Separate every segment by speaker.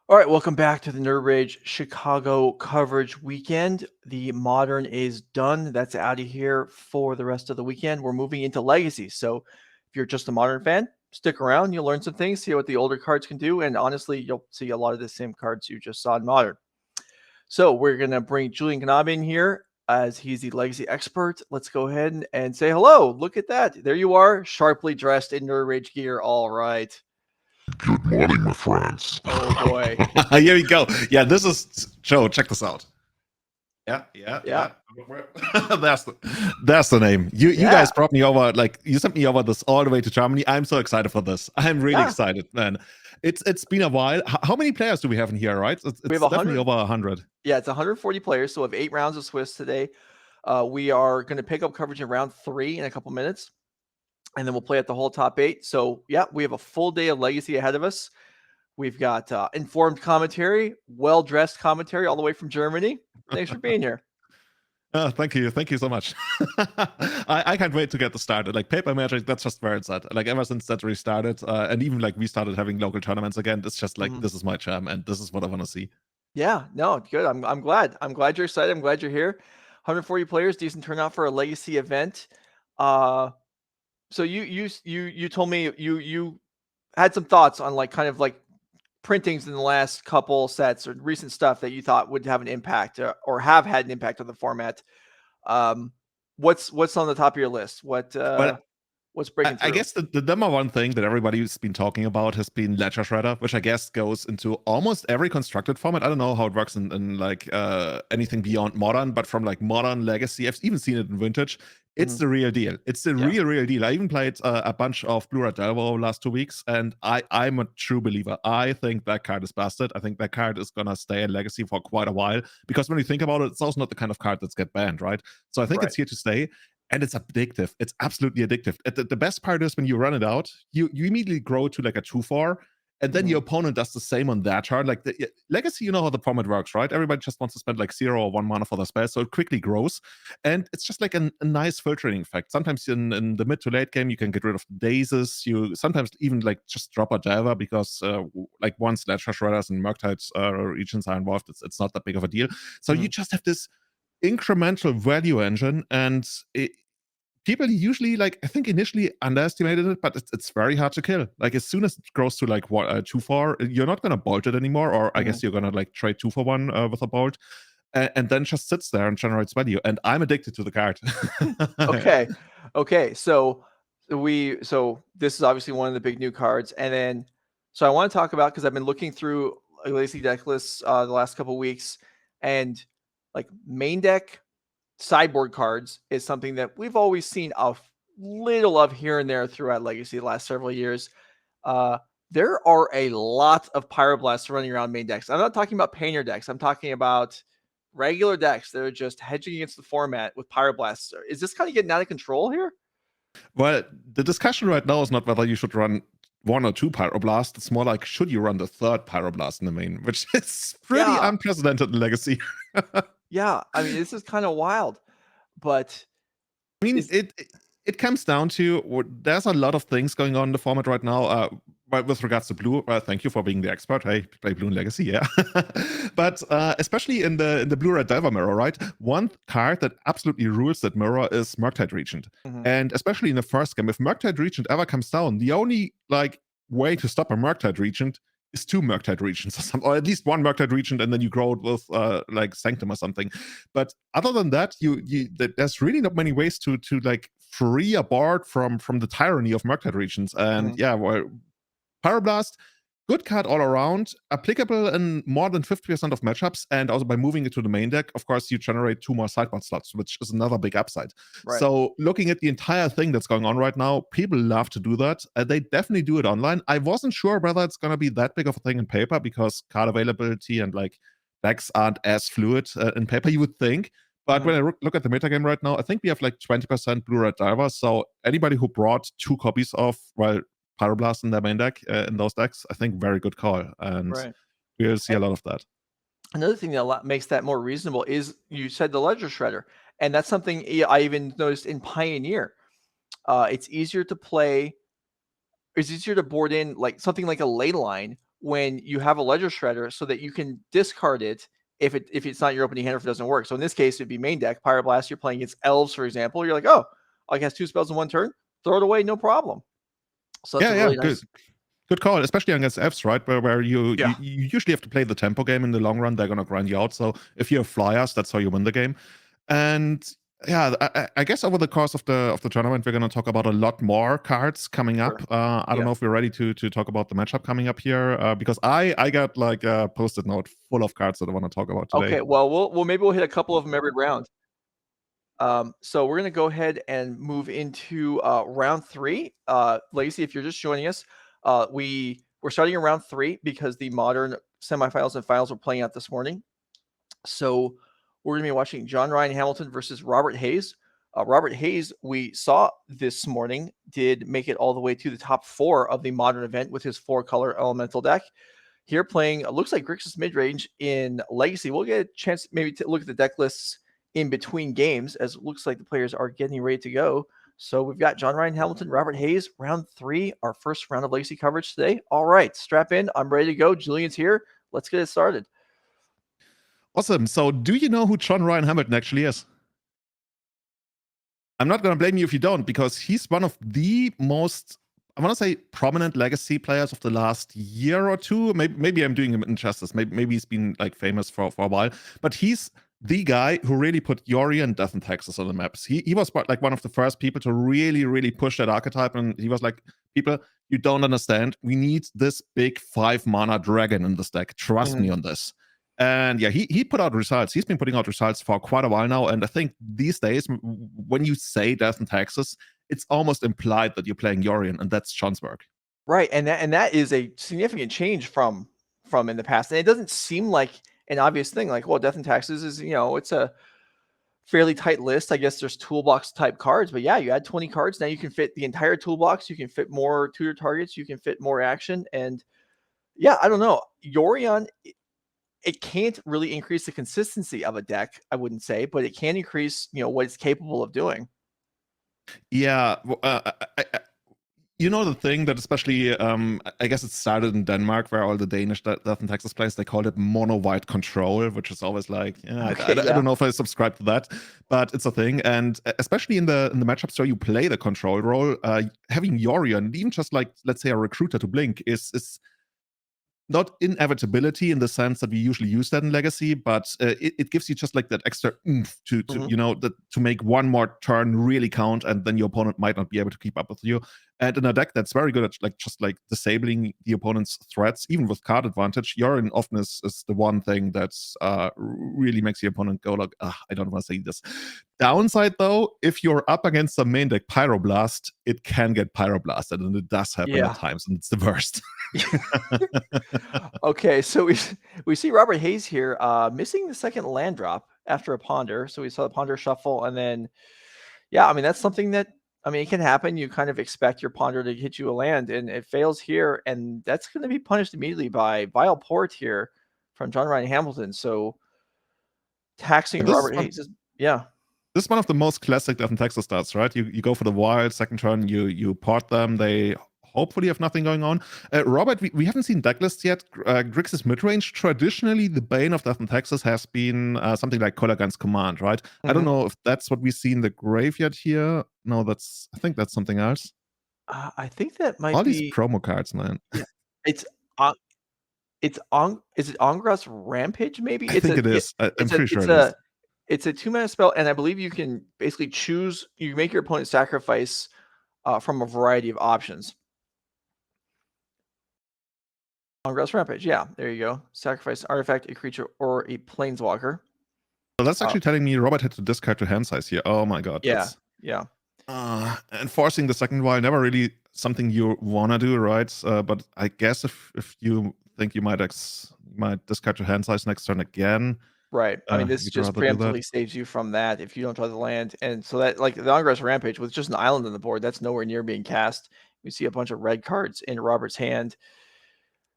Speaker 1: All right, welcome back to the Nerd Rage Chicago coverage weekend. The Modern is done. That's out of here for the rest of the weekend. We're moving into Legacy. So if you're just a Modern fan, stick around. You'll learn some things, see what the older cards can do, and honestly, you'll see a lot of the same cards you just saw in Modern. So we're going to bring Julian Knabe in here as he's the Legacy expert. Let's go ahead and say hello. Look at that. There you are, sharply dressed in Nerd Rage gear. All right.
Speaker 2: Good morning, my friends.
Speaker 1: Oh, boy.
Speaker 3: Here we go. Yeah, this is Joe. Check this out. Yeah. That's the name. You guys brought me over. Like, you sent me over this all the way to Germany. I'm so excited for this. I'm really excited, man. It's been a while. How many players do we have in here? Right? It's
Speaker 1: we have
Speaker 3: definitely over 100.
Speaker 1: Yeah, it's 140 players. So we have 8 rounds of Swiss today. We are going to pick up coverage in round 3 in a couple minutes, and then we'll play at the whole top 8. So yeah, we have a full day of Legacy ahead of us. We've got informed commentary, well-dressed commentary all the way from Germany. Thanks for being here.
Speaker 3: Thank you so much. I can't wait to get this started. Like, Paper Magic, that's just where it's at. Like, ever since that restarted, and even like we started having local tournaments again, it's just like this is my jam, and this is what I want to see.
Speaker 1: Yeah, no, good. I'm glad. I'm glad you're excited. I'm glad you're here. 140 players, decent turnout for a Legacy event. So you told me you had some thoughts on like kind of like printings in the last couple sets or recent stuff that you thought would have an impact or have had an impact on the format. What's on the top of your list? What's breaking through?
Speaker 3: I guess the number one thing that everybody's been talking about has been Ledger Shredder, which I guess goes into almost every constructed format. I don't know how it works in like anything beyond Modern, but from like Modern, Legacy, I've even seen it in Vintage. It's the real deal. It's the real deal. I even played a bunch of Blue Red Delver over the last 2 weeks, and I'm a true believer. I think that card is busted. I think that card is gonna stay in Legacy for quite a while, because when you think about it, it's also not the kind of card that's get banned, right? So I think it's here to stay. And it's addictive. It's absolutely addictive. The best part is when you run it out, you immediately grow to like a 2/4, and then your opponent does the same on that chart. Like Legacy, you know how the format works, right? Everybody just wants to spend like 0 or 1 mana for the spell, so it quickly grows. And it's just like a nice filtering effect. Sometimes in the mid to late game, you can get rid of dazes. You sometimes even like just drop a Delver, because like once Ledger Shredders and Murktide regions are involved, it's not that big of a deal. So you just have this incremental value engine, and people usually, like, I think initially underestimated it, but it's very hard to kill. Like, as soon as it grows to like 2/4, you're not gonna bolt it anymore, or I guess you're gonna like trade 2 for 1 with a bolt, and then just sits there and generates value. And I'm addicted to the card.
Speaker 1: Okay. So this is obviously one of the big new cards, and then so I want to talk about, because I've been looking through Legacy deck lists the last couple of weeks, and like main deck sideboard cards is something that we've always seen a little of here and there throughout Legacy the last several years. There are a lot of Pyroblasts running around main decks. I'm not talking about painter decks. I'm talking about regular decks that are just hedging against the format with Pyroblasts. Is this kind of getting out of control here?
Speaker 3: Well, the discussion right now is not whether you should run 1 or 2 Pyroblast. It's more like, should you run the 3rd Pyroblast in the main, which is pretty unprecedented in Legacy.
Speaker 1: Yeah, I mean, this is kind of wild, but
Speaker 3: I mean, it comes down to, there's a lot of things going on in the format right now. With regards to Blue, thank you for being the expert. Hey, play Blue in Legacy, yeah. But especially in the Blue Red Delver mirror, right? One card that absolutely rules that mirror is Murktide Regent. And especially in the first game, if Murktide Regent ever comes down, the only like way to stop a Murktide Regent is 2 Murktide Regents, or at least 1 Murktide Regent, and then you grow it with like Sanctum or something. But other than that, there's really not many ways to like free a board from the tyranny of Murktide Regents. And Pyroblast, good card all around, applicable in more than 50% of matchups, and also by moving it to the main deck, of course, you generate 2 more sideboard slots, which is another big upside. Right. So looking at the entire thing that's going on right now, people love to do that. They definitely do it online. I wasn't sure whether it's going to be that big of a thing in paper, because card availability and like decks aren't as fluid in paper, you would think. But when I look at the metagame right now, I think we have like 20% Blue Red Delver. So anybody who brought 2 copies of, Pyroblast in their main deck, in those decks, I think very good call. And we'll see a lot of that.
Speaker 1: Another thing that makes that more reasonable is, you said the Ledger Shredder. And that's something I even noticed in Pioneer. It's easier to play, it's easier to board in like something like a Ley Line when you have a ledger shredder so that you can discard it if it's not your opening hand or if it doesn't work. So in this case, it'd be main deck, Pyroblast, you're playing against Elves, for example. You're like, oh, I has 2 spells in 1 turn, throw it away, no problem. So that's a really nice.
Speaker 3: Good call, especially against Fs, right? Where you
Speaker 1: Yeah.
Speaker 3: you usually have to play the tempo game in the long run. They're gonna grind you out. So if you have flyers, that's how you win the game. And yeah, I guess over the course of the tournament, we're gonna talk about a lot more cards coming up.
Speaker 1: Sure.
Speaker 3: I don't know if we're ready to talk about the matchup coming up here, because I got like a post-it note full of cards that I want to talk about today.
Speaker 1: Okay, well, we'll maybe we'll hit a couple of them every round. So we're gonna go ahead and move into round 3. Lacey, if you're just joining us, we're starting in round 3 because the modern semifinals and finals were playing out this morning. So we're gonna be watching John Ryan Hamilton versus Robert Hayes. Robert Hayes, we saw this morning, did make it all the way to the top 4 of the modern event with his 4-color elemental deck. Here playing, looks like Grixis Midrange in Legacy. We'll get a chance maybe to look at the deck lists in between games, as it looks like the players are getting ready to go. So we've got John Ryan Hamilton, Robert Hayes, round 3, our first round of Legacy coverage today. All right, strap in. I'm ready to go. Julian's here. Let's get it started.
Speaker 3: Awesome. So do you know who John Ryan Hamilton actually is? I'm not going to blame you if you don't, because he's one of the most, I want to say, prominent Legacy players of the last year or two. Maybe I'm doing him injustice. Maybe he's been like famous for a while, but he's the guy who really put Yori and Death and Texas on the maps. He was like one of the first people to really push that archetype, and he was like, people, you don't understand. We need this big 5-mana dragon in this deck. Trust me on this. And yeah, he put out results. He's been putting out results for quite a while now. And I think these days, when you say Death in Texas, it's almost implied that you're playing Yorion, and that's John's work.
Speaker 1: Right, and that is a significant change from in the past. And it doesn't seem like an obvious thing. Like, well, Death in Texas is, it's a fairly tight list. I guess there's toolbox type cards, but yeah, you add 20 cards. Now you can fit the entire toolbox. You can fit more tutor targets. You can fit more action. And yeah, I don't know. Yorion, it can't really increase the consistency of a deck, I wouldn't say, but it can increase, what it's capable of doing.
Speaker 3: Yeah. The thing that especially, I guess it started in Denmark, where all the Danish Death in Texas players, they called it mono-white control, which is always like, I don't know if I subscribe to that, but it's a thing. And especially in the matchups where you play the control role, having Yorion, even just like, let's say, a recruiter to blink is not inevitability in the sense that we usually use that in Legacy, but it gives you just like that extra oomph to to make one more turn really count, and then your opponent might not be able to keep up with you. And in a deck that's very good at just disabling the opponent's threats, even with card advantage, Yorion often is the one thing that's really makes the opponent go like, I don't want to say this. Downside though, if you're up against a main deck Pyroblast, it can get Pyroblasted, and it does happen at times, and it's the worst.
Speaker 1: Okay, so we see Robert Hayes here missing the second land drop after a ponder. So we saw the ponder shuffle, and then that's something that it can happen. You kind of expect your ponder to hit you a land, and it fails here, and that's going to be punished immediately by Vile Port here from John Ryan Hamilton. So taxing Robert Hayes is
Speaker 3: This is one of the most classic Death in Texas starts, right? You go for the wild, second turn, you port them, they hopefully have nothing going on. Robert, we haven't seen deck lists yet. Grixis Midrange, traditionally the bane of Death in Texas has been something like Colorgan's Command, right? I don't know if that's what we see in the graveyard here. No, I think that's something else.
Speaker 1: I think that might
Speaker 3: all
Speaker 1: be
Speaker 3: these promo cards, man.
Speaker 1: Yeah, is it Ongra's Rampage? Maybe
Speaker 3: I think it is. I'm pretty sure it is.
Speaker 1: It's a 2-mana spell, and I believe you can basically choose. You make your opponent sacrifice from a variety of options. Ongra's Rampage, yeah, there you go. Sacrifice an artifact, a creature, or a planeswalker.
Speaker 3: So that's actually telling me Robert had to discard to hand size here. Oh my god.
Speaker 1: Yeah.
Speaker 3: Enforcing the second wild, never really something you wanna do, right? But I guess if you think you might discard to hand size next turn again.
Speaker 1: Right. This just preemptively saves you from that if you don't draw the land. And so that, like the Ongra's Rampage, with just an island on the board, that's nowhere near being cast. We see a bunch of red cards in Robert's hand.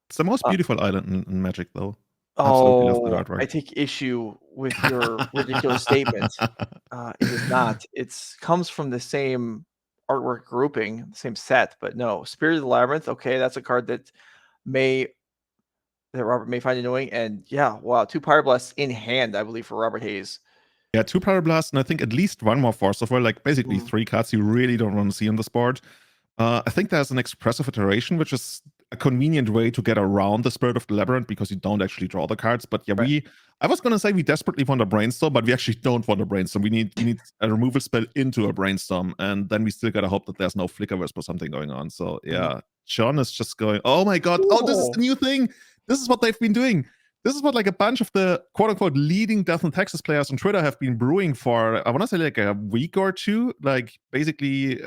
Speaker 3: It's the most beautiful island in Magic, though.
Speaker 1: I take issue with your ridiculous statement. It is not. It comes from the same artwork grouping, the same set, but no. Spirit of the Labyrinth, okay, that's a card that may that Robert may find annoying. And yeah, wow, 2 Pyroblasts in hand, I believe, for Robert Hayes.
Speaker 3: Yeah, 2 Pyroblasts, and I think at least 1 more Force of Will, like basically 3 cards you really don't want to see on this board. I think there's an expressive iteration, which is a convenient way to get around the Spirit of the Labyrinth because you don't actually draw the cards. But yeah,
Speaker 1: Right.
Speaker 3: I was gonna say we desperately want a Brainstorm, but we actually don't want a Brainstorm. We need a removal spell into a Brainstorm, and then we still gotta hope that there's no Flicker Wisp or something going on. So yeah, John is just going, oh my god, oh, this is the new thing. This is what they've been doing. This is what like a bunch of the quote-unquote leading Death and Taxes players on Twitter have been brewing for, I want to say like a week or two. Like basically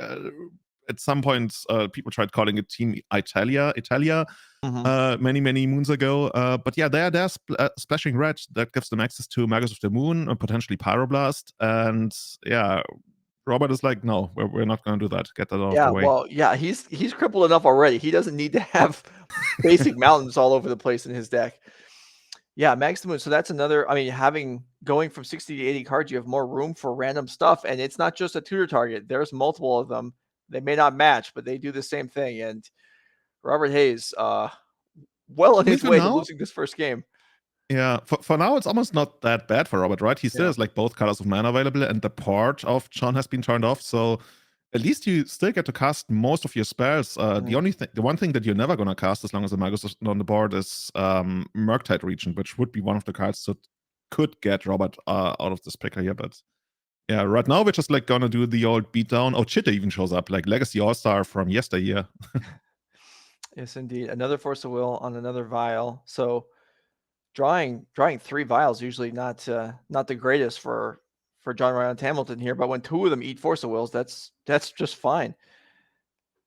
Speaker 3: at some point people tried calling it Team Italia many moons ago. But yeah, they're splashing red. That gives them access to Magus of the Moon and potentially Pyroblast. And yeah, Robert is like, no, we're not going to do that. Get that out of the way.
Speaker 1: Well, yeah, he's crippled enough already. He doesn't need to have basic mountains all over the place in his deck. Yeah, Magus the Moon. So that's another. I mean, going from 60 to 80 cards, you have more room for random stuff, and it's not just a tutor target. There's multiple of them. They may not match, but they do the same thing. And Robert Hayes, well on his way to losing this first game.
Speaker 3: Yeah, for now, it's almost not that bad for Robert, right? He still has like both colors of mana available, and the port of John has been turned off. So at least you still get to cast most of your spells. The one thing that you're never gonna cast as long as the Magus is on the board is Murktide Region, which would be one of the cards that could get Robert out of this picker here. But yeah, right now we're just like gonna do the old beatdown. Oh, Chitta even shows up, like Legacy All-Star from yesteryear.
Speaker 1: Yes, indeed. Another Force of Will on another vial. So drawing 3 vials usually not the greatest for John Ryan Hamilton here, but when 2 of them eat Force of Wills, that's just fine.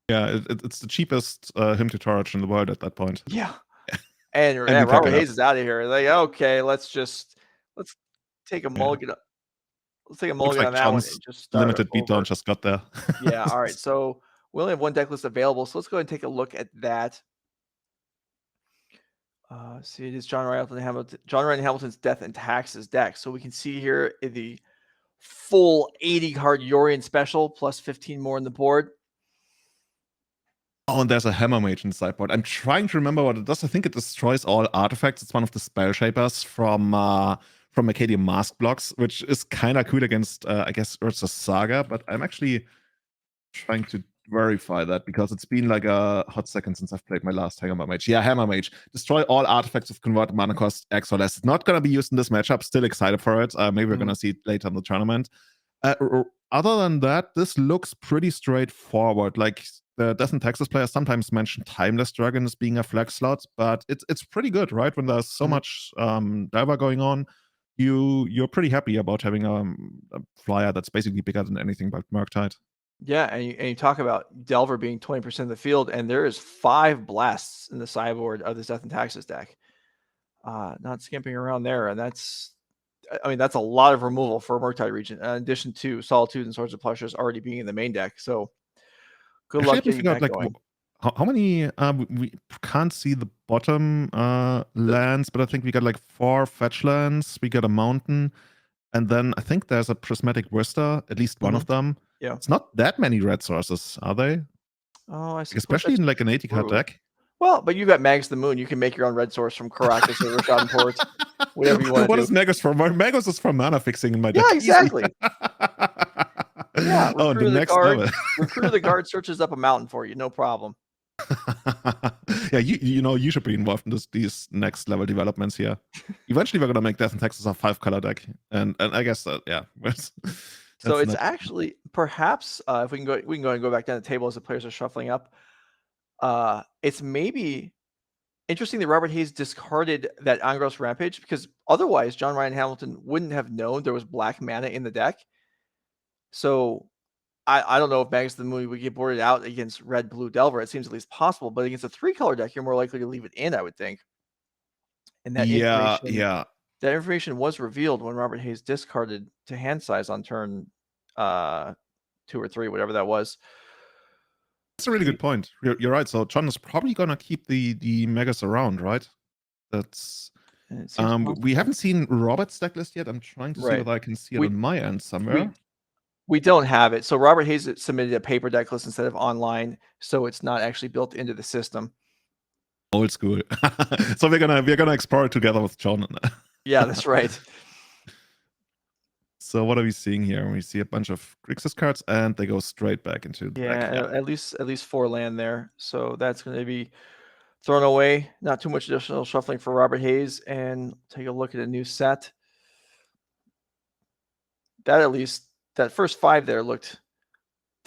Speaker 3: Yeah, it's the cheapest him to charge in the world at that point.
Speaker 1: Yeah. And Robert Hayes is out of here. Like, okay, let's take a mulligan. Let's take a mulligan on that one and just start
Speaker 3: limited beatdown just got there.
Speaker 1: Yeah, all right. So we only have 1 deck list available, so let's go ahead and take a look at that. See, it is John Ryan Hamilton's Death and Taxes deck. So we can see here the full 80 card Yorion special plus 15 more on the board.
Speaker 3: Oh, and there's a Hammer Mage in the sideboard. I'm trying to remember what it does. I think it destroys all artifacts. It's one of the spell shapers from Acadian Mask blocks, which is kind of cool against, I guess, Urza's Saga. But I'm actually trying to verify that because it's been like a hot second since I've played my last Hammer Mage. Yeah, Hammer Mage. Destroy all artifacts of converted mana cost X or less. It's not going to be used in this matchup. Still excited for it. Maybe we're going to see it later in the tournament. Other than that, this looks pretty straightforward. Like, the Death and Taxes players sometimes mention Timeless Dragon as being a flex slot, but it's pretty good, right? When there's so much Delver going on, you're pretty happy about having a flyer that's basically bigger than anything but Murktide.
Speaker 1: Yeah, and you talk about Delver being 20% of the field, and there is 5 blasts in the sideboard of this Death and Taxes deck. Not skimping around there, and that's a lot of removal for Murktide Region, in addition to Solitude and Swords of Pleasures already being in the main deck. So good luck getting that going.
Speaker 3: How many we can't see the bottom lands, but I think we got like 4 fetch lands, we got a mountain, and then I think there's a Prismatic Vista, at least one of them.
Speaker 1: Yeah,
Speaker 3: it's not that many red sources, are they?
Speaker 1: Oh, I see.
Speaker 3: Especially in like an 80 card deck.
Speaker 1: Well, but you've got Magus the Moon. You can make your own red source from Caracas or Rashad Port. Whatever you want to do.
Speaker 3: What is Magus for? Magus is for mana fixing in my deck.
Speaker 1: Yeah, exactly. Yeah.
Speaker 3: Oh, the next level.
Speaker 1: Recruiter of the Guard searches up a mountain for you. No problem.
Speaker 3: Yeah, you should be involved in these next level developments here. Eventually, we're gonna make Death and Taxes a 5-color deck, and I guess yeah.
Speaker 1: So it's actually perhaps if we can go and go back down the table as the players are shuffling up. It's maybe interesting that Robert Hayes discarded that Angros Rampage, because otherwise John Ryan Hamilton wouldn't have known there was black mana in the deck. So I don't know if Magus the Moon would get boarded out against red blue Delver. It seems at least possible, but against a 3-color deck, you're more likely to leave it in, I would think. And that that information was revealed when Robert Hayes discarded to hand size on turn 2 or 3, whatever that was.
Speaker 3: That's a really good point. You're right. So John is probably gonna keep the Magus around, right? That's we haven't seen Robert's deck list yet. I'm trying to see whether I can see it on my end somewhere.
Speaker 1: We don't have it. So Robert Hayes submitted a paper deck list instead of online, so it's not actually built into the system.
Speaker 3: Old school. So we're gonna explore it together with John.
Speaker 1: Yeah, that's right.
Speaker 3: So what are we seeing here? We see a bunch of Grixis cards, and they go straight back into the deck.
Speaker 1: Yeah, at least 4 land there. So that's going to be thrown away. Not too much additional shuffling for Robert Hayes. And take a look at a new set. That at least, that first 5 there looked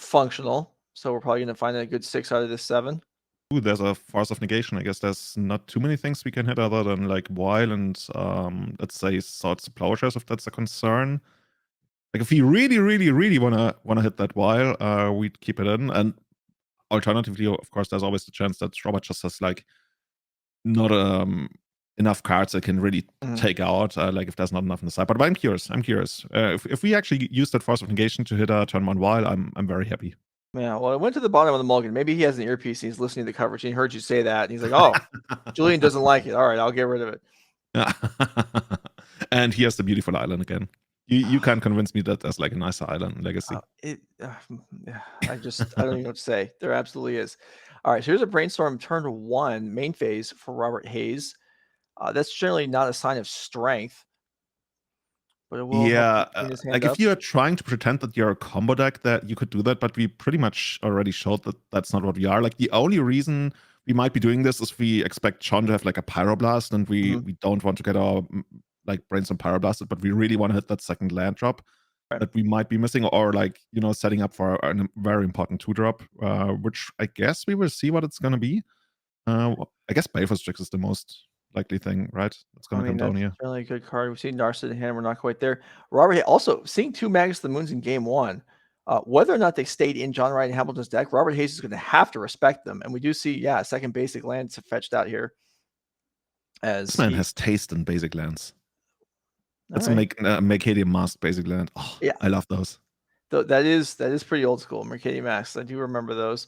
Speaker 1: functional. So we're probably going to find a good 6 out of this 7.
Speaker 3: Ooh, there's a Force of Negation. I guess there's not too many things we can hit other than like While and let's say Swords to Plowshares, if that's a concern. Like if we really wanna hit that While, we'd keep it in. And alternatively, of course, there's always the chance that Robert just has like not enough cards that can really take out, like if there's not enough on the side. But I'm curious. If we actually use that Force of Negation to hit a turn 1 While, I'm very happy.
Speaker 1: Yeah, well, I went to the bottom of the mulligan. Maybe he has an earpiece and he's listening to the coverage and he heard you say that. And he's like, oh, Julian doesn't like it. All right, I'll get rid of it.
Speaker 3: And he has the beautiful island again. You can't convince me that there's like a nicer island legacy.
Speaker 1: I don't even know what to say. There absolutely is. All right, so here's a brainstorm turn 1 main phase for Robert Hayes. That's generally not a sign of strength. But it will
Speaker 3: Yeah,
Speaker 1: clean his hand
Speaker 3: like
Speaker 1: up.
Speaker 3: if you're trying to pretend that you're a combo deck, that you could do that, but we pretty much already showed that that's not what we are. Like the only reason we might be doing this is we expect Sean to have like a Pyroblast, and we don't want to get our like Brainstorm Pyroblasted, but we really want to hit that second land drop that we might be missing, or like, you know, setting up for a very important 2-drop, which I guess we will see what it's gonna be. I guess Baleful Strix is the most likely thing, right? It's gonna come down here.
Speaker 1: That's really a good card. We've seen Narset in hand. We're not quite there. Robert Hayes also seeing 2 Magus of the Moons in game 1. Whether or not they stayed in John Wright and Hamilton's deck, Robert Hayes is going to have to respect them. And we do see, a second basic land fetched out here. As
Speaker 3: this man has taste in basic lands. Let's
Speaker 1: right.
Speaker 3: make Mercadian Mask basic land. Oh, yeah, I love those.
Speaker 1: That is pretty old school. Mercadian Masks. I do remember those.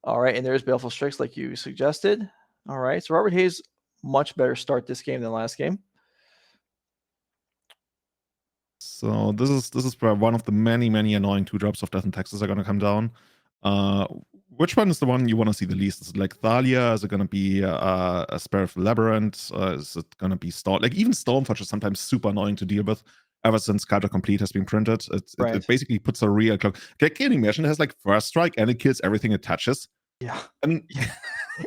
Speaker 1: All right, and there's Baleful Strix, like you suggested. All right, so Robert Hayes, much better start this game than last game.
Speaker 3: So this is one of the many annoying 2-drops of Death and Taxes are going to come down. Which one is the one you want to see the least? Is it like Thalia? Is it going to be a Spirit of the Labyrinth? Is it going to be Storm? Like even Stormforge is sometimes super annoying to deal with. Ever since Card of Complete has been printed, it basically puts a real clock. Can you imagine? It has like First Strike and it kills everything it touches.
Speaker 1: Yeah,
Speaker 3: I mean,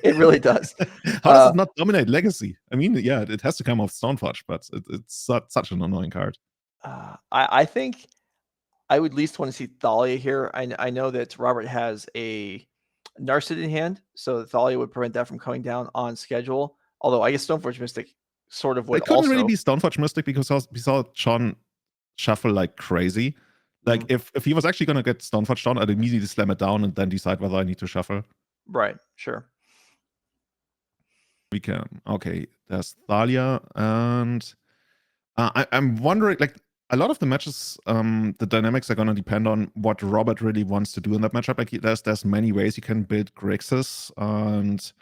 Speaker 1: it really does.
Speaker 3: How does it not dominate Legacy? I mean, yeah, it has to come off Stormforge, but it's such an annoying card.
Speaker 1: I think I would at least want to see Thalia here. I know that Robert has a Narset in hand, so Thalia would prevent that from coming down on schedule. Although I guess Stoneforge Mystic sort of would.
Speaker 3: It couldn't really be Stoneforge Mystic because we saw Sean shuffle like crazy. Like if he was actually going to get Stoneforge down, I'd immediately slam it down and then decide whether I need to shuffle.
Speaker 1: Right, sure.
Speaker 3: We can. Okay, there's Thalia, and I'm wondering, like, a lot of the matches, the dynamics are going to depend on what Robert really wants to do in that matchup. Like, there's many ways you can build Grixis, and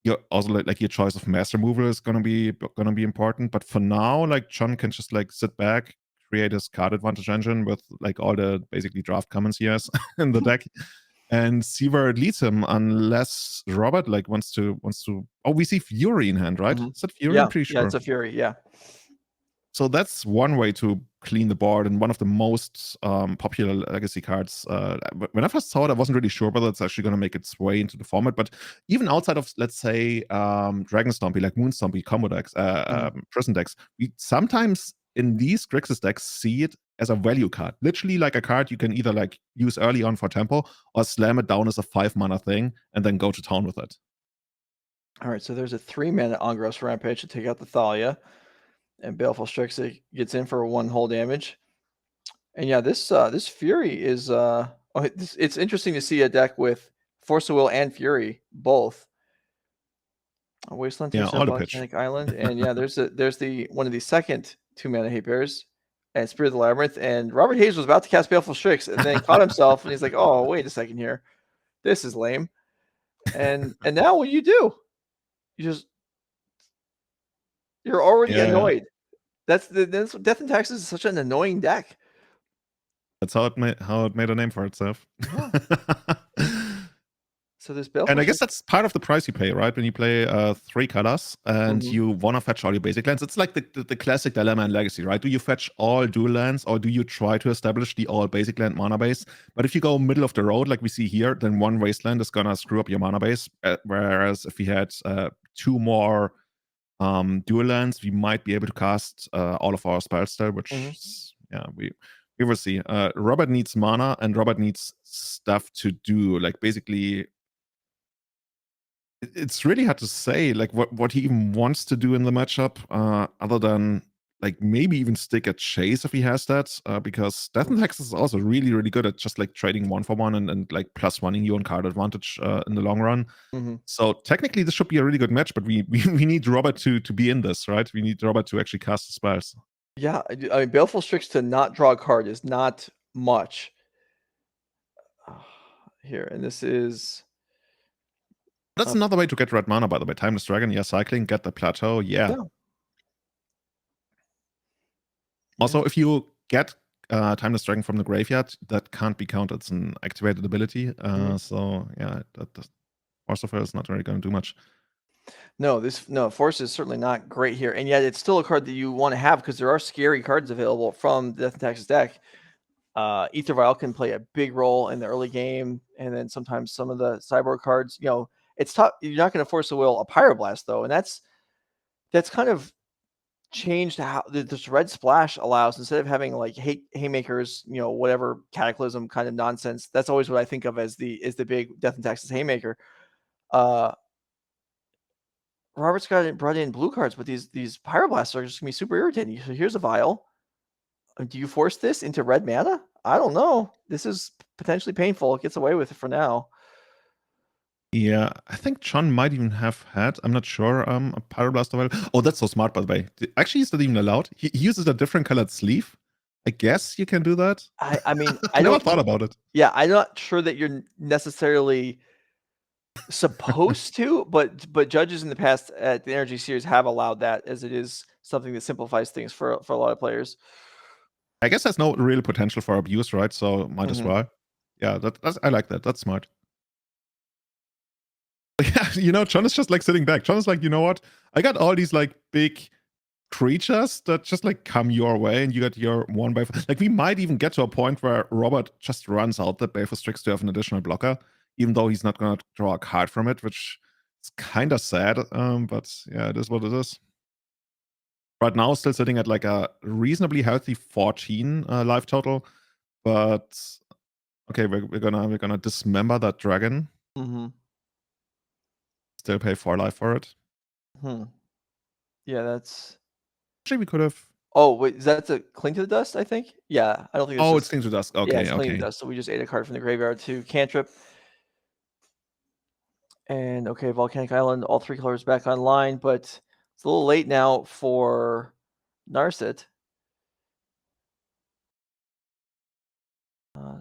Speaker 3: you also like your choice of master removal is going to be important. But for now, like, John can just like sit back, create his card advantage engine with like all the basically draft commons he has in the deck, and see where it leads him. Unless Robert like wants to. Oh, we see Fury in hand, right? Is that Fury?
Speaker 1: Yeah,
Speaker 3: I'm pretty sure.
Speaker 1: Yeah, it's a Fury. Yeah.
Speaker 3: So that's one way to clean the board, and one of the most popular legacy cards. When I first saw it, I wasn't really sure whether it's actually going to make its way into the format. But even outside of, let's say, Dragon Stompy, like Moon Stompy, combo decks, prison decks, we sometimes in these Grixis decks see it as a value card. Literally like a card you can either like use early on for tempo or slam it down as a 5-mana thing and then go to town with it.
Speaker 1: All right, so there's a 3-mana Ongross Rampage to take out the Thalia. And Baleful Strix gets in for 1 whole damage. And yeah, this Fury is it's interesting to see a deck with Force of Will and Fury both. A Wasteland, Volcanic Island, and yeah, there's the one of the second 2-mana hate bears and Spirit of the Labyrinth. And Robert Hayes was about to cast Baleful Strix and then caught himself and he's like, oh, wait a second here. This is lame. And now what do? You're already annoyed. That's Death and Taxes is such an annoying deck.
Speaker 3: That's how it made a name for itself.
Speaker 1: So this Baleful
Speaker 3: And I guess
Speaker 1: Strix-
Speaker 3: that's part of the price you pay, right? When you play 3 colors and
Speaker 1: Mhm.
Speaker 3: you want to fetch all your basic lands. It's like the classic dilemma in Legacy, right? Do you fetch all dual lands or do you try to establish the all basic land mana base? But if you go middle of the road, like we see here, then one wasteland is going to screw up your mana base. Whereas if we had 2 more dual lands, we might be able to cast all of our spells there, which, yeah, we will see. Robert needs mana and Robert needs stuff to do. Like basically, it's really hard to say like what he even wants to do in the matchup, other than like maybe even stick at Chase if he has that, because Death and Taxes is also really, really good at just like trading 1-for-1 and like +1ing you on card advantage in the long run. So technically this should be a really good match, but we need Robert to be in this, right? We need Robert to actually cast the spells.
Speaker 1: Yeah, I mean, Baleful Strix to not draw a card is not much. Here, and this is...
Speaker 3: That's another way to get red mana, by the way. Timeless Dragon, yeah, cycling, get the plateau, yeah. Also, if you get Timeless Dragon from the graveyard, that can't be counted. It's an activated ability. So, yeah, that Force of Will is not really going to do much.
Speaker 1: No, Force is certainly not great here, and yet it's still a card that you want to have because there are scary cards available from the Death and Taxes deck. Ether Vial can play a big role in the early game, and then sometimes some of the sideboard cards. You know, it's tough. You're not going to Force of Will a Pyroblast though, and that's kind of changed how this red splash allows, instead of having like haymakers, you know, whatever cataclysm kind of nonsense. That's always what I think of as the big Death and Taxes haymaker. Robert's brought in blue cards, but these Pyroblasts are just gonna be super irritating. So here's a vial. Do you force this into red mana? I don't know. This is potentially painful. It gets away with it for now.
Speaker 3: Yeah, I think John might even have had, I'm not sure, a Pyroblast available. Oh, that's so smart, by the way. Actually, he's not even allowed. He uses a different colored sleeve. I guess you can do that.
Speaker 1: I mean,
Speaker 3: I never thought about it.
Speaker 1: Yeah, I'm not sure that you're necessarily supposed to, but judges in the past at the NRG Series have allowed that, as it is something that simplifies things for a lot of players.
Speaker 3: I guess there's no real potential for abuse, right? So might as well. Yeah, that's I like that. That's smart. Yeah, you know, John is just like sitting back. John is like, you know what? I got all these like big creatures that just like come your way, and you got your 1/4. Like we might even get to a point where Robert just runs out the Baleful Strix to have an additional blocker, even though he's not gonna draw a card from it, which is kind of sad. But yeah, it is what it is. Right now, still sitting at like a reasonably healthy 14 life total, but okay, we're gonna dismember that dragon. Still pay 4 life for it.
Speaker 1: Yeah, that's...
Speaker 3: Actually, we could have.
Speaker 1: Oh, wait, is that to Cling to the Dust, I think? Yeah, I don't think it's
Speaker 3: Oh, it's Cling to the Dust. Okay,
Speaker 1: yeah, it's Cling to
Speaker 3: okay.
Speaker 1: the Dust. So we just ate a card from the graveyard to cantrip. And okay, Volcanic Island, all 3 colors back online, but it's a little late now for Narset.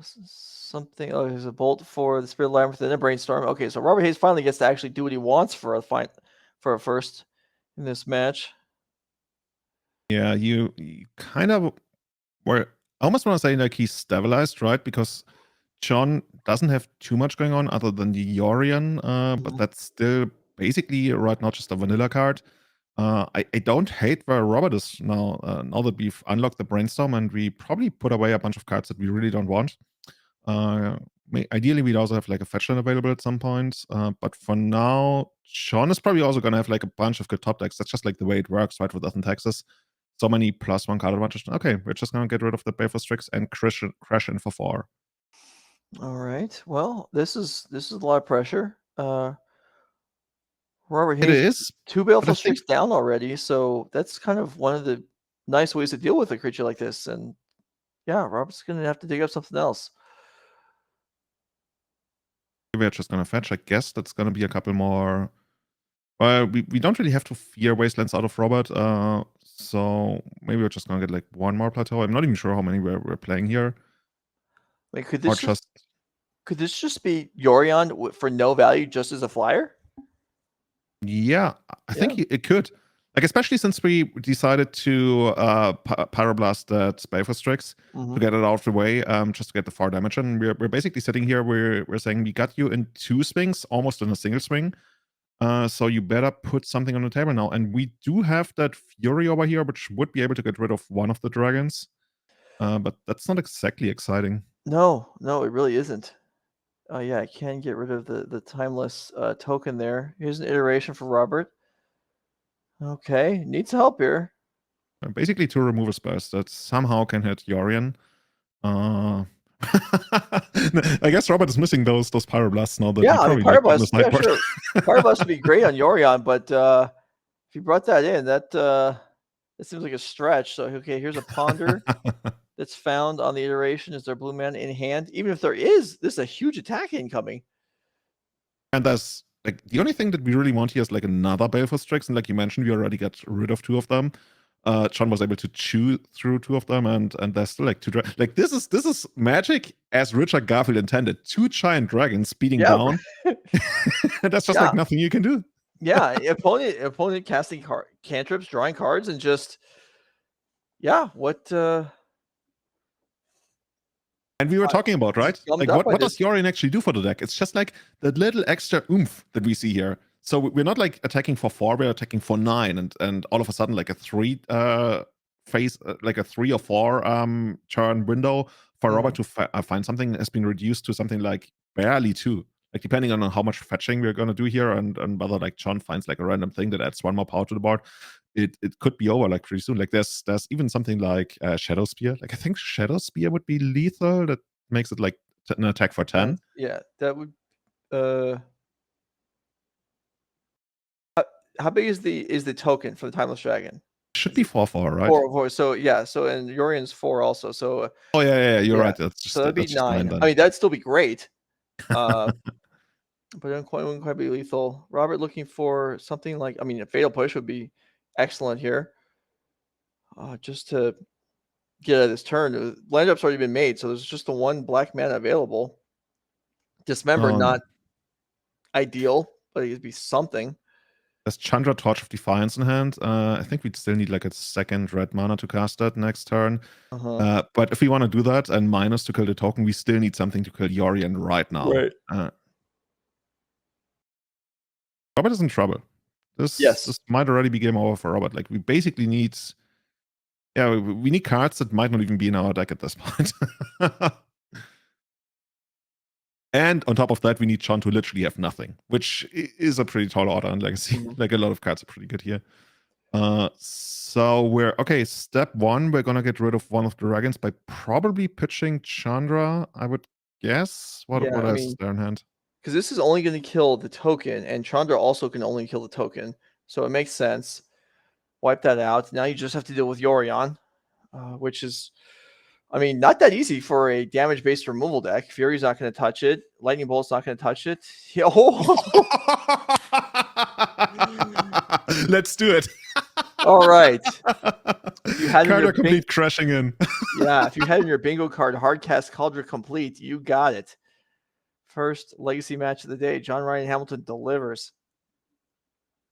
Speaker 1: Something. Oh, there's a bolt for the Spirit Labyrinth and a Brainstorm. Okay, so Robert Hayes finally gets to actually do what he wants for a first in this match.
Speaker 3: Yeah, you kind of were. I almost want to say like he's stabilized, right? Because John doesn't have too much going on other than the Yorion, but that's still basically right now just a vanilla card. I don't hate where Robert is now. Now that we've unlocked the Brainstorm and we probably put away a bunch of cards that we really don't want. Ideally, we'd also have like a fetch land available at some point. But for now, Sean is probably also going to have like a bunch of good top decks. That's just like the way it works, right? With Death and Taxes. So many +1 card advantage. Okay, we're just going to get rid of the Baleful Strix and crash in for 4.
Speaker 1: All right. Well, this is a lot of pressure. Robert Hayes,
Speaker 3: It is
Speaker 1: 2 Baleful Strix down already, so that's kind of one of the nice ways to deal with a creature like this. And yeah, Robert's going to have to dig up something else.
Speaker 3: We're just going to fetch. I guess that's going to be a couple more. Well, we don't really have to fear Wastelands out of Robert, so maybe we're just going to get like 1 more plateau. I'm not even sure how many we're playing here.
Speaker 1: Wait, could this just be Yorion for no value just as a flyer?
Speaker 3: Yeah, I think it could. Like, especially since we decided to Pyroblast that Baleful-Strix to get it out of the way, just to get the far damage in. We're basically sitting here, we're saying we got you in 2 swings, almost in a single swing. So you better put something on the table now. And we do have that Fury over here, which would be able to get rid of one of the dragons. But that's not exactly exciting.
Speaker 1: No, it really isn't. Oh yeah, I can get rid of the timeless token there. Here's an iteration for Robert. Okay, needs help here.
Speaker 3: Basically 2 removal spells that somehow can hit Yorion. I guess Robert is missing those Pyroblasts now that
Speaker 1: Yeah,
Speaker 3: he
Speaker 1: I mean,
Speaker 3: probably
Speaker 1: Pyroblast, yeah, sure. Pyroblast would be great on Yorion, but if you brought that in, that seems like a stretch. So okay, here's a Ponder that's found on the iteration. Is there blue mana in hand? Even if there is, this is a huge attack incoming.
Speaker 3: And there's like the only thing that we really want here is like another Baleful-Strix, and like you mentioned, we already got rid of 2 of them. John was able to chew through 2 of them, and there's still like 2 like this is Magic as Richard Garfield intended. 2 giant dragons speeding down. That's just like nothing you can do.
Speaker 1: Yeah, opponent casting cantrips, drawing cards, and just what
Speaker 3: and we were talking about, right? Like what does Yorion actually do for the deck? It's just like that little extra oomph that we see here. So we're not like attacking for 4, we're attacking for 9, and all of a sudden like a 3 phase, like a 3 or 4 turn window for Robert to find something has been reduced to something like barely 2. Like depending on how much fetching we're gonna do here, and whether like John finds like a random thing that adds 1 more power to the board, it could be over like pretty soon. Like there's even something like Shadow Spear. Like I think Shadow Spear would be lethal. That makes it like an attack for 10.
Speaker 1: Yeah, that would. How big is the token for the Timeless Dragon?
Speaker 3: Should be 4/4, right?
Speaker 1: 4/4. So yeah, so and Yorion's 4 also. So
Speaker 3: oh yeah, you're right. That's just
Speaker 1: so that'd be
Speaker 3: that's
Speaker 1: 9.
Speaker 3: Just 9
Speaker 1: I mean, that'd still be great. But it wouldn't quite be lethal. Robert looking for something like, I mean, a Fatal Push would be excellent here. Just to get out of this turn. The land up's already been made, so there's just the 1 black mana available. Dismember, not ideal, but it'd be something.
Speaker 3: There's Chandra, Torch of Defiance in hand. I think we'd still need like a 2nd red mana to cast that next turn. But if we want to do that and minus to kill the token, we still need something to kill Yorion right now.
Speaker 1: Right.
Speaker 3: Robert is in trouble. This might already be game over for Robert. Like we basically need, we need cards that might not even be in our deck at this point. And on top of that, we need John to literally have nothing, which is a pretty tall order in Legacy. Like a lot of cards are pretty good here. So we're okay. Step 1, we're gonna get rid of 1 of the dragons by probably pitching Chandra, I would guess. What else is there in hand?
Speaker 1: Because this is only going to kill the token, and Chandra also can only kill the token, so it makes sense. Wipe that out. Now you just have to deal with Yorion, which is, I mean, not that easy for a damage-based removal deck. Fury's not going to touch it. Lightning Bolt's not going to touch it.
Speaker 3: Let's do it.
Speaker 1: All right. You had
Speaker 3: Card complete crashing in.
Speaker 1: Yeah, if you had in your bingo card, Hardcast Cauldron Complete, you got it. First Legacy match of the day. John Ryan Hamilton delivers.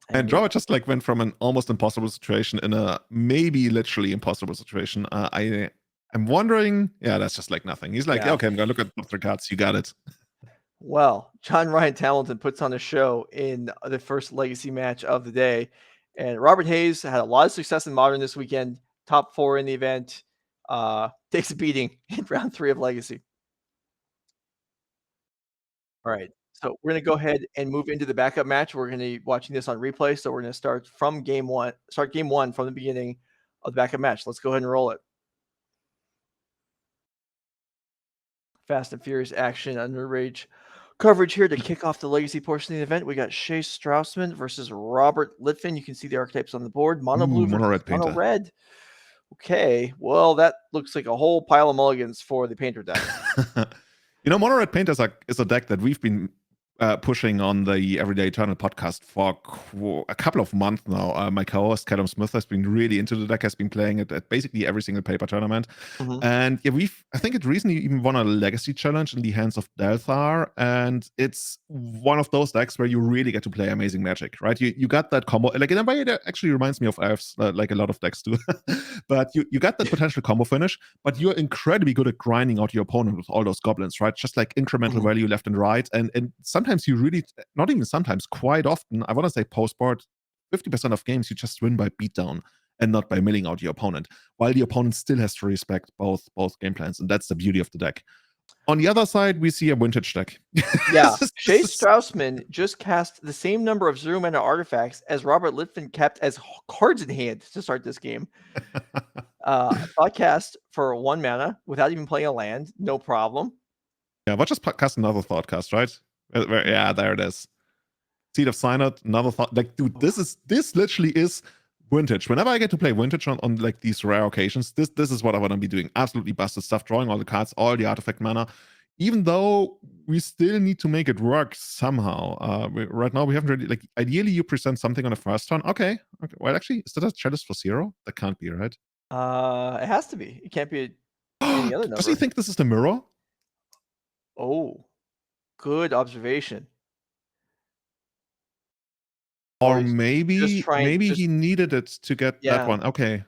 Speaker 3: And Robert just like went from an almost impossible situation in a maybe literally impossible situation. I'm wondering, that's just like nothing. He's like, okay, I'm gonna look at the cards. You got it.
Speaker 1: Well, John Ryan Hamilton puts on a show in the first Legacy match of the day. And Robert Hayes had a lot of success in Modern this weekend. Top 4 in the event. Takes a beating in round 3 of Legacy. All right. So we're going to go ahead and move into the backup match. We're going to be watching this on replay. So we're going to start from game 1. Start game 1 from the beginning of the backup match. Let's go ahead and roll it. Fast and Furious action under Rage coverage here to kick off the Legacy portion of the event. We got Shea Strausman versus Robert Liftin. You can see the archetypes on the board. Mono blue versus mono red. Okay, well, that looks like a whole pile of mulligans for the painter deck.
Speaker 3: Mono red painter is a deck that we've been pushing on the Everyday Eternal podcast for a couple of months now. My co-host Callum Smith has been really into the deck, has been playing it at basically every single paper tournament. And yeah, I think it recently even won a legacy challenge in the hands of Delthar, and it's one of those decks where you really get to play amazing Magic, right? You got that combo, like in a way that actually reminds me of Elves, like a lot of decks do. But you got that potential combo finish, but you're incredibly good at grinding out your opponent with all those goblins, right? Just like incremental value left and right, and sometimes you really, not even sometimes, quite often, I want to say post-board, 50% of games you just win by beatdown and not by milling out your opponent, while the opponent still has to respect both game plans, and that's the beauty of the deck. On the other side, we see a vintage deck.
Speaker 1: Yeah, Shea Strausman just cast the same number of 0-mana artifacts as Robert Liftin kept as cards in hand to start this game. Thought cast for 1 mana without even playing a land, no problem.
Speaker 3: Yeah, we'll just cast another thought cast, right? Yeah, there it is. Seed of Synod, another thought. Like, dude, this literally is vintage. Whenever I get to play vintage on like these rare occasions, this is what I want to be doing. Absolutely busted stuff, drawing all the cards, all the artifact mana. Even though we still need to make it work somehow. Right now we haven't really, like, ideally you present something on the first turn. Okay. Well, actually, is that a chalice for 0? That can't be, right?
Speaker 1: It has to be. It can't be any other number.
Speaker 3: Does he think this is the mirror?
Speaker 1: Oh, good observation.
Speaker 3: Or maybe he needed it to get that one. Okay.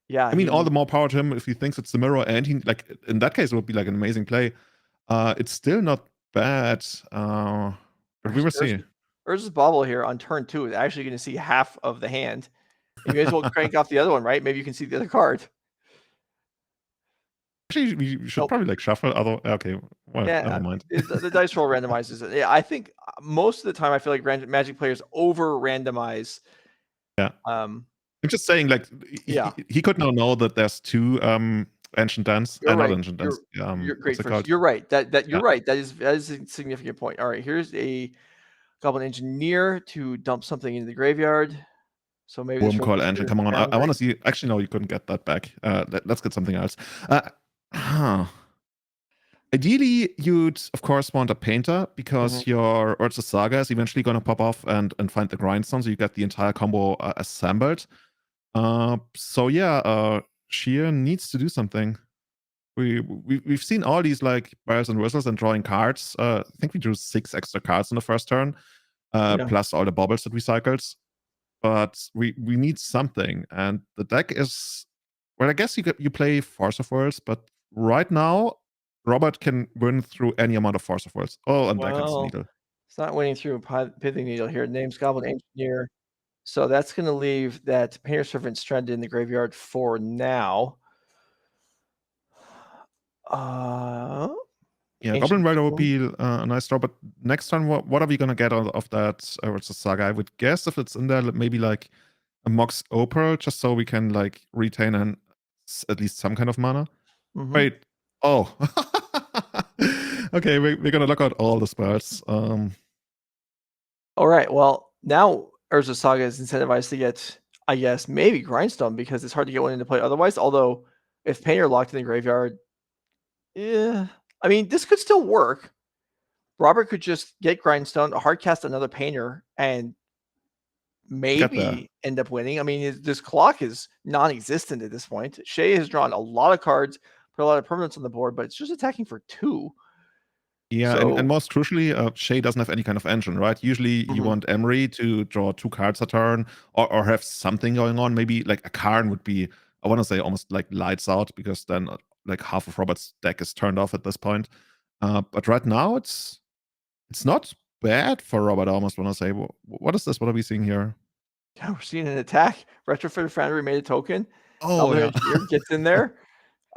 Speaker 1: Yeah.
Speaker 3: I mean, all the more power to him if he thinks it's the mirror, and he, like, in that case, it would be like an amazing play. It's still not bad. But we will see.
Speaker 1: Urza's Bauble here on turn 2 is actually going to see half of the hand. You may as well crank off the other one, right? Maybe you can see the other card.
Speaker 3: Actually, we should probably like shuffle other. Okay, well, never mind.
Speaker 1: The dice roll randomizes it. Yeah, I think most of the time I feel like Magic players over randomize.
Speaker 3: Yeah. I'm just saying, like, he could now know that there's 2 ancient dance and not ancient dance.
Speaker 1: You're great. You're right. You're right. That is a significant point. All right, here's a Goblin Engineer to dump something into the graveyard. So maybe
Speaker 3: Wormcoil Engine. Come on, I want to see. Actually, no, you couldn't get that back. Let's get something else. Ideally, you'd of course want a painter because your Urza's Saga is eventually going to pop off and find the grindstone, so you get the entire combo assembled. So yeah, Shea needs to do something. We've seen all these like bells and whistles and drawing cards. I think we drew 6 extra cards in the first turn, plus all the bubbles that we cycled. But we need something, and the deck is, well, I guess you play Force of Worlds, but right now Robert can win through any amount of Force of Worlds. Oh, and back comes Needle.
Speaker 1: It's not winning through Pithing Needle here. Name's Goblin Engineer. So that's going to leave that Painter Servant stranded in the graveyard for now.
Speaker 3: Yeah, Goblin Rider would be a nice draw, but next time, what are we going to get out of that Urza's Saga? I would guess if it's in there, maybe like a Mox Opal, just so we can like retain at least some kind of mana. Wait. Oh. Okay, we're going to look out all the spells.
Speaker 1: All right, well, now Urza's Saga is incentivized to get, I guess, maybe Grindstone, because it's hard to get one into play otherwise. Although, if Painter locked in the graveyard, I mean, this could still work. Robert could just get Grindstone, hardcast another Painter, and maybe end up winning. I mean, this clock is non-existent at this point. Shea has drawn a lot of cards, put a lot of permanents on the board, but it's just attacking for 2.
Speaker 3: Yeah, and most crucially, Shea doesn't have any kind of engine, right? Usually you want Emery to draw 2 cards a turn, or have something going on. Maybe like a Carr would be, I want to say, almost like lights out, because then like half of Robert's deck is turned off at this point. But right now it's not bad for Robert. I almost want to say, what is this? What are we seeing here?
Speaker 1: Yeah, we're seeing an attack. Retrofit Foundry made a token.
Speaker 3: Oh, yeah.
Speaker 1: Gets in there.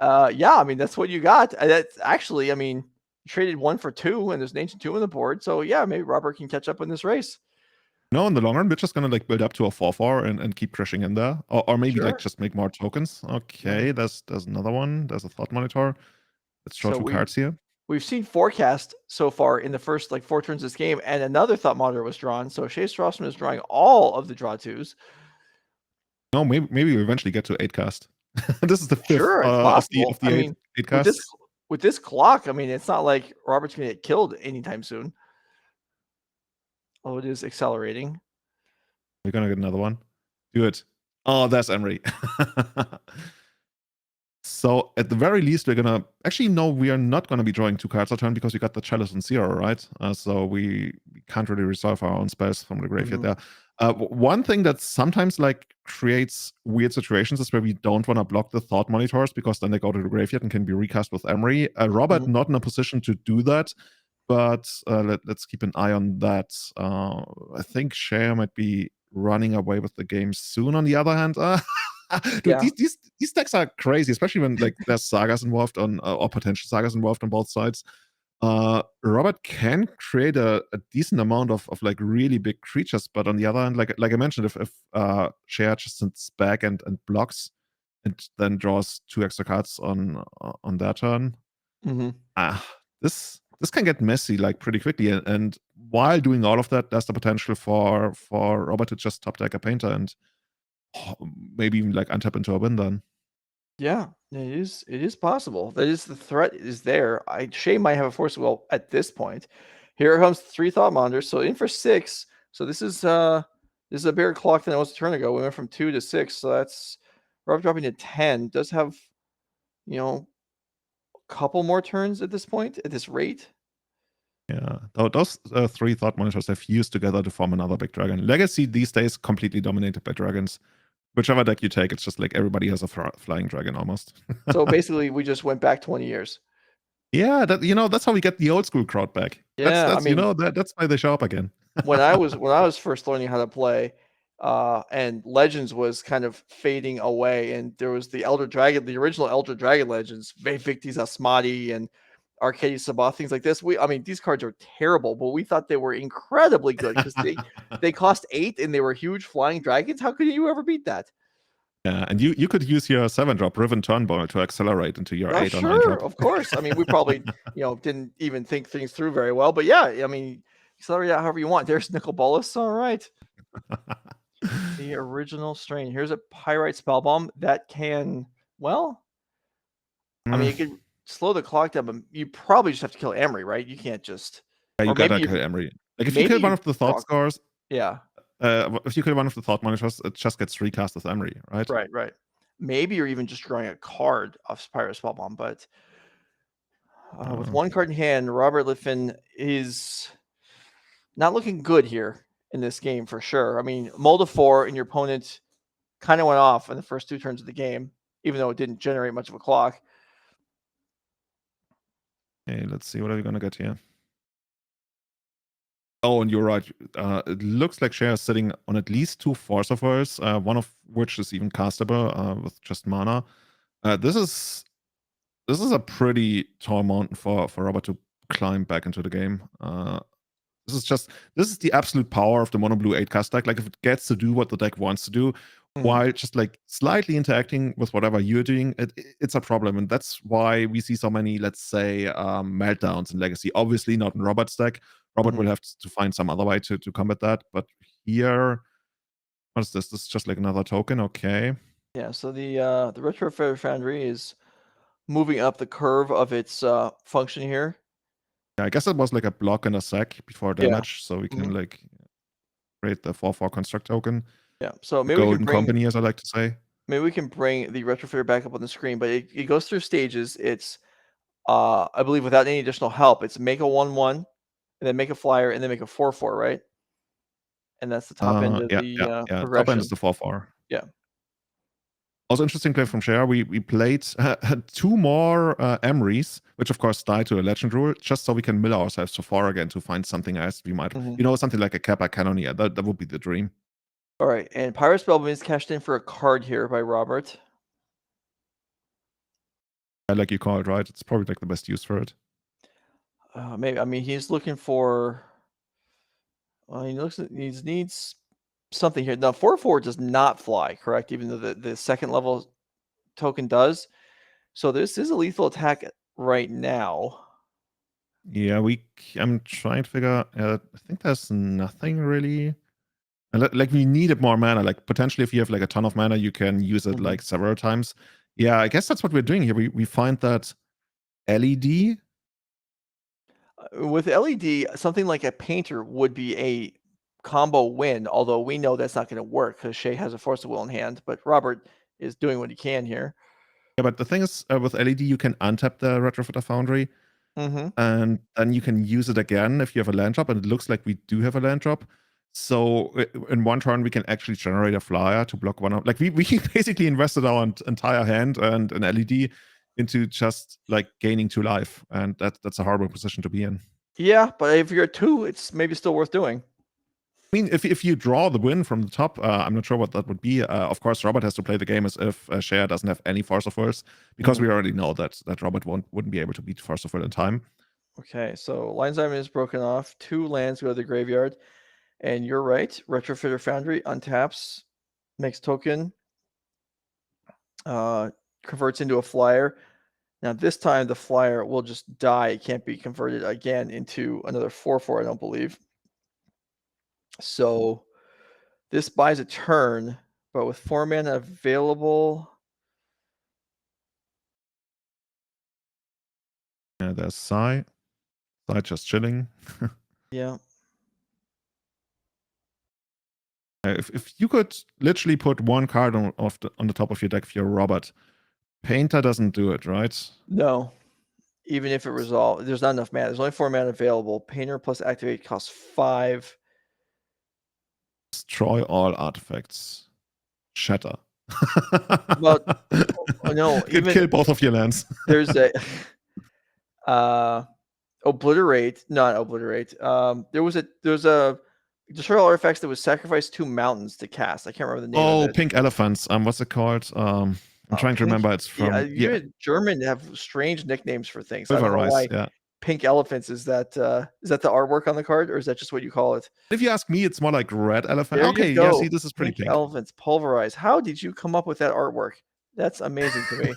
Speaker 1: Yeah, I mean, that's what you got. That's actually, I mean, you traded 1 for 2, and there's an ancient 2 on the board. So yeah, maybe Robert can catch up in this race.
Speaker 3: No, in the long run, we're just gonna like build up to a 4/4 and keep crushing in there, or maybe like just make more tokens. Okay, there's another one. There's a Thought Monitor. Let's draw 2 cards here.
Speaker 1: We've seen Forecast so far in the first like 4 turns of this game, and another Thought Monitor was drawn. So Shea Strausman is drawing all of the draw 2s.
Speaker 3: No, maybe we eventually get to 8 cast. This is the 5th of the 8 casts.
Speaker 1: with this clock, I mean, it's not like Robert's gonna get killed anytime soon. Oh, it is accelerating.
Speaker 3: We're gonna get another one. Do it. Oh, that's Emery. So at the very least, we're gonna actually no, we are not gonna be drawing 2 cards a turn because we got the Chalice on 0, right? So we can't really resolve our own spells from the graveyard there. One thing that sometimes like creates weird situations is where we don't want to block the Thought Monitors because then they go to the graveyard and can be recast with Emery. Robert not in a position to do that, but let's keep an eye on that. I think Shea might be running away with the game soon. On the other hand, dude,
Speaker 1: Yeah.
Speaker 3: these decks are crazy, especially when like there's sagas involved on or potential sagas involved on both sides. Robert can create a decent amount of like really big creatures, but on the other hand, like I mentioned, if Shea just sits back and blocks and then draws 2 extra cards on their turn, this can get messy like pretty quickly. And while doing all of that, there's the potential for Robert to just top deck a painter and maybe even like untap into a win then.
Speaker 1: Yeah, it is possible. That is the threat is there. Shea might have a force well at this point. Here comes 3 Thought Monitors. So in for 6. So this is a bigger clock than it was a turn ago. We went from 2 to 6. So that's Robert dropping to 10. Does have, you know, a couple more turns at this point at this rate.
Speaker 3: Yeah, those 3 Thought Monitors have fused together to form another big dragon. Legacy these days completely dominated by dragons. Whichever deck you take, it's just like everybody has a flying dragon almost.
Speaker 1: So basically, we just went back 20 years.
Speaker 3: Yeah, that's how we get the old school crowd back.
Speaker 1: Yeah,
Speaker 3: that's
Speaker 1: I mean,
Speaker 3: that's why they show up again.
Speaker 1: when I was first learning how to play, and Legends was kind of fading away, and there was the Elder Dragon, the original Elder Dragon Legends, Victis Asmati and Arcadius Sabbath, things like this. I mean, these cards are terrible, but we thought they were incredibly good because they cost 8 and they were huge flying dragons. How could you ever beat that?
Speaker 3: Yeah, and you could use your 7-drop Riven Turnbull to accelerate into your 8 or 9
Speaker 1: Sure,
Speaker 3: drop.
Speaker 1: of course. I mean, we probably didn't even think things through very well, but yeah, I mean, accelerate out however you want. There's Nicol Bolas. All right. The original strain. Here's a Pyrite Spellbomb that can, well, I mean, it could slow the clock down, but you probably just have to kill Emery, right? You can't just.
Speaker 3: Yeah, you
Speaker 1: Or
Speaker 3: gotta
Speaker 1: maybe
Speaker 3: kill Emery. Like if you kill one of the Thought Scores,
Speaker 1: yeah,
Speaker 3: if you kill one of the Thought Monitors, it just gets recast with Emery, right?
Speaker 1: right. Maybe you're even just drawing a card of Pyrite Spellbomb, but with 1 card in hand, Robert Liftin is not looking good here in this game for sure. I mean, Mold of 4 and your opponent kind of went off in the first 2 turns of the game, even though it didn't generate much of a clock.
Speaker 3: Okay, let's see what are we gonna get here. Oh, and you're right. It looks like Shea is sitting on at least 2 Force of Hers, one of which is even castable with just mana. This is a pretty tall mountain for Robert to climb back into the game. This is the absolute power of the mono blue 8 cast deck. Like if it gets to do what the deck wants to do, while just like slightly interacting with whatever you're doing, it's a problem. And that's why we see so many, let's say, meltdowns in Legacy. Obviously not in Robert's deck. Robert will have to find some other way to combat that. But here, what is this? This is just like another token. Okay.
Speaker 1: Yeah, so the Retro Foundry is moving up the curve of its function here.
Speaker 3: Yeah, I guess it was like a block and a sack before damage, so we can like create the 4/4 construct token.
Speaker 1: Yeah, so maybe
Speaker 3: Golden
Speaker 1: we can bring
Speaker 3: Company, as I like to say.
Speaker 1: Maybe we can bring the Retrofitter back up on the screen, but it goes through stages. It's I believe without any additional help, it's make a 1/1, and then make a flyer, and then make a 4/4, right? And that's the top end of the progression.
Speaker 3: Top end is the 4/4.
Speaker 1: Yeah.
Speaker 3: Also interesting play from Shea. We played 2 more Emerys, which of course died to a legend rule, just so we can mill ourselves to 4 again to find something else we might, something like a Kappa Cannoneer. That would be the dream.
Speaker 1: All right, and Pyrite Spellbomb is cashed in for a card here by Robert.
Speaker 3: Like you call it, right? It's probably like the best use for it.
Speaker 1: Maybe. I mean, he's looking for. He needs something here. Now, 4/4 does not fly, correct? Even though the second level token does. So this is a lethal attack right now.
Speaker 3: Yeah, I'm trying to figure. I think there's nothing really. Like we needed more mana. Like potentially, if you have like a ton of mana, you can use it like several times. Yeah, I guess that's what we're doing here. We find that LED?
Speaker 1: With LED, something like a painter would be a combo win, although we know that's not going to work because Shea has a Force of Will in hand, but Robert is doing what he can here.
Speaker 3: Yeah, but the thing is, with LED, you can untap the Retrofitter Foundry,
Speaker 1: Mm-hmm.
Speaker 3: and then you can use it again if you have a land drop, and it looks like we do have a land drop. So in one turn, we can actually generate a flyer to block one of... Like, we basically invested our entire hand and an LED into just, like, gaining 2 life, and that's a horrible position to be in.
Speaker 1: Yeah, but if you're at 2, it's maybe still worth doing.
Speaker 3: I mean, if you draw the win from the top, I'm not sure what that would be. Of course, Robert has to play the game as if Shea doesn't have any Force of Wills, because we already know that Robert wouldn't be able to beat Force of Will in time.
Speaker 1: Okay, so Lion's Diamond is broken off. 2 lands go to the graveyard. And you're right. Retrofitter Foundry untaps, makes token, converts into a flyer. Now this time the flyer will just die. It can't be converted again into another 4/4, I don't believe. So this buys a turn, but with 4 mana available.
Speaker 3: Yeah, there's Sai. Sai just chilling.
Speaker 1: Yeah.
Speaker 3: If you could literally put 1 card on the top of your deck if you're Robert, Painter doesn't do it, right?
Speaker 1: No. Even if it resolves, there's not enough mana. There's only 4 mana available. Painter plus activate costs 5.
Speaker 3: Destroy all artifacts. Shatter.
Speaker 1: Well, no,
Speaker 3: even kill both of your lands.
Speaker 1: There's a obliterate, not obliterate. There's a destroy all artifacts that was sacrificed 2 mountains to cast. I can't remember the name of it.
Speaker 3: Oh, pink elephants. What's it called? I'm trying to remember. It's from
Speaker 1: German have strange nicknames for things.
Speaker 3: River
Speaker 1: I don't know
Speaker 3: Rise,
Speaker 1: why.
Speaker 3: yeah.
Speaker 1: Pink elephants, is that the artwork on the card, or is that just what you call it?
Speaker 3: If you ask me, it's more like red elephant.
Speaker 1: There
Speaker 3: Okay,
Speaker 1: you go.
Speaker 3: yeah, see, this is pretty pink.
Speaker 1: Elephants pulverize. How did you come up with that artwork? That's amazing to me.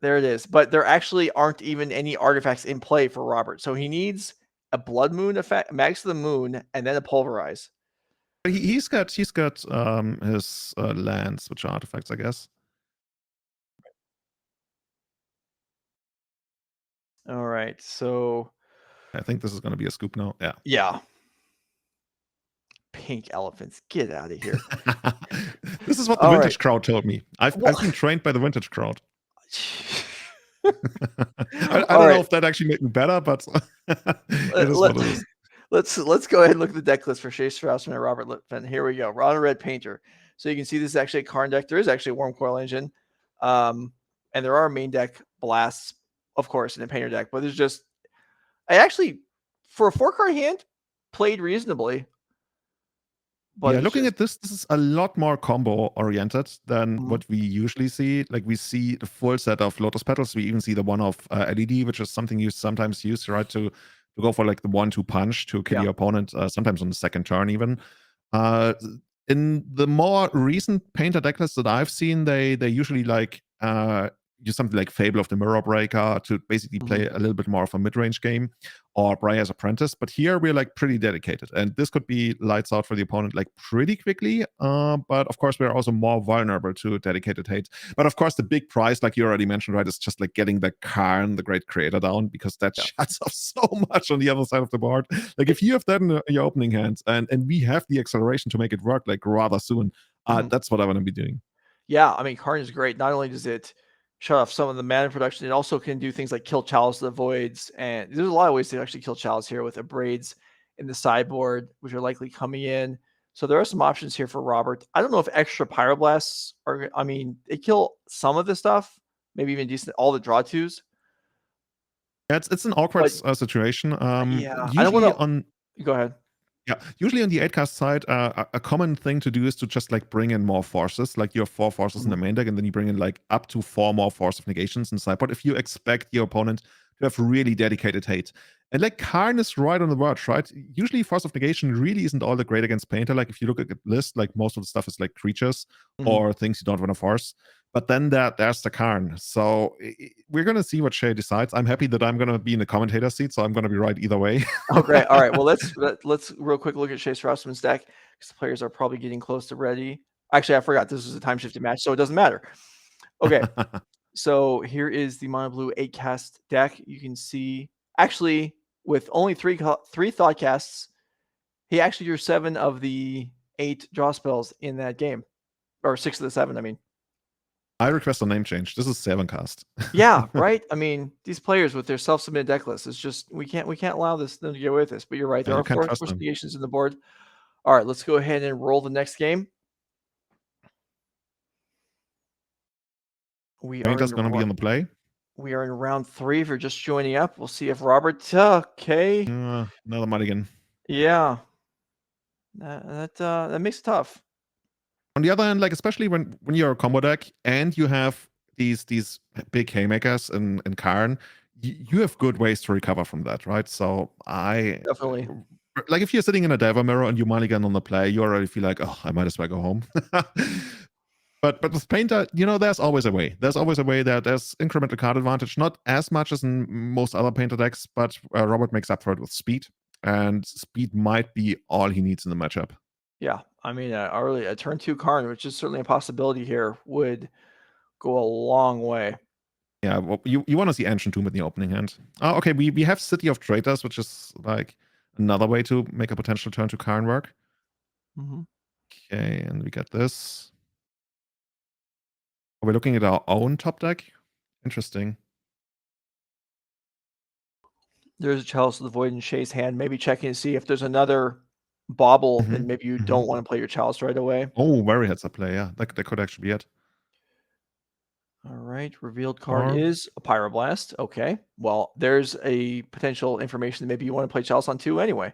Speaker 1: There it is. But there actually aren't even any artifacts in play for Robert. So he needs a Blood Moon effect, Max of the Moon, and then a Pulverize.
Speaker 3: He's got his lands, which are artifacts, I guess.
Speaker 1: All right, so
Speaker 3: I think this is going to be a scoop now. Yeah.
Speaker 1: Yeah. Pink elephants, get out of here.
Speaker 3: This is what the vintage crowd told me. I've been trained by the vintage crowd. I don't know if that actually made me better, but it is what it is.
Speaker 1: Let's go ahead and look at the deck list for Shea Strausman and Robert Liftin. Here we go. Ron Red Painter. So you can see this is actually a Karn deck. There is actually a Worm Coil Engine. And there are main deck blasts, of course, in a Painter deck. But there's just... I actually, for a 4-card hand, played reasonably.
Speaker 3: But yeah, looking at this is a lot more combo oriented than what we usually see. Like, we see the full set of Lotus Petals. We even see the one of LED, which is something you sometimes use, right, to go for like the 1-2 punch to kill your opponent, sometimes on the second turn even. In the more recent Painter decklists that I've seen, they usually like use something like Fable of the Mirror Breaker to basically play a little bit more of a mid-range game, or Briar's Apprentice. But here we're like pretty dedicated, and this could be lights out for the opponent like pretty quickly. But of course we're also more vulnerable to dedicated hate. But of course the big prize, like you already mentioned, right, is just like getting the Carr, the Great Creator, down, because that shuts off so much on the other side of the board. Like, if you have that in your opening hands, and we have the acceleration to make it work like rather soon, that's what I want to be doing. Yeah,
Speaker 1: I mean, Karn is great. Not only does it shut off some of the mana production, it also can do things like kill Chalice of the Voids, and there's a lot of ways to actually kill Chalice here with Abrades in the sideboard, which are likely coming in. So there are some options here for Robert. I don't know if extra Pyroblasts are... I mean, they kill some of the stuff, maybe even decent, all the draw twos.
Speaker 3: Yeah, it's an awkward situation.
Speaker 1: Yeah,
Speaker 3: usually
Speaker 1: Go ahead.
Speaker 3: Yeah, usually on the 8-cast side, a common thing to do is to just like bring in more forces. Like, you have 4 forces in the main deck, and then you bring in like up to 4 more Force of Negations in the sideboard if you expect your opponent to have really dedicated hate. And like, Karn is right on the verge, right? Usually Force of Negation really isn't all that great against Painter. Like, if you look at the list, like most of the stuff is like creatures or things you don't want to force. But then there's the Karn. So we're going to see what Shea decides. I'm happy that I'm going to be in the commentator seat, so I'm going to be right either way.
Speaker 1: Oh, great. All right. Well, let's real quick look at Shea Strausman's deck, because the players are probably getting close to ready. Actually, I forgot this is a time-shifted match, so it doesn't matter. Okay. So here is the mono blue 8 cast deck. You can see actually with only three thought casts, he actually drew 7 of the 8 draw spells in that game, or 6 of the 7. I mean,
Speaker 3: I request a name change. This is 7cast.
Speaker 1: yeah, right. I mean, these players with their self-submitted deck list is just we can't allow them to get away with this. But you're right. There
Speaker 3: You
Speaker 1: are
Speaker 3: can't
Speaker 1: 4
Speaker 3: trust them.
Speaker 1: negations in the board. All right, let's go ahead and roll the next game.
Speaker 3: Painter's going to be on the play.
Speaker 1: We are in round 3. If you're just joining up, we'll see if Robert. Okay.
Speaker 3: Another mulligan.
Speaker 1: Yeah. That makes it tough.
Speaker 3: On the other hand, like especially when you're a combo deck and you have these big haymakers in Carr, you have good ways to recover from that, right? So
Speaker 1: Definitely.
Speaker 3: Like if you're sitting in a Diver Mirror and you mulligan on the play, you already feel like, oh, I might as well go home. But with Painter, there's always a way. There's always a way that there's incremental card advantage, not as much as in most other Painter decks, but Robert makes up for it with speed. And speed might be all he needs in the matchup.
Speaker 1: Yeah, I mean, a turn 2 Carr, which is certainly a possibility here, would go a long way.
Speaker 3: Yeah, well, you want to see Ancient Tomb in the opening hand. Oh, okay, we have City of Traitors, which is like another way to make a potential turn to Carr work.
Speaker 1: Mm-hmm.
Speaker 3: Okay, and we get this. We're looking at our own top deck. Interesting.
Speaker 1: There's a Chalice of the Void in Shea's hand. Maybe checking to see if there's another bauble, then maybe you don't want to play your Chalice right away.
Speaker 3: Oh, very heads up play. Yeah, that could actually be it.
Speaker 1: All right, revealed card is a Pyroblast. Okay, well, there's a potential information that maybe you want to play Chalice on 2 anyway.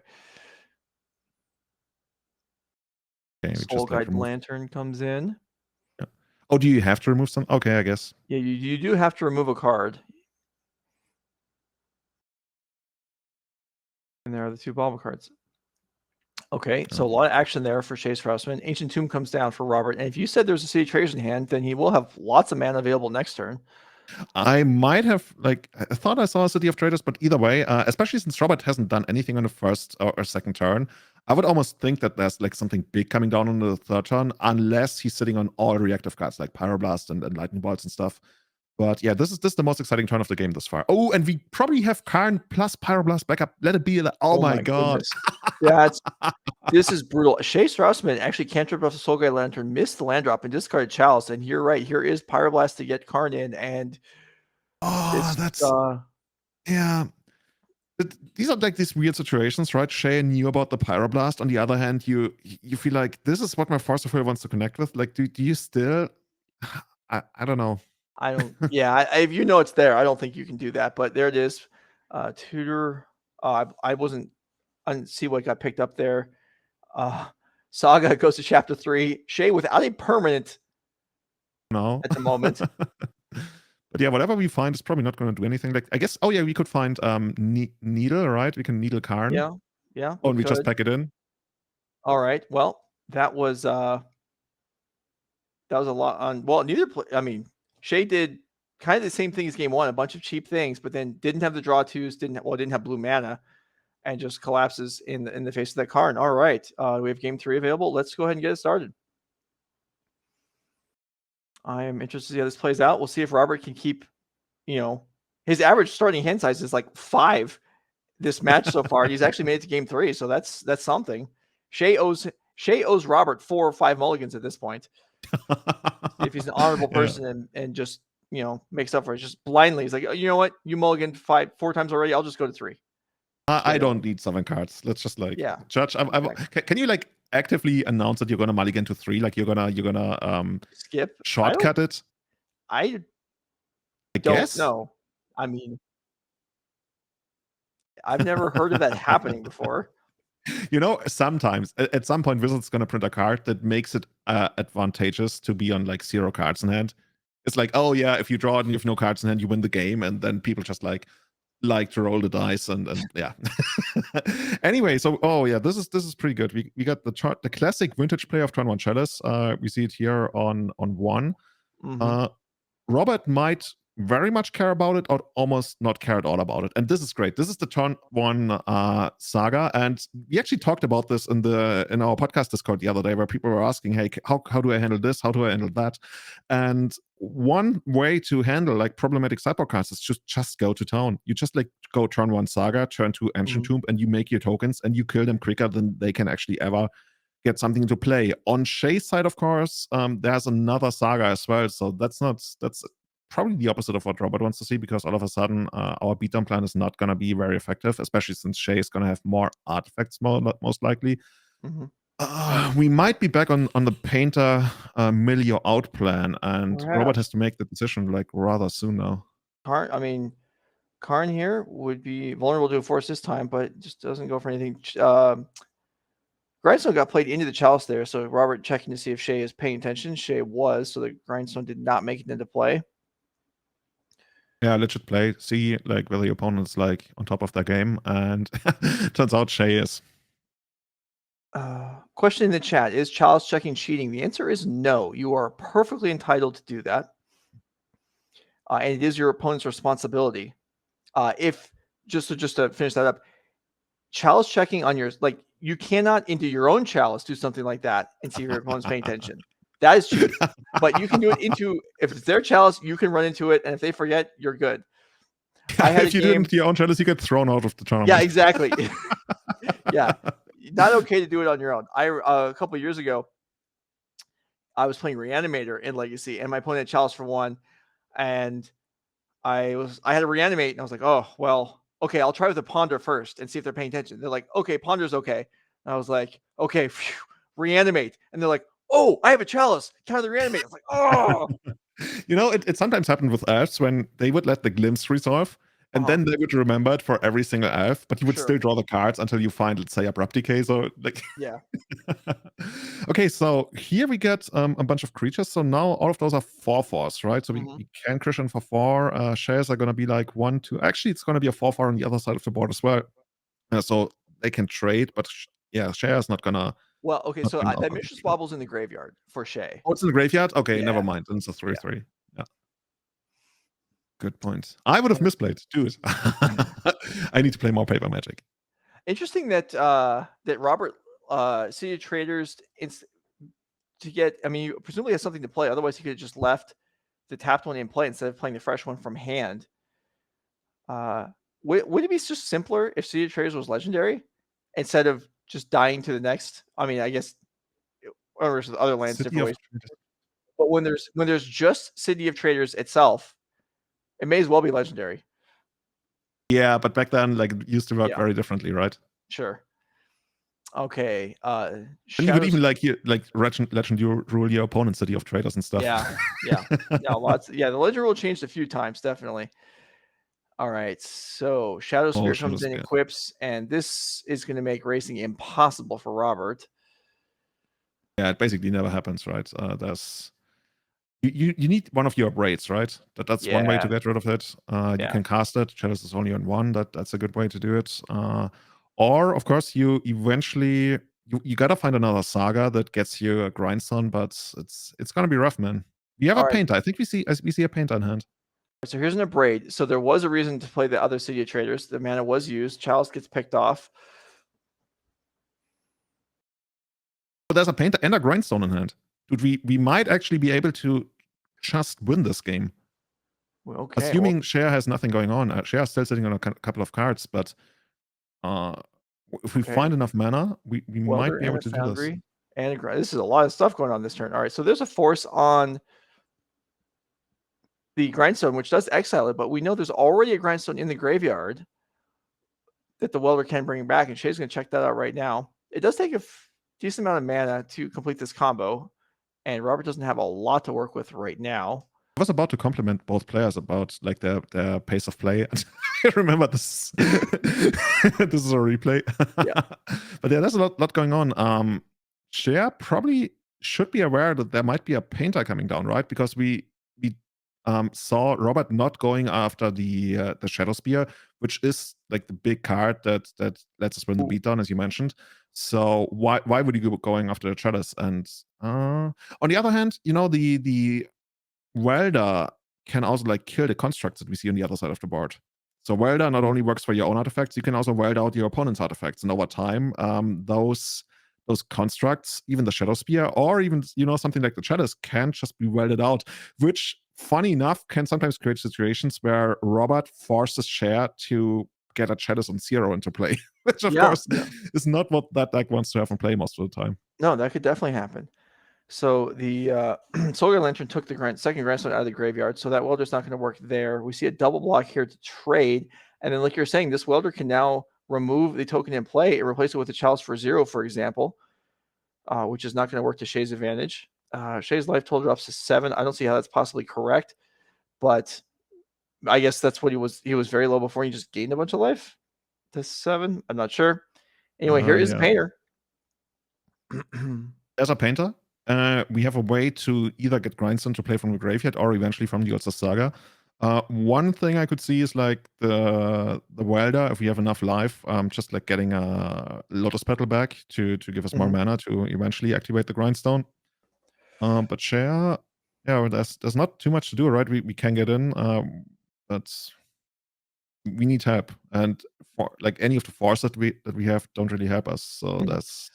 Speaker 3: Okay,
Speaker 1: Soul Guide Lantern comes in.
Speaker 3: Yeah. Oh, do you have to remove some? Okay, I guess.
Speaker 1: Yeah, you do have to remove a card. And there are the 2 bauble cards. Okay, so a lot of action there for Shea Strausman. Ancient Tomb comes down for Robert. And if you said there's a City of Traitors in hand, then he will have lots of mana available next turn.
Speaker 3: I might have, I thought I saw a City of Traitors, but either way, especially since Robert hasn't done anything on the first or second turn, I would almost think that there's something big coming down on the third turn, unless he's sitting on all reactive cards like Pyroblast and Lightning Bolts and stuff. But yeah, this is the most exciting turn of the game thus far. Oh, and we probably have Carr plus Pyroblast backup. Let it be. Oh my god.
Speaker 1: This is brutal. Shea Strausman actually cantripped off the Soul Guide Lantern, missed the land drop, and discarded Chalice. And you're right. Here is Pyroblast to get Carr in. And
Speaker 3: that's yeah. These are these weird situations, right? Shea knew about the Pyroblast. On the other hand, you feel like this is what my Force of Will wants to connect with. Do you still? I don't know.
Speaker 1: I don't. Yeah, if you know it's there, I don't think you can do that. But there it is. Tutor. I didn't see what got picked up there. Saga goes to chapter 3. Shea without a permanent.
Speaker 3: No.
Speaker 1: At the moment.
Speaker 3: But yeah, whatever we find is probably not going to do anything. I guess. Oh yeah, we could find needle, right? We can needle Carr.
Speaker 1: Yeah.
Speaker 3: Oh, and we just pack it in.
Speaker 1: All right. Well, that was a lot on. Well, I mean, Shea did kind of the same thing as game 1, a bunch of cheap things, but then didn't have the draw 2s, didn't have blue mana, and just collapses in the face of that Carr. All right, we have game 3 available. Let's go ahead and get it started. I am interested to see how this plays out. We'll see if Robert can keep, his average starting hand size is 5 this match so far. He's actually made it to game 3, so that's something. Shea owes Robert 4 or 5 mulligans at this point. If he's an honorable person and just makes up for it, just blindly, he's like, you know what, you mulliganed 4 times already. I'll just go to 3
Speaker 3: I don't need 7 cards. Let's just judge. Can you actively announce that you're gonna mulligan to 3? You're gonna
Speaker 1: skip
Speaker 3: shortcut it?
Speaker 1: I
Speaker 3: guess
Speaker 1: no. I mean, I've never heard of that happening before.
Speaker 3: Sometimes at some point Wizard's gonna print a card that makes it advantageous to be on 0 cards in hand. It's oh yeah, if you draw it and you have no cards in hand, you win the game, and then people just like to roll the dice and yeah. Anyway, so this is pretty good. We got the classic vintage play of turn 1 Chalice. We see it here on 1.
Speaker 1: Mm-hmm.
Speaker 3: Robert might very much care about it or almost not care at all about it. And this is great. This is the turn 1 saga. And we actually talked about this in our podcast Discord the other day, where people were asking, hey, how do I handle this? How do I handle that? And one way to handle like problematic sideboard cards is just go to town. You just like go turn 1 saga, turn 2 ancient tomb, and you make your tokens and you kill them quicker than they can actually ever get something to play. On Shea's side, of course, there's another saga as well. So that's probably the opposite of what Robert wants to see, because all of a sudden our beatdown plan is not going to be very effective, especially since Shea is going to have more artifacts most likely. We might be back on the painter Milio out plan, and
Speaker 1: Perhaps.
Speaker 3: Robert has to make the decision like rather soon now.
Speaker 1: Karn here would be vulnerable to a force this time, but just doesn't go for anything. Grindstone got played into the chalice there, so Robert checking to see if Shea is paying attention. Shea was, so the Grindstone did not make it into play.
Speaker 3: Yeah, legit play. See like whether your opponent's like on top of their game, and turns out Shea is.
Speaker 1: Question in the chat: is chalice checking cheating? The answer is no. You are perfectly entitled to do that, and it is your opponent's responsibility. If just to finish that up, chalice checking on your you cannot into your own chalice do something like that and see if your opponent's paying attention. That is cheating. But you can do it if it's their chalice, you can run into it, and if they forget, you're good.
Speaker 3: If you do it into your own chalice, you get thrown out of the tournament.
Speaker 1: Yeah, exactly. Yeah, not okay to do it on your own. A couple of years ago, I was playing Reanimator in Legacy, and my opponent had chalice for 1, and I had to reanimate, and I was like, oh well, okay, I'll try with the Ponder first and see if they're paying attention. They're like, okay, Ponder's okay. And I was like, okay, phew, reanimate, and they're like, oh, I have a chalice. Counter the reanimate. I was like, oh.
Speaker 3: It sometimes happened with elves when they would let the glimpse resolve, and then they would remember it for every single elf, but you would still draw the cards until you find, let's say, Abrupt Decay. So like,
Speaker 1: yeah.
Speaker 3: Okay, so here we get a bunch of creatures. So now all of those are 4/4s, right? So we can Christian for 4. Shares are going to be like 1, 2. Actually, it's going to be a 4/4 on the other side of the board as well. So they can trade, but yeah, Share is not going to.
Speaker 1: Well, okay, so that Mishra's Bobble's in the graveyard for Shea.
Speaker 3: Oh, it's in the graveyard? Okay, never mind. Then it's a 3/3. Yeah. Good point. I would have misplayed. Do it. I need to play more Paper Magic.
Speaker 1: Interesting that that Robert City of Traders to get. I mean, you presumably has something to play. Otherwise, he could have just left the tapped one in play instead of playing the fresh one from hand. Would it be just simpler if City of Traders was legendary instead of just dying to the next? I mean, I guess or other lands different ways. But when there's just City of Traders itself, it may as well be legendary.
Speaker 3: Yeah, but back then, like, it used to work very differently, right?
Speaker 1: Sure. Okay.
Speaker 3: And you could even legend rule your opponent's City of Traders and stuff.
Speaker 1: Yeah. Lots. Yeah, the legend rule changed a few times, definitely. All right. So Shadow Spear comes in, equips, and this is going to make racing impossible for Robert.
Speaker 3: Yeah, it basically never happens, right? You need one of your braids, right? That's one way to get rid of it. You can cast it. Shadows is only on 1. That's a good way to do it. Or of course, you eventually you gotta find another saga that gets you a grindstone, but it's gonna be rough, man. We have a painter. I think we see a painter in hand.
Speaker 1: So here's an abrade. So there was a reason to play the other City of Traders. The mana was used. Chalice gets picked off.
Speaker 3: But there's a painter and a grindstone in hand. Dude, we might actually be able to just win this game.
Speaker 1: Well, okay.
Speaker 3: Assuming Shea has nothing going on. Shea is still sitting on a couple of cards, but if we find enough mana, we might be able to do this.
Speaker 1: And this is a lot of stuff going on this turn. All right, so there's a force on the grindstone, which does exile it, but we know there's already a grindstone in the graveyard that the welder can bring back, and Shea's going to check that out right now. It does take a decent amount of mana to complete this combo, and Robert doesn't have a lot to work with right now.
Speaker 3: I was about to compliment both players about like their pace of play. I remember this. This is a replay. But yeah, there's a lot going on. Shea probably should be aware that there might be a painter coming down, right? Because we saw Robert not going after the Shadow Spear, which is like the big card that lets us win the beatdown, as you mentioned. So why would you go going after the Shadows? And on the other hand, the welder can also like kill the constructs that we see on the other side of the board. So Welder not only works for your own artifacts, you can also weld out your opponent's artifacts. And over time, those constructs, even the Shadow Spear, or even something like the Chalice, can just be welded out, which, funny enough, can sometimes create situations where Robert forces Shea to get a Chalice on 0 into play, which of course is not what that deck wants to have in play most of the time.
Speaker 1: No, that could definitely happen. So the Solar Lantern took the second Grandstone out of the graveyard, so that Welder's not going to work there. We see a double block here to trade, and then like you're saying, this Welder can now remove the token in play and replace it with a Chalice for 0, for example, which is not going to work to Shea's advantage. Shea's life total drops to 7. I don't see how that's possibly correct, but I guess that's what he was. He was very low before. He just gained a bunch of life to 7. I'm not sure. Anyway, here is the painter.
Speaker 3: As a painter, we have a way to either get Grindstone to play from the graveyard or eventually from the Ulster Saga. One thing I could see is like the Welder, if we have enough life, just like getting a Lotus Petal back to give us more mana to eventually activate the Grindstone. But Shea, there's not too much to do, right? We can get in, but we need help, and for like any of the fours that we have don't really help us. So that's.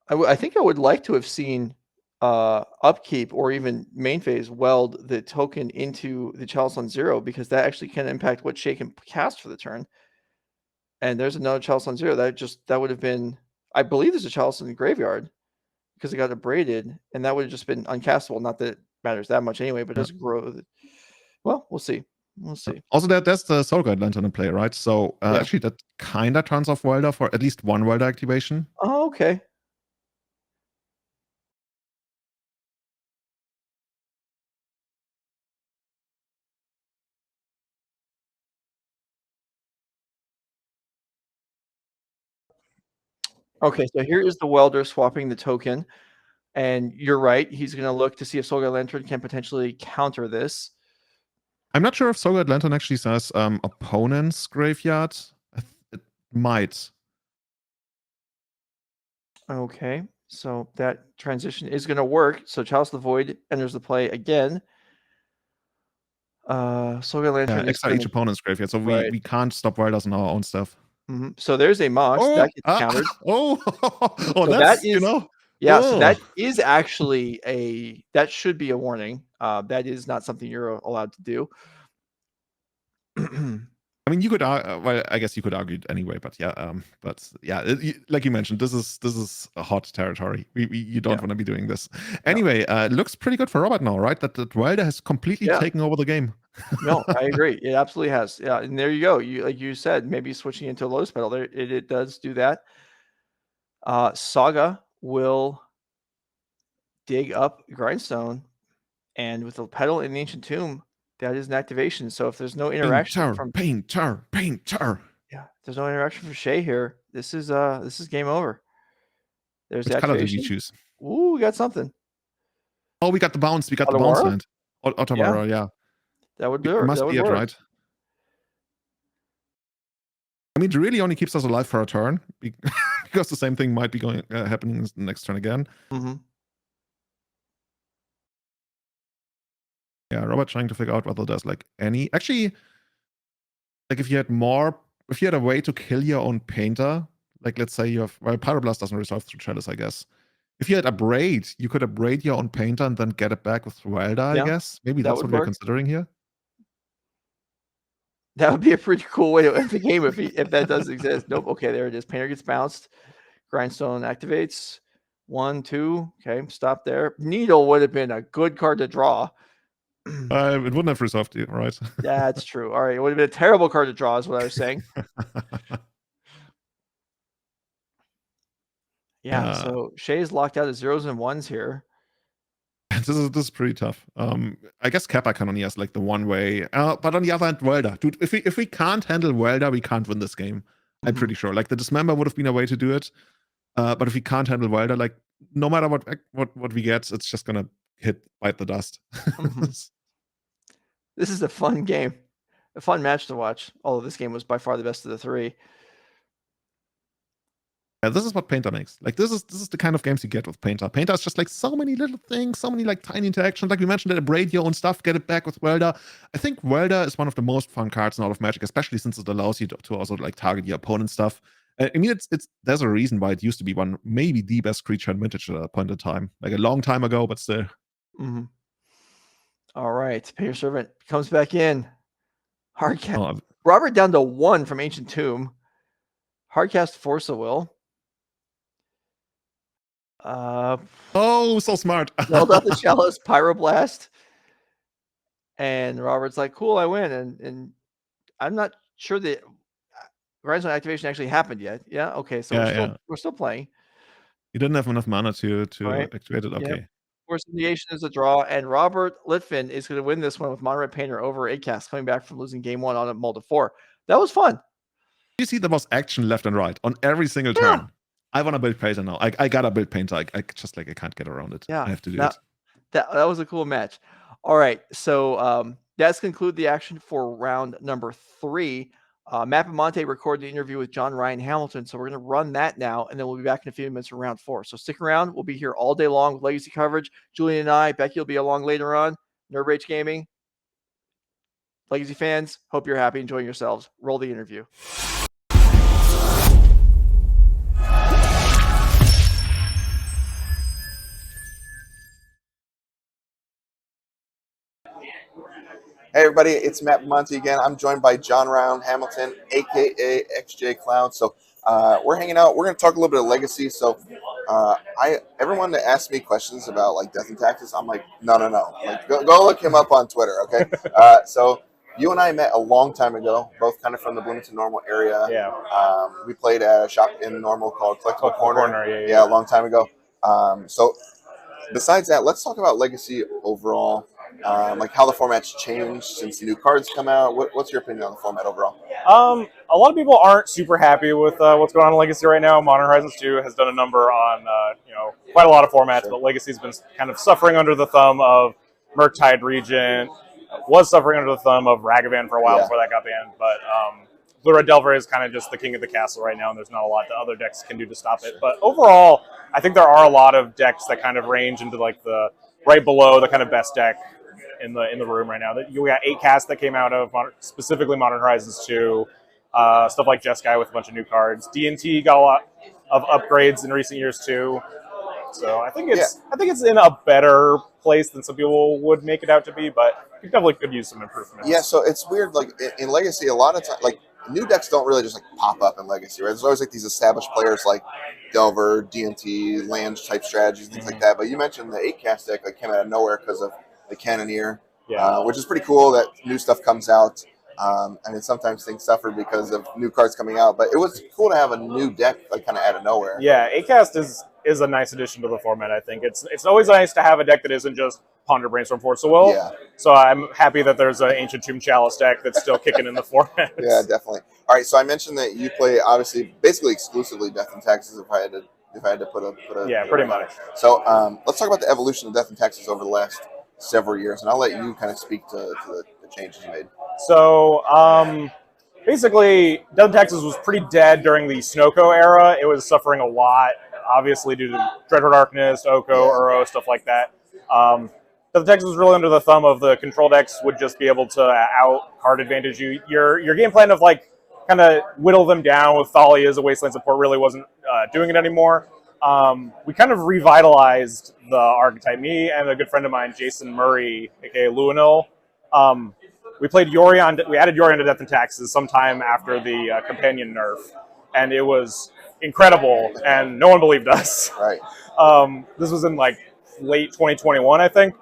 Speaker 1: I think I would like to have seen upkeep or even main phase weld the token into the Chalice on 0, because that actually can impact what Shea can cast for the turn. And there's another Chalice on 0 that would have been, I believe there's a Chalice in the graveyard because it got abraded, and that would have just been uncastable. Not that it matters that much anyway, but just grow. Well, we'll see. We'll see.
Speaker 3: Also, there's the Soul Guide Lantern in play, right? So actually, that kind of turns off Welder for at least one Welder activation.
Speaker 1: Oh, okay. Okay, so here is the Welder swapping the token, and you're right. He's going to look to see if Soul Guide Lantern can potentially counter this.
Speaker 3: I'm not sure if Soul Guide Lantern actually says opponent's graveyard. It might.
Speaker 1: Okay, so that transition is going to work. So Chalice the Void enters the play again. Soul Guide Lantern
Speaker 3: extra each opponent's graveyard, so we can't stop Welders on our own stuff.
Speaker 1: So there's a Mox that gets countered.
Speaker 3: So that's,
Speaker 1: so that is actually that should be a warning. That is not something you're allowed to do.
Speaker 3: I mean, you could well, I guess you could argue it anyway, but like you mentioned, this is a hot territory. You don't want to be doing this. Anyway, it looks pretty good for Robert now, right? That Welder has completely taken over the game.
Speaker 1: No, I agree. It absolutely has. Yeah, and there you go. You, like you said, maybe switching into Lotus Petal there, it does do that. Saga will dig up Grindstone, and with the Petal in the Ancient Tomb, that is an activation. So if there's no interaction from
Speaker 3: painter.
Speaker 1: Yeah, if there's no interaction for Shea here, this is game over. There's
Speaker 3: Which color did we choose?
Speaker 1: Ooh, we got something.
Speaker 3: Oh, we got the bounce. We got the bounce land. Otawara, yeah.
Speaker 1: That would do it.
Speaker 3: Must be it, right? I mean, it really only keeps us alive for a turn because the same thing might be happening the next turn again. Yeah, Robert trying to figure out whether there's like any. Actually, like if you had a way to kill your own painter, like let's say you have, well, Pyroblast doesn't resolve through Chalice, I guess. If you had Abrade, you could Abrade your own painter and then get it back with Welder, I guess. Maybe that's what we're considering here.
Speaker 1: That would be a pretty cool way to end the game if that does exist. Nope. Okay, there it is. Painter gets bounced. Grindstone activates. 1, 2. Okay, stop there. Needle would have been a good card to draw.
Speaker 3: It wouldn't have resolved it, right?
Speaker 1: That's true. All right, it would have been a terrible card to draw, is what I was saying. So Shea's locked out of 0s and 1s here.
Speaker 3: This is pretty tough. I guess Kappa can only has like the one way. But on the other hand, Welder. Dude, if we can't handle Welder, we can't win this game. I'm pretty sure. Like the Dismember would have been a way to do it. But if we can't handle Welder, like no matter what we get, it's just gonna bite the dust.
Speaker 1: This is a fun game. A fun match to watch. Although this game was by far the best of the 3.
Speaker 3: Yeah, this is what Painter makes. Like this is the kind of games you get with Painter. Painter is just like so many little things, so many like tiny interactions. Like we mentioned, the radio and stuff. Get it back with Welder. I think Welder is one of the most fun cards in all of Magic, especially since it allows you to also like target your opponent stuff. I mean, it's there's a reason why it used to be one, maybe the best creature in Vintage at that point in time, like a long time ago, but still.
Speaker 1: Mm-hmm. All right, Payer Servant comes back in. Hardcast.
Speaker 3: Oh,
Speaker 1: Robert down to 1 from Ancient Tomb. Hardcast Force of Will.
Speaker 3: Oh, so smart.
Speaker 1: Held out the Chalice, Pyroblast. And Robert's like, cool, I win. And I'm not sure that Grand Zone activation actually happened yet. Yeah, okay, so we're still playing.
Speaker 3: You didn't have enough mana to
Speaker 1: right.
Speaker 3: activate it. Okay.
Speaker 1: Yep. Force Negation is a draw, and Robert Liftin is going to win this one with Mono Red Painter over Acast, coming back from losing game 1 on a Mold of 4. That was fun.
Speaker 3: You see, there was action left and right on every single turn. I want to build Painter now. I gotta build Painter. I just like I can't get around it.
Speaker 1: Yeah,
Speaker 3: I have to do it.
Speaker 1: That was a cool match. All right, so that's conclude the action for round number 3. Matt and Monte recorded the interview with John Ryan Hamilton, so we're going to run that now, and then we'll be back in a few minutes for round 4. So stick around. We'll be here all day long with Legacy coverage. Julian and I, Becky will be along later on. Nerd Rage Gaming. Legacy fans, hope you're happy, enjoying yourselves. Roll the interview.
Speaker 4: Hey everybody, it's Matt Monty again. I'm joined by John Ryan Hamilton, aka XJ Cloud. So we're hanging out. We're going to talk a little bit of Legacy. So everyone that asks me questions about like Death and Taxes, I'm like, no. Like, go look him up on Twitter, okay? So you and I met a long time ago, both kind of from the Bloomington Normal area.
Speaker 5: Yeah.
Speaker 4: We played at a shop in Normal called Collectible Corner.
Speaker 5: Yeah,
Speaker 4: a long time ago. So besides that, let's talk about Legacy overall. Like how the format's changed since the new cards come out. What's your opinion on the format overall?
Speaker 5: A lot of people aren't super happy with what's going on in Legacy right now. Modern Horizons 2 has done a number on quite a lot of formats, but Legacy's been kind of suffering under the thumb of Murktide Regent, was suffering under the thumb of Ragavan for a while before that got banned, but Blue Red Delver is kind of just the king of the castle right now, and there's not a lot that other decks can do to stop it. But overall, I think there are a lot of decks that kind of range into like the right below the kind of best deck in the room right now. We got 8 casts that came out of specifically Modern Horizons 2, stuff like Jeskai with a bunch of new cards. D&T got a lot of upgrades in recent years too. So I think it's in a better place than some people would make it out to be, but it definitely could use some improvements.
Speaker 4: Yeah, so it's weird. Like in Legacy, a lot of times, like new decks don't really just like pop up in Legacy, right? There's always like these established players like Delver, D&T, land type strategies, things like that. But you mentioned the 8-cast deck that came out of nowhere because of the Cannoneer, which is pretty cool that new stuff comes out. I mean, sometimes things suffer because of new cards coming out, but it was cool to have a new deck like kind of out of nowhere.
Speaker 5: Yeah, 8-cast is a nice addition to the format. I think it's always nice to have a deck that isn't just Ponder, Brainstorm, Force of Will.
Speaker 4: Yeah.
Speaker 5: So I'm happy that there's an Ancient Tomb Chalice deck that's still kicking in the format.
Speaker 4: Yeah, definitely. All right, so I mentioned that you play obviously basically exclusively Death and Taxes. If I had to put a
Speaker 5: pretty much.
Speaker 4: So let's talk about the evolution of Death and Taxes over the last several years, and I'll let you kind of speak to the changes you made.
Speaker 5: So basically, Death and Taxes was pretty dead during the Snoko era. It was suffering a lot, obviously due to Dreadhorde Arcanist, Oko, Uro, stuff like that. Death and Taxes was really under the thumb of the control decks would just be able to out card advantage you. Your game plan of like kind of whittle them down with Thalia as a wasteland support really wasn't doing it anymore. We kind of revitalized the archetype. Me and a good friend of mine, Jason Murray, aka Luanil, we played Yorion. We added Yorion to Death and Taxes sometime after the companion nerf, and it was incredible. And no one believed us.
Speaker 4: Right.
Speaker 5: This was in like late 2021, I think.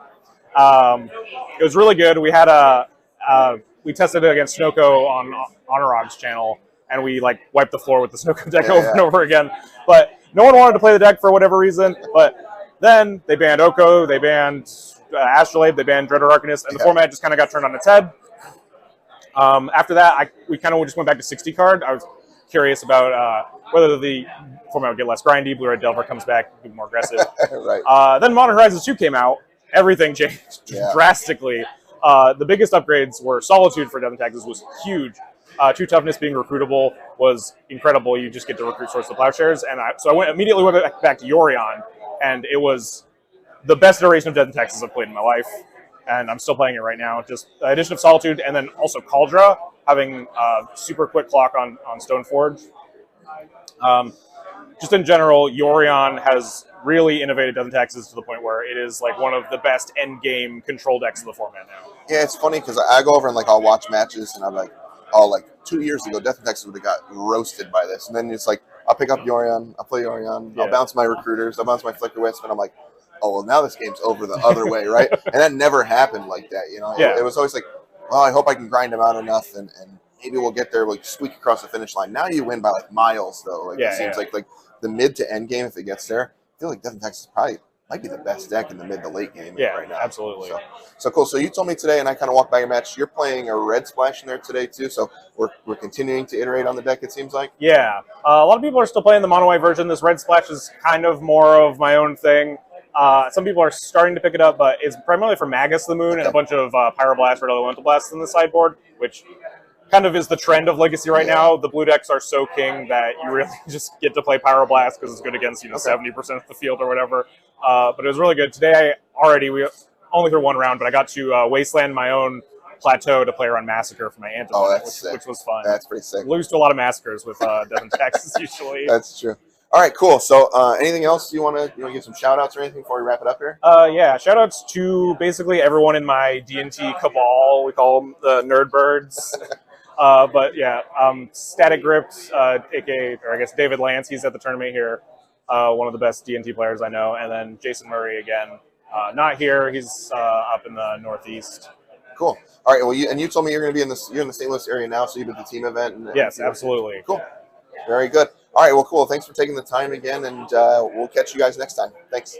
Speaker 5: It was really good. We had we tested it against Snoko on Honorog's channel, and we like wiped the floor with the Snoko deck over and over again. But no one wanted to play the deck for whatever reason. But then they banned Oko, they banned Astrolabe, they banned Dreadhorde Arcanist, and the format just kind of got turned on its head. After that, we kind of just went back to 60 card. I was curious about whether the format would get less grindy. Blue Red Delver comes back, be more aggressive.
Speaker 4: Right.
Speaker 5: Then Modern Horizons 2 came out. Everything changed drastically. The biggest upgrades were Solitude for Death and Taxes was huge. 2 toughness being recruitable was incredible. You just get to recruit Source of Plowshares. And so I immediately went back to Yorion, and it was the best iteration of Death and Taxes I've played in my life. And I'm still playing it right now. Just the addition of Solitude, and then also Cauldra, having super quick clock on Stoneforge. Just in general, Yorion has really innovated Death and Taxes to the point where it is like one of the best end game control decks of the format now.
Speaker 4: Yeah, it's funny because I go over and like I'll watch matches and I'm like, oh, like 2 years ago, Death and Taxes would have got roasted by this, and then it's like I'll pick up Yorion, I'll play Yorion, I'll bounce my Recruiters, I'll bounce my Flicker Wisp, and I'm like, oh well, now this game's over the other way, right? And that never happened like that, you know.
Speaker 5: Yeah.
Speaker 4: It was always like, well, I hope I can grind them out enough, and maybe we'll get there, like squeak across the finish line. Now you win by like miles, though. Like it seems like the mid to end game, if it gets there, I feel like Death and Taxes probably might be the best deck in the mid to late game right now.
Speaker 5: Absolutely.
Speaker 4: So cool. So you told me today, and I kind of walked by your match, you're playing a red splash in there today too. So we're continuing to iterate on the deck, it seems like.
Speaker 5: Yeah. A lot of people are still playing the mono white version. This red splash is kind of more of my own thing. Some people are starting to pick it up, but it's primarily for Magus the Moon and a bunch of Pyroblast or Elemental Blasts in the sideboard, which kind of is the trend of Legacy right now. The blue decks are so king that you really just get to play Pyroblast because it's good against 70% of the field or whatever. But it was really good. Today we only threw one round, but I got to wasteland my own plateau to play around Massacre for my Antidote, which was fun.
Speaker 4: That's pretty sick.
Speaker 5: Lose to a lot of Massacres with Death and Taxes usually.
Speaker 4: That's true. All right, cool. So anything else you want to give some shout outs or anything before we wrap it up here?
Speaker 5: Yeah, shout outs to basically everyone in my D&T cabal. We call them the Nerd Birds. But yeah, Static Gripped, aka, or I guess David Lance, he's at the tournament here. One of the best D&T players I know. And then Jason Murray again, not here. He's up in the Northeast.
Speaker 4: Cool. All right. Well, you told me you're going to be you're in the St. Louis area now, so you've been at the team event.
Speaker 5: Yes, absolutely.
Speaker 4: Cool. Very good. All right. Well, cool. Thanks for taking the time again, and we'll catch you guys next time. Thanks.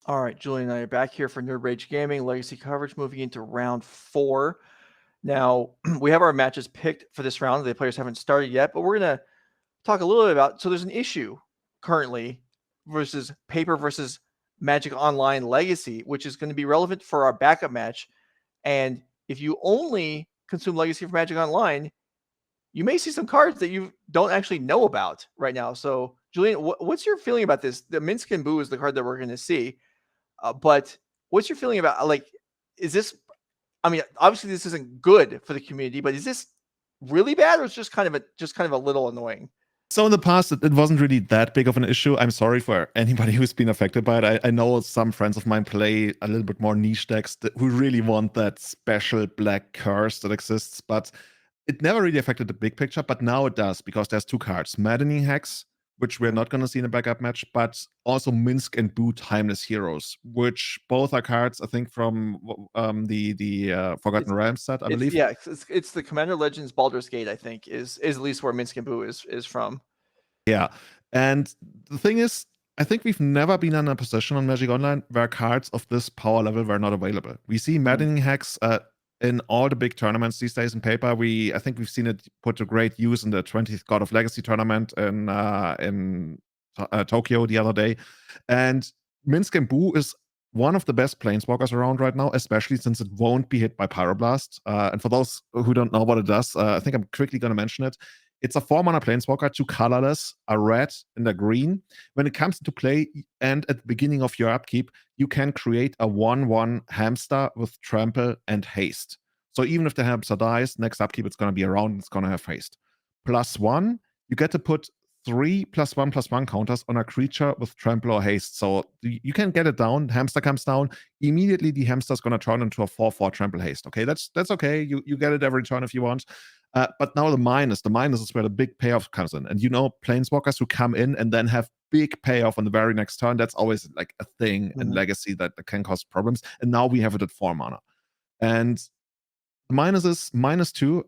Speaker 1: All right, Julian and I are back here for Nerd Rage Gaming Legacy coverage, moving into round 4. Now, we have our matches picked for this round. The players haven't started yet, but we're going to talk a little bit about, so there's an issue currently versus Paper versus Magic Online Legacy, which is going to be relevant for our backup match. And if you only consume Legacy for Magic Online, you may see some cards that you don't actually know about right now. So, Julian, what's your feeling about this? The Minsk and Boo is the card that we're going to see. But what's your feeling about, like, is this, I mean, obviously this isn't good for the community, but is this really bad, or it's just kind of a little annoying?
Speaker 3: So in the past, it wasn't really that big of an issue. I'm sorry for anybody who's been affected by it. I know some friends of mine play a little bit more niche decks who really want that special black curse that exists, but it never really affected the big picture. But now it does, because there's 2 cards: Maddening Hex, which we're not going to see in a backup match, but also Minsk and Boo Timeless Heroes, which both are cards, I think, from the Forgotten Realms set, I believe.
Speaker 1: Yeah, it's the Commander Legends Baldur's Gate, I think, is at least where Minsk and Boo is from.
Speaker 3: Yeah, and the thing is, I think we've never been in a position on Magic Online where cards of this power level were not available. We see Maddening Hex in all the big tournaments these days in Paper. I think we've seen it put to great use in the 20th God of Legacy tournament in Tokyo the other day. And Minsk and Boo is one of the best planeswalkers around right now, especially since it won't be hit by Pyroblast. And for those who don't know what it does, I think I'm quickly going to mention it. It's a 4-mana planeswalker, 2 colorless, a red and a green. When it comes into play and at the beginning of your upkeep, you can create a 1/1 hamster with trample and haste. So even if the hamster dies, next upkeep it's going to be around and it's going to have haste. +1, you get to put 3 +1/+1 counters on a creature with trample or haste. So you can get it down. Hamster comes down. Immediately the hamster is going to turn into a 4/4 trample haste. Okay, that's okay. You get it every turn if you want. But now the minus is where the big payoff comes in. And planeswalkers who come in and then have big payoff on the very next turn, that's always like a thing in Legacy that can cause problems. And now we have it at 4 mana. And the minus is -2.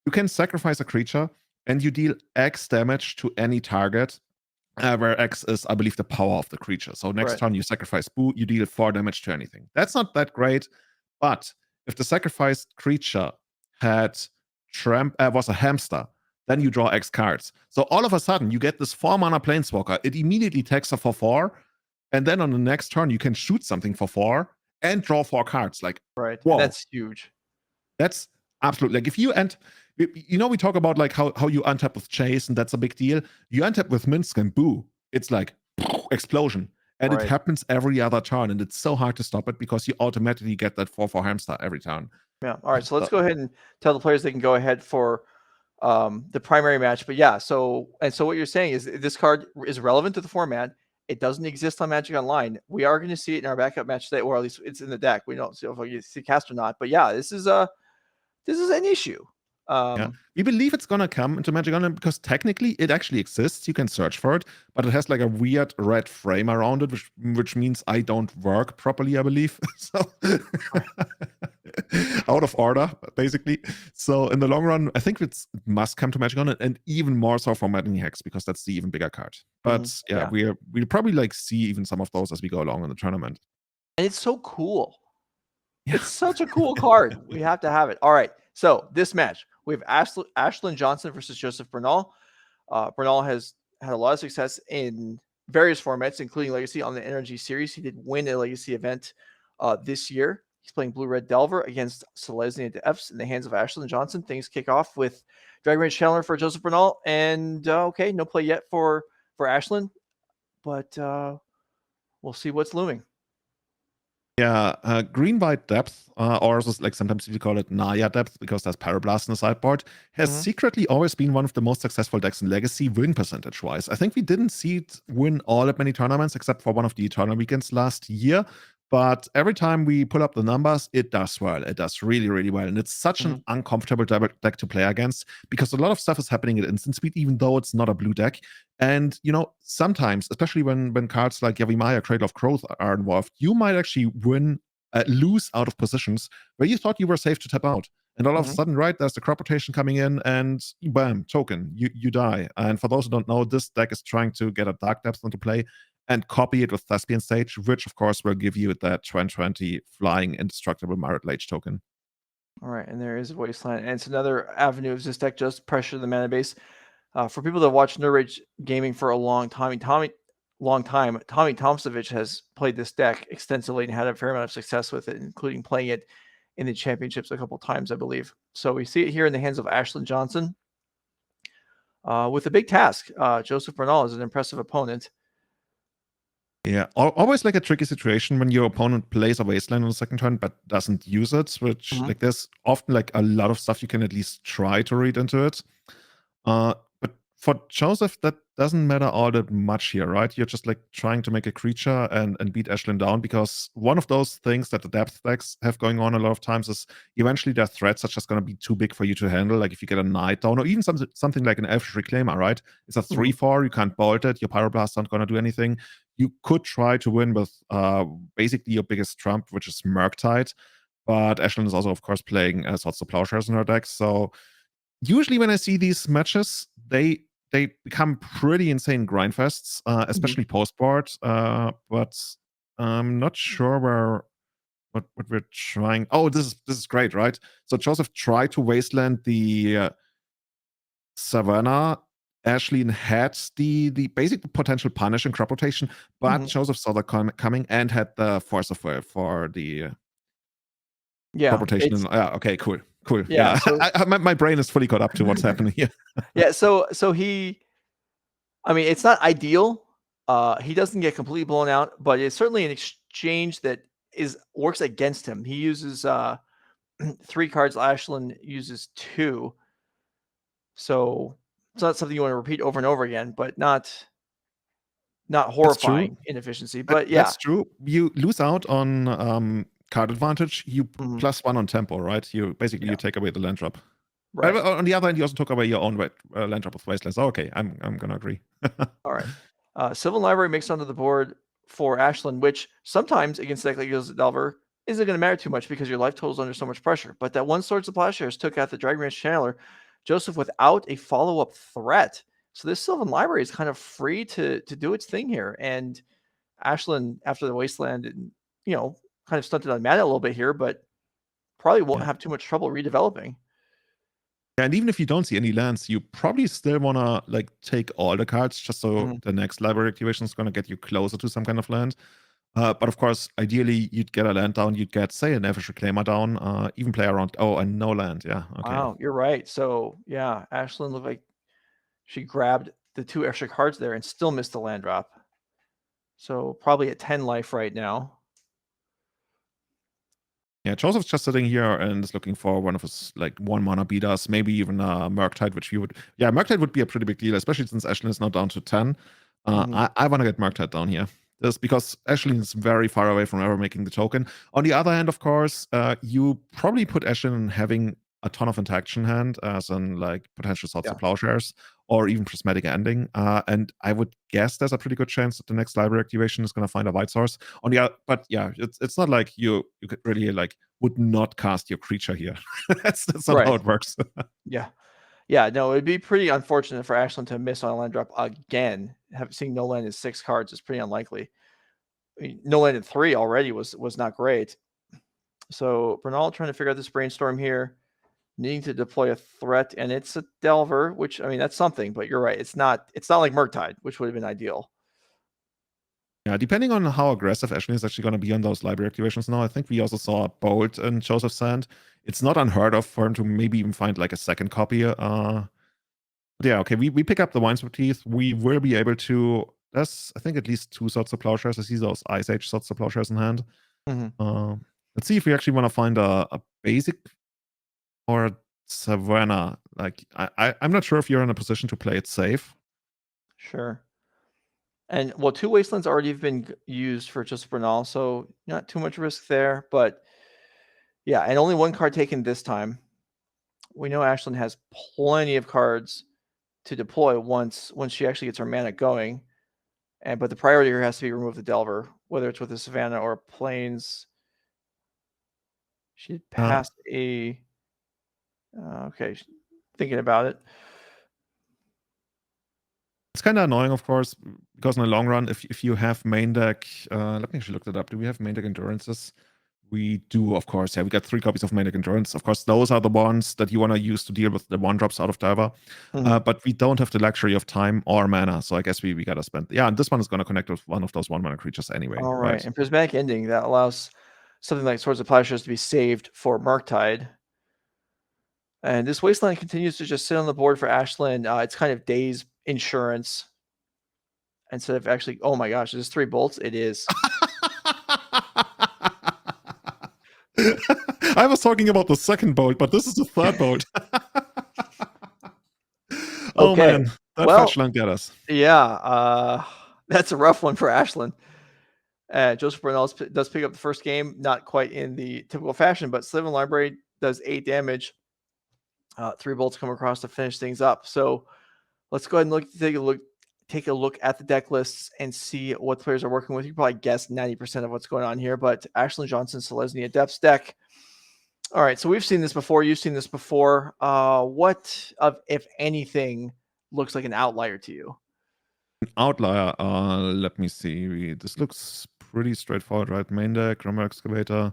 Speaker 3: You can sacrifice a creature and you deal X damage to any target, where X is, I believe, the power of the creature. So next turn you sacrifice Boo, you deal 4 damage to anything. That's not that great, but if the sacrificed creature was a hamster, then you draw X cards. So all of a sudden, you get this 4-mana planeswalker. It immediately takes a 4/4, and then on the next turn, you can shoot something for 4 and draw 4 cards. Like, whoa.
Speaker 1: That's huge.
Speaker 3: That's absolutely, like, if you end, we talk about like how you untap with Chase, and that's a big deal. You untap with Minsk and Boo, it's like explosion. And it happens every other turn, and it's so hard to stop it because you automatically get that 4/4 hamster every turn.
Speaker 1: Yeah. All right. So let's go ahead and tell the players they can go ahead for the primary match. But yeah, so what you're saying is this card is relevant to the format. It doesn't exist on Magic Online. We are going to see it in our backup match today, or at least it's in the deck. We don't see if we see cast or not. But yeah, this is an issue.
Speaker 3: We believe it's gonna come into Magic Online because technically it actually exists. You can search for it, but it has like a weird red frame around it, which means I don't work properly, I believe. So out of order, basically. So in the long run, I think it must come to Magic Online, and even more so for Maddening Hex, because that's the even bigger card. But we'll probably like see even some of those as we go along in the tournament.
Speaker 1: And it's so cool. It's such a cool card. We have to have it. All right. So this match, we have Ashlen Johnson versus Joseph Bernal. Bernal has had a lot of success in various formats, including Legacy on the NRG Series. He did win a Legacy event this year. He's playing Blue-Red Delver against Selesnya to Fs in the hands of Ashlen Johnson. Things kick off with Dragon Rage Challenger for Joseph Bernal. And okay, no play yet for Ashlen, but we'll see what's looming.
Speaker 3: Yeah, green-white depth, or like sometimes you call it Naya depth because there's Pyroblast in the sideboard, has secretly always been one of the most successful decks in Legacy win percentage-wise. I think we didn't see it win all that many tournaments except for one of the Eternal Weekends last year. But every time we pull up the numbers, it does well. It does really, really well. And it's such an uncomfortable deck to play against because a lot of stuff is happening at instant speed, even though it's not a blue deck. And, sometimes, especially when cards like Yavimaya, Cradle of Growth are involved, you might actually lose out of positions where you thought you were safe to tap out. And all of a sudden, there's the crop rotation coming in, and bam, token, you die. And for those who don't know, this deck is trying to get a Dark Depth into play. and copy it with Thespian Stage, which of course will give you that 2020 flying indestructible Marit Lage token.
Speaker 1: All right, and there is Wasteland, and it's another avenue of this deck just pressure the mana base. For people that watch NRG gaming for a long time, Tommy Tomsovich has played this deck extensively and had a fair amount of success with it, including playing it in the championships a couple times, I believe. So we see it here in the hands of Ashlen Johnson with a big task. Joseph Bernal is an impressive opponent.
Speaker 3: Yeah, always like a tricky situation when your opponent plays a Wasteland on the second turn but doesn't use it, which like there's often like a lot of stuff you can at least try to read into it. But for Joseph, that doesn't matter all that much here, right? You're just like trying to make a creature and beat Ashlen down, because one of those things that the depth decks have going on a lot of times is eventually their threats are just going to be too big for you to handle. Like if you get a Knight down, or even something like an Elfish Reclaimer, right? It's a 3/4, you can't bolt it, your Pyroblast aren't going to do anything. You could try to win with basically your biggest trump, which is Murktide, but Ashlen is also, of course, playing Swords to Plowshares in her deck, so usually when I see these matches, they become pretty insane grindfests, especially post-board, but I'm not sure what we're trying. Oh, this is great, right? So Joseph tried to Wasteland the Savannah. Ashlen had the basic potential punish and crop rotation, but Joseph saw that coming and had the Force of Will for the crop rotation. Okay, cool. Yeah,
Speaker 1: So,
Speaker 3: my brain is fully caught up to what's happening here.
Speaker 1: Yeah, so he, I mean, it's not ideal. He doesn't get completely blown out, but it's certainly an exchange that works against him. He uses 3 cards. Ashlen uses 2. So it's not something you want to repeat over and over again, but not horrifying inefficiency. But yeah,
Speaker 3: that's true. You lose out on card advantage. You +1 on tempo, right? You basically you take away the land drop.
Speaker 1: right.
Speaker 3: On the other hand, you also took away your own land drop with Wastelands. Oh, okay, I'm gonna agree.
Speaker 1: All right. Sylvan Library makes onto the board for Ashlen, which sometimes against deck like Izzet Delver isn't going to matter too much because your life total is under so much pressure. But that one Swords to Plowshares took out the Dragon Ranch Channeler, Joseph, without a follow-up threat. So this Sylvan Library is kind of free to do its thing here. And Ashlen, after the Wasteland, kind of stunted on mana a little bit here, but probably won't have too much trouble redeveloping.
Speaker 3: And even if you don't see any lands, you probably still want to like take all the cards just so the next library activation is going to get you closer to some kind of land. But of course, ideally, you'd get a land down. You'd get, say, an Elfish Reclaimer down, even play around. Oh, and no land. Yeah. Okay.
Speaker 1: Wow, you're right. So, yeah, Ashlen looked like she grabbed the 2 extra cards there and still missed the land drop. So, probably at 10 life right now.
Speaker 3: Yeah, Joseph's just sitting here and is looking for one of his like 1-mana beaters, maybe even a Murktide, which you would. Yeah, Murktide would be a pretty big deal, especially since Ashlen is now down to 10. I want to get Murktide down here. This because Ashlen is very far away from ever making the token. On the other hand, of course, you probably put Ashlen in having a ton of interaction hand, as in like potential Swords to Plowshares or even Prismatic Ending. And I would guess there's a pretty good chance that the next library activation is going to find a white source. On the other, but yeah, it's not like you could really like would not cast your creature here. that's not how it works.
Speaker 1: Yeah, no, it'd be pretty unfortunate for Ashlen to miss on a land drop again. Seeing no land in 6 cards is pretty unlikely. I mean, no land in 3 already was not great. So Bernal trying to figure out this brainstorm here, needing to deploy a threat, and it's a Delver, which I mean that's something, but you're right, it's not like Murktide, which would have been ideal.
Speaker 3: Yeah, depending on how aggressive Ashlen is actually going to be on those library activations now, I think we also saw a Bolt in Joseph's hand. It's not unheard of for him to maybe even find like a second copy. But yeah, okay, we pick up the Wineswept Teeth. We will be able to. There's, I think, at least 2 Swords to Plowshares. I see those Ice Age Swords to Plowshares in hand. Let's see if we actually want to find a basic or a Savannah. Like, I'm not sure if you're in a position to play it safe.
Speaker 1: Sure. And well, 2 Wastelands already have been used for just Bernal, so not too much risk there. But yeah, and only 1 card taken this time. We know Ashlen has plenty of cards to deploy once she actually gets her mana going. But the priority here has to be remove the Delver, whether it's with a Savannah or Plains. She passed a. Okay, thinking about it.
Speaker 3: It's kind of annoying, of course, because in the long run, if you have main deck, let me actually look that up. Do we have main deck endurances? We do, of course. Yeah, we got 3 copies of main deck endurance. Of course, those are the ones that you want to use to deal with the 1-drops out of Diver. But we don't have the luxury of time or mana, so I guess we got to spend. Yeah, and this one is going to connect with one of those 1-mana creatures anyway.
Speaker 1: All right. And Prismatic Ending, that allows something like Swords of Plowshares to be saved for Murktide. And this Wasteland continues to just sit on the board for Ashlen. It's kind of Daze insurance instead of actually, oh my gosh, is this 3 bolts? It is.
Speaker 3: I was talking about the second bolt, but this is the third bolt. Oh
Speaker 1: Okay.
Speaker 3: man, that fetch line get us.
Speaker 1: Yeah, that's a rough one for Ashlen. Joseph Bernal does pick up the first game, not quite in the typical fashion, but Sylvan Library does 8 damage. 3 bolts come across to finish things up. So let's go ahead and take a look at the deck lists and see what players are working with. You can probably guess 90% of what's going on here, but Ashlen Johnson, Selesnya Depths deck. All right, so we've seen this before. You've seen this before. What, if anything, looks like an outlier to you?
Speaker 3: An outlier. Let me see. This looks pretty straightforward, right? Main deck, Grammar Excavator.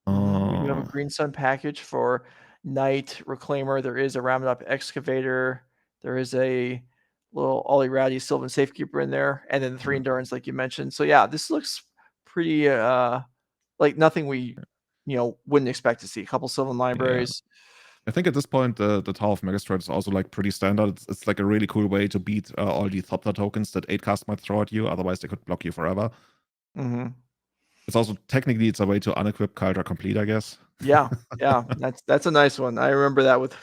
Speaker 1: We do have a Green Sun package for Knight Reclaimer. There is a Ramadop Excavator. There is a little Ollie Rowdy Sylvan Safekeeper in there, and then the 3 Endurance, like you mentioned. So yeah, this looks pretty like nothing we wouldn't expect to see. A couple Sylvan Libraries.
Speaker 3: Yeah. I think at this point the Tower of Megastrate is also like pretty standard. It's like a really cool way to beat all the Thopter tokens that 8cast might throw at you. Otherwise, they could block you forever. It's also technically it's a way to unequip Kaldra Complete, I guess.
Speaker 1: Yeah, that's a nice one. I remember that with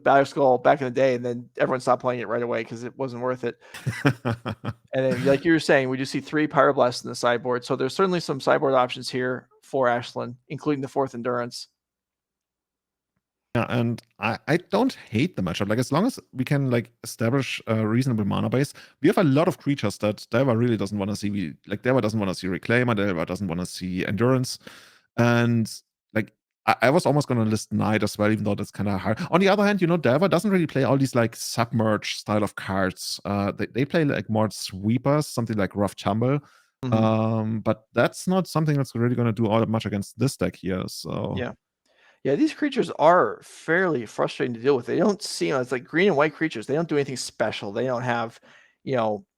Speaker 1: Battle Skull back in the day, and then everyone stopped playing it right away because it wasn't worth it. And then, like you were saying, we do see 3 Pyroblasts in the sideboard, so there's certainly some sideboard options here for Ashlen, including the 4th Endurance.
Speaker 3: Yeah, and I don't hate the matchup. Like, as long as we can like establish a reasonable mana base, we have a lot of creatures that Delver really doesn't want to see. Like, Delver doesn't want to see Reclaimer, Delver doesn't want to see Endurance. And like, I was almost going to list Knight as well, even though that's kind of hard. On the other hand, Delver doesn't really play all these like submerge style of cards. They play like more sweepers, something like Rough Tumble. But that's not something that's really going to do all that much against this deck here. So
Speaker 1: yeah, these creatures are fairly frustrating to deal with. They don't seem, it's like green and white creatures. They don't do anything special. They don't have,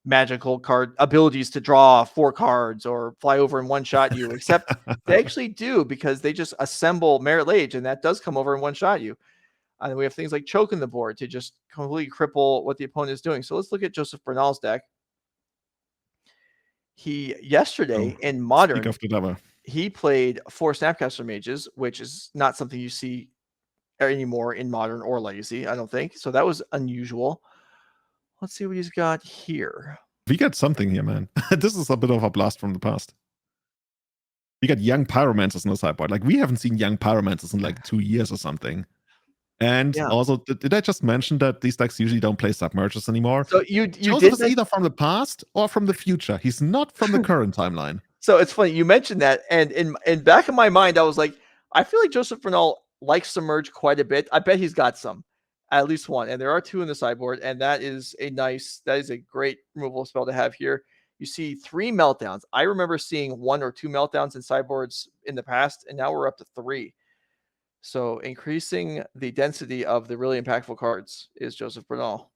Speaker 1: magical card abilities to draw 4 cards or fly over and one-shot you, except they actually do, because they just assemble Merit Lage, and that does come over and one-shot you. And we have things like Choke in the board to just completely cripple what the opponent is doing. So let's look at Joseph Bernal's deck. Yesterday in Modern,
Speaker 3: speak of the Delver.
Speaker 1: He played 4 Snapcaster Mages, which is not something you see anymore in Modern or Legacy, I don't think. So that was unusual. Let's see what he's got here.
Speaker 3: We got something here, man. This is a bit of a blast from the past. We got Young Pyromancers in the sideboard. Like, we haven't seen Young Pyromancers in like 2 years or something. And also, did I just mention that these decks usually don't play submerges anymore?
Speaker 1: So you
Speaker 3: Joseph is either from the past or from the future. He's not from the current timeline.
Speaker 1: So it's funny you mentioned that, and in back of my mind, I was like, I feel like Joseph Bernal likes Submerge quite a bit. I bet he's got some, at least one, and there are 2 in the sideboard, and that is a great removal spell to have here. You see 3 Meltdowns. I remember seeing 1 or 2 Meltdowns in sideboards in the past, and now we're up to 3. So increasing the density of the really impactful cards is Joseph Bernal.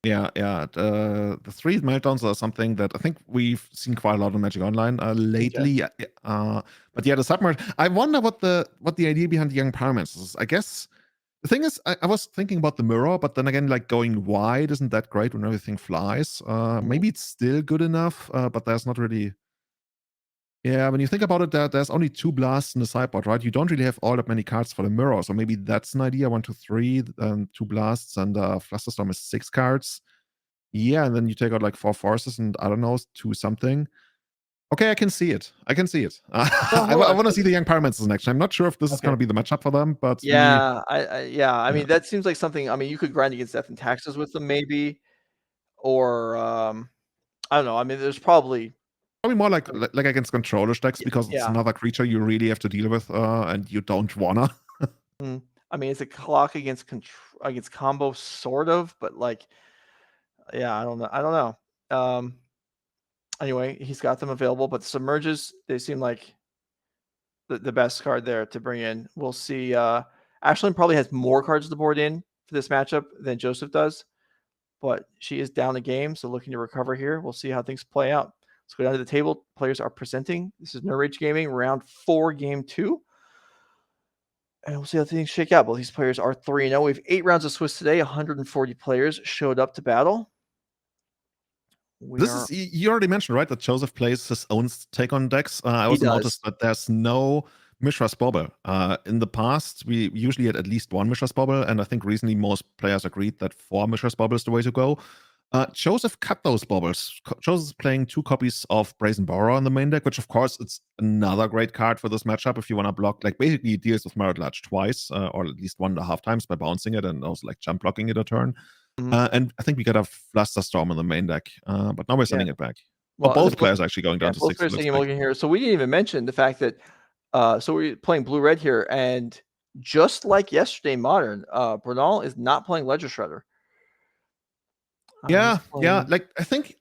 Speaker 3: Yeah. The 3 meltdowns are something that I think we've seen quite a lot on Magic Online lately.
Speaker 1: Okay.
Speaker 3: But yeah, the submerge. I wonder what the idea behind the Young Pyromancers is. I guess the thing is, I was thinking about the mirror, but then again, like, going wide isn't that great when everything flies. Maybe it's still good enough, but there's not really. Yeah, when you think about it, there's only 2 blasts in the sideboard, right? You don't really have all that many cards for the mirror, so maybe that's an idea. 1, 2, 3, 2 blasts, and Flusterstorm is 6 cards. Yeah, and then you take out like 4 forces and I don't know, 2 something. Okay, I can see it. I want to see the Young Pyromancers next time. I'm not sure if this is going to be the matchup for them, but
Speaker 1: I mean, that seems like something. I mean, you could grind against Death and Taxes with them, maybe, or I don't know. I mean, there's probably
Speaker 3: more like against controller decks, because it's another creature you really have to deal with, and you don't wanna.
Speaker 1: I mean, it's a clock against combo, sort of, but like, Yeah, I don't know. Anyway, he's got them available, but the Submerges, they seem like the best card there to bring in. We'll see. Ashlen probably has more cards to board in for this matchup than Joseph does, but she is down a game, so looking to recover here. We'll see how things play out. Let's go down to the table. Players are presenting. This is NRG Gaming, round 4, game 2. And we'll see how things shake out. Both these players are 3-0. We have 8 rounds of Swiss today. 140 players showed up to battle.
Speaker 3: You already mentioned, right, that Joseph plays his own take on decks. I also noticed that there's no Mishra's Bobble. In the past, we usually had at least one Mishra's Bobble, and I think recently most players agreed that 4 Mishra's Bobble is the way to go. Joseph cut those bobbles. Joseph is playing 2 copies of Brazen Borrower on the main deck, which of course it's another great card for this matchup if you want to block. Like basically it deals with Merit Large twice, or at least 1.5 times by bouncing it and also like jump blocking it a turn. And I think we got a Flusterstorm on the main deck, but now we're sending it back. Well, both players are actually going down to 6.
Speaker 1: Both players looking here. So we didn't even mention the fact that so we're playing blue-red here, and just like yesterday Modern, Bernal is not playing Ledger Shredder.
Speaker 3: Yeah. Like I think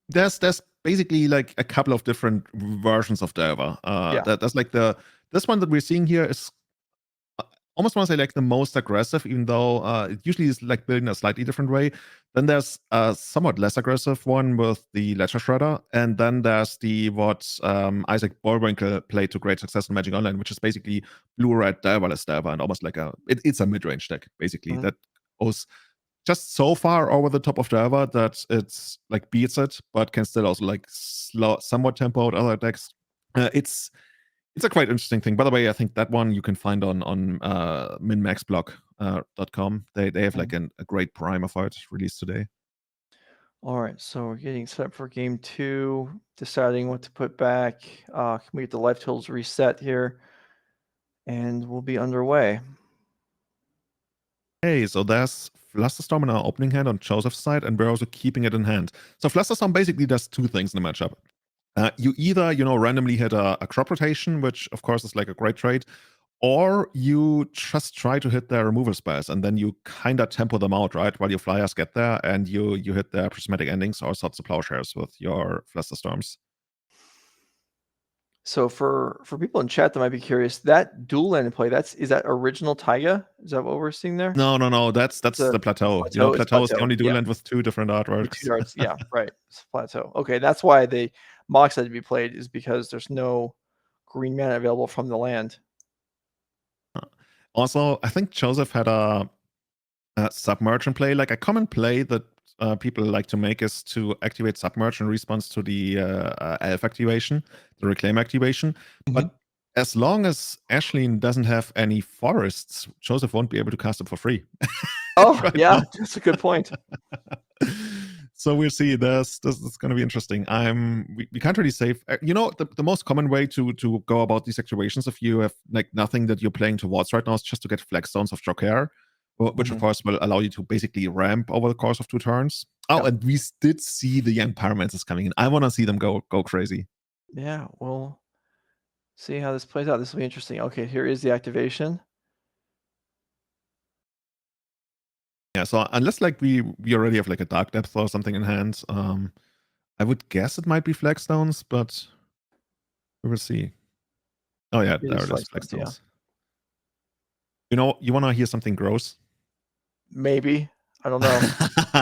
Speaker 3: there's basically like a couple of different versions of Delver. That's like this one that we're seeing here is almost want to say like the most aggressive, even though it usually is like built in a slightly different way. Then there's a somewhat less aggressive one with the Ledger Shredder, and then there's the what Isaac Bullwinkle played to great success in Magic Online, which is basically blue-red Delverless Delver, and almost like it's a mid-range deck basically that goes just so far over the top of Delver that it's like beats it, but can still also like somewhat tempo out other decks. It's a quite interesting thing. By the way, I think that one you can find on minmaxblock.com. They have like a great primer for it released today.
Speaker 1: All right, so we're getting set up for game 2, deciding what to put back. Can we get the life totals reset here? And we'll be underway.
Speaker 3: Okay, so there's Flusterstorm in our opening hand on Joseph's side, and we're also keeping it in hand. So Flusterstorm basically does 2 things in the matchup. You either, randomly hit a crop rotation, which of course is like a great trade, or you just try to hit their removal spells, and then you kind of tempo them out, right? While your flyers get there, and you hit their prismatic endings or Swords of Plowshares with your Flusterstorms.
Speaker 1: So for people in chat that might be curious, that dual land play, is that original Taiga? Is that what we're seeing there?
Speaker 3: No. That's the Plateau. Plateau is the only dual land with 2 different artworks.
Speaker 1: 2 darts, yeah, right. It's Plateau. Okay, that's why the Mox had to be played, is because there's no green mana available from the land.
Speaker 3: Also, I think Joseph had a Submerge in play. Like a common play that people like to make is to activate Submerge in response to the Elf activation, the Reclaim activation. But as long as Ashlen doesn't have any forests, Joseph won't be able to cast it for free.
Speaker 1: Oh, right yeah, that's a good point.
Speaker 3: So we'll see. This is going to be interesting. We can't really save. The most common way to go about these activations, if you have like nothing that you're playing towards right now, is just to get Flagstones of Joker, which of course will allow you to basically ramp over the course of 2 turns. And we did see the Young Pyromancers coming in. I want to see them go crazy.
Speaker 1: Yeah, we'll see how this plays out. This will be interesting. Okay, here is the activation.
Speaker 3: Yeah, so unless like we already have like a Dark Depth or something in hand, I would guess it might be Flagstones, but we will see. Oh yeah, there it is, Flagstones. Yeah. You want to hear something gross?
Speaker 1: Maybe. I don't know.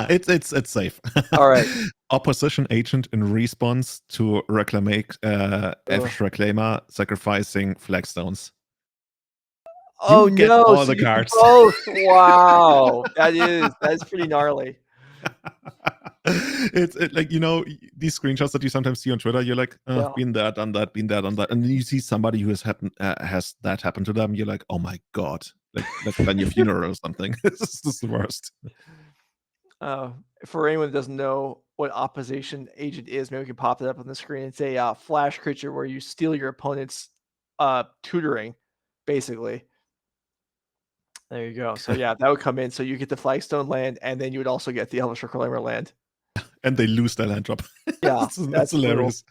Speaker 3: It's safe.
Speaker 1: All right.
Speaker 3: Opposition agent in response to Elvish Reclaimer sacrificing Flagstones.
Speaker 1: Oh
Speaker 3: get
Speaker 1: no!
Speaker 3: All
Speaker 1: so
Speaker 3: the cards.
Speaker 1: Both. Wow, that is pretty gnarly.
Speaker 3: It's like these screenshots that you sometimes see on Twitter. You're like, been there, done that, been there, done that, and then you see somebody who has that happen to them. You're like, oh my god, like let's plan your funeral or something. This is the worst.
Speaker 1: For anyone that doesn't know what opposition agent is, maybe we can pop it up on the screen. It's a flash creature where you steal your opponent's tutoring, basically. There you go. So yeah, that would come in. So you get the Flagstone land, and then you would also get the Elvish Reclaimer land.
Speaker 3: And they lose their land drop.
Speaker 1: Yeah,
Speaker 3: that's hilarious.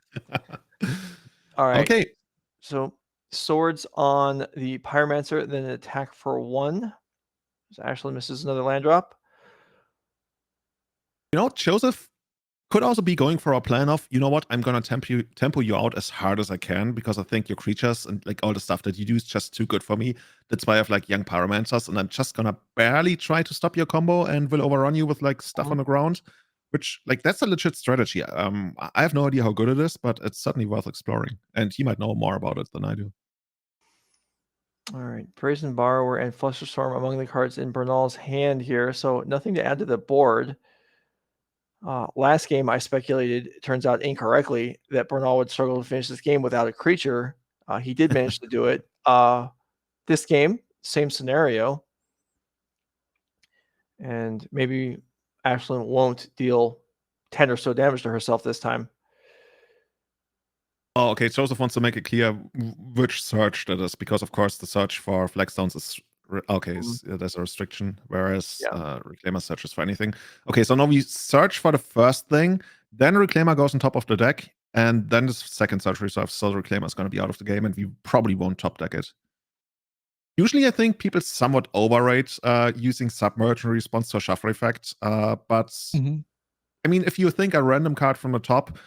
Speaker 1: All right.
Speaker 3: Okay.
Speaker 1: So swords on the Pyromancer, then an attack for 1. So Ashlen misses another land drop.
Speaker 3: You know, Joseph could also be going for a plan of, you know what, I'm gonna tempo you out as hard as I can because I think your creatures and like all the stuff that you do is just too good for me. That's why I have like young pyromancers, and I'm just gonna barely try to stop your combo and will overrun you with like stuff on the ground. Which like that's a legit strategy. I have no idea how good it is, but it's certainly worth exploring. And he might know more about it than I do.
Speaker 1: All right, Brazen Borrower and Flusterstorm among the cards in Bernal's hand here. So nothing to add to the board. Last game, I speculated, it turns out incorrectly, that Bernal would struggle to finish this game without a creature. He did manage to do it. This game, same scenario. And maybe Ashlen won't deal 10 or so damage to herself this time.
Speaker 3: Oh, okay. Joseph wants to make it clear which search that is, because of course the search for flagstones is okay. There's a restriction, whereas Reclaimer searches for anything. Okay, so now we search for the first thing, then Reclaimer goes on top of the deck, and then the second search reserves. So Reclaimer is going to be out of the game, and we probably won't top deck it. Usually, I think people somewhat overrate using Submerge in response to a shuffle effect, but I mean, if you think a random card from the top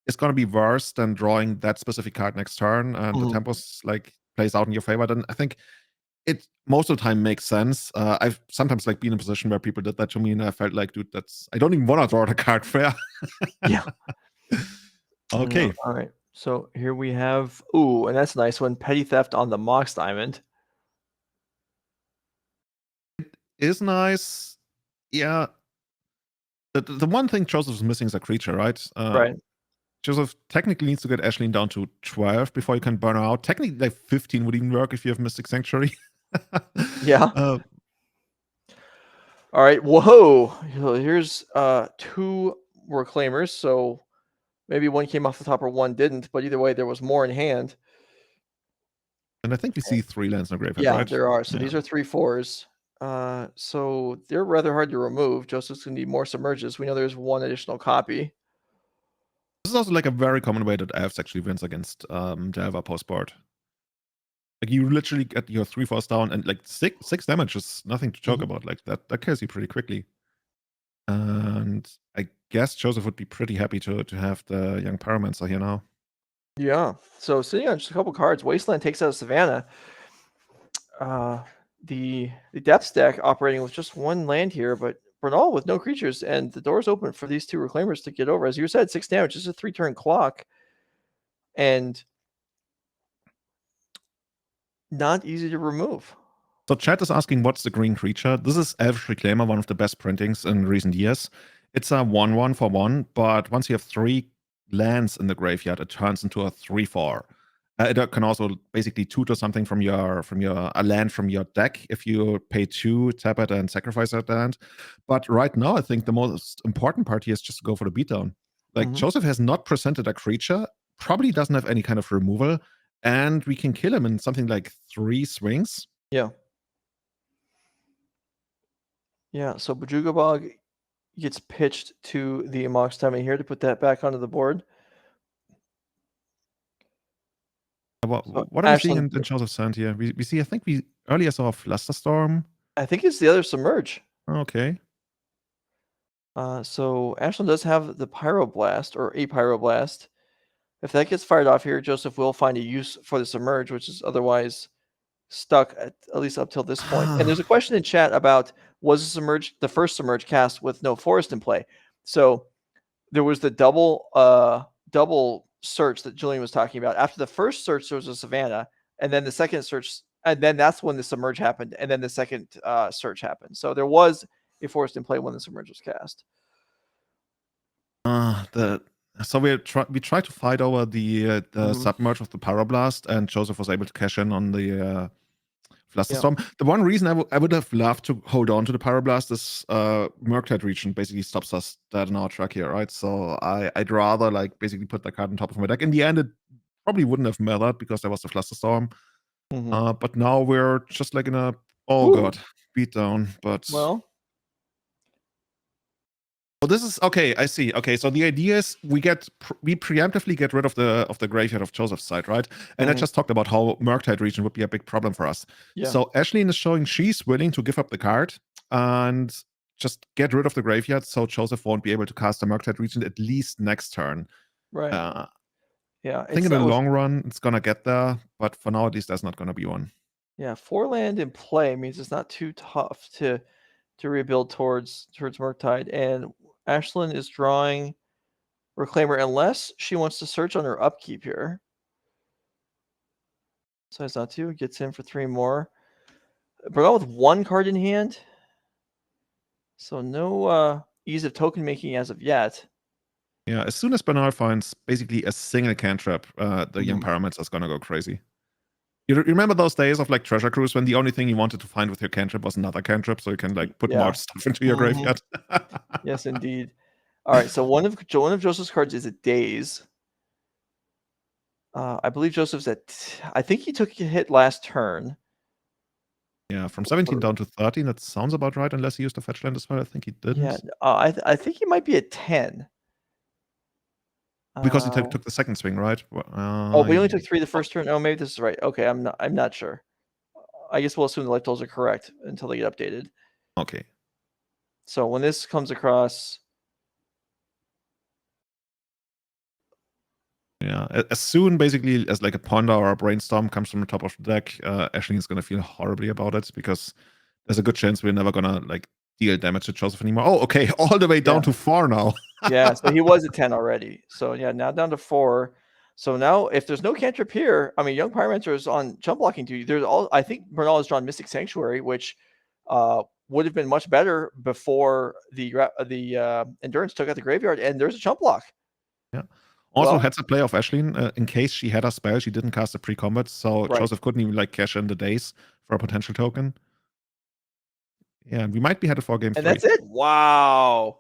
Speaker 3: is going to be worse than drawing that specific card next turn, and the tempos like plays out in your favor, then I think it most of the time makes sense. I've sometimes like been in a position where people did that to me, and I felt like, dude, I don't even want to draw the card fair.
Speaker 1: Yeah.
Speaker 3: Okay.
Speaker 1: All right. So here we have, and that's a nice one. Petty Theft on the Mox Diamond.
Speaker 3: It is nice. Yeah. The one thing Joseph is missing is a creature, right?
Speaker 1: Right.
Speaker 3: Joseph technically needs to get Ashlen down to 12 before you can burn her out. Technically, like 15 would even work if you have Mystic Sanctuary.
Speaker 1: Yeah. All right. Whoa. Here's 2 Reclaimers. So maybe one came off the top or one didn't, but either way, there was more in hand.
Speaker 3: And I think we see 3 lands in the graveyard,
Speaker 1: Yeah,
Speaker 3: right?
Speaker 1: there are. So these are 3/4s. So they're rather hard to remove. Joseph's going to need more Submerges. We know there's 1 additional copy.
Speaker 3: This is also like a very common way that Elves actually wins against Delver post-board. Like you literally get your 3/4s down, and like 6 damage is nothing to joke about. Like that kills you pretty quickly. And I guess Joseph would be pretty happy to have the young Pyromancer here now.
Speaker 1: Yeah. So sitting on just a couple cards, Wasteland takes out of Savannah. The Depths deck operating with just 1 land here, but Bernal with no creatures, and the door's open for these 2 Reclaimers to get over. As you said, 6 damage. This is a 3-turn clock, and not easy to remove.
Speaker 3: So chat is asking, what's the green creature? This is Elvish Reclaimer, one of the best printings in recent years. It's a 1/1 for 1, but once you have 3 lands in the graveyard, it turns into a 3/4. It can also basically tutor something from a land from your deck if you pay 2, tap it, and sacrifice that land. But right now, I think the most important part here is just to go for the beatdown. Like Joseph has not presented a creature, probably doesn't have any kind of removal, and we can kill him in something like 3 swings.
Speaker 1: Yeah. Yeah. So Bajuga Bog gets pitched to the Mox Diamond here to put that back onto the board.
Speaker 3: What are we seeing in Joseph's hand here? We see, I think we earlier saw a Flusterstorm.
Speaker 1: I think it's the other Submerge.
Speaker 3: Okay.
Speaker 1: So Ashlen does have the Pyroblast, or a Pyroblast. If that gets fired off here, Joseph will find a use for the Submerge, which is otherwise stuck at least up till this point. And there's a question in chat about, was the first Submerge cast with no forest in play? So there was the double search that Julian was talking about. After the first search, there was a Savannah, and then the second search, and then that's when the Submerge happened, and then the second search happened. So there was a forest in play when the Submerge was cast.
Speaker 3: So we tried to fight over the Submerge with the Pyroblast, and Joseph was able to cash in on the Flusterstorm. Yeah. The one reason I would have loved to hold on to the Pyroblast is Murktide region basically stops us dead in our track here, right? So I'd rather like basically put that card on top of my deck. In the end, it probably wouldn't have mattered because there was the Flusterstorm. But now we're just like in a god beatdown. But
Speaker 1: well.
Speaker 3: Oh, this is okay. I see. Okay, so the idea is we preemptively get rid of the graveyard of Joseph's side, right? And I just talked about how Murktide region would be a big problem for us. Yeah. So Ashlen is showing she's willing to give up the card, and just get rid of the graveyard so Joseph won't be able to cast a Murktide Regent at least next turn.
Speaker 1: Right. Yeah.
Speaker 3: I think in the long run, it's going to get there, but for now, at least, there's not going to be one.
Speaker 1: Yeah, 4 land in play means it's not too tough to rebuild towards Murktide. And Ashlen is drawing Reclaimer unless she wants to search on her upkeep here. So it's not 2, gets in for 3 more. Bernal with 1 card in hand. So no ease of token making as of yet.
Speaker 3: Yeah, as soon as Bernal finds basically a single cantrip, the Young Pyromancer is going to go crazy. You remember those days of like Treasure Cruise when the only thing you wanted to find with your cantrip was another cantrip, so you can like put more stuff into your graveyard?
Speaker 1: Yes, indeed. All right, so one of Joseph's cards is a Daze. I believe Joseph's I think he took a hit last turn.
Speaker 3: Yeah, from 17 down to 13, that sounds about right, unless he used a fetch land as well. I think he didn't.
Speaker 1: Yeah, I think he might be at 10.
Speaker 3: Because he took the second swing, right?
Speaker 1: Oh, we only took 3 the first turn. Oh, maybe this is right. Okay, I'm not sure. I guess we'll assume the life totals are correct until they get updated.
Speaker 3: Okay.
Speaker 1: So when this comes across,
Speaker 3: yeah, as soon basically as like a Ponder or a Brainstorm comes from the top of the deck, Ashling is gonna feel horribly about it because there's a good chance we're never gonna like deal damage to Joseph anymore. Oh, okay, all the way down to 4 now.
Speaker 1: Yeah, so he was at 10 already. So yeah, now down to 4. So now if there's no cantrip here, I mean, Young Pyromancer is on chump blocking duty. I think Bernal has drawn Mystic Sanctuary, which would have been much better before the Endurance took out the graveyard, and there's a chump block.
Speaker 3: Yeah. Also, heads up play of Ashling, in case she had a spell, she didn't cast a pre-combat, so Joseph couldn't even like cash in the days for a potential token. Yeah, we might be headed for game 3.
Speaker 1: And that's it. Wow.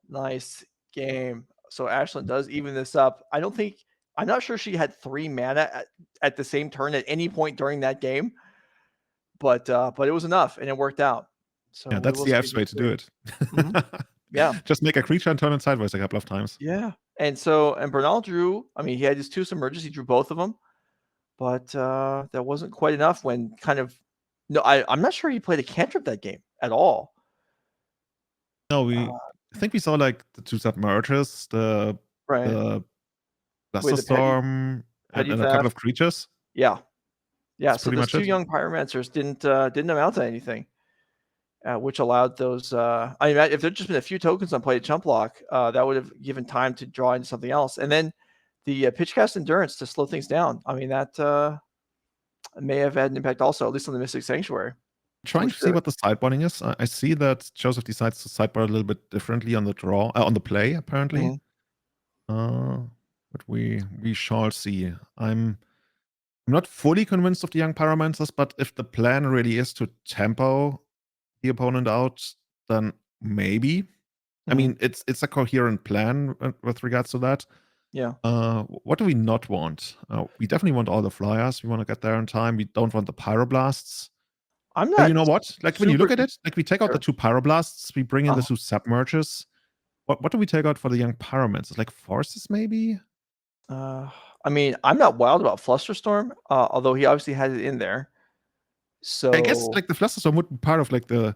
Speaker 1: Nice game. So Ashlen does even this up. I'm not sure she had 3 mana at the same turn at any point during that game, but it was enough and it worked out. So
Speaker 3: yeah, that's the F's way to do it.
Speaker 1: Yeah.
Speaker 3: Just make a creature and turn it sideways a couple of times.
Speaker 1: Yeah. And Bernal drew, I mean, he had his 2 submerges, he drew both of them, but that wasn't quite enough when I'm not sure he played a cantrip that game at all.
Speaker 3: No, I think we saw like the 2 submerges, the Storm, and a couple of creatures.
Speaker 1: Yeah. Yeah.
Speaker 3: That's
Speaker 1: so those 2 Young Pyromancers didn't amount to anything. Which allowed those. I mean, if there'd just been a few tokens on play at chump block, that would have given time to draw into something else. And then the Pitchcast Endurance to slow things down. I mean, that may have had an impact also, at least on the Mystic Sanctuary.
Speaker 3: Trying to see what the sideboarding is. I see that Joseph decides to sideboard a little bit differently on the draw, on the play, apparently. But we shall see. I'm not fully convinced of the Young Pyromancers, but if the plan really is to tempo the opponent out, then maybe. I mean, it's a coherent plan with regards to that.
Speaker 1: Yeah.
Speaker 3: What do we not want? We definitely want all the flyers. We want to get there in time. We don't want the Pyroblasts.
Speaker 1: I'm not.
Speaker 3: You know what? Like when you look at it, like we take out the 2 Pyroblasts, we bring in the 2 Submerges. What do we take out for the Young Pyromancers? Like Forces, maybe?
Speaker 1: I mean, I'm not wild about Flusterstorm, although he obviously had it in there. So
Speaker 3: I guess like the Flusterstorm would be part of like the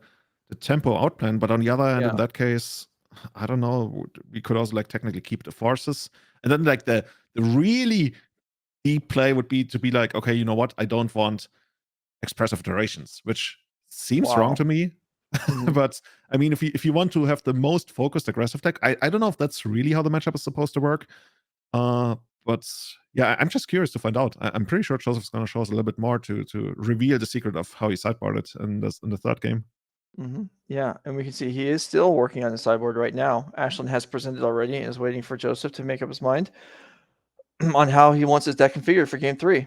Speaker 3: tempo out plan, but on the other hand, in that case, I don't know. We could also like technically keep the Forces, and then like the really deep play would be to be like, okay, you know what? I don't want Expressive Durations, which seems wrong to me. But I mean, if you want to have the most focused aggressive deck, I don't know if that's really how the matchup is supposed to work. But yeah, I'm just curious to find out. I'm pretty sure Joseph's going to show us a little bit more to reveal the secret of how he sideboarded in the 3rd game.
Speaker 1: Yeah, and we can see he is still working on the sideboard right now. Ashlen has presented already and is waiting for Joseph to make up his mind on how he wants his deck configured for game 3.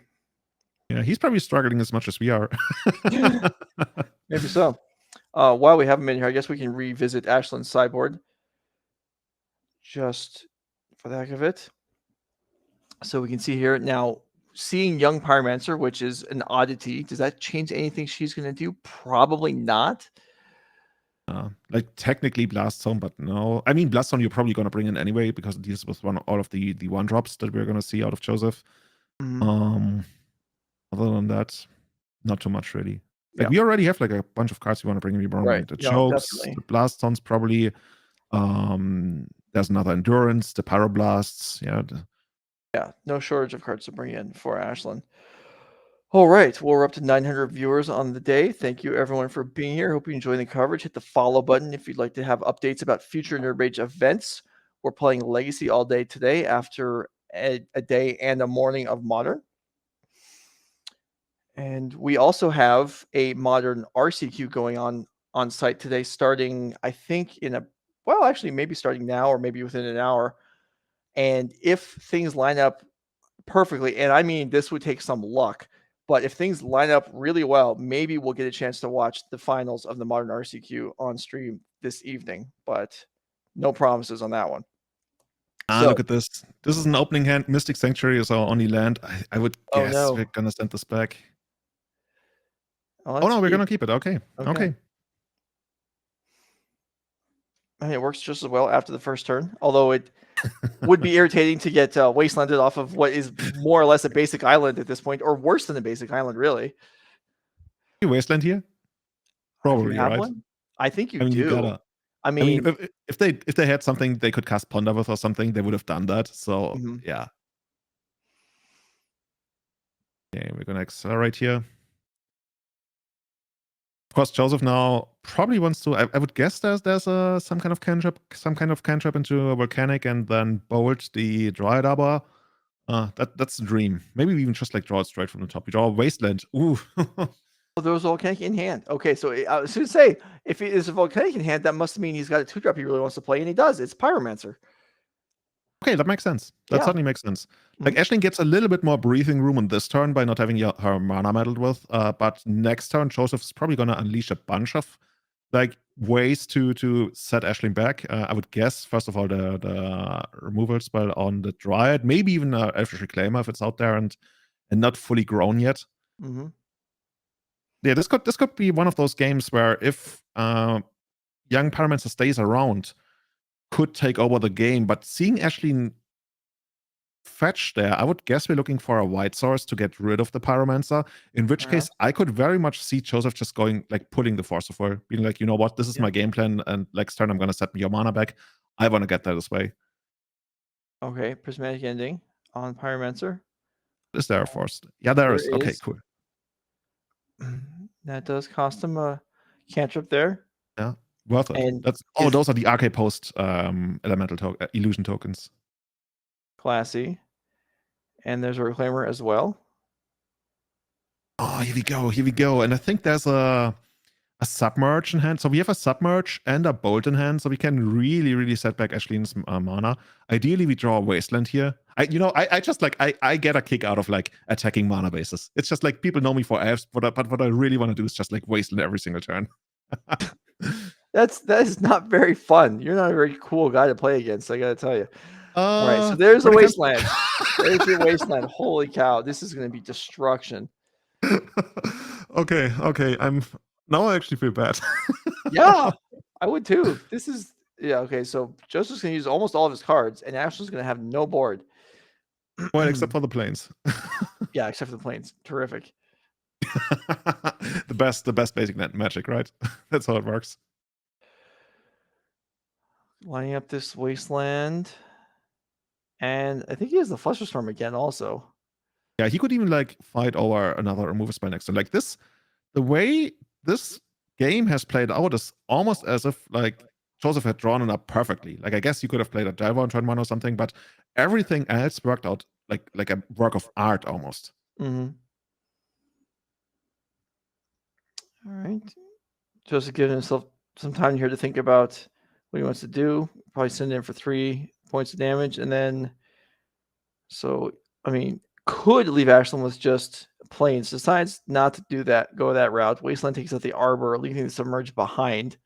Speaker 3: Yeah, he's probably struggling as much as we are.
Speaker 1: Maybe so. While we have him in here, I guess we can revisit Ashlen's sideboard just for the heck of it. So we can see here now, seeing Young Pyromancer, which is an oddity. Does that change anything she's going to do? Probably not.
Speaker 3: Like technically Blast Zone, but no. I mean, Blast Zone you're probably going to bring in anyway because it deals with all of the 1-drops that we're going to see out of Joseph. Other than that, not too much really. Like
Speaker 1: Yeah.
Speaker 3: we already have like a bunch of cards we want to bring in. We want to bring
Speaker 1: Right.
Speaker 3: the
Speaker 1: Yeah,
Speaker 3: Chokes,
Speaker 1: definitely.
Speaker 3: the Blast Stones probably. There's another Endurance, the Pyroblasts.
Speaker 1: Yeah, no shortage of cards to bring in for Ashlen. All right, well, we're up to 900 viewers on the day. Thank you, everyone, for being here. Hope you enjoyed the coverage. Hit the follow button if you'd like to have updates about future Nerd Rage events. We're playing Legacy all day today after a day and a morning of Modern. And we also have a Modern RCQ going on site today, starting, I think, actually, maybe starting now or maybe within an hour. And if things line up perfectly, and I mean, this would take some luck, but if things line up really well, maybe we'll get a chance to watch the finals of the Modern RCQ on stream this evening, but no promises on that one. So,
Speaker 3: Look at this. This is an opening hand. Mystic Sanctuary is our only land. I would
Speaker 1: Oh,
Speaker 3: guess
Speaker 1: no.
Speaker 3: we're gonna send this back.
Speaker 1: Oh,
Speaker 3: Oh no, we're
Speaker 1: keep.
Speaker 3: gonna keep it. Okay.
Speaker 1: I mean, it works just as well after the first turn, although it would be irritating to get wastelanded off of what is more or less a basic island at this point, or worse than a basic island, really.
Speaker 3: You wasteland here?
Speaker 1: If you
Speaker 3: Probably,
Speaker 1: have
Speaker 3: right?
Speaker 1: one, I think you
Speaker 3: I mean,
Speaker 1: do.
Speaker 3: you gotta.
Speaker 1: I mean,
Speaker 3: if they had something they could cast Ponder with or something, they would have done that. So
Speaker 1: Mhm.
Speaker 3: yeah. Okay, we're gonna accelerate here. Of course, Joseph now probably wants to. I would guess there's some kind of cantrip into a volcanic and then bolt the Dryad Arbor. That's the dream. Maybe we even just like draw it straight from the top. We draw a wasteland. Ooh.
Speaker 1: there was a volcanic in hand. Okay, so I was going to say, if it is a volcanic in hand, that must mean he's got a 2-drop he really wants to play, and he does. It's Pyromancer.
Speaker 3: Okay, that makes sense. That
Speaker 1: Yeah.
Speaker 3: certainly makes sense. Like Ashlen gets a little bit more breathing room on this turn by not having her mana meddled with. But next turn, Joseph's probably gonna unleash a bunch of like ways to set Ashlen back. I would guess first of all the removal spell on the Dryad, maybe even Elfish Reclaimer if it's out there and not fully grown yet.
Speaker 1: Mm-hmm.
Speaker 3: Yeah, this could be one of those games where if young Pyromancer stays around, could take over the game. But seeing Ashlen fetch there, I would guess we're looking for a white source to get rid of the Pyromancer, in which case I could very much see Joseph just going, like, pulling the Force of Will, being like, you know what, this is my game plan, and next turn I'm going to set your mana back. I want to get that this way.
Speaker 1: Okay, Prismatic Ending on Pyromancer.
Speaker 3: Is there a Force? Yeah, there is. Okay, cool.
Speaker 1: That does cost him a cantrip there.
Speaker 3: Yeah, worth it.
Speaker 1: And
Speaker 3: those are the Arcade Post elemental illusion tokens.
Speaker 1: Classy. And there's a Reclaimer as well.
Speaker 3: Oh, here we go. And I think there's a Submerge in hand. So we have a Submerge and a Bolt in hand, so we can really, really set back Ashlen's mana. Ideally, we draw a Wasteland here. I get a kick out of like attacking mana bases. It's just like people know me for Elves, but what I really want to do is just like Wasteland every single turn.
Speaker 1: That is not very fun. You're not a very cool guy to play against, I gotta tell you. All right, so there's a Wasteland. There's your Wasteland. Holy cow, this is going to be destruction.
Speaker 3: Okay. Now I actually feel bad.
Speaker 1: Yeah, I would too. This is okay. So Joseph's going to use almost all of his cards, and Ashlen's going to have no board.
Speaker 3: Well, except for the planes.
Speaker 1: Yeah, except for the planes. Terrific.
Speaker 3: the best basic net magic, right? That's how it works.
Speaker 1: Lining up this Wasteland. And I think he has the Flusterstorm again also.
Speaker 3: Yeah, he could even like fight over another removal spell next turn. Like this, the way this game has played out is almost as if like Joseph had drawn it up perfectly. Like I guess you could have played a Delver on turn 1 or something, but everything else worked out like a work of art almost.
Speaker 1: Mm-hmm. All right. Joseph giving himself some time here to think about what he wants to do. Probably send in for 3 points of damage, and then could leave Ashlen with just planes. Decides not to do that, go that route. Wasteland takes out the Arbor, leaving the Submerge behind.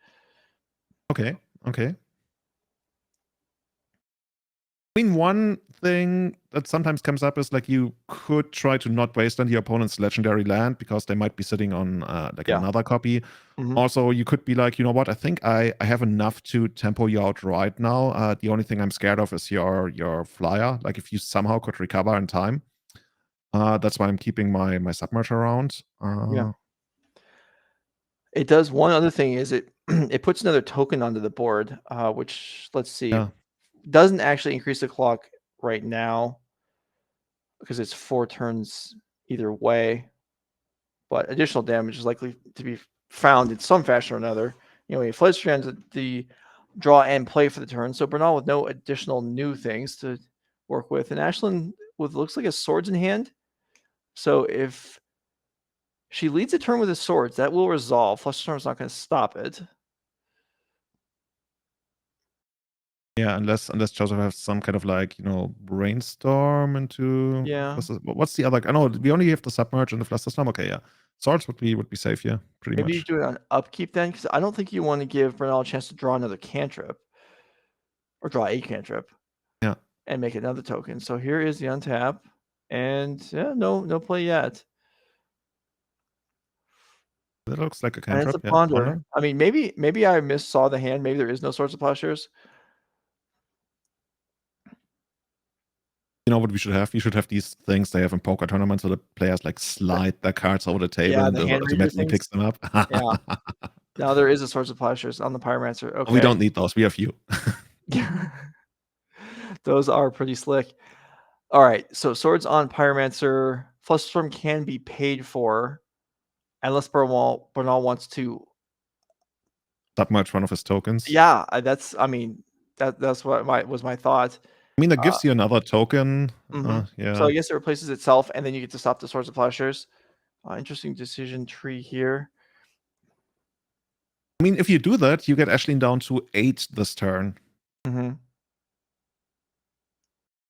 Speaker 3: Okay. I mean, one thing that sometimes comes up is like you could try to not wasteland your opponent's legendary land because they might be sitting on another copy.
Speaker 1: Mhm.
Speaker 3: Also, you could be like, you know what? I think I have enough to tempo you out right now. The only thing I'm scared of is your flyer. Like if you somehow could recover in time. That's why I'm keeping my Submerge around.
Speaker 1: Yeah. It does one other thing is it it puts another token onto the board, which let's see,
Speaker 3: Yeah.
Speaker 1: doesn't actually increase the clock right now because it's 4 turns either way. But additional damage is likely to be found in some fashion or another. You know, he fled strands the draw and play for the turn. So Bernal with no additional new things to work with, and Ashlen with looks like a swords in hand. So if she leads a turn with his swords, that will resolve. Flusterstorm's not going to stop it.
Speaker 3: Yeah, unless Joseph has some kind of like, you know, brainstorm into
Speaker 1: Yeah.
Speaker 3: what's the other? I know we only have the submerge and the flusterstorm. Okay, yeah. Swords would be safe, yeah, pretty
Speaker 1: Maybe you
Speaker 3: much.
Speaker 1: do it on upkeep then, because I don't think you want to give Bernal a chance to draw another cantrip or draw a cantrip.
Speaker 3: Yeah.
Speaker 1: And make another token. So here is the untap, and yeah, no play yet.
Speaker 3: That looks like a
Speaker 1: And it's
Speaker 3: cantrip.
Speaker 1: a
Speaker 3: Yeah,
Speaker 1: ponder. I mean, maybe I saw the hand. Maybe there is no Swords of Plowshares.
Speaker 3: You know what we should have? We should have these things they have in poker tournaments where the players like slide their cards over the table
Speaker 1: Yeah,
Speaker 3: and
Speaker 1: the
Speaker 3: it
Speaker 1: hand reader
Speaker 3: automatically
Speaker 1: things.
Speaker 3: picks them up.
Speaker 1: Yeah. Now there is a Swords of Plowshares on the Pyromancer. Okay.
Speaker 3: We don't need those. We have you.
Speaker 1: Those are pretty slick. All right. So swords on Pyromancer. Flusterstorm can be paid for unless Bernal wants to.
Speaker 3: Submerge one of his tokens.
Speaker 1: Yeah, that's. I mean, that's what was my thought.
Speaker 3: I mean, that gives you another token. Yeah.
Speaker 1: So I guess it replaces itself, and then you get to stop the Swords of Plowshares. Interesting decision tree here.
Speaker 3: I mean, if you do that, you get Ashlen down to 8 this turn.
Speaker 1: Mm-hmm.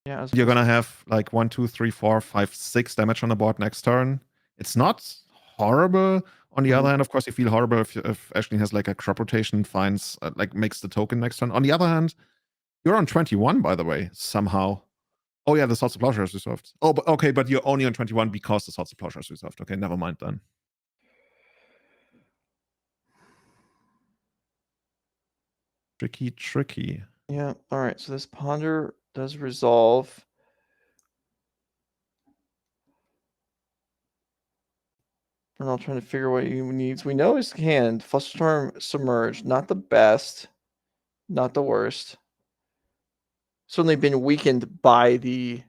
Speaker 1: Yeah,
Speaker 3: You're gonna have like 1, 2, 3, 4, 5, 6 damage on the board next turn. It's not horrible. On the other hand, of course, you feel horrible if Ashlen has like a crop rotation and finds like makes the token next turn. On the other hand, you're on 21, by the way, somehow. Oh yeah, the Swords of Plowshare is resolved. Oh, but okay, but you're only on 21 because the Swords of Plowshare is resolved. Okay, never mind then. Tricky.
Speaker 1: Yeah. All right. So this ponder does resolve. We're not trying to figure what he needs. We know his hand. Flusterstorm Submerge. Not the best. Not the worst. Certainly been weakened by the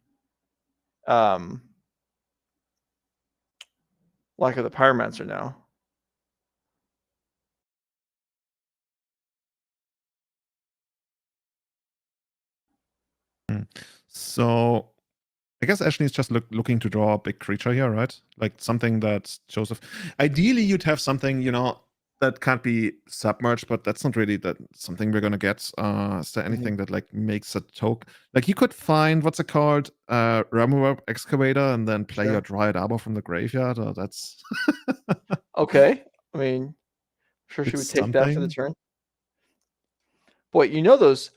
Speaker 1: lack of the Pyromancer now.
Speaker 3: So I guess Ashlen is just looking to draw a big creature here, right? Like something that Joseph. Ideally, you'd have something, you know, that can't be submerged, but that's not really that something we're gonna get. Is there anything that like makes a token? Like you could find what's it called, Remover Excavator, and then play your Dryad Arbor from the graveyard. Or that's
Speaker 1: okay. I mean, I'm sure she would
Speaker 3: it's
Speaker 1: take that for the
Speaker 3: something.
Speaker 1: turn. Boy, you know those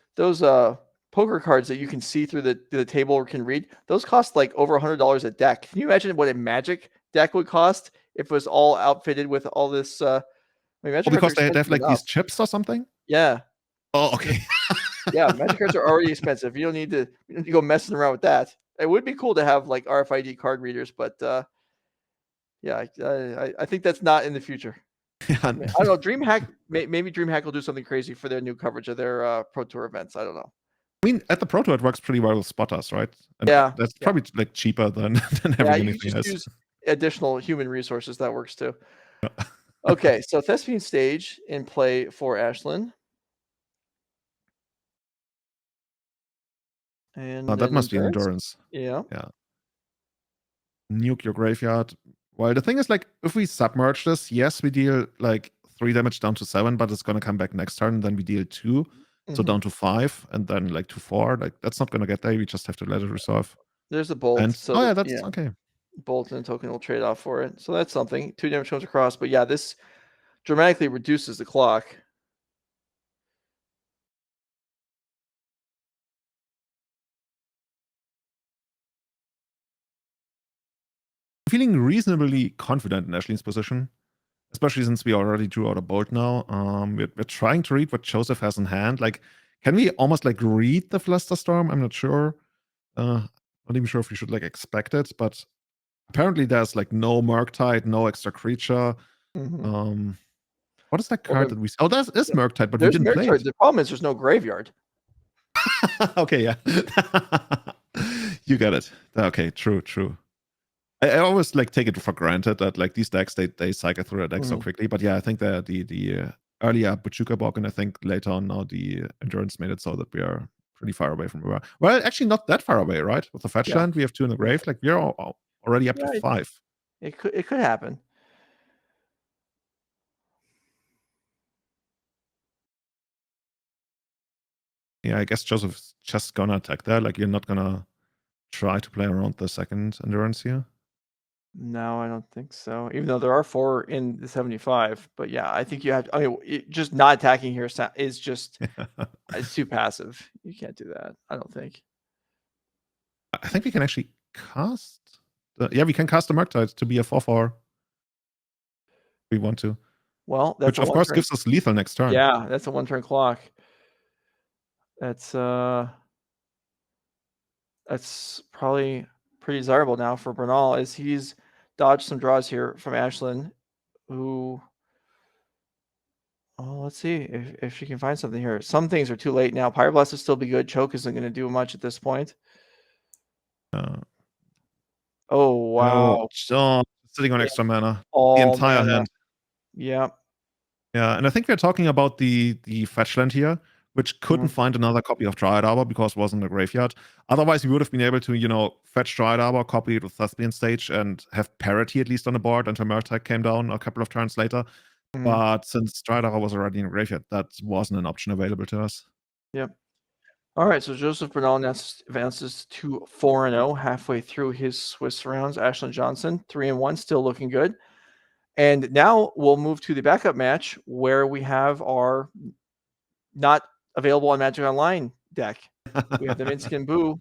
Speaker 1: poker cards that you can see through the table or can read, those cost like over $100 a deck. Can you imagine what a Magic deck would cost if it was all outfitted with all this? I mean, Magic
Speaker 3: because
Speaker 1: cards are
Speaker 3: they have like
Speaker 1: expensive
Speaker 3: these
Speaker 1: enough.
Speaker 3: chips or something.
Speaker 1: Yeah.
Speaker 3: Oh, okay.
Speaker 1: Yeah, Magic cards are already expensive. You don't need to go messing around with that. It would be cool to have like RFID card readers, but yeah, I think that's not in the future.
Speaker 3: Yeah.
Speaker 1: I don't know. DreamHack, maybe DreamHack will do something crazy for their new coverage of their Pro Tour events. I don't know.
Speaker 3: I mean, at the Pro Tour, it works pretty well with spotters, right? And
Speaker 1: Yeah,
Speaker 3: that's probably like cheaper than having
Speaker 1: yeah, you
Speaker 3: anything
Speaker 1: just
Speaker 3: else.
Speaker 1: use additional human resources. That works too. Okay, so Thespian Stage in play for Ashlen. And
Speaker 3: that must be an endurance.
Speaker 1: Yeah.
Speaker 3: Nuke your graveyard. Well, the thing is, like, if we submerge this, yes, we deal like 3 damage down to 7, but it's gonna come back next turn. And then we deal 2, so down to 5, and then like to 4. Like that's not gonna get there. We just have to let it resolve.
Speaker 1: There's a bolt.
Speaker 3: And
Speaker 1: So
Speaker 3: that's okay.
Speaker 1: Bolt and token will trade off for it. So that's something. 2 damage comes across, but yeah, this dramatically reduces the clock.
Speaker 3: Feeling reasonably confident in Ashlen's position, especially since we already drew out a bolt now. We're trying to read what Joseph has in hand. Like, can we almost like read the Flusterstorm? I'm not sure. Not even sure if we should like expect it, but apparently there's like no Murktide, no extra creature. What is that
Speaker 1: Well,
Speaker 3: card
Speaker 1: then-
Speaker 3: that we? Oh, that's Murktide, but we
Speaker 1: There's
Speaker 3: didn't play
Speaker 1: Murktide.
Speaker 3: it.
Speaker 1: The problem is there's no graveyard.
Speaker 3: Okay, yeah. You got it. Okay, true. I always like take it for granted that like these decks they cycle through a deck so quickly. But yeah, I think that the earlier Buchuka block, and I think later on now the endurance made it so that we are pretty far away from where we are. Well, actually not that far away, right? With the fetch land, we have 2 in the grave. Like we're already up to 5.
Speaker 1: It could happen.
Speaker 3: Yeah, I guess Joseph's just gonna attack there. Like you're not gonna try to play around the second endurance here.
Speaker 1: No, I don't think so. Even though there are 4 in the 75, but yeah, I think you have. I mean, just not attacking here is just it's too passive. You can't do that. I don't think.
Speaker 3: I think we can actually cast. Yeah, we can cast the Murktide to be a 4/4. We want to.
Speaker 1: Well, that's
Speaker 3: Which of course gives us lethal next turn.
Speaker 1: Yeah, that's a 1-turn clock. That's probably pretty desirable now for Bernal, as he's dodged some draws here from Ashlen, who. Oh, let's see if she can find something here. Some things are too late now. Pyroblast will still be good. Choke isn't going to do much at this point. Oh, wow.
Speaker 3: Oh, sitting on extra mana.
Speaker 1: All
Speaker 3: The entire
Speaker 1: mana.
Speaker 3: hand.
Speaker 1: Yeah.
Speaker 3: Yeah, and I think we're talking about the fetch land here, which couldn't find another copy of Dryad Arbor because it wasn't in the graveyard. Otherwise, we would have been able to, fetch Dryad Arbor, copy it with Thespian Stage, and have parity at least on the board until Murktide came down a couple of turns later. But since Dryad Arbor was already in the graveyard, that wasn't an option available to us.
Speaker 1: Yep. All right, so Joseph Bernal advances to 4-0 halfway through his Swiss rounds. Ashlen Johnson, 3-1, still looking good. And now we'll move to the backup match where we have our not available on Magic Online deck. We have the Minsk and Boo.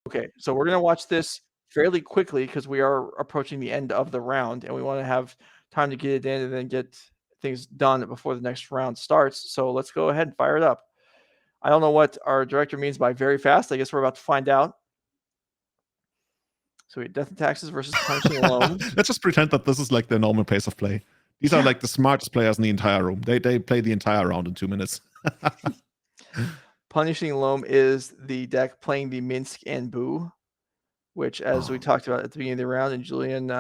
Speaker 1: Okay, so we're going to watch this fairly quickly because we are approaching the end of the round and we want to have time to get it in and then get things done before the next round starts. So let's go ahead and fire it up. I don't know what our director means by very fast. I guess we're about to find out. So we have Death and Taxes versus Punishing Loams.
Speaker 3: Let's just pretend that this is like the normal pace of play. These are like the smartest players in the entire room. They play the entire round in 2 minutes.
Speaker 1: Punishing Loam is the deck playing the Minsk and Boo, which, as we talked about at the beginning of the round, and Julian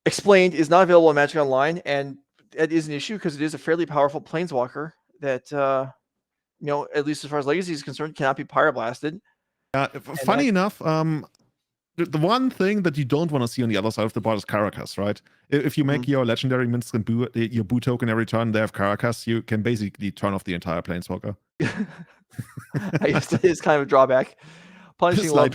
Speaker 1: explained, is not available on Magic Online, and that is an issue because it is a fairly powerful planeswalker that, at least as far as Legacy is concerned, cannot be pyroblasted.
Speaker 3: Funny enough, the one thing that you don't want to see on the other side of the board is Caracas, right? If you make your legendary Minsk and Boo, your Boo token every turn, they have Caracas, you can basically turn off the entire planeswalker.
Speaker 1: I guess that is kind of a drawback. Punishing Love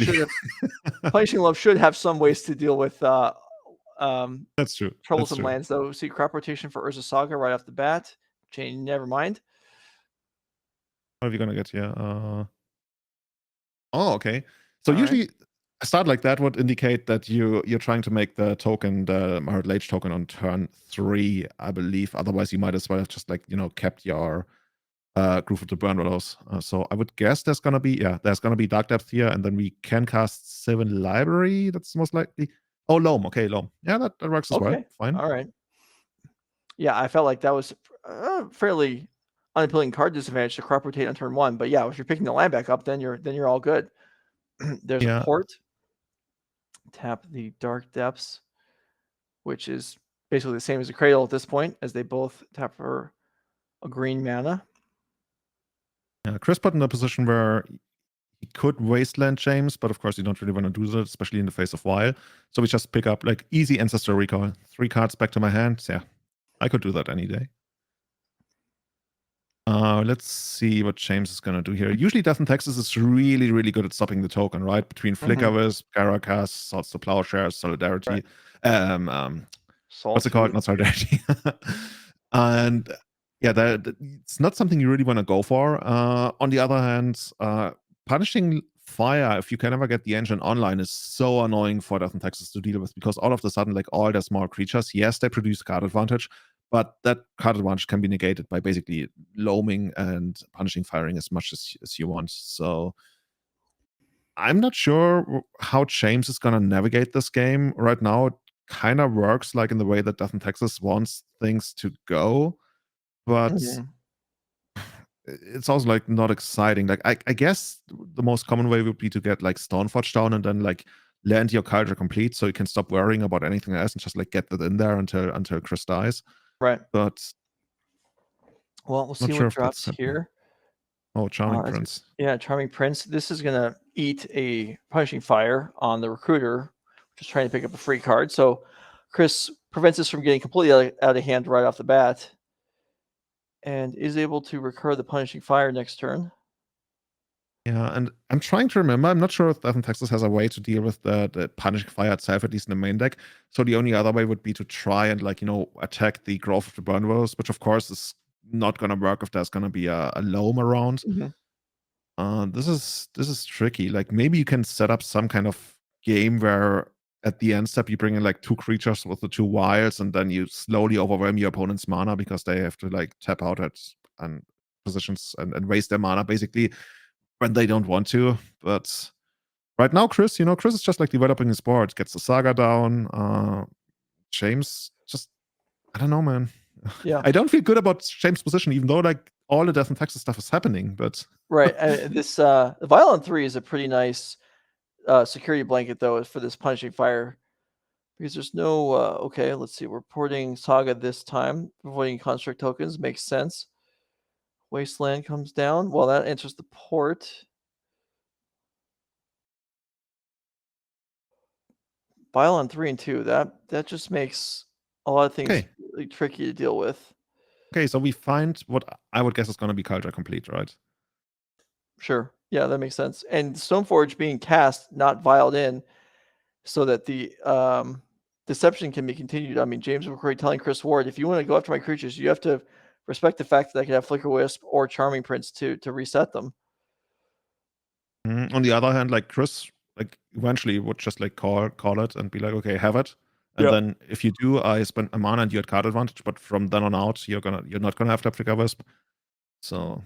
Speaker 1: should have some ways to deal with
Speaker 3: that's true.
Speaker 1: troublesome lands, though. See crop rotation for Urza Saga right off the bat. Chain, never mind.
Speaker 3: What are we gonna get here? Oh, okay. So usually a start like that would indicate that you're trying to make the token, the Marit Lage token, on turn 3, I believe. Otherwise, you might as well have just kept your Groove of the Bernal. So I would guess there's gonna be Dark Depth here, and then we can cast 7 Library. That's most likely. Oh, Loam. Okay, Loam. Yeah, that works as well. Fine.
Speaker 1: All right. Yeah, I felt like that was fairly unappealing card disadvantage to crop rotate on turn 1. But yeah, if you're picking the land back up, then you're all good. There's a port. Tap the Dark Depths, which is basically the same as a Cradle at this point, as they both tap for a green mana.
Speaker 3: Kris put in a position where he could Wasteland James, but of course you don't really want to do that, especially in the face of Wild. So we just pick up easy Ancestor Recall. 3 cards back to my hand. Yeah, I could do that any day. Let's see what James is going to do here. Usually Death and Taxes is really, really good at stopping the token, right? Between Flicker Wisp, Caracas, Swords to Plowshares, Solidarity. What's it called? Not Solidarity. And yeah, it's not something you really want to go for. On the other hand, punishing Fire, if you can ever get the engine online, is so annoying for Death and Taxes to deal with, because all of a sudden, all their small creatures, yes, they produce card advantage, but that card advantage can be negated by basically loaming and punishing firing as much as you want. So I'm not sure how James is going to navigate this game. Right now, it kind of works like in the way that Death in Texas wants things to go, but
Speaker 1: Mhm.
Speaker 3: it's also like not exciting. Like I guess the most common way would be to get like Stoneforge down and then like land your culture complete so you can stop worrying about anything else and just like get that in there until Kris dies.
Speaker 1: Right.
Speaker 3: But
Speaker 1: Well, we'll see
Speaker 3: not
Speaker 1: what
Speaker 3: sure if
Speaker 1: drops
Speaker 3: that's happening.
Speaker 1: here.
Speaker 3: Oh, Charming
Speaker 1: It's-
Speaker 3: Prince.
Speaker 1: Yeah, Charming Prince. This is gonna eat a Punishing Fire on the Recruiter, just trying to pick up a free card. So Kris prevents this from getting completely out of hand right off the bat, and is able to recur the Punishing Fire next turn.
Speaker 3: Yeah, and I'm trying to remember. I'm not sure if Death in Texas has a way to deal with the Punishing Fire itself, at least in the main deck. So the only other way would be to try and like, attack the Growth of the Burnwillows, which of course is not gonna work if there's gonna be a Loam around. This is tricky. Like maybe you can set up some kind of game where at the end step you bring in like 2 creatures with the 2 wilds, and then you slowly overwhelm your opponent's mana because they have to like tap out at positions and waste their mana basically when they don't want to. But right now, Kris is just like developing his board, gets the Saga down. James just, I don't know, man.
Speaker 1: Yeah.
Speaker 3: I don't feel good about James' position, even though like all the Death in Texas stuff is happening. But
Speaker 1: Right. This the Violent 3 is a pretty nice security blanket though for this Punishing Fire, because there's no okay, let's see. We're porting Saga this time. Avoiding construct tokens makes sense. Wasteland comes down. Well, that enters the port. Violent 3 and 2. That just makes a lot of things
Speaker 3: Okay.
Speaker 1: really tricky to deal with.
Speaker 3: okay, so we find what I would guess is going to be culture complete, right?
Speaker 1: Sure. Yeah, that makes sense. And Stoneforge being cast, not vialed in, so that the deception can be continued. I mean, James McCoury telling Kris Ward, if you want to go after my creatures, you have to respect the fact that I can have Flicker Wisp or Charming Prince to reset them.
Speaker 3: On the other hand, like Kris, like eventually would just like call it and be like, okay, have it. And
Speaker 1: Yep.
Speaker 3: then if you do, I spend a mana and you had card advantage. But from then on out, you're not gonna have to Flicker Wisp. So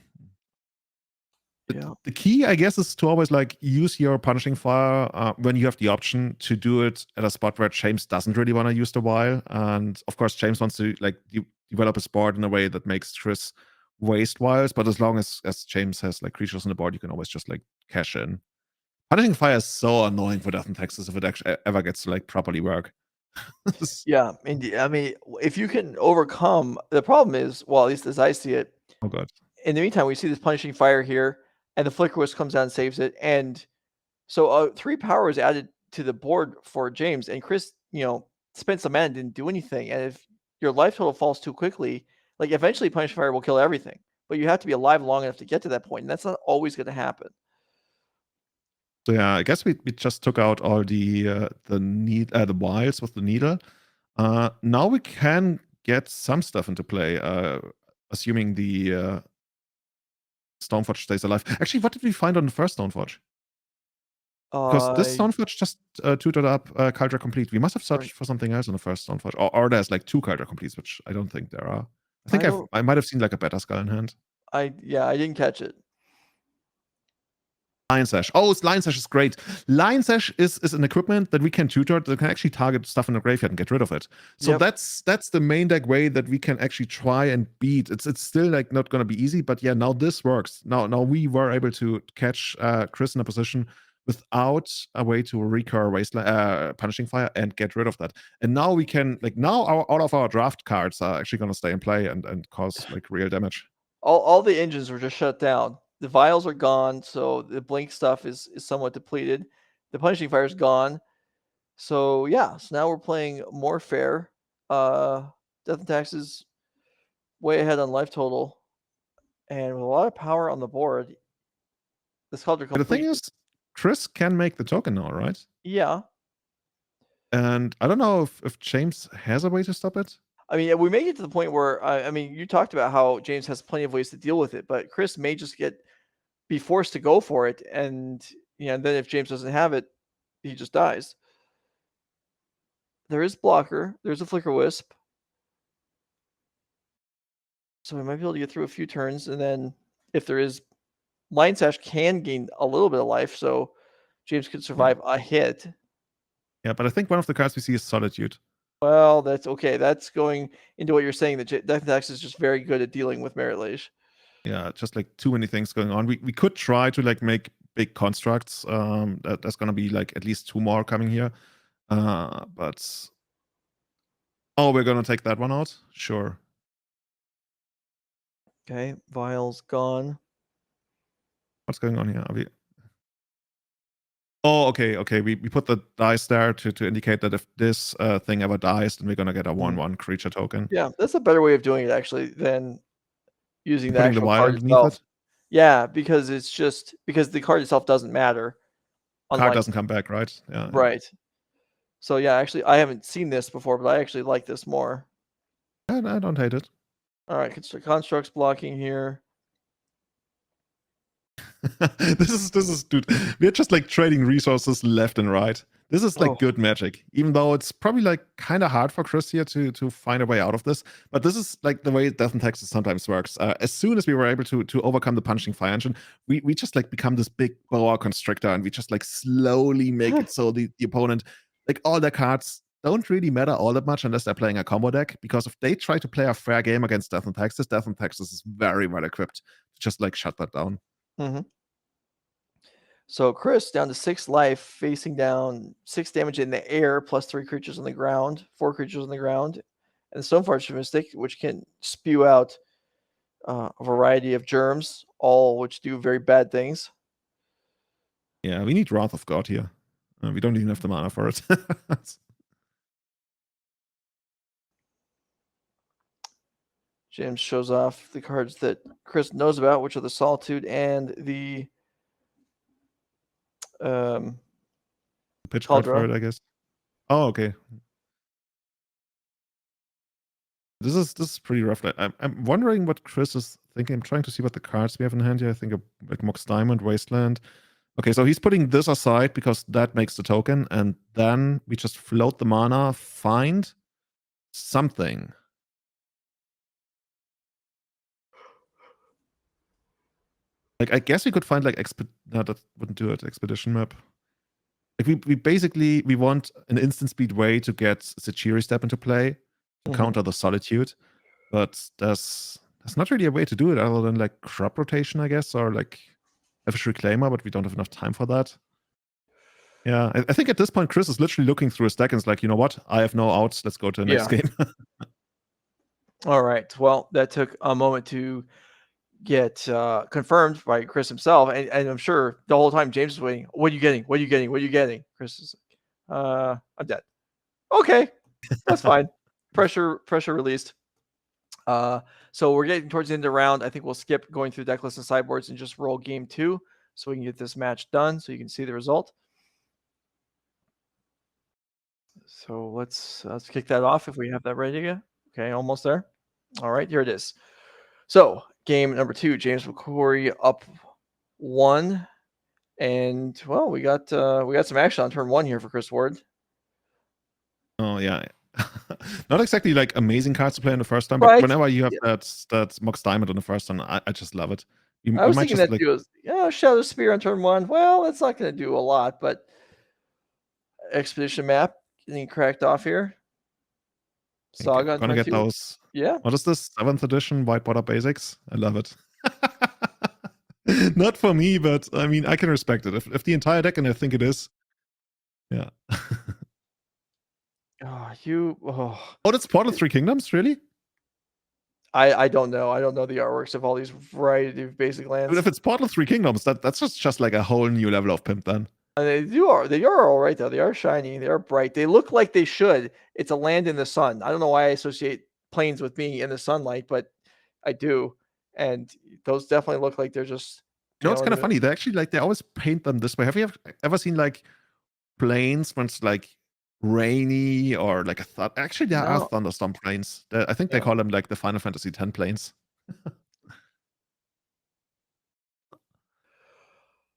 Speaker 1: Yeah.
Speaker 3: the key, I guess, is to always like use your Punishing Fire when you have the option to do it at a spot where James doesn't really want to use the while. And of course, James wants to like develop his board in a way that makes Kris waste wiles. But as long as James has like creatures on the board, you can always just like cash in. Punishing Fire is so annoying for Death in Texas if it actually ever gets to like properly work.
Speaker 1: Yeah. Indeed. I mean, if you can overcome the problem is, well, at least as I see it,
Speaker 3: Oh god.
Speaker 1: in the meantime, we see this Punishing Fire here, and the Flicker Wisp comes down and saves it. And so 3 power is added to the board for James, and Kris, spent some mana and didn't do anything. And if your life total falls too quickly, like eventually Punishing Fire will kill everything. But you have to be alive long enough to get to that point, and that's not always going to happen.
Speaker 3: So yeah, I guess we just took out all the wilds with the needle. Now we can get some stuff into play, assuming the Stoneforge stays alive. Actually, what did we find on the first Stoneforge? Because this Stoneforge just tutored up Culture Complete. We must have searched for something else on the first Stoneforge. Or there's like 2 Culture Completes, which I don't think there are. I think I might have seen like a Better Skull in hand.
Speaker 1: I didn't catch it.
Speaker 3: Lion Sash. Oh, Lion Sash is great. Lion Sash is an equipment that we can tutor that can actually target stuff in the graveyard and get rid of it. So
Speaker 1: Yep.
Speaker 3: that's the main deck way that we can actually try and beat. It's still like not gonna be easy, but yeah, now this works. Now we were able to catch Kris in a position without a way to recur Wasteland, Punishing Fire and get rid of that. And now we can all of our draft cards are actually gonna stay in play and cause like real damage.
Speaker 1: All the engines were just shut down. The vials are gone, so the blink stuff is somewhat depleted. The Punishing Fire is gone. So yeah, so now we're playing more fair. Death and Taxes way ahead on life total, and with a lot of power on the board. This Culture
Speaker 3: But the
Speaker 1: Complete.
Speaker 3: thing is, Kris can make the token now, right?
Speaker 1: Yeah.
Speaker 3: And I don't know if James has a way to stop it.
Speaker 1: I mean, we may get to the point where I mean, you talked about how James has plenty of ways to deal with it, but Kris may just be forced to go for it, and then if James doesn't have it, he just dies. There is blocker. There's a Flicker Wisp, so we might be able to get through a few turns, and then if there is, Lion Sash can gain a little bit of life, so James could survive a hit.
Speaker 3: Yeah, but I think one of the cards we see is Solitude.
Speaker 1: Well, that's okay. That's going into what you're saying, that Death is just very good at dealing with Merit Liege.
Speaker 3: Yeah, just like too many things going on. We could try to like make big constructs. There's gonna be like at least 2 more coming here. But oh, we're gonna take that one out? Sure.
Speaker 1: Okay, Vial's gone.
Speaker 3: What's going on here? Are we... Oh, okay. We put the dice there to indicate that if this thing ever dies, then we're gonna get a 1/1 creature token.
Speaker 1: Yeah, that's a better way of doing it actually than using the
Speaker 3: Putting the
Speaker 1: actual
Speaker 3: wire
Speaker 1: card
Speaker 3: underneath
Speaker 1: itself.
Speaker 3: it.
Speaker 1: Yeah, because it's just because the card itself doesn't matter.
Speaker 3: Card doesn't come back, right? Yeah.
Speaker 1: Right. So yeah, actually, I haven't seen this before, but I actually like this more.
Speaker 3: I don't hate it.
Speaker 1: All right, constructs blocking here.
Speaker 3: this is dude. We're just like trading resources left and right. This is like good magic, even though it's probably like kind of hard for Kris here to find a way out of this. But this is like the way Death and Taxes sometimes works. As soon as we were able to overcome the punching fire engine, we just like become this big boa constrictor, and we just like slowly make it so the opponent, like all their cards don't really matter all that much unless they're playing a combo deck. Because if they try to play a fair game against Death and Taxes is very well equipped to just like shut that down.
Speaker 1: Mm-hmm. So Kris down to 6 life, facing down 6 damage in the air, plus 3 creatures on the ground, 4 creatures on the ground, and the Stoneforge Mystic, which can spew out a variety of germs, all which do very bad things.
Speaker 3: Yeah, we need Wrath of God here. We don't even have the mana for it.
Speaker 1: James shows off the cards that Kris knows about, which are the Solitude and the
Speaker 3: pitch card for it, I guess. Oh, okay. This is pretty rough. I'm wondering what Kris is thinking. I'm trying to see what the cards we have in hand here. I think like Mox Diamond, Wasteland. Okay, so he's putting this aside because that makes the token, and then we just float the mana, find something. Like I guess we could find like no, that wouldn't do it. Expedition map. Like we basically want an instant speed way to get Sechiri Step into play to counter the Solitude, but there's not really a way to do it other than like crop rotation, I guess, or like Elvish Reclaimer, but we don't have enough time for that. Yeah, I think at this point Kris is literally looking through his deck and is like, you know what? I have no outs. Let's go to the next game.
Speaker 1: All right. Well, that took a moment to get confirmed by Kris himself, and I'm sure the whole time James is waiting. What are you getting? What are you getting? What are you getting? Kris is like, I'm dead. Okay, that's fine. Pressure released. So we're getting towards the end of the round. I think we'll skip going through deck lists and sideboards and just roll game 2 so we can get this match done so you can see the result. So let's kick that off if we have that ready to go. Okay, almost there. All right, here it is. So game number 2, James Mccoury up 1, and well, we got some action on turn 1 here for Kris Ward.
Speaker 3: Oh yeah, not exactly like amazing cards to play in the first time,
Speaker 1: right.
Speaker 3: But whenever you have that Mox Diamond on the first time, I just love it.
Speaker 1: I was thinking that Shadow Spear on turn 1. Well, that's not going to do a lot, but Expedition map getting cracked off here. Saga
Speaker 3: gonna get
Speaker 1: 2.
Speaker 3: those.
Speaker 1: Yeah.
Speaker 3: What is this? 7th edition White Border Basics? I love it. Not for me, but I mean, I can respect it. If the entire deck, and I think it is. Yeah.
Speaker 1: Oh,
Speaker 3: that's Portal 3 Kingdoms, really?
Speaker 1: I don't know. I don't know the artworks of all these variety of basic lands.
Speaker 3: But if it's Portal 3 Kingdoms, that's just like a whole new level of pimp then.
Speaker 1: And they are all right though. They are shiny. They are bright. They look like they should. It's a land in the sun. I don't know why I associate planes with being in the sunlight, but I do. And those definitely look like they're just.
Speaker 3: You know, it's kind of funny. They always paint them this way. Have you ever seen like planes when it's like rainy or like actually there are thunderstorm planes. I think they call them like the Final Fantasy X planes.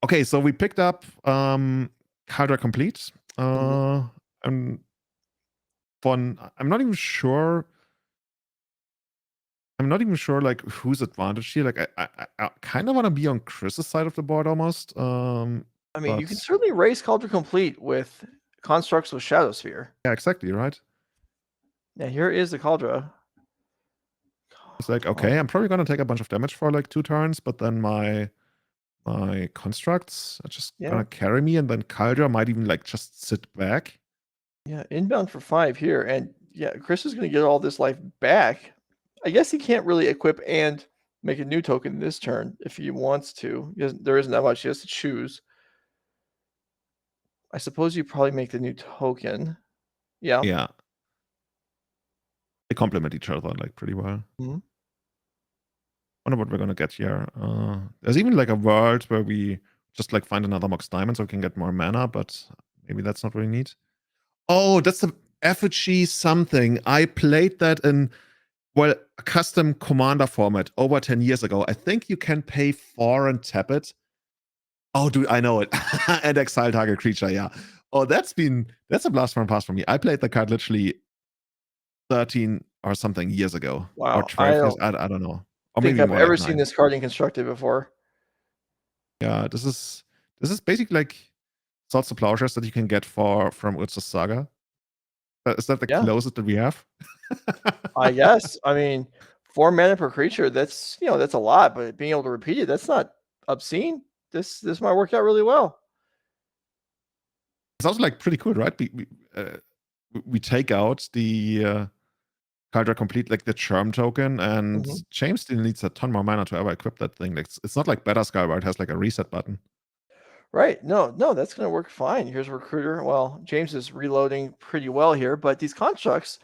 Speaker 3: Okay, so we picked up Caldra Complete. And I'm not even sure. I'm not even sure like whose advantage here. Like I kind of want to be on Kris's side of the board almost.
Speaker 1: I mean, you can certainly race Caldra Complete with constructs with Shadow Sphere.
Speaker 3: Yeah, exactly, right?
Speaker 1: Yeah, here is the Cauldra.
Speaker 3: It's like, okay, I'm probably gonna take a bunch of damage for like 2 turns, but then my constructs are just gonna carry me, and then Cauldra might even like just sit back.
Speaker 1: Yeah, inbound for 5 here, and yeah, Kris is gonna get all this life back. I guess he can't really equip and make a new token this turn if he wants to. There isn't that much. He has to choose. I suppose you probably make the new token. Yeah.
Speaker 3: Yeah. They complement each other like pretty well.
Speaker 1: Mhm.
Speaker 3: Wonder what we're gonna get here. There's even like a world where we just like find another Mox Diamond so we can get more mana, but maybe that's not really neat. Oh, that's the effigy something. I played that in a custom commander format over 10 years ago. I think you can pay 4 and tap it. Oh, dude, I know it. And exile target creature, yeah. Oh, that's a blast from the past for me. I played the card literally 13 or something years ago.
Speaker 1: Wow,
Speaker 3: Or 12 years. I don't know. Or
Speaker 1: think
Speaker 3: maybe
Speaker 1: I've
Speaker 3: more
Speaker 1: ever
Speaker 3: like
Speaker 1: seen
Speaker 3: 9.
Speaker 1: this card in Constructed before.
Speaker 3: Yeah, this is basically like Swords to Plowshares that you can get from Urza's Saga. Is that the closest that we have?
Speaker 1: I guess. I mean, 4 mana per creature, that's that's a lot, but being able to repeat it, that's not obscene. This might work out really well.
Speaker 3: It's also like pretty cool, right? We take out the Cauldra Complete, like the Charm token, and James still needs a ton more mana to ever equip that thing. Like, it's not like Better Sky where it has like a reset button.
Speaker 1: Right. No, that's going to work fine. Here's Recruiter. Well, James is reloading pretty well here, but these constructs,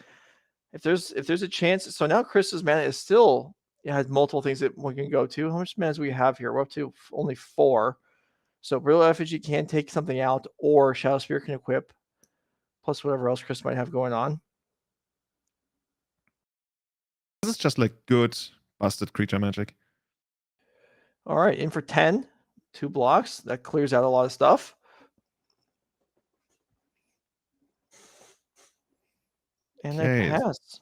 Speaker 1: if there's a chance, so now Chris's mana is still, it has multiple things that we can go to. How much mana do we have here? We're up to only 4. So Brillo Effigy can take something out, or Shadow Spear can equip, plus whatever else Kris might have going on.
Speaker 3: This is just like good busted creature magic.
Speaker 1: All right, in for 10. 2 blocks. That clears out a lot of stuff. And they pass.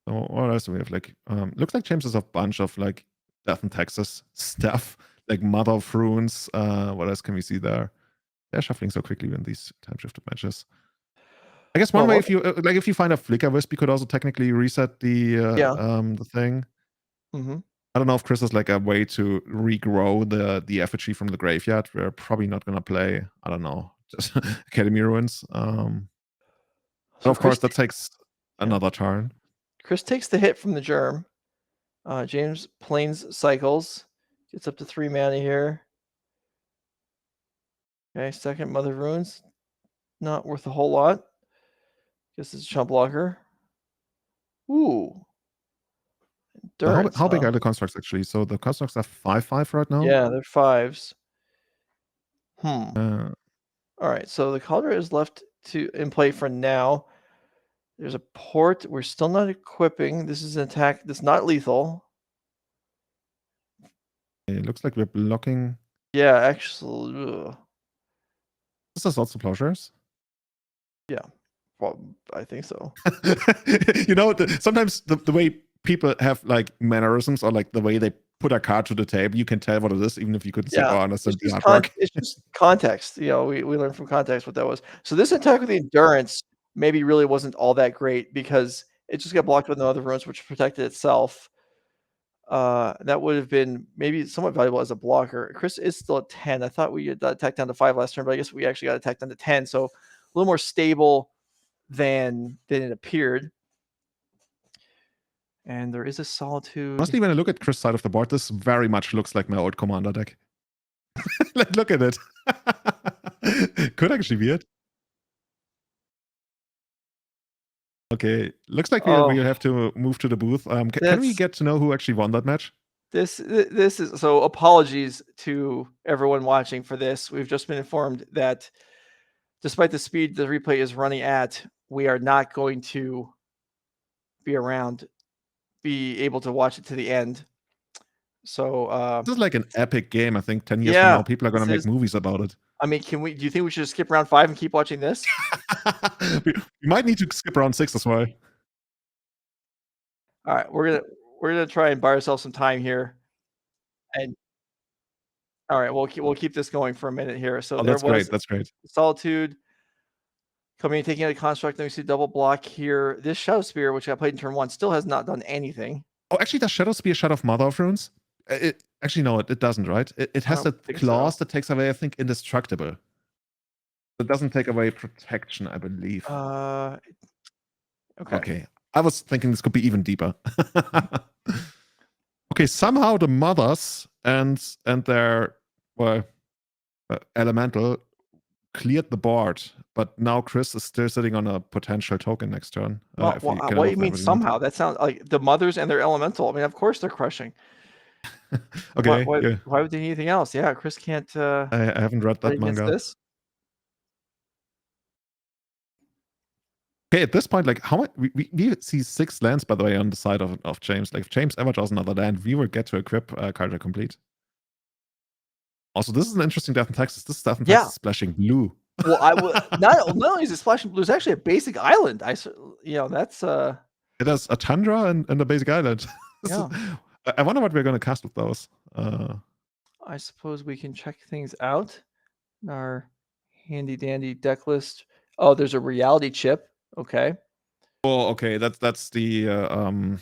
Speaker 3: So what else do we have? Like, looks like James has a bunch of like Death and Texas stuff, like Mother of Runes. What else can we see there? They're shuffling so quickly in these time shifted matches. I guess one way, if you find a Flicker Wisp, you could also technically reset the thing. I don't know if Kris has like a way to regrow the effigy from the graveyard. We're probably not gonna play, I don't know, just Academy Ruins. So of course that takes another turn.
Speaker 1: Kris takes the hit from the Germ. James Plains cycles, gets up to 3 mana here. Okay, second Mother of Runes, not worth a whole lot. Guess it's a chump blocker. Ooh.
Speaker 3: How big are the constructs actually? So the constructs are 5/5 right now?
Speaker 1: Yeah, they're 5s. All right, so the Cauldra is left in play for now. There's a port. We're still not equipping. This is an attack that's not lethal.
Speaker 3: It looks like we're blocking.
Speaker 1: Yeah, actually.
Speaker 3: Is this also Plowshares?
Speaker 1: Yeah, well, I think so.
Speaker 3: Sometimes the way people have like mannerisms or like the way they put a card to the table, you can tell what it is, even if you couldn't see or understand the artwork.
Speaker 1: It's just context. We learned from context what that was. So this attack with the Endurance maybe really wasn't all that great because it just got blocked with no other runes, which protected itself. That would have been maybe somewhat valuable as a blocker. Kris is still at 10. I thought we had attacked down to 5 last turn, but I guess we actually got attacked down to 10. So a little more stable than it appeared. And there is a Solitude.
Speaker 3: Honestly, when I look at Kris' side of the board, this very much looks like my old Commander deck. Like, look at it. Could actually be it. Okay, looks like we have to move to the booth. Can we get to know who actually won that match?
Speaker 1: This is so. Apologies to everyone watching for this. We've just been informed that despite the speed the replay is running at, we are not going to be able to watch it to the end. So
Speaker 3: this is like an epic game. I think 10 years from now, people are going to make movies about it.
Speaker 1: I mean, do you think we should skip round 5 and keep watching this?
Speaker 3: We might need to skip round 6 as well.
Speaker 1: All right, we're gonna try and buy ourselves some time here. And all right, we'll keep this going for a minute here. So
Speaker 3: that's great. That's great.
Speaker 1: Solitude. Coming and taking out a construct, then we see double block here. This Shadow Spear, which I played in turn 1, still has not done anything.
Speaker 3: Oh, actually, does Shadow Spear shut off Mother of Runes? Actually, no, it doesn't, right? It has
Speaker 1: don't
Speaker 3: a
Speaker 1: think
Speaker 3: clause
Speaker 1: so.
Speaker 3: that takes away, I think, Indestructible. It doesn't take away protection, I believe.
Speaker 1: Okay.
Speaker 3: Okay. I was thinking this could be even deeper. Okay, somehow the mothers and their elemental cleared the board, but now Kris is still sitting on a potential token next turn.
Speaker 1: Well,
Speaker 3: if he
Speaker 1: what
Speaker 3: can
Speaker 1: do
Speaker 3: move
Speaker 1: you mean
Speaker 3: everything.
Speaker 1: somehow? That sounds like the mothers and their elemental. I mean, of course they're crushing.
Speaker 3: Okay,
Speaker 1: Why would they need anything else? Yeah, Kris can't
Speaker 3: I haven't read
Speaker 1: play
Speaker 3: that
Speaker 1: against
Speaker 3: manga.
Speaker 1: this.
Speaker 3: Okay, at this point, like how much we see 6 lands, by the way, on the side of James. Like if James ever draws another land, we will get to equip Carter complete. Also, this is an interesting Death in Texas. This Death in Texas splashing blue.
Speaker 1: Well, I would not only is it splashing blue, it's actually a basic island. That's
Speaker 3: It has a tundra and a basic island.
Speaker 1: Yeah.
Speaker 3: I wonder what we're going to cast with those.
Speaker 1: I suppose we can check things out in our handy dandy deck list. Oh, there's a reality chip. Okay.
Speaker 3: Oh, okay. That's the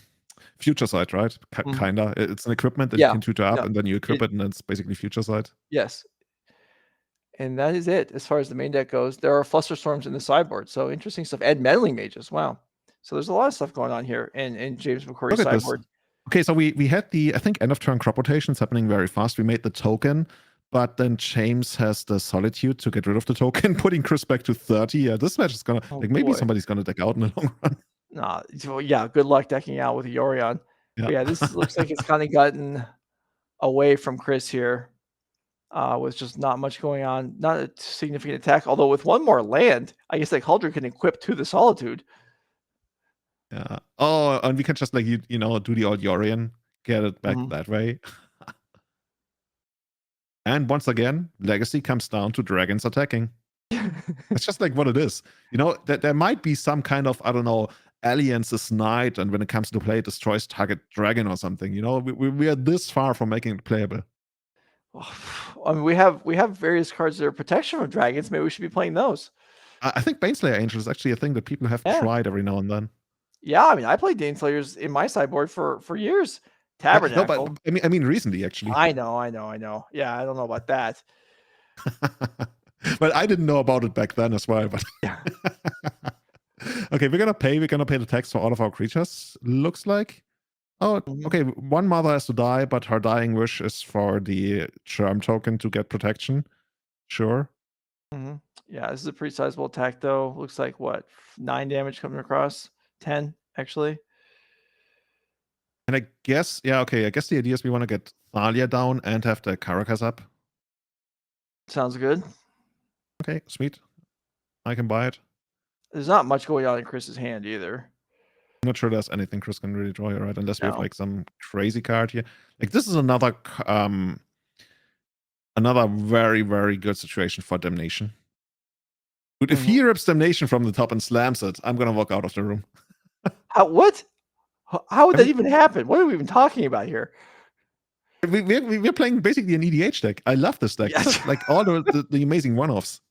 Speaker 3: future side, right? Kinda. It's an equipment that you can tutor up, and then you equip it, and it's basically future side.
Speaker 1: Yes. And that is it as far as the main deck goes. There are Flusterstorms in the sideboard, so interesting stuff. And Meddling Mages. Wow. So there's a lot of stuff going on here in James Mccoury's sideboard.
Speaker 3: Okay, so we had the, I think, end of turn crop rotations happening very fast. We made the token, but then James has the Solitude to get rid of the token, putting Kris back to 30. Yeah, this match is gonna maybe somebody's gonna deck out in the long run.
Speaker 1: Nah, so yeah, good luck decking out with Yorion.
Speaker 3: Yeah,
Speaker 1: yeah, this looks like it's kind of gotten away from Kris here. With just not much going on, not a significant attack. Although with one more land, I guess like Huldra can equip to the Solitude.
Speaker 3: Yeah. Oh, and we can just like you know do the old Yorion, get it back that way. And once again, Legacy comes down to dragons attacking. It's just like what it is. You know, there might be some kind of, I don't know, Alliance's Knight, and when it comes to play, it destroys target dragon or something. You know, we are this far from making it playable.
Speaker 1: I mean, we have various cards that are protection from dragons. Maybe we should be playing those.
Speaker 3: I think Baneslayer Angel is actually a thing that people have tried every now and then.
Speaker 1: Yeah, I mean, I played Daneslayers in my sideboard for years. Tabernacle.
Speaker 3: No, but I mean recently, actually.
Speaker 1: I know. Yeah, I don't know about that.
Speaker 3: But I didn't know about it back then as well. But
Speaker 1: yeah.
Speaker 3: Okay, we're gonna pay the tax for all of our creatures. Looks like. Oh, okay. One mother has to die, but her dying wish is for the charm token to get protection. Sure.
Speaker 1: Yeah, this is a pretty sizable attack, though. Looks like what, 9 damage coming across, 10 actually.
Speaker 3: And I guess, yeah, okay. I guess the idea is we want to get Thalia down and have the Caracas up.
Speaker 1: Sounds good.
Speaker 3: Okay, sweet. I can buy it.
Speaker 1: There's not much going on in Kris's hand either.
Speaker 3: I'm not sure there's anything Kris can really draw here, right? Unless we have like some crazy card here. Like this is another very, very good situation for Damnation. Dude, if he rips Damnation from the top and slams it, I'm gonna walk out of the room.
Speaker 1: What? How would that even happen? What are we even talking about here?
Speaker 3: We're playing basically an EDH deck. I love this deck.
Speaker 1: Yes.
Speaker 3: This is like all the amazing one-offs.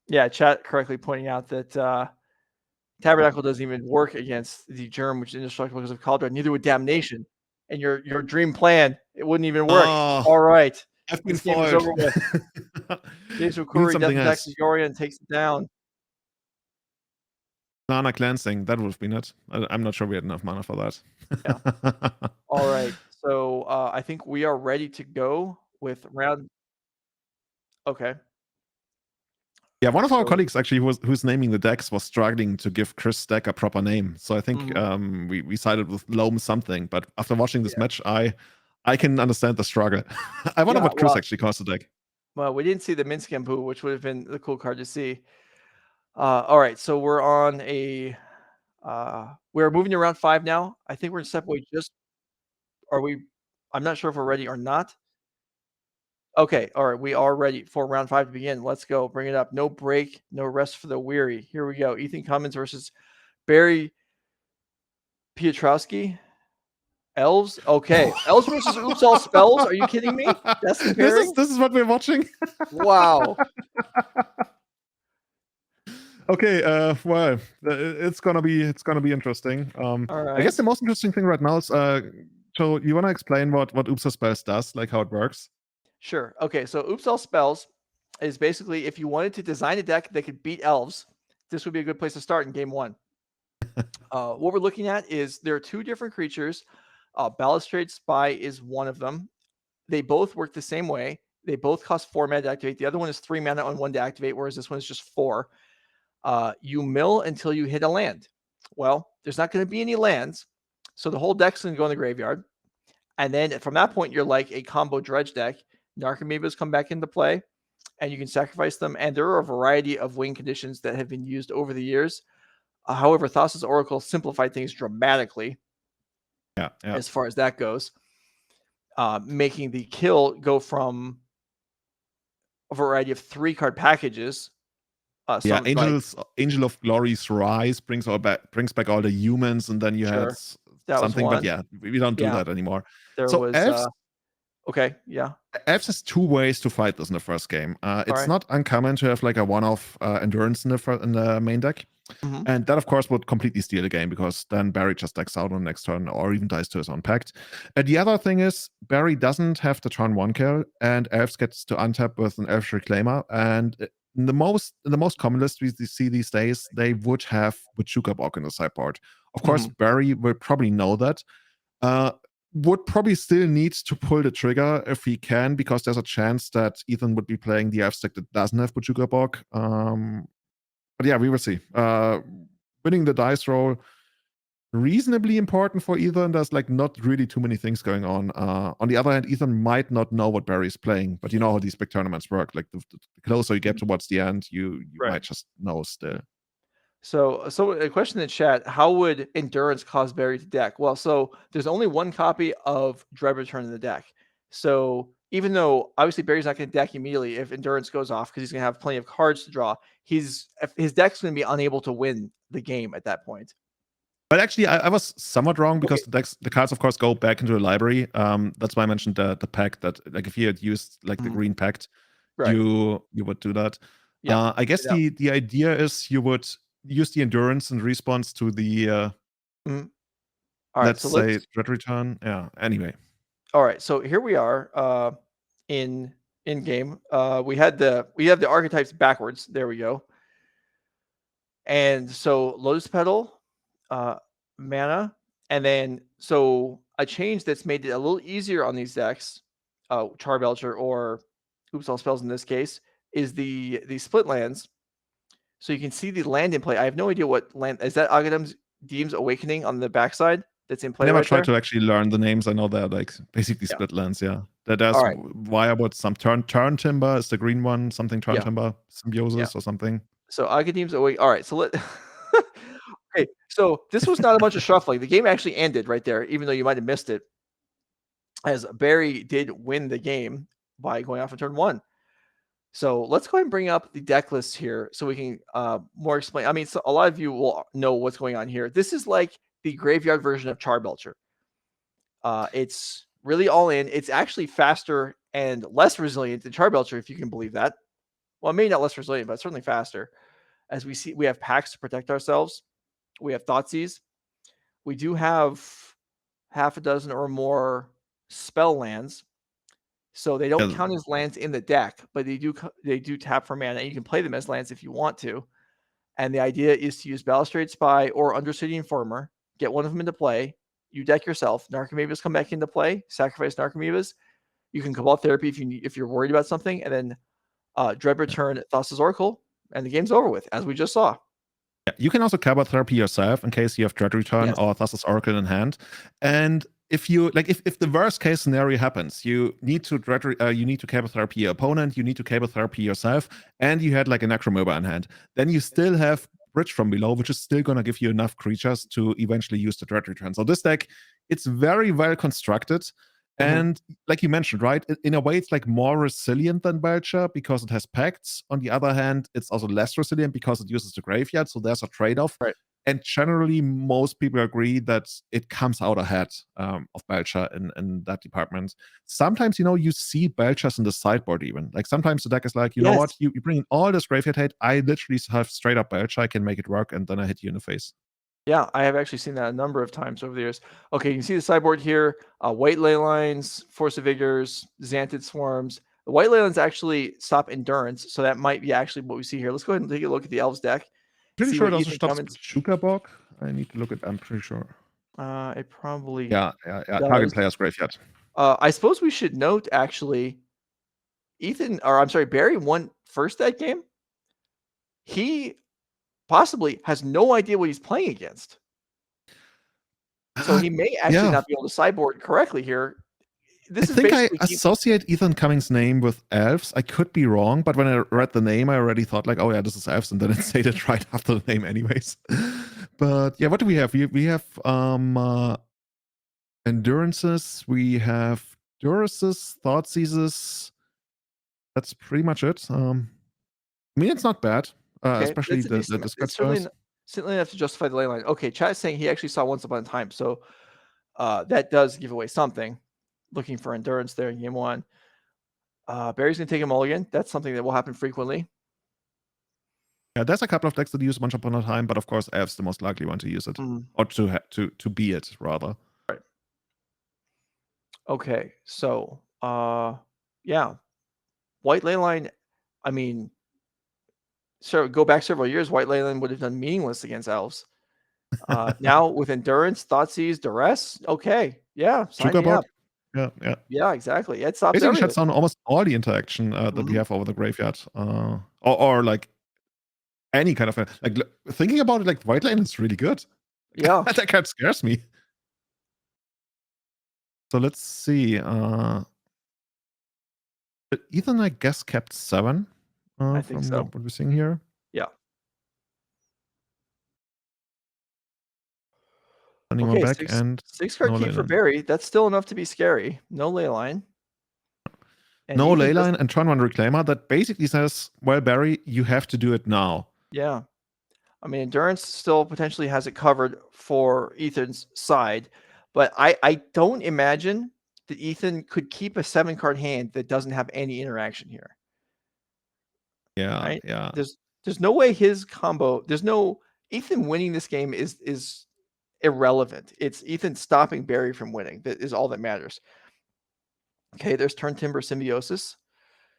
Speaker 1: Yeah, chat correctly pointing out that Tabernacle doesn't even work against the Germ, which is indestructible because of Cauldron. Neither would Damnation. And your dream plan, it wouldn't even work. All right.
Speaker 3: I've been
Speaker 1: this game is over with. James Mccoury death attacks Yorion, takes it down.
Speaker 3: Mana cleansing, that would have been it. I'm not sure we had enough mana for that.
Speaker 1: Yeah. All right. So I think we are ready to go with round. Okay.
Speaker 3: Yeah, one of our colleagues actually who's naming the decks was struggling to give Kris' deck a proper name. So I think we sided with Loam something. But after watching this match, I can understand the struggle. I wonder what Kris actually calls the deck.
Speaker 1: Well, we didn't see the Minskampu, which would have been the cool card to see. All right, so we're on a we're moving to round 5 now. I think we're in step away. I'm not sure if we're ready or not. Okay, all right, we are ready for round 5 to begin. Let's go. Bring it up. No break, no rest for the weary. Here we go. Ethan Cummins versus Barry Piotrowski. Elves? Okay. Elves versus Oops All Spells? Are you kidding me? That's
Speaker 3: this is what we're watching.
Speaker 1: Wow.
Speaker 3: Okay, well, it's gonna be interesting.
Speaker 1: All
Speaker 3: I
Speaker 1: right.
Speaker 3: guess the most interesting thing right now is so you wanna explain what Oops All Spells does, like how it works?
Speaker 1: Sure. Okay, so Oops All Spells is basically if you wanted to design a deck that could beat elves, this would be a good place to start in game one. What we're looking at is there are two different creatures. Balustrade Spy is one of them. They both work the same way. They both cost 4 mana to activate. The other one is 3 mana on 1 to activate, whereas this one is just 4. You mill until you hit a land. Well, there's not going to be any lands, so the whole deck's going to go in the graveyard. And then from that point, you're like a combo dredge deck. Narcomoebas come back into play, and you can sacrifice them. And there are a variety of win conditions that have been used over the years. However, Thassa's Oracle simplified things dramatically
Speaker 3: Yeah.
Speaker 1: as far as that goes, making the kill go from a variety of 3-card packages.
Speaker 3: Yeah, Angel of Glory's Rise brings back all the humans, and then you had
Speaker 1: That was
Speaker 3: something,
Speaker 1: one.
Speaker 3: but yeah, we don't do that anymore.
Speaker 1: There
Speaker 3: so
Speaker 1: was
Speaker 3: Elves,
Speaker 1: okay, yeah.
Speaker 3: Elves has 2 ways to fight this in the first game. It's not uncommon to have like a one-off endurance in the main deck.
Speaker 1: Mhm.
Speaker 3: And that, of course, would completely steal the game because then Barry just decks out on next turn or even dies to his own pact. And the other thing is Barry doesn't have the turn 1 kill, and Elves gets to untap with an Elf Reclaimer. And in the most common list we see these days, they would have Bojuka Bog in the sideboard. Of course, Barry will probably know that. Would probably still need to pull the trigger if he can, because there's a chance that Ethan would be playing the Elf deck that doesn't have Bojuka Bog. But yeah, we will see. Winning the dice roll, reasonably important for Ethan. There's like not really too many things going on. On the other hand, Ethan might not know what Barry's playing, but you know how these big tournaments work. Like the closer you get towards the end, you might just know still.
Speaker 1: So a question in the chat: how would Endurance cause Barry to deck? Well, so there's only one copy of Dread Return in the deck. So even though obviously Barry's not going to deck immediately if Endurance goes off because he's going to have plenty of cards to draw, his deck's going to be unable to win the game at that point.
Speaker 3: But actually, I was somewhat wrong because the cards, of course, go back into the library. That's why I mentioned the pact, that like if you had used like the green pact, you would do that. Yeah. I guess the idea is you would use the endurance in response to the
Speaker 1: All right,
Speaker 3: let's say Dread Return. Yeah. Anyway.
Speaker 1: All right, so here we are in game. We have the archetypes backwards. There we go. And so Lotus Petal, mana, and then so a change that's made it a little easier on these decks, Charbelcher or Oops All Spells in this case, is the split lands. So you can see the land in play. I have no idea what land is that. Aghadom's Deem's Awakening on the backside that's in play.
Speaker 3: I never tried to actually learn the names. I know they're like basically split lands. Yeah, there's Wirewood, some turn timber is the green one, something turn timber, symbiosis or something.
Speaker 1: So Aghadom's Awakening. All right, so let. Okay, so this was not a bunch of shuffling. The game actually ended right there, even though you might have missed it, as Barry did win the game by going off on turn 1. So let's go ahead and bring up the deck list here so we can more explain. I mean, so a lot of you will know what's going on here. This is like the graveyard version of Charbelcher. It's really all in. It's actually faster and less resilient than Charbelcher, if you can believe that. Well, maybe not less resilient, but certainly faster. As we see, we have packs to protect ourselves. We have Thoughtseize. We do have half a dozen or more spell lands. So they don't count as lands in the deck, but they do tap for mana, and you can play them as lands if you want to. And the idea is to use Balustrade Spy or Undercity Informer, get one of them into play. You deck yourself. Narcomoebas come back into play. Sacrifice Narcomoebas. You can Cabal Therapy if you're worried about something, and then Dread Return Thassa's Oracle, and the game's over with, as we just saw.
Speaker 3: Yeah, you can also Cabal Therapy yourself in case you have Dread Return or Thassa's Oracle in hand. And if you like, if the worst case scenario happens, you need to Cabal Therapy your opponent, you need to Cabal Therapy yourself, and you had like a Necromoeba in hand, then you still have Bridge from Below, which is still gonna give you enough creatures to eventually use the Dread Return. So this deck, it's very well constructed. And like you mentioned, right, in a way, it's like more resilient than Belcher because it has pacts. On the other hand, it's also less resilient because it uses the graveyard. So there's a trade-off.
Speaker 1: Right.
Speaker 3: And generally, most people agree that it comes out ahead of Belcher in that department. Sometimes, you see Belchers in the sideboard even. Like sometimes the deck is like, you know what, you bring in all this graveyard hate, I literally have straight up Belcher, I can make it work, and then I hit you in the face.
Speaker 1: Yeah, I have actually seen that a number of times over the years. Okay, you can see the sideboard here. White ley lines, Force of Vigors, Xantid Swarms. The white ley lines actually stop Endurance, so that might be actually what we see here. Let's go ahead and take a look at the Elves deck.
Speaker 3: Pretty
Speaker 1: See
Speaker 3: sure
Speaker 1: what
Speaker 3: it also
Speaker 1: Ethan
Speaker 3: stops
Speaker 1: Cummins.
Speaker 3: Chukabok. I need to look at. I'm pretty sure.
Speaker 1: It probably
Speaker 3: Yeah.
Speaker 1: does.
Speaker 3: Target player's graveyard.
Speaker 1: I suppose we should note actually, Barry won first that game. He possibly has no idea what he's playing against. So he may actually not be able to sideboard correctly here.
Speaker 3: I think I associate Ethan Cummins' name with Elves. I could be wrong, but when I read the name, I already thought like, oh yeah, this is Elves, and then it stated right after the name anyways. But yeah, what do we have? We have Endurances, we have Duraces, Thoughtseizes. That's pretty much it. I mean, it's not bad, especially the discard spells.
Speaker 1: Certainly enough to justify the ley line. Okay, chat is saying he actually saw Once Upon a Time, so that does give away something. Looking for Endurance there in game one. Barry's going to take him all again. That's something that will happen frequently.
Speaker 3: Yeah, there's a couple of decks that use Once Upon a Time, but of course, Elves the most likely one to use it, or to be it rather.
Speaker 1: Right. Okay, so yeah, white ley line. I mean, go back several years. White ley line would have done meaningless against Elves. Now with Endurance, Thoughtseize, Duress. Okay, yeah, sign me up. Yeah, exactly. It stops
Speaker 3: basically
Speaker 1: everything.
Speaker 3: shuts down almost all the interaction that we have over the graveyard, or like any kind of like thinking about it, like white lane is really good.
Speaker 1: Yeah,
Speaker 3: that card scares me. So let's see. Ethan, I guess, kept 7.
Speaker 1: I think so.
Speaker 3: What we're seeing here.
Speaker 1: Yeah.
Speaker 3: Sending one back and
Speaker 1: 6-card keep for Barry. That's still enough to be scary. No ley line.
Speaker 3: No ley line and turn 1 Reclaimer. That basically says, well, Barry, you have to do it now.
Speaker 1: Yeah. I mean, Endurance still potentially has it covered for Ethan's side, but I don't imagine that Ethan could keep a 7-card hand that doesn't have any interaction here.
Speaker 3: Yeah,
Speaker 1: right?
Speaker 3: yeah.
Speaker 1: There's no way his combo. There's no Ethan winning this game is irrelevant. It's Ethan stopping Barry from winning. That is all that matters. Okay, there's Turn Timber Symbiosis.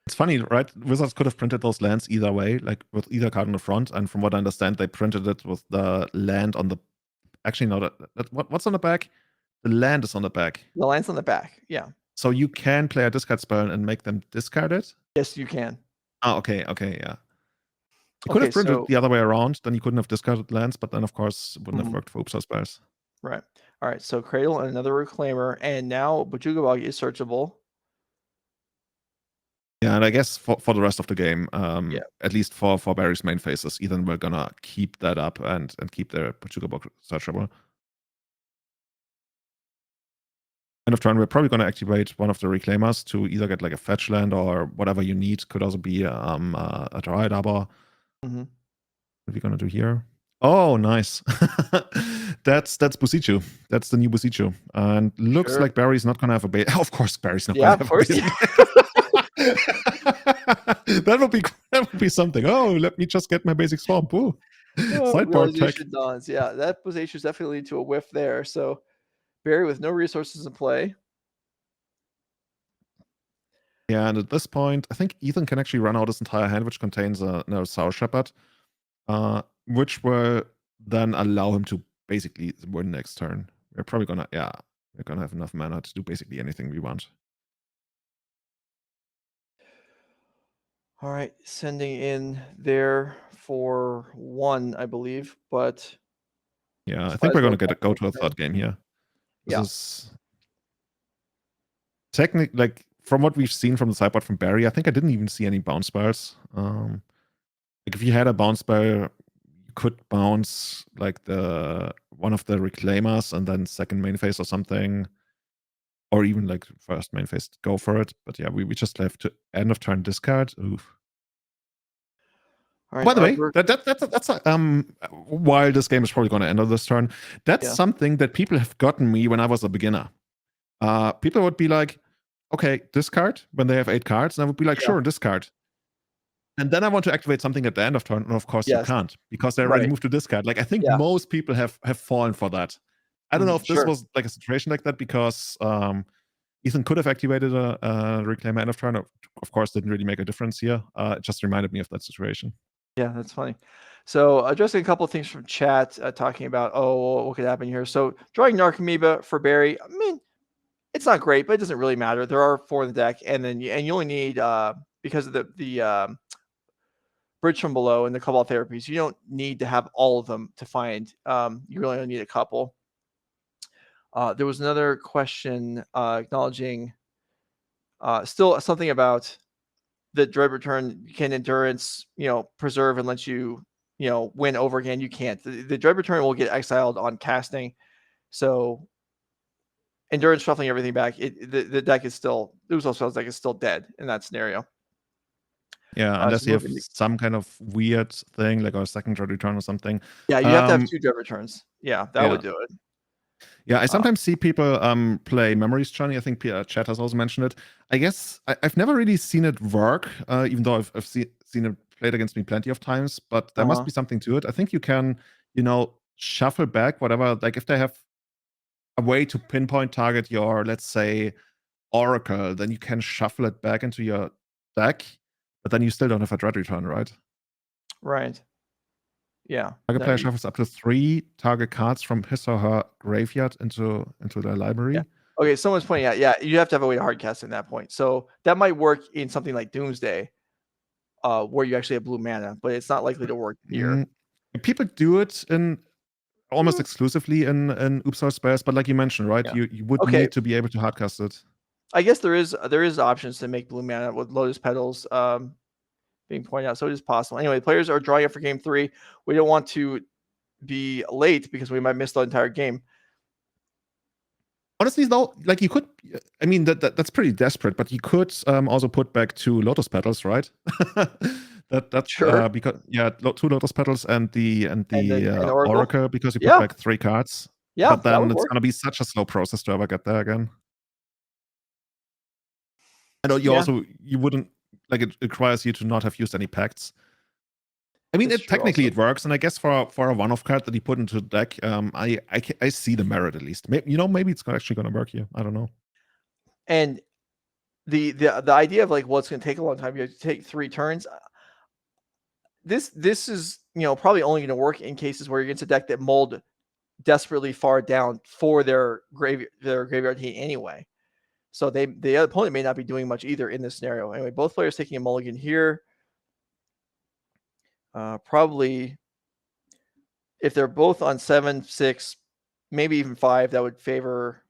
Speaker 3: It's funny, right? Wizards could have printed those lands either way, like with either card on the front. And from what I understand, they printed it with the land on the. Actually, no. What's on the back? The land is on the back.
Speaker 1: The land's on the back. Yeah.
Speaker 3: So you can play a discard spell and make them discard it.
Speaker 1: Yes, you can.
Speaker 3: Oh, okay, yeah. You could have printed it the other way around, then you couldn't have discarded lands, but then of course it wouldn't have worked for Upsa spells.
Speaker 1: Right. All right. So Cradle and another Reclaimer, and now Bujugabog is searchable.
Speaker 3: Yeah, and I guess for the rest of the game, at least for Barry's main phases, Ethan we're gonna keep that up and keep the Bujugabog searchable. End of turn, we're probably gonna activate one of the Reclaimers to either get like a fetch land or whatever you need. Could also be a Dryad Arbor. What are we gonna do here? Oh, nice. That's Busichu. That's the new Busichu. And looks like Barry's not gonna have a base. Of course, Barry's not gonna have a base. that would be something. Oh, let me just get my basic swamp. Ooh. Sideboard tech.
Speaker 1: Yeah, that Busichu is definitely lead to a whiff there. So Barry with no resources in play.
Speaker 3: Yeah, and at this point, I think Ethan can actually run out his entire hand, which contains a Sour Shepherd, which will then allow him to basically win next turn. We're probably gonna, we're gonna have enough mana to do basically anything we want.
Speaker 1: All right, sending in there for 1, I believe, but
Speaker 3: yeah, I think we're gonna go to a third game here. This is technically, like, from what we've seen from the sideboard from Barry, I think I didn't even see any bounce spells. Like if you had a bounce spell, you could bounce like one of the Reclaimers and then second main phase or something, or even like first main phase, go for it. But yeah, we just have to end of turn discard. Oof.
Speaker 1: All right,
Speaker 3: By the way,
Speaker 1: Artwork.
Speaker 3: that's while this game is probably going to end on this turn, that's
Speaker 1: Yeah.
Speaker 3: something that people have gotten me when I was a beginner. People would be like, okay, discard when they have 8 cards, and I would be like,
Speaker 1: Yeah.
Speaker 3: sure, discard. And then I want to activate something at the end of turn, and of course you
Speaker 1: Yes.
Speaker 3: can't because they already
Speaker 1: Right.
Speaker 3: moved to discard. Like I think
Speaker 1: Yeah.
Speaker 3: most people have fallen for that. I don't know if this
Speaker 1: Sure.
Speaker 3: was like a situation like that because Ethan could have activated a reclaimer end of turn. Of course, didn't really make a difference here. It just reminded me of that situation.
Speaker 1: Yeah, that's funny. So addressing a couple of things from chat, talking about what could happen here. So drawing Narcomoeba for Barry, I mean, it's not great, but it doesn't really matter. There are 4 in the deck, and then you only need because of the Bridge from Below and the Cobalt Therapies, you don't need to have all of them to find. You really only need a couple. There was another question acknowledging still something about the Dread Return. Can Endurance, preserve and let you, win over again? You can't. The Dread Return will get exiled on casting. So Endurance shuffling everything back. The deck is still, Uzo Spells deck is still dead in that scenario.
Speaker 3: Yeah, unless you have some kind of weird thing like a second Dread Return or something.
Speaker 1: Yeah, you have to have 2 Dread Returns. Yeah, that would do it.
Speaker 3: Yeah, I sometimes see people play Memories Journey. I think Chat has also mentioned it. I guess I've never really seen it work, even though I've seen it played against me plenty of times. But there must be something to it. I think you can, shuffle back whatever. Like if they have a way to pinpoint target your, let's say, Oracle, then you can shuffle it back into your deck. But then you still don't have a Dread Return, right?
Speaker 1: Right. Yeah.
Speaker 3: Target player shuffles up to 3 target cards from his or her graveyard into their library.
Speaker 1: Yeah. Okay, someone's pointing out, you have to have a way to hardcast in that point. So that might work in something like Doomsday, where you actually have blue mana, but it's not likely to work here.
Speaker 3: People do it in almost exclusively in Uppsala Spells, but like you mentioned, right?
Speaker 1: Yeah.
Speaker 3: You would need to be able to hardcast it.
Speaker 1: I guess there is options to make blue mana with Lotus Petals being pointed out, so it is possible. Anyway, players are drawing up for game 3. We don't want to be late because we might miss the entire game.
Speaker 3: Honestly, though, like you could, I mean, that's pretty desperate, but you could also put back 2 Lotus Petals, right? That's
Speaker 1: sure.
Speaker 3: Because 2 Lotus Petals and the Oracle, because you put back 3 cards.
Speaker 1: Yeah,
Speaker 3: but then it's gonna be such a slow process to ever get there again. And you wouldn't, like, it requires you to not have used any pacts. I mean, technically it works, and I guess for a one-off card that you put into the deck, I see the merit at least. Maybe it's actually going to work here. I don't know.
Speaker 1: And the idea of like, well, it's going to take a long time. You have to take 3 turns. This is probably only going to work in cases where you're against a deck that mulled desperately far down for their graveyard heat anyway. So the opponent may not be doing much either in this scenario. Anyway, both players taking a mulligan here. Probably if they're both on 7, 6, maybe even 5, that would favor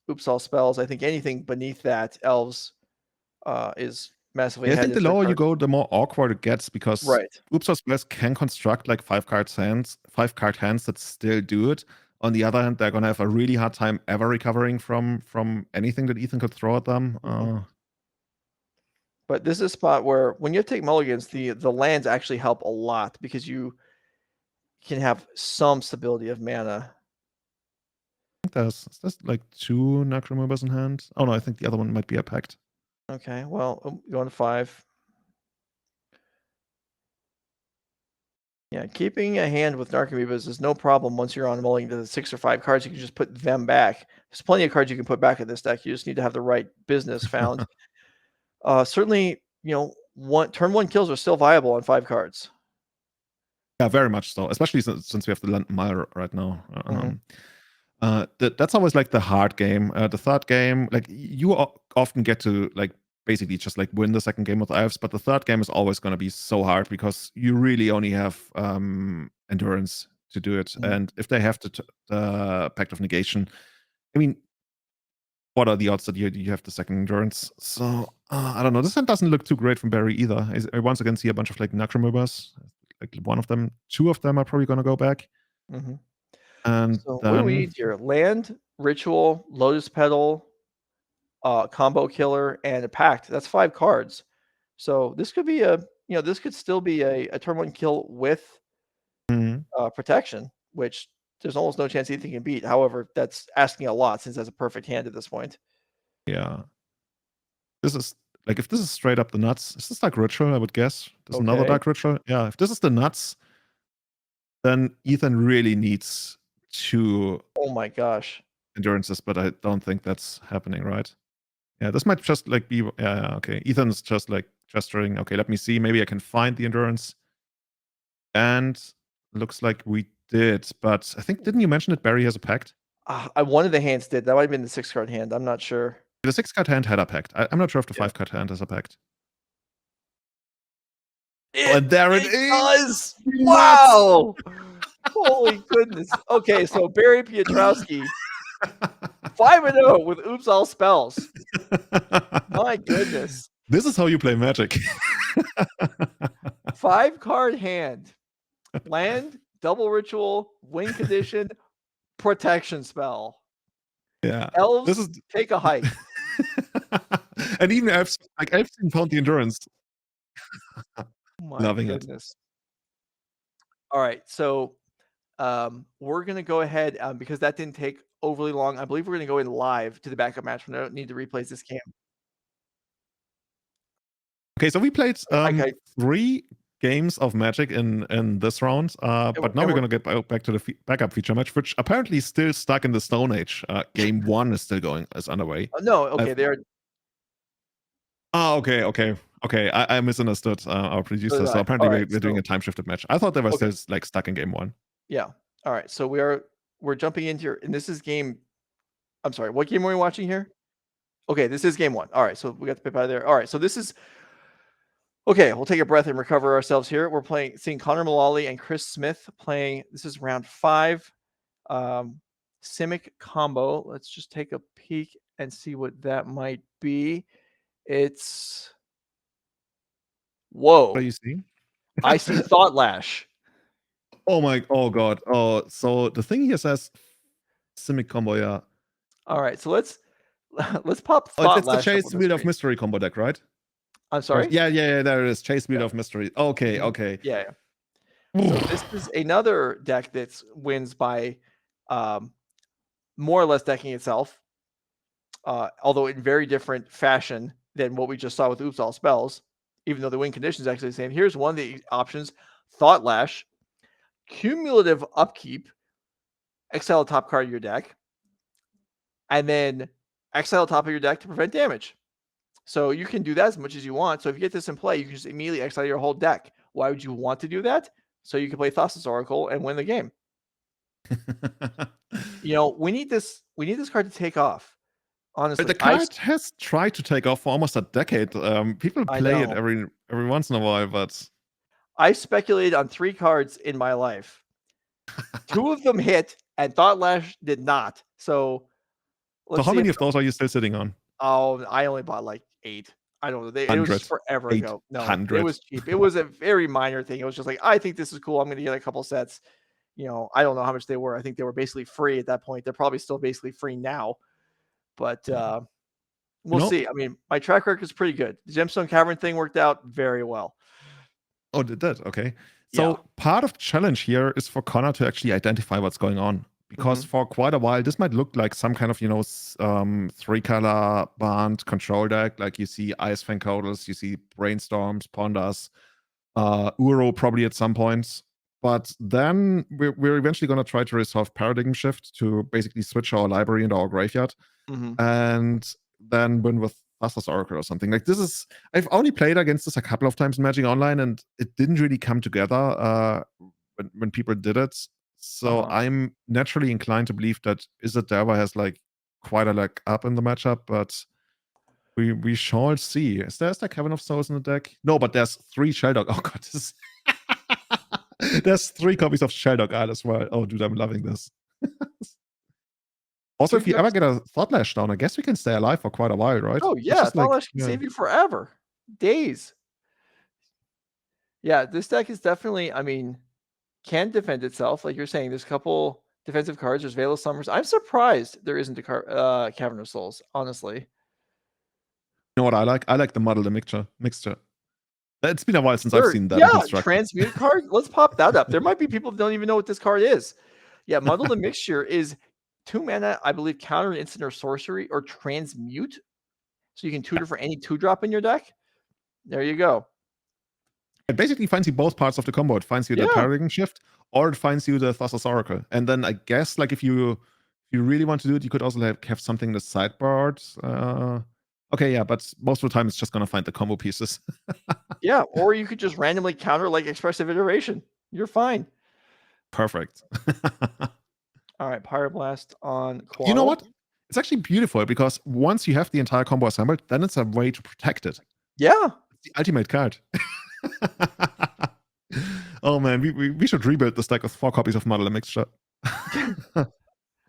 Speaker 1: Uppsala Spells. I think anything beneath that, Elves, is massively ahead.
Speaker 3: I think the lower you go, the more awkward it gets, because Uppsala Spells can construct like 5-card hands that still do it. On the other hand, they're gonna have a really hard time ever recovering from anything that Ethan could throw at them.
Speaker 1: But this is a spot where when you take mulligans, the lands actually help a lot because you can have some stability of mana.
Speaker 3: I think there's like 2 Necromoobers in hand. Oh no, I think the other one might be a pact.
Speaker 1: Okay, well, going to 5. Yeah, keeping a hand with Narcomoebas is no problem once you're on mulligan to the 6 or 5 cards. You can just put them back. There's plenty of cards you can put back in this deck. You just need to have the right business found. Certainly, turn 1 kills are still viable on 5 cards.
Speaker 3: Yeah, very much so. Especially since we have the Land Mile right now. That's always like the hard game. The third game, like you often get to like basically just like win the second game with Elves, but the third game is always going to be so hard because you really only have endurance to do it. And if they have the Pact of Negation, I mean, what are the odds that you have the second endurance? So I don't know. This hand doesn't look too great from Barry either. I once again see a bunch of like Necromoobers. Like 2 of them are probably going to go back. And
Speaker 1: so
Speaker 3: then,
Speaker 1: what do we need here? Land, Ritual, Lotus Petal, Combo Killer, and a Pact. That's 5 cards. So this could be a this could still be a turn 1 kill with
Speaker 3: Mhm.
Speaker 1: protection, which there's almost no chance Ethan can beat. However, that's asking a lot since that's a perfect hand at this point.
Speaker 3: Yeah. This is like, if this is straight up the nuts, is this like ritual? I would guess. There's another
Speaker 1: Okay.
Speaker 3: dark ritual. Yeah. If this is the nuts, then Ethan really needs 2
Speaker 1: Oh my gosh.
Speaker 3: endurances, but I don't think that's happening, right? Yeah, this might just like be. Yeah, okay. Ethan's just like gesturing. Okay, let me see. Maybe I can find the endurance. And looks like we did, but I think, didn't you mention that Barry has a pact?
Speaker 1: One of the hands did. That might have been the 6-card hand. I'm not sure.
Speaker 3: The 6-card hand had a pact. I'm not sure if the
Speaker 1: Yeah.
Speaker 3: 5-card hand has a pact. And there it is!
Speaker 1: Does! Wow! Holy goodness. Okay, so Barry Piotrowski, 5-0 with Oops All Spells. My goodness.
Speaker 3: This is how you play Magic.
Speaker 1: 5-card hand. Land, double ritual, win condition, protection spell.
Speaker 3: Yeah.
Speaker 1: Elves,
Speaker 3: This is
Speaker 1: take a hike.
Speaker 3: and even I've seen Found the Endurance.
Speaker 1: My
Speaker 3: Loving it.
Speaker 1: goodness. All right, so we're gonna go ahead because that didn't take overly long. I believe we're gonna go in live to the backup match. We don't need to replace this game.
Speaker 3: Okay, so we played
Speaker 1: Okay.
Speaker 3: 3 games of Magic in this round, but now we're going to get back to the backup feature match, which apparently is still stuck in the Stone Age. Game 1 is still is underway.
Speaker 1: No, okay, they're.
Speaker 3: Oh, okay. I misunderstood our producer. So apparently we're doing a time shifted match. I thought they were still like stuck in game 1.
Speaker 1: Yeah. All right. So we're jumping into here, and this is game. I'm sorry. What game are we watching here? Okay, this is game 1. All right. So we got the pip out of there. All right. So this is. Okay, we'll take a breath and recover ourselves here. We're seeing Connor Mullaly and Kris Smith playing. This is round 5. Simic combo. Let's just take a peek and see what that might be. It's. Whoa.
Speaker 3: What do you see?
Speaker 1: I see Thought Lash.
Speaker 3: Oh god. Oh, so the thing here says Simic combo, yeah.
Speaker 1: All right, so let's pop Thought
Speaker 3: it's the
Speaker 1: Lash.
Speaker 3: Chase Wheel of Mystery combo deck, right?
Speaker 1: I'm sorry?
Speaker 3: Yeah, there it is. Chase Wheel of Mystery. Okay.
Speaker 1: Yeah. So this is another deck that wins by more or less decking itself, although in very different fashion than what we just saw with Oops All Spells, even though the win condition is actually the same. Here's one of the options: Thought Lash, cumulative upkeep, exile the top card of your deck, and then exile the top of your deck to prevent damage. So you can do that as much as you want. So if you get this in play, you can just immediately exile your whole deck. Why would you want to do that? So you can play Thassa's Oracle and win the game. We need this card to take off. Honestly,
Speaker 3: the card has tried to take off for almost a decade. People play it every once in a while, but
Speaker 1: I speculated on 3 cards in my life. 2 of them hit, and Thought Lash did not. So
Speaker 3: how many of those are you still sitting on?
Speaker 1: Oh, I only bought like 8. I don't know. It was just forever ago. No,
Speaker 3: 100.
Speaker 1: It was cheap. It was a very minor thing. It was just like, I think this is cool. I'm going to get a couple sets. I don't know how much they were. I think they were basically free at that point. They're probably still basically free now. But we'll see. I mean, my track record is pretty good. The Gemstone Cavern thing worked out very well.
Speaker 3: Oh, it did? Okay. So part of the challenge here is for Connor to actually identify what's going on. Because for quite a while, this might look like some kind of, 3-color band control deck. Like you see Ice Fang Codals, you see Brainstorms, Ponders, Uro probably at some points. But then we're eventually going to try to resolve Paradigm Shift to basically switch our library into our graveyard. And then win with Thassa's Oracle or something. Like this is, I've only played against this a couple of times in Magic Online, and it didn't really come together when people did it. So I'm naturally inclined to believe that Izzet has like quite a leg up in the matchup, but we shall see. Is there Cavern of Souls in the deck? No, but there's 3 Shelldog. Oh god, there's 3 copies of Shelldog Isle as well. Oh dude, I'm loving this. Also, if you ever get a Thought Lash down, I guess we can stay alive for quite a while, right?
Speaker 1: Oh yeah, Thought Lash can save you forever. Days. Yeah, this deck is definitely, can defend itself. Like you're saying, there's a couple defensive cards. There's Veil of Summers. I'm surprised there isn't a Cavern of Souls, honestly.
Speaker 3: You know what I like? I like the Muddle the mixture. It's been a while since I've
Speaker 1: Sure.
Speaker 3: seen that in
Speaker 1: Yeah,
Speaker 3: constructed.
Speaker 1: transmute card. Let's pop that up. There might be people that don't even know what this card is. Yeah, Muddle the Mixture is 2 mana, I believe, counter instant or sorcery or transmute. So you can tutor for any 2-drop in your deck. There you go.
Speaker 3: It basically finds you both parts of the combo. It finds you the
Speaker 1: Yeah.
Speaker 3: Paradigm Shift, or it finds you the Thassa's Oracle. And then I guess, like, if you really want to do it, you could also have something in the sideboard. Okay, yeah, but most of the time it's just gonna find the combo pieces.
Speaker 1: Yeah, or you could just randomly counter like Expressive Iteration. You're fine.
Speaker 3: Perfect.
Speaker 1: All right, Pyroblast on Quaddle.
Speaker 3: You know what? It's actually beautiful because once you have the entire combo assembled, then it's a way to protect it.
Speaker 1: Yeah.
Speaker 3: It's the ultimate card. Oh man, we should rebuild this deck with 4 copies of Muddle the Mixture.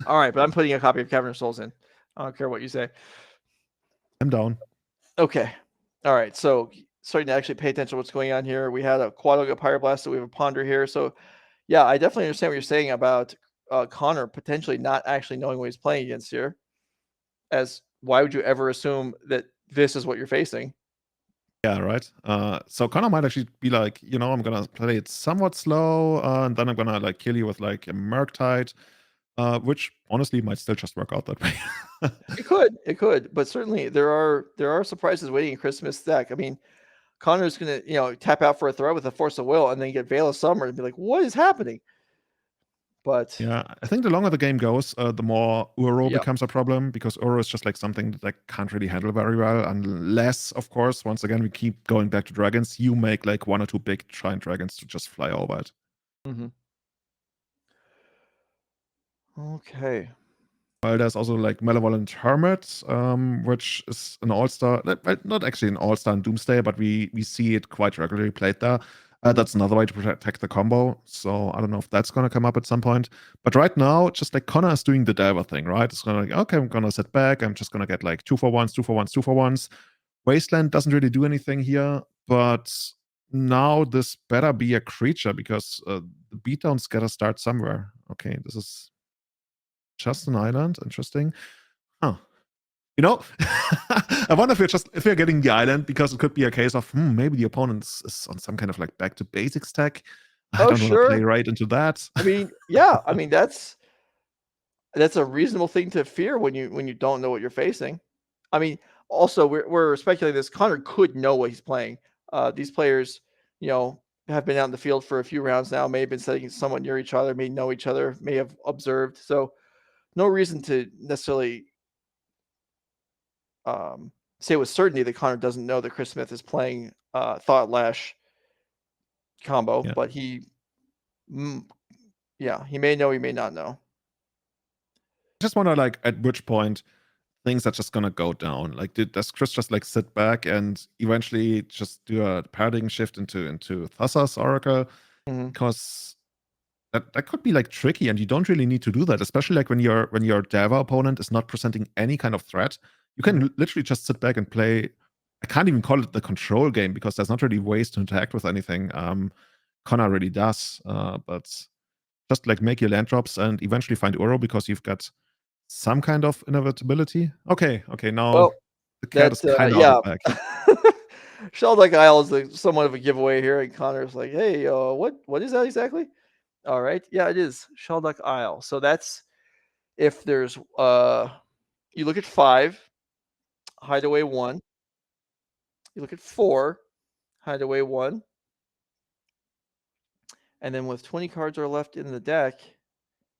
Speaker 1: All right, but I'm putting a copy of Cavern of Souls in. I don't care what you say.
Speaker 3: I'm down.
Speaker 1: Okay. All right. So starting to actually pay attention to what's going on here. We had a Quaddle Pyroblast, so we have a Ponder here. So yeah, I definitely understand what you're saying about Connor potentially not actually knowing what he's playing against here. As why would you ever assume that this is what you're facing?
Speaker 3: Yeah, right. So Connor might actually be like, I'm gonna play it somewhat slow, and then I'm gonna like kill you with like a Murktide, which honestly might still just work out that way.
Speaker 1: It could, but certainly there are surprises waiting in Christmas deck. I mean, Connor's gonna tap out for a throw with a Force of Will and then get Veil of Summer and be like, what is happening? But
Speaker 3: yeah, I think the longer the game goes, the more Uro
Speaker 1: Yeah.
Speaker 3: becomes a problem, because Uro is just like something that I can't really handle very well, unless, of course, once again we keep going back to dragons. You make like 1 or 2 big giant dragons to just fly over it.
Speaker 1: Okay.
Speaker 3: Well, there's also like Malevolent Hermit, which is an all-star, not actually an all-star in Doomsday, but we see it quite regularly played there. That's another way to protect the combo. So I don't know if that's going to come up at some point. But right now, just like Connor is doing the Delver thing, right? It's going to like, okay, I'm going to sit back. I'm just going to get like 2-for-1s, 2-for-1s, 2-for-1s. Wasteland doesn't really do anything here, but now this better be a creature, because the beatdown's got to start somewhere. Okay, this is just an island. Interesting. Huh. I wonder if we're getting the island because it could be a case of maybe the opponent is on some kind of like back to basics tech. I don't want to play right into that.
Speaker 1: I mean, yeah. I mean, that's a reasonable thing to fear when you don't know what you're facing. I mean, also we're speculating this. Connor could know what he's playing. These players, have been out in the field for a few rounds now, may have been sitting somewhat near each other, may know each other, may have observed. So no reason to necessarily say with certainty that Connor doesn't know that Chris Smith is playing Thought Lash combo, but he may know, he may not know.
Speaker 3: I just wonder, like, at which point things are just gonna go down. Like, does Kris just like sit back and eventually just do a paradigm shift into Thassa's Oracle? Because that could be like tricky, and you don't really need to do that, especially like when your Delver opponent is not presenting any kind of threat. You can literally just sit back and play. I can't even call it the control game, because there's not really ways to interact with anything. Connor really does, but just like make your land drops and eventually find Uro, because you've got some kind of inevitability. Okay, now the cat is kind of out of the bag.
Speaker 1: Sheldon Isle is somewhat of a giveaway here, and Connor's like, hey, what is that exactly? All right, yeah, it is Shelduck Isle. So that's if there's you look at 5, Hideaway 1. You look at 4, Hideaway 1. And then with 20 cards are left in the deck,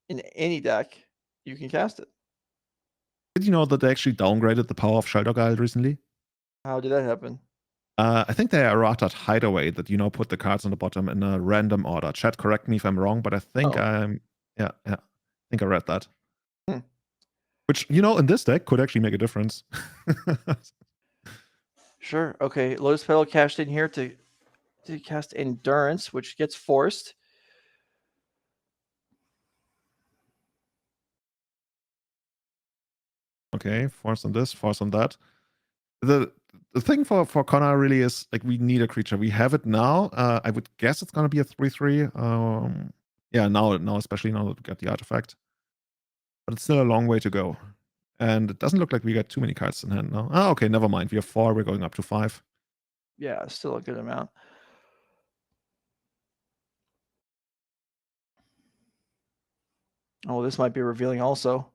Speaker 1: in any deck, you can cast it.
Speaker 3: Did you know that they actually downgraded the power of Shelduck Isle recently?
Speaker 1: How did that happen?
Speaker 3: I think they errated Hideaway, that put the cards on the bottom in a random order. Chat, correct me if I'm wrong, but I think I think I read that. Which, in this deck could actually make a difference.
Speaker 1: Sure. Okay. Lotus Petal cashed in here to cast Endurance, which gets forced.
Speaker 3: Okay, force on this, force on that. The thing for Connor really is, like, we need a creature. We have it now. I would guess it's gonna be a 3/3. Now especially now that we got the artifact. But it's still a long way to go. And it doesn't look like we got too many cards in hand now. Okay, never mind. We have 4, we're going up to 5.
Speaker 1: Yeah, still a good amount. Oh, this might be revealing also.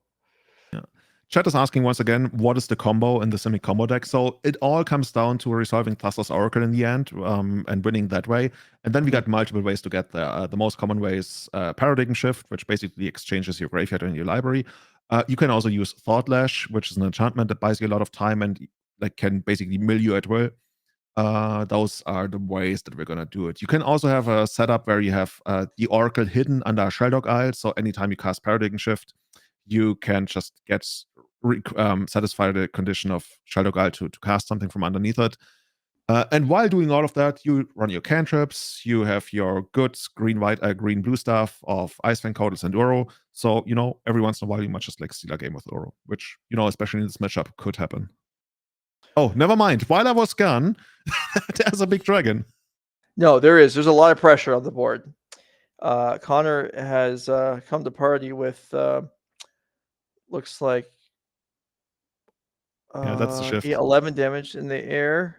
Speaker 3: Chat is asking once again, what is the combo in the Simic combo deck? So it all comes down to resolving Thassa's Oracle in the end, and winning that way. And then we got multiple ways to get there. The most common way is Paradigm Shift, which basically exchanges your graveyard and your library. You can also use Thought Lash, which is an enchantment that buys you a lot of time and like can basically mill you at will. Those are the ways that we're gonna do it. You can also have a setup where you have the Oracle hidden under a Sheldog Isle. So anytime you cast Paradigm Shift, you can just get satisfy the condition of Sheldog Isle to cast something from underneath it. And while doing all of that, you run your cantrips. You have your good green blue stuff of Iceland Codals and Uro. So every once in a while you might just like steal a game with Uro, which especially in this matchup could happen. Oh, never mind. While I was gone, there's a big dragon.
Speaker 1: No, there is. There's a lot of pressure on the board. Connor has come to party with looks like
Speaker 3: Yeah, that's the shift.
Speaker 1: 11 damage in the air.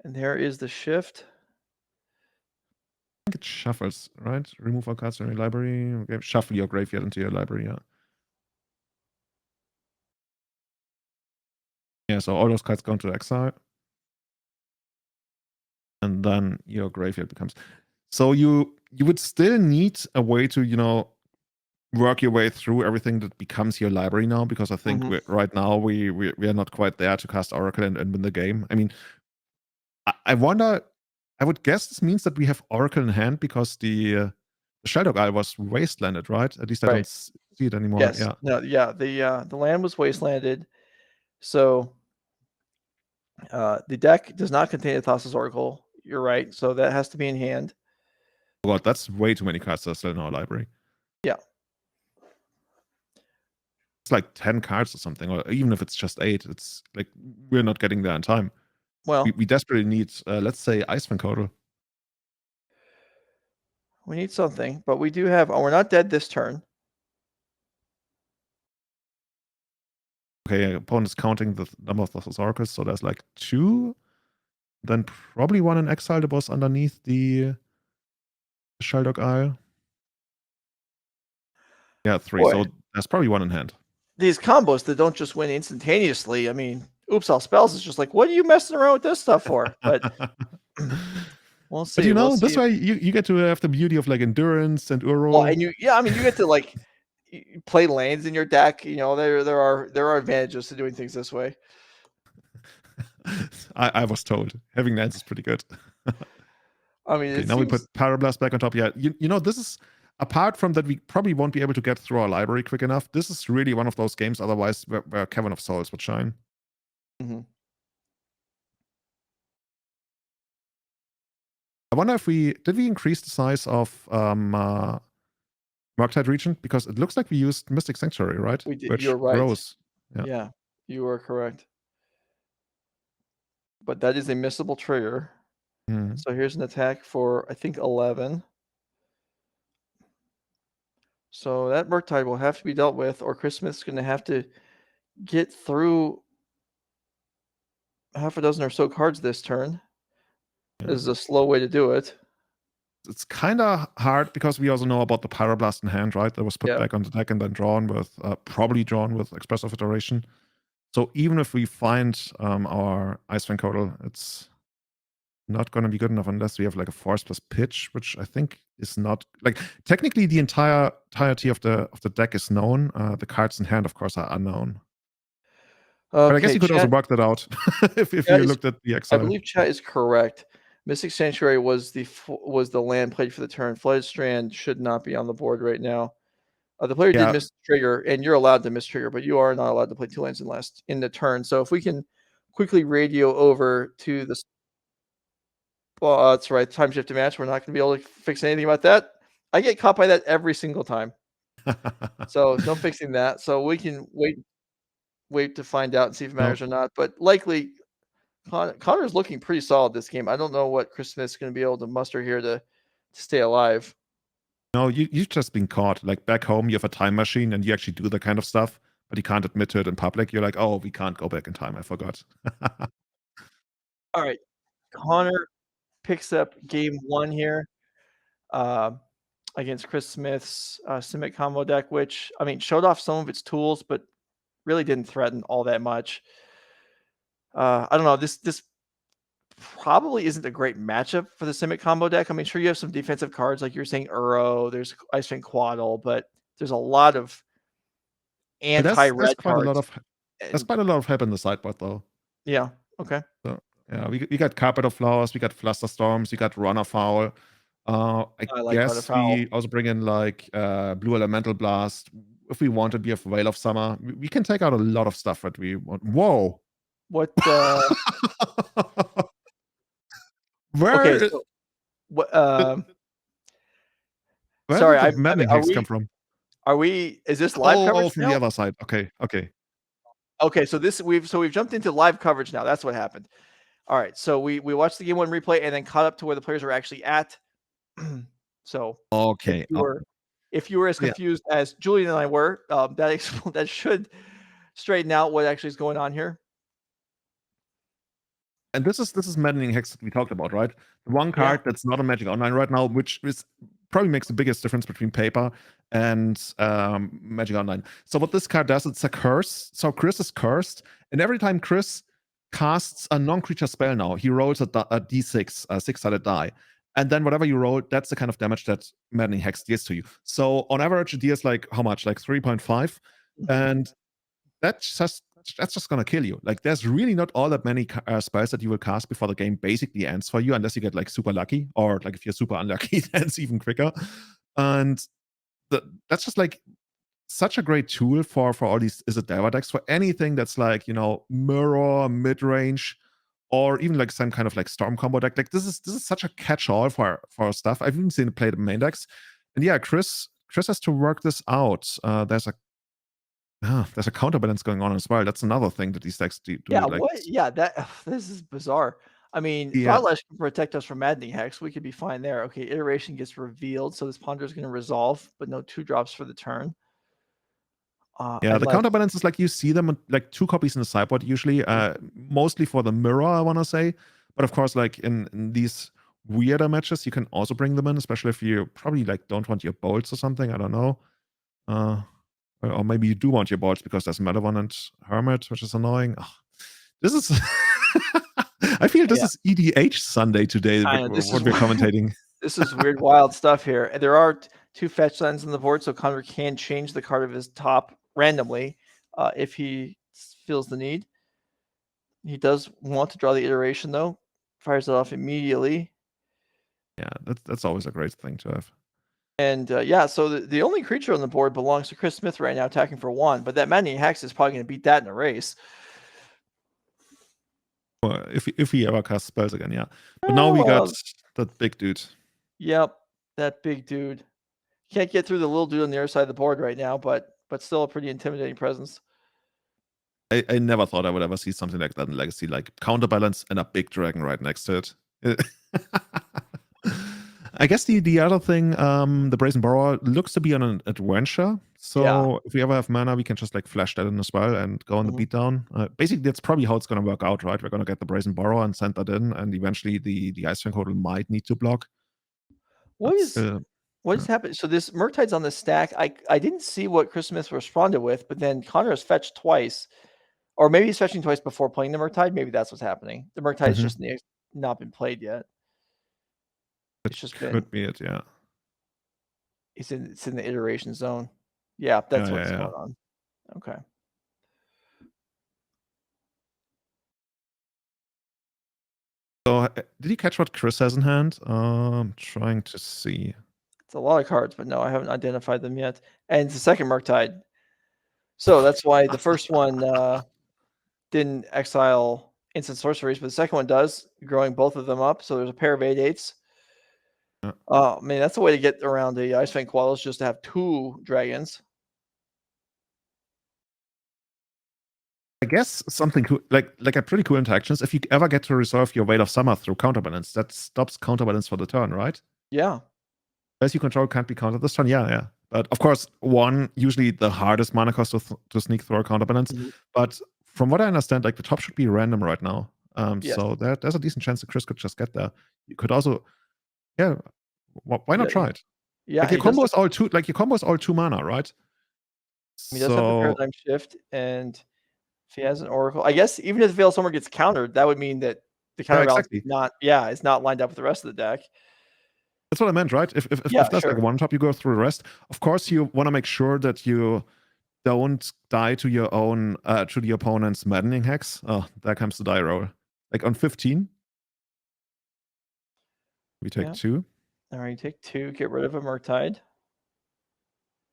Speaker 1: And there is the shift.
Speaker 3: I think it shuffles, right? Remove all cards from your library. Okay, shuffle your graveyard into your library, yeah. Yeah, so all those cards go into exile. And then your graveyard becomes. So you would still need a way to, work your way through everything that becomes your library now, because I think right now we are not quite there to cast Oracle and win the game. I mean, I wonder, I would guess this means that we have Oracle in hand because the Sheldog Isle was wastelanded, right? At least I don't see it anymore.
Speaker 1: Yes.
Speaker 3: Yeah.
Speaker 1: No, yeah, the land was wastelanded. So the deck does not contain a Thassa's Oracle. You're right. So that has to be in hand.
Speaker 3: Oh God, that's way too many cards that are still in our library.
Speaker 1: Yeah.
Speaker 3: It's like 10 cards or something, or even if it's just 8, it's like we're not getting there in time.
Speaker 1: Well,
Speaker 3: we desperately need, let's say, Iceland Codal.
Speaker 1: We need something, but we do have. Oh, we're not dead this turn.
Speaker 3: Okay, opponent's counting the number of those oracles, so there's like 2. Then probably 1 in exile that was underneath the Sheldog Isle. Yeah, 3.
Speaker 1: Boy.
Speaker 3: So there's probably 1 in hand.
Speaker 1: These combos that don't just win instantaneously. I mean, Oops All Spells is just like, what are you messing around with this stuff for? But we'll see.
Speaker 3: But this way you get to have the beauty of like endurance and Uro.
Speaker 1: Well, and you get to like play lanes in your deck. There are advantages to doing things this way.
Speaker 3: I was told having lands is pretty good.
Speaker 1: I mean,
Speaker 3: okay, now we put Pyroblast back on top. Yeah, this is, apart from that, we probably won't be able to get through our library quick enough. This is really one of those games, otherwise, where Cavern of Souls would shine. I wonder if did we increase the size of Murktide Regent? Because it looks like we used Mystic Sanctuary, right?
Speaker 1: We did.
Speaker 3: Which
Speaker 1: You're right.
Speaker 3: grows.
Speaker 1: Yeah, you are correct. But that is a missable trigger. So here's an attack for, I think, 11. So that Murktide will have to be dealt with, or Chris Smith's going to have to get through half a dozen or so cards this turn. This is a slow way to do it.
Speaker 3: It's kind of hard because we also know about the Pyroblast in hand, right? That was put back on the deck and then probably drawn with Expressive Iteration. So even if we find our Icewind Codal, it's not going to be good enough unless we have like a Force plus Pitch, which I think is not, like, technically the entirety of the deck is known. The cards in hand, of course, are unknown. But I guess you could also work that out if you looked at the exile.
Speaker 1: I believe chat is correct. Mystic Sanctuary was the land played for the turn. Flooded Strand should not be on the board right now. The player did miss the trigger, and you're allowed to miss trigger, but you are not allowed to play 2 lands in the turn. So if we can quickly radio over to the... Well, that's right. Time shift to match. We're not going to be able to fix anything about that. I get caught by that every single time. So no fixing that. So we can wait to find out and see if it matters or not. But likely, Connor's looking pretty solid this game. I don't know what Chris Smith's going to be able to muster here to stay alive.
Speaker 3: No, you've just been caught. Like back home, you have a time machine and you actually do that kind of stuff, but you can't admit to it in public. You're like, oh, we can't go back in time. I forgot.
Speaker 1: All right. Connor picks up game 1 here against Chris Smith's Simic combo deck, which, I mean, showed off some of its tools, but really didn't threaten all that much. I don't know. This probably isn't a great matchup for the Simic combo deck. I mean, sure, you have some defensive cards like you're saying Uro, there's Ice Train Quaddle, but there's a lot of anti-red
Speaker 3: quite a lot
Speaker 1: cards.
Speaker 3: of there's quite a lot of help in the sideboard though.
Speaker 1: Yeah. Okay.
Speaker 3: So yeah, we got Carpet of Flowers, we got Fluster Storms, we got Runner Foul. I
Speaker 1: like
Speaker 3: guess
Speaker 1: Waterfowl.
Speaker 3: we also bring in like Blue Elemental Blast. If we wanted, we have Veil of Summer. We can take out a lot of stuff that we want. Whoa.
Speaker 1: What?
Speaker 3: Where?
Speaker 1: Okay. So, what?
Speaker 3: Where
Speaker 1: Sorry,
Speaker 3: did the Maddening Hex come from?
Speaker 1: Are we? Is this live coverage
Speaker 3: from
Speaker 1: now?
Speaker 3: the other side. Okay.
Speaker 1: Okay, so we've jumped into live coverage now. That's what happened. All right, so we watched the game 1 replay and then caught up to where the players were actually at. So
Speaker 3: Okay.
Speaker 1: if you were as confused as Julian and I were, that should straighten out what actually is going on here.
Speaker 3: And this is Maddening Hex that we talked about, right? The one card that's not on Magic Online right now, which probably makes the biggest difference between paper and Magic Online. So what this card does, it's a curse. So Kris is cursed, and every time Kris casts a non-creature spell now, he rolls a d6, a 6-sided die. And then whatever you roll, that's the kind of damage that Maddening Hex deals to you. So on average, it deals like how much? Like 3.5. And that's just gonna kill you. Like there's really not all that many spells that you will cast before the game basically ends for you, unless you get like super lucky, or like if you're super unlucky, it ends even quicker. And that's just like such a great tool for all these Izzet Delver decks, for anything that's like, you know, mirror, mid-range, or even like some kind of like storm combo deck. Like this is such a catch-all for stuff. I've even seen it played in main decks. And yeah, Kris has to work this out. There's a counterbalance going on as well. That's another thing that these decks do.
Speaker 1: Yeah,
Speaker 3: like,
Speaker 1: what? Yeah, this is bizarre. I mean,
Speaker 3: Yeah.
Speaker 1: Godlash can protect us from Maddening Hex. We could be fine there. Okay, iteration gets revealed, so this Ponder is going to resolve, but no 2-drops for the turn.
Speaker 3: Yeah, the counterbalance is like you see them like 2 copies in the sideboard usually, mostly for the mirror, I want to say. But of course, like in these weirder matches, you can also bring them in, especially if you probably like don't want your bolts or something. I don't know. Or maybe you do want your bolts because there's Malevolent and Hermit, which is annoying. Oh, this is I feel this is EDH Sunday today, what we're commentating.
Speaker 1: This is weird, wild stuff here. And there are 2 fetch lands on the board, so Connor can change the card of his top randomly if he feels the need. He does want to draw the iteration, though. Fires it off immediately.
Speaker 3: Yeah, that's always a great thing to have.
Speaker 1: And so the only creature on the board belongs to Chris Smith right now, attacking for 1. But that Maddening Hex is probably going to beat that in a race.
Speaker 3: Well, if he ever casts spells again, yeah. But now we got that big dude.
Speaker 1: Yep, that big dude. Can't get through the little dude on the other side of the board right now, but still a pretty intimidating presence.
Speaker 3: I never thought I would ever see something like that in Legacy, like counterbalance and a big dragon right next to it. I guess the other thing, the Brazen Borrower looks to be on an adventure. So if we ever have mana, we can just like flash that in as well and go on the beatdown. Basically, that's probably how it's going to work out, right? We're going to get the Brazen Borrower and send that in, and eventually the Ice Train Hodl might need to block.
Speaker 1: What is happening? So this Murktide's on the stack. I didn't see what Chris Smith responded with, but then Connor has fetched twice. Or maybe he's fetching twice before playing the Murktide. Maybe that's what's happening. The Murktide's just not been played yet. It's just
Speaker 3: could be it, yeah.
Speaker 1: It's in the iteration zone. Yeah, that's what's going on. Okay.
Speaker 3: So did you catch what Kris has in hand? I'm trying to see.
Speaker 1: It's a lot of cards, but no, I haven't identified them yet. And it's the second Murktide. So that's why the first one didn't exile instant sorceries, but the second one does, growing both of them up. So there's a pair of 8/8s. I mean, that's a way to get around the Ice Train Quaddle, is just to have 2 dragons.
Speaker 3: I guess something cool, like a pretty cool interaction is if you ever get to resolve your Veil of Summer through counterbalance, that stops counterbalance for the turn, right?
Speaker 1: Yeah.
Speaker 3: As you control can't be countered this turn, yeah. But of course, 1, usually the hardest mana cost to sneak through a counterbalance. But from what I understand, like the top should be random right now.
Speaker 1: Yes.
Speaker 3: So there's a decent chance that Kris could just get there. You could also, yeah, why not
Speaker 1: Yeah,
Speaker 3: try it?
Speaker 1: Yeah,
Speaker 3: Like your
Speaker 1: he does
Speaker 3: combo
Speaker 1: have,
Speaker 3: is all 2 mana, right?
Speaker 1: he does have the
Speaker 3: So
Speaker 1: paradigm shift, and if he has an oracle, I guess even if the Veil Somewhere gets countered, that would mean that the
Speaker 3: yeah,
Speaker 1: counterbalance
Speaker 3: exactly.
Speaker 1: is not lined up with the rest of the deck.
Speaker 3: That's what I meant, right? If
Speaker 1: Yeah,
Speaker 3: there's
Speaker 1: sure.
Speaker 3: like one top, you go through the rest. Of course, you want to make sure that you don't die to your own to the opponent's maddening hex. Oh, there comes the die roll. Like on 15, we take
Speaker 1: Yeah.
Speaker 3: 2.
Speaker 1: All right, take 2, get rid of a Murktide.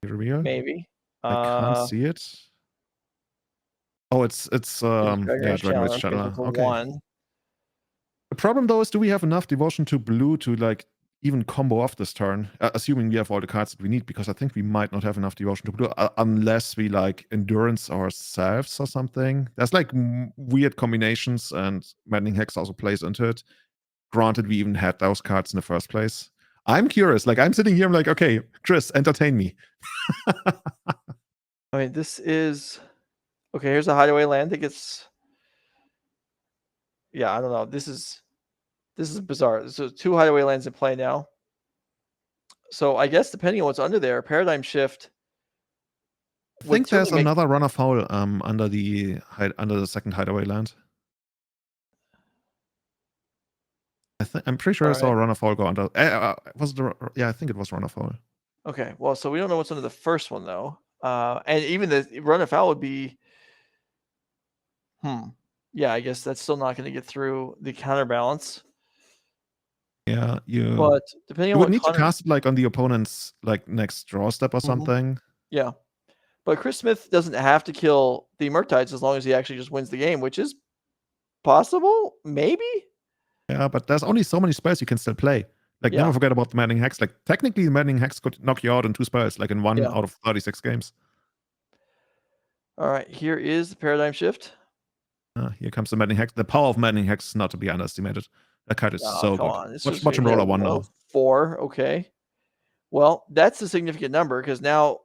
Speaker 3: Reveal.
Speaker 1: Maybe.
Speaker 3: I can't see it. Oh, it's
Speaker 1: Dragon Rage
Speaker 3: Dragon Rage
Speaker 1: Channel
Speaker 3: Channeler.
Speaker 1: for
Speaker 3: Okay.
Speaker 1: 1.
Speaker 3: The problem though is, do we have enough devotion to blue to like even combo off this turn? Assuming we have all the cards that we need, because I think we might not have enough devotion to blue unless we like endurance ourselves or something. There's like weird combinations, and Maddening Hex also plays into it. Granted, we even had those cards in the first place. I'm curious. Like I'm sitting here, I'm like, okay, Kris, entertain me.
Speaker 1: I mean, this is okay. Here's a hideaway land that gets. Yeah, I don't know. This is bizarre. So 2 hideaway lands in play now. So I guess depending on what's under there, paradigm shift.
Speaker 3: I think there's another run of foul under the second hideaway land. I'm pretty sure I saw a run of foul go under. Was it? Yeah, I think it was run of foul.
Speaker 1: Okay, well, so we don't know what's under the first one though, and even the run of foul would be. Yeah, I guess that's still not going to get through the counterbalance.
Speaker 3: Yeah,
Speaker 1: But depending on
Speaker 3: you
Speaker 1: what
Speaker 3: would need to cast it like on the opponent's like next draw step or something.
Speaker 1: Yeah, but Chris Smith doesn't have to kill the Murktides as long as he actually just wins the game, which is possible, maybe.
Speaker 3: Yeah, but there's only so many spells you can still play. Like never forget about the Maddening Hex. Like technically, the Maddening Hex could knock you out in 2 spells, like in 1 out of 36 games.
Speaker 1: All right, here is the paradigm shift.
Speaker 3: Here comes the Maddening Hex. The power of Maddening Hex is not to be underestimated. That card is so good. Watch him roll a 1 now.
Speaker 1: 4, okay. Well, that's a significant number because now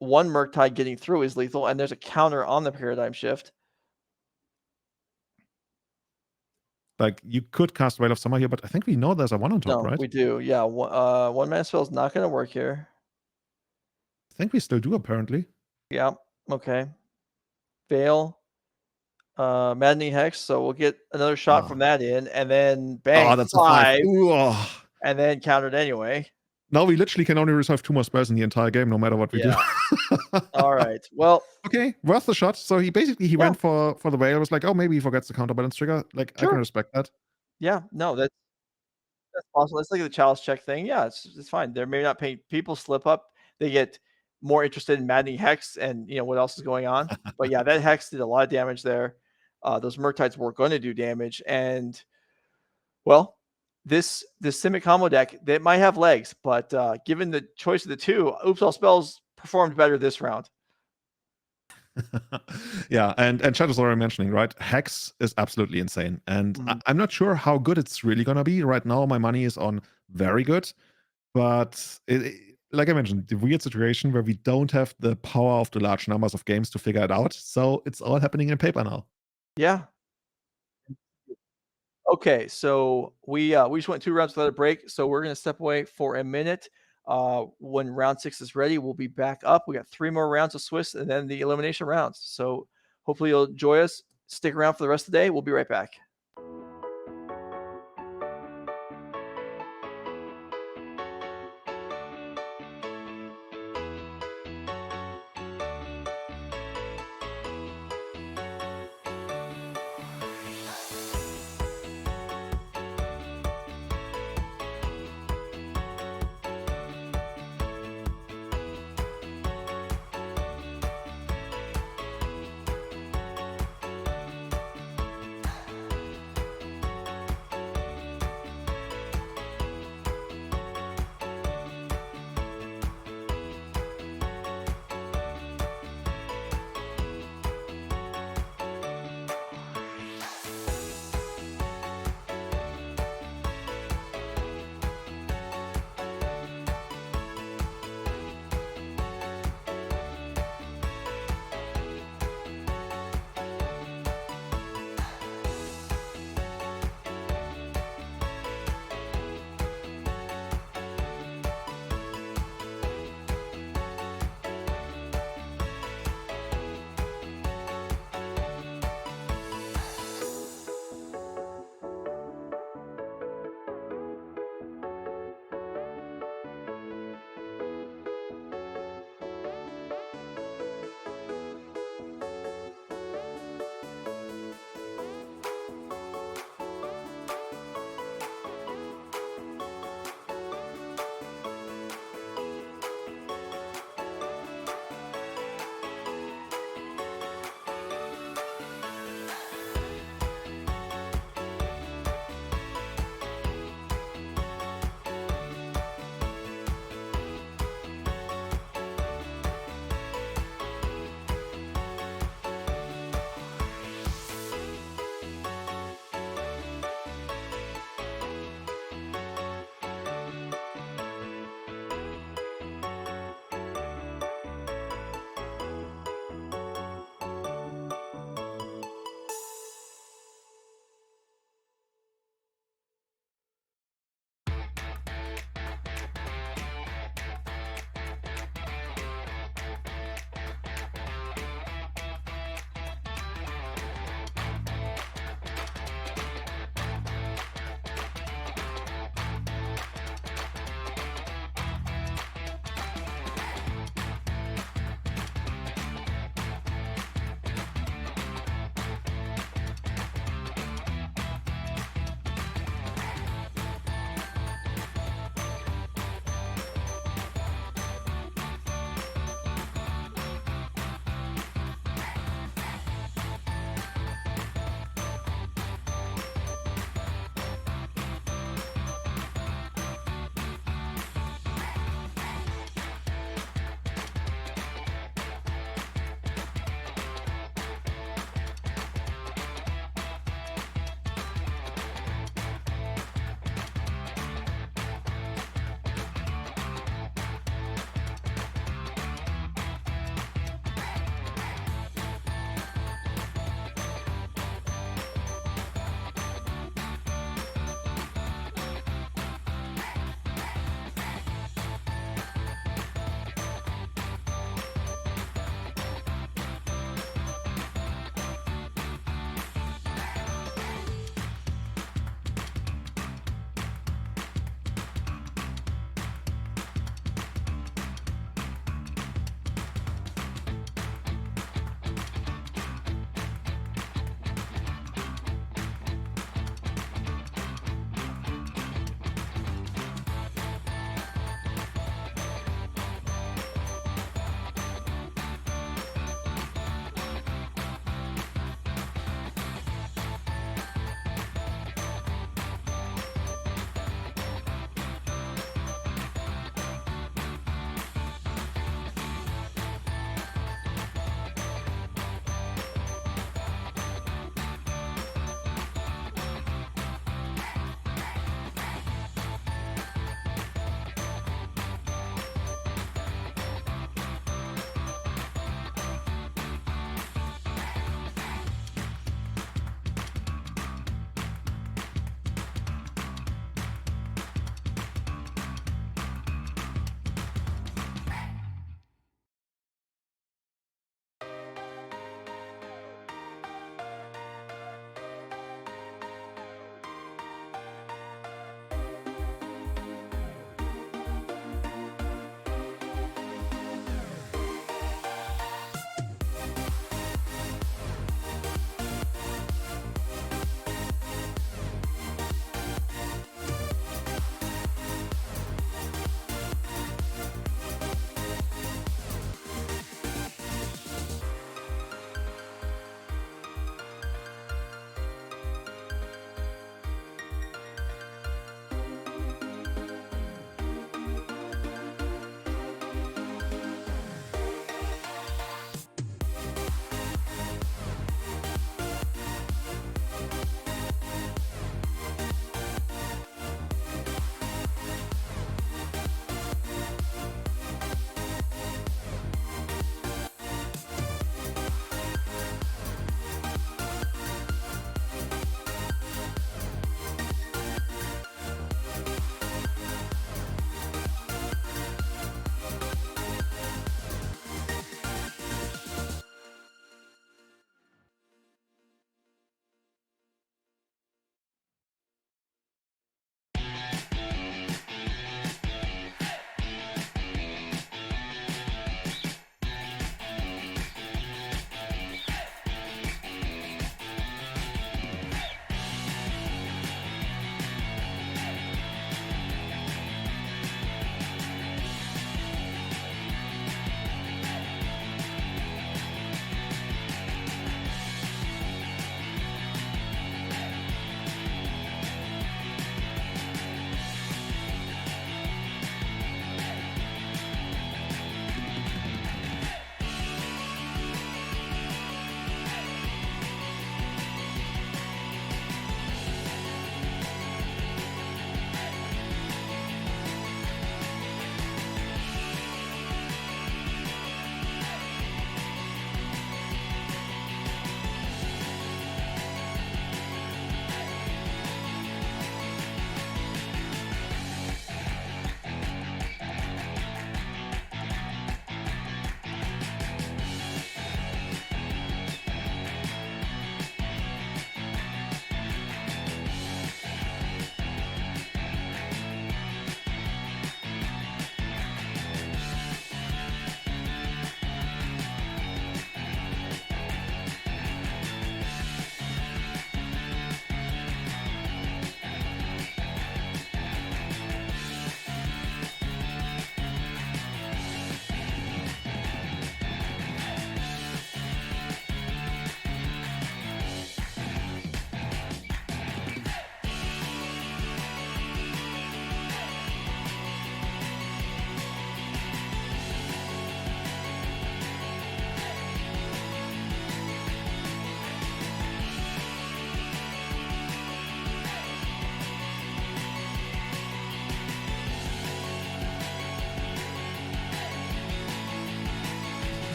Speaker 1: 1 Murktide getting through is lethal, and there's a counter on the paradigm shift.
Speaker 3: Like you could cast Veil of Summer here, but I think we know there's a 1 on top, right?
Speaker 1: We do. Yeah, 1 mana spell is not going to work here.
Speaker 3: I think we still do apparently.
Speaker 1: Yeah. Okay. Veil. Maddening Hex, so we'll get another shot from that in, and then bang,
Speaker 3: that's
Speaker 1: 5,
Speaker 3: a 5.
Speaker 1: And then countered anyway.
Speaker 3: Now we literally can only resolve 2 more spells in the entire game, no matter what we do.
Speaker 1: All right. Well,
Speaker 3: okay, worth the shot. So he went for the Veil. It was like, oh, maybe he forgets the counterbalance trigger. Like I can respect that.
Speaker 1: Yeah, no, that's possible. It's like the chalice check thing. Yeah, it's fine. They're maybe not paying. People slip up. They get more interested in Maddening Hex and what else is going on. But yeah, that Hex did a lot of damage there. Those Murktides were going to do damage, and well, this Simic combo deck, that might have legs, but given the choice of the 2, Oops All Spells performed better this round.
Speaker 3: Yeah, and Chad already mentioning, right? Hex is absolutely insane, and I'm not sure how good it's really gonna be. Right now, my money is on very good, but like I mentioned, the weird situation where we don't have the power of the large numbers of games to figure it out, so it's all happening in paper now.
Speaker 1: Yeah. Okay, so we just went 2 rounds without a break, so we're gonna step away for a minute. When round 6 is ready, we'll be back up. We got 3 more rounds of Swiss and then the elimination rounds. So hopefully you'll enjoy us. Stick around for the rest of the day. We'll be right back.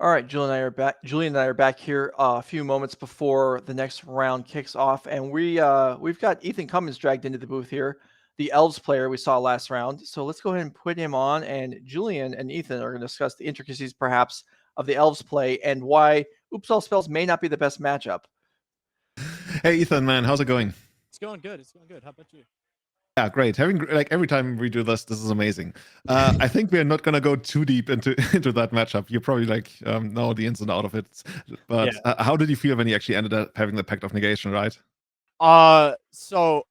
Speaker 1: All right, Julian and I are back. Julian and I are back here a few moments before the next round kicks off, and we've got Ethan Cummins dragged into the booth here, the Elves player we saw last round. So let's go ahead and put him on, and Julian and Ethan are going to discuss the intricacies, perhaps, of the Elves play and why Oops All Spells may not be the best matchup.
Speaker 3: Hey, Ethan, man, how's it going?
Speaker 6: It's going good. It's going good. How about you?
Speaker 3: Yeah, great. Having like every time we do this is amazing. I think we're not gonna go too deep into that matchup. You probably like know the ins and out of it. But how did you feel when you actually ended up having the Pact of Negation, right?
Speaker 6: So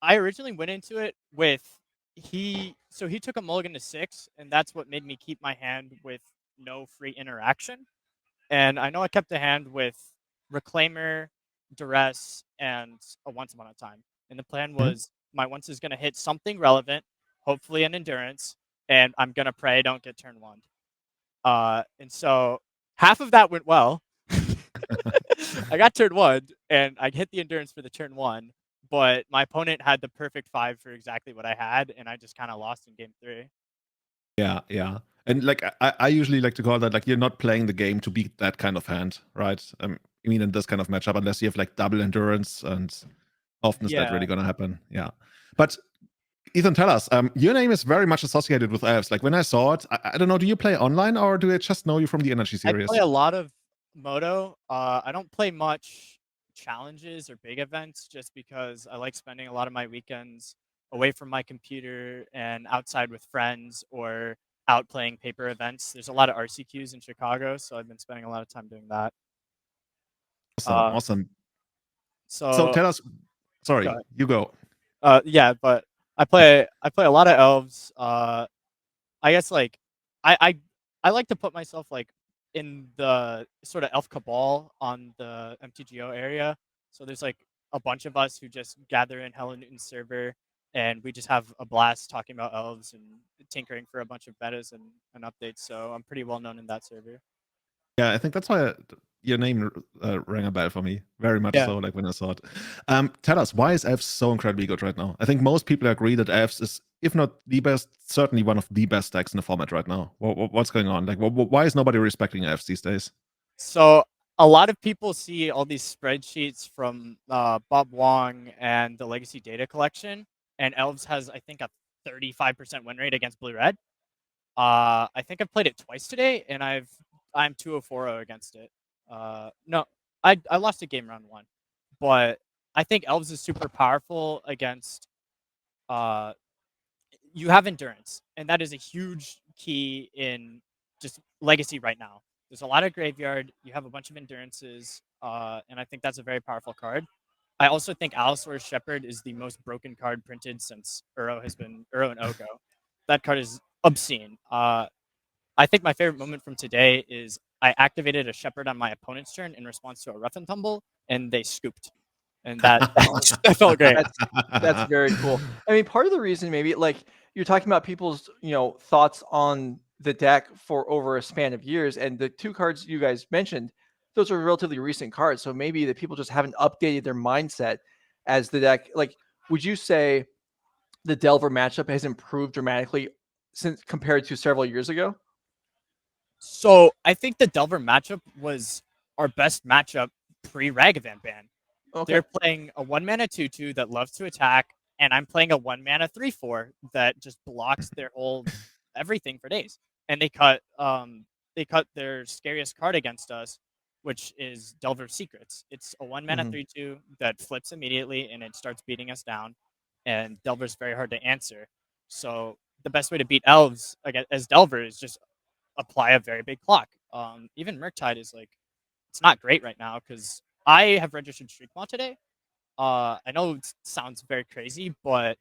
Speaker 6: I originally went into it with he took a mulligan to 6, and that's what made me keep my hand with no free interaction. And I know I kept the hand with Reclaimer, Duress, and a Once Upon a Time. And the plan was my once is going to hit something relevant, hopefully an endurance, and I'm going to pray I don't get turn 1. And so half of that went well. I got turn 1, and I hit the endurance for the turn 1, but my opponent had the perfect 5 for exactly what I had, and I just kind of lost in game 3.
Speaker 3: Yeah. And like I usually like to call that like you're not playing the game to beat that kind of hand, right? I mean in this kind of matchup, unless you have like double endurance, and often is that really gonna happen? Yeah. But Ethan, tell us, your name is very much associated with Elves. Like when I saw it, I don't know, do you play online or do I just know you from the NRG series?
Speaker 6: I play a lot of Moto. I don't play much challenges or big events just because I like spending a lot of my weekends away from my computer and outside with friends or out playing paper events. There's a lot of RCQs in Chicago, so I've been spending a lot of time doing that.
Speaker 3: Awesome.
Speaker 6: So
Speaker 3: tell us. Sorry, you go.
Speaker 6: Yeah, but I play a lot of Elves. I guess like I like to put myself like in the sort of Elf cabal on the MTGO area. So there's like a bunch of us who just gather in Helen Newton's server, and we just have a blast talking about Elves and tinkering for a bunch of betas and updates. So I'm pretty well known in that server.
Speaker 3: Yeah, I think that's why your name rang a bell for me. Very much so, like when I saw it. Tell us, why is Elves so incredibly good right now? I think most people agree that Elves is, if not the best, certainly one of the best decks in the format right now. What's going on? Like, why is nobody respecting Elves these days?
Speaker 6: So a lot of people see all these spreadsheets from Bob Wong and the Legacy Data Collection, and Elves has, I think, a 35% win rate against Blue-Red. I think I've played it twice today, and I'm 2-0-4-0 against it. No, I lost a game round 1, but I think Elves is super powerful against. You have endurance, and that is a huge key in just Legacy right now. There's a lot of graveyard. You have a bunch of endurances, and I think that's a very powerful card. I also think Allosaur's Shepherd is the most broken card printed since Uro and Oko. That card is obscene. I think my favorite moment from today is I activated a Shepherd on my opponent's turn in response to a Rough and Tumble, and they scooped. And that felt great.
Speaker 1: That's very cool. I mean, part of the reason maybe like you're talking about people's, thoughts on the deck for over a span of years, and the 2 cards you guys mentioned, those are relatively recent cards. So maybe the people just haven't updated their mindset as the deck. Like, would you say the Delver matchup has improved dramatically since compared to several years ago?
Speaker 6: So I think the Delver matchup was our best matchup pre-Ragavan ban.
Speaker 1: Okay.
Speaker 6: They're playing a 1-mana 2/2 that loves to attack, and I'm playing a 1-mana 3/4 that just blocks their whole everything for days. And they cut their scariest card against us, which is Delver's Secrets. It's a 1-mana 3/2 that flips immediately, and it starts beating us down. And Delver's very hard to answer. So the best way to beat Elves as Delver is just apply a very big clock. Even Murktide is like, it's not great right now because I have registered Streakmaw today. I know it sounds very crazy, but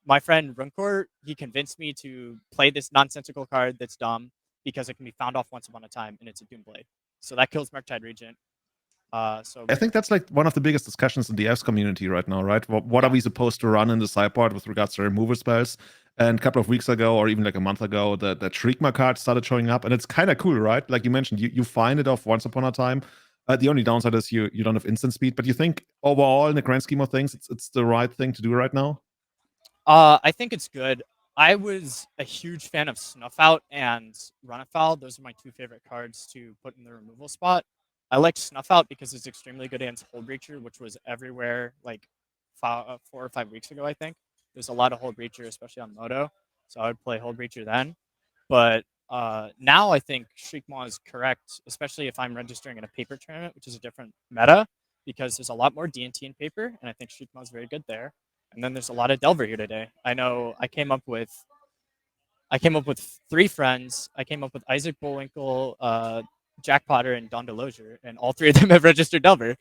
Speaker 6: my friend Runkor, he convinced me to play this nonsensical card that's dumb because it can be found off once upon a time, and it's a Doomblade. So that kills Murktide Regent.
Speaker 3: I think that's like one of the biggest discussions in the Elves community right now, right? What are we supposed to run in the sideboard with regards to removal spells? And a couple of weeks ago, or even like a month ago, the Shriekma card started showing up, and it's kind of cool, right? Like you mentioned, you find it off once upon a time. The only downside is you don't have instant speed, but you think overall, in the grand scheme of things, it's the right thing to do right now?
Speaker 6: I think it's good. I was a huge fan of Snuff Out and Run Afoul. Those are my two favorite cards to put in the removal spot. I like Snuff Out because it's extremely good against Hold Breacher, which was everywhere like 4 or 5 weeks ago, I think. There's a lot of Hold Breacher, especially on Moto. So I would play Hold Breacher then. But now I think Shriekmaw is correct, especially if I'm registering in a paper tournament, which is a different meta, because there's a lot more D&T in paper, and I think Shriekmaw is very good there. And then there's a lot of Delver here today. I know I came up with 3 friends. I came up with Isaac Bullwinkle, Jack Potter, and Don DeLozier, and all 3 of them have registered Delver.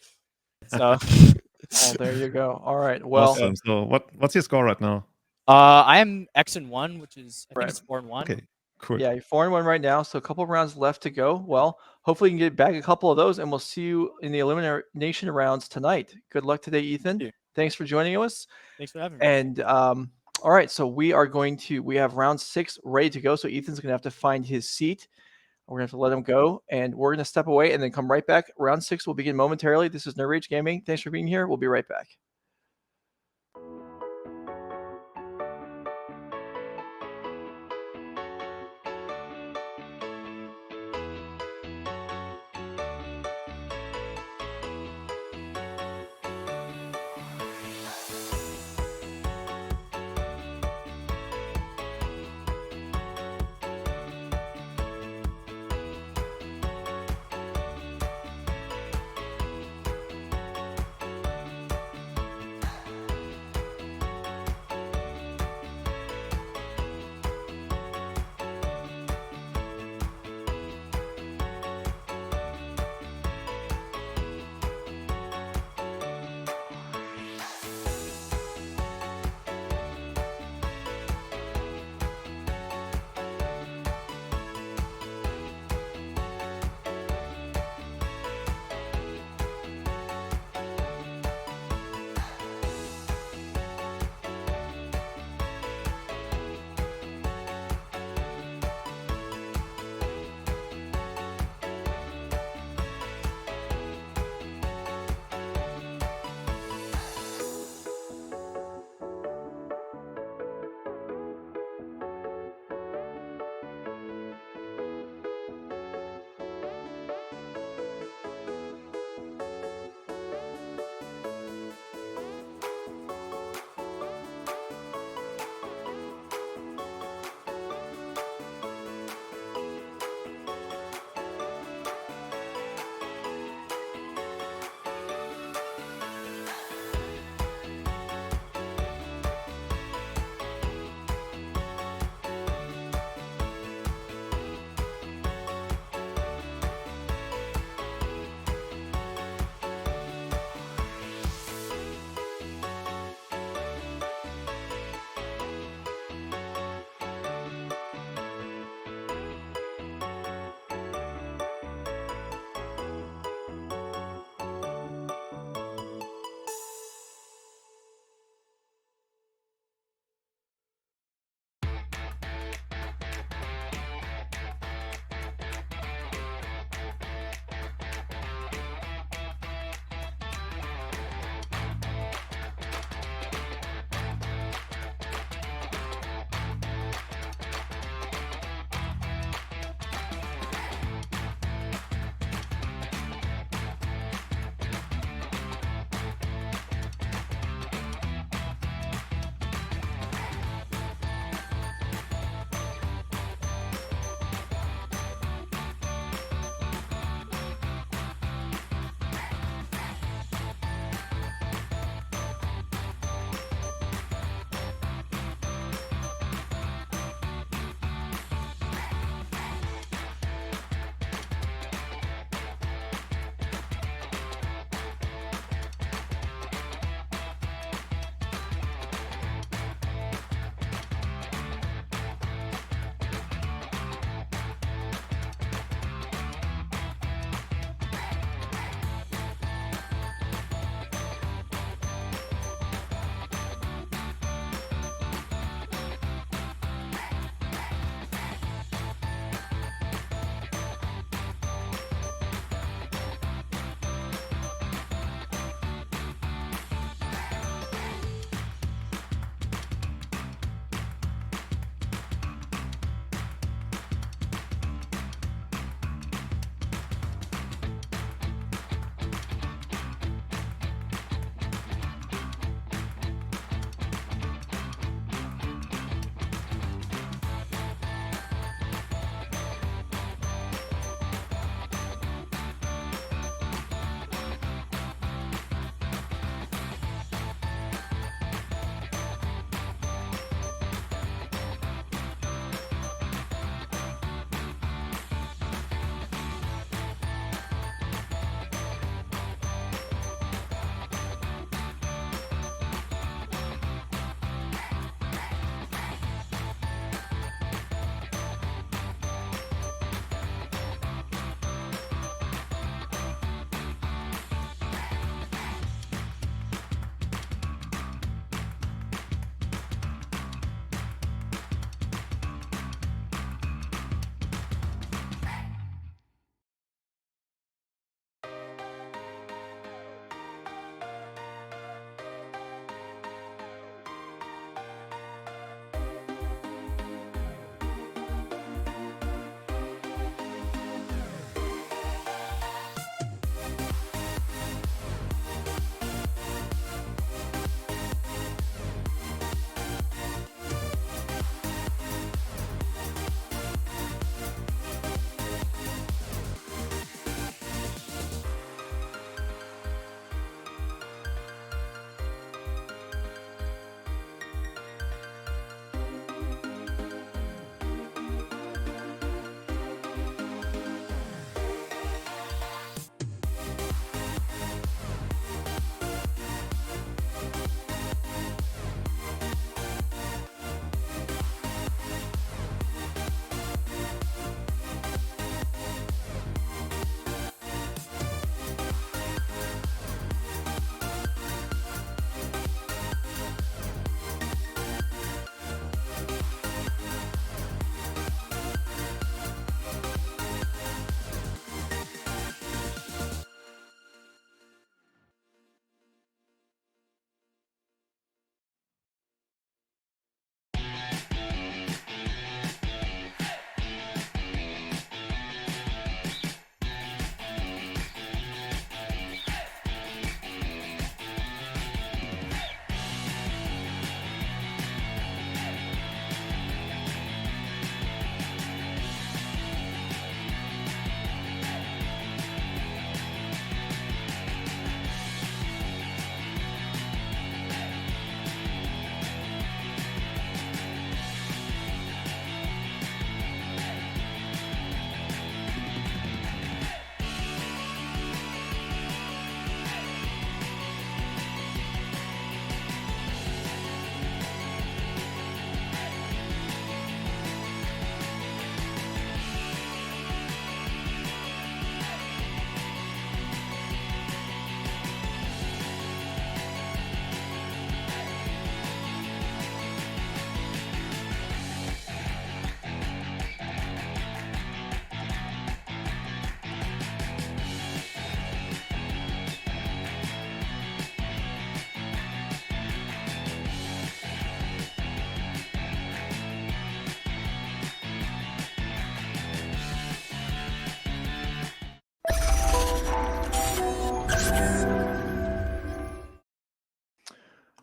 Speaker 6: So
Speaker 1: Oh, there you go. All right. Well,
Speaker 3: Awesome. So what's your score right now?
Speaker 6: I am X-1, which is I think
Speaker 1: Right.
Speaker 6: it's 4-1.
Speaker 3: Okay, cool.
Speaker 1: yeah, you're 4-1 right now, so a couple of rounds left to go. Well, hopefully you can get back a couple of those, and we'll see you in the elimination rounds tonight. Good luck today, Ethan.
Speaker 6: Thank you.
Speaker 1: Thanks for joining us.
Speaker 6: Thanks for having me.
Speaker 1: And all right, so we have round 6 ready to go. So Ethan's gonna have to find his seat. We're gonna have to let him go, and we're gonna step away and then come right back. Round 6 will begin momentarily. This is Nerd Rage Gaming. Thanks for being here. We'll be right back.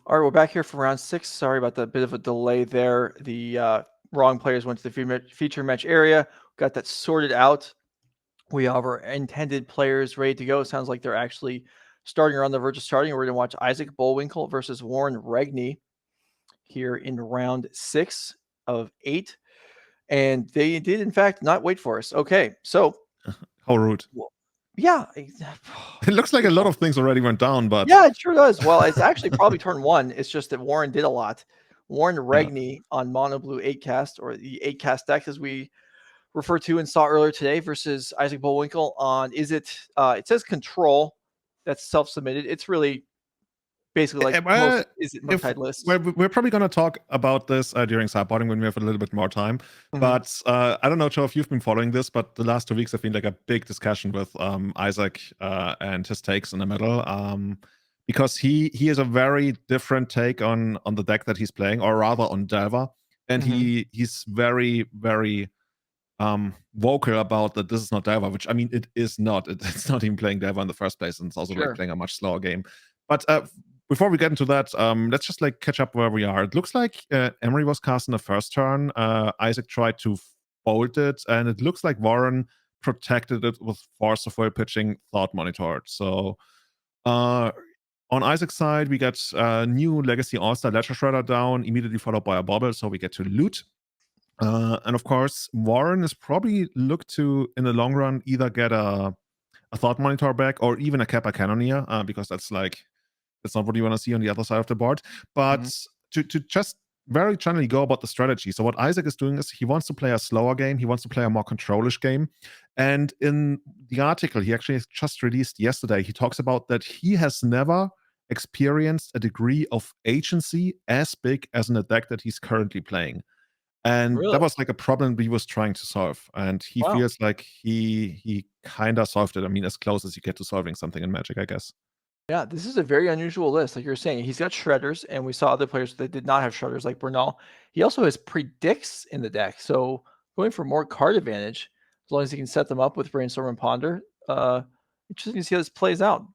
Speaker 1: All right, we're back here for round 6. Sorry about the bit of a delay there. The wrong players went to the feature match area. Got that sorted out. We have our intended players ready to go. It sounds like they're actually starting or on the verge of starting. We're going to watch Izzet Bullwinkle versus Warren Regnier here in round 6 of 8. And they did, in fact, not wait for us. Okay, so.
Speaker 3: How rude.
Speaker 1: Well, yeah.
Speaker 3: It looks like a lot of things already went down, but
Speaker 1: Yeah, it sure does. Well, it's actually probably turn 1. It's just that Warren did a lot. Warren Regnier on Mono Blue 8-cast, or the 8-cast deck as we refer to and saw earlier today, versus Izzet Bullwinkle on Izzet. It says control. That's self-submitted. It's really basically like most Izzet Murktide lists.
Speaker 3: We're probably going to talk about this during sideboarding when we have a little bit more time. But I don't know, Joe, if you've been following this, but the last 2 weeks have been like a big discussion with Izzet and his takes in the middle. Because he has a very different take on the deck that he's playing, or rather on Delver. And he's very, very vocal about that this is not Delver, which I mean, it is not. It's not even playing Delver in the first place, and it's also like playing a much slower game. But before we get into that, let's just like catch up where we are. It looks like Emery was cast in the first turn. Izzet tried to fold it, and it looks like Warren protected it with Force of Will pitching Thought Monitored. So on Izzet's side, we got new Legacy All-Star Ledger Shredder down, immediately followed by a Bobble, so we get to loot. And of course, Warren is probably looked to, in the long run, either get a Thought Monitor back or even a Kappa Cannoneer, because that's like, that's not what you want to see on the other side of the board. But to just very generally go about the strategy. So what Izzet is doing is he wants to play a slower game. He wants to play a more controlish game. And in the article he actually just released yesterday, he talks about that he has never experienced a degree of agency as big as in the deck that he's currently playing. And that was like a problem he was trying to solve. And he feels like he kind of solved it. I mean, as close as you get to solving something in Magic, I guess.
Speaker 1: Yeah, this is a very unusual list. Like you're saying, he's got shredders, and we saw other players that did not have shredders, like Bernal. He also has predicts in the deck. So going for more card advantage, as long as he can set them up with Brainstorm and Ponder. Interesting to see how this plays out.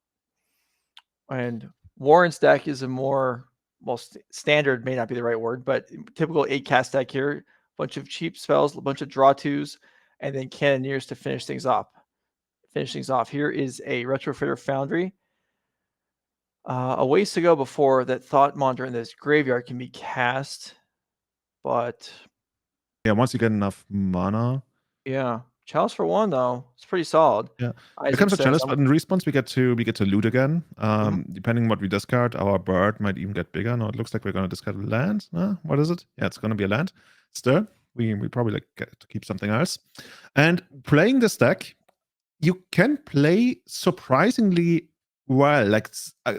Speaker 1: And Warren's deck is a more, well, standard may not be the right word, but typical 8-cast deck here. A bunch of cheap spells, a bunch of draw 2s, and then Cannoneers to finish things off. Here is a Retrofitter Foundry. A ways to go before that Thought Monitor in this graveyard can be cast, but
Speaker 3: yeah, once you get enough mana.
Speaker 1: Yeah, Chalice for 1 though, it's pretty solid.
Speaker 3: Yeah, it comes to Chalice, but in response we get to loot again. Depending on what we discard, our bird might even get bigger. No, it looks like we're going to discard a land. What is it? Yeah, it's going to be a land. Still, we probably like get to keep something else. And playing this deck, you can play surprisingly well, like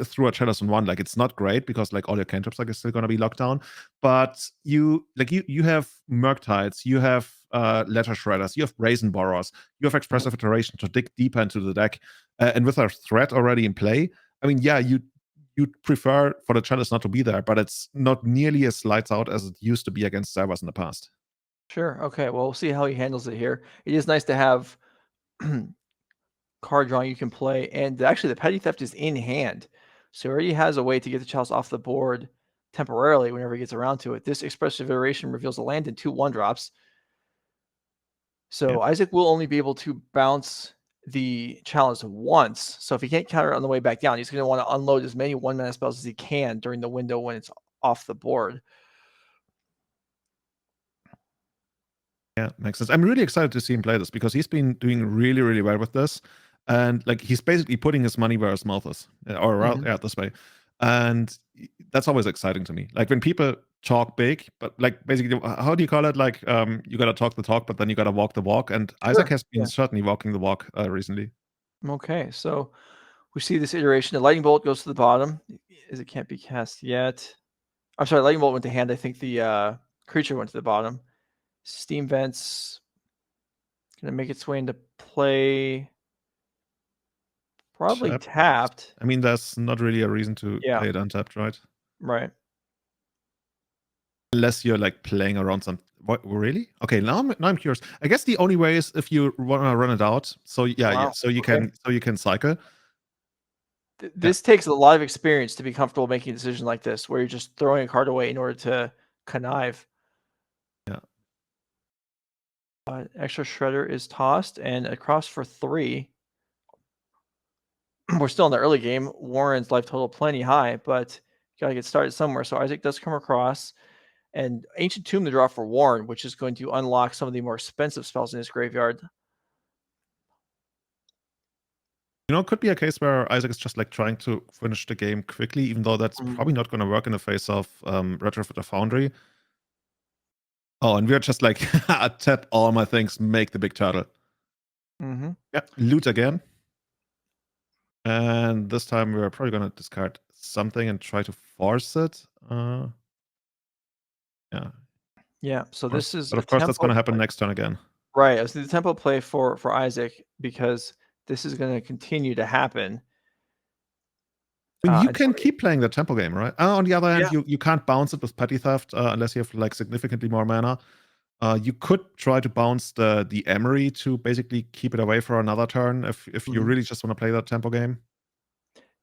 Speaker 3: through a Chalice on 1. Like it's not great because like all your cantrips are still gonna be locked down, but you have Murktides, you have Letter Shredders, you have Brazen Borrowers, you have Expressive Iteration to dig deeper into the deck, and with our threat already in play, I mean, yeah, you'd prefer for the Chalice not to be there, but it's not nearly as lights out as it used to be against servers in the past.
Speaker 1: Sure. Okay. Well, we'll see how he handles it here. It is nice to have card drawing you can play, and actually the Petty Theft is in hand, so he already has a way to get the Chalice off the board temporarily whenever he gets around to it. This Expressive Iteration reveals a land in 2 1-drops, so Izzet will only be able to bounce the Chalice once. So if he can't counter it on the way back down, he's going to want to unload as many 1-mana spells as he can during the window when it's off the board.
Speaker 3: Yeah, makes sense. I'm really excited to see him play this because he's been doing really, really well with this. And like he's basically putting his money where his mouth is, or this way. And that's always exciting to me. Like when people talk big, but like basically, how do you call it? Like you got to talk the talk, but then you got to walk the walk. And Izzet has been certainly walking the walk recently.
Speaker 1: Okay, so we see this iteration. The Lightning Bolt goes to the bottom. It can't be cast yet. I'm sorry, Lightning Bolt went to hand. I think the creature went to the bottom. Steam Vents going to make its way into play. Probably tapped.
Speaker 3: I mean, there's not really a reason to play it untapped, right?
Speaker 1: Right.
Speaker 3: Unless you're like playing around some. What, really? Okay, now I'm curious. I guess the only way is if you want to run it out. So so you can cycle.
Speaker 1: This takes a lot of experience to be comfortable making a decision like this, where you're just throwing a card away in order to connive.
Speaker 3: Yeah.
Speaker 1: Extra shredder is tossed and across for 3. We're still in the early game. Warren's life total plenty high, but got to get started somewhere. So Izzet does come across, and Ancient Tomb to draw for Warren, which is going to unlock some of the more expensive spells in his graveyard.
Speaker 3: You know, it could be a case where Izzet is just like trying to finish the game quickly, even though that's probably not going to work in the face of Retrofitter Foundry. Oh, and we're just like, tap all my things, make the big turtle.
Speaker 1: Mm-hmm.
Speaker 3: Yeah, loot again. And this time we're probably going to discard something and try to force it. Yeah.
Speaker 1: Yeah, so this is
Speaker 3: But of course, that's going to happen next turn again.
Speaker 1: Right. It's the tempo play for Izzet because this is going to continue to happen.
Speaker 3: I mean, you can keep playing the tempo game, right? On the other hand, you can't bounce it with Petty Theft unless you have like significantly more mana. You could try to bounce the Emery to basically keep it away for another turn if you really just want to play that tempo game.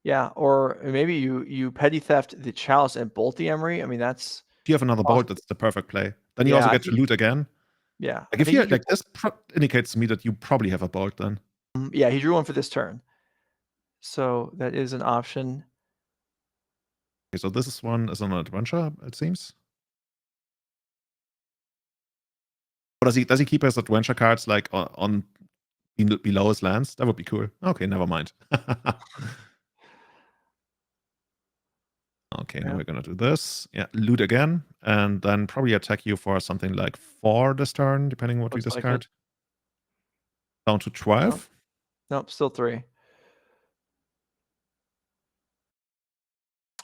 Speaker 1: Yeah, or maybe you Petty Theft the Chalice and bolt the Emery. I mean, that's...
Speaker 3: If you have another bolt, that's the perfect play. Then you also get to loot again.
Speaker 1: Yeah.
Speaker 3: Like if you like this indicates to me that you probably have a bolt then.
Speaker 1: Yeah, he drew one for this turn. So that is an option.
Speaker 3: Okay, so this is one is an adventure, it seems. Or does he keep his adventure cards like on below his lands? That would be cool. Okay, never mind. Okay, now we're gonna do this. Yeah, loot again, and then probably attack you for something like 4 this turn, depending on what we discard. Down to 12.
Speaker 1: Nope, still 3.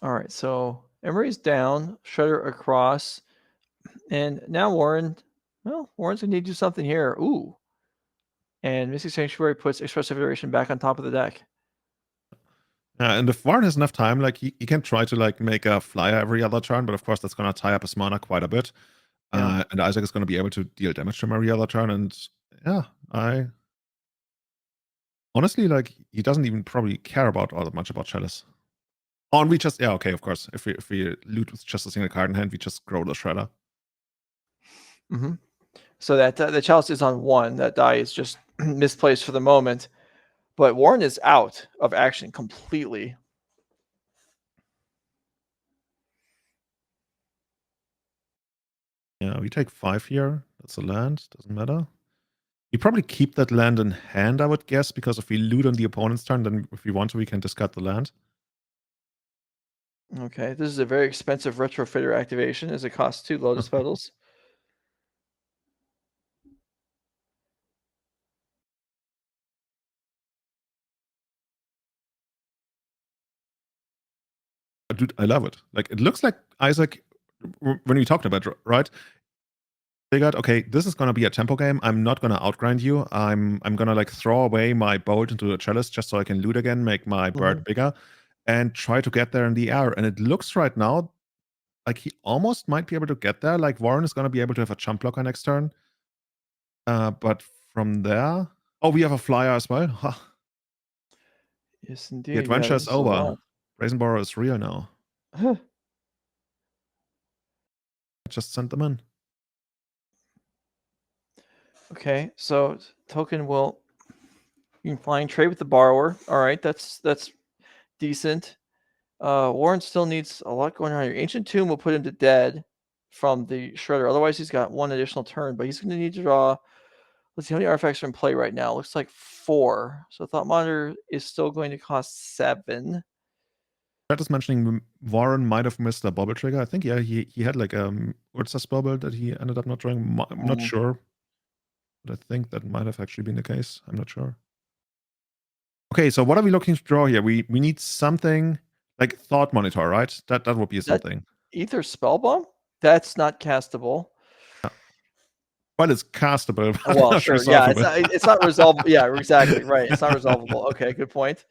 Speaker 1: All right, so Emery's down, Shredder across, and now Warren's gonna need to do something here. Ooh. And Mystic Sanctuary puts Expressive Iteration back on top of the deck.
Speaker 3: And if Warren has enough time, like he can try to like make a flyer every other turn, but of course that's gonna tie up his mana quite a bit. And Izzet is gonna be able to deal damage to him every other turn. And yeah, I honestly like he doesn't even probably care about all that much about Chalice. Oh, and we just okay, of course. If we loot with just a single card in hand, we just grow the Shredder.
Speaker 1: Mm-hmm. So that the Chalice is on 1. That die is just misplaced for the moment. But Warren is out of action completely.
Speaker 3: Yeah, we take 5 here. That's a land. Doesn't matter. You probably keep that land in hand, I would guess, because if we loot on the opponent's turn, then if we want to, we can discard the land.
Speaker 1: Okay, this is a very expensive Retrofitter activation as it costs 2 Lotus Petals.
Speaker 3: Dude, I love it. Like, it looks like Izzet, when we talked about it, right? Figured, okay, this is gonna be a tempo game. I'm not gonna outgrind you. I'm gonna like throw away my bolt into the chalice just so I can loot again, make my bird bigger, and try to get there in the air. And it looks right now like he almost might be able to get there. Like Warren is gonna be able to have a jump blocker next turn. But from there, we have a flyer as well. Huh.
Speaker 1: Yes, indeed.
Speaker 3: The adventure is over. Brazen Borrow is real now. I just sent them in.
Speaker 1: Okay, so token will you can flying trade with the borrower. All right, that's decent. Warren still needs a lot going on here. Ancient Tomb will put him to dead from the Shredder. Otherwise, he's got 1 additional turn, but he's going to need to draw. Let's see how many artifacts are in play right now. Looks like 4. So Thought Monitor is still going to cost 7.
Speaker 3: Chat is mentioning Warren might have missed a bubble trigger. I think he had like Urza's bubble that he ended up not drawing. I'm not sure, but I think that might have actually been the case. I'm not sure. Okay, so what are we looking to draw here? We need something like Thought Monitor, right? That would be something.
Speaker 1: Ether Spellbomb? That's not castable.
Speaker 3: Yeah. Well, it's castable.
Speaker 1: Well, sure. Yeah, it's not resolvable. Yeah, exactly. Right. It's not resolvable. Okay, good point.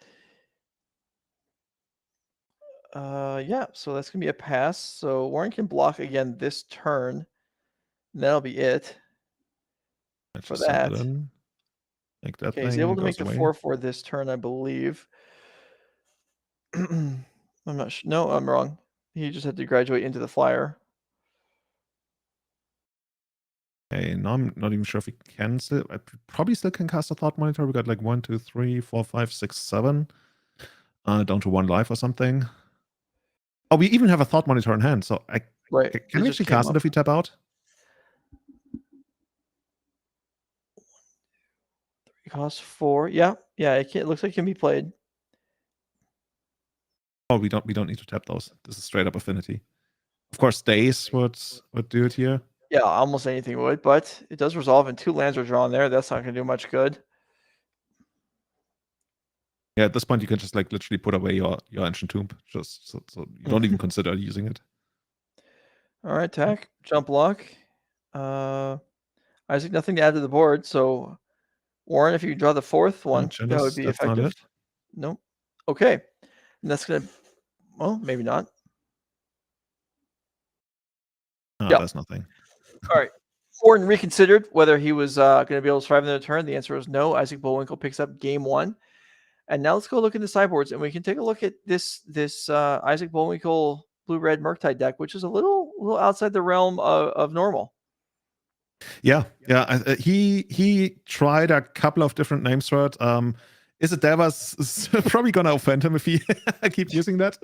Speaker 1: Yeah, so that's gonna be a pass. So Warren can block again this turn. That'll be it. For that.
Speaker 3: Like that
Speaker 1: okay, he's able to make the 4/4 this turn, I believe. I'm not sure. No, I'm wrong. He just had to graduate into the flyer.
Speaker 3: Okay, now I'm not even sure if we can still. I probably still can cast a Thought Monitor. We got like 1, 2, 3, 4, 5, 6, 7. Down to 1 life or something. Oh, we even have a Thought Monitor in hand. So
Speaker 1: Right.
Speaker 3: can
Speaker 1: It
Speaker 3: we
Speaker 1: just
Speaker 3: actually
Speaker 1: came
Speaker 3: cast
Speaker 1: up.
Speaker 3: it if we tap out?
Speaker 1: It costs 4. Yeah. It looks like it can be played.
Speaker 3: Oh, we don't need to tap those. This is straight up affinity. Of course, Days would do it here.
Speaker 1: Yeah, almost anything would, but it does resolve and 2 lands are drawn there. That's not going to do much good.
Speaker 3: Yeah, at this point you can just like literally put away your Ancient Tomb, just so you don't even consider using it.
Speaker 1: All right, attack, jump block. Isaac, nothing to add to the board. So, Warren, if you draw the 4th one, that would be
Speaker 3: That's not
Speaker 1: effective.
Speaker 3: it.
Speaker 1: Nope. Okay. And that's going to, well, maybe not.
Speaker 3: No,
Speaker 1: Yep.
Speaker 3: there's nothing.
Speaker 1: All right. Warren reconsidered whether he was going to be able to survive another turn. The answer was no. Isaac Bullwinkle picks up game 1. And now let's go look at the sideboards, and we can take a look at this Isaac Bullwinkle blue-red Murktide deck, which is a little outside the realm of normal.
Speaker 3: Yeah. He tried a couple of different names for it. Izzet Devas is probably gonna offend him if he keep using that,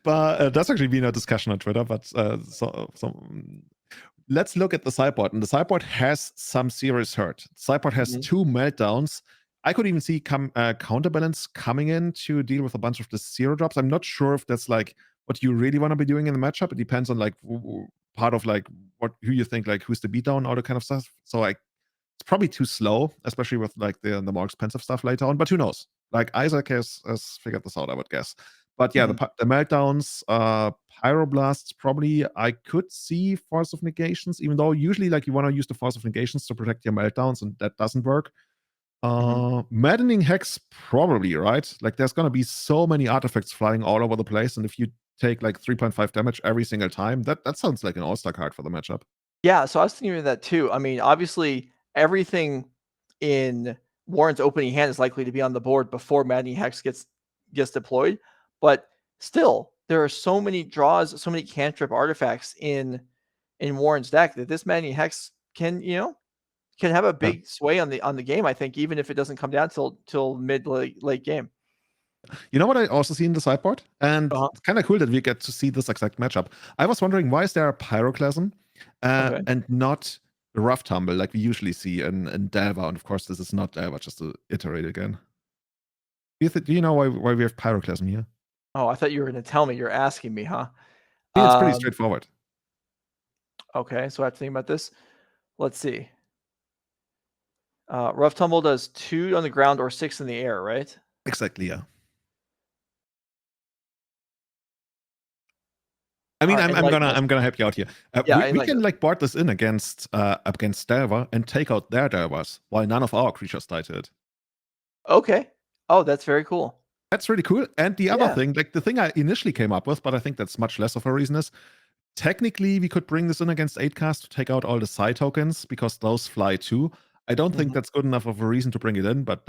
Speaker 3: but that's actually been a discussion on Twitter. But let's look at the sideboard, and the sideboard has some serious hurt. The sideboard has 2 meltdowns. I could even see counterbalance coming in to deal with a bunch of the 0 drops. I'm not sure if that's like what you really want to be doing in the matchup. It depends on like part of like who you think like who's the beatdown, all that kind of stuff. So like it's probably too slow, especially with like the more expensive stuff later on. But who knows? Like Isaac has figured this out, I would guess. But yeah, the meltdowns, pyroblasts, probably I could see Force of Negations, even though usually like you want to use the Force of Negations to protect your meltdowns, and that doesn't work. Maddening Hex, probably, right? Like there's gonna be so many artifacts flying all over the place, and if you take like 3.5 damage every single time, that sounds like an all-star card for the matchup.
Speaker 1: Yeah, so I was thinking of that too. I mean, obviously everything in Warren's opening hand is likely to be on the board before Maddening Hex gets deployed, but still there are so many draws, so many cantrip artifacts in Warren's deck that this Maddening Hex can have a big sway on the game, I think, even if it doesn't come down till mid late game.
Speaker 3: You know what I also see in the sideboard? And it's kind of cool that we get to see this exact matchup. I was wondering, why is there a Pyroclasm and not the Rough Tumble like we usually see in Delver? And of course, this is not Delver, just to iterate again. Do you know why we have Pyroclasm here?
Speaker 1: Oh, I thought you were going to tell me. You're asking me, huh?
Speaker 3: It's pretty straightforward.
Speaker 1: Okay, so I have to think about this. Let's see. Rough Tumble does 2 on the ground or 6 in the air, right?
Speaker 3: Exactly, yeah. I mean, I'm gonna help you out here. We can like board this in against Delver and take out their Delvers while none of our creatures die to it.
Speaker 1: Okay. Oh, that's very cool.
Speaker 3: That's really cool. And the other thing, like the thing I initially came up with, but I think that's much less of a reason, is technically we could bring this in against 8cast to take out all the side tokens because those fly too. I don't think that's good enough of a reason to bring it in, but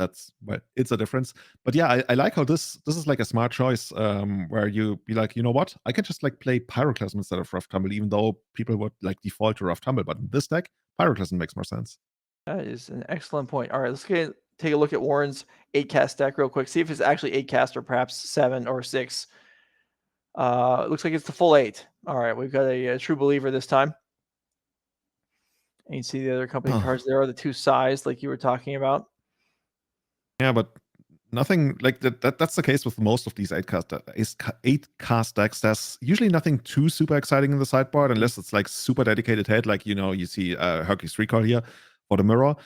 Speaker 3: it's a difference. But yeah, I like how this is like a smart choice where you be like, you know what? I can just like play Pyroclasm instead of Rough Tumble, even though people would like default to Rough Tumble. But in this deck, Pyroclasm makes more sense.
Speaker 1: That is an excellent point. All right, let's take a look at Warren's 8-cast deck real quick. See if it's actually 8-cast or perhaps 7 or 6. It looks like it's the full 8. All right, we've got a True Believer this time. And you see the other company cards there are the 2 size like you were talking about.
Speaker 3: Yeah, but nothing like that. That's the case with most of these 8-cast decks. There's usually nothing too super exciting in the sideboard unless it's like super dedicated head, like you see Hercules Recall here for the mirror.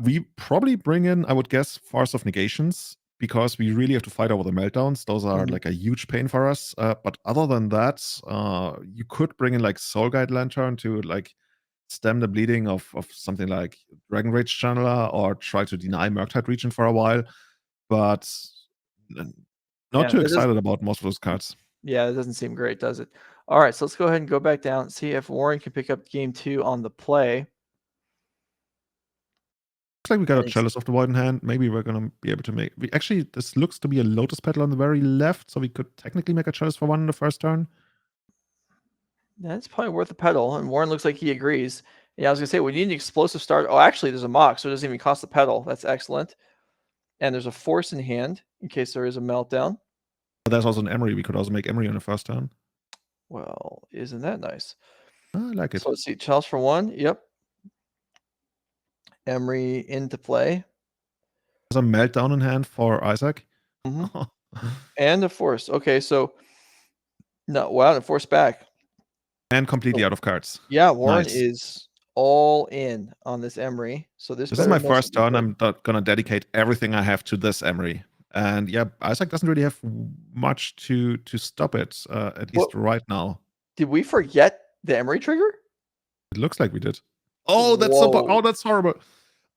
Speaker 3: We probably bring in, I would guess, Force of Negations because we really have to fight over the meltdowns. Those are like a huge pain for us. But other than that, you could bring in like Soul Guide Lantern to like stem the bleeding of something like Dragon Rage Channeler or try to deny Murktide Region for a while, but not too excited about most of those cards.
Speaker 1: Yeah, it doesn't seem great, does it? All right, so let's go ahead and go back down and see if Warren can pick up game 2 on the play.
Speaker 3: Looks like we got a
Speaker 1: Thanks.
Speaker 3: Chalice of the Void in hand. Maybe we're gonna be able to make. Actually, this looks to be a Lotus Petal on the very left, so we could technically make a Chalice for 1 in the first turn.
Speaker 1: That's probably worth a pedal, and Warren looks like he agrees. Yeah, I was gonna say we need an explosive start. Oh, actually, there's a mock, so it doesn't even cost the pedal. That's excellent. And there's a force in hand in case there is a meltdown.
Speaker 3: But there's also an Emery. We could also make Emery on the first turn.
Speaker 1: Well, isn't that nice?
Speaker 3: I like it.
Speaker 1: So let's see, Chalice for 1. Yep. Emery into play.
Speaker 3: There's a meltdown in hand for Isaac.
Speaker 1: Mhm. And a force. Okay, so no, wow, and force back.
Speaker 3: And completely out of cards.
Speaker 1: Yeah, Warren
Speaker 3: Nice.
Speaker 1: is all in on this Emery. So this
Speaker 3: This is
Speaker 1: better
Speaker 3: my
Speaker 1: mostly
Speaker 3: first
Speaker 1: be
Speaker 3: turn.
Speaker 1: good.
Speaker 3: I'm gonna dedicate everything I have to this Emery. And yeah, Isaac doesn't really have much to stop it, at least right now.
Speaker 1: Did we forget the Emery trigger?
Speaker 3: It looks like we did. Oh, that's so
Speaker 1: Whoa.
Speaker 3: oh, that's horrible.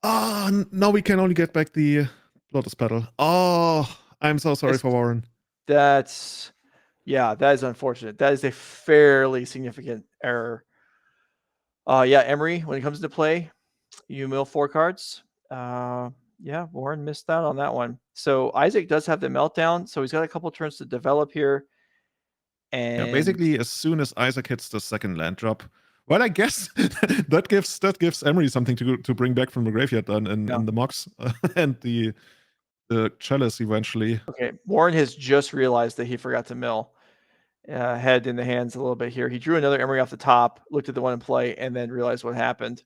Speaker 3: Ah, now we can only get back the Lotus Petal. Oh, I'm so sorry for Warren.
Speaker 1: That's that is unfortunate. That is a fairly significant error. Yeah, Emery, when it comes into play, you mill 4 cards. Yeah, Warren missed out on that one. So Isaac does have the meltdown, so he's got a couple turns to develop here. And
Speaker 3: Yeah, basically, as soon as Isaac hits the second land drop, well, I guess that gives Emery something to bring back from the graveyard then in the mocks and the Chalice eventually.
Speaker 1: Okay, Warren has just realized that he forgot to mill. Head in the hands a little bit here. He drew another Emery off the top, looked at the one in play, and then realized what happened.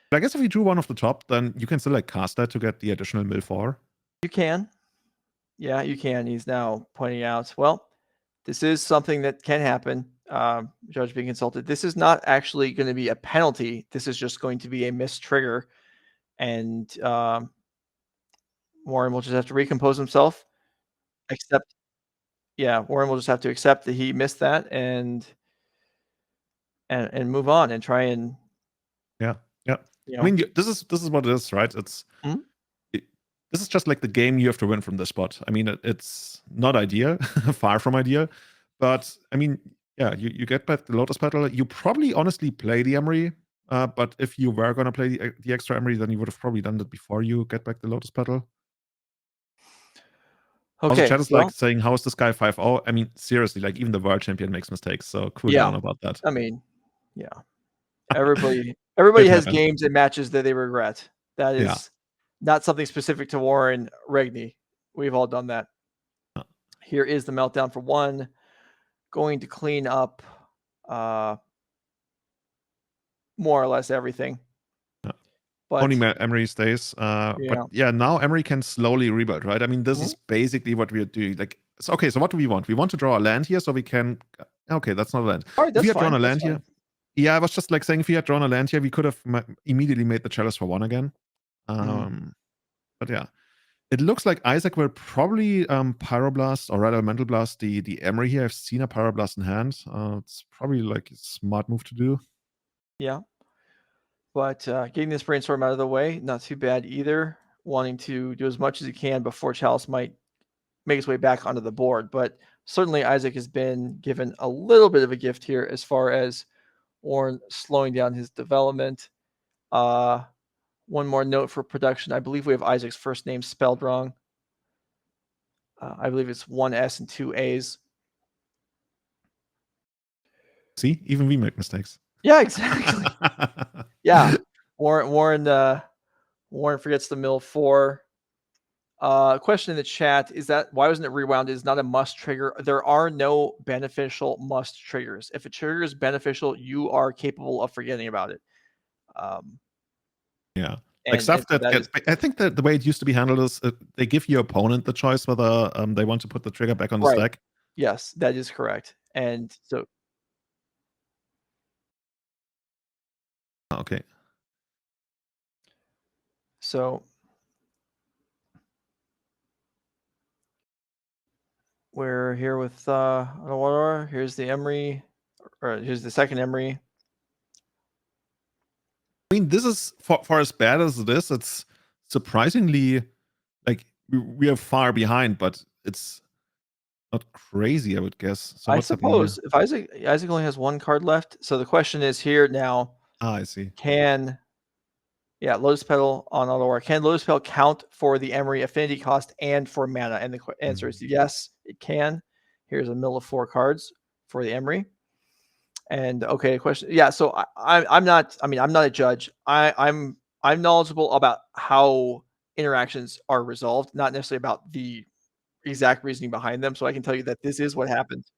Speaker 3: But I guess if you drew one off the top, then you can still like cast that to get the additional mill 4.
Speaker 1: You can. Yeah, you can. He's now pointing out, well, this is something that can happen. Judge being consulted. This is not actually going to be a penalty. This is just going to be a missed trigger. And Warren will just have to recompose himself. Warren will just have to accept that he missed that and move on and try and
Speaker 3: I mean, this is what it is, right? It's this is just like the game you have to win from this spot. I mean, it's not ideal, far from ideal, but I mean, yeah, you get back the Lotus Petal. You probably honestly play the Emery, but if you were gonna play the extra Emery, then you would have probably done that before you get back the Lotus Petal.
Speaker 1: Okay,
Speaker 3: also, chat is like saying, "How is this guy 5-0?" I mean, seriously, like even the world champion makes mistakes, so cool down about that.
Speaker 1: I mean, yeah. Everybody has games and matches that they regret. That is not something specific to Warren Regnier. We've all done that. Here is the meltdown for 1. Going to clean up more or less everything. But
Speaker 3: only Emery stays. But yeah, now Emery can slowly rebuild, right? I mean, this is basically what we're doing. Like, so, okay, so what do we want? We want to draw a land here so we can. Okay, that's not a land.
Speaker 1: All right,
Speaker 3: if we had drawn a land here. Yeah, I was just like saying if we had drawn a land here, we could have immediately made the Chalice for 1 again. But yeah, it looks like Isaac will probably Pyroblast or rather Mental Blast the Emery here. I've seen a Pyroblast in hand. It's probably like a smart move to do.
Speaker 1: Yeah. But getting this Brainstorm out of the way, not too bad either. Wanting to do as much as he can before Chalice might make his way back onto the board. But certainly Isaac has been given a little bit of a gift here as far as Warren slowing down his development. One more note for production. I believe we have Isaac's first name spelled wrong. I believe it's 1 S and 2 A's.
Speaker 3: See, even we make mistakes.
Speaker 1: Yeah, exactly. Yeah, Warren forgets the mill 4. Question in the chat is that why wasn't it rewound? Is not a must trigger. There are no beneficial must triggers. If a trigger is beneficial, you are capable of forgetting about it.
Speaker 3: Yeah, like stuff that gets. I think that the way it used to be handled is they give your opponent the choice whether they want to put the trigger back on the stack.
Speaker 1: Yes, that is correct. And so.
Speaker 3: Okay.
Speaker 1: So we're here with Aurora. Here's the Emery, or here's the second Emery.
Speaker 3: I mean, this is for as bad as it is. It's surprisingly like we are far behind, but it's not crazy, I would guess. So
Speaker 1: I suppose if Isaac only has 1 card left. So the question is here now.
Speaker 3: I see.
Speaker 1: Can Yeah, Lotus Petal on Auto War. Can Lotus Petal count for the Emery affinity cost and for mana? And the answer is yes, it can. Here's a mill of 4 cards for the Emery. And okay, question. Yeah, so I'm not. I mean, I'm not a judge. I'm knowledgeable about how interactions are resolved, not necessarily about the exact reasoning behind them. So I can tell you that this is what happens.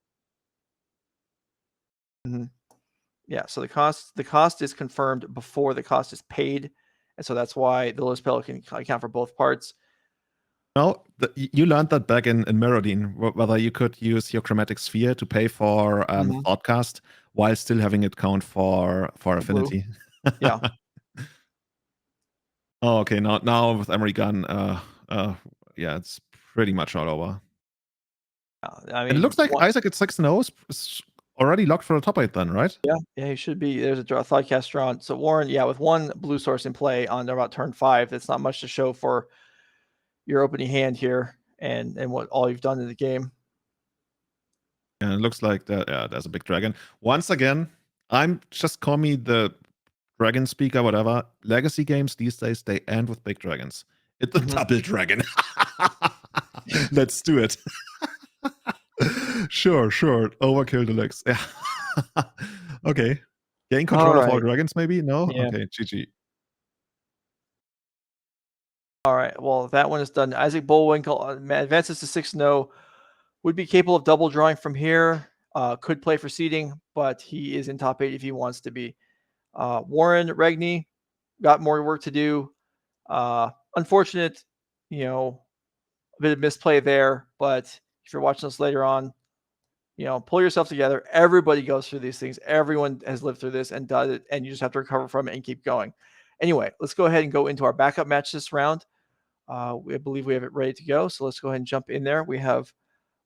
Speaker 1: Yeah. So the cost is confirmed before the cost is paid, and so that's why the Lotus Petal can account for both parts.
Speaker 3: No, you learned that back in Mirrodin, whether you could use your Chromatic Sphere to pay for Thoughtcast while still having it count for affinity.
Speaker 1: Yeah.
Speaker 3: Oh, okay. Now with Emery Gun, yeah, it's pretty much all over.
Speaker 1: I mean,
Speaker 3: And it looks like Izzet at 6-0 is already locked for the top 8 then, right?
Speaker 1: Yeah, he should be. There's a Thoughtcast drawn. So Warren, yeah, with one blue source in play on about turn 5, that's not much to show for your opening hand here and what all you've done in the game.
Speaker 3: And it looks like there's a big dragon. Once again, I'm just call me the dragon speaker, whatever. Legacy games these days, they end with big dragons. It's a double dragon. Let's do it. Sure. Overkill deluxe. Yeah. Okay. Gain control of all dragons, maybe? No?
Speaker 1: Yeah.
Speaker 3: Okay, GG.
Speaker 1: All right. Well, that one is done. Isaac Bullwinkle advances to 6-0. Would be capable of double drawing from here. Could play for seeding, but he is in top 8 if he wants to be. Warren Regnier got more work to do. Unfortunate, a bit of misplay there. But if you're watching this later on, pull yourself together. Everybody goes through these things. Everyone has lived through this and does it, and you just have to recover from it and keep going. Anyway, let's go ahead and go into our backup match this round. We believe we have it ready to go. So let's go ahead and jump in there. We have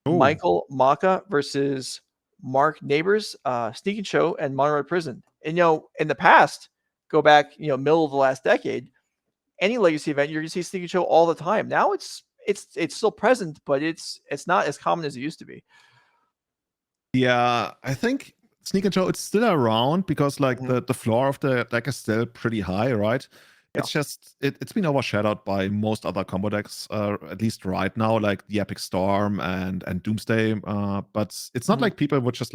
Speaker 1: Michael Maka versus Mark Nabors, Sneak and Show, and Monterey Prison. And in the past, go back, middle of the last decade, any legacy event, you're gonna see Sneak and Show all the time. Now it's still present, but it's not as common as it used to be.
Speaker 3: Yeah, I think Sneak and Show, it's still around because the floor of the deck is still pretty high, right? It's just it's been overshadowed by most other combo decks, at least right now, like the Epic Storm and Doomsday. But it's not like people would just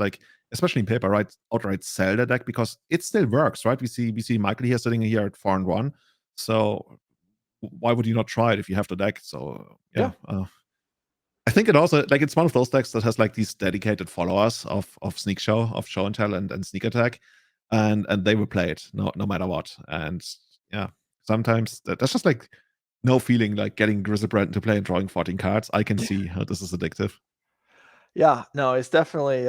Speaker 3: especially in paper, right, outright sell the deck because it still works, right? We see Michael here sitting here at 4-1. So why would you not try it if you have the deck? So yeah. I think it also it's one of those decks that has these dedicated followers of Sneak Show, of Show and Tell and Sneak Attack, and they will play it no matter what. And yeah. Sometimes that's just no feeling like getting Griselbrand to play and drawing 14 cards. I can see how this is addictive.
Speaker 1: Yeah, no, it's definitely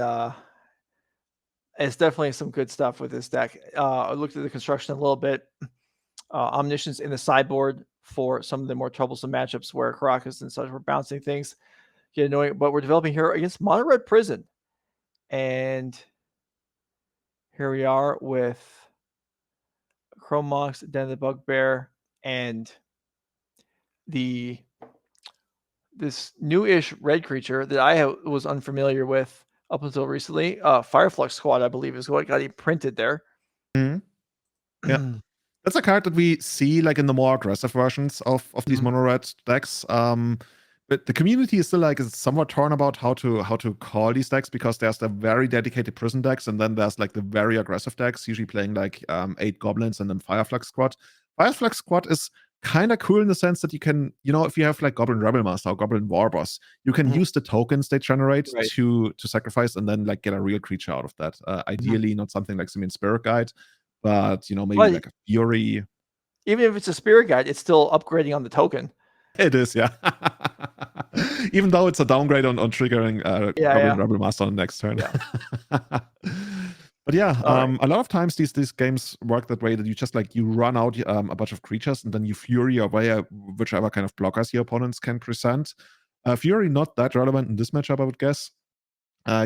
Speaker 1: some good stuff with this deck. I looked at the construction a little bit. Omniscience in the sideboard for some of the more troublesome matchups where Caracas and such were bouncing things, get annoying. But we're developing here against Monterey Prison, and here we are with Chrome Mox, Den of the Bugbear, and this new-ish red creature that I was unfamiliar with up until recently. Fireflux Squad, I believe, is what got printed there.
Speaker 3: Yeah. That's a card that we see in the more aggressive versions of these mono red decks. But the community is still is somewhat torn about how to call these decks because there's the very dedicated prison decks and then there's the very aggressive decks, usually playing 8 goblins and then Fireflux Squad. Fireflux Squad is kind of cool in the sense that you can, if you have Goblin Rebel Master or Goblin War Boss, you can use the tokens they generate to sacrifice and then get a real creature out of that. Ideally, not something like Simian Spirit Guide, but maybe a Fury.
Speaker 1: Even if it's a Spirit Guide, it's still upgrading on the token.
Speaker 3: It is, yeah. Even though it's a downgrade on triggering Goblin Rebel Master on the next turn. Yeah. But yeah, a lot of times these games work that way that you just you run out a bunch of creatures and then you Fury away whichever kind of blockers your opponents can present. Fury not that relevant in this matchup, I would guess.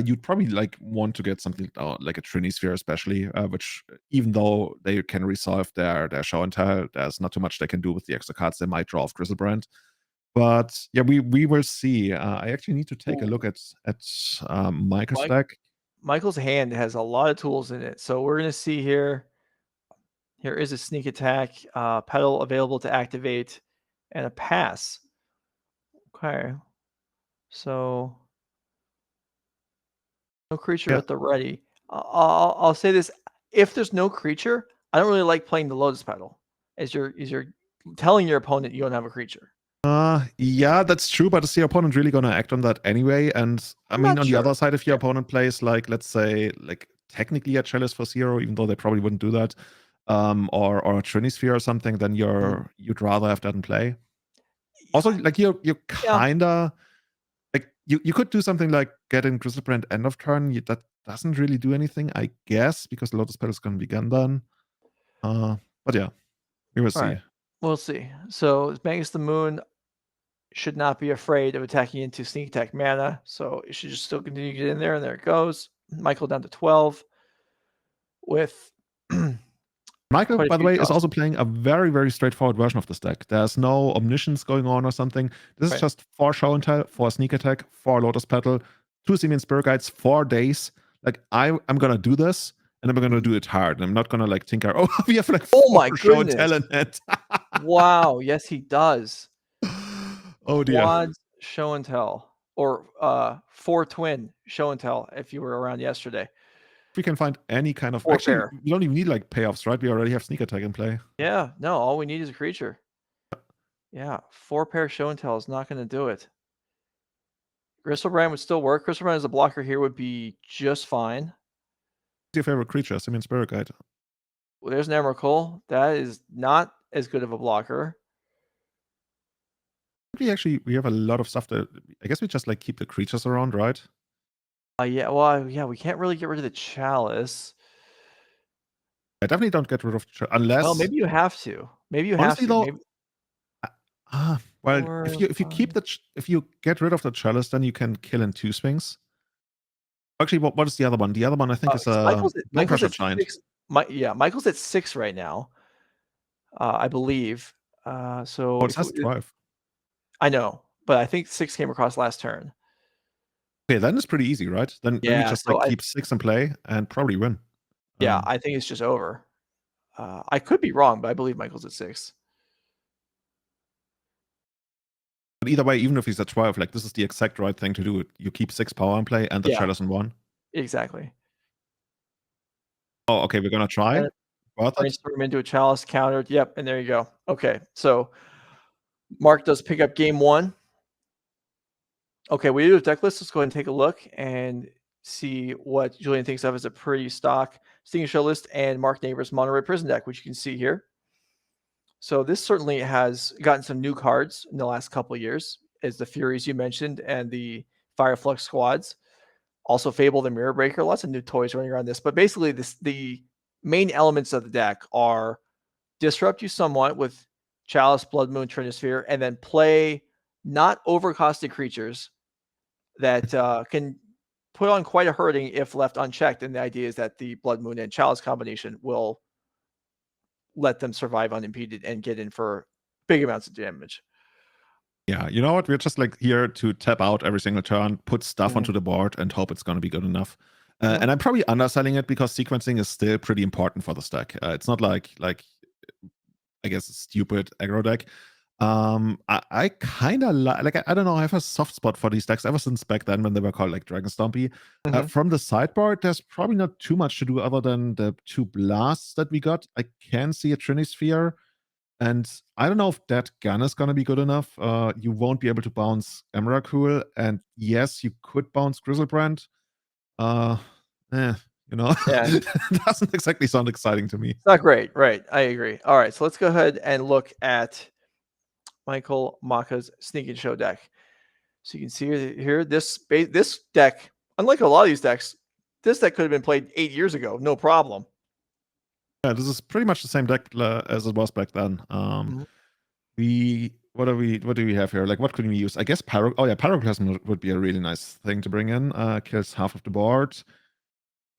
Speaker 3: You'd probably want to get something like a Trini Sphere, especially, which even though they can resolve their Show and Tell, there's not too much they can do with the extra cards they might draw off Griselbrand. But yeah, we will see. I actually need to take a look at Michael's deck.
Speaker 1: Michael's hand has a lot of tools in it. So we're going to see here. Here is a sneak attack, pedal available to activate, and a pass. Okay. So no creature
Speaker 3: Yeah.
Speaker 1: at the ready. I'll say this: if there's no creature, I don't really like playing the Lotus Pedal, as you're telling your opponent you don't have a creature.
Speaker 3: Yeah, that's true, but is your opponent really gonna act on that anyway? And I
Speaker 1: I'm
Speaker 3: mean,
Speaker 1: not
Speaker 3: on the
Speaker 1: sure.
Speaker 3: other side, if your
Speaker 1: Yeah.
Speaker 3: opponent plays like, let's say, like technically a Chalice for 0, even though they probably wouldn't do that, or a Trinisphere or something, then you'd rather have that in play. Also, like you're kinda like you could do something like get in Griselbrand end of turn. That doesn't really do anything, I guess, because Lotus Petal is gonna begin then. But yeah, we will see.
Speaker 1: All right, we'll see. So Magus the Moon should not be afraid of attacking into sneak attack mana, so it should just still continue to get in there, and there it goes. Michael down to 12 with
Speaker 3: Michael,
Speaker 1: quite a
Speaker 3: by the
Speaker 1: few
Speaker 3: way, is
Speaker 1: draws.
Speaker 3: also playing a very, very straightforward version of this deck. There's no omniscience going on or something. This is
Speaker 1: Right.
Speaker 3: just 4 show and tell, 4 sneak attack, 4 Lotus Petal, 2 Simian Spirit Guides, 4 days. Like I'm gonna do this, and I'm gonna do it hard. And I'm not gonna like tinker. Oh, we have like 4
Speaker 1: Oh my
Speaker 3: show and tell
Speaker 1: goodness.
Speaker 3: in it.
Speaker 1: Wow, yes he does.
Speaker 3: Oh dear.
Speaker 1: Quads show and tell, or 4 twin show and tell if you were around yesterday.
Speaker 3: If we can find any kind of
Speaker 1: 4
Speaker 3: actually,
Speaker 1: pair.
Speaker 3: we don't even need like payoffs, right? We already have sneak attack in play.
Speaker 1: Yeah, no, all we need is a creature. Yeah, 4 pair show and tell is not going to do it. Griselbrand would still work. Griselbrand as a blocker here would be just fine.
Speaker 3: What's your favorite creature? Simian Spirit Guide.
Speaker 1: Well, there's an Emrakul. That is not as good of a blocker.
Speaker 3: We have a lot of stuff that I guess we just like keep the creatures around, right?
Speaker 1: Yeah, well, yeah, we can't really get rid of the Chalice.
Speaker 3: I definitely don't get rid of unless.
Speaker 1: Well, maybe you have to. Maybe you
Speaker 3: honestly,
Speaker 1: have to.
Speaker 3: though,
Speaker 1: Maybe...
Speaker 3: well, if you keep if you get rid of the Chalice, then you can kill in 2 swings. Actually, what is the other one? The other one I think is a
Speaker 1: Michael's at
Speaker 3: Giant.
Speaker 1: 6. Michael's at 6 right now. I believe. So
Speaker 3: it has 12.
Speaker 1: I know, but I think 6 came across last turn.
Speaker 3: Okay, then it's pretty easy, right? Then we just
Speaker 1: so
Speaker 3: keep 6 in play and probably win.
Speaker 1: Yeah, I think it's just over. I could be wrong, but I believe Michael's at 6.
Speaker 3: But either way, even if he's at 12, like this is the exact right thing to do. You keep 6 power in play and the Chalice in 1.
Speaker 1: Exactly.
Speaker 3: Oh, okay, we're gonna try.
Speaker 1: Brainstorm into a Chalice countered. Yep, and there you go. Okay, so Mark does pick up game 1. Okay, we do a deck list. Let's go ahead and take a look and see what Julian thinks of as a pretty stock Stinging Show list and Mark Nabors Monterey Prison deck, which you can see here. So this certainly has gotten some new cards in the last couple of years, as the Furies you mentioned and the Fireflux squads. Also Fable the Mirror Breaker. Lots of new toys running around this. But basically, the main elements of the deck are disrupt you somewhat with Chalice, Blood Moon, Trinisphere, and then play not overcosted creatures that can put on quite a hurting if left unchecked. And the idea is that the Blood Moon and Chalice combination will let them survive unimpeded and get in for big amounts of damage.
Speaker 3: Yeah, you know what? We're just like here to tap out every single turn, put stuff onto the board, and hope it's going to be good enough. And I'm probably underselling it because sequencing is still pretty important for the stack. It's not like I guess a stupid aggro deck. I kind of like I don't know. I have a soft spot for these decks ever since back then when they were called like Dragon Stompy. From the sideboard, there's probably not too much to do other than the 2 blasts that we got. I can see a Trinisphere. And I don't know if that gun is going to be good enough. You won't be able to bounce Emrakul. And yes, you could bounce Griselbrand. You know, it doesn't exactly sound exciting to me.
Speaker 1: It's not great. Right. I agree. All right. So let's go ahead and look at Michael Maka's Sneaking Show deck. So you can see here, this deck, unlike a lot of these decks, this deck could have been played 8 years ago. No problem.
Speaker 3: Yeah, this is pretty much the same deck as it was back then. What do we have here? Like, what could we use? I guess Pyroclasm would be a really nice thing to bring in. Kills half of the board.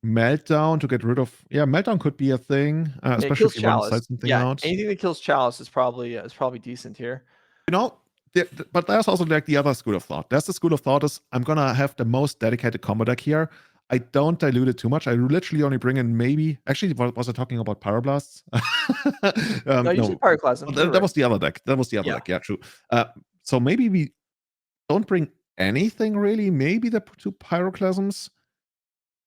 Speaker 3: Meltdown to get rid of. Yeah, Meltdown could be a thing, especially if you want to side something out.
Speaker 1: Anything that kills Chalice is probably decent here.
Speaker 3: You know, but there's also like the other school of thought. There's the school of thought is I'm gonna have the most dedicated combo deck here. I don't dilute it too much. I literally only bring in maybe. Actually, was I talking about Pyroblasts?
Speaker 1: No, you said Pyroclasm.
Speaker 3: Oh, that was the other deck. That was the other
Speaker 1: Yeah.
Speaker 3: deck. Yeah, true. So maybe we don't bring anything really. Maybe the two Pyroclasms,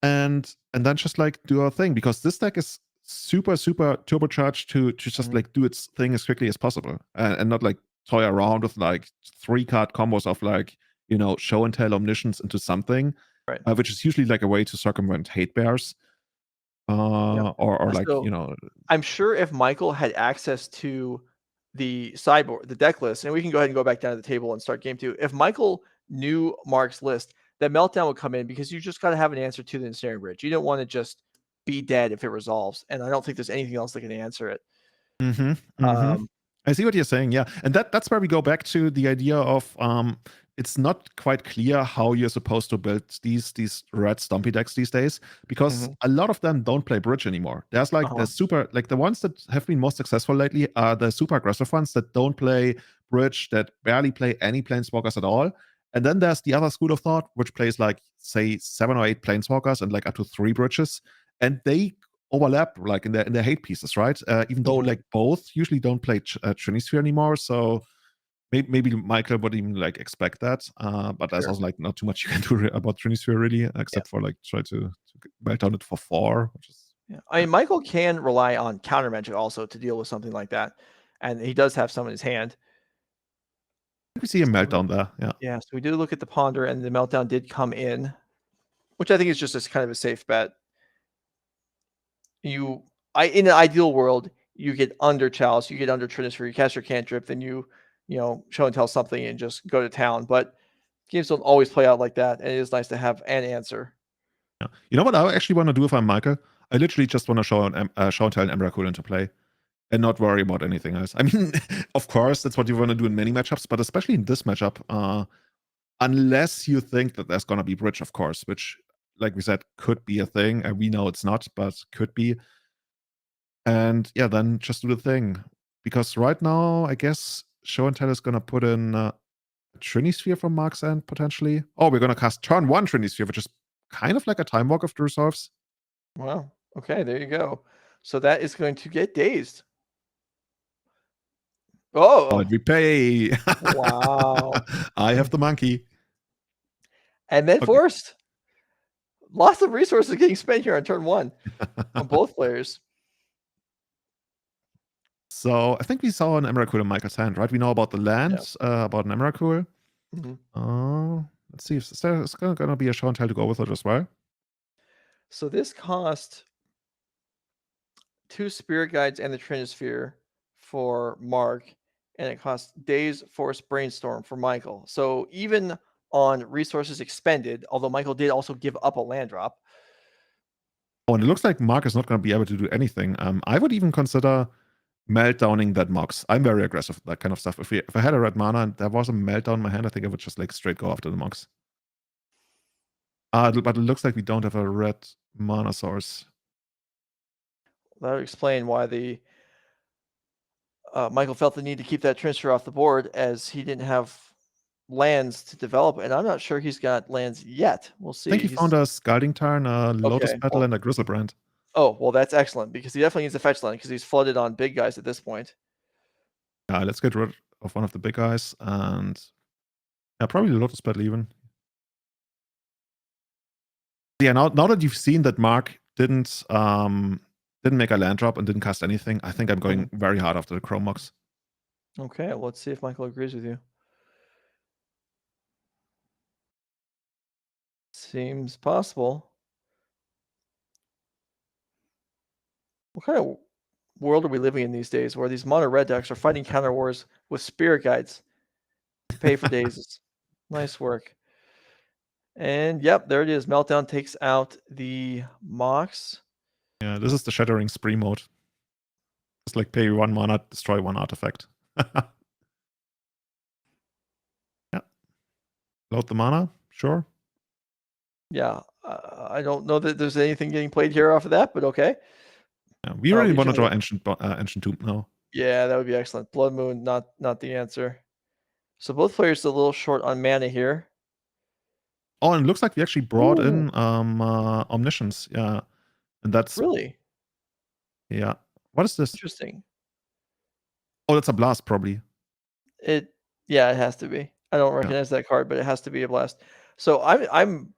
Speaker 3: and then just like do our thing, because this deck is super turbocharged to just like do its thing as quickly as possible, and not like toy around with like 3-card combos of like, you know, show and tell omniscience into something,
Speaker 1: Right.
Speaker 3: which is usually like a way to circumvent hate bears, or like,
Speaker 1: So,
Speaker 3: you know.
Speaker 1: I'm sure if Michael had access to the sideboard, the deck list, and we can go ahead and go back down to the table and start game 2. If Michael knew Mark's list, that meltdown would come in, because you just got to have an answer to the ensnaring bridge. You don't want to just be dead if it resolves, and I don't think there's anything else that can answer it.
Speaker 3: I see what you're saying, yeah. And that's where we go back to the idea of it's not quite clear how you're supposed to build these red stumpy decks these days, because a lot of them don't play bridge anymore. There's like the super, like the ones that have been most successful lately are the super aggressive ones that don't play bridge, that barely play any planeswalkers at all. And then there's the other school of thought, which plays like, say, 7 or 8 planeswalkers and like up to 3 bridges, and they overlap like in their hate pieces, right? Even though like both usually don't play Trinisphere anymore, so maybe Michael would even like expect that. But there's also like not too much you can do about Trinisphere really, except for like try to melt down it for 4, which is.
Speaker 1: Yeah, I mean, Michael can rely on counter magic also to deal with something like that, and he does have some in his hand.
Speaker 3: We see a meltdown there, yeah.
Speaker 1: Yeah, so we did look at the ponder, and the meltdown did come in, which I think is just kind of a safe bet. In an ideal world, you get under Chalice, you get under Trinisphere, you cast your cantrip, then you show and tell something and just go to town. But games don't always play out like that, and it is nice to have an answer.
Speaker 3: Yeah. You know what I actually want to do if I'm Michael? I literally just want to show and tell an Emrakul into play, and not worry about anything else. I mean, of course, that's what you want to do in many matchups, but especially in this matchup, unless you think that there's going to be bridge, of course, which, like we said, could be a thing. And we know it's not, but could be. And yeah, then just do the thing. Because right now, I guess show and tell is going to put in a Trinisphere from Mark's end, potentially. Oh, we're going to cast turn 1 Trinisphere, which is kind of like a Time Walk if it resolves.
Speaker 1: Wow. Okay, there you go. So that is going to get dazed. Oh,
Speaker 3: and we pay.
Speaker 1: Wow.
Speaker 3: I have the monkey.
Speaker 1: And then forced. Lots of resources getting spent here on turn 1 on both players.
Speaker 3: So I think we saw an Emrakul in Michael's hand, right? We know about the land, about an Emrakul. Let's see if there's going to be a show and tell to go with it as well.
Speaker 1: So this cost 2 Spirit Guides and the Trinisphere for Mark, and it costs Days, Force, Brainstorm for Michael. So even on resources expended, although Michael did also give up a land drop.
Speaker 3: Oh, and it looks like Mark is not going to be able to do anything. I would even consider meltdowning that Mox. I'm very aggressive with that kind of stuff. If I had a red mana and there was a meltdown in my hand, I think I would just like straight go after the Mox. But it looks like we don't have a red mana source.
Speaker 1: That would explain why the Michael felt the need to keep that transfer off the board, as he didn't have lands to develop, and I'm not sure he's got lands yet. We'll see.
Speaker 3: I think he found a Scalding Tarn, a Lotus Petal, and a Grizzlebrand.
Speaker 1: Oh, well, that's excellent, because he definitely needs a fetch land, because he's flooded on big guys at this point.
Speaker 3: Let's get rid of one of the big guys, and probably the Lotus Petal even. Yeah, now that you've seen that Mark didn't make a land drop and didn't cast anything, I think I'm going very hard after the Chrome Mox.
Speaker 1: Okay, well, let's see if Michael agrees with you. Seems possible. What kind of world are we living in these days, where these mono red decks are fighting counter wars with Spirit Guides to pay for days? Nice work. And yep, there it is. Meltdown takes out the Mox.
Speaker 3: Yeah, this is the Shattering Spree mode. Just like pay 1 mana, destroy 1 artifact. Yeah. Load the mana, sure.
Speaker 1: Yeah, I don't know that there's anything getting played here off of that, but okay.
Speaker 3: Yeah, we really want to draw Ancient Tomb now.
Speaker 1: Yeah, that would be excellent. Blood Moon, not the answer. So both players are a little short on mana here.
Speaker 3: Oh, and it looks like we actually brought
Speaker 1: Ooh.
Speaker 3: in Omniscience. Yeah. And that's,
Speaker 1: Really
Speaker 3: yeah. What is this?
Speaker 1: interesting.
Speaker 3: Oh, that's a blast, probably.
Speaker 1: Yeah, it has to be. I don't recognize that card, but it has to be a blast. So I'm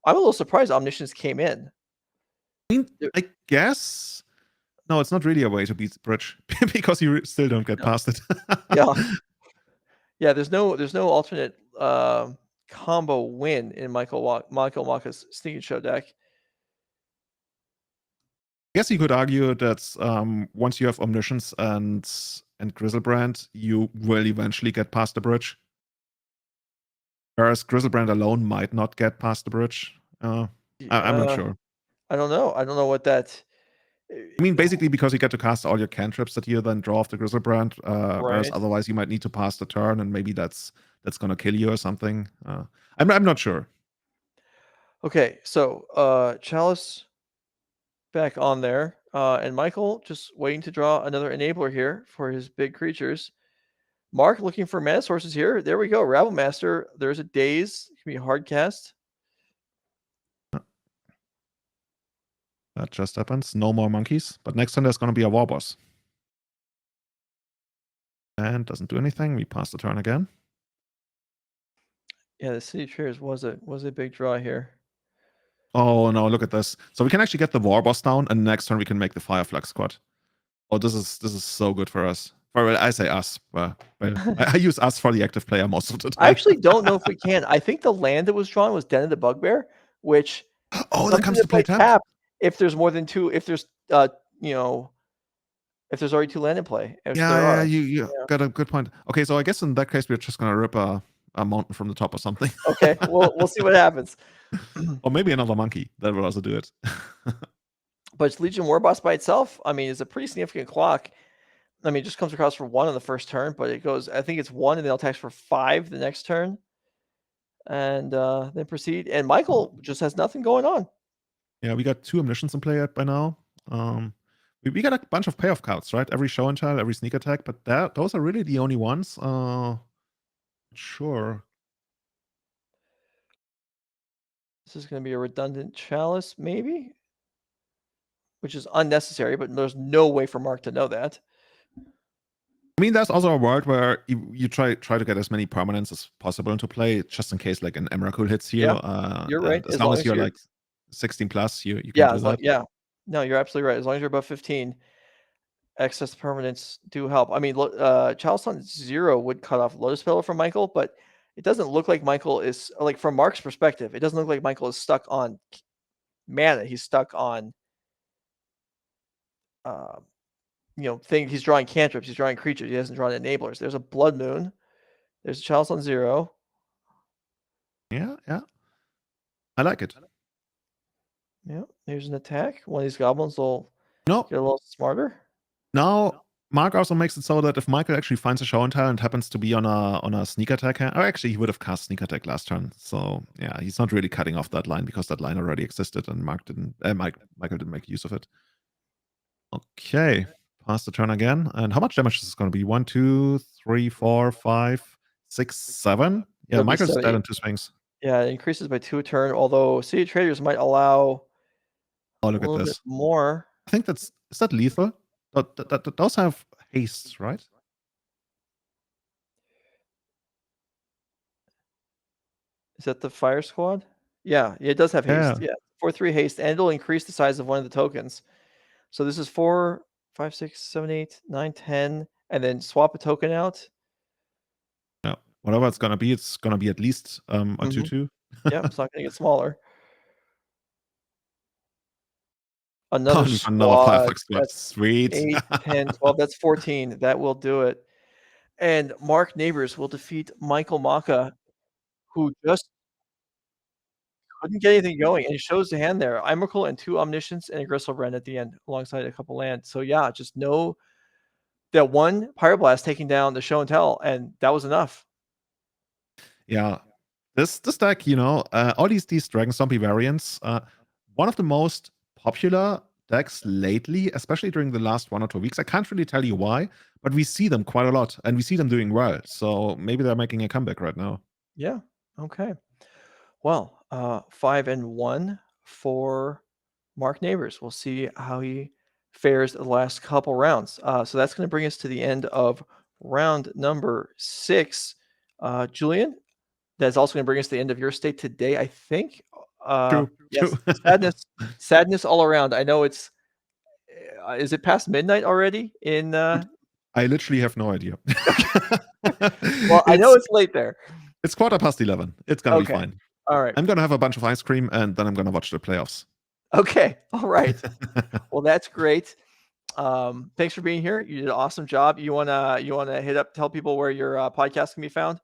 Speaker 1: a little surprised Omniscience came in.
Speaker 3: I mean, I guess. No, it's not really a way to beat Bridge because you still don't get past it.
Speaker 1: Yeah. Yeah, there's no alternate combo win in Michael Maka's Sneaking Show deck.
Speaker 3: I guess you could argue that once you have Omniscience and Grizzlebrand, you will eventually get past the bridge. Whereas Grizzlebrand alone might not get past the bridge. I'm not sure.
Speaker 1: I don't know. I don't know what that.
Speaker 3: I mean, basically because you get to cast all your cantrips that you then draw off the Grizzlebrand, whereas
Speaker 1: Right.
Speaker 3: otherwise you might need to pass the turn, and maybe that's gonna kill you or something. I'm not sure.
Speaker 1: Okay, so Chalice back on there, and Michael just waiting to draw another enabler here for his big creatures. Mark looking for mana sources here. There we go. Rabble Master. There's a Daze. It can be a hard cast.
Speaker 3: That just happens. No more monkeys. But next turn there's gonna be a war boss. And doesn't do anything. We pass the turn again.
Speaker 1: Yeah, the City Traders was a big draw here.
Speaker 3: Oh no, look at this. So we can actually get the war boss down, and next turn we can make the Fireflux squad. Oh, this is so good for us. Well, I say us. Well, I use us for the active player most of the time.
Speaker 1: I actually don't know if we can. I think the land that was drawn was Den of the Bugbear, which
Speaker 3: Oh, that comes to play tap.
Speaker 1: tap if there's more than two. If there's if there's already two land in play.
Speaker 3: Yeah, you got a good point. Okay, so I guess in that case we're just gonna rip a mountain from the top or something.
Speaker 1: Okay, we'll see what happens.
Speaker 3: Or maybe another monkey. That will also do it.
Speaker 1: But it's Legion War Boss by itself, I mean, it's a pretty significant clock. I mean, it just comes across for 1 on the first turn, but it goes, I think it's 1 and then attacks for 5 the next turn. And then proceed. And Michael just has nothing going on.
Speaker 3: Yeah, we got 2 Omniscience in play by now. We got a bunch of payoff cards, right? Every show and tell, every sneak attack, but those are really the only ones. Sure.
Speaker 1: This is going to be a redundant Chalice, maybe? Which is unnecessary, but there's no way for Mark to know that.
Speaker 3: I mean, there's also a world where you try to get as many permanents as possible into play, just in case like an Emrakul hits you.
Speaker 1: Yeah, you're right.
Speaker 3: As long as you're like 16 plus, you can do that.
Speaker 1: Yeah. No, you're absolutely right. As long as you're above 15, excess permanents do help. I mean, Chalice on 0 would cut off Lotus Petal from Michael, but it doesn't look like Michael is, like, from Mark's perspective, it doesn't look like Michael is stuck on mana. He's stuck on, he's drawing cantrips, he's drawing creatures, he hasn't drawn enablers. There's a Blood Moon. There's a Chalice on 0.
Speaker 3: Yeah. I like it.
Speaker 1: Yeah, there's an attack. One of these goblins will
Speaker 3: No.
Speaker 1: get a little smarter.
Speaker 3: Now, Mark also makes it so that if Michael actually finds a show and tell and happens to be on a sneak attack, or actually he would have cast sneak attack last turn. So yeah, he's not really cutting off that line because that line already existed and Michael didn't make use of it. Okay, pass the turn again. And how much damage is this going to be? 1, 2, 3, 4, 5, 6, 7. Yeah, Michael's dead in 2 swings.
Speaker 1: Yeah, it increases by 2 a turn. Although City Traders might allow.
Speaker 3: Oh, look at this.
Speaker 1: More.
Speaker 3: I think is that lethal? Those have haste, right?
Speaker 1: Is that the Fire Squad? Yeah, it does have haste. Yeah, 4/3 haste, and it'll increase the size of one of the tokens. So this is 4, 5, 6, 7, 8, 9, 10, and then swap a token out.
Speaker 3: Yeah, whatever it's gonna be at least a 2/2.
Speaker 1: Yeah, it's not gonna get smaller. Another
Speaker 3: squad.
Speaker 1: That's
Speaker 3: sweet.
Speaker 1: 8, 10, 12. That's 14. That will do it. And Mark Nabors will defeat Michael Maka, who just couldn't get anything going, and he shows the hand there. Emrakul and 2 Omniscience and a Grizzlebrand at the end, alongside a couple lands. So yeah, just know that 1 Pyroblast taking down the show and tell, and that was enough.
Speaker 3: Yeah, this deck, all these Dragon Zombie variants, one of the most popular decks lately, especially during the last 1 or 2 weeks. I can't really tell you why, but we see them quite a lot, and we see them doing well. So maybe they're making a comeback right now.
Speaker 1: Yeah. Okay. Well, 5-1 for Mark Nabors. We'll see how he fares the last couple rounds. So that's going to bring us to the end of round number 6. Julian, that's also going to bring us to the end of your state today, I think.
Speaker 3: True.
Speaker 1: Yes, sadness all around. I know it's. Is it past midnight already?
Speaker 3: I literally have no idea.
Speaker 1: Well, I know it's late there.
Speaker 3: It's 11:15. It's gonna be
Speaker 1: Okay.
Speaker 3: fine.
Speaker 1: All right.
Speaker 3: I'm gonna have a bunch of ice cream and then I'm gonna watch the playoffs.
Speaker 1: Okay. All right. Well, that's great. Thanks for being here. You did an awesome job. You wanna tell people where your podcast can be found?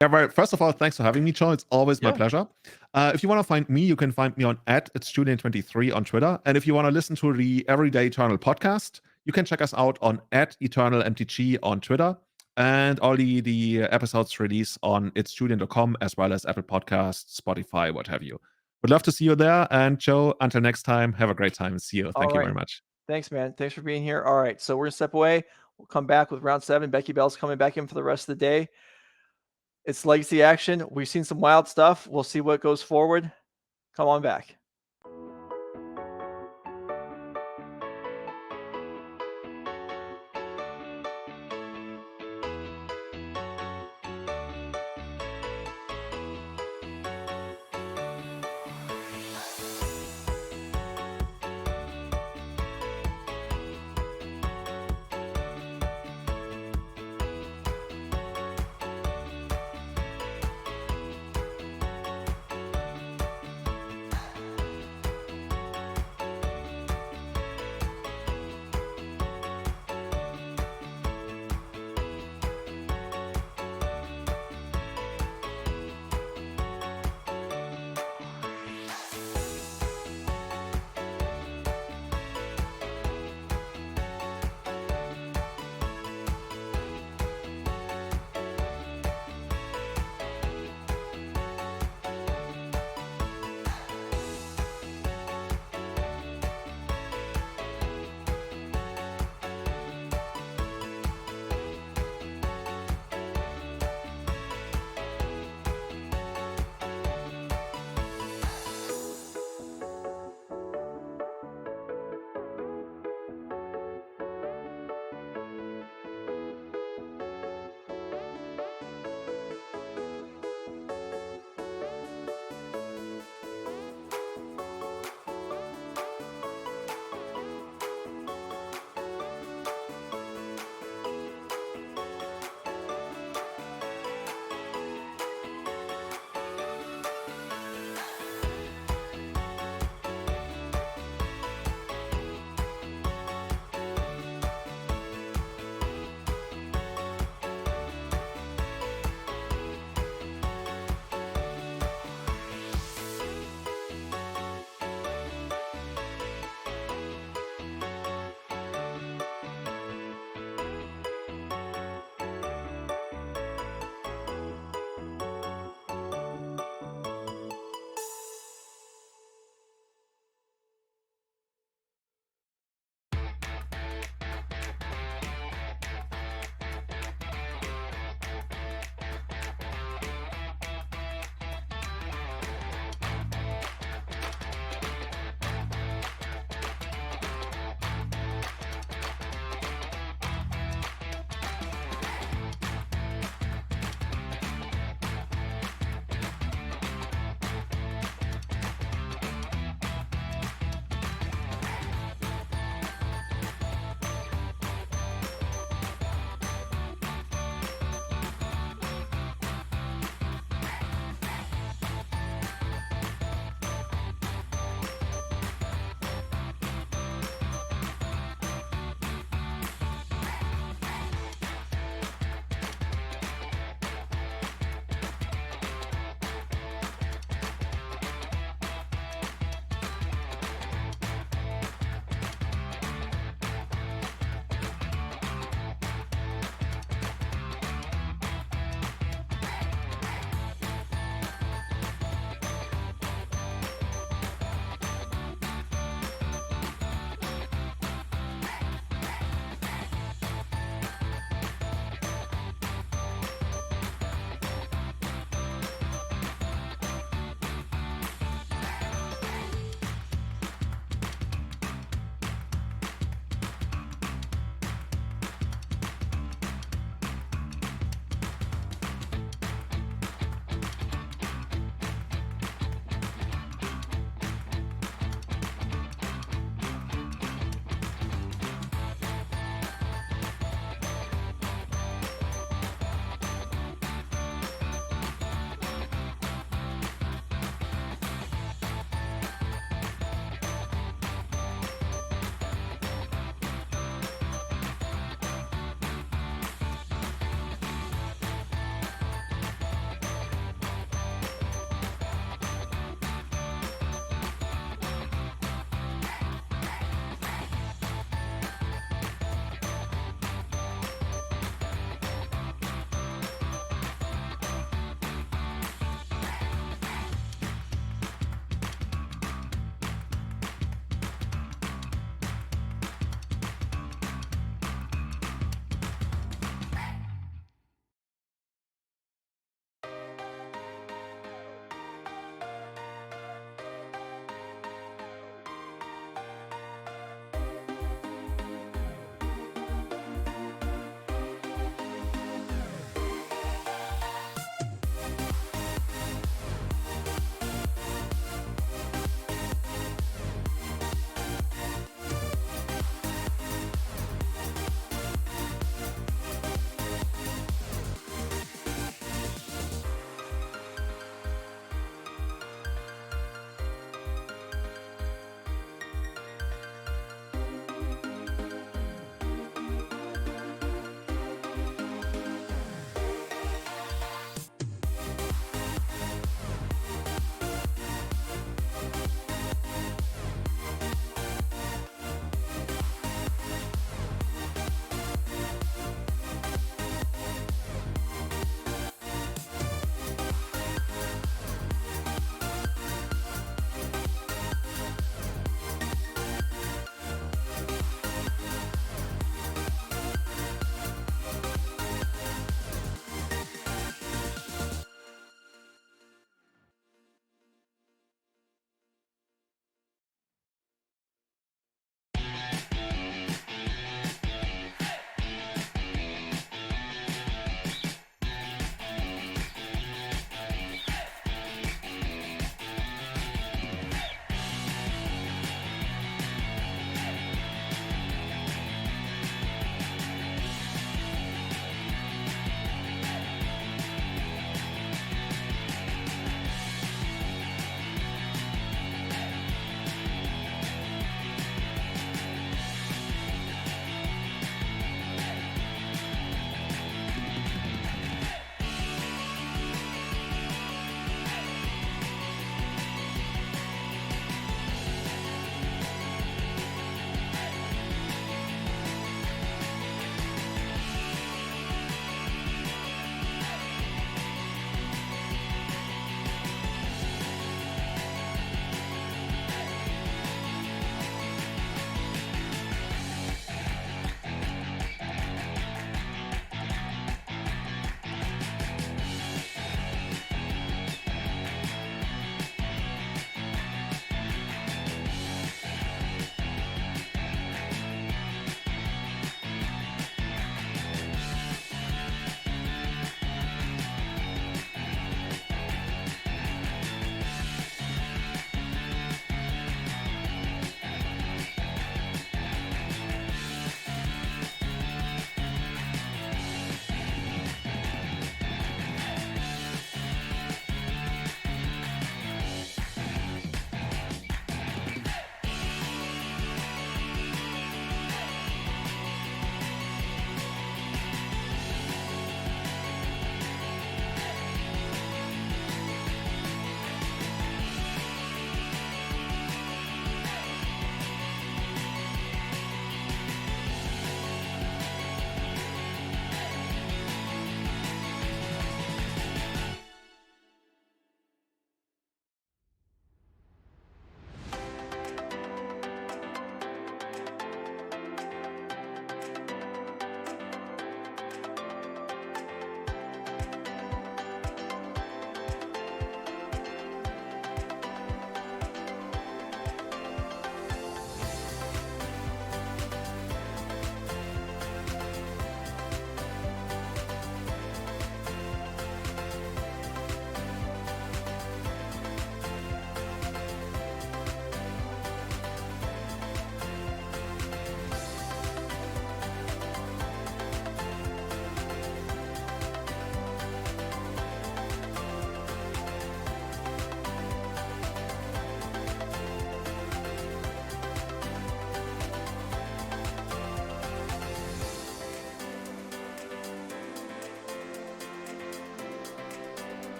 Speaker 3: Yeah, right. First of all, thanks for having me, Joe. It's always my
Speaker 1: Yeah.
Speaker 3: pleasure. If you want to find me, you can find me on @itsjulian23 on Twitter. And if you want to listen to the Everyday Eternal podcast, you can check us out on @eternalmtg on Twitter. And all the episodes release on itsjulian.com as well as Apple Podcasts, Spotify, what have you. Would love to see you there. And Joe, until next time, have a great time and see you. Thank you
Speaker 1: right.
Speaker 3: very much.
Speaker 1: Thanks, man. Thanks for being here. All right. So we're gonna step away. We'll come back with round 7. Becky Bell's coming back in for the rest of the day. It's legacy action. We've seen some wild stuff. We'll see what goes forward. Come on back.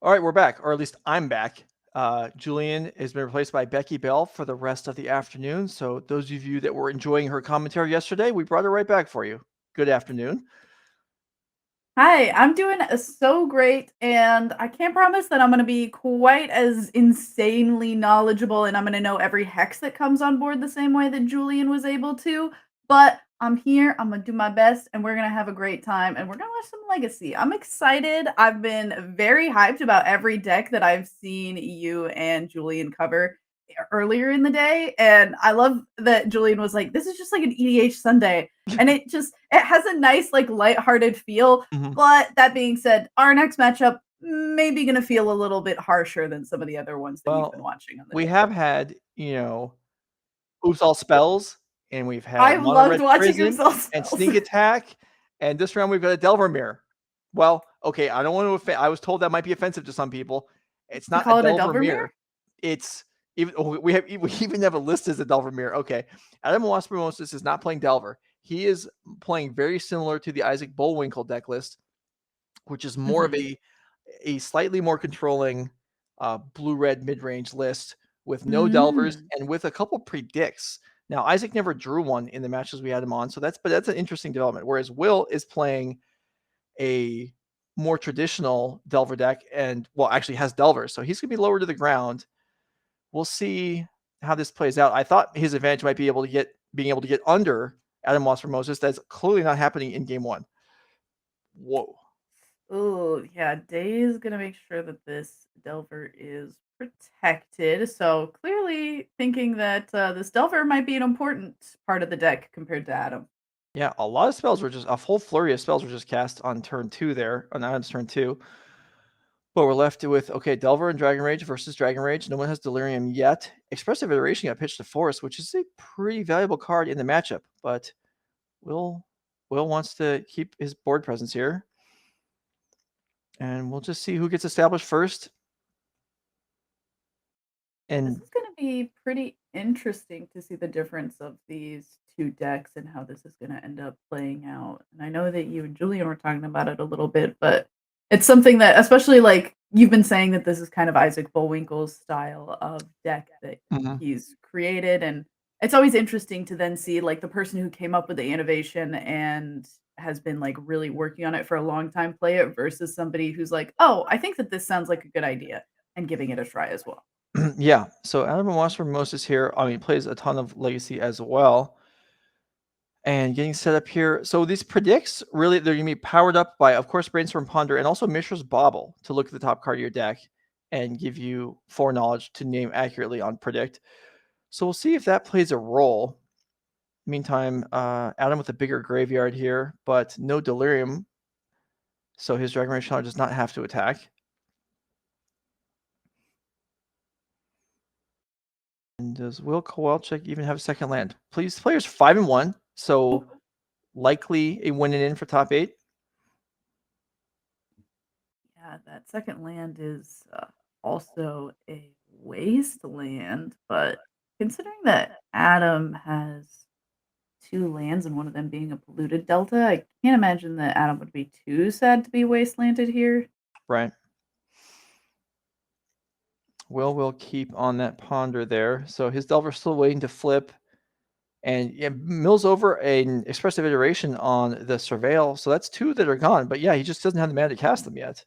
Speaker 1: All right, we're back, or at least I'm back. Julian has been replaced by Becky Bell for the rest of the afternoon. So those of you that were enjoying her commentary yesterday, we brought her right back for you. Good afternoon.
Speaker 7: Hi, I'm doing so great, and I can't promise that I'm going to be quite as insanely knowledgeable and I'm going to know every hex that comes on board the same way that Julian was able to, but I'm here, I'm going to do my best, and we're going to have a great time, and we're going to watch some Legacy. I'm excited. I've been very hyped about every deck that I've seen you and Julian cover earlier in the day, and I love that Julian was like, this is just like an EDH Sunday, and it has a nice like lighthearted feel. But that being said, our next matchup may be going to feel a little bit harsher than some of the other ones that you've been watching on the
Speaker 1: We
Speaker 7: day.
Speaker 1: have had, Oops All Spells, and we've had
Speaker 7: I
Speaker 1: Mono
Speaker 7: loved
Speaker 1: Red
Speaker 7: watching
Speaker 1: Prison
Speaker 7: Oops All
Speaker 1: and
Speaker 7: Spells.
Speaker 1: Sneak Attack, and this round we've got a Delver Mirror. Well, okay, I don't want to offend. I was told that might be offensive to some people. It's not
Speaker 7: call
Speaker 1: a
Speaker 7: it a
Speaker 1: Delver
Speaker 7: Delver
Speaker 1: Mirror.
Speaker 7: Mirror?
Speaker 1: It's even we even have a list as a Delver Mirror. Okay, Adam Wasburn-Moses is not playing Delver. He is playing very similar to the Isaac Bullwinkle deck list, which is more of a slightly more controlling blue-red mid-range list with no Delvers and with a couple predicts. Now, Isaac never drew one in the matches we had him on, so that's an interesting development. Whereas Will is playing a more traditional Delver deck and, well, actually has Delvers, so he's going to be lower to the ground. We'll see how this plays out. I thought his advantage might be being able to get under Adam Wasburn-Moses. That's clearly not happening in game one. Whoa.
Speaker 7: Oh, yeah, Day is going to make sure that this Delver is protected. So clearly thinking that this Delver might be an important part of the deck compared to Adam.
Speaker 1: Yeah, a lot of spells were just a whole flurry of spells were just cast on turn 2 there, on Adam's turn 2. But we're left with, okay, Delver and Dragon Rage versus Dragon Rage. No one has Delirium yet. Expressive Iteration got pitched to Forest, which is a pretty valuable card in the matchup. But Will wants to keep his board presence here. And we'll just see who gets established first. And
Speaker 7: this is going to be pretty interesting to see the difference of these two decks and how this is going to end up playing out. And I know that you and Julian were talking about it a little bit, but it's something that, especially like you've been saying, that this is kind of Isaac Bullwinkle's style of deck that he's created. And it's always interesting to then see like the person who came up with the innovation and has been like really working on it for a long time play it versus somebody who's like, oh, I think that this sounds like a good idea and giving it a try as well.
Speaker 1: Yeah, so Adam Wasburn-Moses here, plays a ton of Legacy as well. And getting set up here. So these predicts, really, they're going to be powered up by, of course, Brainstorm Ponder and also Mishra's Bauble to look at the top card of your deck and give you foreknowledge to name accurately on predict. So we'll see if that plays a role. Meantime, Adam with a bigger graveyard here, but no Delirium. So his Dragon Rage Challenge does not have to attack. And does Will Kowalczyk even have a second land? Please, player's 5-1, so likely a win and in for top 8.
Speaker 7: Yeah, that second land is also a wasteland, but considering that Adam has 2 lands and one of them being a polluted delta, I can't imagine that Adam would be too sad to be wastelanded here.
Speaker 1: Right. Will keep on that ponder there. So his Delver's still waiting to flip. And yeah, mills over an expressive iteration on the Surveil. So that's 2 that are gone. But yeah, he just doesn't have the mana to cast them yet.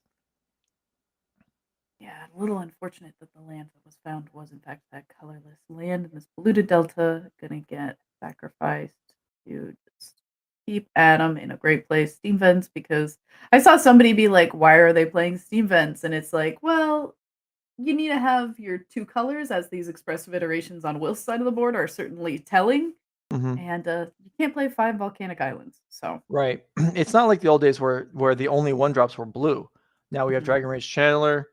Speaker 7: Yeah, a little unfortunate that the land that was found was in fact that colorless land, and this polluted delta gonna get sacrificed to just keep Adam in a great place. Steam Vents, because I saw somebody be like, why are they playing Steam Vents? And it's like, well, you need to have your 2 colors, as these expressive iterations on Will's side of the board are certainly telling. And you can't play 5 volcanic islands. So
Speaker 1: right. It's not like the old days where the only 1-drops were blue. Now we have Dragon Rage Channeler.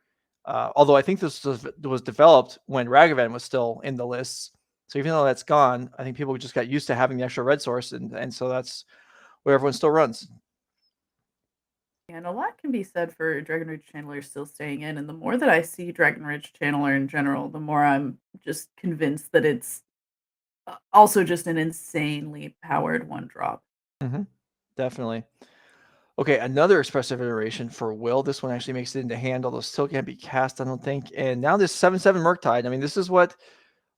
Speaker 1: Although I think this was developed when Ragavan was still in the lists. So even though that's gone, I think people just got used to having the extra red source, and so that's where everyone still runs.
Speaker 7: And a lot can be said for Dragon Rage Channeler still staying in, and the more that I see Dragon Rage Channeler in general, the more I'm just convinced that it's also just an insanely powered 1-drop.
Speaker 1: Definitely. Okay, another expressive iteration for Will. This one actually makes it into hand, although still can't be cast, I don't think. And now this 7/7 Murktide. I mean, this is what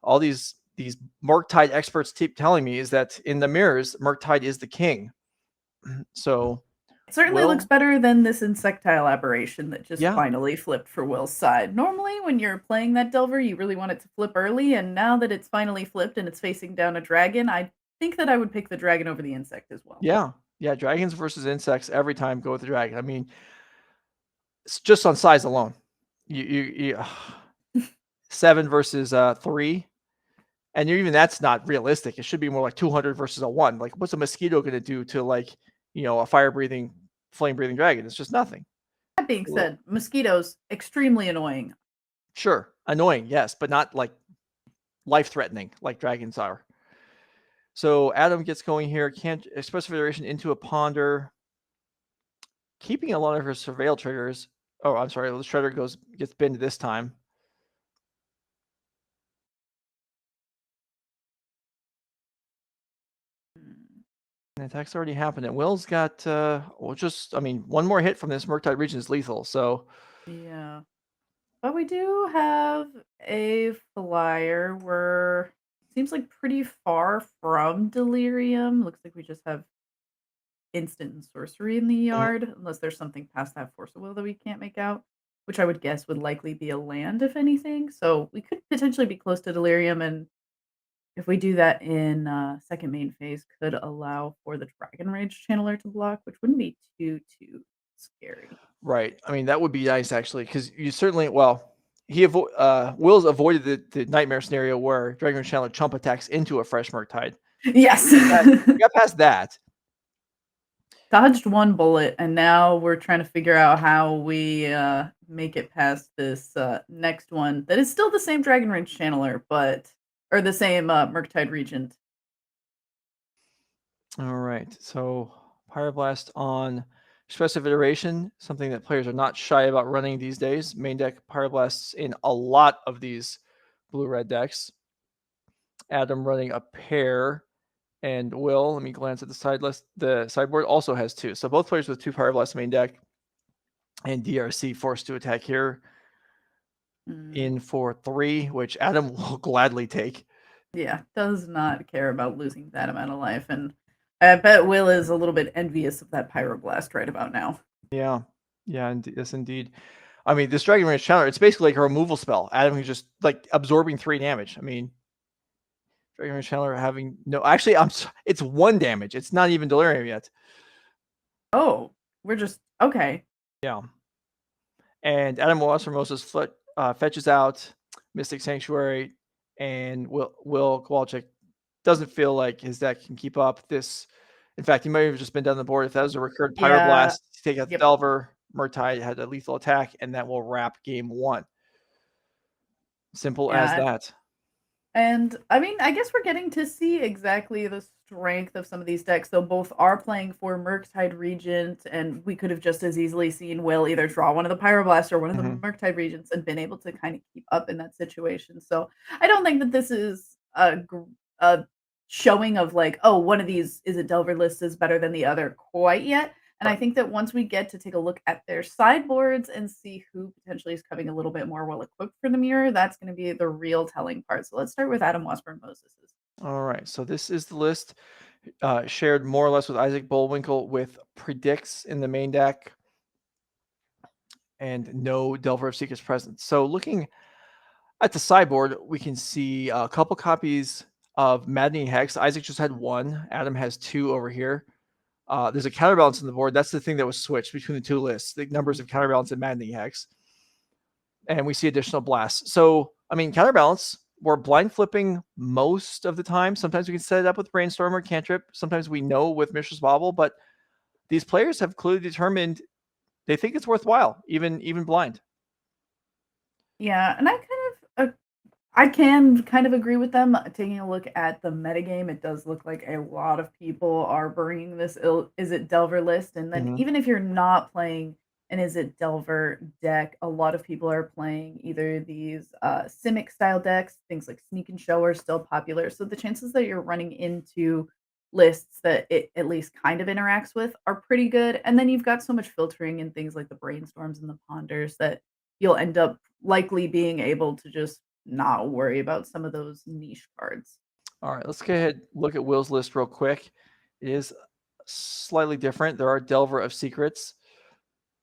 Speaker 1: all these Murktide experts keep telling me, is that in the mirrors, Murktide is the king. So
Speaker 7: It certainly
Speaker 1: Will,
Speaker 7: looks better than this insectile aberration that just
Speaker 1: yeah,
Speaker 7: finally flipped for Will's side. Normally, when you're playing that Delver, you really want it to flip early, and now that it's finally flipped and it's facing down a dragon, I think that I would pick the dragon over the insect as well.
Speaker 1: yeah, dragons versus insects every time. Go with the dragon. I mean, it's just on size alone. You 7 versus 3. And even that's not realistic. It should be more like 200 versus a 1. Like, what's a mosquito going to do to, like, a fire-breathing, flame-breathing dragon? It's just nothing.
Speaker 7: That being said, mosquitoes, extremely annoying.
Speaker 1: Sure, annoying, yes, but not like life-threatening like dragons are. So Adam gets going here. Can't express federation into a ponder, keeping a lot of her surveil triggers. Oh, I'm sorry. The shredder gets binned this time. The attack's already happened, and Will's got one more hit from this Murktide region is lethal. So
Speaker 7: Yeah. But we do have a flyer. We're seems like pretty far from delirium. Looks like we just have instant and sorcery in the yard, unless there's something past that force of will that we can't make out, which I would guess would likely be a land, if anything. So we could potentially be close to delirium, and if we do that in second main phase, could allow for the Dragon Rage channeler to block, which wouldn't be too scary.
Speaker 1: right. I mean, that would be nice actually, because you certainly Will's avoided the nightmare scenario where Dragon Channeler chump attacks into a fresh Murktide.
Speaker 7: Yes.
Speaker 1: We got past that.
Speaker 7: Dodged one bullet, and now we're trying to figure out how we make it past this next one that is still the same Dragon Rage channeler, or the same Murktide Regent.
Speaker 1: All right. So Pyroblast on expressive iteration, something that players are not shy about running these days. Main deck Pyroblasts in a lot of these blue-red decks. Adam running a pair, and Will, let me glance at the side list. The sideboard also has 2. So both players with 2 Pyroblasts main deck, and DRC forced to attack here in for 3, which Adam will gladly take.
Speaker 7: Yeah, does not care about losing that amount of life, and I bet Will is a little bit envious of that Pyroblast right about now.
Speaker 1: Yeah, yes, indeed. I mean, this Dragon Rage Channeler, it's basically like a removal spell. Adam is just like absorbing 3 damage. I mean, Dragon Rage Channeler having no. Actually, it's 1 damage. It's not even delirium yet.
Speaker 7: Oh, we're just okay.
Speaker 1: Yeah. And Adam Wasburn-Moses fetches out Mystic Sanctuary, and Will Kowalczyk doesn't feel like his deck can keep up this. In fact, he might have just been down the board. If that was a recurred Pyroblast, take out the Delver, Murktide had a lethal attack, and that will wrap game 1. Simple as that.
Speaker 7: And I mean, I guess we're getting to see exactly the strength of some of these decks. So both are playing for Murktide Regent, and we could have just as easily seen Will either draw one of the Pyroblasts or one of the Murktide Regents and been able to kind of keep up in that situation. So I don't think that this is a showing of like, oh, one of these is a Delver list is better than the other quite yet. And I think that once we get to take a look at their sideboards and see who potentially is coming a little bit more well equipped for the mirror, that's going to be the real telling part. So let's start with Adam Wasburn-Moses.
Speaker 1: All right. So this is the list shared more or less with Isaac Bullwinkle with predicts in the main deck and no Delver of Secret's presence. So looking at the sideboard, we can see a couple copies of Maddening Hex. Isaac just had 1. Adam has 2 over here. There's a counterbalance on the board. That's the thing that was switched between the 2 lists, the numbers of counterbalance and Maddening Hex. And we see additional blasts. So, I mean, counterbalance, we're blind flipping most of the time. Sometimes we can set it up with Brainstorm or Cantrip. Sometimes we know with Mishra's Bauble, but these players have clearly determined they think it's worthwhile, even blind.
Speaker 7: Yeah, and I can kind of agree with them. Taking a look at the metagame, it does look like a lot of people are bringing this Izzet Delver list. And then even if you're not playing an Izzet Delver deck, a lot of people are playing either these Simic style decks, things like Sneak and Show are still popular. So the chances that you're running into lists that it at least kind of interacts with are pretty good. And then you've got so much filtering in things like the brainstorms and the ponders that you'll end up likely being able to just not worry about some of those niche cards.
Speaker 1: All right, let's go ahead and look at Will's list real quick. It is slightly different. There are Delver of Secrets.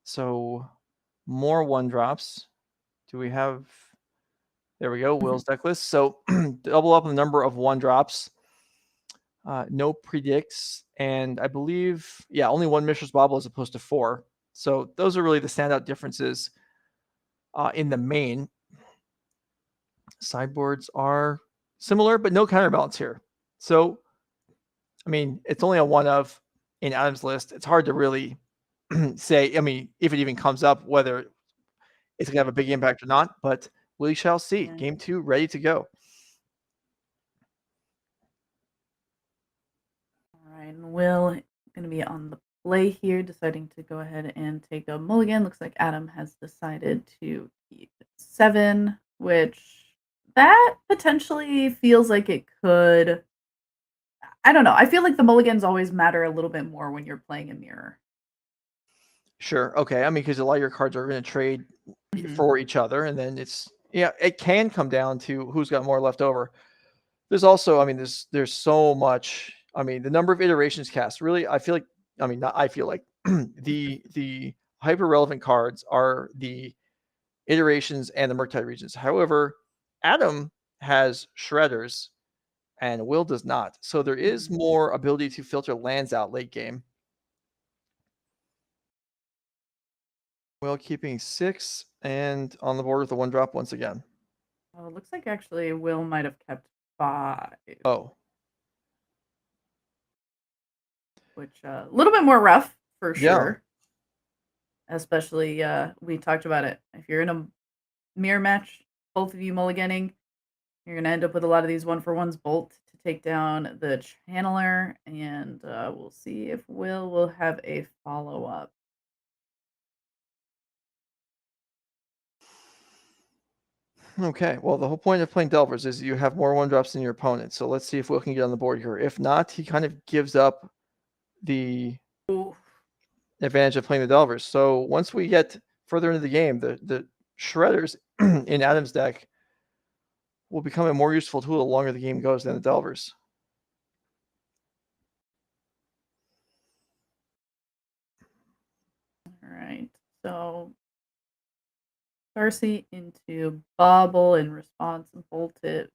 Speaker 1: So more 1-drops. Do we have... There we go, Will's deck list. So double up the number of 1-drops. No predicts. And I believe, yeah, only 1 Mishra's Bauble as opposed to 4. So those are really the standout differences in the main. Sideboards are similar, but no counterbalance here. So, I mean, it's only a 1 of in Adam's list. It's hard to really say, I mean, if it even comes up, whether it's going to have a big impact or not, but we shall see.
Speaker 7: Yeah.
Speaker 1: Game 2 ready to go.
Speaker 7: All right, and Will going to be on the play here, deciding to go ahead and take a mulligan. Looks like Adam has decided to keep 7, which that potentially feels like it could. I don't know. I feel like the mulligans always matter a little bit more when you're playing a mirror.
Speaker 1: Sure. Okay. I mean, because a lot of your cards are going to trade
Speaker 7: Mhm.
Speaker 1: for each other, and then it's, yeah, it can come down to who's got more left over. There's also, I mean, there's so much. I mean, the number of iterations cast, really, I feel like, I mean, not I feel like the hyper relevant cards are the iterations and the Murktide regions. However, Adam has shredders and Will does not. So there is more ability to filter lands out late game. Will keeping 6 and on the board with the 1-drop once again.
Speaker 7: Oh, it looks like actually Will might have kept 5.
Speaker 1: Oh.
Speaker 7: Which a little bit more rough for
Speaker 1: Yeah.
Speaker 7: sure. Especially we talked about it. If you're in a mirror match, both of you mulliganing, you're gonna end up with a lot of these 1-for-1s bolt to take down the channeler, and we'll see if Will have a follow-up.
Speaker 1: Okay, well, the whole point of playing Delvers is you have more 1-drops than your opponent. So let's see if Will can get on the board here. If not, he kind of gives up the advantage of playing the Delvers. So once we get further into the game, the Shredders in Adam's deck will become a more useful tool the longer the game goes than the Delvers.
Speaker 7: All right, so Darcy into Bobble in response and bolt it.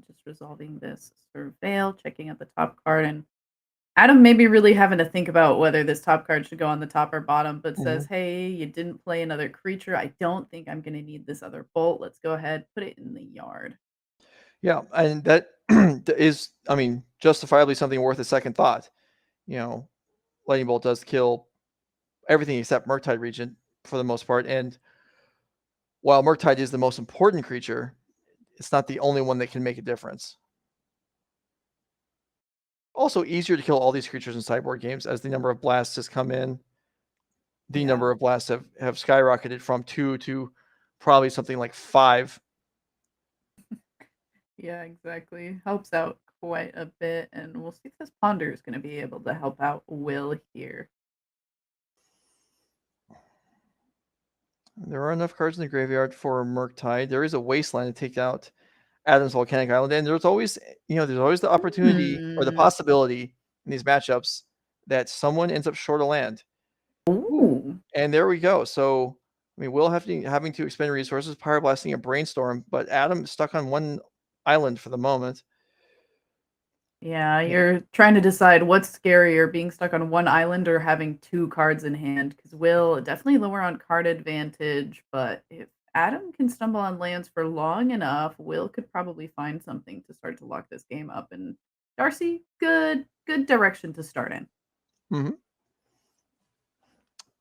Speaker 7: Just resolving this Surveil, checking out the top card, and Adam may be really having to think about whether this top card should go on the top or bottom, but says, hey, you didn't play another creature. I don't think I'm going to need this other bolt. Let's go ahead, put it in the yard.
Speaker 1: Yeah, and that is, I mean, justifiably something worth a second thought. You know, Lightning Bolt does kill everything except Murktide Regent for the most part, and while Murktide is the most important creature, it's not the only one that can make a difference. Also easier to kill all these creatures in sideboard games as the number of blasts has come in. The number of blasts have skyrocketed from 2 to probably something like 5.
Speaker 7: Yeah, exactly. Helps out quite a bit, and we'll see if this Ponder is going to be able to help out Will here.
Speaker 1: There are enough cards in the graveyard for Murktide. There is a Wasteland to take out Adam's Volcanic Island, and there's always, there's always the opportunity or the possibility in these matchups that someone ends up short a land.
Speaker 7: Ooh.
Speaker 1: And there we go. So, I mean, Will having to expend resources, Pyroblasting a Brainstorm, but Adam is stuck on one island for the moment.
Speaker 7: Yeah, you're trying to decide what's scarier, being stuck on one island or having 2 cards in hand, because Will definitely lower on card advantage, but if Adam can stumble on lands for long enough, Will could probably find something to start to lock this game up, and Darcy, good direction to start in.
Speaker 1: Mm-hmm.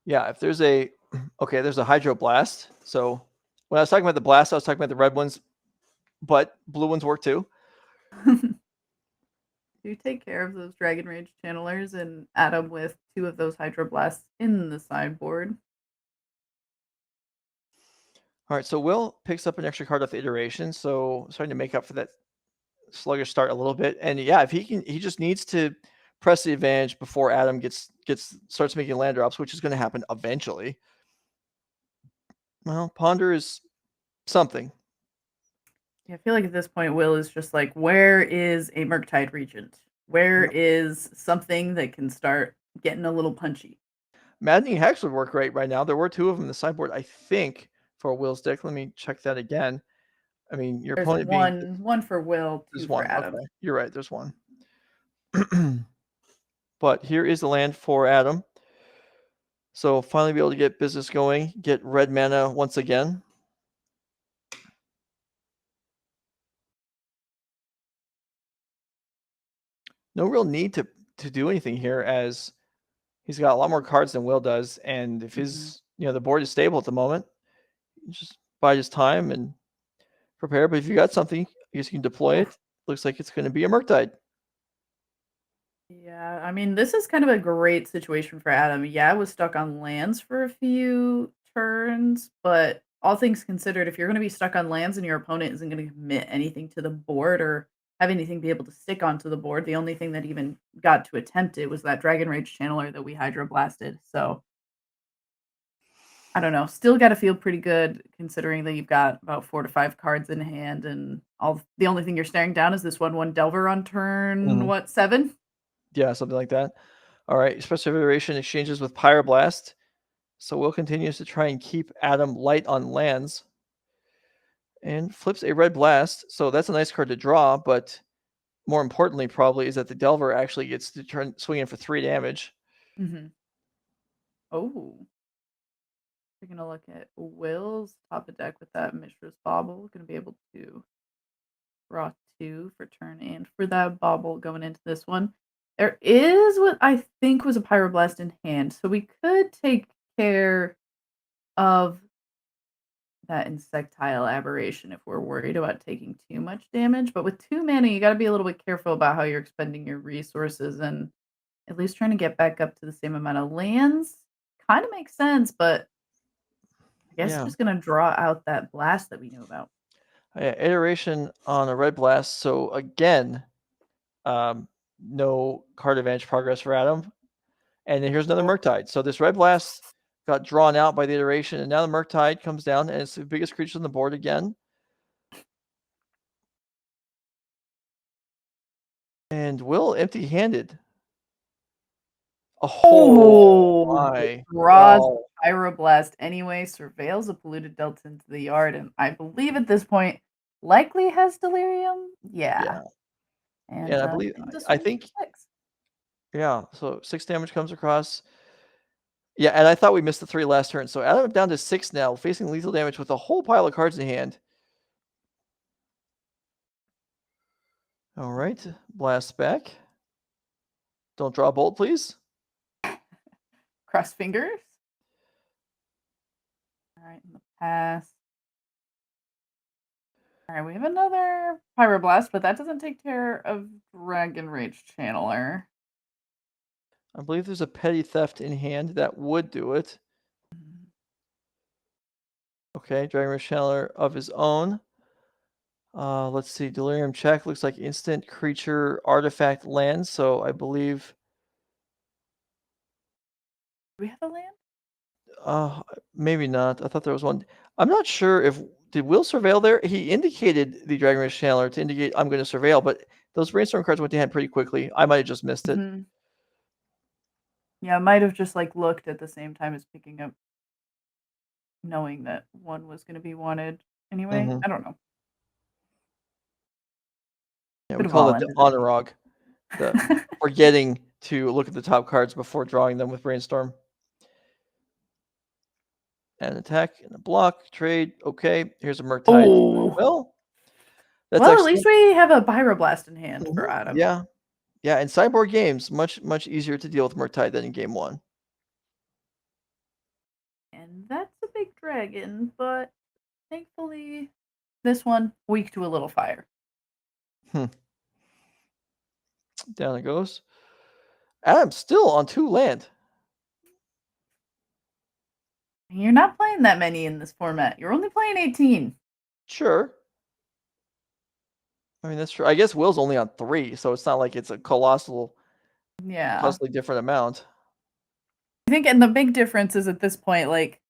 Speaker 1: Yeah, if there's a Hydro Blast. So when I was talking about the blast, I was talking about the red ones, but blue ones work too.
Speaker 7: You take care of those Dragon Rage channelers and Adam with 2 of those Hydro Blasts in the sideboard.
Speaker 1: All right, so Will picks up an extra card off the iteration, so starting to make up for that sluggish start a little bit. And yeah, if he just needs to press the advantage before Adam starts making land drops, which is going to happen eventually. Well, Ponder is something.
Speaker 7: Yeah, I feel like at this point, Will is just like, where is a Murktide Regent? Where is something that can start getting a little punchy?
Speaker 1: Maddening Hex would work great right now. There were 2 of them in the sideboard, I think, for Will's deck. Let me check that again. I mean, your
Speaker 7: There's
Speaker 1: opponent
Speaker 7: one for Will, 2
Speaker 1: there's
Speaker 7: for
Speaker 1: one.
Speaker 7: Adam.
Speaker 1: Okay, you're right. There's one. But here is the land for Adam. So finally be able to get business going, get red mana once again. No real need to do anything here, as he's got a lot more cards than Will does, and if his the board is stable at the moment, just bide his time and prepare. But if you got something, I guess you can deploy it. Looks like it's going to be a Murktide.
Speaker 7: Yeah, I mean, this is kind of a great situation for Adam. Yeah, I was stuck on lands for a few turns, but all things considered, if you're going to be stuck on lands and your opponent isn't going to commit anything to the board or have anything be able to stick onto the board, the only thing that even got to attempt it was that Dragon Rage Channeler that we Hydro Blasted. So I don't know. Still got to feel pretty good considering that you've got about 4 to 5 cards in hand, and the only thing you're staring down is this 1/1 Delver on turn 7?
Speaker 1: Yeah, something like that. All right, special iteration exchanges with Pyroblast. So Will continues to try and keep Adam light on lands. And flips a red blast. So that's a nice card to draw, but more importantly probably is that the Delver actually gets to swing in for 3 damage.
Speaker 7: Oh. Taking a look at Will's top of deck with that Mishra's Bauble. Going to be able to draw 2 for turn and for that Bauble going into this one. There is what I think was a Pyroblast in hand, so we could take care of that Insectile Aberration if we're worried about taking too much damage. But with 2 mana, you got to be a little bit careful about how you're expending your resources, and at least trying to get back up to the same amount of lands kind of makes sense, but I guess just going to draw out that blast that we know about.
Speaker 1: Iteration on a red blast. So again, no card advantage progress for Adam. And then here's another Murktide. So this red blast got drawn out by the iteration, and now the Murktide comes down, and it's the biggest creature on the board again. And Will empty-handed. My.
Speaker 7: Draws Pyroblast anyway, surveils a polluted delta into the yard, and I believe at this point likely has Delirium. Yeah. And
Speaker 1: I believe I think
Speaker 7: 6.
Speaker 1: Yeah, so 6 damage comes across. Yeah, and I thought we missed the 3 last turn. So Adam down to 6 now, facing lethal damage with a whole pile of cards in hand. All right, blast back. Don't draw a bolt, please.
Speaker 7: Cross fingers. All right, in the pass. All right, we have another Pyroblast, but that doesn't take care of Dragon Rage Channeler.
Speaker 1: I believe there's a Petty Theft in hand that would do it. Okay, Dragon Rage Channeler of his own. Let's see, Delirium check. Looks like instant creature artifact land, so I believe...
Speaker 7: Do we have a land?
Speaker 1: Maybe not. I thought there was one. I'm not sure if... Did Will surveil there? He indicated the Dragon Rage Channeler to indicate I'm going to surveil, but those brainstorm cards went to hand pretty quickly. I might have just missed it.
Speaker 7: Yeah, I might have just looked at the same time as picking up, knowing that one was going to be wanted anyway. I don't know.
Speaker 1: Yeah, we call it the Honorog. Forgetting to look at the top cards before drawing them with brainstorm. And attack and a block, trade. Okay, here's a Murktide. Well,
Speaker 7: at least we have a Pyroblast in hand for Adam.
Speaker 1: Yeah. Yeah, in sideboard games, much easier to deal with Murktide than in game 1.
Speaker 7: And that's a big dragon, but thankfully this one weak to a little fire.
Speaker 1: Down it goes. Adam's still on 2 land.
Speaker 7: You're not playing that many in this format. You're only playing 18.
Speaker 1: Sure. I mean, that's true. I guess Will's only on 3, so it's not like it's a colossal
Speaker 7: Yeah.
Speaker 1: possibly different amount.
Speaker 7: I think, and the big difference is at this point, like,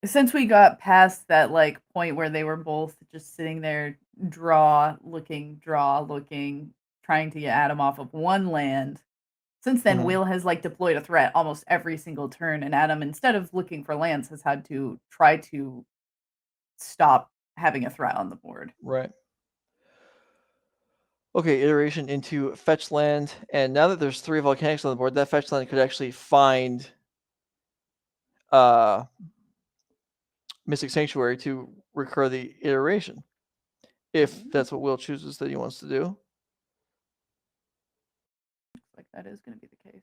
Speaker 7: since we got past that like point where they were both just sitting there, draw looking, trying to get Adam off of one land. Since then,
Speaker 1: Mhm.
Speaker 7: Will has like deployed a threat almost every single turn, and Adam, instead of looking for lands, has had to try to stop having a threat on the board.
Speaker 1: Right. Okay, iteration into fetch land, and now that there's 3 volcanics on the board, that fetch land could actually find Mystic Sanctuary to recur the iteration, if that's what Will chooses that he wants to do.
Speaker 7: Looks like that is going to be the case.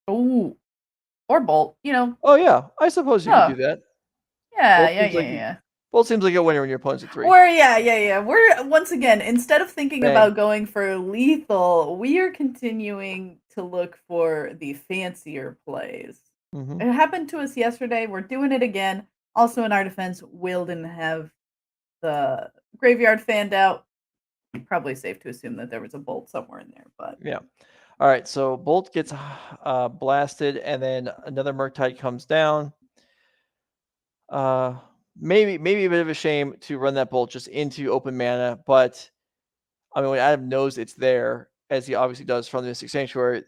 Speaker 7: Oh, or Bolt, you know.
Speaker 1: Oh yeah, I suppose you could do that.
Speaker 7: Yeah,
Speaker 1: Bolt seems like
Speaker 7: yeah.
Speaker 1: Bolt seems like a winner when your opponent's at 3.
Speaker 7: Or yeah. We're once again, instead of thinking
Speaker 1: Bang.
Speaker 7: about going for lethal, we are continuing to look for the fancier plays.
Speaker 1: Mhm.
Speaker 7: It happened to us yesterday. We're doing it again. Also, in our defense, Will didn't have the graveyard fanned out. Probably safe to assume that there was a bolt somewhere in there, but
Speaker 1: Yeah. All right, so Bolt gets blasted, and then another Murktide comes down. Maybe a bit of a shame to run that Bolt just into open mana, but I mean, when Adam knows it's there, as he obviously does from the Mystic Sanctuary,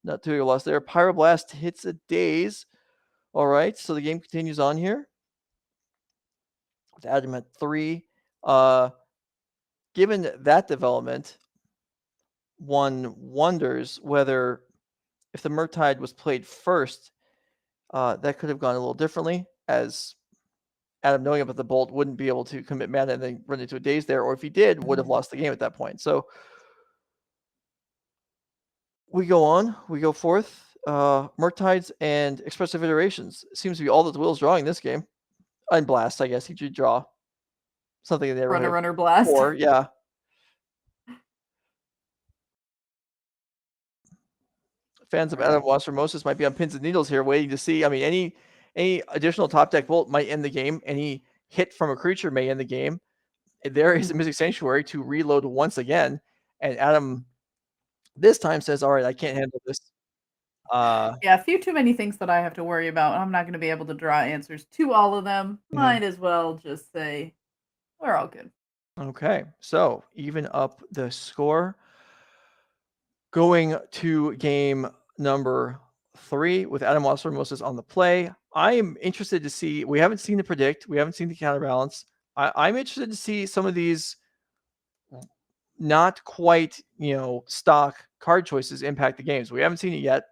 Speaker 1: not too big a loss there. Pyroblast hits a daze. All right, so the game continues on here with Adam at 3. Given that development, one wonders whether if the Murktide was played first, that could have gone a little differently, as Adam, knowing about the Bolt, wouldn't be able to commit mana and then run into a daze there, or if he did, would have lost the game at that point. So we go on, we go forth. Murktides and Expressive Iterations seems to be all that Will's drawing this game. And Blast, I guess he should draw something in the neighborhood.
Speaker 7: runner blast.
Speaker 1: 4, yeah. Fans of Adam Wasburn-Moses might be on pins and needles here, waiting to see. I mean, any additional top deck Bolt might end the game. Any hit from a creature may end the game. There is a Mystic Sanctuary to reload once again, and Adam this time says, "All right, I can't handle this."
Speaker 7: Yeah, a few too many things that I have to worry about. I'm not going to be able to draw answers to all of them. Might as well just say we're all good.
Speaker 1: Okay, so even up the score. Going to game number 3 with Adam Wasburn-Moses on the play. I am interested to see. We haven't seen the predict. We haven't seen the counterbalance. I'm interested to see some of these not quite, stock card choices impact the games. We haven't seen it yet.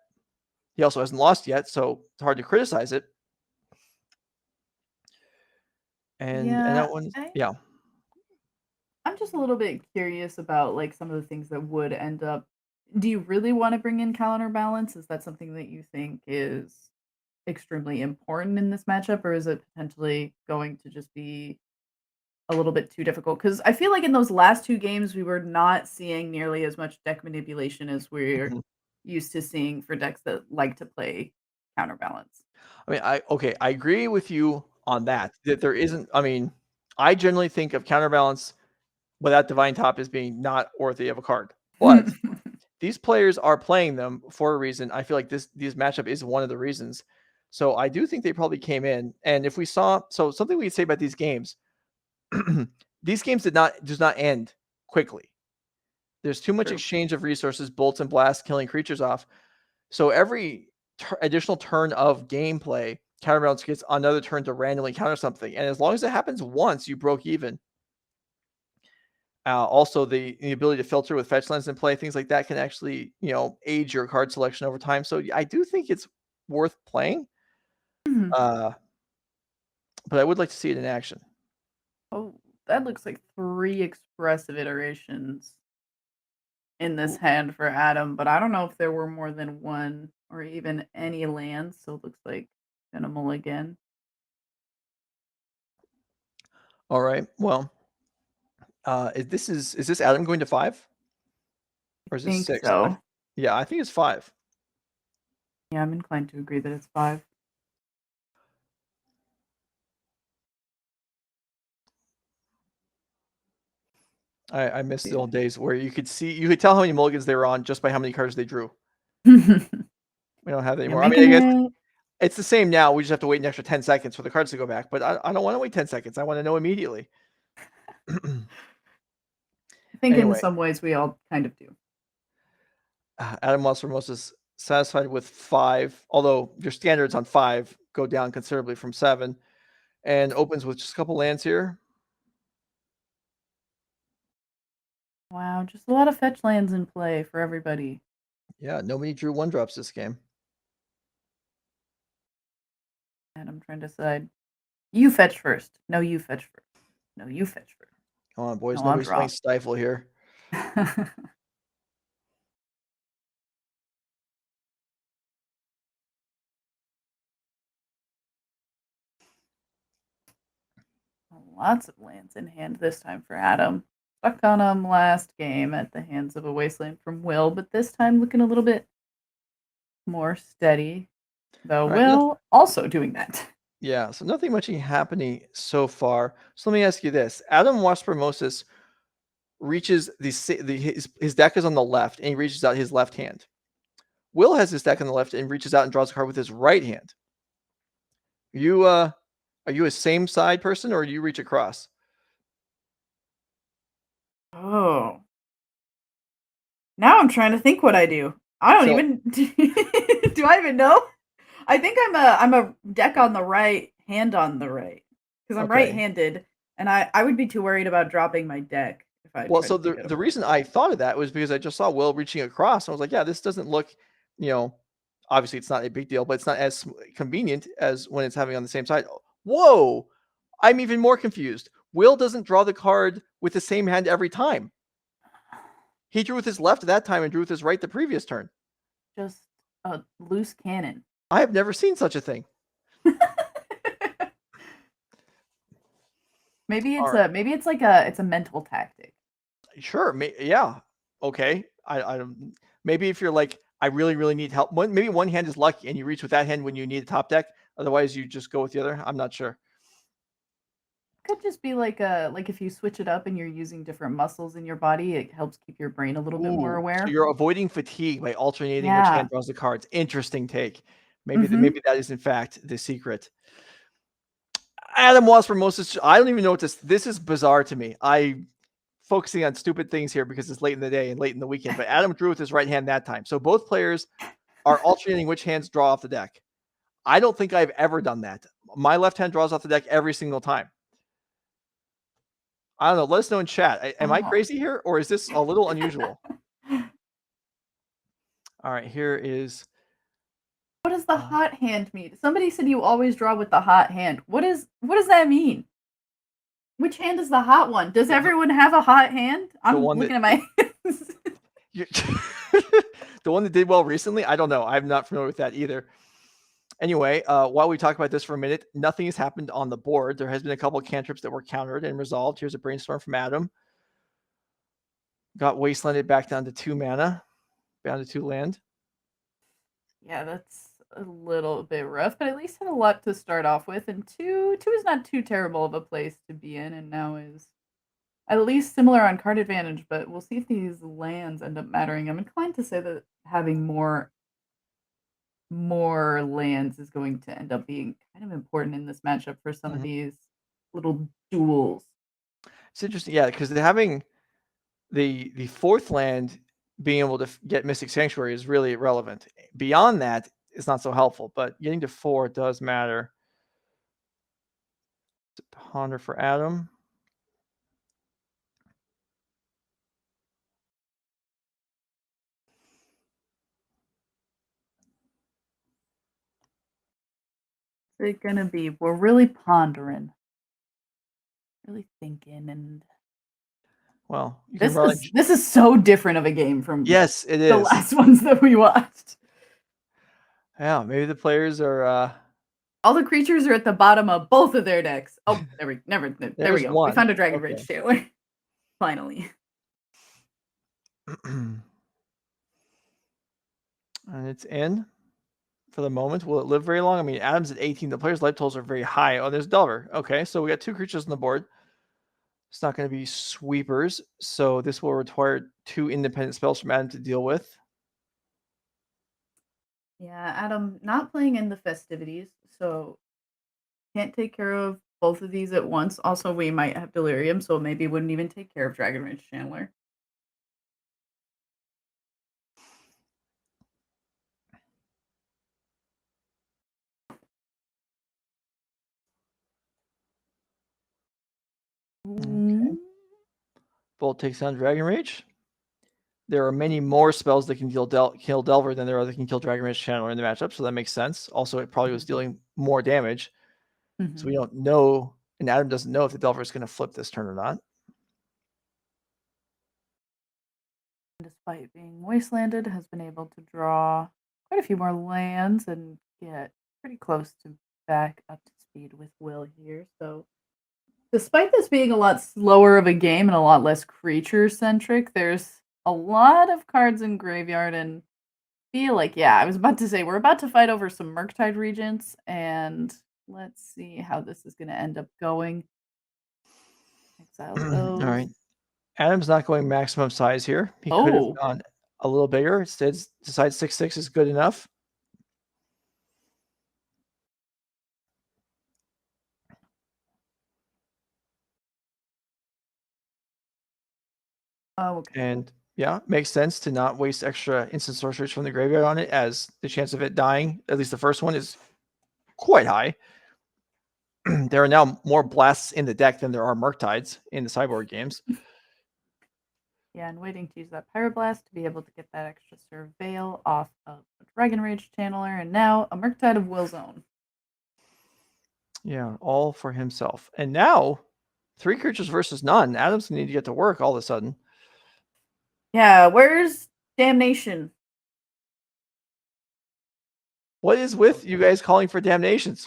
Speaker 1: He also hasn't lost yet, so it's hard to criticize it. And that one, yeah.
Speaker 7: I'm just a little bit curious about like some of the things that would end up. Do you really want to bring in counterbalance? Is that something that you think is extremely important in this matchup, or is it potentially going to just be a little bit too difficult? Because I feel like in those last 2 games, we were not seeing nearly as much deck manipulation as we're used to seeing for decks that like to play counterbalance.
Speaker 1: I mean, I agree with you on that there isn't. I mean, I generally think of counterbalance without Divine Top as being not worthy of a card, but these players are playing them for a reason. I feel like this matchup is one of the reasons. So I do think they probably came in, and if we saw, so something we could say about these games, these games does not end quickly. There's too much exchange of resources, bolts and blasts, killing creatures off. So every additional turn of gameplay, counterbalance gets another turn to randomly counter something, and as long as it happens once, you broke even. Also, the ability to filter with fetch lands in play, things like that can actually, age your card selection over time. So I do think it's worth playing. But I would like to see it in action.
Speaker 7: Oh, that looks like 3 expressive iterations in this hand for Adam, but I don't know if there were more than 1 or even any lands, so it looks like minimal again.
Speaker 1: All right. Well, is this Adam going to 5? Or is this 6?
Speaker 7: So.
Speaker 1: Yeah, I think it's 5.
Speaker 7: Yeah, I'm inclined to agree that it's 5.
Speaker 1: I miss the old days where you could tell how many mulligans they were on just by how many cards they drew.
Speaker 7: You're
Speaker 1: We don't have that anymore. I
Speaker 7: making
Speaker 1: mean, I guess
Speaker 7: it.
Speaker 1: it's the same now. We just have to wait an extra 10 seconds for the cards to go back. But I don't want to wait 10 seconds. I want to know immediately.
Speaker 7: I think in
Speaker 1: Anyway.
Speaker 7: some ways we all kind of do.
Speaker 1: Adam Wasburn-Moses satisfied with 5, although your standards on 5 go down considerably from 7, and opens with just a couple lands here.
Speaker 7: Wow, just a lot of fetch lands in play for everybody.
Speaker 1: Yeah, nobody drew 1-drops this game.
Speaker 7: And I'm trying to decide. You fetch first. No, you fetch first. No, you fetch first.
Speaker 1: Come on, boys.
Speaker 7: No, I'll
Speaker 1: Nobody's playing
Speaker 7: drop.
Speaker 1: Stifle here.
Speaker 7: Lots of lands in hand this time for Adam. Stuck on him last game at the hands of a Wasteland from Will, but this time looking a little bit more steady. Though
Speaker 1: All right,
Speaker 7: Will also doing that.
Speaker 1: Yeah, so nothing much happening so far. So let me ask you this. Adam Wasburn-Moses reaches his deck is on the left, and he reaches out his left hand. Will has his deck on the left and reaches out and draws a card with his right hand. Are you a same side person, or do you reach across?
Speaker 7: Oh. Now I'm trying to think what I do. I don't even do I even know? I think I'm a deck on the right, hand on the right. Because I'm right-handed, and I would be too worried about dropping my deck if I
Speaker 1: so the reason I thought of that was because I just saw Will reaching across. I was like, yeah, this doesn't look, obviously it's not a big deal, but it's not as convenient as when it's having on the same side. Whoa, I'm even more confused. Will doesn't draw the card with the same hand every time. He drew with his left that time and drew with his right the previous turn.
Speaker 7: Just a loose cannon.
Speaker 1: I have never seen such a thing.
Speaker 7: Maybe it's it's a mental tactic.
Speaker 1: Sure, yeah, okay. I don't. Maybe if you're like, I really, really need help. Maybe one hand is lucky, and you reach with that hand when you need a top deck. Otherwise, you just go with the other. I'm not sure.
Speaker 7: Could just be like if you switch it up and you're using different muscles in your body, it helps keep your brain a little bit more aware.
Speaker 1: So you're avoiding fatigue by alternating which hand draws the cards. Interesting take. Maybe that is in fact the secret. Adam Wasburn-Moses, I don't even know what this is bizarre to me. I focusing on stupid things here because it's late in the day and late in the weekend, but Adam drew with his right hand that time. So both players are alternating which hands draw off the deck. I don't think I've ever done that. My left hand draws off the deck every single time. I don't know. Let us know in chat. Am I crazy here, or is this a little unusual? All right, here is.
Speaker 7: What does the hot hand mean? Somebody said you always draw with the hot hand. What does that mean? Which hand is the hot one? Does everyone have a hot hand? I'm looking at my hands.
Speaker 1: The one that did well recently? I don't know. I'm not familiar with that either. Anyway, while we talk about this for a minute, nothing has happened on the board. There has been a couple of cantrips that were countered and resolved. Here's a brainstorm from Adam. Got wastelanded back down to 2 mana, down to 2 land.
Speaker 7: Yeah, that's a little bit rough, but at least had a lot to start off with, and 2 is not too terrible of a place to be in, and now is at least similar on card advantage, but we'll see if these lands end up mattering. I'm inclined to say that having more lands is going to end up being kind of important in this matchup for some of these little duels.
Speaker 1: It's interesting, yeah, because having the 4th land being able to get Mystic Sanctuary is really relevant. Beyond that, it's not so helpful, but getting to 4 does matter. Ponder for Adam.
Speaker 7: It's gonna be, we're really pondering, really thinking, and
Speaker 1: well,
Speaker 7: this is so different of a game from
Speaker 1: yes, it is
Speaker 7: the last ones that we watched.
Speaker 1: Yeah, maybe the players are
Speaker 7: all the creatures are at the bottom of both of their decks. Oh, there we go.
Speaker 1: One.
Speaker 7: We found a Dragon Rage Taylor. Finally.
Speaker 1: And it's in for the moment. Will it live very long? I mean, Adam's at 18. The players' life totals are very high. Oh, there's Delver. Okay, so we got 2 creatures on the board. It's not going to be sweepers, so this will require 2 independent spells from Adam to deal with.
Speaker 7: Yeah, Adam not playing in the festivities, so can't take care of both of these at once. Also, we might have delirium, so maybe wouldn't even take care of Dragon Rage Chandler.
Speaker 1: Okay. Bolt takes down Dragon Rage. There are many more spells that can kill Delver than there are that can kill Dragon Rage Channeler in the matchup, so that makes sense. Also, it probably was dealing more damage, so we don't know, and Adam doesn't know if the Delver is going to flip this turn or not.
Speaker 7: Despite being wastelanded, has been able to draw quite a few more lands and get pretty close to back up to speed with Will here. So despite this being a lot slower of a game and a lot less creature-centric, there's a lot of cards in Graveyard, and feel like, yeah, I was about to say, we're about to fight over some Murktide Regents, and let's see how this is going to end up going. Exile those.
Speaker 1: All right. Adam's not going maximum size here. He could have gone a little bigger. Instead, decides 6/6 is good enough.
Speaker 7: Oh, okay.
Speaker 1: And yeah, makes sense to not waste extra instant sorceries from the graveyard on it, as the chance of it dying, at least the first one, is quite high. There are now more blasts in the deck than there are Murktides in the sideboard games.
Speaker 7: Yeah, and waiting to use that Pyroblast to be able to get that extra Surveil off of the Dragon Rage Channeler, and now a Murktide of Will's Own.
Speaker 1: Yeah, all for himself. And now, 3 creatures versus none. Adam's going to need to get to work all of a sudden.
Speaker 7: Yeah, where's Damnation?
Speaker 1: What is with you guys calling for Damnations?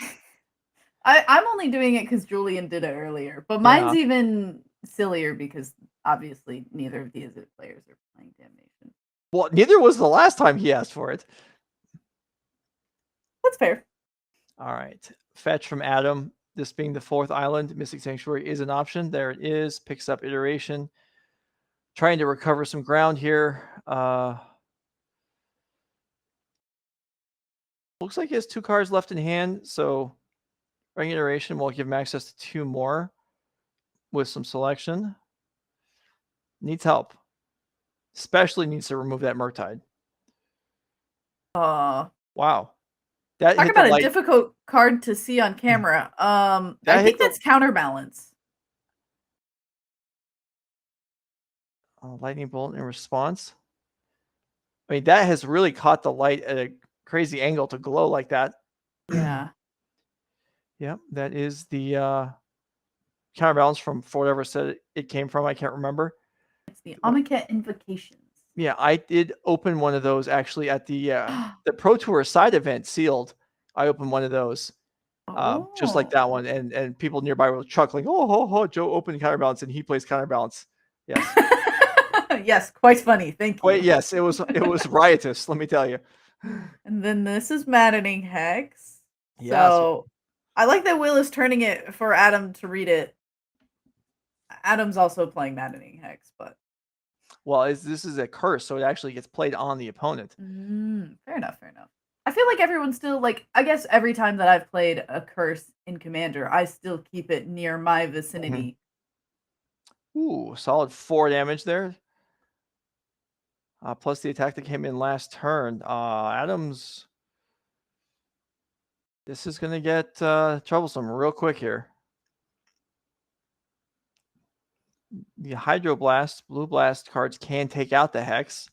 Speaker 7: I'm only doing it because Julian did it earlier, but mine's even sillier because obviously neither of the Izzet players are playing Damnation.
Speaker 1: Well, neither was the last time he asked for it.
Speaker 7: That's fair.
Speaker 1: All right. Fetch from Adam. This being the 4th island, Mystic Sanctuary is an option. There it is. Picks up Iteration. Trying to recover some ground here. Looks like he has 2 cards left in hand, so Ring Iteration will give him access to 2 more with some selection. Needs help. Especially needs to remove that Murktide. Wow. That
Speaker 7: Talk
Speaker 1: hit
Speaker 7: about
Speaker 1: the
Speaker 7: a
Speaker 1: light.
Speaker 7: difficult card to see on camera. I think that's Counterbalance.
Speaker 1: Lightning Bolt in response. I mean, that has really caught the light at a crazy angle to glow like that.
Speaker 7: Yeah.
Speaker 1: Yep, that is the Counterbalance from whatever set it came from. I can't remember.
Speaker 7: It's the Amaket Invocations.
Speaker 1: Yeah, I did open one of those actually at the Pro Tour side event, Sealed. I opened one of those, just like that one, and people nearby were chuckling. Oh, Joe opened Counterbalance and he plays Counterbalance. Yes.
Speaker 7: Yes, quite funny. Thank you.
Speaker 1: Wait, yes, it was riotous. Let me tell you.
Speaker 7: And then this is Maddening Hex.
Speaker 1: Yeah,
Speaker 7: so I like that Will is turning it for Adam to read it. Adam's also playing Maddening Hex, but
Speaker 1: this is a curse, so it actually gets played on the opponent.
Speaker 7: Fair enough. I feel like everyone's still I guess every time that I've played a curse in Commander, I still keep it near my vicinity.
Speaker 1: Ooh, solid 4 damage there. Plus the attack that came in last turn. Adams, this is going to get troublesome real quick here. The Hydroblast, Blue Blast cards can take out the Hex.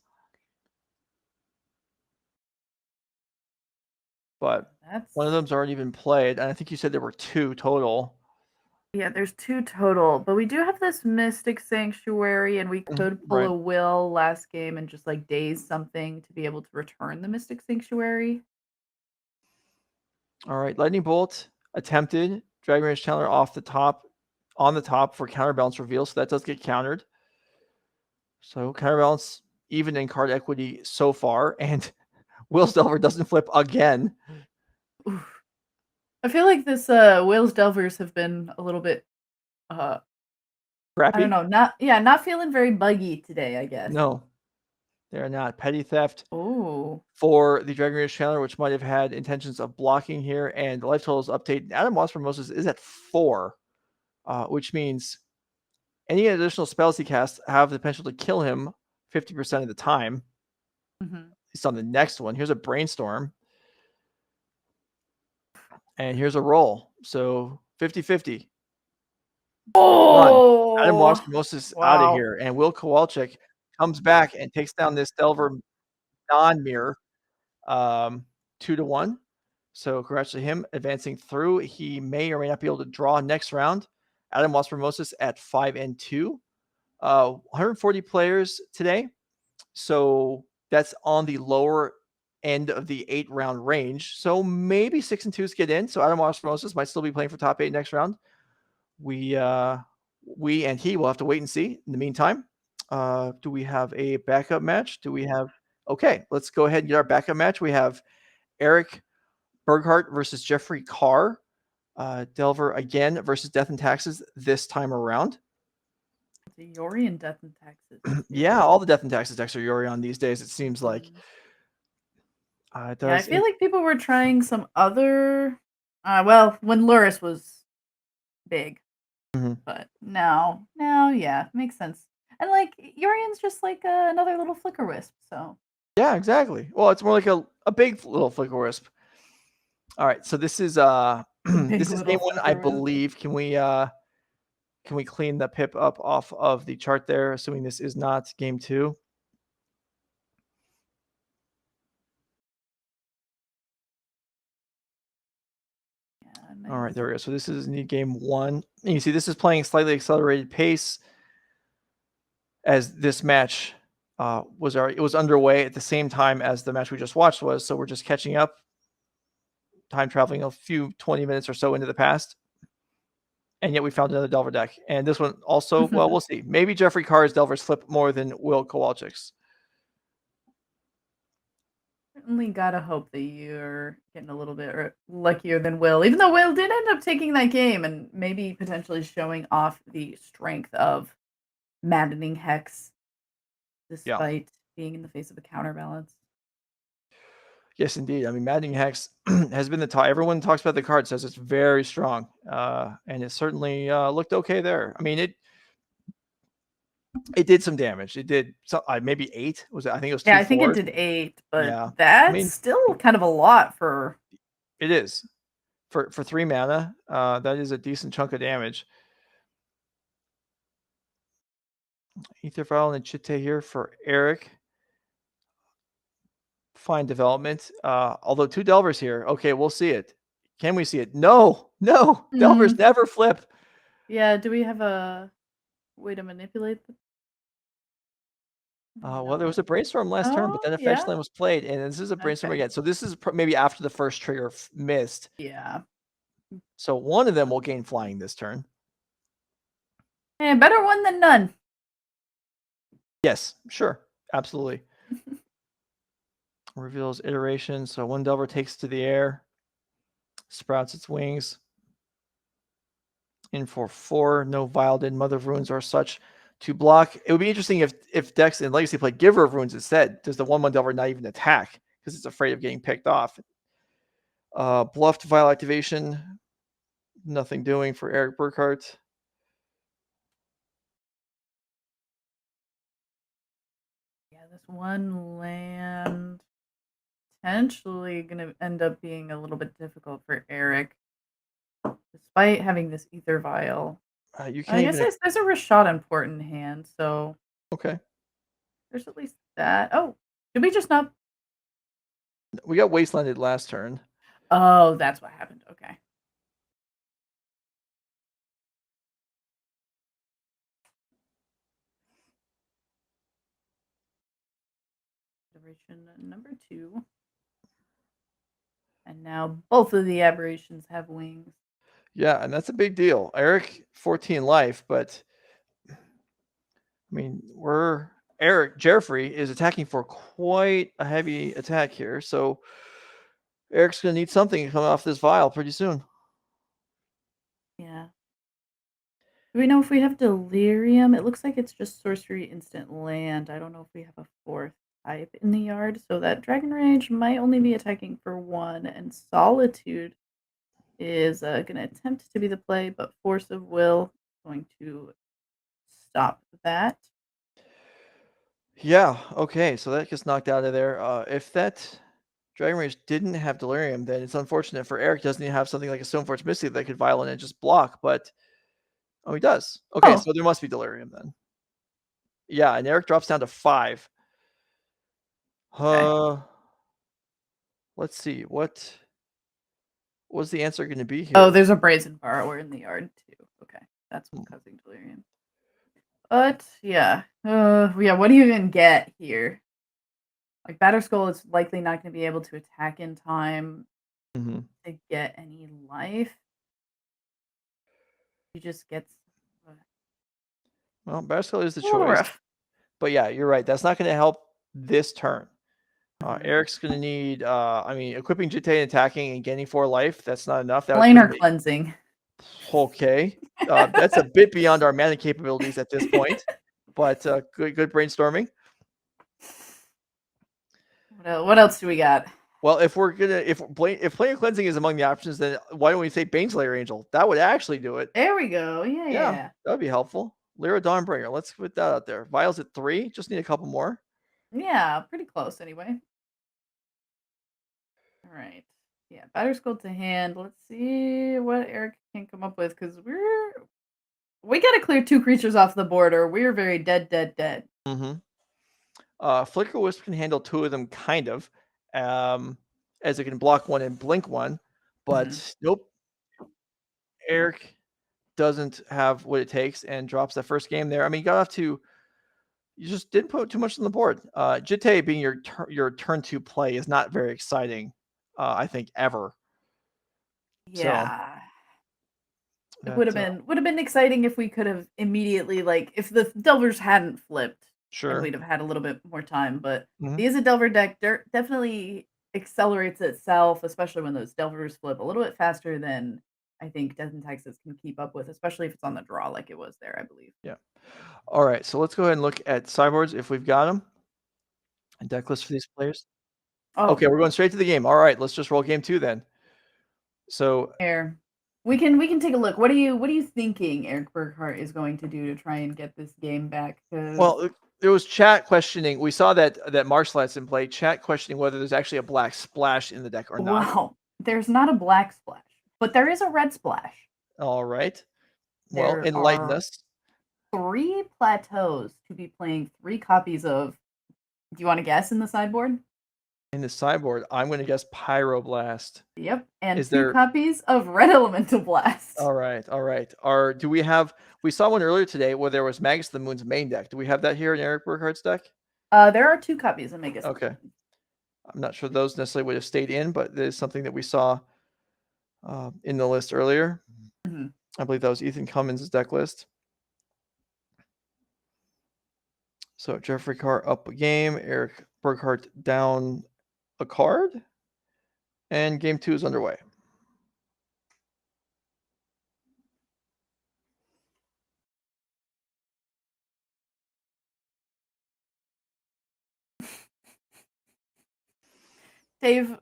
Speaker 1: But one of them's already been played. And I think you said there were 2 total.
Speaker 7: Yeah, there's 2 total, but we do have this Mystic Sanctuary, and we could pull a Will last game and just daze something to be able to return the Mystic Sanctuary.
Speaker 1: All right, Lightning Bolt attempted. Dragon Rage Channeler on the top for Counterbalance reveal, so that does get countered. So Counterbalance even in card equity so far, and Will's Delver doesn't flip again.
Speaker 7: Oof. I feel like this Will's Delvers have been a little bit
Speaker 1: Crappy?
Speaker 7: I don't know. Not feeling very buggy today, I guess.
Speaker 1: No, they're not. Petty theft
Speaker 7: Oh.
Speaker 1: for the Dragon Rage Chandler, which might have had intentions of blocking here, and the life totals update. Adam Wasburn-Moses is at 4, which means any additional spells he casts have the potential to kill him 50% of the time. He's on the next one. Here's a Brainstorm. And here's a roll. So 50-50.
Speaker 7: Oh,
Speaker 1: Adam Wasburn-Moses out of
Speaker 7: wow.
Speaker 1: here. And Will Kowalczyk comes back and takes down this Delver non-mirror 2-1. So congrats to him advancing through. He may or may not be able to draw next round. Adam Wasburn-Moses at 5-2. 140 players today. So that's on the lower end of the 8-round range. So maybe 6 and 2s get in. So Adam Wasburn-Moses might still be playing for top 8 next round. We and he will have to wait and see. In the meantime, do we have a backup match? Okay, let's go ahead and get our backup match. We have Eric Burghardt versus Jeffrey Carr. Delver again versus Death and Taxes this time around.
Speaker 7: The Yorion Death and Taxes.
Speaker 1: Yeah, all the Death and Taxes decks are Yorion these days, it seems like.
Speaker 7: I feel like people were trying some other when Luris was big. But now, yeah, makes sense. And like Yorion's just like another little flicker wisp, so
Speaker 1: yeah, exactly. Well, it's more like a big little flicker wisp. All right, so this is this is game 1, I believe. Can we clean the pip up off of the chart there, assuming this is not game 2?
Speaker 7: yeah,
Speaker 1: All right, there we go. So this is game 1. And you see this is playing slightly accelerated pace as this match was underway at the same time as the match we just watched was. So we're just catching up, time traveling a few 20 minutes or so into the past. And yet we found another Delver deck. And this one also, well, we'll see. Maybe Jeffrey Carr's Delvers flip more than Will Kowalczyk's.
Speaker 7: Certainly gotta hope that you're getting a little bit luckier than Will, even though Will did end up taking that game and maybe potentially showing off the strength of Maddening Hex despite being in the face of a counterbalance.
Speaker 1: Yes, indeed. I mean, Maddening Hex has been the top. Everyone talks about the card, says it's very strong. And it certainly looked okay there. I mean, it did some damage. It did maybe 8. Was it? I think it was 2.
Speaker 7: Yeah, I think it did 8, but
Speaker 1: Yeah.
Speaker 7: that's still kind of a lot for.
Speaker 1: It is for 3 mana. That is a decent chunk of damage. Ether Vial and Chitte here for Eric. Fine development. Although 2 Delvers here. Okay, we'll see it. Can we see it? No. Delvers never flip.
Speaker 7: Yeah, do we have a way to manipulate the
Speaker 1: Well, there was a Brainstorm last turn, but then a Fetch Land was played, and this is a Brainstorm again. So this is maybe after the first trigger missed.
Speaker 7: Yeah.
Speaker 1: So one of them will gain flying this turn.
Speaker 7: Yeah, better one than none.
Speaker 1: Yes, sure. Absolutely. Reveals iteration. So one Delver takes to the air, sprouts its wings. In for 4. No Vilded, Mother of Runes or such to block. It would be interesting if decks in Legacy played Giver of Runes instead. Does the 1/1 Delver not even attack because it's afraid of getting picked off? Bluffed Vial activation. Nothing doing for Eric Burghardt.
Speaker 7: Yeah, this one land potentially going to end up being a little bit difficult for Eric, despite having this Ether Vial.
Speaker 1: You can't
Speaker 7: I guess there's a Rashad important hand, so
Speaker 1: okay.
Speaker 7: There's at least that. Oh, did we just not?
Speaker 1: We got Wastelanded last turn.
Speaker 7: Oh, that's what happened. Okay. Aberration number 2. And now both of the aberrations have wings.
Speaker 1: Yeah, and that's a big deal. Eric, 14 life, but I mean, Jeffrey is attacking for quite a heavy attack here. So Eric's going to need something to come off this vial pretty soon.
Speaker 7: Yeah. Do we know if we have Delirium? It looks like it's just sorcery instant land. I don't know if we have a 4th type in the yard, so that Dragon Rage might only be attacking for 1, and Solitude is going to attempt to be the play, but Force of Will is going to stop that.
Speaker 1: Yeah, okay, so that gets knocked out of there. If that Dragon Rage didn't have Delirium, then it's unfortunate for Eric. Doesn't he have something like a Stoneforge Mystic that could Violent and just block? But he does. Okay,
Speaker 7: Oh.
Speaker 1: so there must be Delirium then. Yeah, and Eric drops down to 5. Let's see. What was the answer going to be here?
Speaker 7: Oh, there's a Brazen Borrower in the yard too. Okay, that's what's causing Delirium. But yeah, what do you even get here? Like Batterskull is likely not going to be able to attack in time
Speaker 1: Mhm.
Speaker 7: to get any life. He just gets.
Speaker 1: Well, Batterskull is the
Speaker 7: a little
Speaker 1: choice.
Speaker 7: rough.
Speaker 1: But yeah, you're right. That's not going to help this turn.
Speaker 7: Mhm.
Speaker 1: Eric's going to need, equipping Jitte and attacking and gaining 4 life. That's not enough. That would
Speaker 7: Planar
Speaker 1: put him
Speaker 7: cleansing.
Speaker 1: Okay. That's a bit beyond our mana capabilities at this point, but good brainstorming.
Speaker 7: What else do we got?
Speaker 1: Well, if planar cleansing is among the options, then why don't we say Baneslayer Angel? That would actually do it.
Speaker 7: There we go. Yeah.
Speaker 1: That would be helpful. Lyra Dawnbringer. Let's put that out there. Vials at 3. Just need a couple more.
Speaker 7: Yeah, pretty close anyway. All right. Yeah, Batterskull to hand. Let's see what Eric can come up with because we got to clear 2 creatures off the board or we're very dead.
Speaker 1: Mm-hmm. Flicker Wisp can handle 2 of them, kind of, as it can block 1 and blink 1, but nope. Eric doesn't have what it takes and drops that first game there. I mean, you just didn't put too much on the board. Jitte being your turn 2 play is not very exciting, I think, ever.
Speaker 7: Yeah.
Speaker 1: So,
Speaker 7: it would have been exciting if we could have immediately if the Delvers hadn't flipped.
Speaker 1: Sure.
Speaker 7: And we'd have had a little bit more time, but
Speaker 1: Mhm.
Speaker 7: the Izzet Delver deck definitely accelerates itself, especially when those Delvers flip a little bit faster than I think Death and Texas can keep up with, especially if it's on the draw like it was there, I believe.
Speaker 1: Yeah. All right, so let's go ahead and look at sideboards if we've got them. And deck list for these players.
Speaker 7: Oh,
Speaker 1: Okay, we're going straight to the game. All right, let's just roll game 2 then. So
Speaker 7: here. We can take a look. What are you thinking Eric Burghardt is going to do to try and get this game back?
Speaker 1: Well, there was chat questioning. We saw that Marshall's in play. Chat questioning whether there's actually a black splash in the deck or not.
Speaker 7: Wow, there's not a black splash, but there is a red splash.
Speaker 1: All right. Well,
Speaker 7: There
Speaker 1: enlighten
Speaker 7: are
Speaker 1: us.
Speaker 7: 3 plateaus to be playing 3 copies of. Do you want to guess in the sideboard?
Speaker 1: In the sideboard, I'm going to guess Pyroblast.
Speaker 7: Yep, and
Speaker 1: Is
Speaker 7: 2
Speaker 1: there-
Speaker 7: copies of Red Elemental Blast.
Speaker 1: All right. Do we have? We saw one earlier today where there was Magus of the Moon's main deck. Do we have that here in Eric Burghardt's deck?
Speaker 7: There are 2 copies of Magus.
Speaker 1: Okay. I'm not sure those necessarily would have stayed in, but there's something that we saw in the list earlier.
Speaker 7: Mhm.
Speaker 1: I believe that was Ethan Cummins' deck list. So Jeffrey Carr up a game, Eric Burghardt down a card, and game 2 is underway.
Speaker 7: Dave,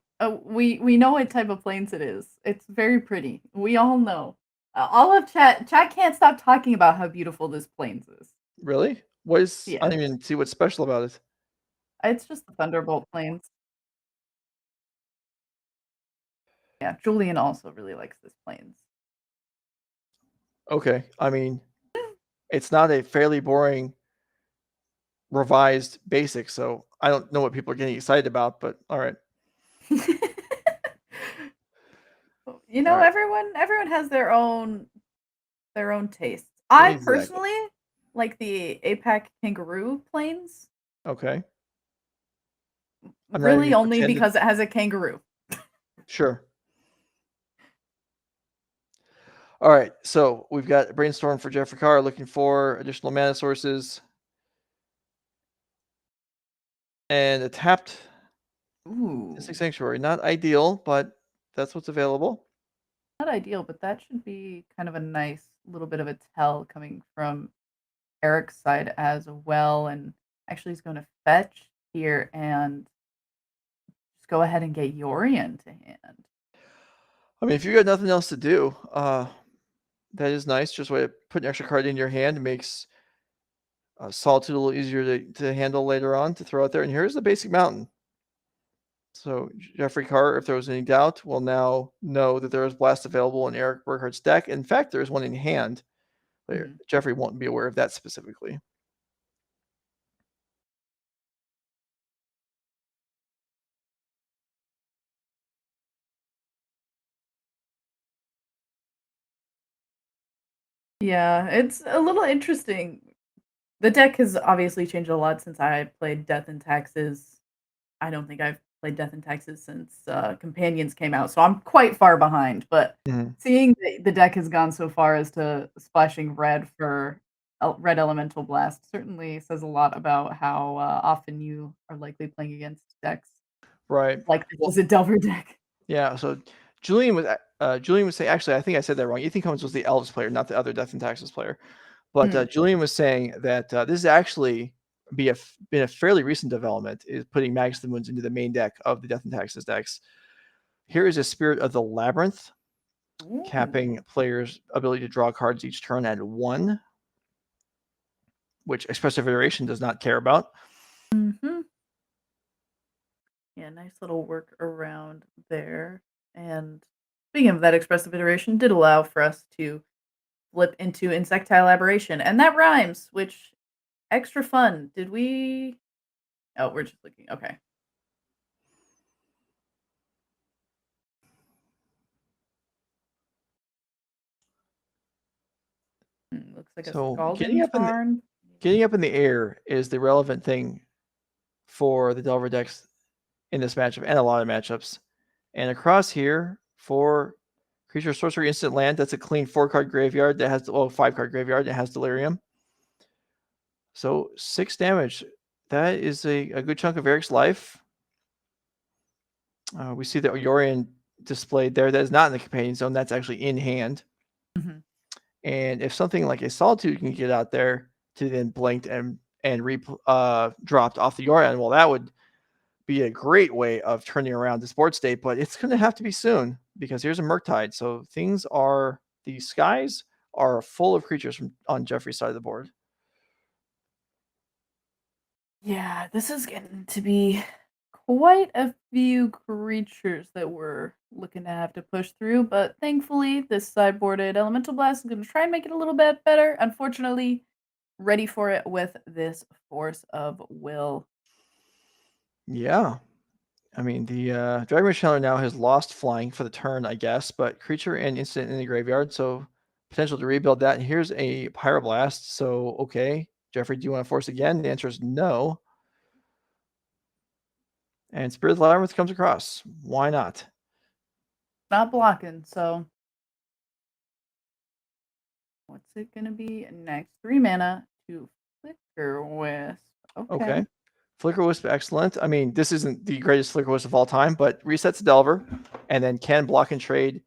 Speaker 7: we know what type of planes it is. It's very pretty. We all know. All of chat can't stop talking about how beautiful this planes is.
Speaker 1: Really? What is?
Speaker 7: Yeah.
Speaker 1: I don't even see what's special about it.
Speaker 7: It's just the Thunderbolt planes. Yeah, Julian also really likes this planes.
Speaker 1: Okay. I mean, it's not a fairly boring revised basic, so I don't know what people are getting excited about, but all right.
Speaker 7: You know,
Speaker 1: All right.
Speaker 7: everyone has their own tastes. I
Speaker 1: Exactly.
Speaker 7: personally like the APAC kangaroo planes.
Speaker 1: Okay. I'm not
Speaker 7: Really
Speaker 1: even
Speaker 7: only
Speaker 1: pretending-
Speaker 7: because it has a kangaroo.
Speaker 1: Sure. All right, so we've got Brainstorm for Jeffrey Carr looking for additional mana sources. And a tapped
Speaker 7: Ooh.
Speaker 1: Mystic Sanctuary. Not ideal, but that's what's available.
Speaker 7: Not ideal, but that should be kind of a nice little bit of a tell coming from Eric's side as well. And actually, he's going to fetch here and just go ahead and get Yorion to hand.
Speaker 1: I mean, if you got nothing else to do, that is nice. Just way to put an extra card in your hand makes Solitude a little easier to handle later on to throw out there. And here's the basic mountain. So Jeffrey Carr, if there was any doubt, will now know that there is Blast available in Eric Burghardt's deck. In fact, there is one in hand. Jeffrey won't be aware of that specifically.
Speaker 7: Yeah, it's a little interesting. The deck has obviously changed a lot since I played Death and Taxes. I don't think I've played Death and Taxes since Companions came out, so I'm quite far behind. But seeing the deck has gone so far as to splashing red for Red Elemental Blast certainly says a lot about how often you are likely playing against decks.
Speaker 1: Right.
Speaker 7: Like this is a Delver deck.
Speaker 1: Yeah, so Julian was saying, actually, I think I said that wrong. Ethan Cummins was the Elves player, not the other Death and Taxes player. But Julian was saying that this is actually been a fairly recent development, is putting Magus of the Moons into the main deck of the Death and Taxes decks. Here is a Spirit of the Labyrinth, capping players' ability to draw cards each turn at 1, which Expressive Iteration does not care about.
Speaker 7: Yeah, nice little work around there. And speaking of that, Expressive Iteration did allow for us to flip into Insectile Aberration, and that rhymes, which extra fun. Did we? Oh, we're just looking. Okay. Looks like a Scalding Tarn.
Speaker 1: Getting up in the air is the relevant thing for the Delver decks in this matchup and a lot of matchups. And across here for Creature, Sorcery, Instant Land, that's a clean 4-card graveyard that has 5-card graveyard that has Delirium. So 6 damage. That is a good chunk of Eric's life. We see the Yorion displayed there. That is not in the companion zone. That's actually in hand. And if something like a Solitude can get out there to then blinked and dropped off the Yorion, well, that would be a great way of turning around this board state. But it's going to have to be soon because here's a Murktide. So the skies are full of creatures on Jeffrey's side of the board.
Speaker 7: Yeah, this is getting to be quite a few creatures that we're looking to have to push through, but thankfully this sideboarded Elemental Blast is going to try and make it a little bit better. Unfortunately, ready for it with this Force of Will.
Speaker 1: Yeah. I mean, the Dragon Channeler now has lost flying for the turn, I guess, but creature and instant in the graveyard, so potential to rebuild that. And here's a Pyroblast. So, okay, Jeffrey, do you want to force again? The answer is no. And Spirit of the Labyrinth comes across. Why not?
Speaker 7: Not blocking, so what's it going to be next? 3 mana to Flicker Wisp.
Speaker 1: Okay. Flicker Wisp, excellent. I mean, this isn't the greatest Flicker Wisp of all time, but resets the Delver and then can block and trade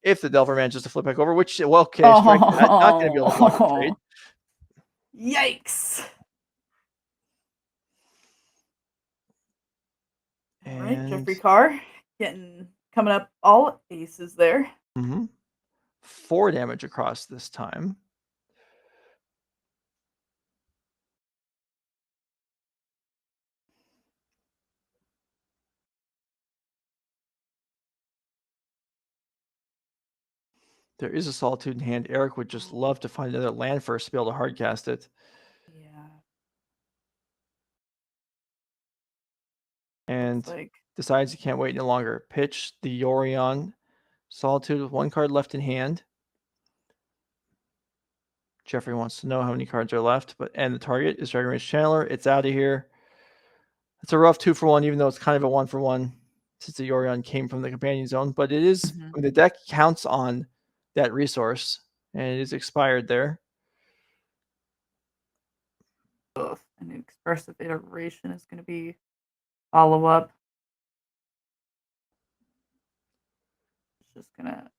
Speaker 1: if the Delver manages to flip back over, which, well, okay, strike, not going to be able to block and trade.
Speaker 7: Yikes. All right, Jeffrey Carr coming up all aces there.
Speaker 1: 4 damage across this time. There is a Solitude in hand. Eric would just love to find another land first to be able to hardcast it.
Speaker 7: Yeah.
Speaker 1: And decides he can't wait any longer. Pitch the Yorion. Solitude with 1 card left in hand. Jeffrey wants to know how many cards are left, and the target is Dragon Rage Channeler. It's out of here. It's a rough 2-for-1, even though it's kind of a 1-for-1 since the Yorion came from the companion zone. But it is, I mean, the deck counts on that resource, and it is expired there.
Speaker 7: An Expressive Iteration is going to be follow-up. It's just going to,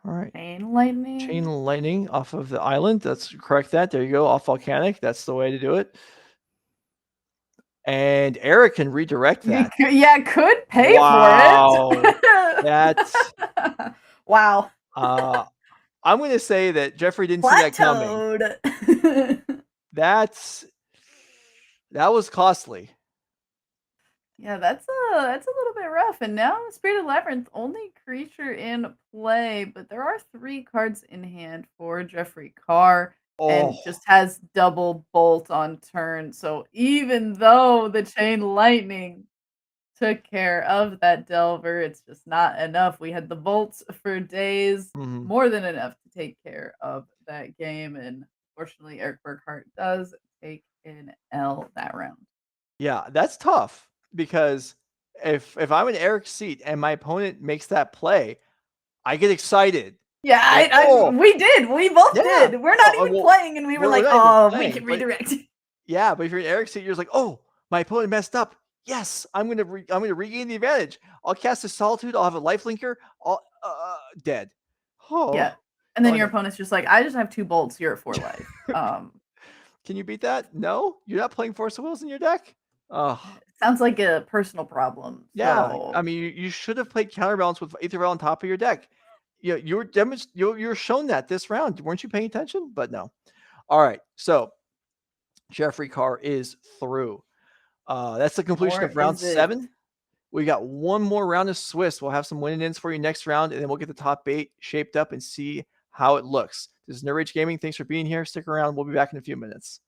Speaker 1: All All right.
Speaker 7: Chain lightning.
Speaker 1: Chain lightning off of the island. That's correct. There you go. Off volcanic. That's the way to do it. And Eric can redirect that.
Speaker 7: Yeah, could pay
Speaker 1: Wow.
Speaker 7: for it.
Speaker 1: That's
Speaker 7: wow.
Speaker 1: I'm going to say that Jeffrey didn't see that coming.
Speaker 7: Plateaued.
Speaker 1: That was costly.
Speaker 7: Yeah, that's a little bit rough. And now Spirited Labyrinth, only creature in play, but there are 3 cards in hand for Jeffrey Carr. And just has double bolt on turn. So even though the chain lightning took care of that Delver, it's just not enough. We had the bolts for days, more than enough to take care of that game. And fortunately, Eric Burghardt does take an L that round.
Speaker 1: Yeah, that's tough because if I'm in Eric's seat and my opponent makes that play, I get excited.
Speaker 7: Yeah, we did. We both did. We're not even playing, and we were like, "Oh, we can redirect."
Speaker 1: Yeah, but if you're in Eric's seat, you're just like, "Oh, my opponent messed up. Yes, I'm gonna regain the advantage. I'll cast a Solitude. I'll have a lifelinker. I'll dead." Oh,
Speaker 7: yeah, and then your opponent's just like, "I just have 2 bolts. You're at 4 life."
Speaker 1: Can you beat that? No, you're not playing Force of Wills in your deck.
Speaker 7: Sounds like a personal problem.
Speaker 1: Yeah,
Speaker 7: so.
Speaker 1: I mean, you should have played Counterbalance with Aetherell on top of your deck. Yeah, you're shown that this round. Weren't you paying attention? But no. All right, so Jeffrey Carr is through. That's the completion of round 7. We got one more round of Swiss. We'll have some win-ins for you next round, and then we'll get the top 8 shaped up and see how it looks. This is NRG Gaming. Thanks for being here. Stick around. We'll be back in a few minutes.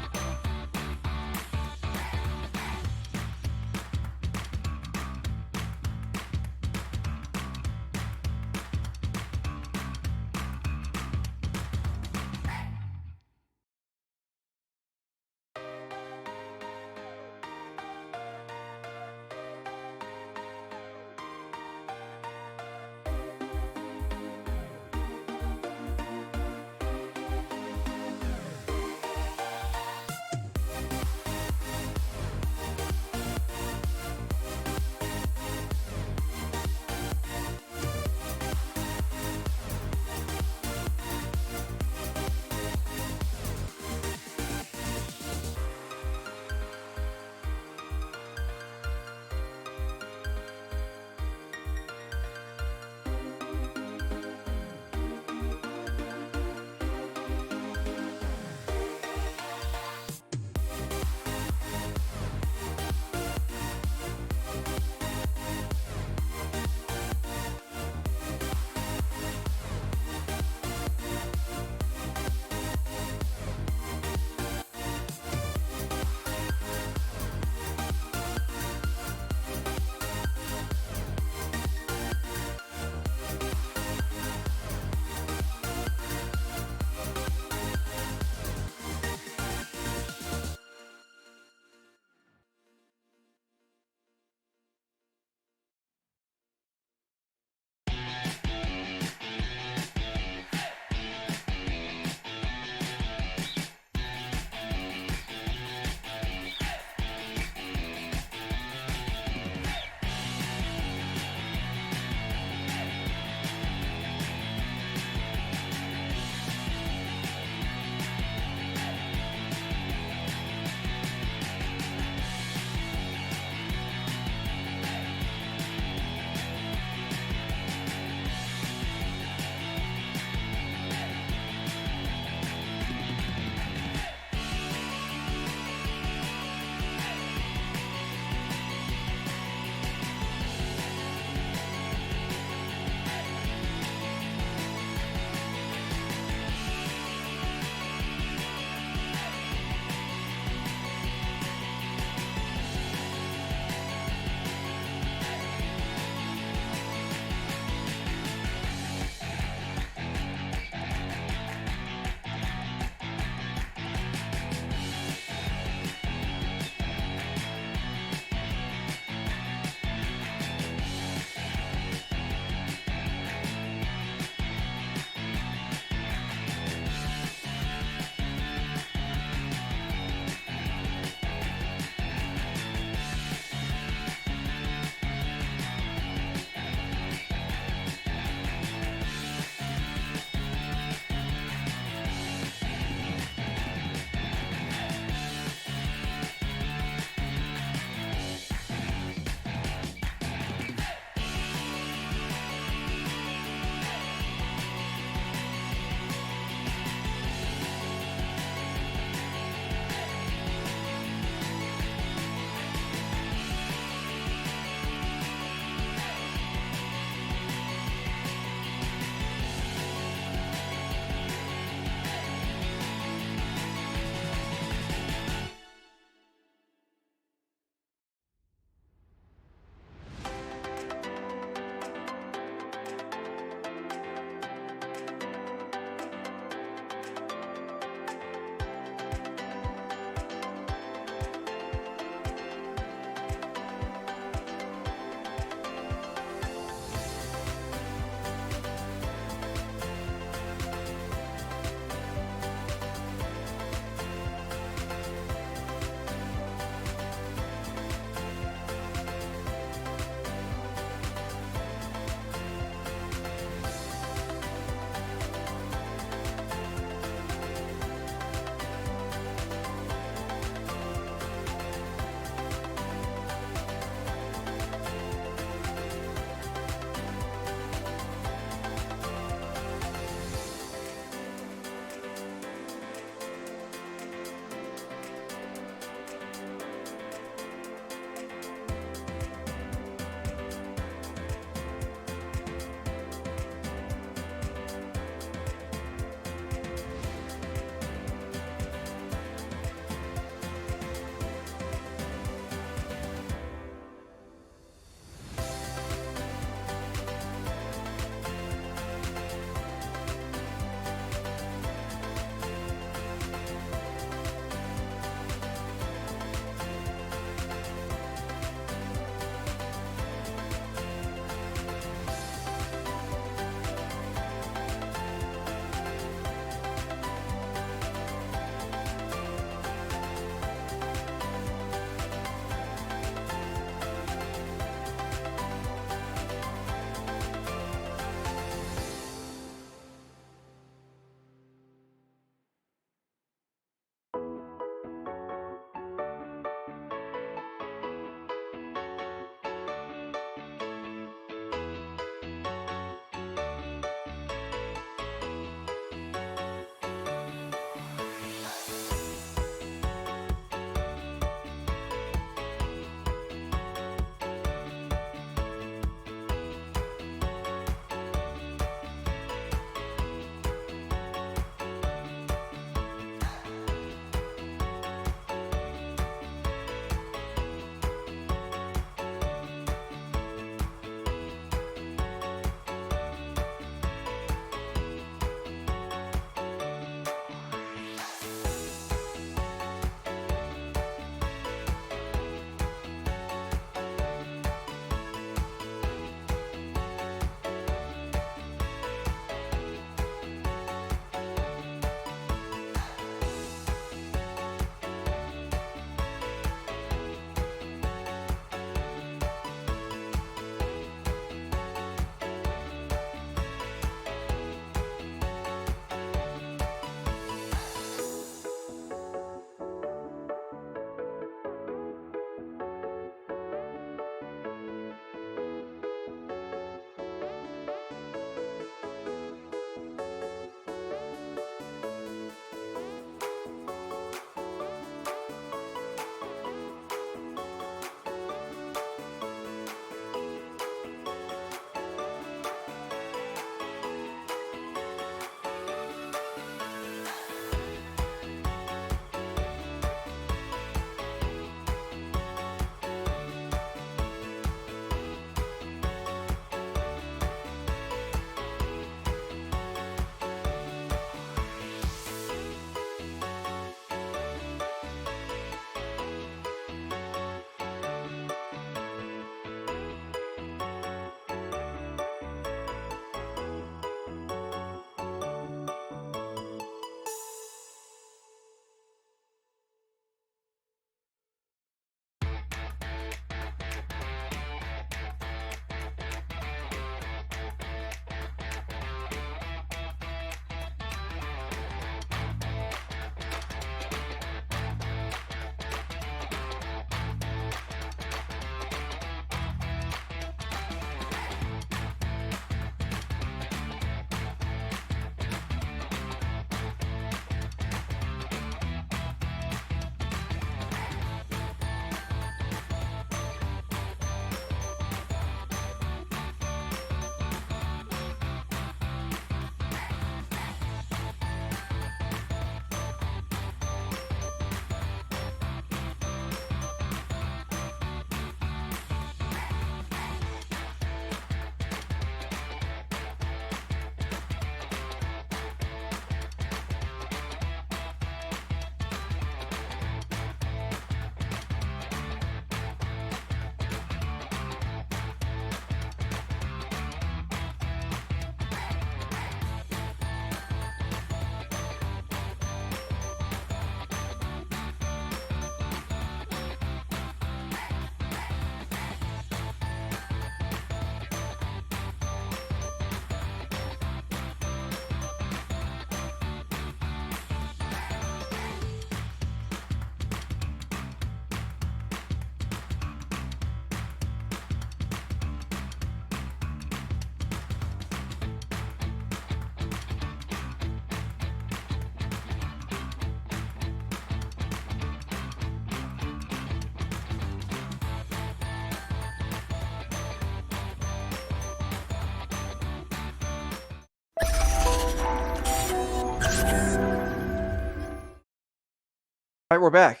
Speaker 1: All right, we're back.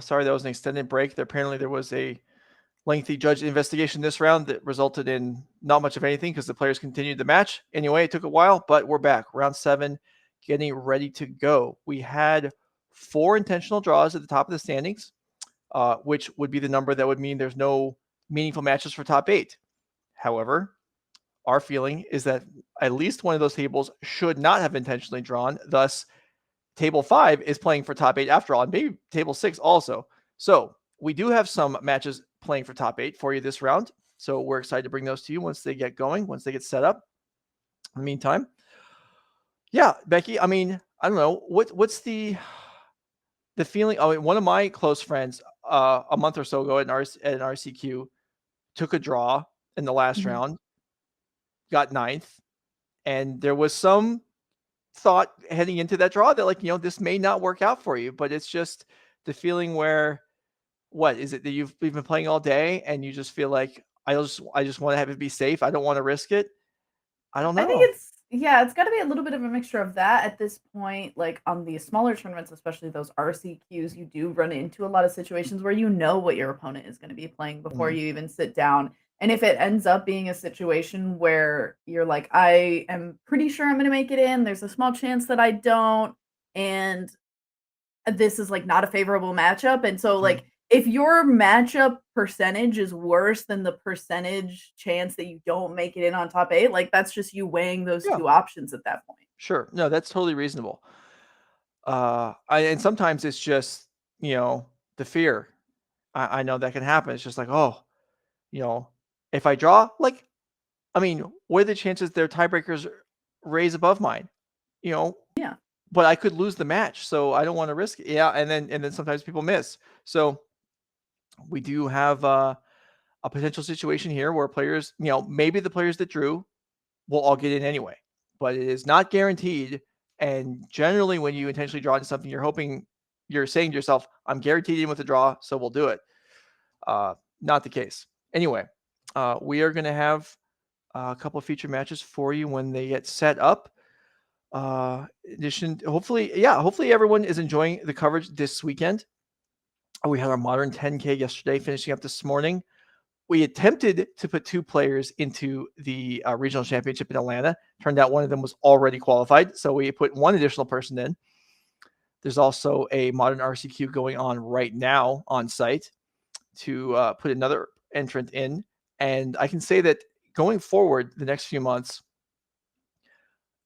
Speaker 1: Sorry, that was an extended break. Apparently, there was a lengthy judge investigation this round that resulted in not much of anything because the players continued the match. Anyway, it took a while, but we're back. Round 7, getting ready to go. We had 4 intentional draws at the top of the standings, which would be the number that would mean there's no meaningful matches for top 8. However, our feeling is that at least one of those tables should not have intentionally drawn. Thus, table 5 is playing for top 8 after all, and maybe table 6 also. So we do have some matches playing for top 8 for you this round. So we're excited to bring those to you once they get going, once they get set up. In the meantime, yeah, Becky, I mean, I don't know. What's the feeling? I mean, one of my close friends a month or so ago at an RCQ took a draw in the last round, got 9th, and there was some thought heading into that draw that, like, you know, this may not work out for you, but it's just the feeling where, what is it that you've been playing all day and you just feel like I just want to have it be safe. I don't want to risk it. I don't know.
Speaker 7: I think it's got to be a little bit of a mixture of that at this point. Like on the smaller tournaments, especially those RCQs, you do run into a lot of situations where you know what your opponent is going to be playing before you even sit down. And if it ends up being a situation where you're like, I am pretty sure I'm going to make it in, there's a small chance that I don't, and this is like not a favorable matchup. And so like if your matchup percentage is worse than the percentage chance that you don't make it in on top 8, like that's just you weighing those two options at that point.
Speaker 1: Sure. No, that's totally reasonable. And sometimes it's just, you know, the fear. I know that can happen. It's just like, oh, you know, if I draw, like, I mean, what are the chances their tiebreakers raise above mine? You know,
Speaker 7: Yeah.
Speaker 1: but I could lose the match, so I don't want to risk it. Yeah, and then sometimes people miss. So we do have a potential situation here where players, you know, maybe the players that drew will all get in anyway, but it is not guaranteed. And generally, when you intentionally draw into something, you're saying to yourself, I'm guaranteed in with a draw, so we'll do it. Not the case. Anyway, we are going to have a couple of feature matches for you when they get set up. Hopefully everyone is enjoying the coverage this weekend. We had our modern 10K yesterday, finishing up this morning. We attempted to put 2 players into the regional championship in Atlanta. Turned out one of them was already qualified, so we put 1 additional person in. There's also a modern RCQ going on right now on site to put another entrant in. And I can say that going forward the next few months,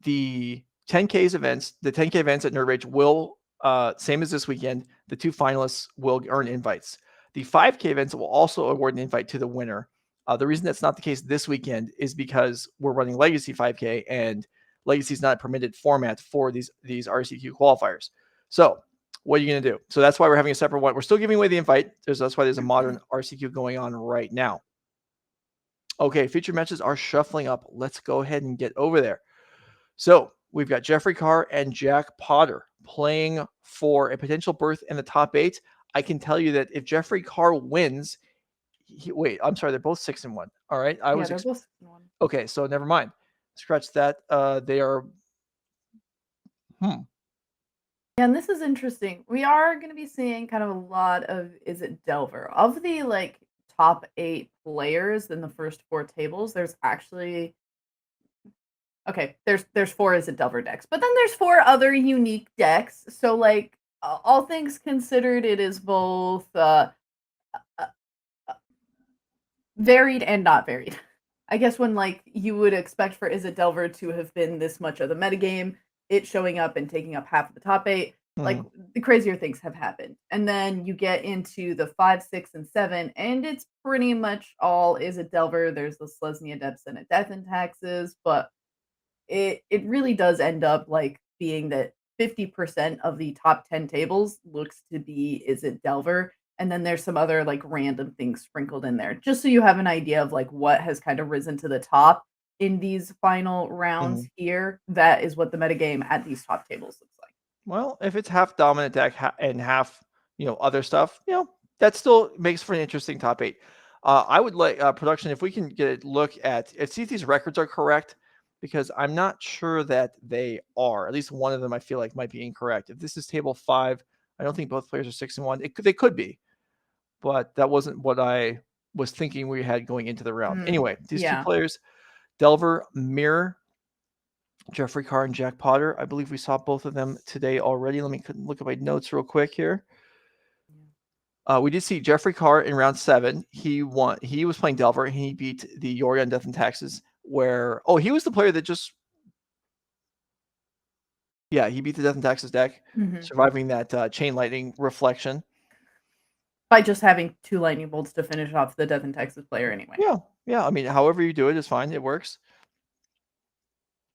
Speaker 1: the 10K events at Nerd Rage will, same as this weekend, the 2 finalists will earn invites. The 5K events will also award an invite to the winner. The reason that's not the case this weekend is because we're running Legacy 5K, and Legacy is not a permitted format for these RCQ qualifiers. So what are you going to do? So that's why we're having a separate one. We're still giving away the invite. That's why there's a modern RCQ going on right now. Okay, featured matches are shuffling up. Let's go ahead and get over there. So we've got Jeffrey Carr and Jack Potter playing for a potential berth in the top 8. I can tell you that if Jeffrey Carr wins, I'm sorry, they're both 6-1. All right,
Speaker 7: They're both 6-1.
Speaker 1: Okay, so never mind. Scratch that. They are.
Speaker 7: Yeah, and this is interesting. We are going to be seeing kind of a lot of Izzet Delver of the like top 8 players in the first 4 tables. There's actually there's 4 Izzet Delver decks, but then there's 4 other unique decks. So like all things considered, it is both varied and not varied. I guess when like you would expect for Izzet Delver to have been this much of the metagame, it showing up and taking up half of the top 8, like the crazier things have happened. And then you get into the 5, 6, and 7, and it's pretty much all Izzet Delver. There's the Selesnya Depths and Death and Taxes, but it really does end up like being that 50% of the top 10 tables looks to be Izzet Delver. And then there's some other like random things sprinkled in there, just so you have an idea of like what has kind of risen to the top in these final rounds here. That is what the metagame at these top tables looks like.
Speaker 1: Well, if it's half dominant deck and half, you know, other stuff, you know, that still makes for an interesting top 8. I would like production, if we can get a look at see if these records are correct, because I'm not sure that they are. At least one of them I feel like might be incorrect. If this is table 5, I don't think both players are 6-1. They could be, but that wasn't what I was thinking we had going into the round. Anyway, these two players, Delver, Mirror, Jeffrey Carr, and Jack Potter. I believe we saw both of them today already. Let me look at my notes real quick here. We did see Jeffrey Carr in round 7. He won. He was playing Delver, and he beat the Yorion Death and Taxes. He was the player that just. Yeah, he beat the Death and Taxes deck, surviving that Chain Lightning reflection.
Speaker 7: By just having 2 lightning bolts to finish off the Death and Taxes player anyway.
Speaker 1: Yeah. I mean, however you do it is fine. It works.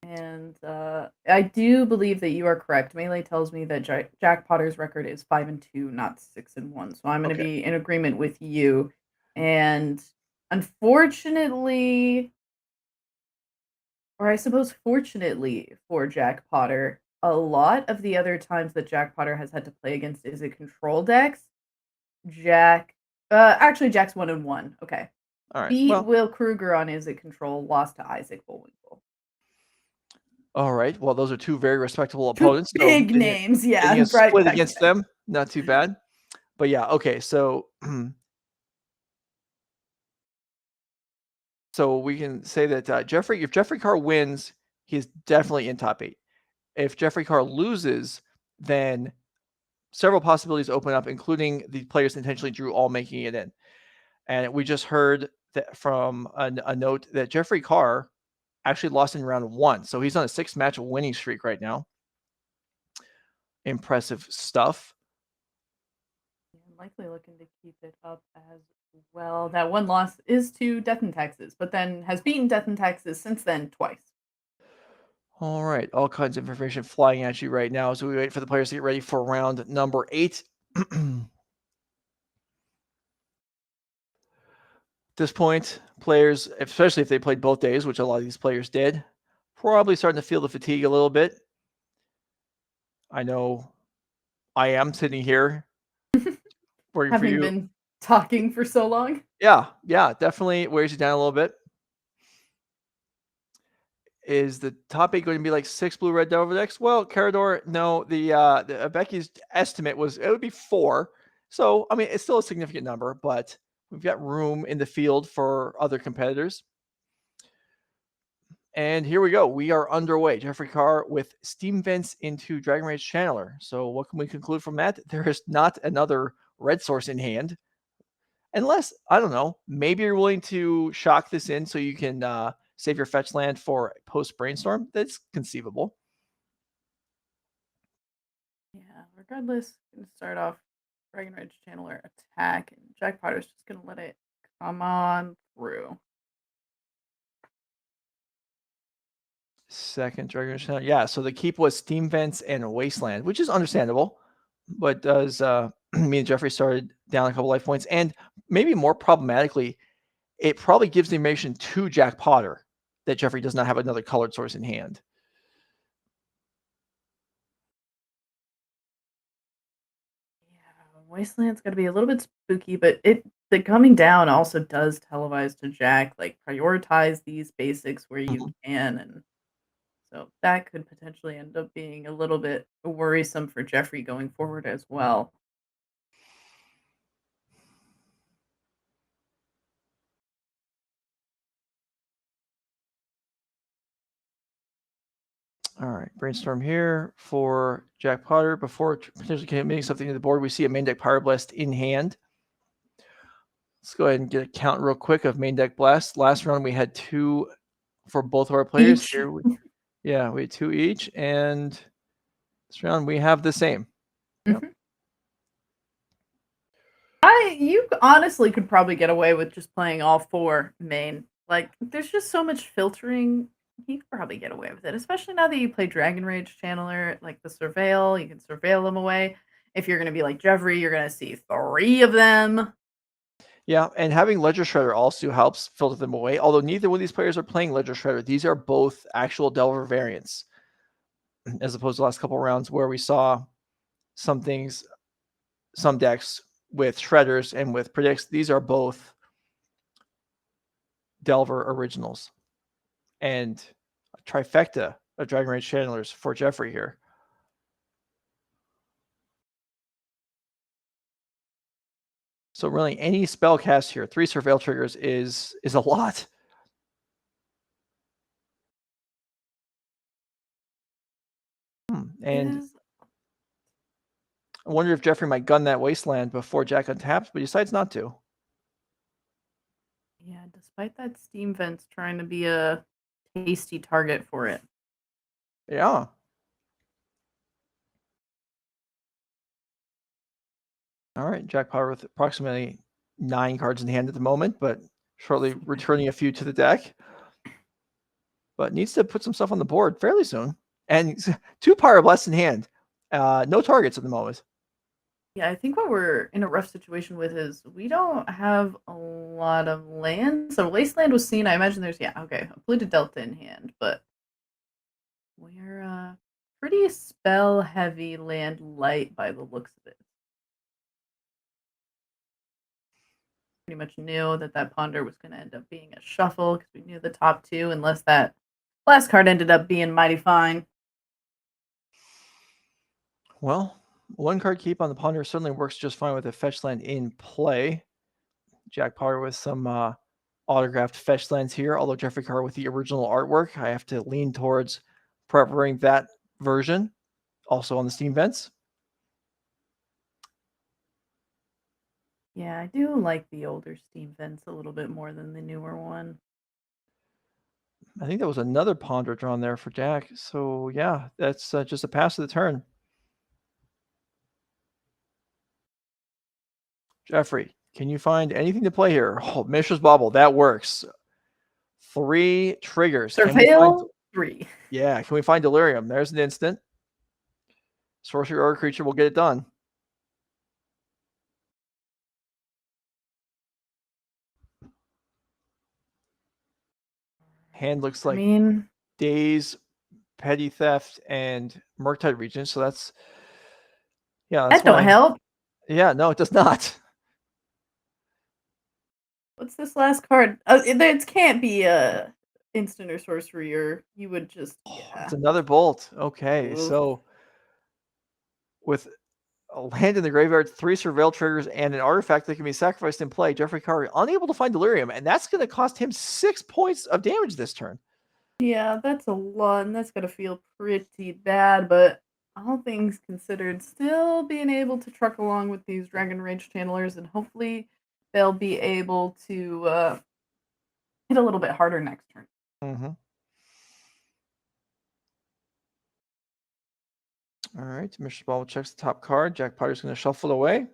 Speaker 7: And I do believe that you are correct. Melee tells me that Jack Potter's record is 5-2, not 6-1. So I'm going to be in agreement with you. And unfortunately, or I suppose fortunately for Jack Potter, a lot of the other times that Jack Potter has had to play against Izzet control decks, Jack's 1-1. Okay.
Speaker 1: All right.
Speaker 7: Beat Will Kruger on Izzet control, lost to Isaac Bullwinkle.
Speaker 1: All right. Well, those are 2 very respectable opponents.
Speaker 7: Big names, yeah.
Speaker 1: Split against them, not too bad. But yeah, okay. So, so we can say that if Jeffrey Carr wins, he's definitely in top 8. If Jeffrey Carr loses, then several possibilities open up, including the players intentionally drew all making it in. And we just heard that from a note that Jeffrey Carr actually lost in round 1. So he's on a 6-match winning streak right now. Impressive stuff.
Speaker 7: Likely looking to keep it up as well. That one loss is to Death and Taxes, but then has beaten Death and Taxes since then twice.
Speaker 1: All right. All kinds of information flying at you right now. So we wait for the players to get ready for round number 8. At this point, players, especially if they played both days, which a lot of these players did, probably starting to feel the fatigue a little bit. I know I am sitting here working for you.
Speaker 7: Having been talking for so long.
Speaker 1: Yeah, definitely wears you down a little bit. Is the top 8 going to be like 6 blue-red Delver decks? Well, Carador, no. The Becky's estimate was it would be 4. So, I mean, it's still a significant number, but we've got room in the field for other competitors. And here we go. We are underway. Jeffrey Carr with Steam Vents into Dragon Rage Channeler. So what can we conclude from that? There is not another red source in hand. Unless, I don't know, maybe you're willing to shock this in so you can save your fetch land for post-brainstorm. That's conceivable.
Speaker 7: Yeah, regardless, going to start off Dragon Rage Channeler attack, and Jack Potter's just going to let it come on through.
Speaker 1: Second Dragon Rage Channeler. Yeah, so the keep was Steam Vents and Wasteland, which is understandable, but does me and Jeffrey started down a couple life points, and maybe more problematically, it probably gives the information to Jack Potter that Jeffrey does not have another colored source in hand.
Speaker 7: Yeah, Wasteland's got to be a little bit spooky, but the coming down also does televise to Jack, like, prioritize these basics where you can, and so that could potentially end up being a little bit worrisome for Jeffrey going forward as well.
Speaker 1: All right, brainstorm here for Jack Potter. Before potentially committing something to the board, we see a main deck Pyroblast in hand. Let's go ahead and get a count real quick of main deck Blast. Last round we had 2 for both of our players.
Speaker 7: Each.
Speaker 1: Here we had 2 each, and this round we have the same. Yep.
Speaker 7: You honestly could probably get away with just playing all 4 main. Like, there's just so much filtering. You could probably get away with it, especially now that you play Dragon Rage Channeler, like the Surveil. You can surveil them away. If you're going to be like Jeffrey, you're going to see 3 of them.
Speaker 1: Yeah, and having Ledger Shredder also helps filter them away, although neither one of these players are playing Ledger Shredder. These are both actual Delver variants, as opposed to the last couple of rounds where we saw some decks with Shredders and with Predicts. These are both Delver originals. And a trifecta of Dragon Rage Channelers for Jeffrey here. So really, any spell cast here, 3 Surveil triggers is a lot. And
Speaker 7: Is-
Speaker 1: I wonder if Jeffrey might gun that Wasteland before Jack untaps, but he decides not to.
Speaker 7: Yeah, despite that Steam Vent's trying to be a tasty target for it.
Speaker 1: Yeah. All right, Jack Potter with approximately 9 cards in hand at the moment, but shortly returning a few to the deck. But needs to put some stuff on the board fairly soon. And 2 Pyroblast in hand. No targets at the moment.
Speaker 7: Yeah, I think what we're in a rough situation with is we don't have a lot of land. So Wasteland was seen. I imagine there's a polluted Delta in hand, but we're pretty spell heavy land light by the looks of it. Pretty much knew that Ponder was going to end up being a shuffle because we knew the top 2, unless that last card ended up being mighty fine.
Speaker 1: Well, 1 card keep on the Ponder certainly works just fine with a fetch land in play. Jack Potter with some autographed fetch lands here, although Jeffrey Carr with the original artwork. I have to lean towards preferring that version. Also on the Steam Vents.
Speaker 7: Yeah, I do like the older Steam Vents a little bit more than the newer one.
Speaker 1: I think that was another Ponder drawn there for Jack. So yeah, that's just a pass of the turn. Jeffrey, can you find anything to play here? Oh, Mishra's Bauble, that works. 3 triggers.
Speaker 7: Surveil 3.
Speaker 1: Yeah, can we find Delirium? There's an instant. Sorcery or creature will get it done. Hand looks like Daze, Petty Theft, and Murktide Regent. So that's
Speaker 7: that don't help.
Speaker 1: Yeah, no, it does not.
Speaker 7: What's this last card? It can't be a instant or sorcery, or you would just.
Speaker 1: It's another bolt. Okay,
Speaker 7: Oof.
Speaker 1: so with a land in the graveyard, 3 Surveil triggers, and an artifact that can be sacrificed in play, Jeffrey Carr unable to find Delirium, and that's going to cost him 6 points of damage this turn.
Speaker 7: Yeah, that's a lot, and that's going to feel pretty bad, but all things considered, still being able to truck along with these Dragon Rage Channelers, and hopefully they'll be able to hit a little bit harder next turn.
Speaker 1: Mm-hmm. All right, Mr. Ball checks the top card. Jack Potter's going to shuffle it away.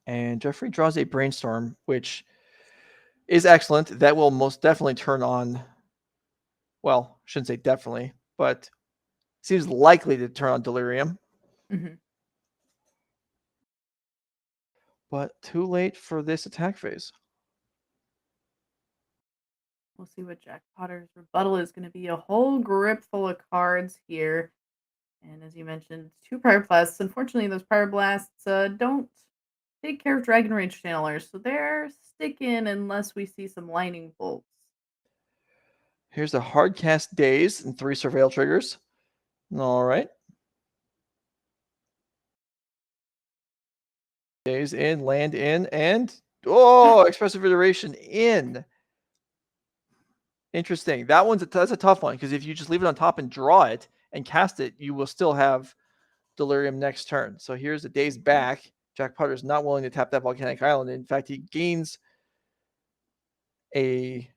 Speaker 1: And Jeffrey draws a Brainstorm, which is excellent. That will most definitely turn on, well, I shouldn't say definitely, but seems likely to turn on Delirium.
Speaker 7: Mm-hmm.
Speaker 1: But too late for this attack phase.
Speaker 7: We'll see what Jack Potter's rebuttal is going to be. A whole grip full of cards here. And as you mentioned, 2 Pyroblasts. Unfortunately, those Pyroblasts don't take care of Dragon Rage Channelers, so they're sticking unless we see some Lightning Bolts.
Speaker 1: Here's the hard cast Daze and 3 Surveil triggers. All right. Daze in, land in, and Expressive Iteration in. Interesting. That's a tough one, because if you just leave it on top and draw it and cast it, you will still have Delirium next turn. So here's the Daze back. Jack Potter's not willing to tap that Volcanic Island. In fact, he gains a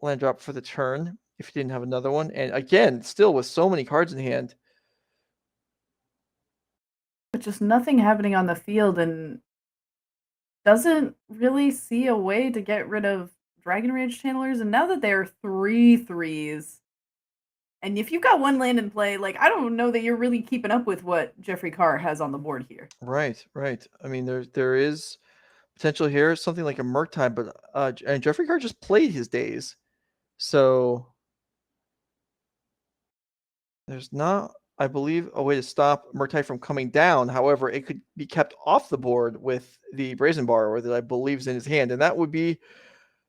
Speaker 1: land drop for the turn if he didn't have another one. And again, still with so many cards in hand.
Speaker 7: But just nothing happening on the field, and doesn't really see a way to get rid of Dragon Rage Channelers. And now that they're 3/3s, and if you've got 1 land in play, like, I don't know that you're really keeping up with what Jeffrey Carr has on the board here.
Speaker 1: Right. I mean, there is potential here, something like a Murktide, but and Jeffrey Carr just played his Daze. So there's not, I believe, a way to stop Murktide from coming down. However, it could be kept off the board with the Brazen Borrower that I believe is in his hand. And that would be,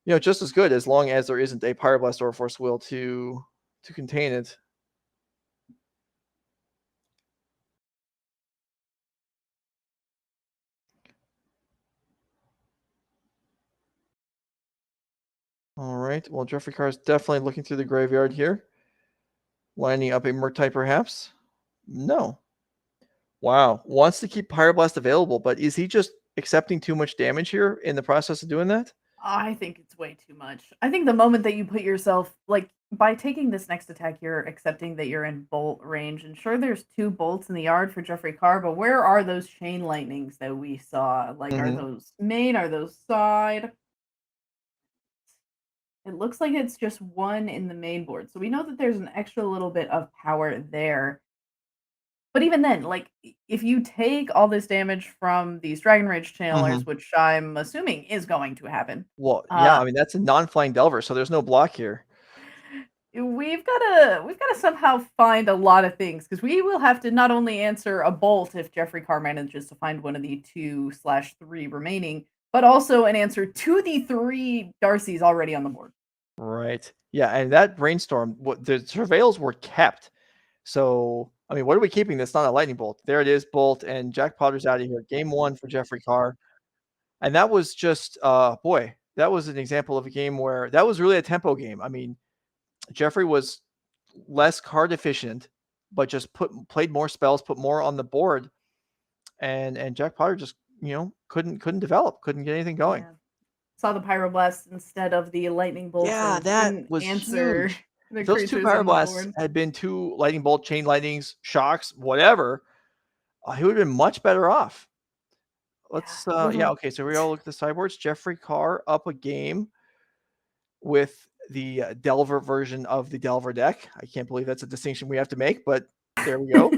Speaker 1: just as good, as long as there isn't a Pyroblast or a Force Will to contain it. All right. Well, Jeffrey Carr is definitely looking through the graveyard here. Lining up a Murktide, perhaps? No. Wow. Wants to keep Pyroblast available, but is he just accepting too much damage here in the process of doing that?
Speaker 7: I think it's way too much. I think the moment that you put yourself, like, by taking this next attack, you're accepting that you're in bolt range. And sure, there's 2 bolts in the yard for Jeffrey Carr, but where are those chain lightnings that we saw? Like, are those main? Are those side? It looks like it's just 1 in the main board. So we know that there's an extra little bit of power there. But even then, like, if you take all this damage from these Dragon Rage channelers, which I'm assuming is going to happen.
Speaker 1: Well, yeah, I mean, that's a non-flying Delver, so there's no block here.
Speaker 7: We've gotta somehow find a lot of things, because we will have to not only answer a bolt if Jeffrey Carr manages to find one of the 2/3 remaining, but also an answer to the 3 Darcys already on the board.
Speaker 1: Right. Yeah, and that brainstorm, the surveils were kept. So, I mean, what are we keeping that's not a lightning bolt? There it is, bolt, and Jack Potter's out of here. Game 1 for Jeffrey Carr. And that was just, boy, that was an example of a game where that was really a tempo game. I mean, Jeffrey was less card efficient, but just played more spells, put more on the board, and Jack Potter just couldn't develop, couldn't get anything going.
Speaker 7: Yeah. Saw the Pyroblast instead of the lightning bolt.
Speaker 1: Yeah,
Speaker 7: and
Speaker 1: that
Speaker 7: didn't
Speaker 1: was
Speaker 7: answer
Speaker 1: huge.
Speaker 7: the
Speaker 1: If those 2
Speaker 7: creatures on the
Speaker 1: Pyroblasts
Speaker 7: board.
Speaker 1: had been 2 lightning bolt, chain lightnings, shocks, whatever, he would have been much better off. Let's okay, so we all look at the sideboards. Jeffrey Carr up a game with the Delver version of the Delver deck. I can't believe that's a distinction we have to make, but there we go.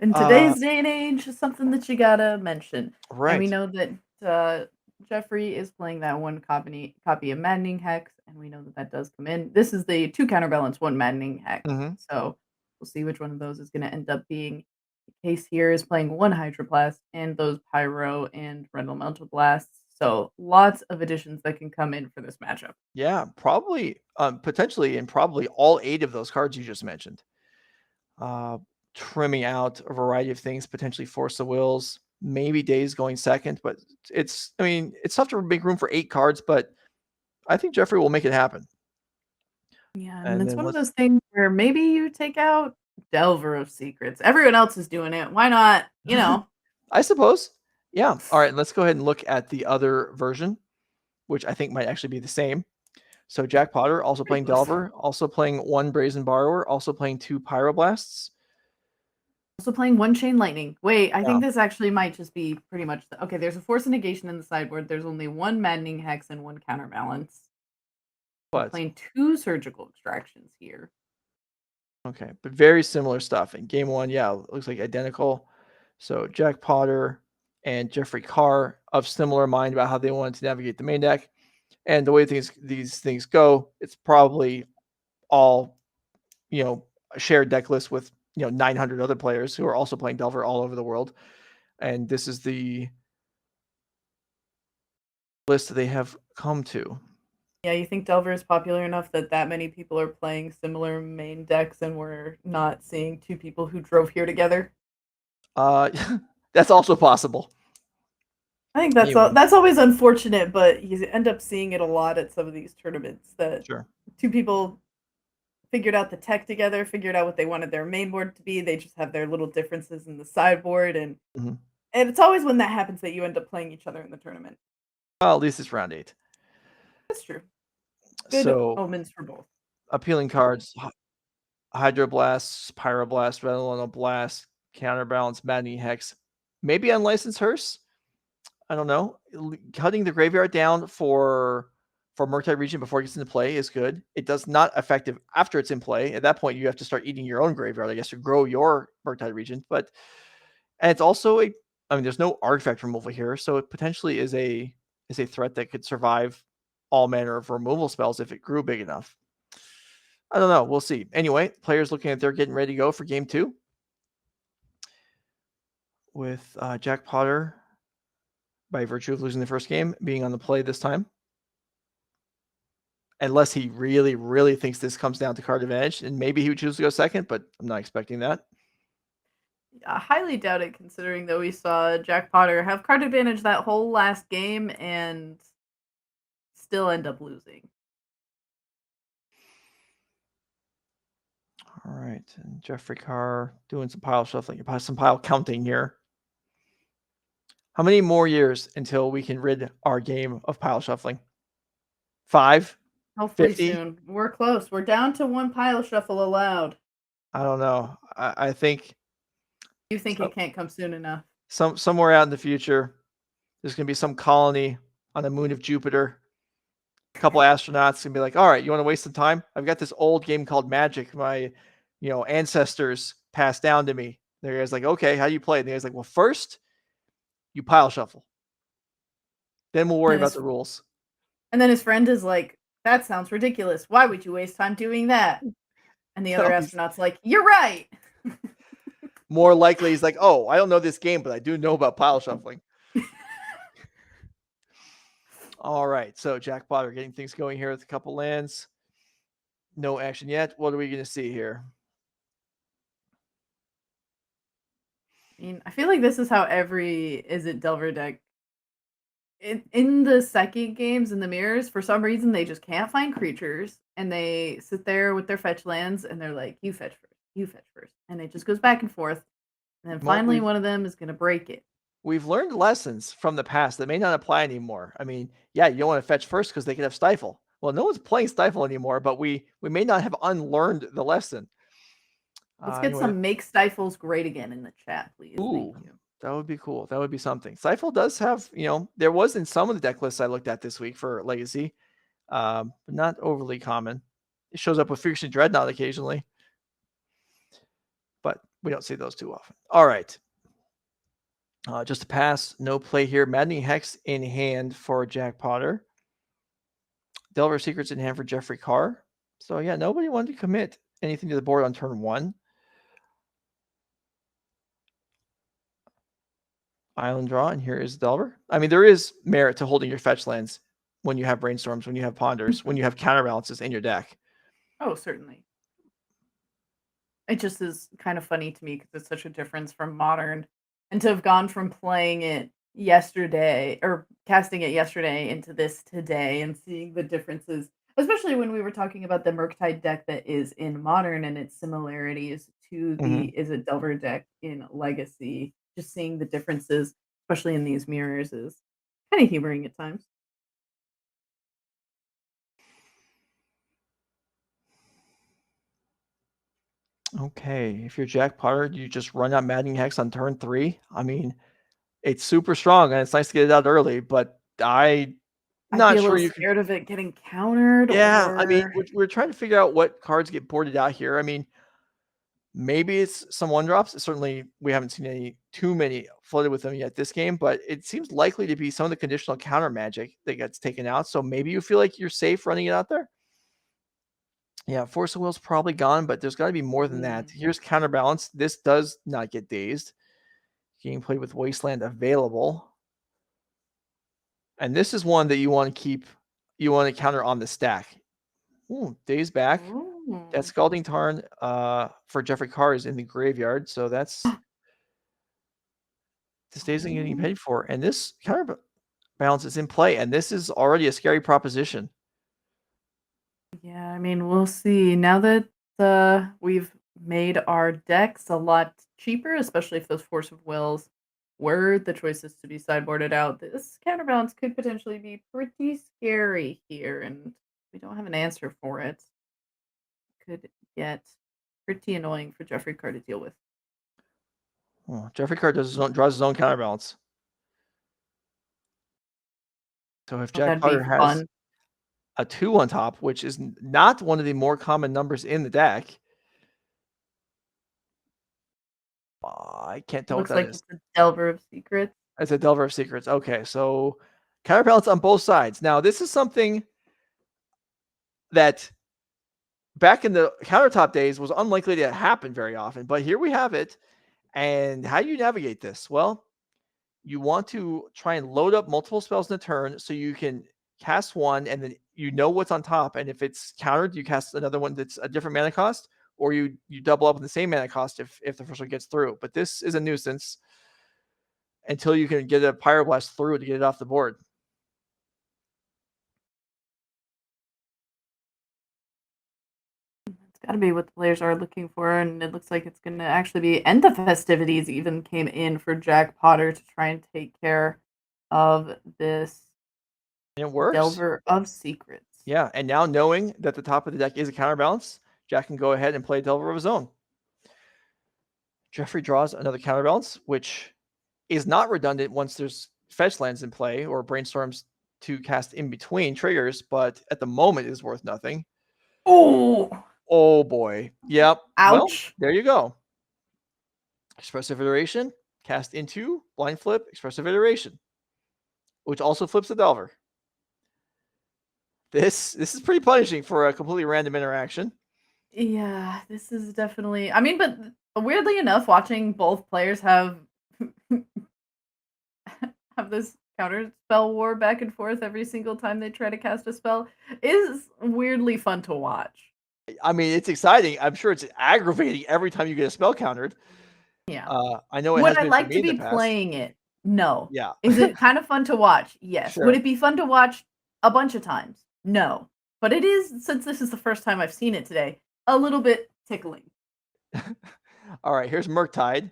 Speaker 7: In today's day and age, it's something that you gotta mention. And we
Speaker 1: Right.
Speaker 7: know that Jeffrey is playing that 1 copy of Maddening Hex, and we know that that does come in. This is the 2 counterbalance, 1 Maddening Hex. So we'll see which one of those is going to end up being the case here. Is playing 1 Hydroblast and those Pyro and Elemental Blasts. So lots of additions that can come in for this matchup.
Speaker 1: Yeah, probably, potentially, and probably all 8 of those cards you just mentioned. Trimming out a variety of things, potentially Force the Wills, maybe Days going second, but it's tough to make room for 8 cards, but I think Jeffrey will make it happen.
Speaker 7: Yeah,
Speaker 1: And
Speaker 7: and it's
Speaker 1: then
Speaker 7: one of
Speaker 1: let's-
Speaker 7: those things where maybe you take out Delver of Secrets. Everyone else is doing it. Why not?
Speaker 1: I suppose. Yeah. All right, let's go ahead and look at the other version, which I think might actually be the same. So Jack Potter also playing
Speaker 7: close.
Speaker 1: Delver, also playing 1 Brazen Borrower, also playing 2 Pyroblasts.
Speaker 7: Also playing 1 Chain Lightning. Wait, I
Speaker 1: Yeah.
Speaker 7: think this actually might just be pretty much okay, there's a Force of Negation in the sideboard. There's only 1 Maddening Hex and 1 Counterbalance.
Speaker 1: But
Speaker 7: Playing 2 Surgical Extractions here.
Speaker 1: okay, but very similar stuff. In game 1, yeah, looks like identical. So Jack Potter and Jeffrey Carr of similar mind about how they wanted to navigate the main deck. And the way these things go, it's probably all, a shared deck list with 900 other players who are also playing Delver all over the world. And this is the list that they have come to.
Speaker 7: Yeah, you think Delver is popular enough that many people are playing similar main decks and we're not seeing 2 people who drove here together?
Speaker 1: That's also possible.
Speaker 7: I think that's always unfortunate, but you end up seeing it a lot at some of these tournaments that
Speaker 1: Sure.
Speaker 7: 2 people figured out the tech together, figured out what they wanted their main board to be. They just have their little differences in the sideboard, and it's always when that happens that you end up playing each other in the tournament.
Speaker 1: Well, at least it's round 8.
Speaker 7: That's true. Good omens for both.
Speaker 1: Appealing cards: Hydroblast, Pyroblast, Red Blast, Counterbalance, Maddening Hex, maybe Unlicensed Hearse. I don't know. Cutting the graveyard down for Murktide Region before it gets into play is good. It does not effective after it's in play. At that point, you have to start eating your own graveyard, I guess, to grow your Murktide Region. And it's also there's no artifact removal here, so it potentially is a threat that could survive all manner of removal spells if it grew big enough. I don't know. We'll see. Anyway, players looking at they're getting ready to go for game 2 with Jack Potter, by virtue of losing the first game, being on the play this time. Unless he really, really thinks this comes down to card advantage, and maybe he would choose to go second, but I'm not expecting that.
Speaker 7: I highly doubt it, considering that we saw Jack Potter have card advantage that whole last game and still end up losing.
Speaker 1: All right. And Jeffrey Carr doing some pile shuffling, some pile counting here. How many more years until we can rid our game of pile shuffling? 5?
Speaker 7: Hopefully
Speaker 1: 50?
Speaker 7: soon. We're close. We're down to 1 pile shuffle allowed.
Speaker 1: I don't know. I think
Speaker 7: You think it can't come soon enough?
Speaker 1: somewhere out in the future, there's going to be some colony on the moon of Jupiter. A couple astronauts gonna be like, all right, you want to waste some time? I've got this old game called Magic. My, ancestors passed down to me. The guy's like, okay, how do you play? And the guy's like, well, first you pile shuffle. Then we'll worry
Speaker 7: And
Speaker 1: about the rules.
Speaker 7: And then his friend is like, that sounds ridiculous. Why would you waste time doing that? And the other astronaut's like, you're right.
Speaker 1: More likely, he's like, oh, I don't know this game, but I do know about pile shuffling. All right, so Jack Potter getting things going here with a couple lands. No action yet. What are we going to see here?
Speaker 7: I mean, I feel like this is how every Izzet Delver deck in the second games in the mirrors, for some reason they just can't find creatures and they sit there with their fetch lands and they're like, you fetch first. And it just goes back and forth. And then finally one of them is going to break it.
Speaker 1: We've learned lessons from the past that may not apply anymore. I mean, yeah, you don't want to fetch first because they could have Stifle. Well, no one's playing Stifle anymore, but we may not have unlearned the lesson.
Speaker 7: Let's get some make Stifles great again in the chat, please.
Speaker 1: Ooh,
Speaker 7: thank you.
Speaker 1: that would be cool. That would be something. Stifle does have, there was in some of the deck lists I looked at this week for Legacy, but not overly common. It shows up with Friction Dreadnought occasionally, but we don't see those too often. All right. Just a pass, no play here. Maddening Hex in hand for Jack Potter. Delver Secrets in hand for Jeffrey Carr. So yeah, nobody wanted to commit anything to the board on turn 1. Island draw, and here is Delver. I mean, there is merit to holding your fetch lands when you have brainstorms, when you have ponders, when you have counterbalances in your deck.
Speaker 7: Oh, certainly. It just is kind of funny to me because it's such a difference from Modern. And to have gone from playing it yesterday or casting it yesterday into this today and seeing the differences, especially when we were talking about the Murktide deck that is in Modern and its similarities to the Izzet Delver deck in Legacy, just seeing the differences, especially in these mirrors, is kind of humoring at times.
Speaker 1: Okay, if you're Jack Potter, you just run out Maddening Hex on turn 3. I mean, it's super strong and it's nice to get it out early, but I'm not sure you can.
Speaker 7: Scared of it getting countered.
Speaker 1: Yeah,
Speaker 7: or...
Speaker 1: I mean, we're trying to figure out what cards get boarded out here. I mean, maybe it's some 1-drops. Certainly, we haven't seen too many flooded with them yet this game, but it seems likely to be some of the conditional counter magic that gets taken out. So maybe you feel like you're safe running it out there. Yeah, Force of Will's probably gone, but there's got to be more than that. Here's Counterbalance. This does not get dazed. Getting played with Wasteland available. And this is one that you want to keep. You want to counter on the stack. Ooh, Daze back. That Scalding Tarn for Jeffrey Carr is in the graveyard. So that's this isn't getting paid for. And this Counterbalance is in play. And this is already a scary proposition.
Speaker 7: Yeah, I mean, we'll see. Now that we've made our decks a lot cheaper, especially if those Force of Wills were the choices to be sideboarded out, this Counterbalance could potentially be pretty scary here, and we don't have an answer for it. Could get pretty annoying for Jeffrey Carr to deal with.
Speaker 1: Oh, Jeffrey Carr draws his own Counterbalance. So if Jack Potter has a 2 on top, which is not one of the more common numbers in the deck. I can't tell what that is.
Speaker 7: Looks like it's a Delver of Secrets.
Speaker 1: It's a Delver of Secrets. Okay, so Counterbalance on both sides. Now, this is something that back in the countertop days was unlikely to happen very often, but here we have it. And how do you navigate this? Well, you want to try and load up multiple spells in a turn so you can cast one and then you know what's on top. And if it's countered, you cast another one that's a different mana cost, or you double up on the same mana cost if the first one gets through. But this is a nuisance until you can get a Pyroblast through to get it off the board.
Speaker 7: Gotta be what the players are looking for, and it looks like it's gonna actually be. And the festivities even came in for Jack Potter to try and take care of this
Speaker 1: And it works.
Speaker 7: Delver of Secrets.
Speaker 1: Yeah, and now knowing that the top of the deck is a counterbalance, Jack can go ahead and play Delver of his own. Jeffrey draws another counterbalance, which is not redundant once there's fetch lands in play or brainstorms to cast in between triggers, but at the moment is worth nothing.
Speaker 7: Oh
Speaker 1: boy. Yep.
Speaker 7: Ouch.
Speaker 1: Well, there you go. Expressive Iteration, cast into blind flip, Expressive Iteration, which also flips the Delver. This is pretty punishing for a completely random interaction.
Speaker 7: Yeah, this is definitely. I mean, but weirdly enough, watching both players have this counter spell war back and forth every single time they try to cast a spell is weirdly fun to watch.
Speaker 1: I mean, it's exciting. I'm sure it's aggravating every time you get a spell countered.
Speaker 7: Yeah.
Speaker 1: I know it
Speaker 7: Would
Speaker 1: has
Speaker 7: I
Speaker 1: been
Speaker 7: like
Speaker 1: for me
Speaker 7: to
Speaker 1: in the
Speaker 7: be
Speaker 1: past.
Speaker 7: playing it? No.
Speaker 1: Yeah.
Speaker 7: Is it kind of fun to watch? Yes.
Speaker 1: Sure.
Speaker 7: Would it be fun to watch a bunch of times? No. But it is, since this is the first time I've seen it today, a little bit tickling.
Speaker 1: All right, here's Murktide.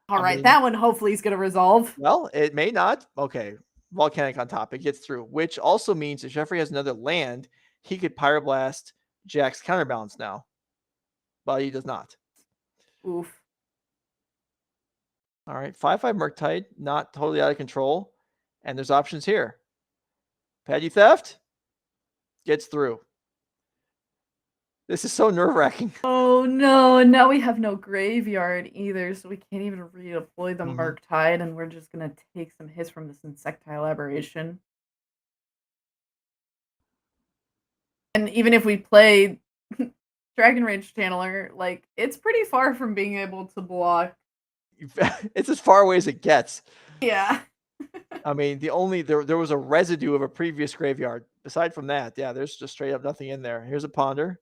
Speaker 7: All right, that one hopefully is going to resolve.
Speaker 1: Well, it may not. Okay, Volcanic on top. It gets through, which also means if Jeffrey has another land, he could Pyroblast Jack's counterbalance now. But he does not.
Speaker 7: Oof.
Speaker 1: All right, 5/5 Murktide, not totally out of control. And there's options here. Petty Theft gets through. This is so nerve-wracking.
Speaker 7: Oh no, and now we have no graveyard either, so we can't even redeploy the Murktide, and we're just gonna take some hits from this Insectile Aberration. And even if we play Dragon Rage Channeler, like, it's pretty far from being able to block.
Speaker 1: It's as far away as it gets.
Speaker 7: Yeah.
Speaker 1: I mean, there was a residue of a previous graveyard. Aside from that, yeah, there's just straight up nothing in there. Here's a Ponder.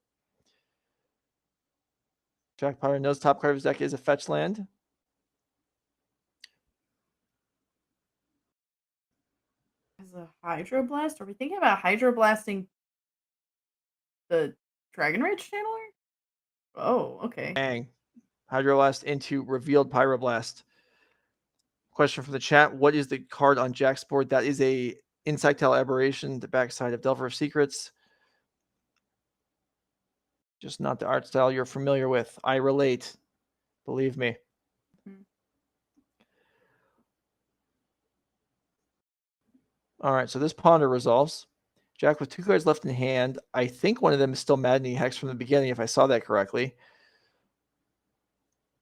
Speaker 1: Jack Potter knows top card of his deck is a fetch land.
Speaker 7: As a Hydroblast? Are we thinking about Hydroblasting the Dragon Rage Channeler? Oh, okay.
Speaker 1: Bang. Hydroblast into revealed Pyroblast. Question from the chat. What is the card on Jack's board? That is a Insectile Aberration, the backside of Delver of Secrets. Just not the art style you're familiar with. I relate. Believe me. All right, so this Ponder resolves. Jack with 2 cards left in hand. I think one of them is still Maddening Hex from the beginning, if I saw that correctly.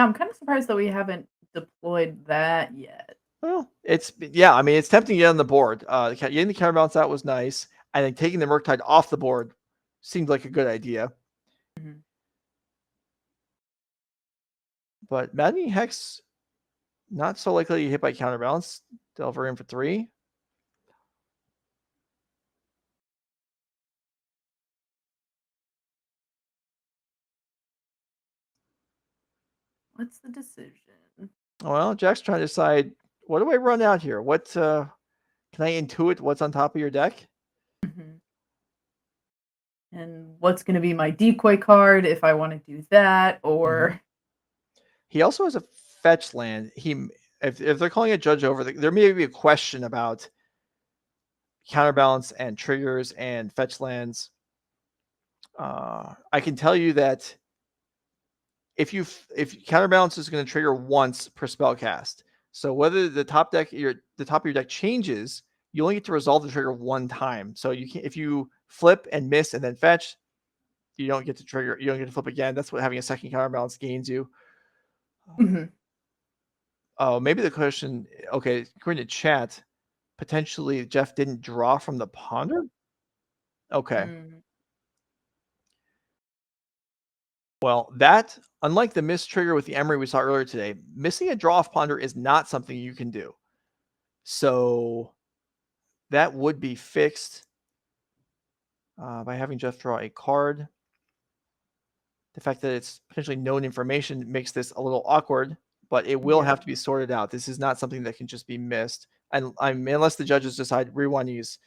Speaker 7: I'm kind of surprised that we haven't deployed that yet.
Speaker 1: Well, it's tempting to get on the board. Getting the counterbalance out was nice. I think taking the Murktide off the board seemed like a good idea. But Maddening Hex, not so likely to hit by counterbalance. Delver in for 3.
Speaker 7: What's the decision?
Speaker 1: Well, Jack's trying to decide, what do I run out here? What can I intuit what's on top of your deck?
Speaker 7: And what's going to be my decoy card if I want to do that, or
Speaker 1: he also has a fetch land. If they're calling a judge over, there may be a question about counterbalance and triggers and fetch lands. I can tell you that if counterbalance is going to trigger once per spell cast, so whether the top of your deck changes, you only get to resolve the trigger one time. So you can, if you flip and miss and then fetch, you don't get to trigger. You don't get to flip again. That's what having a second counterbalance gains you. Oh, maybe the question. Okay, according to chat, potentially Jeff didn't draw from the Ponder. Okay. Well, that, unlike the miss trigger with the Emery we saw earlier today, missing a draw off Ponder is not something you can do. So that would be fixed by having Jeff draw a card. The fact that it's potentially known information makes this a little awkward, but it will have to be sorted out. This is not something that can just be missed. And unless the judges decide Rewani is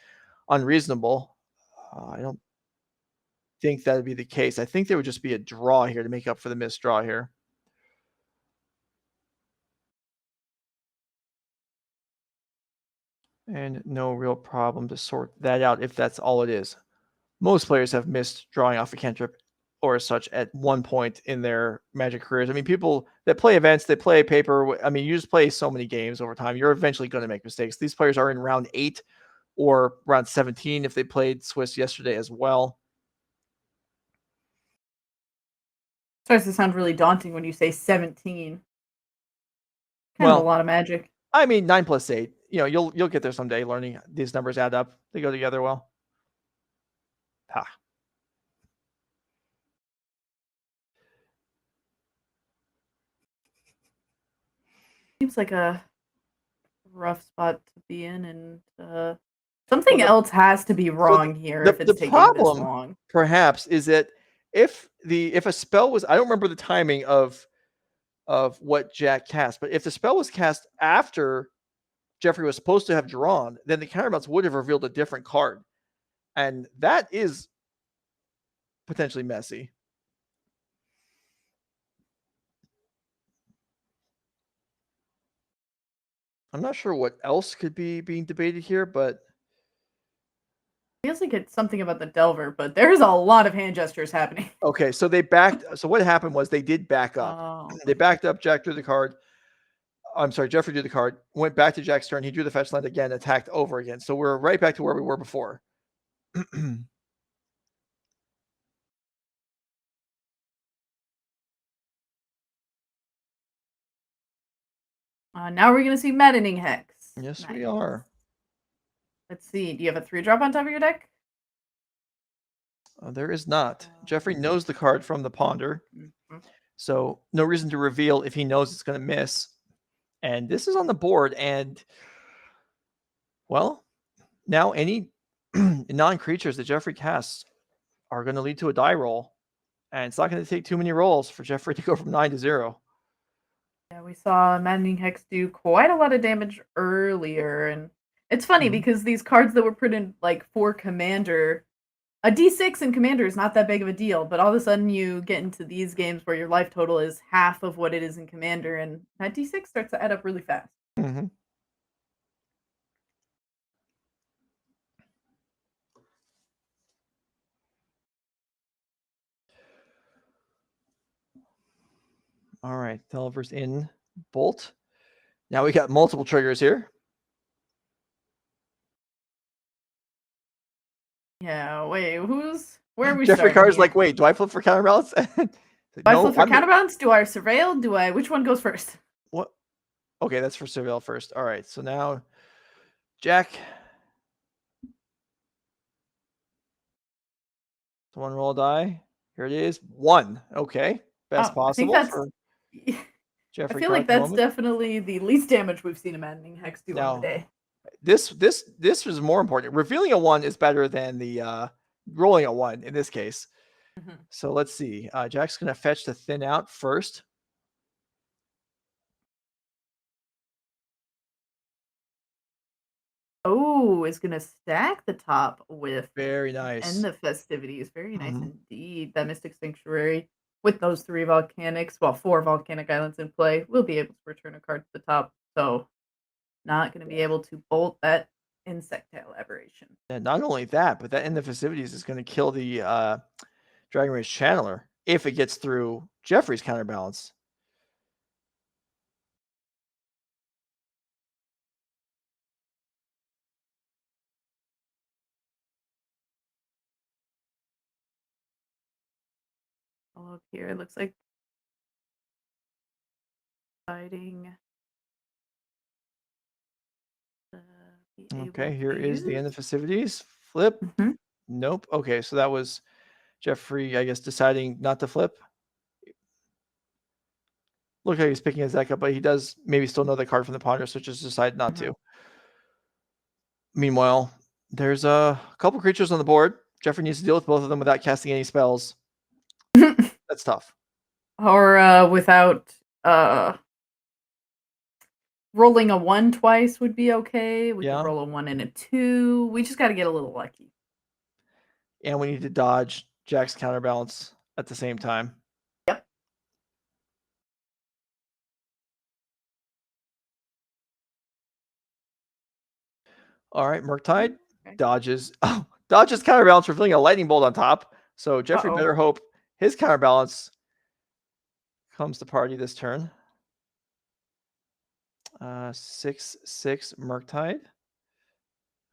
Speaker 1: unreasonable, I don't think that would be the case. I think there would just be a draw here to make up for the missed draw here. And no real problem to sort that out if that's all it is. Most players have missed drawing off a cantrip or such at one point in their Magic careers. I mean, people that play events, they play paper. I mean, you just play so many games over time. You're eventually going to make mistakes. These players are in round 8 or round 17 if they played Swiss yesterday as well.
Speaker 7: Starts to sound really daunting when you say 17. Kind
Speaker 1: Well,
Speaker 7: of a lot of Magic.
Speaker 1: I mean, 9 plus 8. You know, you'll get there someday. Learning these numbers add up. They go together well. Ha.
Speaker 7: Seems like a rough spot to be in, and something else has to be wrong here if it's taking this long.
Speaker 1: Perhaps is that if a spell was, I don't remember the timing of what Jack cast, but if the spell was cast after Jeffrey was supposed to have drawn, then the counterbalance would have revealed a different card, and that is potentially messy. I'm not sure what else could be being debated here, but
Speaker 7: Feels like it's something about the Delver, but there's a lot of hand gestures happening.
Speaker 1: okay, so they backed. So what happened was they did back up.
Speaker 7: Oh.
Speaker 1: They backed up. Jack drew the card. I'm sorry, Jeffrey drew the card. Went back to Jack's turn. He drew the fetch land again. Attacked over again. So we're right back to where we were before.
Speaker 7: Now we're going to see Maddening Hex.
Speaker 1: Yes,
Speaker 7: Nice.
Speaker 1: we are.
Speaker 7: Let's see. Do you have a 3-drop on top of your deck?
Speaker 1: There is not. Jeffrey knows the card from the ponder.
Speaker 7: Mm-hmm.
Speaker 1: So no reason to reveal if he knows it's going to miss. And this is on the board. And, well, now any non-creatures that Jeffrey casts are going to lead to a die roll. And it's not going to take too many rolls for Jeffrey to go from 9 to 0.
Speaker 7: Yeah, we saw Maddening Hex do quite a lot of damage earlier. And it's funny because these cards that were printed like for Commander, a D6 in Commander is not that big of a deal, but all of a sudden you get into these games where your life total is half of what it is in Commander, and that D6 starts to add up really fast.
Speaker 1: Mm-hmm. All right, Delver's in Bolt. Now we got multiple triggers here.
Speaker 7: Yeah, wait, where are we
Speaker 1: Jeffrey
Speaker 7: starting
Speaker 1: Carr's
Speaker 7: here?
Speaker 1: like, wait, do I flip for counterbalance?
Speaker 7: Do I flip for counterbalance? Do I surveil? Which one goes first?
Speaker 1: What? Okay, that's for surveil first. All right, so now Jack. So one roll die. Here it is. 1. Okay. Best possible for Jeffrey.
Speaker 7: I feel like that's definitely the least damage we've seen a Maddening Hex do on the day.
Speaker 1: This was more important. Revealing a 1 is better than the rolling a 1 in this case. Mm-hmm. So let's see. Jack's going to fetch the thin out first.
Speaker 7: Oh, is going to stack the top with
Speaker 1: very nice
Speaker 7: and the festivities. Very nice indeed. That Mystic Sanctuary with those 3 volcanics, 4 volcanic islands in play, we'll be able to return a card to the top. So not going to be able to bolt that Insectile Aberration.
Speaker 1: And not only that, but that in the festivities is going to kill the Dragon Rage Channeler if it gets through Jeffrey's counterbalance.
Speaker 7: Up here, it looks like fighting.
Speaker 1: Okay, here is the end of festivities. Flip.
Speaker 7: Mm-hmm.
Speaker 1: Nope. Okay, so that was Jeffrey, I guess, deciding not to flip. Look like he's picking his deck up, but he does maybe still know the card from the ponder, so just decide not to. Meanwhile, there's a couple creatures on the board. Jeffrey needs to deal with both of them without casting any spells. That's tough.
Speaker 7: Or without rolling a 1 twice would be okay. We can roll a 1 and a 2. We just got to get a little lucky.
Speaker 1: And we need to dodge Jack's counterbalance at the same time.
Speaker 7: Yep.
Speaker 1: All right, Murktide
Speaker 7: Okay.
Speaker 1: dodges. Oh, dodges counterbalance, revealing a lightning bolt on top. So Jeffrey
Speaker 7: Uh-oh.
Speaker 1: better hope his counterbalance comes to party this turn. 6/6 Murktide.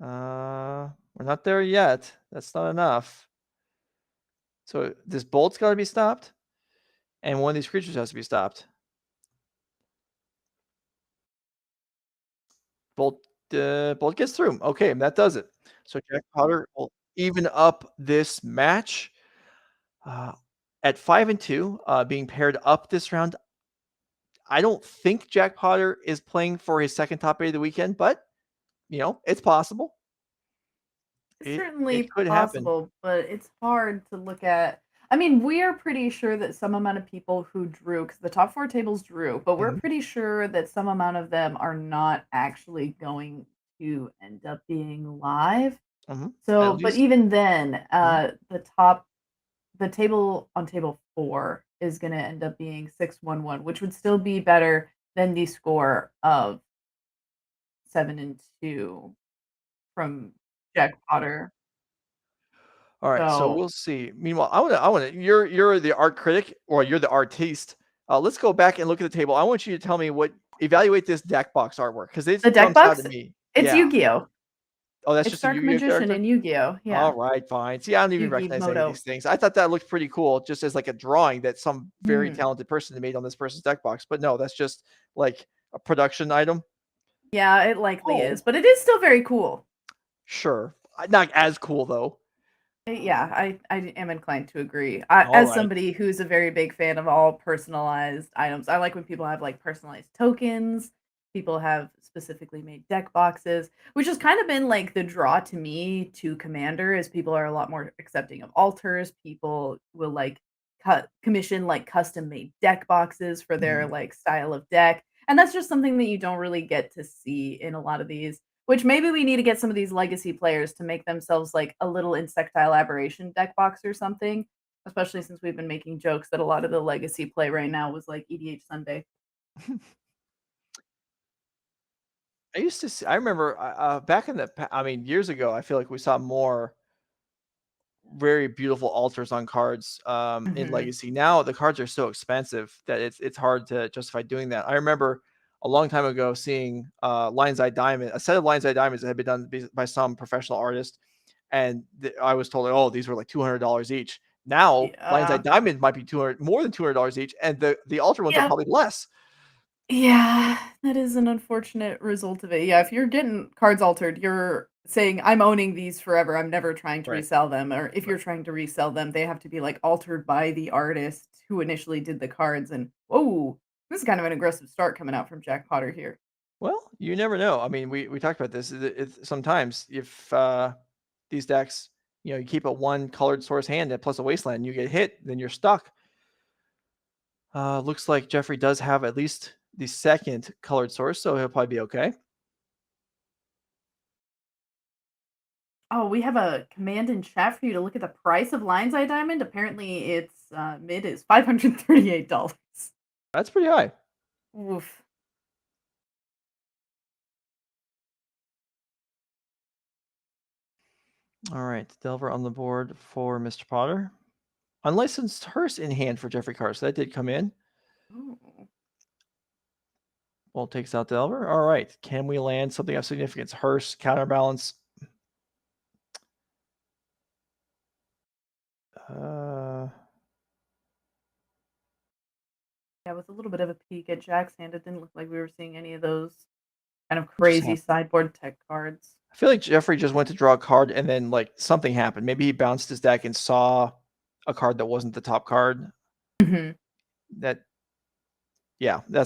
Speaker 1: We're not there yet. That's not enough. So this bolt's got to be stopped, and one of these creatures has to be stopped. Bolt gets through. Okay, and that does it. So Jack Potter will even up this match at 5-2, being paired up this round. I don't think Jack Potter is playing for his second top 8 of the weekend, but it's possible.
Speaker 7: It's
Speaker 1: It
Speaker 7: certainly
Speaker 1: could happen.
Speaker 7: possible, but it's hard to look at. I mean, we are pretty sure that some amount of people who drew, because the top 4 tables drew, but we're
Speaker 1: Mhm.
Speaker 7: pretty sure that some amount of them are not actually going to end up being live.
Speaker 1: At
Speaker 7: So, but
Speaker 1: least
Speaker 7: even then, the table on table 4 is going to end up being 6-1-1, which would still be better than the score of 7-2 from Jack Potter.
Speaker 1: all right. So
Speaker 7: So
Speaker 1: we'll see. Meanwhile, I want to. You're the art critic, or you're the artiste. Let's go back and look at the table. I want you to tell me evaluate this deck box artwork, because it
Speaker 7: the deck
Speaker 1: jumps out
Speaker 7: box,
Speaker 1: at me.
Speaker 7: it's
Speaker 1: Yeah.
Speaker 7: Yu-Gi-Oh!
Speaker 1: Oh, that's
Speaker 7: It's
Speaker 1: just a
Speaker 7: Dark
Speaker 1: Yu-Gi-Oh
Speaker 7: Magician
Speaker 1: character.
Speaker 7: in Yu-Gi-Oh! Yeah.
Speaker 1: All right, fine. See, I don't even
Speaker 7: Yugi
Speaker 1: recognize any of
Speaker 7: Moto.
Speaker 1: these things. I thought that looked pretty cool, just as like a drawing that some very
Speaker 7: Mhm.
Speaker 1: talented person made on this person's deck box. But no, that's just like a production item.
Speaker 7: Yeah, it likely
Speaker 1: Oh.
Speaker 7: is, but it is still very cool.
Speaker 1: Sure, not as cool though.
Speaker 7: Yeah, I am inclined to agree. As
Speaker 1: Alright.
Speaker 7: somebody who's a very big fan of all personalized items, I like when people have like personalized tokens. People have specifically made deck boxes, which has kind of been like the draw to me to Commander, is people are a lot more accepting of alters. People will like commission like custom made deck boxes for their like style of deck. And that's just something that you don't really get to see in a lot of these, which maybe we need to get some of these legacy players to make themselves like a little insectile aberration deck box or something, especially since we've been making jokes that a lot of the legacy play right now was like EDH Sunday.
Speaker 1: I used to see, I remember back in years ago, I feel like we saw more very beautiful altars on cards in
Speaker 7: Mhm.
Speaker 1: Legacy. Now the cards are so expensive that it's hard to justify doing that. I remember a long time ago seeing Lion's Eye Diamond, a set of Lion's Eye Diamonds that had been done by some professional artist, and I was told, oh, these were like $200 each. Now Lion's Eye
Speaker 7: Yeah.
Speaker 1: Diamond might be more than $200 each, and the altar ones are
Speaker 7: Yep.
Speaker 1: probably less.
Speaker 7: Yeah, that is an unfortunate result of it. Yeah, if you're getting cards altered, you're saying, I'm owning these forever. I'm never trying to
Speaker 1: Right.
Speaker 7: resell them. Or if you're trying to resell them, they have to be like altered by the artist who initially did the cards. And whoa, this is kind of an aggressive start coming out from Jack Potter here.
Speaker 1: Well, you never know. I mean, we talked about this. Sometimes if these decks, you keep a one colored source hand and plus a wasteland, and you get hit, then you're stuck. Looks like Jeffrey does have at least the second colored source, so he'll probably be okay.
Speaker 7: Oh, we have a command in chat for you to look at the price of Lion's Eye Diamond. Apparently, its mid is $538.
Speaker 1: That's pretty high.
Speaker 7: Oof.
Speaker 1: All right, Delver on the board for Mr. Potter. Unlicensed Hearse in hand for Jeffrey Carr, so that did come in.
Speaker 7: Ooh.
Speaker 1: Well, takes out Delver. All right, can we land something of significance? Hearse, counterbalance.
Speaker 7: Yeah, with a little bit of a peek at Jack's hand, it didn't look like we were seeing any of those kind of crazy sideboard tech cards.
Speaker 1: I feel like Jeffrey just went to draw a card and then like something happened. Maybe he bounced his deck and saw a card that wasn't the top card.
Speaker 7: Mhm.
Speaker 1: That's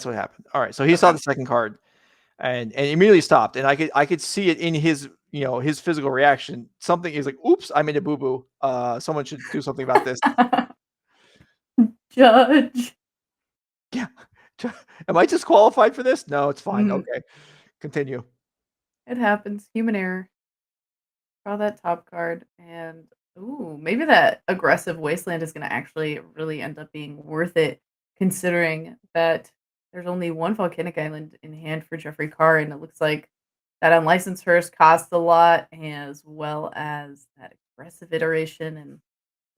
Speaker 1: what happened. All right, so he saw the second card and immediately stopped, and I could see it in his his physical reaction. Something is like, oops, I made a boo boo. Someone should do something about this.
Speaker 7: Judge.
Speaker 1: Yeah, am I disqualified for this? No, it's fine.
Speaker 7: Mhm.
Speaker 1: Okay, continue.
Speaker 7: It happens. Human error. Draw that top card, and Ooh, maybe that aggressive wasteland is going to actually really end up being worth it, considering that there's only one volcanic island in hand for Jeffrey Carr, and it looks like that unlicensed hearse costs a lot, as well as that aggressive iteration. And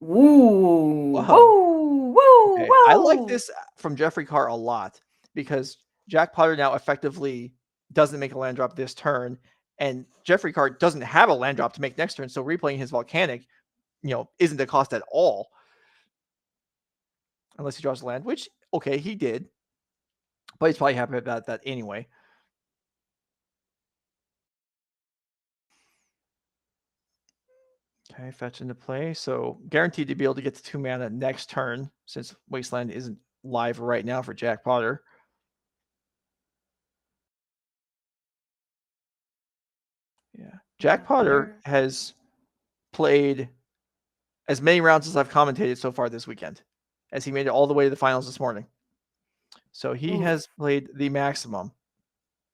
Speaker 7: woo,
Speaker 1: Wow.
Speaker 7: woo, woo,
Speaker 1: Okay, I like
Speaker 7: woo.
Speaker 1: this from Jeffrey Carr a lot because Jack Potter now effectively doesn't make a land drop this turn, and Jeffrey Carr doesn't have a land drop to make next turn, so replaying his volcanic, isn't a cost at all. Unless he draws land, which, okay, he did. But he's probably happy about that anyway. Okay, fetch into play. So guaranteed to be able to get to 2 mana next turn since Wasteland isn't live right now for Jack Potter. Yeah. Jack Potter has played as many rounds as I've commentated so far this weekend, as he made it all the way to the finals this morning. So he has played the maximum.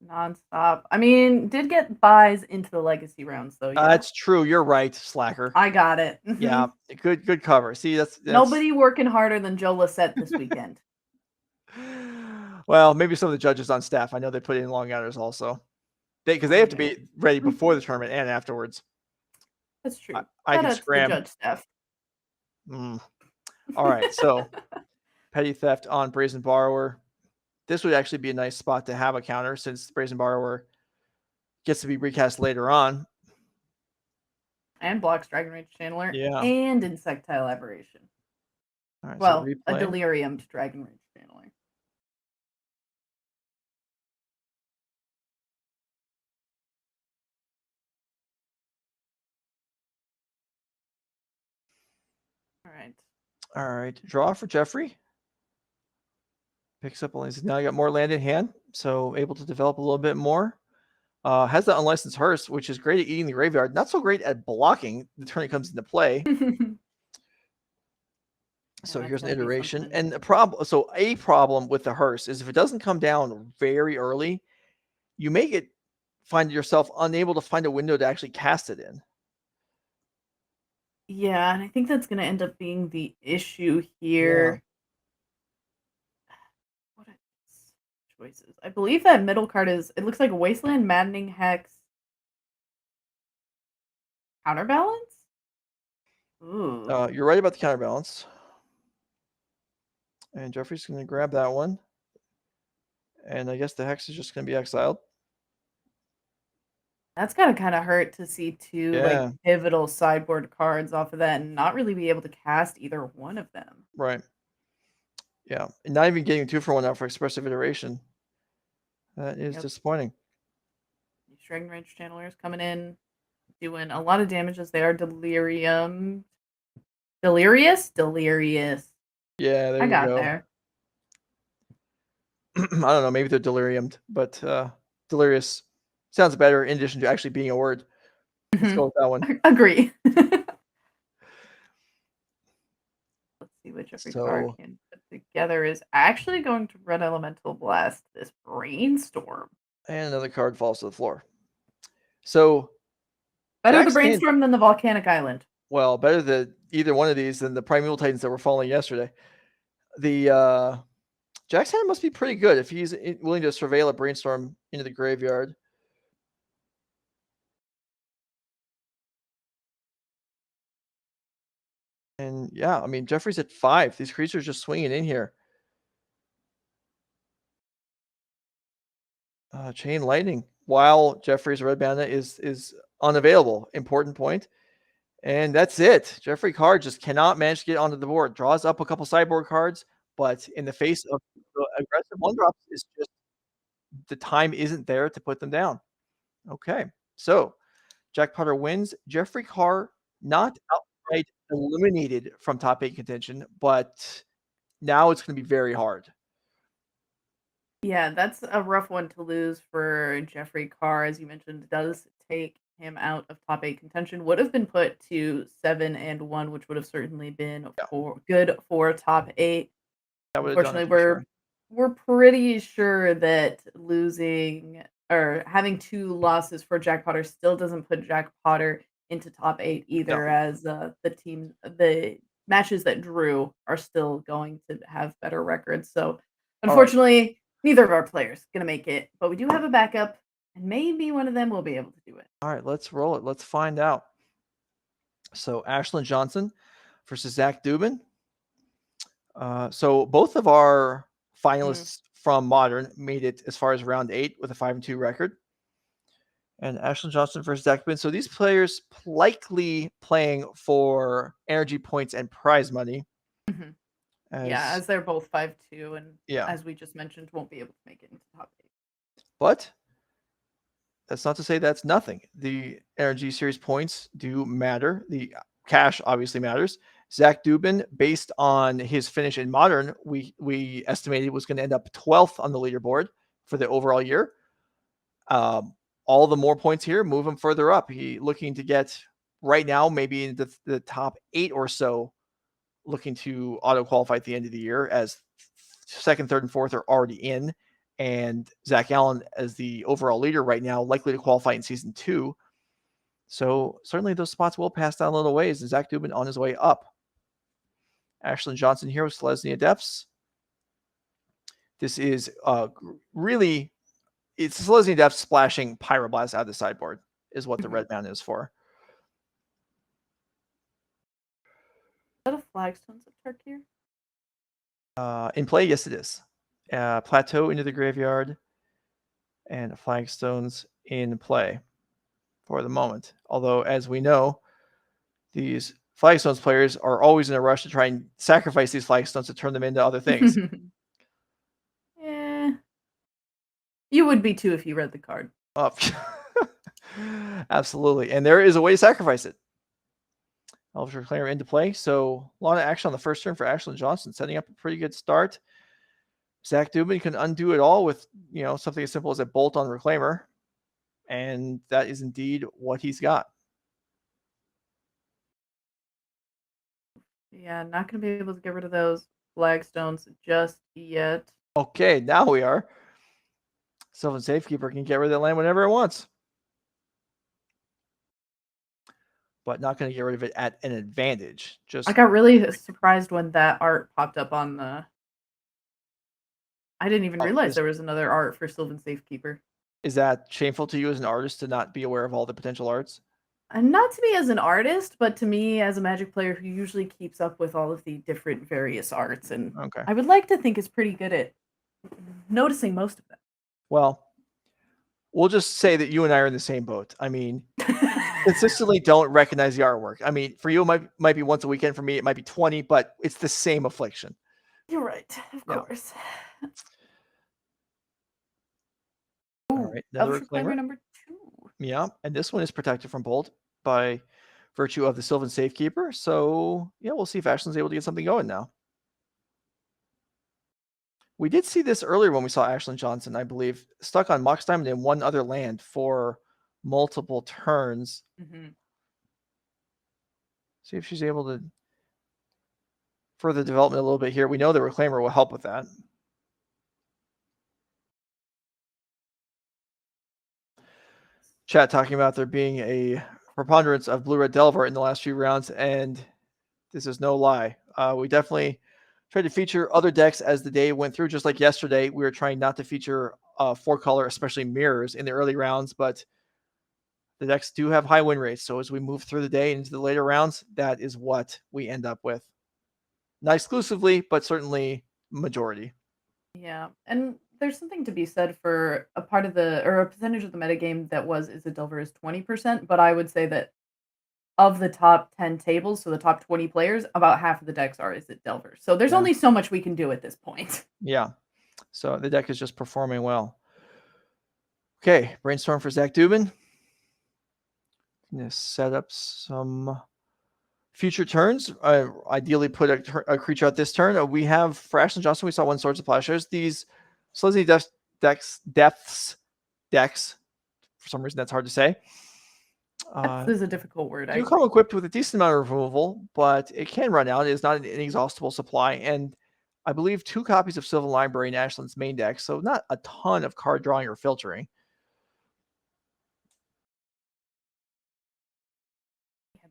Speaker 7: Nonstop. I mean, did get buys into the legacy rounds though. Yeah.
Speaker 1: That's true. You're right, Slacker.
Speaker 7: I got it.
Speaker 1: Yeah, good cover. See, that's
Speaker 7: nobody working harder than Joe Lissette this weekend.
Speaker 1: Well, maybe some of the judges on staff. I know they put in long hours also. Because they have to be ready before the tournament and afterwards.
Speaker 7: That's true.
Speaker 1: I can scram.
Speaker 7: The judge staff.
Speaker 1: All right, so petty theft on Brazen Borrower. This would actually be a nice spot to have a counter since Brazen Borrower gets to be recast later on.
Speaker 7: And blocks Dragon Rage Channeler.
Speaker 1: Yeah.
Speaker 7: And Insectile Aberration.
Speaker 1: All right,
Speaker 7: well,
Speaker 1: so
Speaker 7: a Delirium to Dragon Rage Channeler.
Speaker 1: All right. Draw for Jeffrey. Picks up all these. Now you got more land in hand, so able to develop a little bit more. Has the unlicensed hearse, which is great at eating the graveyard. Not so great at blocking the turn it comes into play. So here's an iteration. And a problem with the hearse is if it doesn't come down very early, you may find yourself unable to find a window to actually cast it in.
Speaker 7: Yeah, and I think that's going to end up being the issue here. Yeah. What are these choices? I believe that middle card it looks like Wasteland, Maddening Hex, Counterbalance? Ooh.
Speaker 1: You're right about the counterbalance. And Jeffrey's going to grab that one. And I guess the Hex is just going to be exiled.
Speaker 7: That's gotta kind of hurt to see two like pivotal sideboard cards off of that and not really be able to cast either one of them.
Speaker 1: Right. Yeah. And not even getting 2-for-1 out for Expressive Iteration. That is disappointing.
Speaker 7: Dragon Rage Channelers coming in, doing a lot of damage as they are Delirium. Delirious? Delirious.
Speaker 1: Yeah, there
Speaker 7: I
Speaker 1: you
Speaker 7: got
Speaker 1: go.
Speaker 7: there.
Speaker 1: I don't know. Maybe they're deliriumed, but delirious sounds better in addition to actually being a word. Let's go with that one.
Speaker 7: Agree. Let's see what Jeffrey Carr can put together. Is actually going to Red Elemental Blast this Brainstorm.
Speaker 1: And another card falls to the floor. So
Speaker 7: better the Brainstorm than the Volcanic Island.
Speaker 1: Well, better than either one of these than the Primeval Titans that were falling yesterday. The Jack's hand must be pretty good if he's willing to surveil a Brainstorm into the graveyard. And yeah, I mean, Jeffrey's at 5. These creatures just swinging in here. Chain Lightning. While Jeffrey's red mana is unavailable. Important point. And that's it. Jeffrey Carr just cannot manage to get onto the board. Draws up a couple sideboard cards, but in the face of the aggressive 1-drops, is just the time isn't there to put them down. Okay, so Jack Potter wins. Jeffrey Carr not outright eliminated from top 8 contention, but now it's going to be very hard.
Speaker 7: Yeah, that's a rough one to lose for Jeffrey Carr. As you mentioned, does take him out of top 8 contention. Would have been put to 7-1, which would have certainly been good for top 8. Unfortunately, we're pretty sure that losing or having 2 losses for Jack Potter still doesn't put Jack Potter into top 8 either, as the matches that drew are still going to have better records. So unfortunately, neither of our players gonna make it, but we do have a backup, and maybe one of them will be able to do it.
Speaker 1: All right, let's roll it. Let's find out. So Ashlen Johnson versus Zach Dubin. So both of our finalists from Modern made it as far as round 8 with a 5-2 record. And Ashlen Johnson versus Zach Dubin. So these players likely playing for energy points and prize money.
Speaker 7: As they're both 5-2, and
Speaker 1: Yeah.
Speaker 7: as we just mentioned, won't be able to make it into top 8.
Speaker 1: But that's not to say that's nothing. The NRG Series points do matter. The cash obviously matters. Zach Dubin, based on his finish in Modern, we estimated was going to end up 12th on the leaderboard for the overall year. All the more points here move him further up. He looking to get right now maybe in the top 8 or so, looking to auto qualify at the end of the year, as 2nd, 3rd, and 4th are already in. And Zach Allen, as the overall leader right now, likely to qualify in season 2. So certainly those spots will pass down a little ways. And Zach Dubin on his way up. Ashlen Johnson here with Selesnya Depths. This is really, it's Selesnya Depths splashing Pyroblast out of the sideboard is what the red mountain is for.
Speaker 7: Is that a Flagstones of Turk here?
Speaker 1: In play, yes it is. Plateau into the graveyard and Flagstones in play for the moment. Although, as we know, these Flagstones players are always in a rush to try and sacrifice these Flagstones to turn them into other things.
Speaker 7: Yeah. You would be too if you read the card.
Speaker 1: Absolutely. And there is a way to sacrifice it. Elves Reclaimer into play. So a lot of action on the first turn for Ashlen Johnson, setting up a pretty good start. Zach Dubin can undo it all with, something as simple as a bolt on Reclaimer. And that is indeed what he's got.
Speaker 7: Yeah, not going to be able to get rid of those Flagstones just yet.
Speaker 1: Okay, now we are. Sylvan Safekeeper can get rid of that land whenever it wants. But not going to get rid of it at an advantage.
Speaker 7: I got really surprised when that art popped up on the... I didn't even realize there was another art for Sylvan Safekeeper.
Speaker 1: Is that shameful to you as an artist to not be aware of all the potential arts?
Speaker 7: Not to me as an artist, but to me as a Magic player who usually keeps up with all of the different various arts. And I would like to think is pretty good at noticing most of them.
Speaker 1: Well, we'll just say that you and I are in the same boat. I mean, consistently don't recognize the artwork. I mean, for you, it might be once a weekend. For me, it might be 20, but it's the same affliction.
Speaker 7: You're right, of course.
Speaker 1: All right, another Reclaimer
Speaker 7: number 2.
Speaker 1: Yeah, and this one is protected from bolt by virtue of the Sylvan Safekeeper. So, yeah, we'll see if Ashlen's able to get something going now. We did see this earlier when we saw Ashlen Johnson, I believe, stuck on Mox Diamond in one other land for multiple turns. See if she's able to further development a little bit here. We know the Reclaimer will help with that. Chat talking about there being a preponderance of blue-red Delver in the last few rounds, and this is no lie. We definitely tried to feature other decks as the day went through. Just like yesterday, we were trying not to feature 4-color, especially mirrors, in the early rounds, but the decks do have high win rates. So as we move through the day into the later rounds, that is what we end up with. Not exclusively, but certainly majority.
Speaker 7: Yeah, and there's something to be said for a part of a percentage of the metagame that was Izzet Delver is 20%, but I would say that of the top 10 tables, so the top 20 players, about half of the decks are Izzet Delver. So there's only so much we can do at this point.
Speaker 1: Yeah. So the deck is just performing well. Okay, brainstorm for Zach Dubin. Gonna set up some future turns. Ideally put a creature out this turn. We have, for Ashlen Johnson, we saw one Swords of Plowshares. These Selesnya Depths decks, for some reason that's hard to say.
Speaker 7: This is a difficult word.
Speaker 1: You come equipped with a decent amount of removal, but it can run out. It is not an inexhaustible supply. And I believe 2 copies of Sylvan Library in Ashlen's main deck, so not a ton of card drawing or filtering.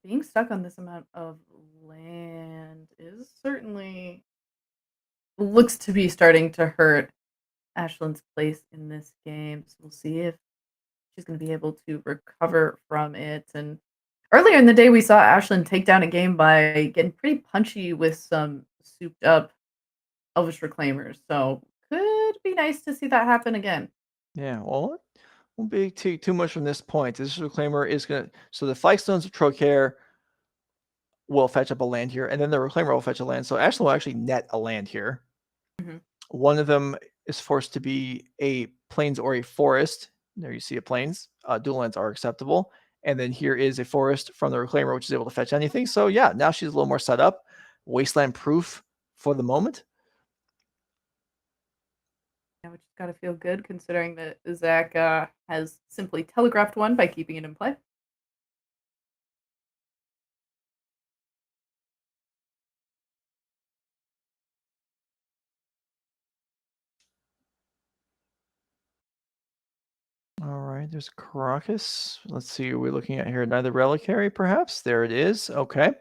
Speaker 7: Being stuck on this amount of land is certainly looks to be starting to hurt Ashlen's place in this game. So we'll see if she's going to be able to recover from it. And earlier in the day, we saw Ashlen take down a game by getting pretty punchy with some souped up Elvish Reclaimers. So could be nice to see that happen again.
Speaker 1: Yeah, well, it won't be too much from this point. This Reclaimer is going to... So the Flagstones of Trocaire will fetch up a land here, and then the Reclaimer will fetch a land. So Ashlen will actually net a land here.
Speaker 7: Mhm.
Speaker 1: One of them is forced to be a plains or a forest. There you see a plains. Dual lands are acceptable. And then here is a forest from the Reclaimer, which is able to fetch anything. So yeah, now she's a little more set up. Wasteland proof for the moment.
Speaker 7: Yeah, which has got to feel good considering that Zach has simply telegraphed one by keeping it in play.
Speaker 1: All right, there's Caracas. Let's see, are we looking at here? Another Reliquary, perhaps? There it is. Okay.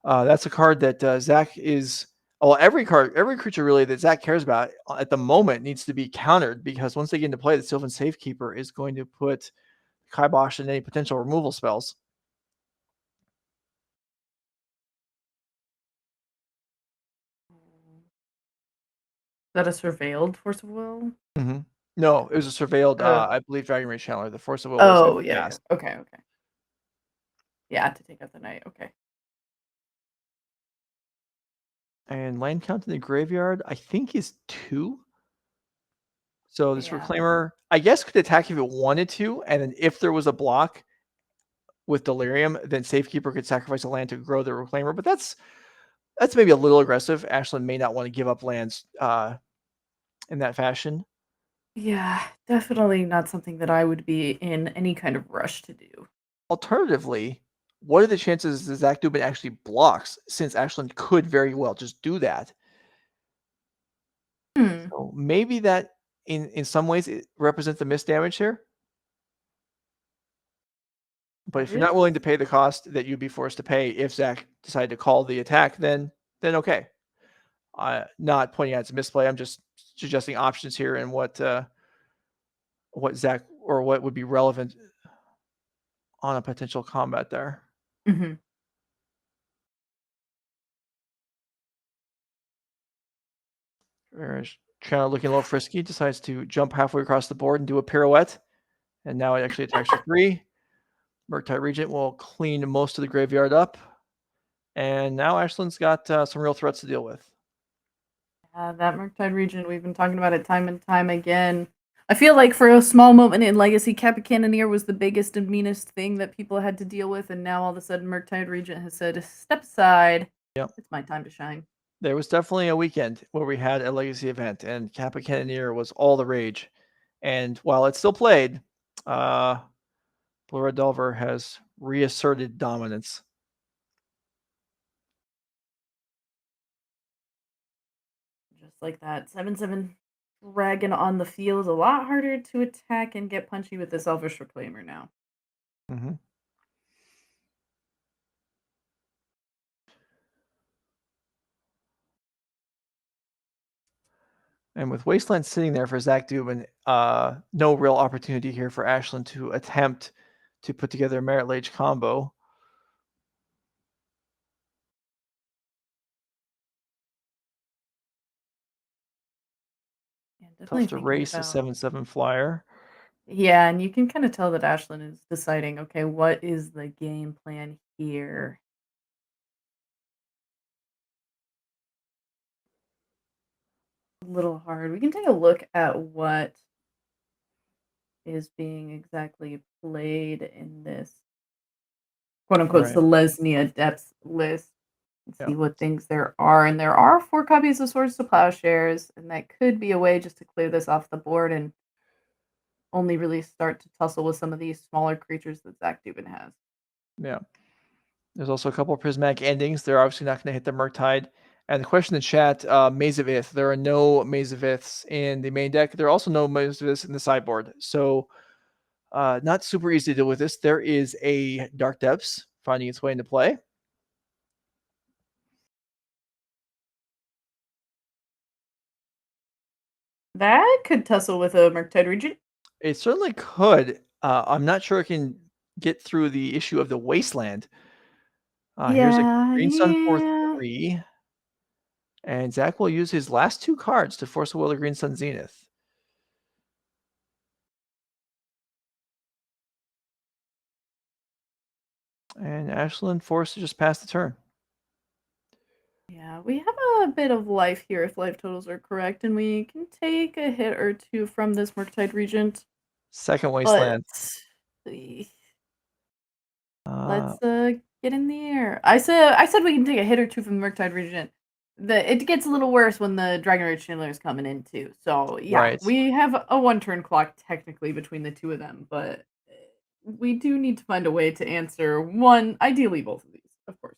Speaker 1: That's a card that Zach is... Well, every creature really that Zach cares about at the moment needs to be countered, because once they get into play, the Sylvan Safekeeper is going to put kibosh in any potential removal spells.
Speaker 7: Is that a surveilled Force of Will?
Speaker 1: Mm-hmm. No, it was a surveilled,
Speaker 7: Oh.
Speaker 1: I believe, Dragon Rage Channeler. The Force of Will was
Speaker 7: Oh, yeah.
Speaker 1: fast.
Speaker 7: Okay. Yeah, to take out the knight. Okay.
Speaker 1: And land count in the graveyard, I think, is 2. So this
Speaker 7: Yeah.
Speaker 1: Reclaimer, I guess, could attack if it wanted to, and then if there was a block with Delirium, then Safekeeper could sacrifice a land to grow the Reclaimer. But that's maybe a little aggressive. Ashlen may not want to give up lands in that fashion.
Speaker 7: Yeah, definitely not something that I would be in any kind of rush to do.
Speaker 1: Alternatively, what are the chances that Zach Dubin actually blocks, since Ashlen could very well just do that? So maybe that in some ways it represents the missed damage here. But if you're not willing to pay the cost that you'd be forced to pay if Zach decided to call the attack, then okay. Not pointing out it's a misplay. I'm just suggesting options here and what Zach, or what would be relevant on a potential combat there.
Speaker 7: Mm-hmm.
Speaker 1: Kind of looking a little frisky, decides to jump halfway across the board and do a pirouette. And now it actually attacks for 3. Murktide Regent will clean most of the graveyard up. And now Ashlen's got some real threats to deal with.
Speaker 7: That Murktide Regent, we've been talking about it time and time again. I feel like for a small moment in Legacy, Kappa Cannoneer was the biggest and meanest thing that people had to deal with, and now all of a sudden Murktide Regent has said, step aside.
Speaker 1: Yep.
Speaker 7: It's my time to shine.
Speaker 1: There was definitely a weekend where we had a Legacy event, and Kappa Cannoneer was all the rage. And while it's still played, Blue Red Delver has reasserted dominance.
Speaker 7: Just like that. 7/7 Dragon on the field. A lot harder to attack and get punchy with this Elvish Reclaimer now.
Speaker 1: Mm-hmm. And with Wasteland sitting there for Zach Dubin, no real opportunity here for Ashlen to attempt to put together a Merit Lage combo.
Speaker 7: Yeah,
Speaker 1: Tough
Speaker 7: definitely
Speaker 1: to
Speaker 7: thinking
Speaker 1: race a
Speaker 7: about...
Speaker 1: 7/7 flyer.
Speaker 7: Yeah, and you can kind of tell that Ashlen is deciding, okay, what is the game plan here? A little hard. We can take a look at what is being exactly played in this quote-unquote
Speaker 1: Right.
Speaker 7: Selesnya depth list and see
Speaker 1: Yeah.
Speaker 7: what things there are. And there are 4 copies of Swords to Plowshares, and that could be a way just to clear this off the board and only really start to tussle with some of these smaller creatures that Zach Dubin has.
Speaker 1: Yeah. There's also a couple of prismatic endings. They're obviously not going to hit the Murktide. And the question in the chat, Maze of Ith. There are no Maze of Iths in the main deck. There are also no Maze of Iths in the sideboard. So not super easy to deal with this. There is a Dark Depths finding its way into play.
Speaker 7: That could tussle with a Murktide Regent.
Speaker 1: It certainly could. I'm not sure it can get through the issue of the Wasteland. Here's a Green Sun for 3. And Zach will use his last 2 cards to force a will of Green Sun Zenith. And Ashlen forced to just pass the turn.
Speaker 7: Yeah, we have a bit of life here if life totals are correct, and we can take a hit or 2 from this Murktide Regent.
Speaker 1: Second Wasteland.
Speaker 7: Let's get in the air. I said we can take a hit or 2 from the Murktide Regent. It gets a little worse when the Dragon Rage Chandler is coming in too. So yeah,
Speaker 1: Right.
Speaker 7: we have a 1-turn clock technically between the 2 of them, but we do need to find a way to answer one, ideally both of these, of course.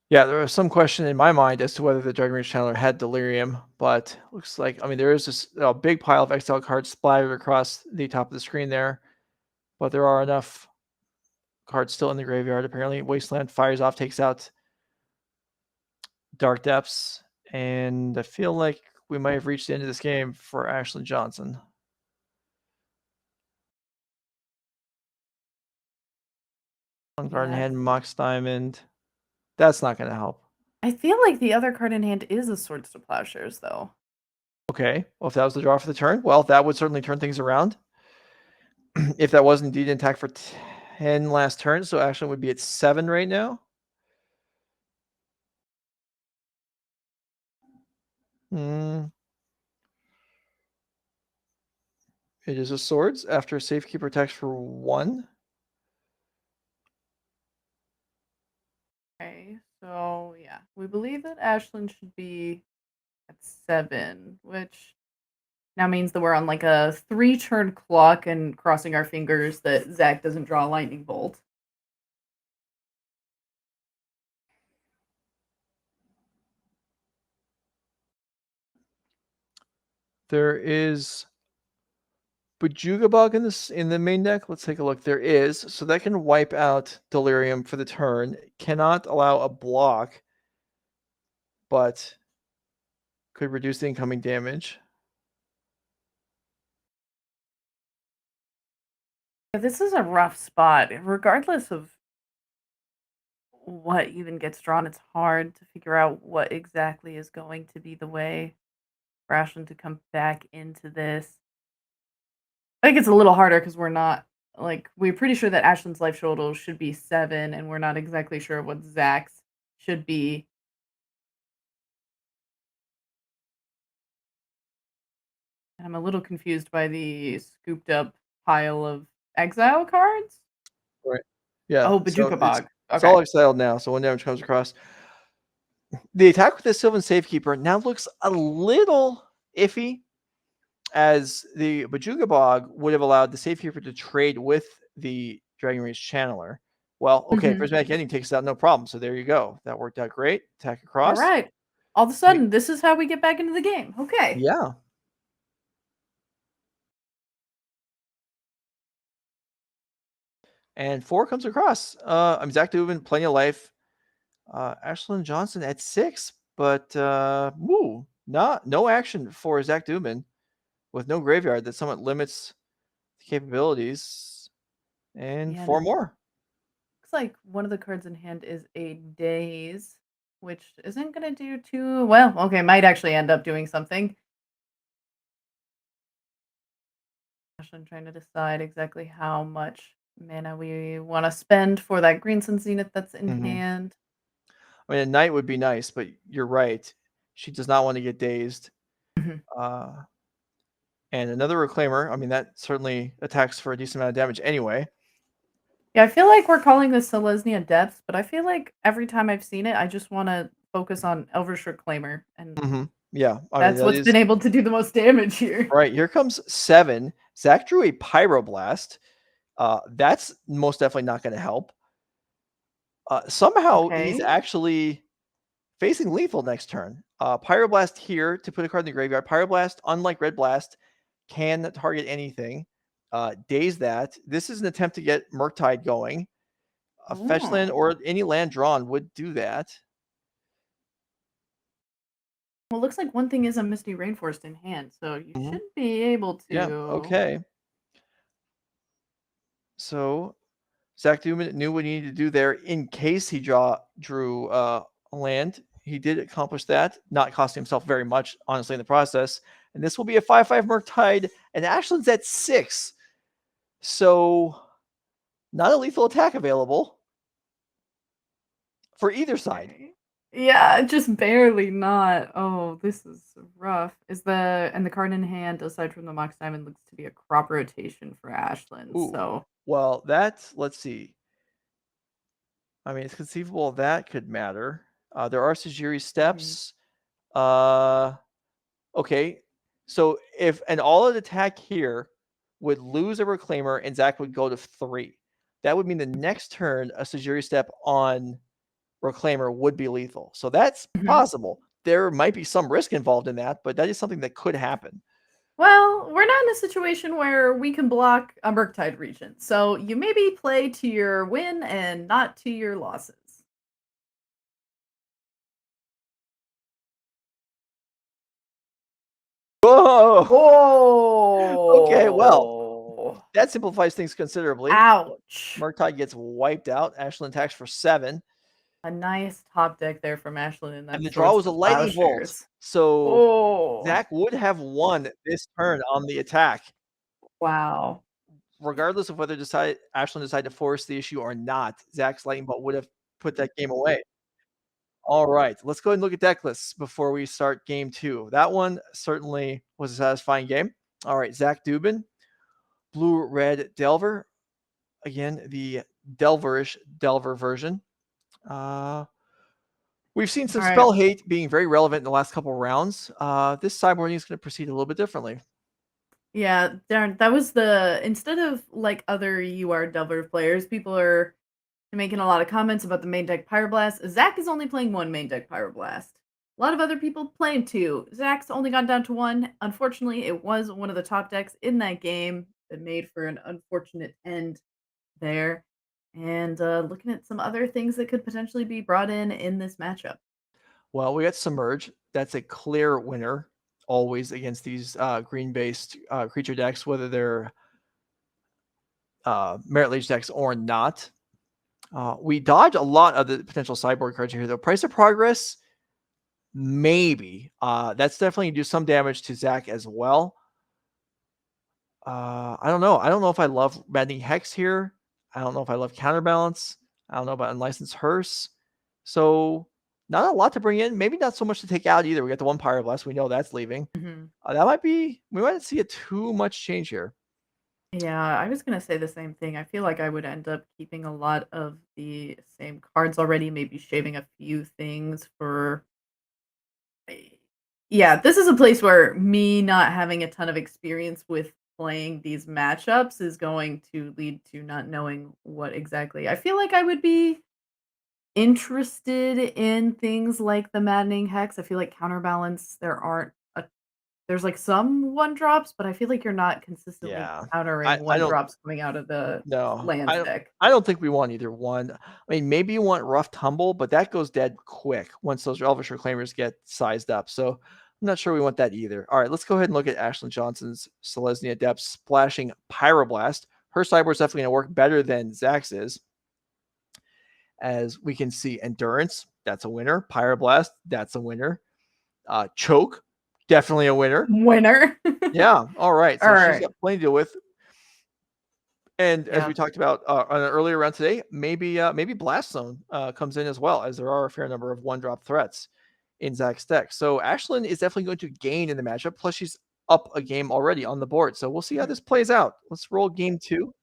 Speaker 1: Yeah, there was some question in my mind as to whether the Dragon Rage Channeler had Delirium, but looks like, I mean, there is this big pile of exile cards splattered across the top of the screen there, but there are enough cards still in the graveyard, apparently. Wasteland fires off, takes out Dark Depths, and I feel like we might have reached the end of this game for Ashlen Johnson. On Garden Hand, Mox Diamond. That's not going to help.
Speaker 7: I feel like the other card in hand is a Swords to Plowshares, though.
Speaker 1: Okay, well, if that was the draw for the turn, well, that would certainly turn things around. If that was indeed an attack for 10 last turn, so Ashlen would be at 7 right now. It is a Swords after Safekeeper attacks for 1.
Speaker 7: Okay, so yeah, we believe that Ashlen should be at 7, which now means that we're on like a 3-turn clock and crossing our fingers that Zach doesn't draw a lightning bolt.
Speaker 1: There is Bujugabog in the main deck. Let's take a look. There is, so that can wipe out Delirium for the turn. Cannot allow a block, but could reduce the incoming damage.
Speaker 7: Yeah, this is a rough spot. Regardless of what even gets drawn, it's hard to figure out what exactly is going to be the way for Ashlen to come back into this. I think it's a little harder because we're not, like, we're pretty sure that Ashlen's life total should be 7, and we're not exactly sure what Zach's should be. And I'm a little confused by the scooped up pile of exile cards.
Speaker 1: Right. Yeah.
Speaker 7: Oh, Bajuka Bog.
Speaker 1: It's all exiled now, so 1 damage comes across. The attack with the Sylvan Safekeeper now looks a little iffy, as the Bajuga Bog would have allowed the Safekeeper to trade with the Dragon Rage Channeler. Well, okay, Prismatic Ending takes it out, no problem. So there you go. That worked out great. Attack across.
Speaker 7: All right. All of a sudden, this is how we get back into the game. Okay.
Speaker 1: Yeah. And 4 comes across. I'm Zach Dubin, plenty of life. Ashlen Johnson at 6, but no action for Zach Dubin with no graveyard. That somewhat limits the capabilities. And 4 more.
Speaker 7: Looks like one of the cards in hand is a Daze, which isn't going to do too well. Okay, might actually end up doing something. I'm trying to decide exactly how much mana we want to spend for that Green Sun Zenith that's in hand.
Speaker 1: I mean, a Knight would be nice, but you're right. She does not want to get dazed. And another Reclaimer. I mean, that certainly attacks for a decent amount of damage anyway.
Speaker 7: Yeah, I feel like we're calling this Selesnya Depths, but I feel like every time I've seen it, I just want to focus on Elvish Reclaimer. And
Speaker 1: yeah,
Speaker 7: that's what's been able to do the most damage here.
Speaker 1: Right, here comes 7. Zach drew a Pyroblast. That's most definitely not going to help. Somehow he's actually facing lethal next turn. Pyroblast here to put a card in the graveyard. Pyroblast, unlike Red Blast, can target anything. Daze that. This is an attempt to get Murktide going. A fetch land or any land drawn would do that.
Speaker 7: Well, it looks like one thing is a Misty Rainforest in hand, so you should be able to.
Speaker 1: Yeah, okay. So Zach Dubin knew what he needed to do there in case he drew a land. He did accomplish that, not costing himself very much, honestly, in the process. And this will be a 5/5 Murktide, and Ashlen's at 6. So not a lethal attack available for either side.
Speaker 7: Okay. Yeah, just barely not. Oh, this is rough. And the card in hand, aside from the Mox Diamond, looks to be a crop rotation for Ashlen.
Speaker 1: Ooh.
Speaker 7: So
Speaker 1: Well, that's, let's see. I mean, it's conceivable that could matter. There are Sajiri steps. Okay. So if an all-out attack here would lose a Reclaimer and Zach would go to 3, that would mean the next turn a Sajiri step on Reclaimer would be lethal. So that's possible. There might be some risk involved in that, but that is something that could happen.
Speaker 7: well, we're not in a situation where we can block a Murktide Regent. So you maybe play to your win and not to your losses.
Speaker 1: Whoa!
Speaker 7: Oh.
Speaker 1: Okay, well, that simplifies things considerably.
Speaker 7: Ouch.
Speaker 1: Murktide gets wiped out. Ashlen attacks for 7.
Speaker 7: A nice top deck there from Ashlen.
Speaker 1: And the draw was a lightning bolt. So Zach would have won this turn on the attack.
Speaker 7: Wow.
Speaker 1: Regardless of whether Ashlen decided to force the issue or not, Zach's lightning bolt would have put that game away. All right, let's go ahead and look at deck lists before we start game 2. That one certainly was a satisfying game. All right, Zach Dubin, blue-red Delver. Again, the Delverish Delver version. We've seen some spell hate being very relevant in the last couple rounds. This sideboarding is going to proceed a little bit differently.
Speaker 7: Yeah, Darren, that was instead of like other UR Delver players, people are making a lot of comments about the main deck Pyroblast. Zach is only playing 1 main deck Pyroblast. A lot of other people playing 2. Zach's only gone down to 1. Unfortunately, it was one of the top decks in that game that made for an unfortunate end there. And looking at some other things that could potentially be brought in this matchup.
Speaker 1: Well, we got Submerge. That's a clear winner always against these green-based creature decks, whether they're Merit Lage decks or not. We dodge a lot of the potential sideboard cards here, though. Price of Progress, maybe. That's definitely going to do some damage to Zach as well. I don't know. I don't know if I love Maddening Hex here. I don't know if I love Counterbalance. I don't know about Unlicensed Hearse. So not a lot to bring in. Maybe not so much to take out either. We got the 1 Pyroblast. We know that's leaving. That might be, we might see a too much change here.
Speaker 7: Yeah, I was going to say the same thing. I feel like I would end up keeping a lot of the same cards already, maybe shaving a few things for... Yeah, this is a place where me not having a ton of experience with playing these matchups is going to lead to not knowing what exactly. I feel like I would be interested in things like the Maddening Hex. I feel like Counterbalance, there's like some 1-drops, but I feel like you're not consistently countering 1-drops coming out of the land deck.
Speaker 1: I don't think we want either one. I mean, maybe you want Rough Tumble, but that goes dead quick once those Elvish Reclaimers get sized up. So I'm not sure we want that either. All right, let's go ahead and look at Ashlen Johnson's Selesnya Depth splashing Pyroblast. Her sideboard's definitely going to work better than Zach's is. As we can see, Endurance, that's a winner. Pyroblast, that's a winner. Choke, definitely a winner. Yeah. All right. So she's got plenty to deal with. And as we talked about on an earlier round today, maybe Blast Zone comes in as well, as there are a fair number of 1-drop threats in Zach's deck. So Ashlen is definitely going to gain in the matchup. Plus, she's up a game already on the board. So we'll see how this plays out. Let's roll game 2.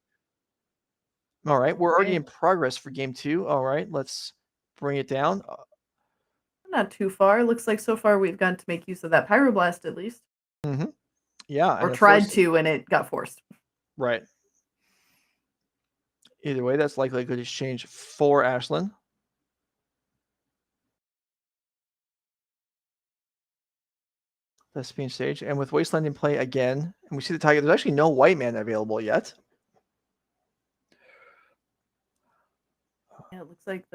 Speaker 1: All right. We're already in progress for game 2. All right. Let's bring it down.
Speaker 7: Not too far. Looks like so far we've gotten to make use of that Pyroblast at least.
Speaker 1: Yeah.
Speaker 7: Or tried to, and it got forced.
Speaker 1: Right. Either way, that's likely a good exchange for Ashlen. The Speech stage. And with Wasteland in play again, and we see the Tiger, there's actually no white mana available yet.
Speaker 7: Yeah, it looks like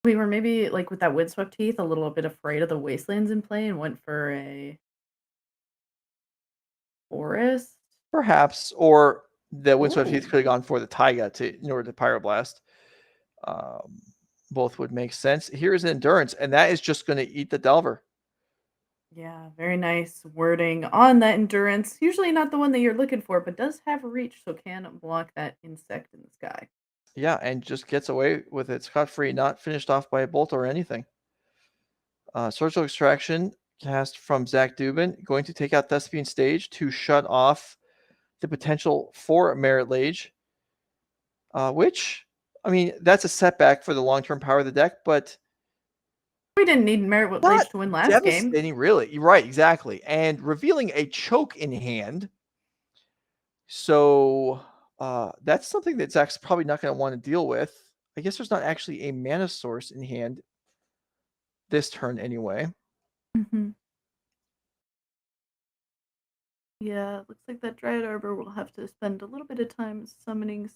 Speaker 7: we were maybe like with that Windswept Heath a little bit afraid of the Wastelands in play and went for a forest.
Speaker 1: Perhaps, or the Windswept Heath
Speaker 7: Ooh.
Speaker 1: could have gone for the Taiga in order to Pyroblast. Um, both would make sense. Here's Endurance, and that is just going to eat the Delver.
Speaker 7: Yeah, very nice wording on that Endurance. Usually not the one that you're looking for, but does have reach, so can block that insect in the sky.
Speaker 1: Yeah, and just gets away with it scot-free, not finished off by a bolt or anything. Surgical Extraction cast from Zach Dubin, going to take out Thespian Stage to shut off the potential for Merit Lage, which, I mean, that's a setback for the long-term power of the deck, but
Speaker 7: We didn't need Merit Lage to win last game.
Speaker 1: devastating, really. You're right, exactly. And revealing a choke in hand. So that's something that Zach's probably not going to want to deal with. I guess there's not actually a mana source in hand this turn anyway.
Speaker 7: Mm-hmm. Yeah, it looks like that Dryad Arbor will have to spend a little bit of time summoning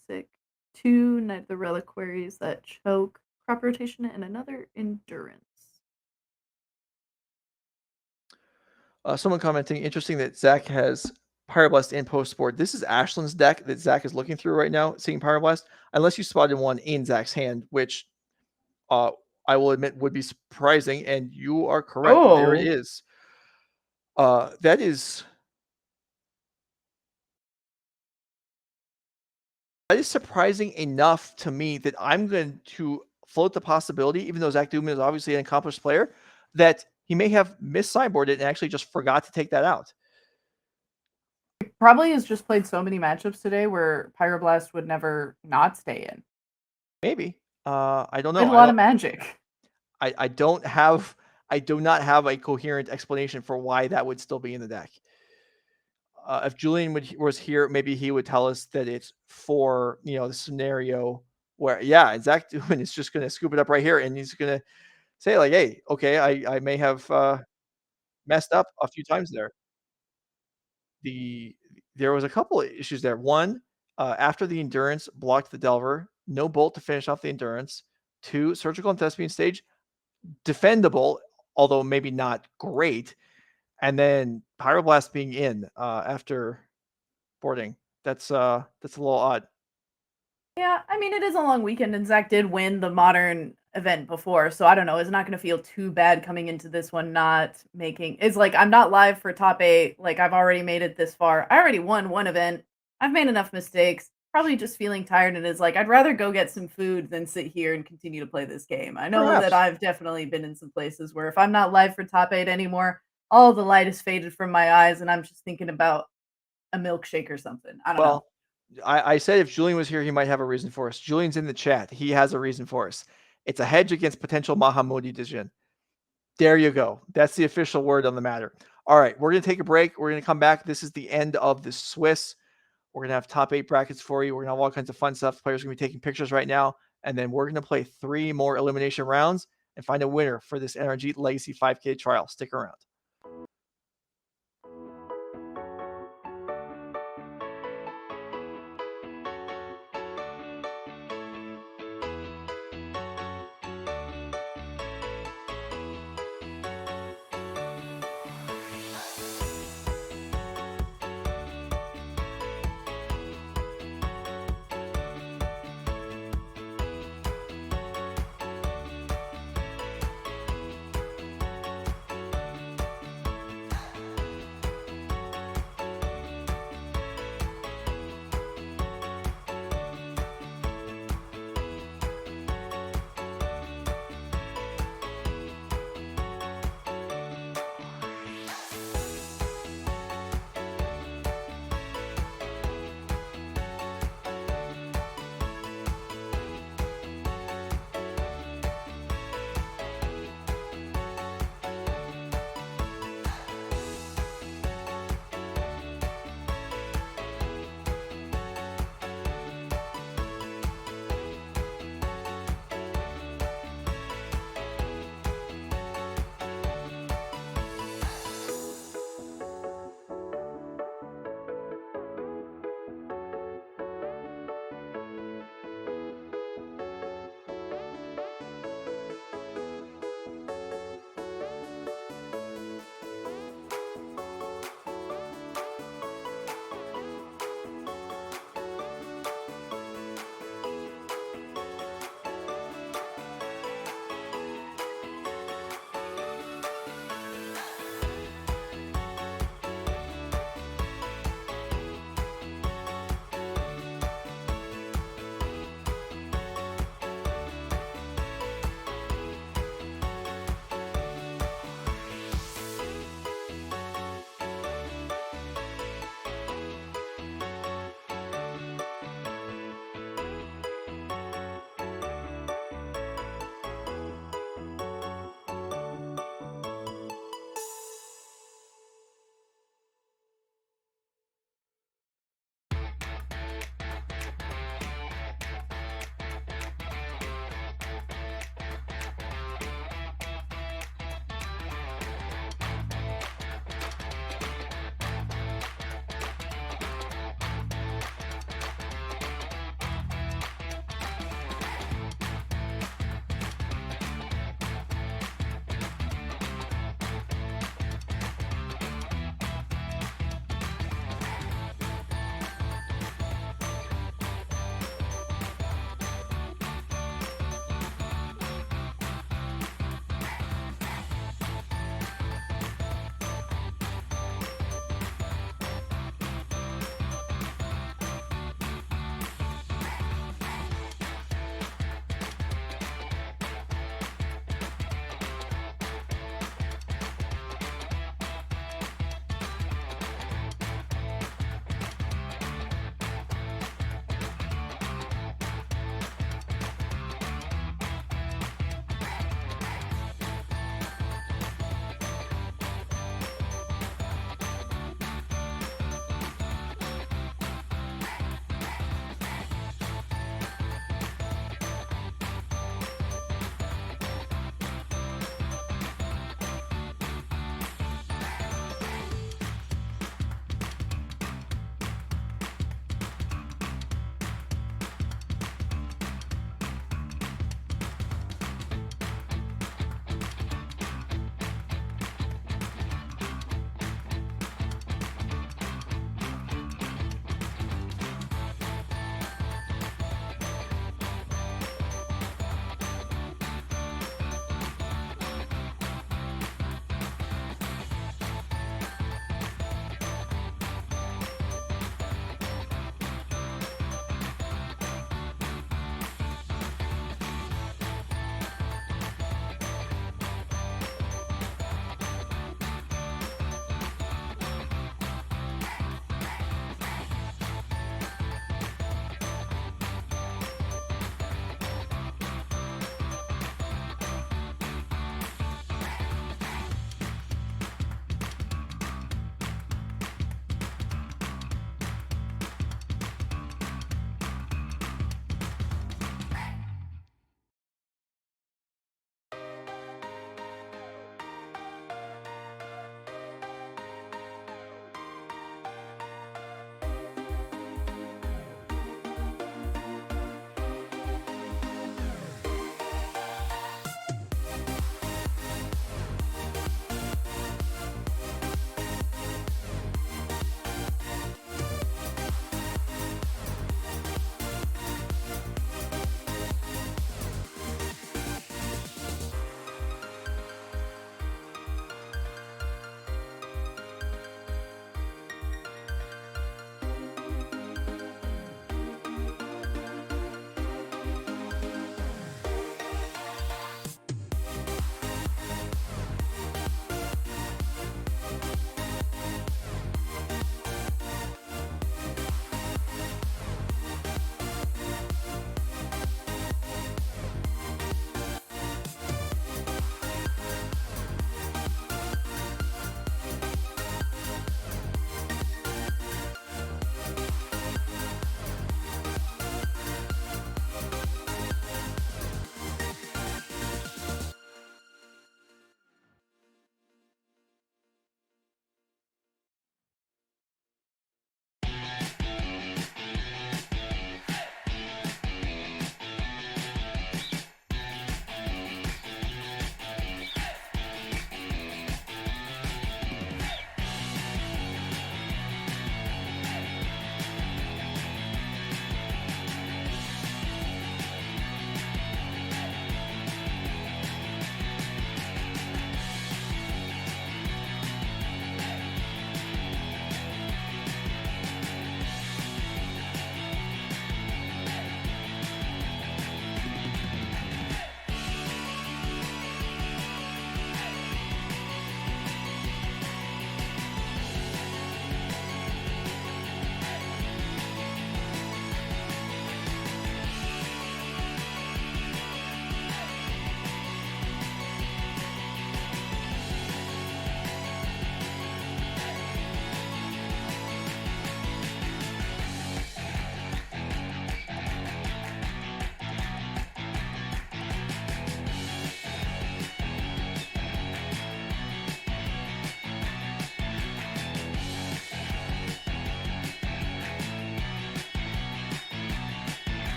Speaker 7: 2 Night of the Reliquaries that choke, crop rotation, and another Endurance.
Speaker 1: Someone commenting, interesting that Zach has Pyroblast in post board. This is Ashlen's deck that Zach is looking through right now, seeing Pyroblast, unless you spotted one in Zach's hand, which I will admit would be surprising, and you are correct. There it is. That is surprising enough to me that I'm going to float the possibility, even though Zach Dubin is obviously an accomplished player, that he may have mis-sideboarded and actually just forgot to take that out.
Speaker 7: He probably has just played so many matchups today where Pyroblast would never not stay in.
Speaker 1: Maybe. I don't know.
Speaker 7: Played a lot of Magic.
Speaker 1: I do not have a coherent explanation for why that would still be in the deck. If Julian was here, maybe he would tell us that it's for, the scenario where, Zach Dubin is just going to scoop it up right here, and he's going to say like, hey, okay, I may have messed up a few times there. There was a couple of issues there. One, after the Endurance blocked the Delver, no bolt to finish off the Endurance. 2, Surgical and Thespian Stage, defendable, although maybe not great. And then Pyroblast being in after boarding. That's a little odd.
Speaker 7: Yeah, I mean, it is a long weekend, and Zach did win the Modern event before, so I don't know. It's not going to feel too bad coming into this one not making. It's like I'm not live for top 8. Like I've already made it this far. I already won one event. I've made enough mistakes. Probably just feeling tired, and it's like I'd rather go get some food than sit here and continue to play this game. I know that I've definitely been in some places where if I'm not live for top 8 anymore, all the light is faded from my eyes, and I'm just thinking about a milkshake or something. I don't know.
Speaker 1: I said if Julian was here, he might have a reason for us. Julian's in the chat. He has a reason for us. It's a hedge against potential Mahamudi decision. There you go. That's the official word on the matter. All right, we're going to take a break. We're going to come back. This is the end of the Swiss. We're going to have top 8 brackets for you. We're going to have all kinds of fun stuff. Players are going to be taking pictures right now. And then we're going to play 3 more elimination rounds and find a winner for this NRG Legacy 5K trial. Stick around.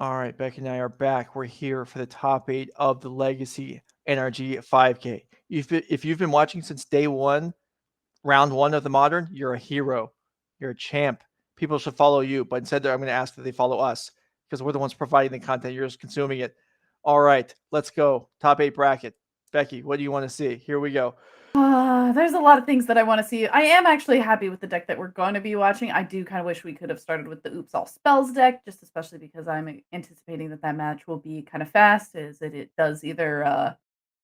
Speaker 1: All right, Becky and I are back. We're here for the top 8 of the Legacy NRG 5K. If you've been watching since day one, round 1 of the Modern, you're a hero. You're a champ. People should follow you, but instead I'm going to ask that they follow us because we're the ones providing the content. You're just consuming it. All right, let's go. Top 8 bracket. Becky, what do you want to see? Here we go.
Speaker 7: There's a lot of things that I want to see. I am actually happy with the deck that we're going to be watching. I do kind of wish we could have started with the Oops All Spells deck, just especially because I'm anticipating that match will be kind of fast, as it does either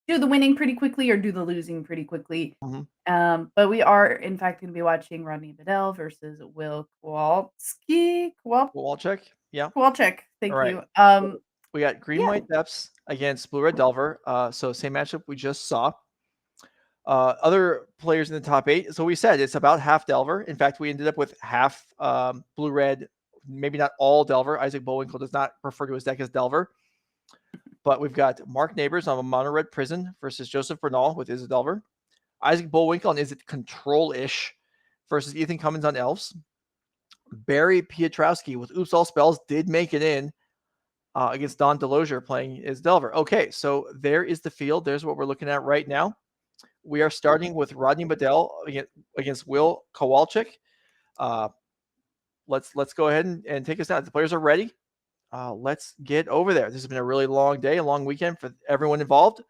Speaker 7: do the winning pretty quickly or do the losing pretty quickly. But we are, in fact, going to be watching Rodney Bedell versus Will Kowalczyk.
Speaker 1: Kowalczyk, yeah.
Speaker 7: Kowalczyk, thank
Speaker 1: All right.
Speaker 7: you.
Speaker 1: We got Green-White Depths against Blue-Red Delver. So same matchup we just saw. Other players in the top 8. So we said it's about half Delver. In fact, we ended up with half Blue-Red, maybe not all Delver. Isaac Bullwinkle does not refer to his deck as Delver. But we've got Mark Nabors on a Mono-Red Prison versus Joseph Bernal with Izzet Delver. Isaac Bullwinkle on Izzet Control-ish versus Ethan Cummins on Elves. Barry Piotrowski with Oops All Spells did make it in against Don Delosier playing as Delver. Okay, so there is the field. There's what we're looking at right now. We are starting with Rodney Bedell against Will Kowalczyk. Let's go ahead and take us down. The players are ready. Let's get over there. This has been a really long day, a long weekend for everyone involved.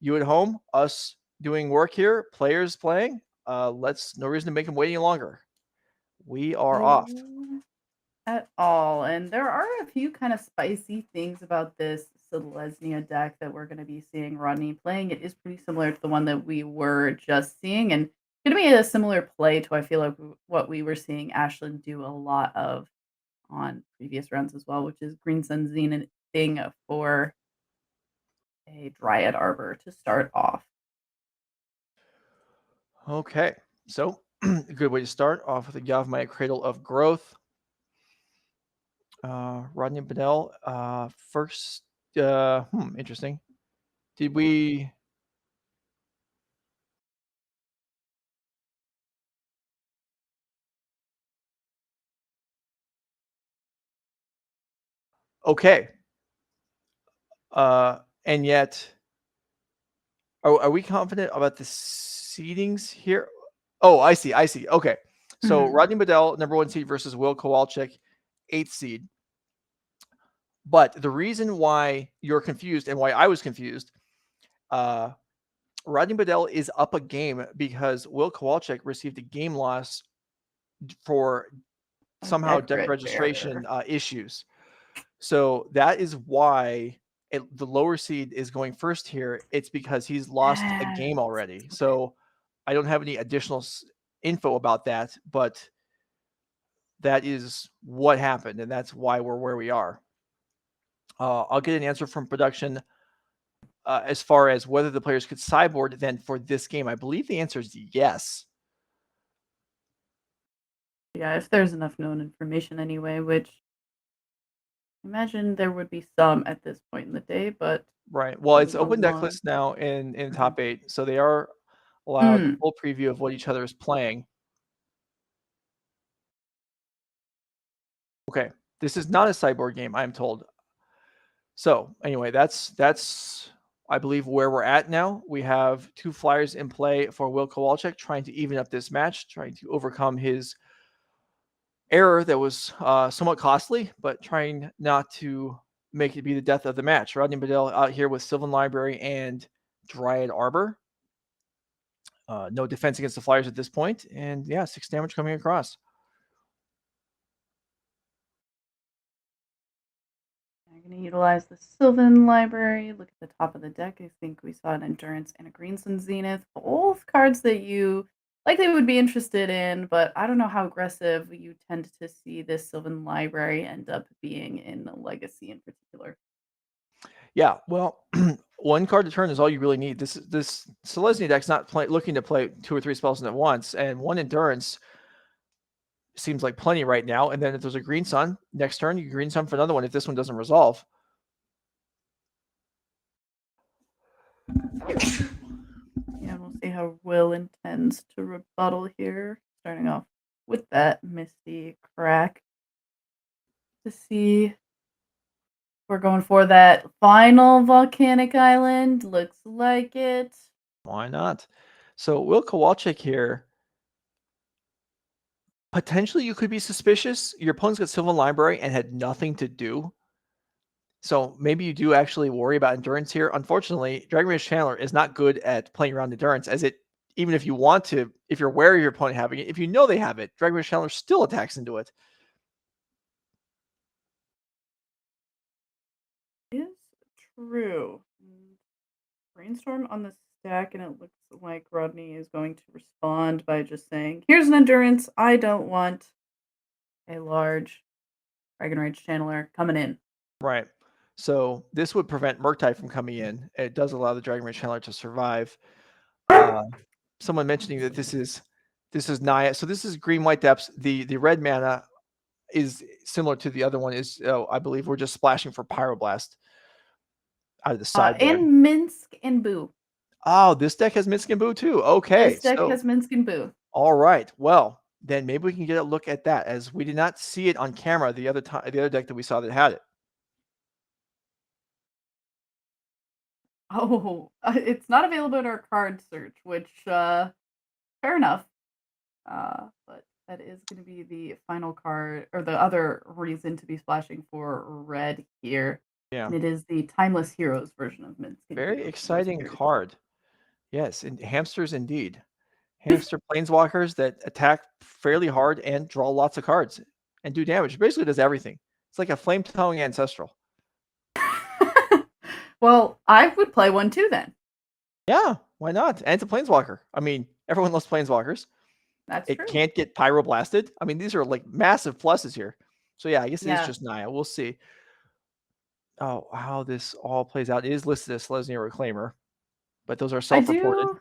Speaker 1: You at home, us doing work here, players playing. No reason to make them wait any longer. We are off.
Speaker 7: At all. And there are a few kind of spicy things about this Selesnya deck that we're going to be seeing Rodney playing. It is pretty similar to the one that we were just seeing, and going to be a similar play to, I feel like, what we were seeing Ashlen do a lot of on previous rounds as well, which is Green Sun Zenith thing for a Dryad Arbor to start off.
Speaker 1: Okay, so a good way to start off with a Yavimaya Cradle of Growth. Rodney Bedell first. Interesting. Did we? Okay. And yet, are we confident about the seedings here? Oh, I see. Okay. So Rodney Bedell, number 1 seed versus Will Kowalczyk, 8th seed. But the reason why you're confused and why I was confused, Rodney Bedell is up a game because Will Kowalczyk received a game loss for somehow deck registration issues. So that is why the lower seed is going first here. It's because he's lost a game already. So I don't have any additional info about that, but that is what happened, and that's why we're where we are. I'll get an answer from production as far as whether the players could sideboard then for this game. I believe the answer is yes.
Speaker 7: Yeah, if there's enough known information anyway, which I imagine there would be some at this point in the day, but
Speaker 1: right. Well, it's open deck list now in top 8, so they are allowed a full preview of what each other is playing. Okay, this is not a sideboard game, I'm told. So anyway, that's I believe where we're at now. We have 2 flyers in play for Will Kowalczyk, trying to even up this match, trying to overcome his error that was somewhat costly, but trying not to make it be the death of the match. Rodney Bedell out here with Sylvan Library and Dryad Arbor. No defense against the Flyers at this point, and yeah, 6 damage coming across.
Speaker 7: I'm going to utilize the Sylvan Library. Look at the top of the deck. I think we saw an Endurance and a Green Sun Zenith. Both cards that you likely would be interested in, but I don't know how aggressive you tend to see this Sylvan Library end up being in the Legacy in particular.
Speaker 1: Yeah, well, 1 card to turn is all you really need. This Selesnya deck's not looking to play 2 or 3 spells at once, and 1 Endurance seems like plenty right now. And then if there's a Green Sun, next turn you Green Sun for another one if this one doesn't resolve.
Speaker 7: Yeah, we'll see how Will intends to rebuttal here. Starting off with that Misty Crack to see We're going for that final volcanic island. Looks like it.
Speaker 1: Why not? So Will Kowalczyk here. Potentially, you could be suspicious. Your opponent's got Sylvan Library and had nothing to do. So maybe you do actually worry about endurance here. Unfortunately, Dragon Rage Chandler is not good at playing around endurance, as it, even if you want to, if you're aware of your opponent having it, if you know they have it, Dragon Rage Chandler still attacks into it.
Speaker 7: Is true. Brainstorm on the stack, and it looks like Rodney is going to respond by just saying, "Here's an endurance. I don't want a large Dragon Rage Channeler coming in."
Speaker 1: Right. So this would prevent Murktide from coming in. It does allow the Dragon Rage Channeler to survive. Someone mentioning that this is Naya. So this is green white depths. The red mana is similar to the other one. Is I believe we're just splashing for Pyroblast out of the sideboard.
Speaker 7: And Minsk and Boo.
Speaker 1: Oh, this deck has Minsk and Boo too. Okay,
Speaker 7: This deck
Speaker 1: so
Speaker 7: has Minsk and Boo.
Speaker 1: all right. Well, then maybe we can get a look at that, as we did not see it on camera the other time. The other deck that we saw that had it.
Speaker 7: Oh, it's not available in our card search, which fair enough. But that is going to be the final card, or the other reason to be splashing for red here.
Speaker 1: Yeah.
Speaker 7: And it is the Timeless Heroes version of Minsk.
Speaker 1: Very exciting card. Yes, and hamsters indeed. Hamster planeswalkers that attack fairly hard and draw lots of cards and do damage. Basically does everything. It's like a flame-tongue ancestral.
Speaker 7: Well, I would play one too then.
Speaker 1: Yeah, why not? And it's a planeswalker. I mean, everyone loves planeswalkers.
Speaker 7: That's
Speaker 1: It
Speaker 7: true.
Speaker 1: can't get pyroblasted. I mean, these are like massive pluses here. So yeah, I guess it
Speaker 7: Yeah.
Speaker 1: is just Naya. We'll see. Oh, how this all plays out. It is listed as Selesnya Reclaimer, but those are self-reported.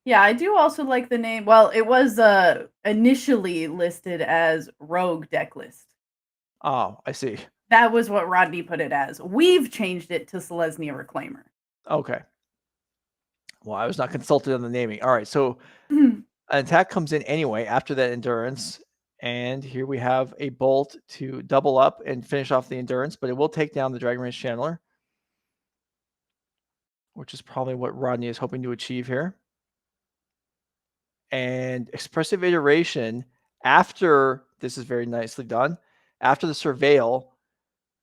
Speaker 7: I do also like the name. Well, it was initially listed as Rogue deck list.
Speaker 1: Oh, I see.
Speaker 7: That was what Rodney put it as. We've changed it to Selesnya Reclaimer.
Speaker 1: Okay. Well, I was not consulted on the naming. All right, so an attack comes in anyway after that endurance, and here we have a bolt to double up and finish off the endurance, but it will take down the Dragon Rage Chandler, which is probably what Rodney is hoping to achieve here. And Expressive Iteration, after this is very nicely done, after the Surveil,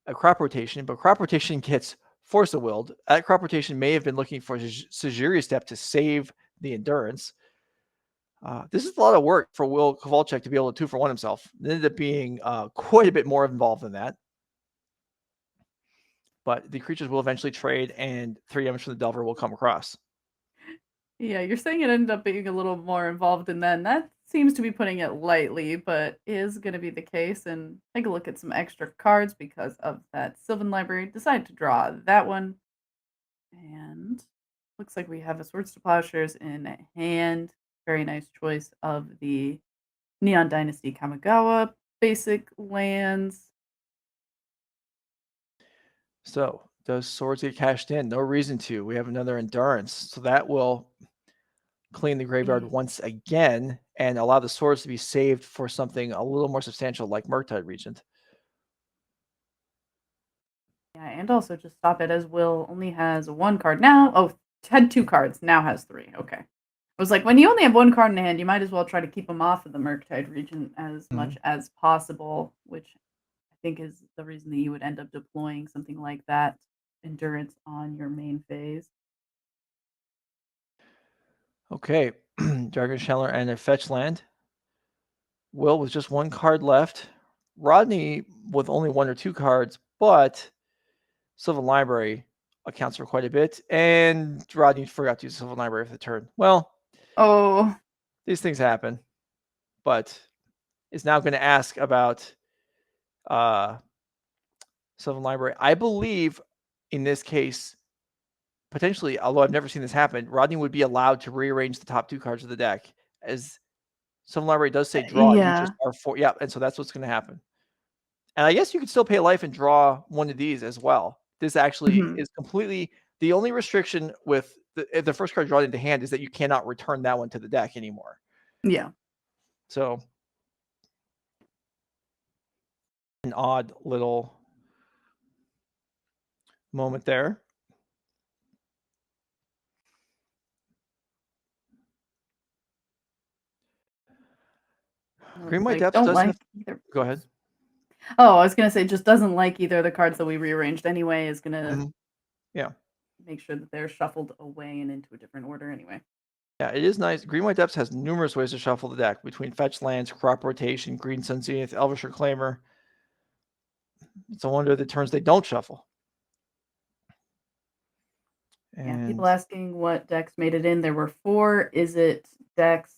Speaker 1: a crop rotation, but crop rotation gets Force of Willed. That crop rotation may have been looking for Sejiri Step to save the endurance. This is a lot of work for Will Kowalczyk to be able to 2-for-1 himself. It ended up being quite a bit more involved than that. But the creatures will eventually trade, and 3 damage from the Delver will come across.
Speaker 7: Yeah, you're saying it ended up being a little more involved than then. That seems to be putting it lightly, but is going to be the case. And take a look at some extra cards because of that Sylvan Library. Decide to draw that one. And looks like we have a Swords to Plowshares in hand. Very nice choice of the Neon Dynasty Kamigawa basic lands.
Speaker 1: So those swords get cashed in. No reason to. We have another endurance. So that will clean the graveyard once again and allow the swords to be saved for something a little more substantial like Murktide Regent.
Speaker 7: Yeah, and also just stop it, as Will only has 1 card now. Oh, had 2 cards, now has 3. Okay. I was like, when you only have 1 card in hand, you might as well try to keep them off of the Murktide Regent as much as possible, which I think is the reason that you would end up deploying something like that endurance on your main phase.
Speaker 1: Okay, Dragon Chandler and a fetch land. Will with just 1 card left. Rodney with only 1 or 2 cards, but Sylvan Library accounts for quite a bit. And Rodney forgot to use Sylvan Library for the turn. Well, these things happen. But is now going to ask about Sylvan Library. I believe in this case, potentially, although I've never seen this happen, Rodney would be allowed to rearrange the top 2 cards of the deck, as Sylvan Library does say draw. You just are for, yeah, and so that's what's going to happen. And I guess you could still pay life and draw one of these as well. This actually is completely the only restriction with the first card drawn into hand is that you cannot return that one to the deck anymore.
Speaker 7: Yeah.
Speaker 1: So an odd little moment there. Green White Depths
Speaker 7: don't
Speaker 1: does
Speaker 7: like
Speaker 1: have.
Speaker 7: either.
Speaker 1: Go ahead.
Speaker 7: Oh, I was gonna say, just doesn't like either of the cards that we rearranged anyway. Is gonna
Speaker 1: Mhm. Yeah.
Speaker 7: make sure that they're shuffled away and into a different order anyway.
Speaker 1: Yeah, it is nice. Green White Depths has numerous ways to shuffle the deck between fetch lands, crop rotation, green sun zenith, elvish reclaimer. It's a wonder the turns they don't shuffle.
Speaker 7: Yeah,
Speaker 1: And
Speaker 7: people asking what decks made it in. There were 4 Izzet decks.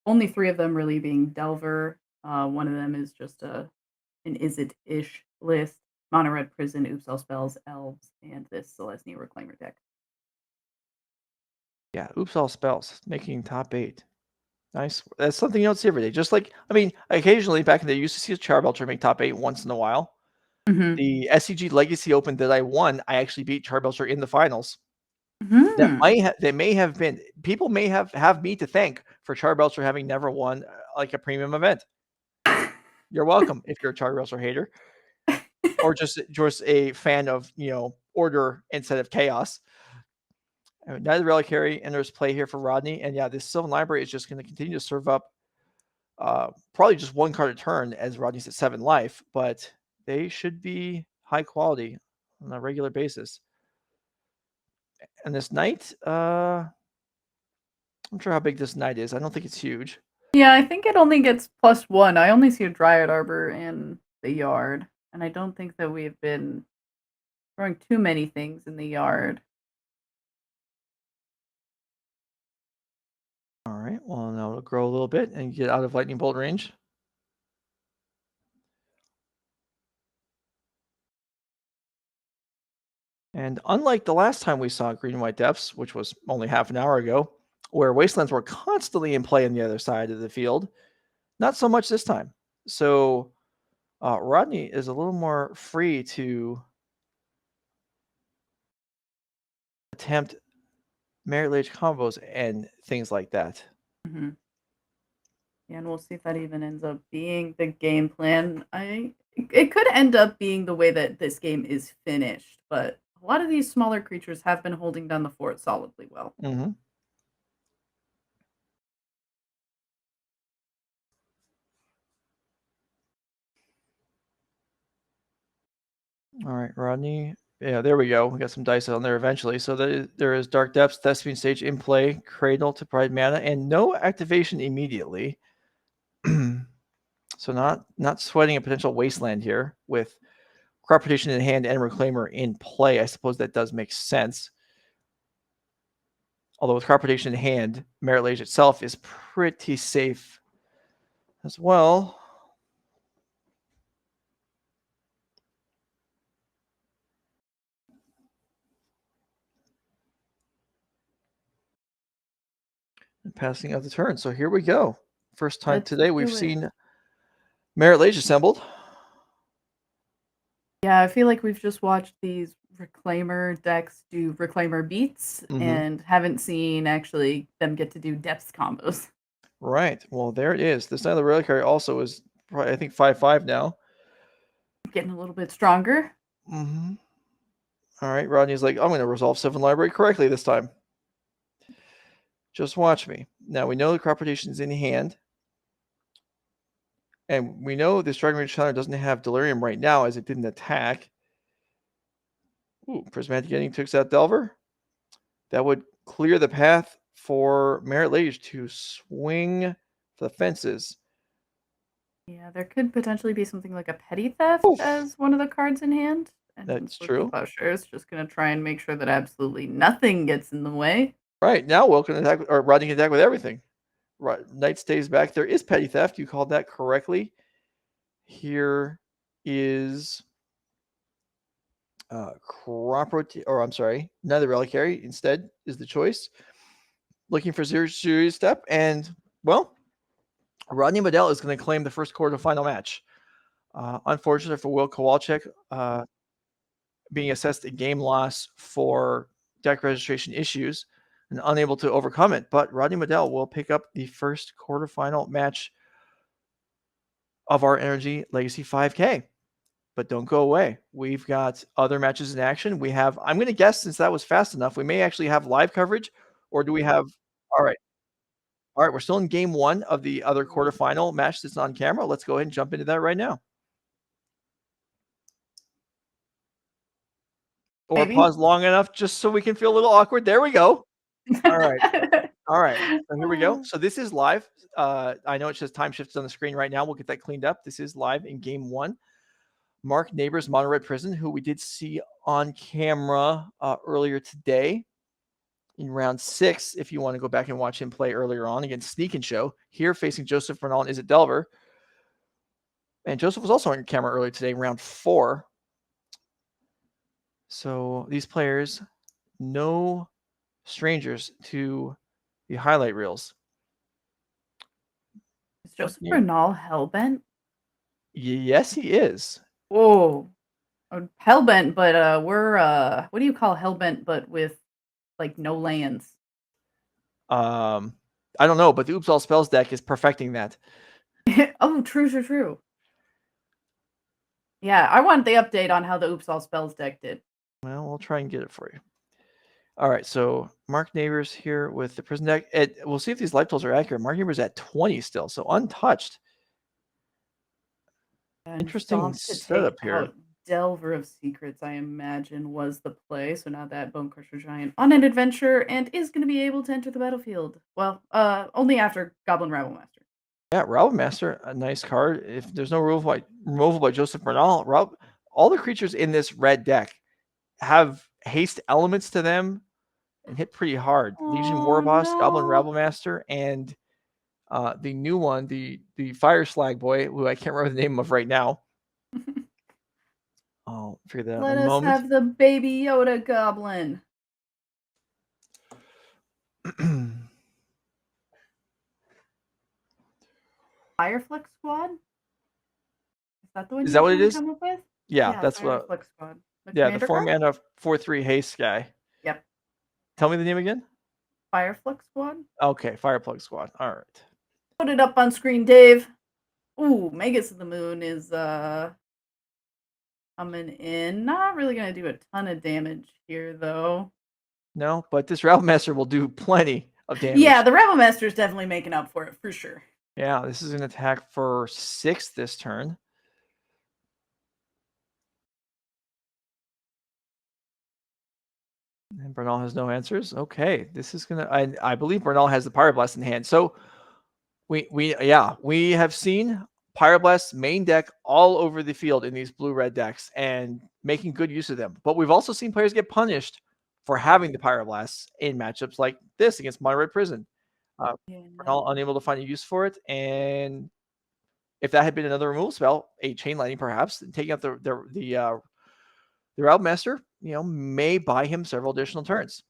Speaker 7: Only 3 of them really being Delver. One of them is just an Izzet-ish list. Mono Red Prison, Oops All Spells, Elves, and this Selesnya Reclaimer deck.
Speaker 1: yeah, Oops All Spells making top 8. Nice. That's something you don't see every day. Just like, I mean, occasionally back in the day, you used to see a Charbelcher make top 8 once in a while.
Speaker 7: Mm-hmm.
Speaker 1: The SCG Legacy Open that I won, I actually beat Charbelcher in the finals.
Speaker 7: Mm-hmm.
Speaker 1: They may have been, people may have me to thank for Charbelcher having never won like a premium event. You're welcome if you're a Charbelcher hater or just a fan of, order instead of chaos. Neither Reliquary enters play here for Rodney. And yeah, this Sylvan Library is just going to continue to serve up probably just 1 card a turn as Rodney's at 7 life, but they should be high quality on a regular basis. And this knight, I'm not sure how big this knight is. I don't think it's huge.
Speaker 7: Yeah, I think it only gets +1. I only see a Dryad Arbor in the yard, and I don't think that we've been throwing too many things in the yard.
Speaker 1: All right, well, now it'll grow a little bit and get out of lightning bolt range. And unlike the last time we saw Green White Depths, which was only half an hour ago, where Wastelands were constantly in play on the other side of the field, not so much this time. So Rodney is a little more free to attempt Merit Lage combos and things like that.
Speaker 7: Mm-hmm. Yeah, and we'll see if that even ends up being the game plan. It could end up being the way that this game is finished, but a lot of these smaller creatures have been holding down the fort solidly well.
Speaker 1: Mm-hmm. All right, Rodney. Yeah, there we go. We got some dice on there eventually. So there is Dark Depths, Thespian Stage in play, Cradle to Pride Mana, and no activation immediately. So not sweating a potential wasteland here with Crop Rotation in hand and Reclaimer in play. I suppose that does make sense. Although with Crop Rotation in hand, Merit Lage itself is pretty safe as well. And passing out the turn. So here we go. First time
Speaker 7: Let's
Speaker 1: today we've
Speaker 7: do it.
Speaker 1: seen Merit Lage assembled.
Speaker 7: Yeah, I feel like we've just watched these Reclaimer decks do Reclaimer beats and haven't seen actually them get to do depths combos.
Speaker 1: Right. Well, there it is. This Knight of the Reliquary also is probably, I think, 5/5 now.
Speaker 7: Getting a little bit stronger.
Speaker 1: Mm-hmm. All right. Rodney's like, I'm going to resolve Sylvan Library correctly this time. Just watch me. Now, we know the Crop Rotation is in hand. And we know this Dragon Rage Hunter doesn't have Delirium right now as it didn't attack. Ooh, Prismatic Ending takes out Delver. That would clear the path for Merit Lage to swing for the fences.
Speaker 7: Yeah, there could potentially be something like a Petty Theft
Speaker 1: Oof.
Speaker 7: as one of the cards in hand. And
Speaker 1: That's true.
Speaker 7: Plowshare is just going to try and make sure that absolutely nothing gets in the way.
Speaker 1: Right. Now Will can attack, or Rodney can attack with everything. Right. Knight stays back. There is Petty Theft. You called that correctly. Here is Crop Rotation, or I'm sorry, Nether Reliquary instead is the choice. Looking for Serious Step. And, well, Rodney Bedell is going to claim the first quarterfinal match. Unfortunately for Will Kowalczyk, being assessed a game loss for deck registration issues and unable to overcome it. But Rodney Bedell will pick up the first quarterfinal match of our NRG Legacy 5K. but don't go away. We've got other matches in action. We have, I'm going to guess, since that was fast enough, we may actually have live coverage, or do we have, all right. All right, we're still in game 1 of the other quarterfinal match that's on camera. Let's go ahead and jump into that right now. Or
Speaker 7: Maybe.
Speaker 1: pause long enough just so we can feel a little awkward. There we go. All right. All right. So here we go. So this is live. I know it says time shifts on the screen right now. We'll get that cleaned up. This is live in game 1. Mark Nabors, Mono Red Prison, who we did see on camera earlier today in round 6. If you want to go back and watch him play earlier on against Sneak and Show, here facing Joseph Bernal and Izzet Delver. And Joseph was also on camera earlier today, round 4. So these players, no strangers to the highlight reels.
Speaker 7: Is Joseph Bernal hellbent?
Speaker 1: Yes, he is.
Speaker 7: Whoa. Hellbent, but we're what do you call hellbent but with like no lands?
Speaker 1: I don't know, but the Oops All Spells deck is perfecting that.
Speaker 7: Oh, true. Yeah, I want the update on how the Oops All Spells deck did.
Speaker 1: Well, we'll try and get it for you. All right, so Mark Nabors here with the prison deck. We'll see if these life tools are accurate. Mark Nabors at 20 still, so untouched.
Speaker 7: And
Speaker 1: Interesting
Speaker 7: Stomp to
Speaker 1: setup
Speaker 7: take
Speaker 1: here.
Speaker 7: out Delver of Secrets, I imagine, was the play. So now that Bone Crusher Giant on an adventure and is going to be able to enter the battlefield. Well, only after Goblin Rabble Master.
Speaker 1: Yeah, Rabble Master, a nice card. If there's no removal by Joseph Bernal, all the creatures in this red deck have haste elements to them and hit pretty hard. Legion Warboss, Goblin
Speaker 7: no.
Speaker 1: Rabble Master, and the new one, the Fire Slag Boy, who I can't remember the name of right now. I'll figure that out
Speaker 7: Let
Speaker 1: in a
Speaker 7: us
Speaker 1: moment.
Speaker 7: have the Baby Yoda Goblin. Fireflex Squad? Is that the one
Speaker 1: Is
Speaker 7: you're
Speaker 1: that what
Speaker 7: trying
Speaker 1: it
Speaker 7: to
Speaker 1: is?
Speaker 7: come up with?
Speaker 1: Yeah, that's what.
Speaker 7: Fireflex Squad.
Speaker 1: Yeah, the
Speaker 7: commander card?
Speaker 1: 4-mana 4/3 haste guy.
Speaker 7: Yep.
Speaker 1: Tell me the name again.
Speaker 7: Fireflex Squad.
Speaker 1: Okay, Fireplug Squad. All right.
Speaker 7: Put it up on screen, Dave. Ooh, Magus of the Moon is coming in. Not really gonna do a ton of damage here though.
Speaker 1: No, but this Rabble Master will do plenty of damage.
Speaker 7: Yeah, the Rebel Master is definitely making up for it for sure.
Speaker 1: Yeah, this is an attack for 6 this turn. And Bernal has no answers. Okay, this is gonna. I believe Bernal has the Pyroblast in hand. So we have seen Pyroblast main deck all over the field in these blue-red decks and making good use of them. But we've also seen players get punished for having the Pyroblasts in matchups like this against Mono Red Prison. Bernal unable to find a use for it, and if that had been another removal spell, a Chain Lightning perhaps, taking out the Rabble Master, may buy him several additional turns.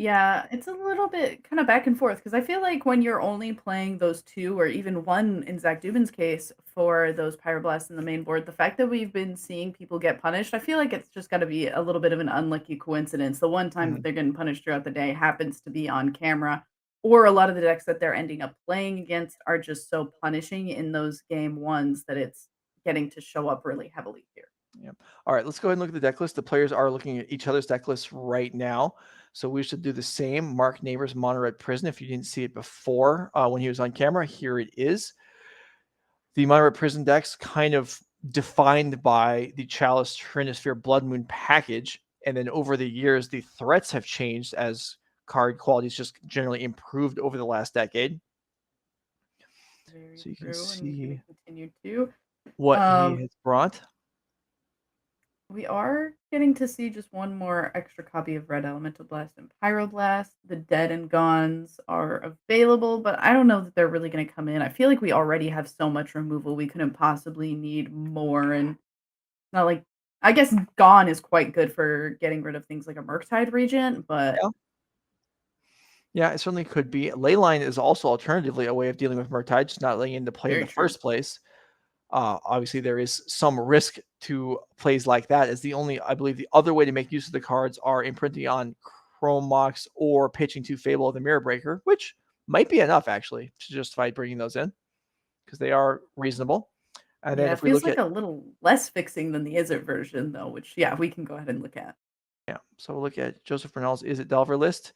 Speaker 7: Yeah, it's a little bit kind of back and forth because I feel like when you're only playing those 2 or even 1 in Zach Dubin's case for those Pyroblasts in the main board, the fact that we've been seeing people get punished, I feel like it's just got to be a little bit of an unlucky coincidence. The one time that they're getting punished throughout the day happens to be on camera, or a lot of the decks that they're ending up playing against are just so punishing in those game 1s that it's getting to show up really heavily here.
Speaker 1: Yeah. All right, let's go ahead and look at the deck list. The players are looking at each other's deck lists right now. So we should do the same. Mark Nabors, Mono Red Prison. If you didn't see it before when he was on camera, here it is. The Mono Red Prison deck's kind of defined by the Chalice Trinisphere Blood Moon package. And then over the years, the threats have changed as card qualities just generally improved over the last decade. So you can see what he has brought.
Speaker 7: We are getting to see just one more extra copy of Red Elemental Blast and Pyroblast. The Dead and Gones are available, but I don't know that they're really going to come in. I feel like we already have so much removal, we couldn't possibly need more. And not like, I guess Gone is quite good for getting rid of things like a Murktide Regent, but
Speaker 1: yeah, it certainly could be. Leyline is also alternatively a way of dealing with Murktide, just not letting into play in the first place. Obviously, there is some risk to plays like that, as I believe the other way to make use of the cards are imprinting on Chrome Mox or pitching to Fable of the Mirror Breaker, which might be enough actually to justify bringing those in because they are reasonable. And then
Speaker 7: Yeah, it
Speaker 1: if we
Speaker 7: feels
Speaker 1: look
Speaker 7: like
Speaker 1: at
Speaker 7: a little less fixing than the Izzet version, though, which, yeah, we can go ahead and look at.
Speaker 1: so we'll look at Joseph Bernal's Izzet Delver list.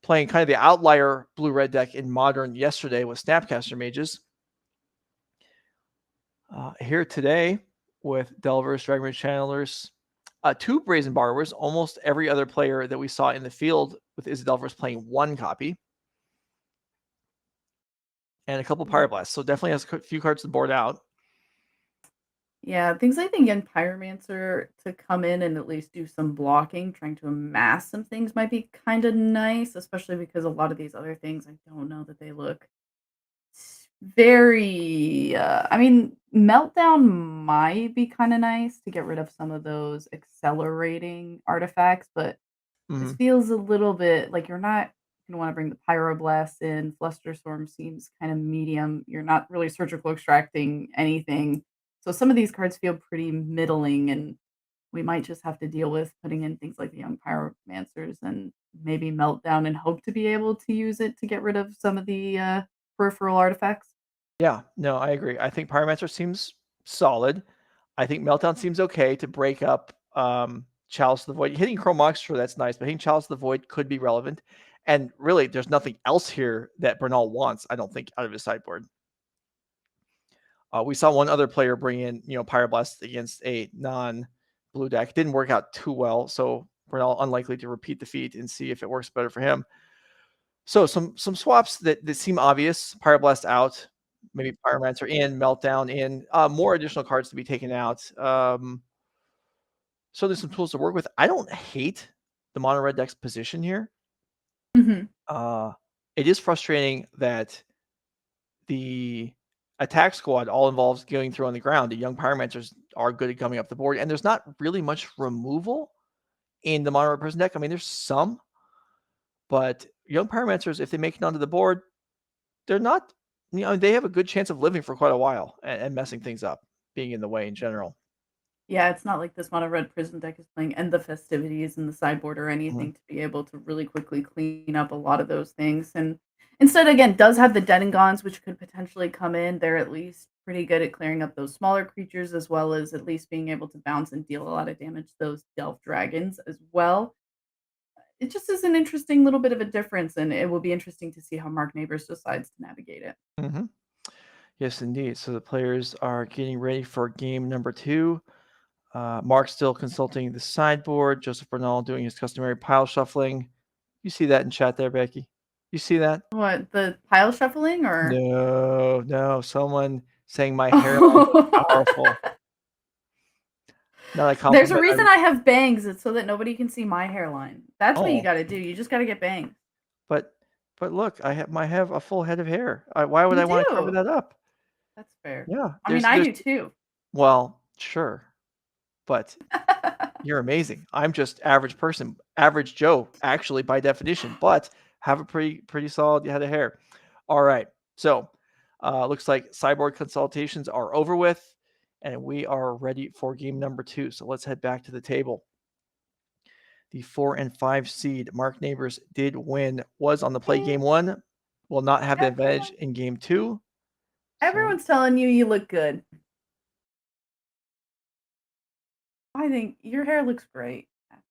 Speaker 1: Playing kind of the outlier blue-red deck in Modern yesterday with Snapcaster Mages. Here today with Delvers, Dragmage Channelers, 2 Brazen Borrowers. Almost every other player that we saw in the field with Izzet Delvers playing 1 copy. And a couple Pyroblasts. So definitely has a few cards to board out.
Speaker 7: Yeah, things like the Young Pyromancer to come in and at least do some blocking, trying to amass some things might be kind of nice, especially because a lot of these other things, I don't know that they look very, I mean, Meltdown might be kind of nice to get rid of some of those accelerating artifacts, but this feels a little bit like you're not going to want to bring the Pyroblast in. Flusterstorm seems kind of medium. You're not really surgical extracting anything. So some of these cards feel pretty middling, and we might just have to deal with putting in things like the Young Pyromancers and maybe Meltdown and hope to be able to use it to get rid of some of the peripheral artifacts.
Speaker 1: Yeah, no, I agree. I think Pyromancer seems solid. I think Meltdown seems okay to break up Chalice of the Void. Hitting Chrome Monster, that's nice, but hitting Chalice of the Void could be relevant. And really, there's nothing else here that Bernal wants, I don't think, out of his sideboard. We saw one other player bring in, Pyroblast against a non-blue deck. Didn't work out too well, so Bernal unlikely to repeat the feat and see if it works better for him. So some swaps that seem obvious. Pyroblast out, maybe Pyromancer in, Meltdown in, more additional cards to be taken out. So there's some tools to work with. I don't hate the mono red deck's position here. It is frustrating that the attack squad all involves going through on the ground. The Young Pyromancers are good at coming up the board, and there's not really much removal in the mono red person deck. I mean, there's some, but Young Pyromancers, if they make it onto the board, they're not, they have a good chance of living for quite a while and messing things up, being in the way in general.
Speaker 7: Yeah, it's not like this mono red prison deck is playing End the Festivities in the sideboard or anything to be able to really quickly clean up a lot of those things. And instead, again, does have the Dead and Gones, which could potentially come in. They're at least pretty good at clearing up those smaller creatures, as well as at least being able to bounce and deal a lot of damage to those Delve Dragons as well. It just is an interesting little bit of a difference, and it will be interesting to see how Mark Nabors decides to navigate it.
Speaker 1: Yes, indeed. So the players are getting ready for game number 2. Mark's still consulting the sideboard. Joseph Bernal doing his customary pile shuffling. You see that in chat there, Becky? You see that?
Speaker 7: What, the pile shuffling or?
Speaker 1: No. Someone saying my hairline is powerful. Not a compliment.
Speaker 7: There's a reason I have bangs. It's so that nobody can see my hairline. That's what you got to do. You just got to get bangs.
Speaker 1: But look, I have a full head of hair. Why would I want to cover that up?
Speaker 7: That's fair.
Speaker 1: Yeah.
Speaker 7: I mean, I do too.
Speaker 1: Well, sure. But you're amazing. I'm just average person, average Joe, actually, by definition, but have a pretty solid head of hair. All right. So looks like sideboard consultations are over with, and we are ready for game number 2. So let's head back to the table. The 4 and 5 seed, Mark Nabors, did win, was on the play game 1, will not have the advantage in game 2.
Speaker 7: Everyone's telling you look good. I think your hair looks great.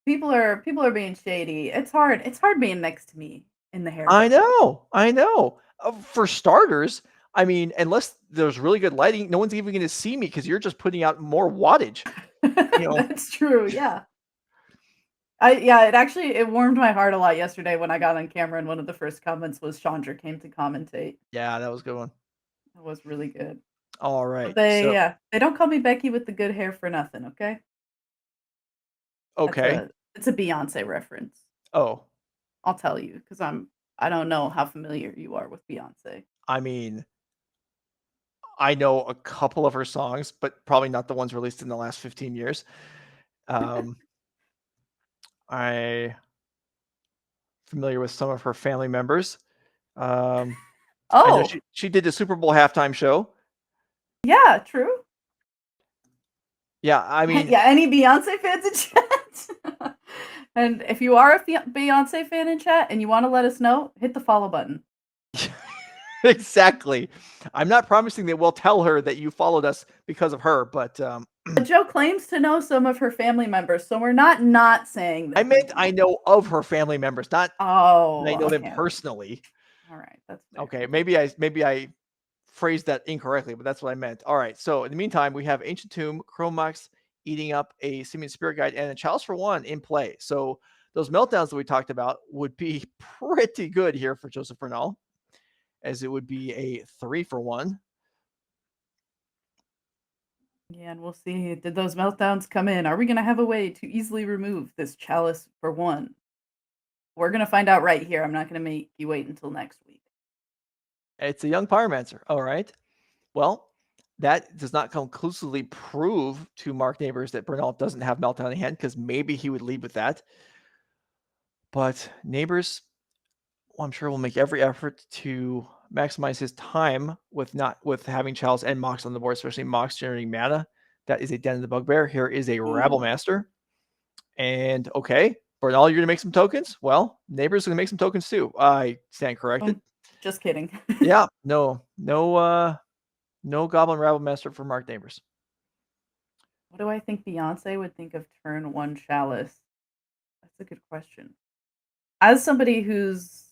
Speaker 7: People are being shady. It's hard being next to me in the hair.
Speaker 1: I know. For starters, I mean, unless there's really good lighting, no one's even going to see me because you're just putting out more wattage.
Speaker 7: That's true. Yeah. It warmed my heart a lot yesterday when I got on camera, and one of the first comments was Chandra came to commentate.
Speaker 1: Yeah, that was a good one.
Speaker 7: That was really good.
Speaker 1: All right.
Speaker 7: They don't call me Becky with the good hair for nothing, okay?
Speaker 1: Okay.
Speaker 7: It's a Beyonce reference.
Speaker 1: Oh.
Speaker 7: I'll tell you because I don't know how familiar you are with Beyonce.
Speaker 1: I mean, I know a couple of her songs, but probably not the ones released in the last 15 years. I'm familiar with some of her family members. I know she did the Super Bowl halftime show.
Speaker 7: Yeah, true.
Speaker 1: Yeah, I mean...
Speaker 7: Yeah, any Beyonce fans in chat? And if you are a Beyonce fan in chat and you want to let us know, hit the follow button.
Speaker 1: Exactly. I'm not promising that we'll tell her that you followed us because of her, but
Speaker 7: Joe claims to know some of her family members, so we're not saying that.
Speaker 1: I meant I know of her family members, not
Speaker 7: Oh,
Speaker 1: I know them
Speaker 7: okay.
Speaker 1: personally.
Speaker 7: All right, that's fair.
Speaker 1: Okay, maybe I phrased that incorrectly, but that's what I meant. All right. So in the meantime, we have Ancient Tomb, Chromax eating up a Simian Spirit Guide, and a Chalice for 1 in play. So those meltdowns that we talked about would be pretty good here for Joseph Bernal, as it would be a 3 for 1.
Speaker 7: Yeah, and we'll see. Did those meltdowns come in? Are we going to have a way to easily remove this Chalice for 1? We're going to find out right here. I'm not going to make you wait until next week.
Speaker 1: It's a young Pyromancer. All right. Well, that does not conclusively prove to Mark Nabors that Bernal doesn't have meltdown in hand, because maybe he would lead with that. But Nabors, well, I'm sure will make every effort to maximize his time with having Chalice and Mox on the board, especially Mox generating mana. That is a Den of the Bugbear. Here is a Rabble Master. And okay, Bernal, you're going to make some tokens? Well, Nabors going to make some tokens too. I stand corrected.
Speaker 7: Just kidding.
Speaker 1: Yeah, no Goblin Rabble Master for Mark Nabors.
Speaker 7: What do I think Beyonce would think of turn 1 Chalice? That's a good question. As somebody who's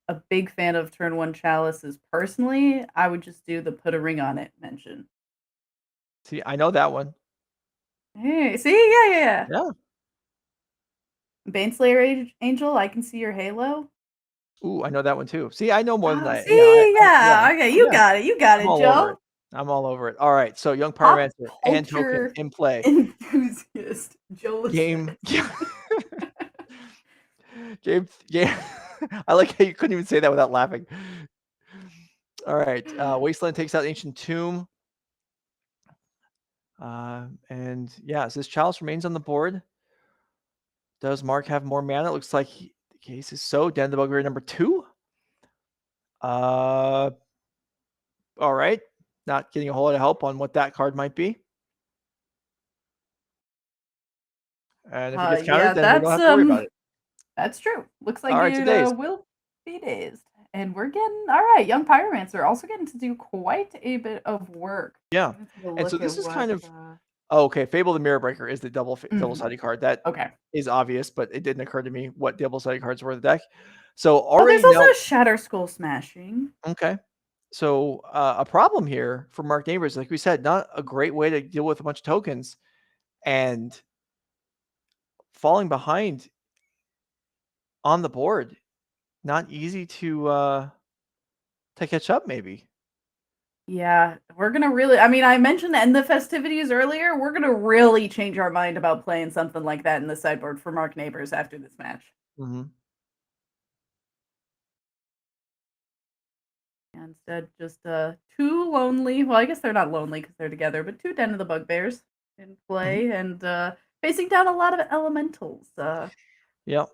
Speaker 7: a big fan of turn 1 Chalices personally, I would just do the put a ring on it mention.
Speaker 1: See, I know that one.
Speaker 7: Hey, see? Yeah.
Speaker 1: Yeah.
Speaker 7: Baneslayer Angel, I can see your halo.
Speaker 1: Ooh, I know that one too. See, I know more than that.
Speaker 7: See, okay, you got it,
Speaker 1: I'm all
Speaker 7: Joe.
Speaker 1: over it. I'm all over it. All right, so young Pyromancer and token in play.
Speaker 7: Enthusiast, Joe.
Speaker 1: Game. Yeah. I like how you couldn't even say that without laughing. All right, Wasteland takes out Ancient Tomb. And yeah, so this Chalice remains on the board. Does Mark have more mana? It looks like the case is so. Den of the Bugbear number 2. All right. Not getting a whole lot of help on what that card might be. And if it gets countered, then we don't have to worry about it.
Speaker 7: That's true. Looks like
Speaker 1: All right,
Speaker 7: you will be dazed. And we're getting, all right, young Pyromancer also getting to do quite a bit of work.
Speaker 1: Yeah. And so this is kind of, okay, Fable the Mirror Breaker is the double-sided card. That is obvious, but it didn't occur to me what double-sided cards were in the deck. So already
Speaker 7: there's also Shatter Skull Smashing.
Speaker 1: Okay. So a problem here for Mark Nabors, like we said, not a great way to deal with a bunch of tokens, and falling behind on the board. Not easy to catch up, maybe.
Speaker 7: Yeah, we're going to really, I mean, I mentioned that in the festivities earlier, we're going to really change our mind about playing something like that in the sideboard for Mark Nabors after this match.
Speaker 1: Mm-hmm.
Speaker 7: Instead, just 2 lonely, well, I guess they're not lonely because they're together, but 2 Den of the Bugbears in play and facing down a lot of elementals.
Speaker 1: Yep.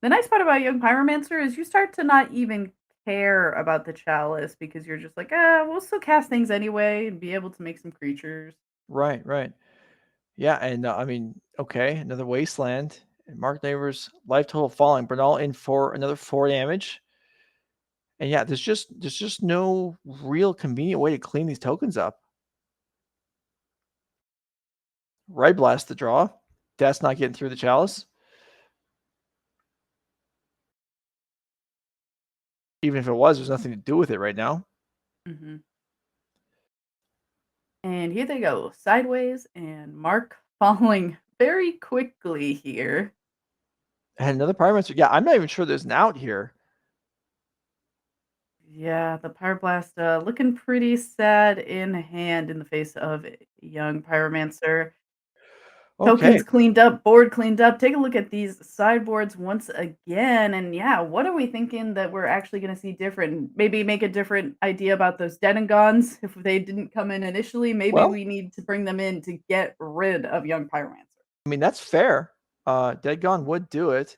Speaker 7: The nice part about young Pyromancer is you start to not even care about the Chalice because you're just like, we'll still cast things anyway and be able to make some creatures.
Speaker 1: Right. Yeah, and I mean, okay, another Wasteland. And Mark Nabors' life total falling. Bernal in for another 4 damage. And yeah, there's just no real convenient way to clean these tokens up. Red Blast the draw. That's not getting through the Chalice. Even if it was, there's nothing to do with it right now.
Speaker 7: Mm-hmm. And here they go, sideways, and Mark falling very quickly here.
Speaker 1: And another Pyromancer. Yeah, I'm not even sure there's an out here.
Speaker 7: Yeah, the Pyroblast looking pretty sad in hand in the face of young Pyromancer.
Speaker 1: Okay.
Speaker 7: Tokens cleaned up, board cleaned up. Take a look at these sideboards once again. And yeah, what are we thinking that we're actually going to see different? Maybe make a different idea about those dead and gones. If they didn't come in initially, maybe we need to bring them in to get rid of young Pyromancer.
Speaker 1: I mean, that's fair. Dead Gone would do it.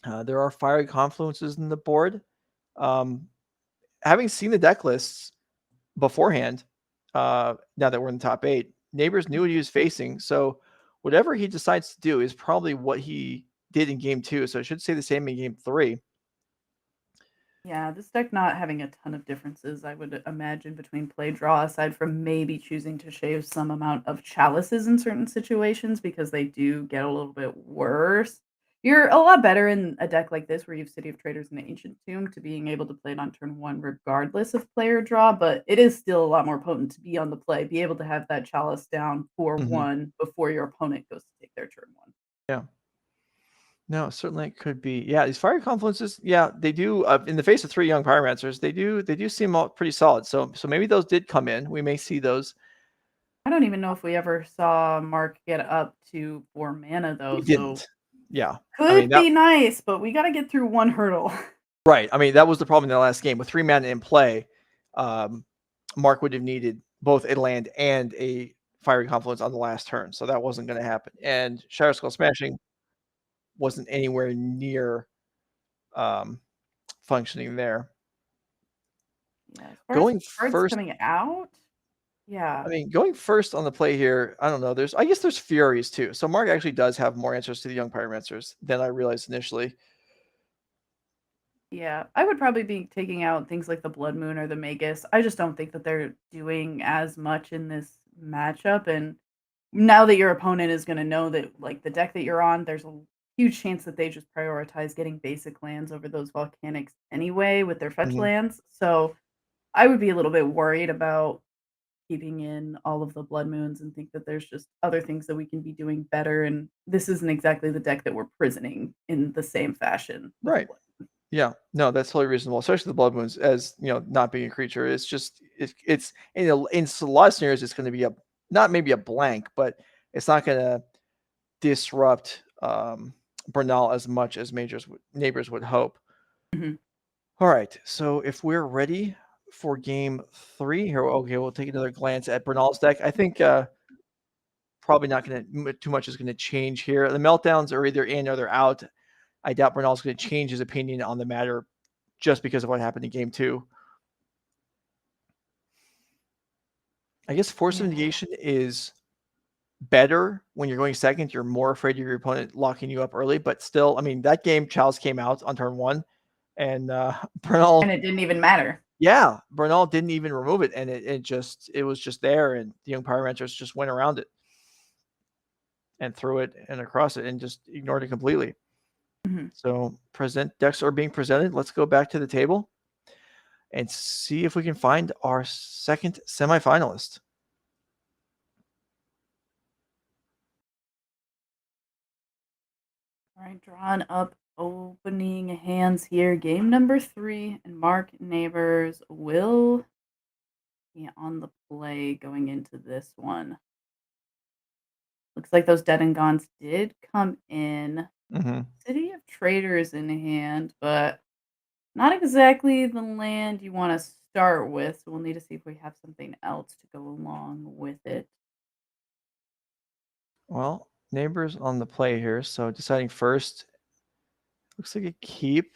Speaker 1: There are fiery confluences in the board. Having seen the deck lists beforehand, now that we're in the top 8, Nabors knew what he was facing. So whatever he decides to do is probably what he did in game 2, so it should stay the same in game 3.
Speaker 7: Yeah, this deck not having a ton of differences, I would imagine, between play draw, aside from maybe choosing to shave some amount of chalices in certain situations because they do get a little bit worse. You're a lot better in a deck like this where you have City of Traders and Ancient Tomb to being able to play it on turn 1 regardless of player draw, but it is still a lot more potent to be on the play, be able to have that chalice down for 1 before your opponent goes to take their turn 1.
Speaker 1: Yeah. No, certainly it could be. Yeah, these fiery confluences, yeah, they do in the face of 3 young pyromancers, they do seem all pretty solid. So maybe those did come in. We may see those.
Speaker 7: I don't even know if we ever saw Mark get up to 4 mana though,
Speaker 1: We
Speaker 7: so
Speaker 1: didn't. Yeah.
Speaker 7: could be nice, but we gotta get through 1 hurdle.
Speaker 1: Right. I mean, that was the problem in the last game. With 3 mana in play, Mark would have needed both a land and a fiery confluence on the last turn. So that wasn't going to happen. And Shadow Skull Smashing wasn't anywhere near functioning there.
Speaker 7: Yeah, as far
Speaker 1: Going
Speaker 7: as cards
Speaker 1: first,
Speaker 7: coming out, yeah.
Speaker 1: I mean, going first on the play here, I don't know. I guess there's Furies too. So Mark actually does have more answers to the young pyromancers than I realized initially.
Speaker 7: Yeah, I would probably be taking out things like the Blood Moon or the Magus. I just don't think that they're doing as much in this matchup. And now that your opponent is going to know that, like, the deck that you're on, there's a huge chance that they just prioritize getting basic lands over those volcanics anyway with their fetch lands. So I would be a little bit worried about keeping in all of the Blood Moons and think that there's just other things that we can be doing better. And this isn't exactly the deck that we're prisoning in the same fashion.
Speaker 1: Right. Yeah, no, that's totally reasonable, especially the Blood Moons, as not being a creature. It's just it's in a lot of scenarios, it's going to be not maybe a blank, but it's not going to disrupt Bernal as much as Nabors would hope. All right, so if we're ready for game 3 here, okay, we'll take another glance at Bernal's deck. I think probably not going to too much is going to change here. The meltdowns are either in or they're out. I doubt Bernal's going to change his opinion on the matter just because of what happened in game 2. I guess Force of Negation is better when you're going second. You're more afraid of your opponent locking you up early, but still, I mean, that game Chalice came out on turn 1 and Bernal.
Speaker 7: And it didn't even matter.
Speaker 1: Yeah, Bernal didn't even remove it, and it was just there, and the young pyromancers just went around it and threw it and across it and just ignored it completely. So decks are being presented. Let's go back to the table and see if we can find our second semifinalist.
Speaker 7: All right, drawn up opening hands here. Game number 3, and Mark Nabors will be on the play going into this one. Looks like those Dead and Gones did come in. City of Traders in hand, but not exactly the land you want to start with. So we'll need to see if we have something else to go along with it.
Speaker 1: Well, Nabors on the play here, so deciding first. Looks like a keep.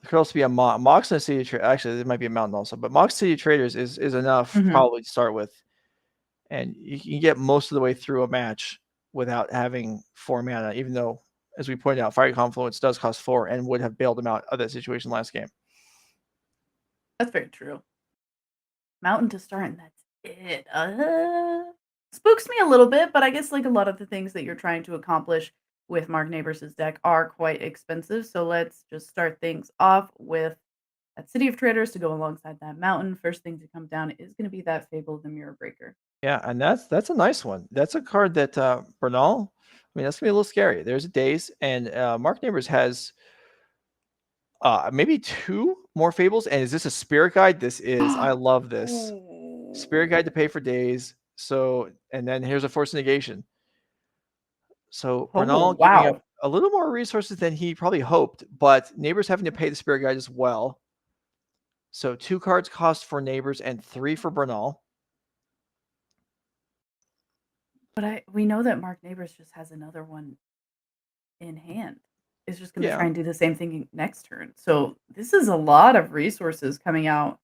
Speaker 1: It could also be a Mox and a City of Traders. Actually, it might be a mountain also, but Mox City of Traders is enough probably to start with. And you can get most of the way through a match without having 4 mana, even though, as we pointed out, Fiery Confluence does cost 4 and would have bailed him out of that situation last game.
Speaker 7: That's very true. Mountain to start, and that's it. Spooks me a little bit, but I guess like a lot of the things that you're trying to accomplish with Mark Nabors' deck are quite expensive. So let's just start things off with that City of Traders to go alongside that mountain. First thing to come down is going to be that Fable of the Mirror Breaker.
Speaker 1: Yeah, and that's a nice one. That's a card that Bernal, I mean, that's gonna be a little scary. There's a Daze, and Mark Nabors has maybe 2 more Fables. And is this a Spirit Guide? This is. I love this. Spirit Guide to pay for Daze. So, and then here's a Force of Negation. So Bernal giving up a little more resources than he probably hoped, but Nabors having to pay the Spirit Guide as well. So 2 cards cost for Nabors and 3 for Bernal.
Speaker 7: But we know that Mark Nabors just has another one in hand. It's just going to try and do the same thing next turn. So this is a lot of resources coming out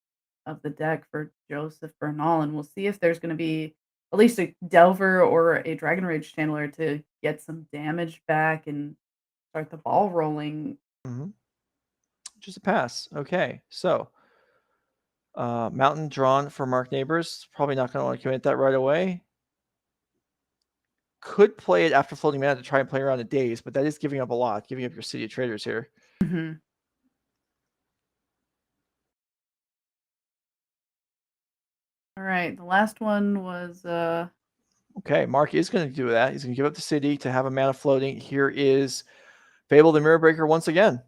Speaker 7: of the deck for Joseph Bernal, and we'll see if there's going to be at least a Delver or a Dragon Rage Channeler to get some damage back and start the ball rolling.
Speaker 1: Just a pass. Okay, so Mountain drawn for Mark Nabors. Probably not going to want to commit that right away. Could play it after floating mana to try and play around the days, but that is giving up a lot, giving up your City of Traders here.
Speaker 7: All right, the last one was
Speaker 1: Okay, Mark is going to do that. He's going to give up the city to have a mana floating. Here is Fable the Mirror Breaker once again.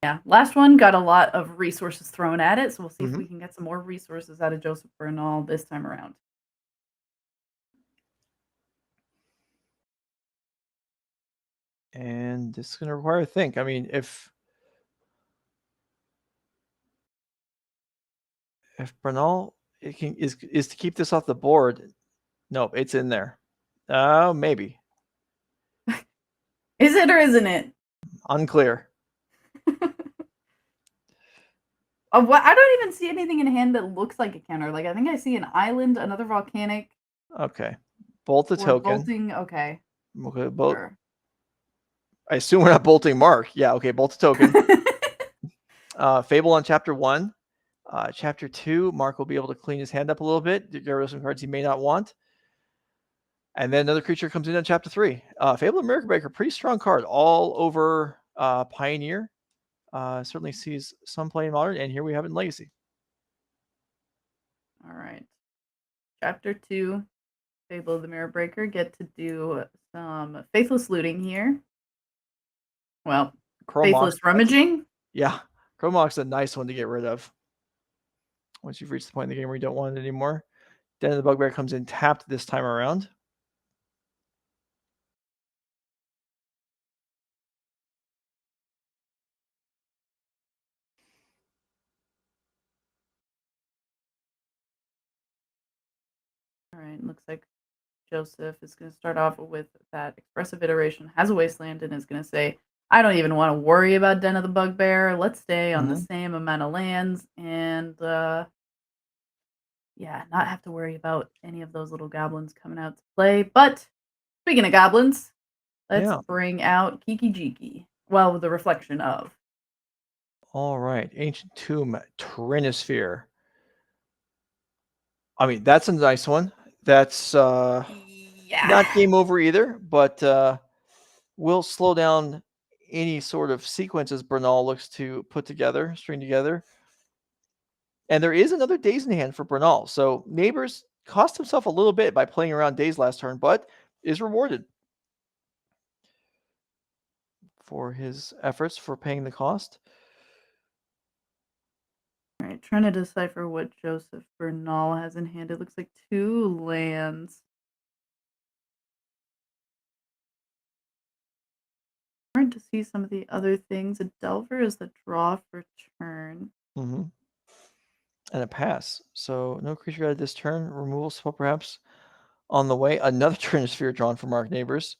Speaker 7: yeah, last one got a lot of resources thrown at it, so we'll see if we can get some more resources out of Joseph Bernal this time around.
Speaker 1: And this is going to require a think. I mean, if Bernal is to keep this off the board, nope, it's in there. Oh, maybe.
Speaker 7: Is it or isn't it?
Speaker 1: Unclear.
Speaker 7: What? I don't even see anything in hand that looks like a counter. Like I think I see an island, another volcanic.
Speaker 1: Okay, bolt the token.
Speaker 7: Bolting. Okay.
Speaker 1: Okay, bolt.
Speaker 7: Sure.
Speaker 1: I assume we're not bolting Mark. Yeah, okay, bolt the token. Fable on chapter 1. Chapter 2, Mark will be able to clean his hand up a little bit, get rid of some cards he may not want. And then another creature comes in on chapter 3. Fable of Mirror Breaker, pretty strong card all over Pioneer. Certainly sees some play in Modern, and here we have it in Legacy.
Speaker 7: All right. Chapter 2, Fable of the Mirror Breaker, get to do some Faithless Looting here. Well, Faithless Rummaging.
Speaker 1: Yeah, Chromox's a nice one to get rid of. Once you've reached the point in the game where you don't want it anymore. Den of the Bugbear comes in tapped this time around.
Speaker 7: All right, looks like Joseph is going to start off with that expressive iteration, has a Wasteland, and is going to say, I don't even want to worry about Den of the Bugbear. Let's stay on the same amount of lands and, yeah, not have to worry about any of those little goblins coming out to play. But speaking of goblins, let's bring out Kiki Jiki. Well, with the reflection of.
Speaker 1: All right, Ancient Tomb, Trinisphere. I mean, that's a nice one. That's not game over either, but will slow down any sort of sequences Bernal looks to put together, string together. And there is another Days in hand for Bernal. So Nabors cost himself a little bit by playing around Days last turn, but is rewarded for his efforts for paying the cost.
Speaker 7: All right, trying to decipher what Joseph Bernal has in hand. It looks like 2 lands. Hard to see some of the other things. A Delver is the draw for turn.
Speaker 1: And a pass. So no creature added this turn. Removal spell perhaps on the way. Another Trinisphere drawn from Mark Nabors.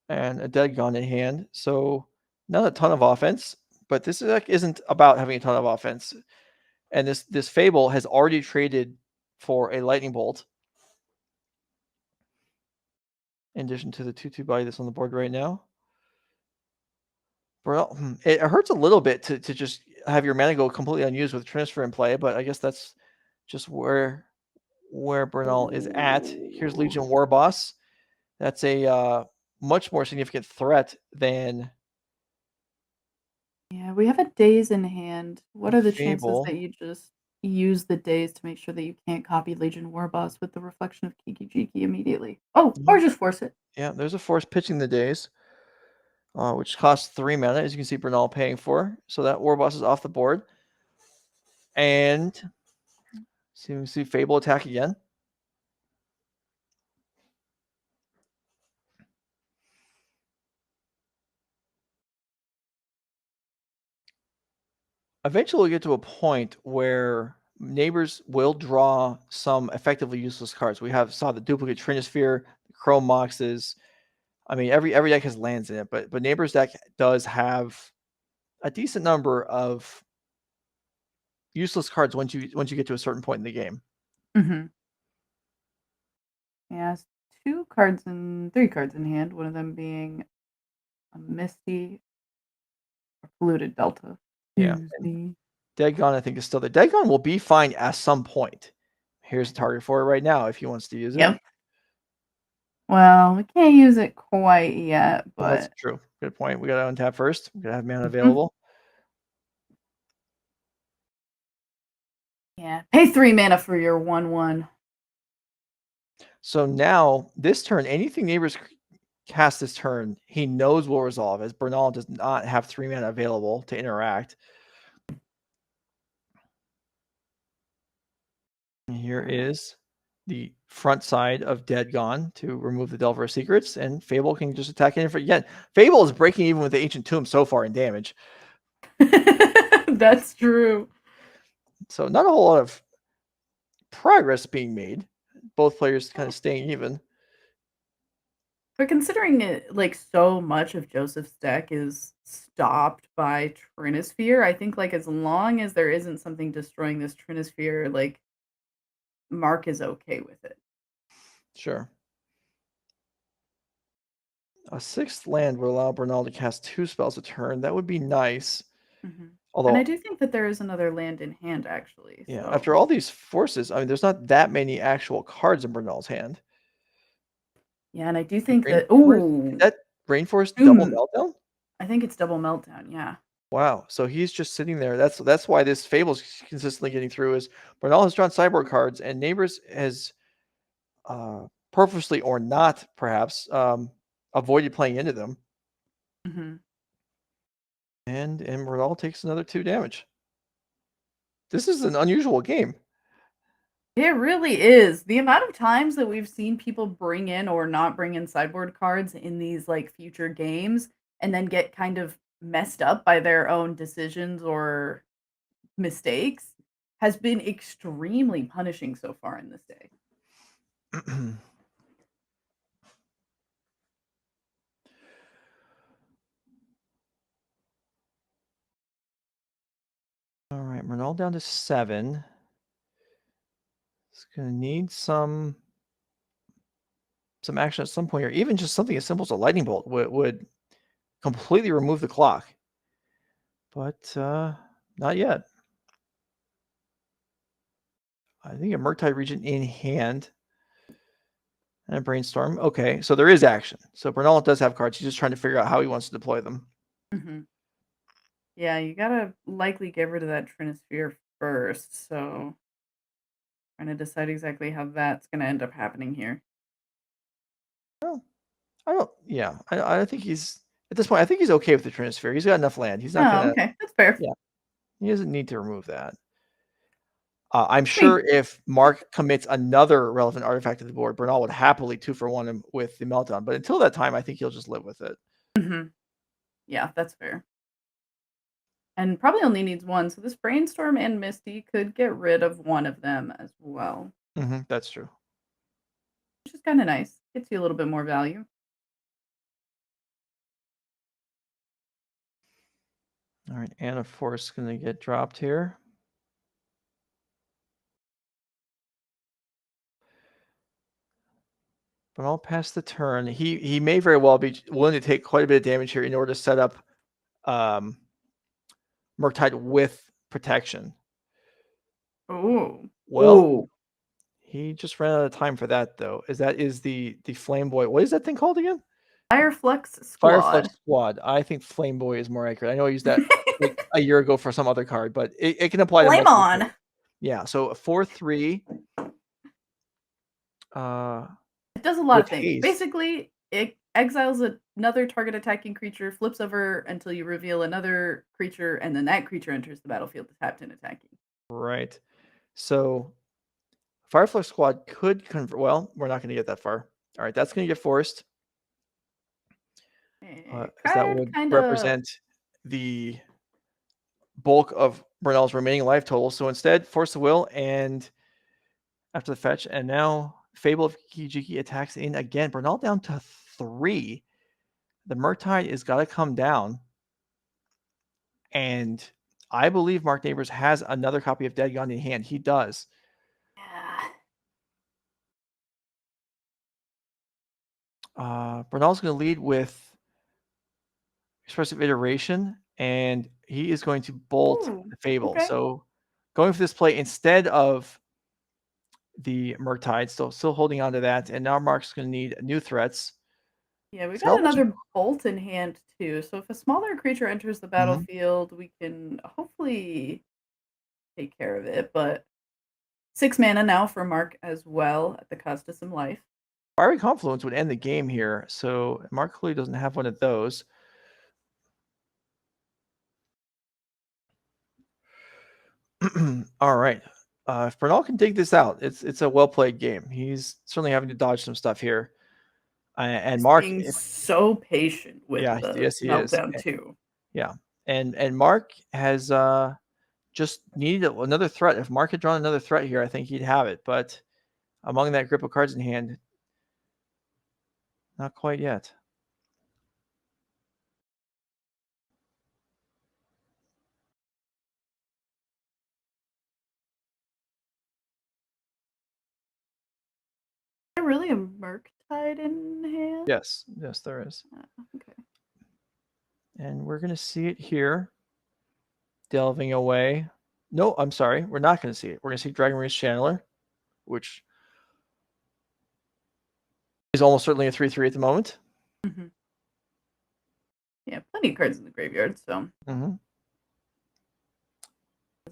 Speaker 1: And a Dead Gone in hand. So not a ton of offense, but this deck isn't about having a ton of offense. And this Fable has already traded for a Lightning Bolt. In addition to the 2/2 body that's on the board right now. Well, it hurts a little bit to just have your mana go completely unused with Transfer in play, but I guess that's just where Bernal is at. Here's Legion War Boss. That's a much more significant threat than.
Speaker 7: Yeah, we have a Days in hand. What are the chances
Speaker 1: Fable.
Speaker 7: that you just use the Days to make sure that you can't copy Legion War Boss with the reflection of Kiki Jiki immediately? Oh, or just force it.
Speaker 1: Yeah, there's a force pitching the Days, which costs 3 mana, as you can see Bernal paying for. So that War Boss is off the board. And see Fable attack again. Eventually we'll get to a point where Nabors will draw some effectively useless cards. We saw the duplicate Trinisphere, the Chrome Moxes. I mean, every deck has lands in it, but Nabors deck does have a decent number of useless cards once you get to a certain point in the game.
Speaker 7: Yeah, 3 cards in hand. One of them being a Misty, a polluted Delta.
Speaker 1: Yeah.
Speaker 7: Tuesday.
Speaker 1: Deadgon, I think, is still there. Deadgon will be fine at some point. Here's a target for it right now if he wants to use it.
Speaker 7: Yep. Well, we can't use it quite yet,
Speaker 1: Well, that's
Speaker 7: but
Speaker 1: true. Good point. We got to untap first. We got to have mana
Speaker 7: Mhm.
Speaker 1: available.
Speaker 7: yeah, pay 3 mana for your 1/1.
Speaker 1: So now, this turn, anything Nabors cast this turn, he knows will resolve, as Bernal does not have 3 mana available to interact. And here is the front side of Dead Gone to remove the Delver of Secrets, and Fable can just attack in for again. Fable is breaking even with the Ancient Tomb so far in damage.
Speaker 7: That's true.
Speaker 1: So not a whole lot of progress being made. Both players kind of staying even.
Speaker 7: But considering it, like, so much of Joseph's deck is stopped by Trinisphere, I think, like, as long as there isn't something destroying this Trinisphere, like, Mark is okay with it.
Speaker 1: Sure. A 6th land would allow Bernal to cast 2 spells a turn. That would be nice.
Speaker 7: Mhm.
Speaker 1: Although,
Speaker 7: And I do think that there is another land in hand, actually.
Speaker 1: yeah,
Speaker 7: So.
Speaker 1: after all these forces, I mean, there's not that many actual cards in Bernal's hand.
Speaker 7: Yeah, and I do think that.
Speaker 1: Rainforest-
Speaker 7: Ooh,
Speaker 1: that Rainforest double
Speaker 7: Mm.
Speaker 1: meltdown?
Speaker 7: I think it's double meltdown. Yeah.
Speaker 1: Wow. So he's just sitting there. That's why this Fable's consistently getting through. Is Bernal has drawn sideboard cards, and Nabors has purposely or not, perhaps, avoided playing into them.
Speaker 7: hmm
Speaker 1: And Bernal takes another 2 damage. This is an unusual game.
Speaker 7: It really is. The amount of times that we've seen people bring in or not bring in sideboard cards in these like future games and then get kind of messed up by their own decisions or mistakes has been extremely punishing so far in this day.
Speaker 1: All right, Bernal down to 7. It's going to need some action at some point here. Even just something as simple as a lightning bolt would completely remove the clock. But not yet. I think a Murktide Regent in hand and a Brainstorm. Okay, so there is action. So Bernal does have cards. He's just trying to figure out how he wants to deploy them.
Speaker 7: Mm-hmm. Yeah, you gotta likely get rid of that Trinisphere first. So trying to decide exactly how that's gonna end up happening here.
Speaker 1: Well, I think he's at this point. I think he's okay with the Trinisphere. He's got enough land. He's not
Speaker 7: Oh,
Speaker 1: gonna.
Speaker 7: okay, that's fair.
Speaker 1: Yeah, he doesn't need to remove that. I'm sure if Mark commits another relevant artifact to the board, Bernal would happily 2-for-1 him with the Meltdown. But until that time, I think he'll just live with it.
Speaker 7: Mm-hmm. Yeah, that's fair. And probably only needs one, so this Brainstorm and Misty could get rid of one of them as well,
Speaker 1: That's true.
Speaker 7: which is kind of nice. Gets you a little bit more value.
Speaker 1: All right, Anna Force going to get dropped here. But I'll pass the turn. He may very well be willing to take quite a bit of damage here in order to set up Murktide with protection.
Speaker 7: Oh.
Speaker 1: Well,
Speaker 7: Ooh.
Speaker 1: he just ran out of time for that, though. That is the Flame Boy. What is that thing called again?
Speaker 7: Fireflux Squad.
Speaker 1: Fireflux Squad. I think Flame Boy is more accurate. I know I used that like a year ago for some other card, but it can apply to
Speaker 7: Flame
Speaker 1: multiple
Speaker 7: on.
Speaker 1: cards. Yeah, so 4/3.
Speaker 7: It does a lot
Speaker 1: with
Speaker 7: of things.
Speaker 1: haste.
Speaker 7: Basically, it exiles another target attacking creature, flips over until you reveal another creature, and then that creature enters the battlefield tapped and attacking.
Speaker 1: Right. So Fireflux Squad could convert. Well, we're not going to get that far. All right, that's going to get forced. As that would represent the bulk of Bernal's remaining life total. So instead, Force the Will and after the fetch. And now Fable of Kijiki attacks in again. Bernal down to 3. The Murktide is got to come down. And I believe Mark Nabors has another copy of Dead Gone in hand. He does.
Speaker 7: Yeah.
Speaker 1: Bernal's going to lead with expressive iteration, and he is going to bolt
Speaker 7: Ooh,
Speaker 1: the Fable.
Speaker 7: okay.
Speaker 1: So going for this play instead of the Murktide, still holding on to that, and now Mark's going to need new threats.
Speaker 7: Yeah, we got
Speaker 1: Salvage-
Speaker 7: another bolt in hand too. So if a smaller creature enters the battlefield, we can hopefully take care of it. But 6 mana now for Mark as well at the cost of some life.
Speaker 1: Fiery Confluence would end the game here, so Mark clearly doesn't have one of those. All right. If Bernal can dig this out, it's a well played game. He's certainly having to dodge some stuff here. And Mark,
Speaker 7: being so patient with the
Speaker 1: yes, he
Speaker 7: meltdown
Speaker 1: is.
Speaker 7: too.
Speaker 1: Yeah, and Mark has just needed another threat. If Mark had drawn another threat here, I think he'd have it. But among that grip of cards in hand, not quite yet.
Speaker 7: Is there really a Murktide in hand?
Speaker 1: Yes, there is.
Speaker 7: Okay.
Speaker 1: And we're going to see it here, delving away. No, I'm sorry. We're not going to see it. We're going to see Dragon Reach Channeler, which is almost certainly a 3/3 at the moment.
Speaker 7: Mm-hmm. Yeah, plenty of cards in the graveyard, so does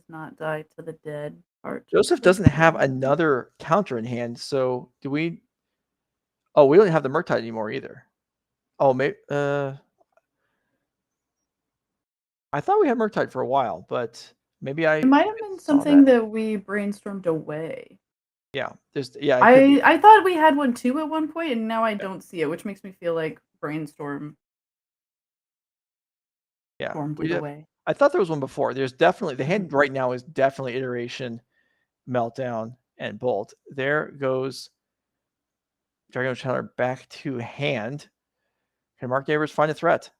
Speaker 7: not die to the dead part.
Speaker 1: Joseph doesn't have another counter in hand, so do we? Oh, we don't have the Murktide anymore either. Oh, maybe. I thought we had Murktide for a while, but maybe
Speaker 7: It might have been
Speaker 1: saw
Speaker 7: something that we brainstormed away.
Speaker 1: Yeah, it could be.
Speaker 7: I thought we had one too at one point, and now I don't see it, which makes me feel like brainstorm stormed it away.
Speaker 1: I thought there was one before. There's definitely the hand right now is definitely iteration, meltdown, and bolt. There goes Dragon Channeler back to hand. Can Mark Nabors find a threat?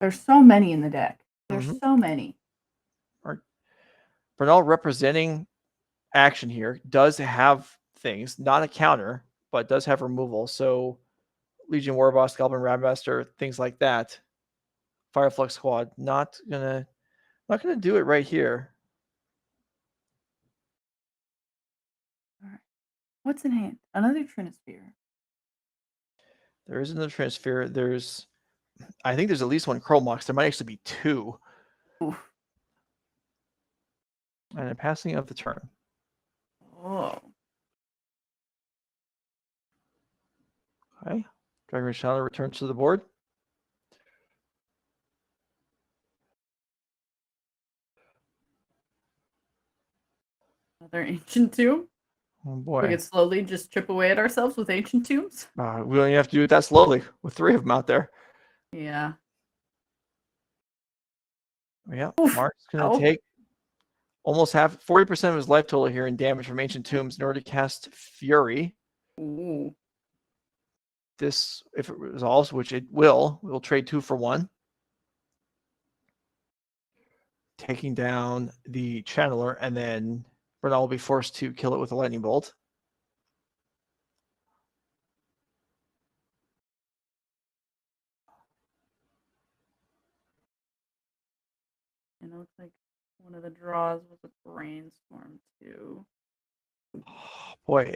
Speaker 7: There's so many in the deck. There's so many.
Speaker 1: Bernal representing action here does have things, not a counter, but does have removal. So Legion Warboss, Goblin Rabmaster, things like that. Fireflux Squad, not gonna do it right here.
Speaker 7: All right. What's in hand? Another Trinisphere.
Speaker 1: There is another Trinisphere. I think there's at least one Chromlux. There might actually be two.
Speaker 7: Oof.
Speaker 1: And a passing of the turn.
Speaker 7: Oh.
Speaker 1: Okay. Dragon Shadow returns to the board.
Speaker 7: Another Ancient Tomb.
Speaker 1: Oh boy.
Speaker 7: We could slowly just chip away at ourselves with Ancient Tombs.
Speaker 1: We don't even have to do it that slowly with 3 of them out there.
Speaker 7: Yeah.
Speaker 1: Yeah.
Speaker 7: Oof.
Speaker 1: Mark's going to take almost 40% of his life total here in damage from Ancient Tombs in order to cast Fury.
Speaker 7: Ooh.
Speaker 1: This, if it resolves, which it will, we'll trade 2 for 1. Taking down the Channeler, and then Bernal will be forced to kill it with a Lightning Bolt.
Speaker 7: And it looks like one of the draws was a Brainstorm too.
Speaker 1: Oh, boy,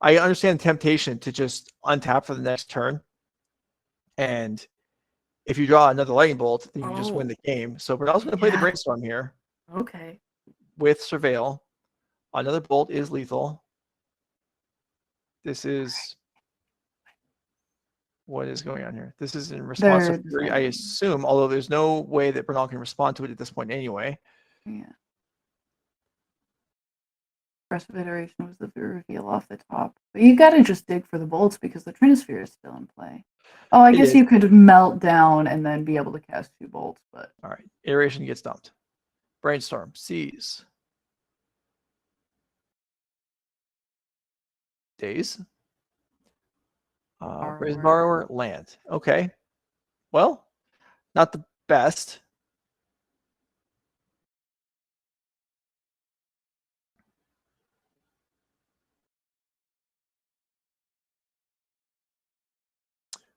Speaker 1: I understand the temptation to just untap for the next turn. And if you draw another Lightning Bolt, then you just win the game. So Bernal's going to play the Brainstorm here.
Speaker 7: Okay.
Speaker 1: With Surveil. Another Bolt is lethal. This is... What is going on here? This is in response to Fury, I assume, although there's no way that Bernal can respond to it at this point anyway.
Speaker 7: Yeah. Expressive iteration was the reveal off the top. But you got to just dig for the bolts because the Trinisphere is still in play. Oh, I guess you could melt down and then be able to cast 2 bolts, but...
Speaker 1: All right. Iteration gets dumped. Brainstorm. Seize. Days. Brazen Borrower. Land. Okay. Well, not the best.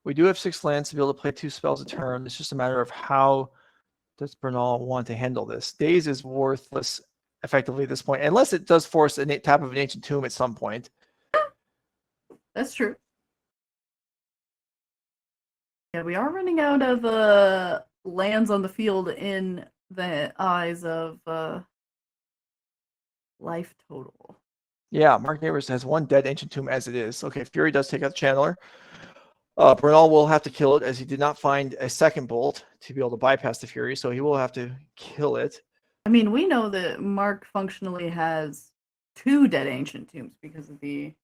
Speaker 1: We do have 6 lands to be able to play 2 spells a turn. It's just a matter of how does Bernal want to handle this. Daze is worthless effectively at this point, unless it does force a tap of an Ancient Tomb at some point.
Speaker 7: That's true. Yeah, we are running out of lands on the field in the eyes of life total.
Speaker 1: Yeah, Mark Nabors has 1 dead Ancient Tomb as it is. Okay, Fury does take out the Channeler. Bernal will have to kill it as he did not find a second bolt to be able to bypass the Fury, so he will have to kill it.
Speaker 7: I mean, we know that Mark functionally has 2 dead Ancient Tombs because of the...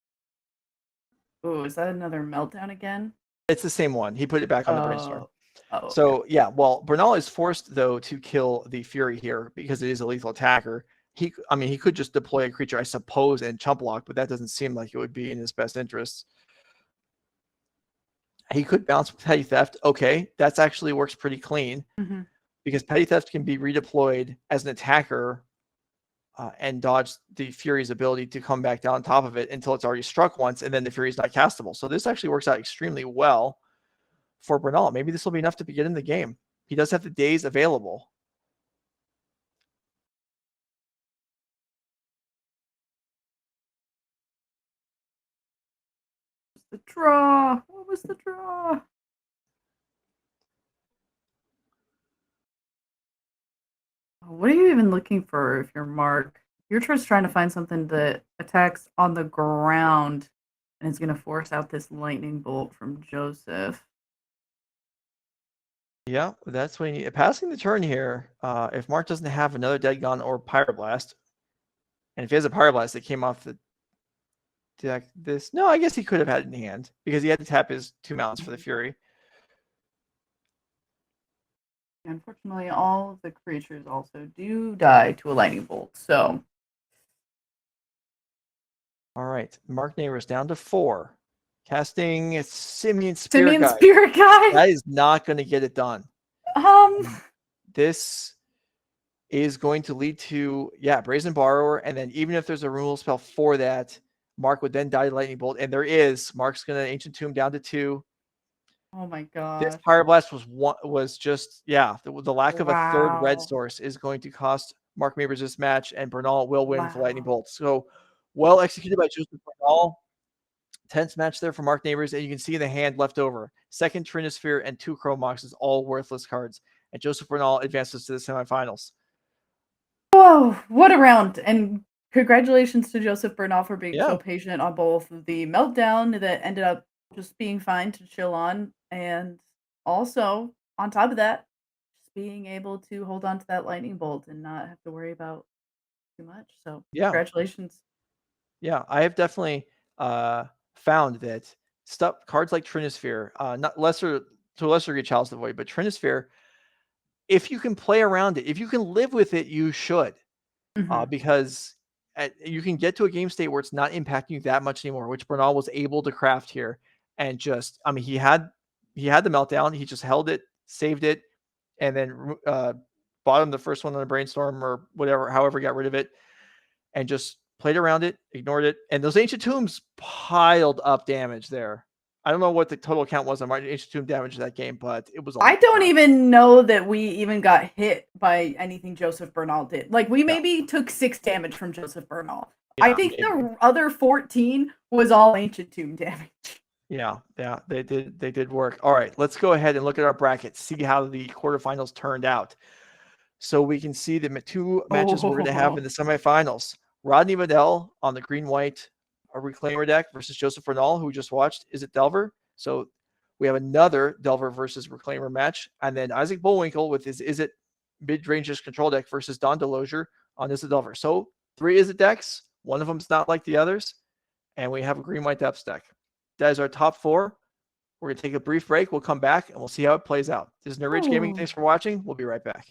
Speaker 7: Oh, is that another meltdown again?
Speaker 1: It's the same one. He put it back on the brainstorm.
Speaker 7: Okay.
Speaker 1: So, yeah, well, Bernal is forced, though, to kill the Fury here because it is a lethal attacker. He could just deploy a creature, I suppose, and chump block, but that doesn't seem like it would be in his best interests. He could bounce with Petty Theft. Okay, that's actually works pretty clean because Petty Theft can be redeployed as an attacker and dodge the Fury's ability to come back down on top of it until it's already struck once, and then the Fury's not castable. So this actually works out extremely well for Bernal. Maybe this will be enough to get in the game. He does have the Daze available.
Speaker 7: The draw. What was the draw? What are you even looking for if you're Mark? You're just trying to find something that attacks on the ground and it's going to force out this lightning bolt from Joseph.
Speaker 1: Yeah, that's when you passing the turn here. If Mark doesn't have another Dead Gun or Pyroblast, and if he has a Pyroblast that came off the deck, no, I guess he could have had it in hand because he had to tap his 2 mounts for the Fury.
Speaker 7: Unfortunately, all of the creatures also do die to a lightning bolt. So,
Speaker 1: all right, Mark Nabors down to 4, casting Simian
Speaker 7: Simian
Speaker 1: Guide.
Speaker 7: Spirit Guide.
Speaker 1: That is not going to get it done. This is going to lead to Brazen Borrower, and then even if there's a removal spell for that, Mark would then die to Lightning Bolt, and there is. Mark's going to Ancient Tomb down to 2.
Speaker 7: Oh my god!
Speaker 1: This Pyroblast was just the lack of a third red source is going to cost Mark Nabors this match, and Bernal will win with the Lightning Bolt. So well executed by Joseph Bernal. Tense match there for Mark Nabors, and you can see the hand left over. 2nd Trinisphere and 2 Chrome Moxes, all worthless cards, and Joseph Bernal advances to the semifinals.
Speaker 7: Whoa! What a round! And congratulations to Joseph Bernal for being so patient on both the meltdown that ended up just being fine to chill on, and also on top of that, just being able to hold on to that lightning bolt and not have to worry about too much. So congratulations.
Speaker 1: Yeah, I have definitely found that cards like Trinisphere, not lesser to a lesser degree Chalice of the Void, but Trinisphere, if you can play around it, if you can live with it, you should, because you can get to a game state where it's not impacting you that much anymore, which Bernal was able to craft here. And just, he had the meltdown. He just held it, saved it, and then bottomed the first one on a brainstorm or whatever, however he got rid of it, and just played around it, ignored it. And those Ancient Tombs piled up damage there. I don't know what the total count was on Ancient Tomb damage that game, but it was.
Speaker 7: I don't even know that we even got hit by anything Joseph Bernal did. Like, we maybe took 6 damage from Joseph Bernal. I think the other 14 was all Ancient Tomb damage.
Speaker 1: Yeah, they did work. All right, let's go ahead and look at our bracket, see how the quarterfinals turned out. So we can see the 2 matches we're going to have in the semifinals. Rodney Bedell on the green-white Reclaimer deck versus Joseph Bernal, who we just watched, Izzet Delver. So we have another Delver versus Reclaimer match. And then Isaac Bullwinkle with his Izzet mid-range control deck versus Don Delosier on Izzet Delver. So 3 Izzet decks. One of them is not like the others. And we have a green-white depths deck. That is our top 4. We're going to take a brief break. We'll come back, and we'll see how it plays out. This is NRG Gaming. Thanks for watching. We'll be right back.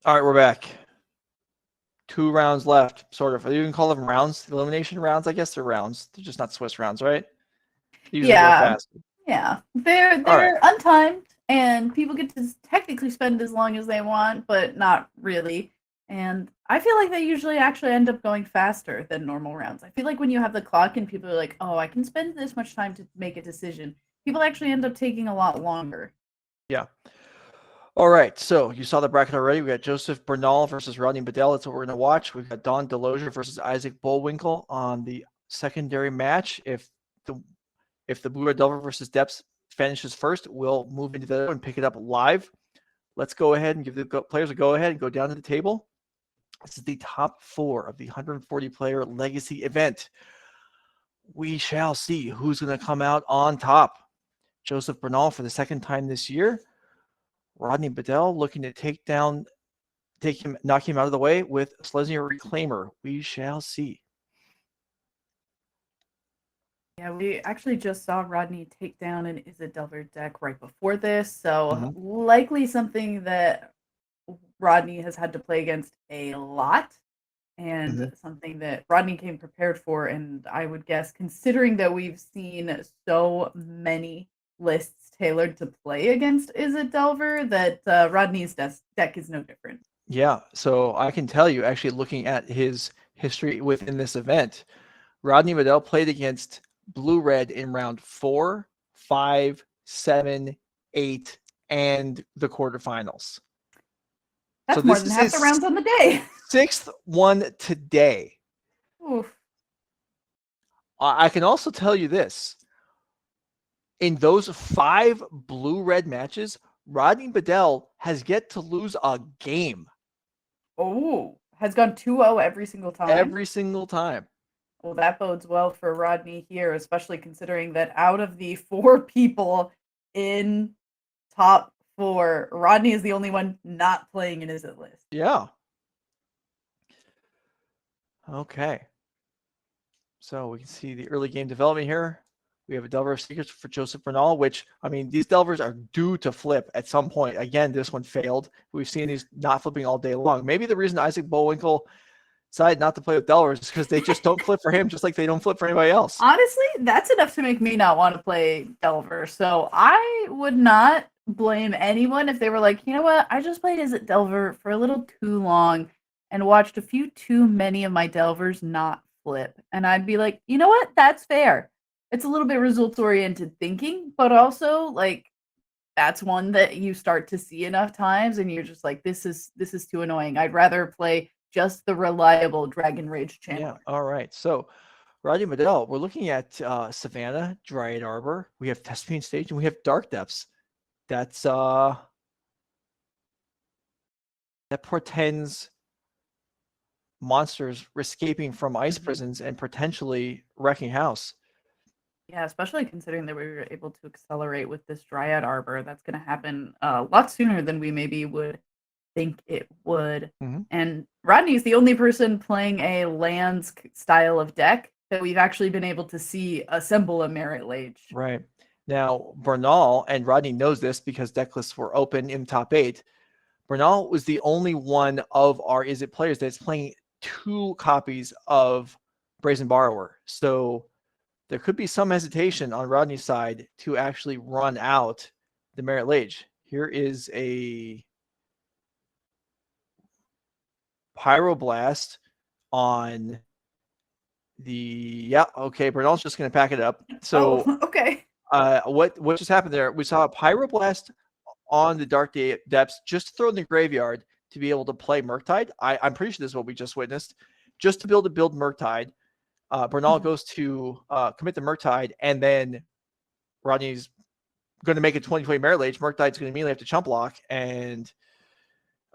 Speaker 1: All right, we're back. 2 rounds left, sort of. You can call them rounds, elimination rounds. I guess they're rounds. They're just not Swiss rounds, right? They usually go
Speaker 7: Yeah.
Speaker 1: fast.
Speaker 7: Yeah, they're
Speaker 1: All right.
Speaker 7: untimed, and people get to technically spend as long as they want, but not really. And I feel like they usually actually end up going faster than normal rounds. I feel like when you have the clock and people are like, "Oh, I can spend this much time to make a decision," people actually end up taking a lot longer.
Speaker 1: Yeah. All right. So you saw the bracket already. We got Joseph Bernal versus Rodney Bedell. That's what we're going to watch. We've got Don Delozier versus Isaac Bullwinkle on the secondary match. If the Blue Red Delver versus Depths finishes first, we'll move into the other and pick it up live. Let's go ahead and give the players a go ahead and go down to the table. This is the top 4 of the 140-player Legacy event. We shall see who's going to come out on top. Joseph Bernal for the second time this year. Rodney Bedell looking to knock him out of the way with Selesnya Reclaimer. We shall see.
Speaker 7: Yeah, we actually just saw Rodney take down an Izzet Delver deck right before this, so likely something that Rodney has had to play against a lot, and something that Rodney came prepared for. And I would guess, considering that we've seen so many lists tailored to play against Izzet Delver, that Rodney's deck is no different.
Speaker 1: Yeah, so I can tell you, actually looking at his history within this event, Rodney Bedell played against Blue Red in round 4, 5, 7, 8, and the quarterfinals.
Speaker 7: That's more than half the rounds on the day.
Speaker 1: 6th one today.
Speaker 7: Oof.
Speaker 1: I can also tell you this. In those 5 Blue-Red matches, Rodney Bedell has yet to lose a game.
Speaker 7: Oh, has gone 2-0 every single time?
Speaker 1: Every single time.
Speaker 7: Well, that bodes well for Rodney here, especially considering that out of the 4 people in top 4, Rodney is the only one not playing in his list.
Speaker 1: Yeah. Okay. So we can see the early game development here. We have a Delver of Secrets for Joseph Bernal, which, I mean, these Delvers are due to flip at some point. Again, this one failed. We've seen these not flipping all day long. Maybe the reason Isaac Bullwinkle decided not to play with Delvers is because they just don't flip for him, just like they don't flip for anybody else.
Speaker 7: Honestly, that's enough to make me not want to play Delver. So I would not blame anyone if they were like, you know what, I just played Izzet Delver for a little too long and watched a few too many of my Delvers not flip. And I'd be like, you know what, that's fair. It's a little bit results-oriented thinking, but also, like, that's one that you start to see enough times and you're just like, this is too annoying. I'd rather play just the reliable Dragon Rage channel.
Speaker 1: Yeah, all right. So, Rodney Bedell, we're looking at Savannah, Dryad Arbor. We have Thespian Stage, and we have Dark Depths. That's that portends monsters escaping from ice prisons and potentially wrecking house.
Speaker 7: Yeah, especially considering that we were able to accelerate with this Dryad Arbor. That's going to happen a lot sooner than we maybe would think it would. And Rodney is the only person playing a lands style of deck that we've actually been able to see assemble a Merit Lage.
Speaker 1: Right. Now, Bernal, and Rodney knows this because deck lists were open in the top 8. Bernal was the only one of our Izzet players that's playing 2 copies of Brazen Borrower. So there could be some hesitation on Rodney's side to actually run out the Merit Lage. Here is a Pyroblast on the Bernal's just going to pack it up. So
Speaker 7: okay.
Speaker 1: What just happened there? We saw a Pyroblast on the Dark Depths just to throw in the graveyard to be able to play Murktide. I'm pretty sure this is what we just witnessed. Just to be able to build Murktide. Bernal goes to commit the Murktide, and then Rodney's going to make a 2020 Merit Lage. Murktide's going to immediately have to chump block, and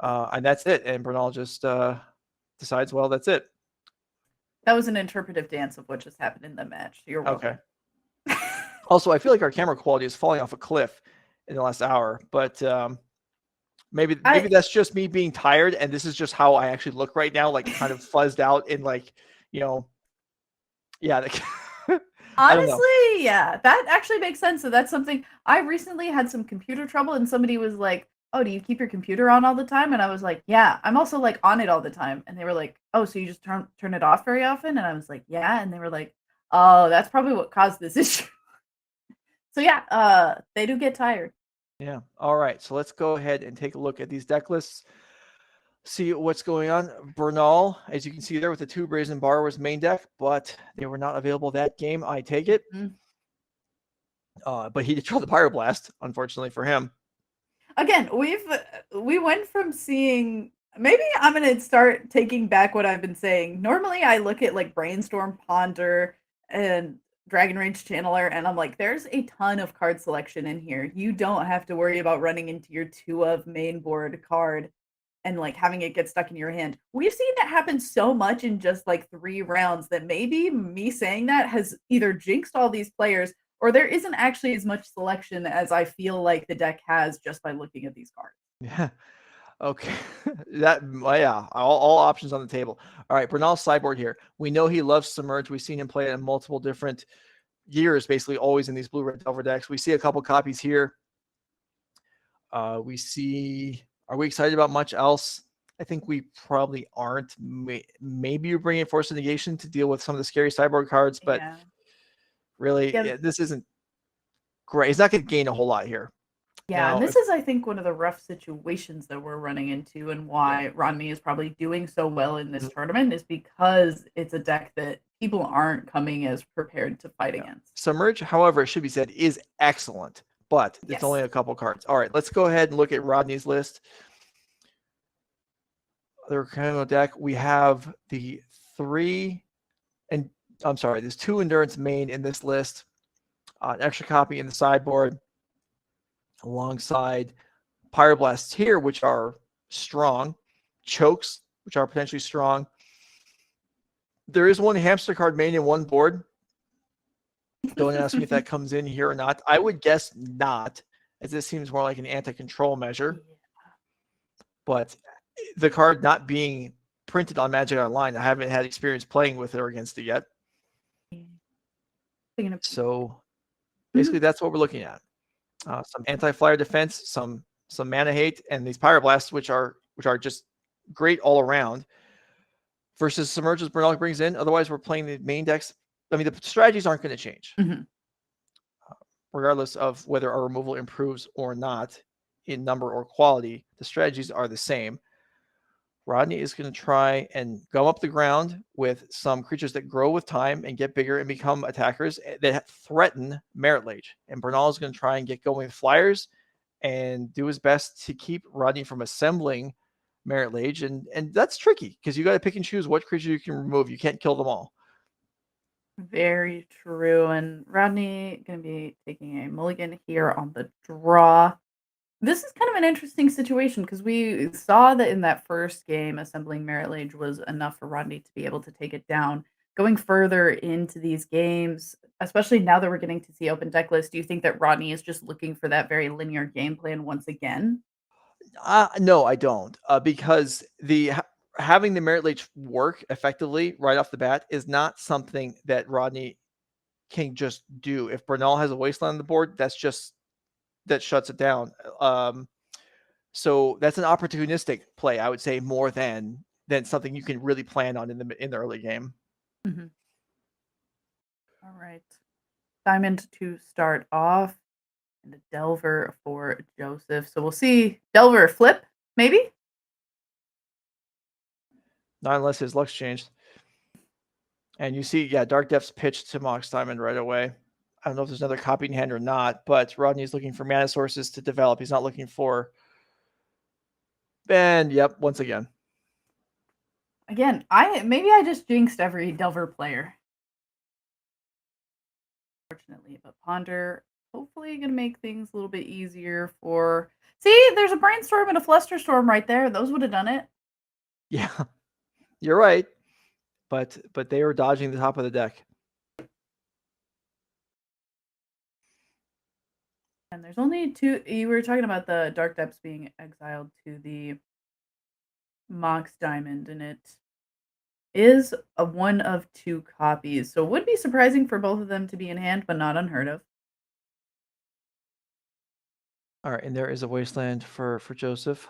Speaker 1: that's it. And Bernal just decides, well, that's it.
Speaker 7: That was an interpretive dance of what just happened in the match. You're welcome.
Speaker 1: Okay. Also, I feel like our camera quality is falling off a cliff in the last hour, but maybe that's just me being tired, and this is just how I actually look right now, like kind of fuzzed out in like, yeah.
Speaker 7: Honestly, yeah, that actually makes sense. So that's something I recently had some computer trouble, and somebody was like, "Oh, do you keep your computer on all the time?" And I was like, "Yeah, I'm also like on it all the time." And they were like, "Oh, so you just turn it off very often?" And I was like, "Yeah." And they were like, "Oh, that's probably what caused this issue." So yeah, they do get tired.
Speaker 1: Yeah. All right. So let's go ahead and take a look at these deck lists. See what's going on. Bernal, as you can see there with the 2 Brazen Borrowers main deck, but they were not available that game. I take it.
Speaker 7: Mhm.
Speaker 1: But he did draw the Pyroblast, unfortunately for him.
Speaker 7: Again, we went from seeing. Maybe I'm gonna start taking back what I've been saying. Normally, I look at like Brainstorm, Ponder, and Dragon Rage Channeler, and I'm like, there's a ton of card selection in here. You don't have to worry about running into your 2 of main board card and like having it get stuck in your hand. We've seen that happen so much in just like 3 rounds that maybe me saying that has either jinxed all these players or there isn't actually as much selection as I feel like the deck has just by looking at these cards.
Speaker 1: Yeah. Okay. Yeah, all options on the table. All right, Bernal's sideboard here. We know he loves Submerge. We've seen him play it in multiple different years, basically always in these blue-red Delver decks. We see a couple copies here. Are we excited about much else? I think we probably aren't. Maybe you bring in Force of Negation to deal with some of the scary sideboard cards, but
Speaker 7: Yeah.
Speaker 1: really,
Speaker 7: Yeah.
Speaker 1: this isn't great. He's not going to gain a whole lot here.
Speaker 7: Yeah, and
Speaker 1: Now,
Speaker 7: this is, I think, one of the rough situations that we're running into, and why Rodney is probably doing so well in this tournament is because it's a deck that people aren't coming as prepared to fight against.
Speaker 1: Submerge, however, it should be said, is excellent, but it's only a couple cards. All right, let's go ahead and look at Rodney's list. Other kind of deck, we have the 3, and I'm sorry, there's 2 Endurance main in this list, an extra copy in the sideboard, alongside Pyroblasts here, which are strong, Chokes, which are potentially strong. There is 1 Hamster card main in 1 board. Don't ask me if that comes in here or not. I would guess not, as this seems more like an anti-control measure. But the card not being printed on Magic Online, I haven't had experience playing with it or against it yet. So basically, that's what we're looking at. Some anti-flyer defense, some mana hate, and these Pyroblasts, which are just great all around. Versus Submerges Bernal brings in. Otherwise, we're playing the main decks. I mean, the strategies aren't going to change, regardless of whether our removal improves or not in number or quality. The strategies are the same. Rodney is going to try and go up the ground with some creatures that grow with time and get bigger and become attackers that threaten Merit Lage. And Bernal is going to try and get going with flyers and do his best to keep Rodney from assembling Merit Lage. And that's tricky because you got to pick and choose what creature you can remove. You can't kill them all.
Speaker 7: Very true. And Rodney going to be taking a mulligan here on the draw. This is kind of an interesting situation because we saw that in that first game, assembling Merit Lage was enough for Rodney to be able to take it down. Going further into these games, especially now that we're getting to see open deck lists, do you think that Rodney is just looking for that very linear game plan once again?
Speaker 1: No, I don't. Because having the Merit Lage work effectively right off the bat is not something that Rodney can just do. If Bernal has a Wasteland on the board, that shuts it down. So that's an opportunistic play, I would say, more than something you can really plan on in the early game.
Speaker 7: All right. Diamond to start off, and a Delver for Joseph. So we'll see Delver flip, maybe?
Speaker 1: Not unless his luck's changed. And you see, Dark Depths pitched to Mox Diamond right away. I don't know if there's another copy in hand or not, but Rodney's looking for mana sources to develop. He's not looking for... And, yep, once again.
Speaker 7: Again, maybe I just jinxed every Delver player. Fortunately, but Ponder hopefully going to make things a little bit easier for... See, there's a Brainstorm and a Flusterstorm right there. Those would have done it.
Speaker 1: Yeah, you're right. But they were dodging the top of the deck.
Speaker 7: And there's only 2. You were talking about the Dark Depths being exiled to the Mox Diamond, and it is a 1 of 2 copies. So it would be surprising for both of them to be in hand, but not unheard of.
Speaker 1: All right, and there is a wasteland for Joseph.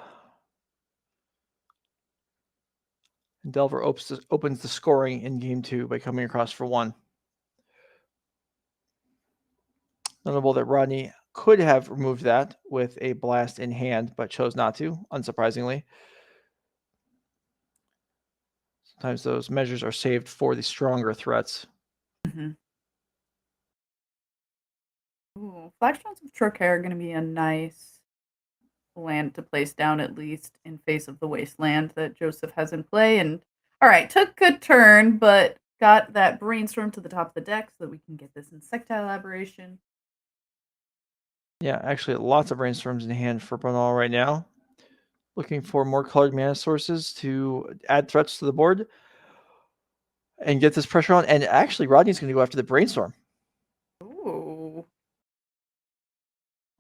Speaker 1: And Delver opens the scoring in game 2 by coming across for 1. Notable that Rodney could have removed that with a blast in hand, but chose not to, unsurprisingly. Sometimes those measures are saved for the stronger threats.
Speaker 7: Ooh, Flagstones of Trocaire are going to be a nice land to place down, at least in face of the wasteland that Joseph has in play. And all right, took a turn, but got that brainstorm to the top of the deck so that we can get this insectile aberration.
Speaker 1: Yeah, actually, lots of brainstorms in hand for Bernal right now. Looking for more colored mana sources to add threats to the board and get this pressure on. And actually, Rodney's going to go after the brainstorm.
Speaker 7: Ooh.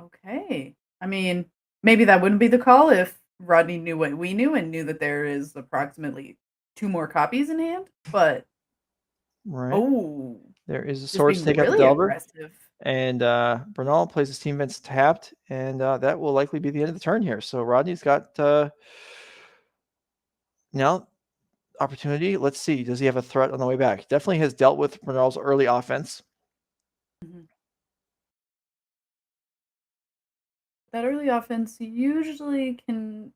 Speaker 7: Okay. I mean, maybe that wouldn't be the call if Rodney knew what we knew and knew that there is approximately 2 more copies in hand, but
Speaker 1: Right.
Speaker 7: oh,
Speaker 1: There is a
Speaker 7: just
Speaker 1: sword to
Speaker 7: being
Speaker 1: take out the
Speaker 7: really
Speaker 1: Delver.
Speaker 7: aggressive.
Speaker 1: And Bernal plays his team events tapped, and that will likely be the end of the turn here. So Rodney's got now opportunity. Let's see. Does he have a threat on the way back? Definitely has dealt with Bernal's early offense.
Speaker 7: That early offense usually can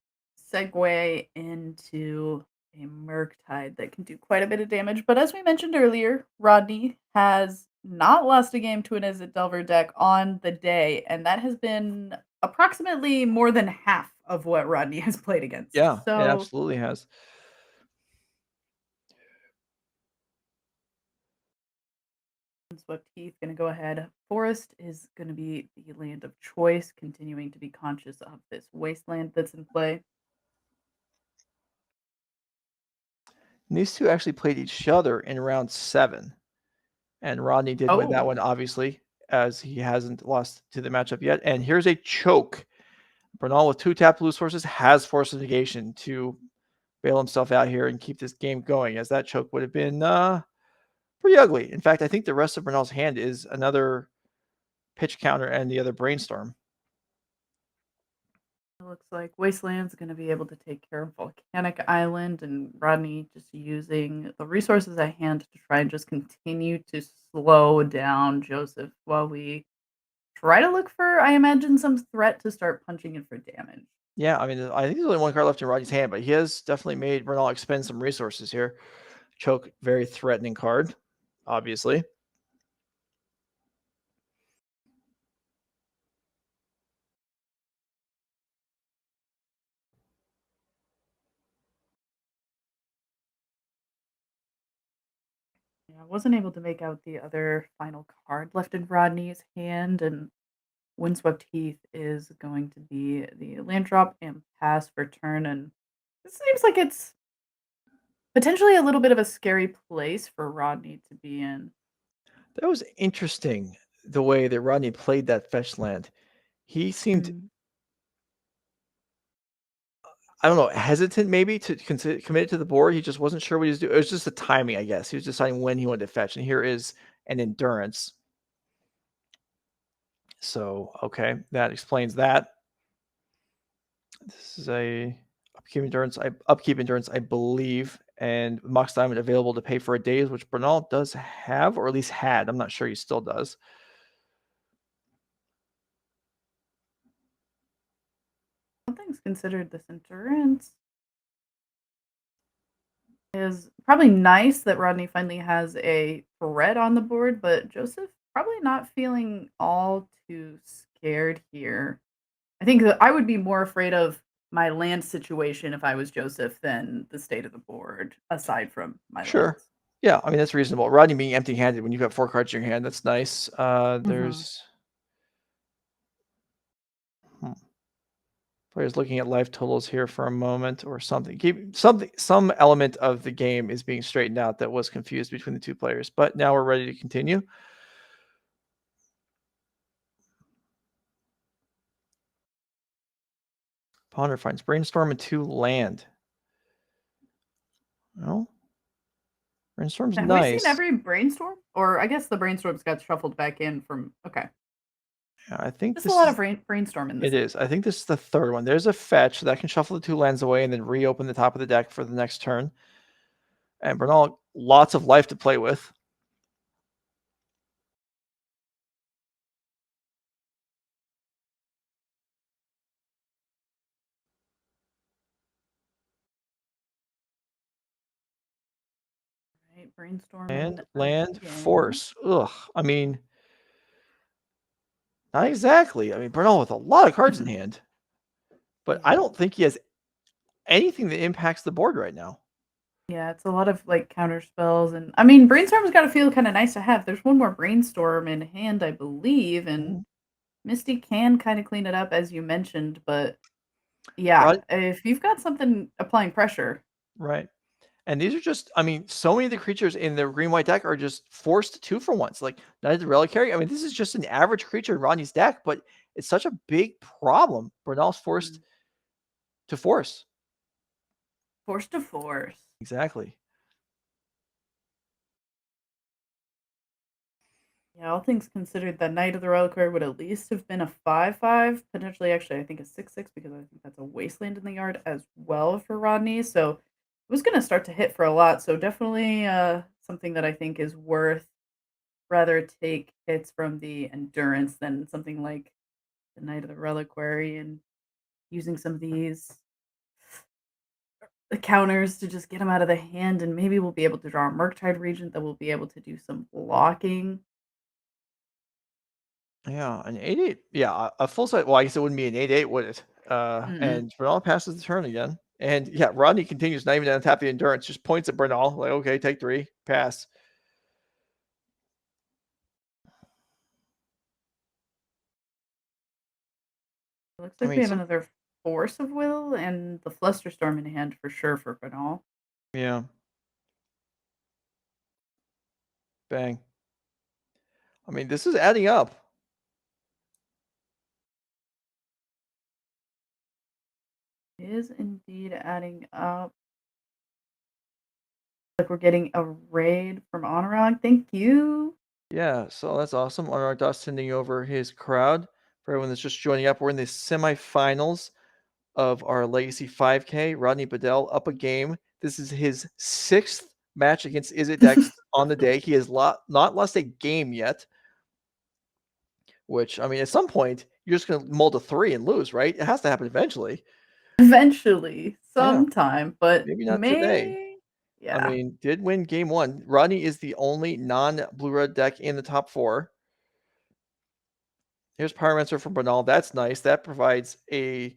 Speaker 7: segue into a Murktide that can do quite a bit of damage. But as we mentioned earlier, Rodney has not lost a game to an Izzet Delver deck on the day, and that has been approximately more than half of what Rodney has played against.
Speaker 1: Yeah,
Speaker 7: So
Speaker 1: it absolutely has.
Speaker 7: Swept Heath going to go ahead. Forest is going to be the land of choice, continuing to be conscious of this wasteland that's in play.
Speaker 1: And these two actually played each other in round 7. And Rodney did win that one, obviously, as he hasn't lost to the matchup yet. And here's a choke. Bernal with 2 tapped blue sources has Force of Negation to bail himself out here and keep this game going, as that choke would have been pretty ugly. In fact, I think the rest of Bernal's hand is another pitch counter and the other brainstorm.
Speaker 7: It looks like Wasteland's going to be able to take care of Volcanic Island, and Rodney just using the resources at hand to try and just continue to slow down Joseph while we try to look for, I imagine, some threat to start punching in for damage.
Speaker 1: Yeah, I mean, I think there's only 1 card left in Rodney's hand, but he has definitely made Bernal expend some resources here. Choke, very threatening card, obviously.
Speaker 7: Yeah, I wasn't able to make out the other final card left in Rodney's hand, and Windswept Heath is going to be the land drop and pass for turn, and it seems like it's potentially a little bit of a scary place for Rodney to be in.
Speaker 1: That was interesting, the way that Rodney played that fetch land. He seemed, I don't know, hesitant maybe to commit to the board. He just wasn't sure what he was doing. It was just the timing, I guess. He was deciding when he wanted to fetch. And here is an endurance. So, okay, that explains that. This is a upkeep endurance, I believe, and Mox Diamond available to pay for a days, which Bernal does have, or at least had. I'm not sure he still does.
Speaker 7: Something's considered this endurance. Is probably nice that Rodney finally has a threat on the board, but Joseph probably not feeling all too scared here. I think that I would be more afraid of my land situation if I was Joseph than the state of the board, aside from my
Speaker 1: Sure.
Speaker 7: lands.
Speaker 1: Yeah, I mean, that's reasonable. Rodney being empty-handed when you've got 4 cards in your hand, that's nice. There's players looking at life totals here for a moment or something. Some element of the game is being straightened out that was confused between the 2 players. But now we're ready to continue. Ponder finds Brainstorm and 2 land. Well, Brainstorm's
Speaker 7: Have
Speaker 1: nice.
Speaker 7: we seen every brainstorm? Or I guess the brainstorms got shuffled back in from okay.
Speaker 1: I think
Speaker 7: There's
Speaker 1: this
Speaker 7: a lot
Speaker 1: is,
Speaker 7: of brainstorm in this.
Speaker 1: it is. I think this is the third one. There's a fetch that can shuffle the 2 lands away and then reopen the top of the deck for the next turn. And Bernal, lots of life to play with.
Speaker 7: Right, brainstorm
Speaker 1: And
Speaker 7: in
Speaker 1: land
Speaker 7: again.
Speaker 1: force. Ugh. I mean, not exactly. I mean, Bernal with a lot of cards in hand. But I
Speaker 7: Yeah.
Speaker 1: don't think he has anything that impacts the board right now.
Speaker 7: Yeah, it's a lot of like counter spells, and I mean, brainstorm's got to feel kind of nice to have. There's one more brainstorm in hand, I believe, and Misty can kind of clean it up, as you mentioned. But yeah,
Speaker 1: Right.
Speaker 7: if you've got something applying pressure,
Speaker 1: Right. And these are just, I mean, so many of the creatures in the green-white deck are just forced 2 for once. Like Knight of the Reliquary. I mean, this is just an average creature in Rodney's deck, but it's such a big problem. Bernal's forced to force.
Speaker 7: force to force.
Speaker 1: Exactly.
Speaker 7: Yeah, all things considered, the Knight of the Reliquary would at least have been a 5/5, potentially actually I think a 6/6 because I think that's a wasteland in the yard as well for Rodney. So it was gonna start to hit for a lot. So definitely something that I think is worth rather take hits from the endurance than something like the Knight of the Reliquary and using some of these the counters to just get them out of the hand, and maybe we'll be able to draw a Murktide Regent that will be able to do some blocking.
Speaker 1: Yeah, an 8/8. Yeah, a full set. Well, I guess it wouldn't be an 8/8, would it?
Speaker 7: Mm-mm.
Speaker 1: And Bernal passes the turn again. And yeah, Rodney continues, not even to untap the endurance, just points at Bernal, like, okay, take 3, pass.
Speaker 7: Looks
Speaker 1: I
Speaker 7: like
Speaker 1: mean,
Speaker 7: we have another Force of Will and the Flusterstorm in hand for sure for Bernal.
Speaker 1: yeah. Bang. I mean, this is adding up.
Speaker 7: Is indeed adding up. Like we're getting a raid from Honorog. Thank you.
Speaker 1: Yeah, so that's awesome. Honor Dust sending over his crowd. For everyone that's just joining up, we're in the semifinals of our Legacy 5K. Rodney Bedell up a game. This is his 6th match against Izzet Dex on the day. He has not lost a game yet, which, I mean, at some point, you're just going to mull to 3 and lose, right? It has to happen eventually.
Speaker 7: Eventually, sometime, but
Speaker 1: Maybe not today.
Speaker 7: yeah.
Speaker 1: I mean, did win game 1. Rodney is the only non-blue-red deck in the top 4. Here's Pyromancer from Bernal. That's nice. That provides a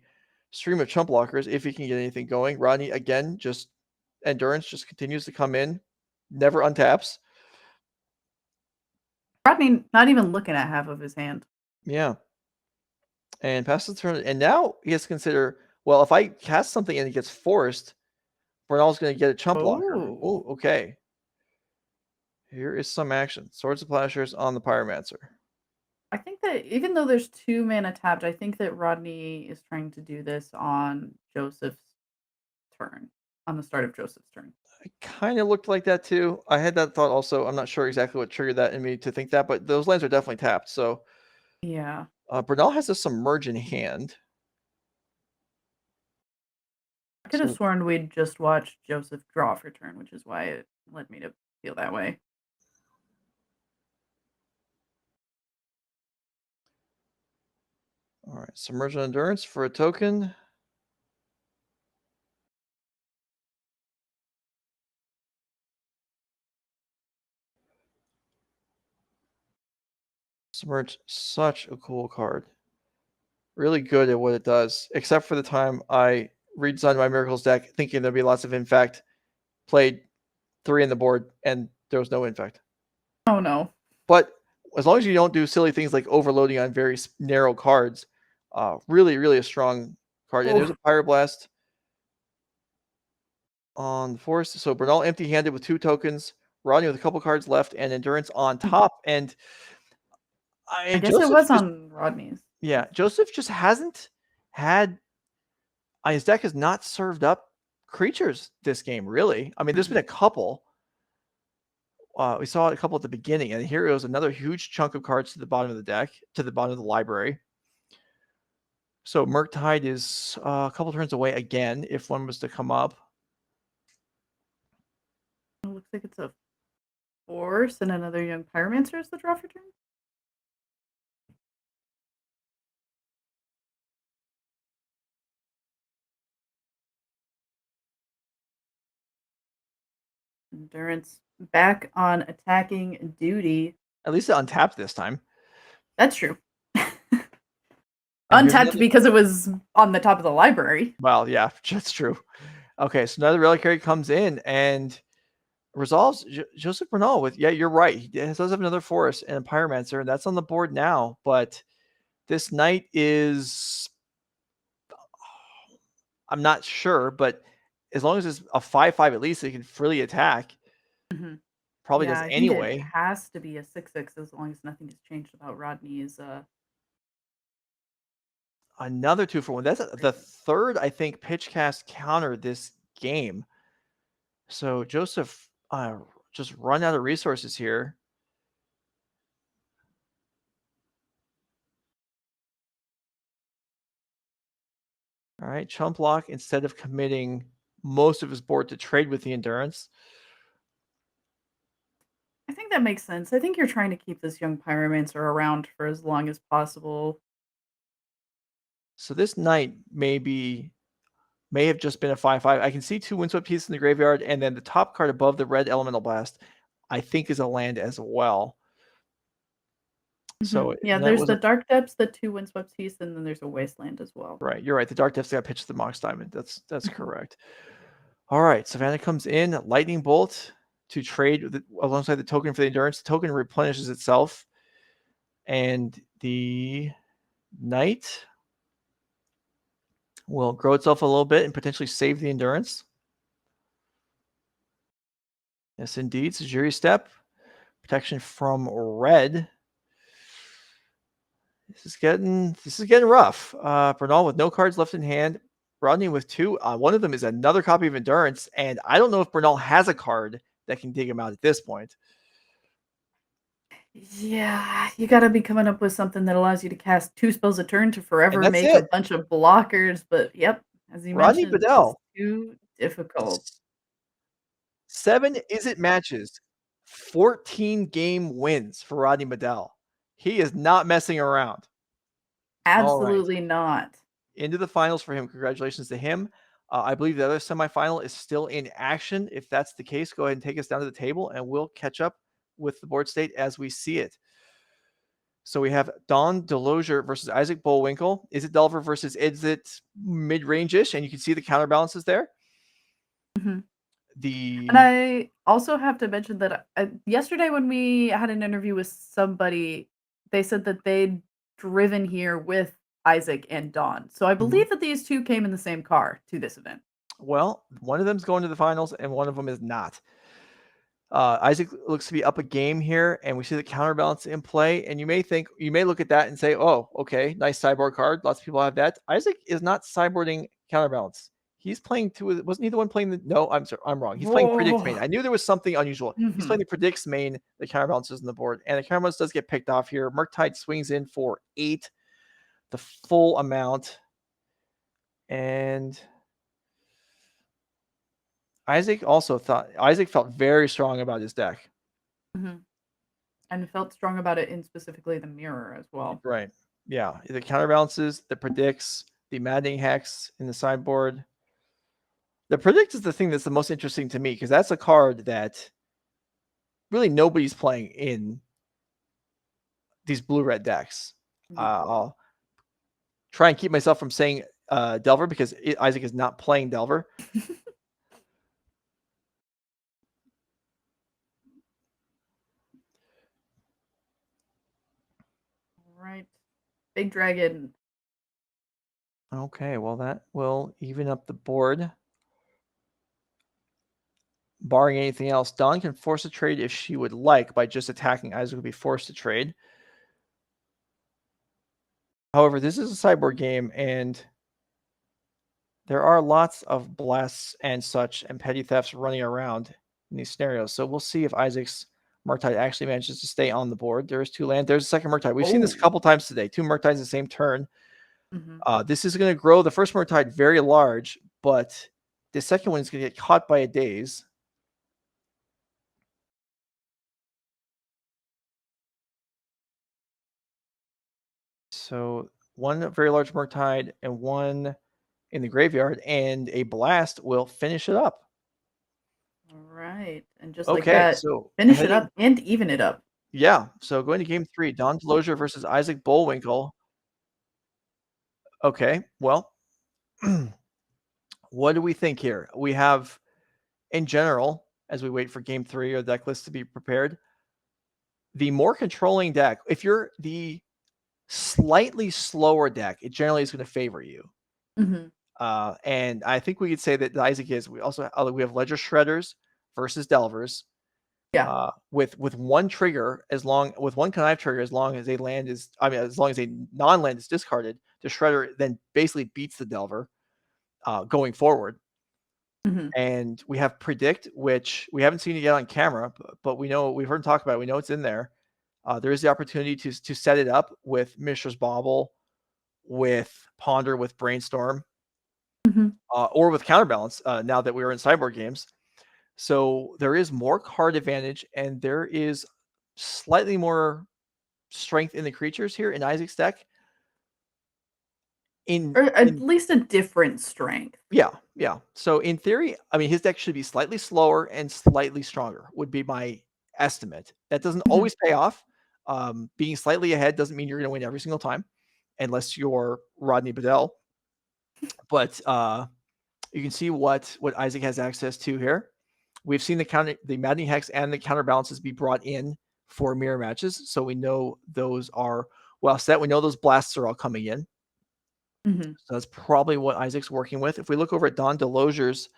Speaker 1: stream of chump blockers if he can get anything going. Rodney, again, just endurance just continues to come in, never untaps.
Speaker 7: Rodney not even looking at half of his hand.
Speaker 1: Yeah. And passes the turn. And now he has to consider, well, if I cast something and it gets forced, Bernal's going to get a chump blocker. Oh, okay. Here is some action. Swords of Plowshares on the Pyromancer.
Speaker 7: I think that even though there's 2 mana tapped, I think that Rodney is trying to do this on Joseph's turn, on the start of Joseph's turn.
Speaker 1: It kind of looked like that too. I had that thought also. I'm not sure exactly what triggered that in me to think that, but those lands are definitely tapped. So
Speaker 7: Yeah.
Speaker 1: Bernal has a Submerge in hand.
Speaker 7: I could have sworn we'd just watched Joseph draw for turn, which is why it led me to feel that way.
Speaker 1: All right, Submerge on Endurance for a token. Submerge, such a cool card. Really good at what it does, except for the time I redesigned my Miracles deck thinking there'd be lots of Infect, played 3 in the board, and there was no Infect.
Speaker 7: Oh, no.
Speaker 1: But as long as you don't do silly things like overloading on very narrow cards, really, really a strong card. And there's a Pyroblast on the Force. So Bernal empty-handed with 2 tokens, Rodney with a couple cards left, and Endurance on top. And
Speaker 7: I guess it was on Rodney's.
Speaker 1: Yeah, Joseph just hasn't had. His deck has not served up creatures this game, really. I mean, there's been a couple. we saw a couple at the beginning, and here goes another huge chunk of cards to the bottom of the deck, to the bottom of the library. So Murktide is a couple turns away again if one was to come up.
Speaker 7: It looks like it's a Force and another Young Pyromancer is the draw for turn. Endurance back on attacking duty.
Speaker 1: At least it untapped this time.
Speaker 7: That's true.
Speaker 1: And here's
Speaker 7: Untapped
Speaker 1: another-
Speaker 7: because it was on the top of the library.
Speaker 1: Well, yeah, that's true. Okay, so another reliquary comes in and resolves Joseph Bernal with, yeah, you're right. He does have another Forest and a Pyromancer, and that's on the board now. But this knight is, I'm not sure, but as long as it's a 5/5 at least, it can freely attack.
Speaker 7: Mhm.
Speaker 1: Probably
Speaker 7: Yeah,
Speaker 1: does
Speaker 7: I think
Speaker 1: anyway.
Speaker 7: It has to be a 6/6 as long as nothing has changed about Rodney's.
Speaker 1: Another 2-for-1. That's the third, I think, pitch cast counter this game. So Joseph just run out of resources here. All right, chump block instead of committing most of his board to trade with the Endurance.
Speaker 7: I think that makes sense. I think you're trying to keep this Young Pyromancer around for as long as possible.
Speaker 1: So this knight may have just been a 5/5. I can see 2 Windswept pieces in the graveyard, and then the top card above the red Elemental Blast, I think, is a land as well. So
Speaker 7: yeah,
Speaker 1: that
Speaker 7: there's
Speaker 1: was
Speaker 7: the Dark Depths, the 2 Windswept piece, and then there's a Wasteland as well.
Speaker 1: right. You're right. The Dark Depths got pitched to the Mox Diamond. That's correct. All right, Savannah comes in, Lightning Bolt to trade alongside the token for the Endurance. The token replenishes itself, and the Knight will grow itself a little bit and potentially save the Endurance. Yes, indeed. Sejiri Step. Protection from red. This is getting rough. Bernal with no cards left in hand. Rodney with 2. One of them is another copy of Endurance, and I don't know if Bernal has a card that can dig him out at this point.
Speaker 7: Yeah, you gotta be coming up with something that allows you to cast 2 spells a turn to forever
Speaker 1: that's
Speaker 7: make
Speaker 1: it.
Speaker 7: a bunch of blockers, but yep, as you
Speaker 1: Rodney
Speaker 7: mentioned,
Speaker 1: Bedell.
Speaker 7: it's too difficult.
Speaker 1: 7 Izzet matches, 14 game wins for Rodney Bedell. He is not messing around.
Speaker 7: Absolutely not.
Speaker 1: Into the finals for him. Congratulations to him. I believe the other semifinal is still in action. If that's the case, go ahead and take us down to the table, and we'll catch up with the board state as we see it. So we have Don Delosier versus Isaac Bullwinkle. Izzet Delver versus Izzet mid-range-ish, and you can see the counterbalances there.
Speaker 7: And I also have to mention that yesterday when we had an interview with somebody, they said that they'd driven here with Isaac and Don. So I believe that these two came in the same car to this event.
Speaker 1: Well, one of them's going to the finals, and one of them is not. Isaac looks to be up a game here, and we see the counterbalance in play. And you may look at that and say, "Oh, okay, nice sideboard card. Lots of people have that." Isaac is not sideboarding counterbalance. He's playing wasn't he the one playing the? No, I'm sorry, I'm wrong. He's playing Predicts main. I knew there was something unusual. He's playing the Predicts main. The counterbalances on the board, and the counterbalance does get picked off here. Murktide swings in for 8, the full amount, and Isaac felt very strong about his deck.
Speaker 7: And felt strong about it in specifically the mirror as well.
Speaker 1: Right. Yeah. The counterbalances, the Predicts, the Maddening Hex in the sideboard. The Predict is the thing that's the most interesting to me because that's a card that really nobody's playing in these blue-red decks. I'll try and keep myself from saying Delver because Isaac is not playing Delver.
Speaker 7: Right. Big Dragon.
Speaker 1: Okay, well, that will even up the board. Barring anything else, Dawn can force a trade if she would like by just attacking. Isaac would be forced to trade. However, this is a sideboard game, and there are lots of blasts and such and petty thefts running around in these scenarios. So we'll see if Isaac's Murktide actually manages to stay on the board. There's 2 land. There's a second Murktide. We've seen this a couple times today. 2 Murktides the same turn. This is going to grow the first Murktide very large, but the second one is going to get caught by a daze. So 1 very large Murktide and 1 in the graveyard, and a blast will finish it up.
Speaker 7: All right. And just like
Speaker 1: Okay,
Speaker 7: that,
Speaker 1: so
Speaker 7: finish it
Speaker 1: heading,
Speaker 7: up and even it up.
Speaker 1: yeah. So going to game 3, Don Delosier versus Isaac Bullwinkle. Okay, well, what do we think here? We have, in general, as we wait for game 3 or deck list to be prepared, the more controlling deck, if you're the slightly slower deck, it generally is going to favor you. And I think we could say that Isaac is. We also we have Ledger Shredders versus Delvers.
Speaker 7: Yeah.
Speaker 1: With 1 trigger, with 1 connive trigger, as long as a land is, as long as a non-land is discarded, the Shredder then basically beats the Delver going forward. And we have Predict, which we haven't seen it yet on camera, but we know, we've heard him talk about it. We know it's in there. There is the opportunity to set it up with Mishra's Bauble, with Ponder, with Brainstorm, or with Counterbalance now that we are in sideboard games. So there is more card advantage, and there is slightly more strength in the creatures here in Isaac's deck.
Speaker 7: Or at least a different strength.
Speaker 1: Yeah. So in theory, his deck should be slightly slower and slightly stronger, would be my estimate. That doesn't always pay off. Being slightly ahead doesn't mean you're going to win every single time, unless you're Rodney Bedell. But you can see what Isaac has access to here. We've seen the Maddening Hex and the counterbalances be brought in for mirror matches, so we know those are well set. We know those blasts are all coming in. So that's probably what Isaac's working with. If we look over at Don Delosier's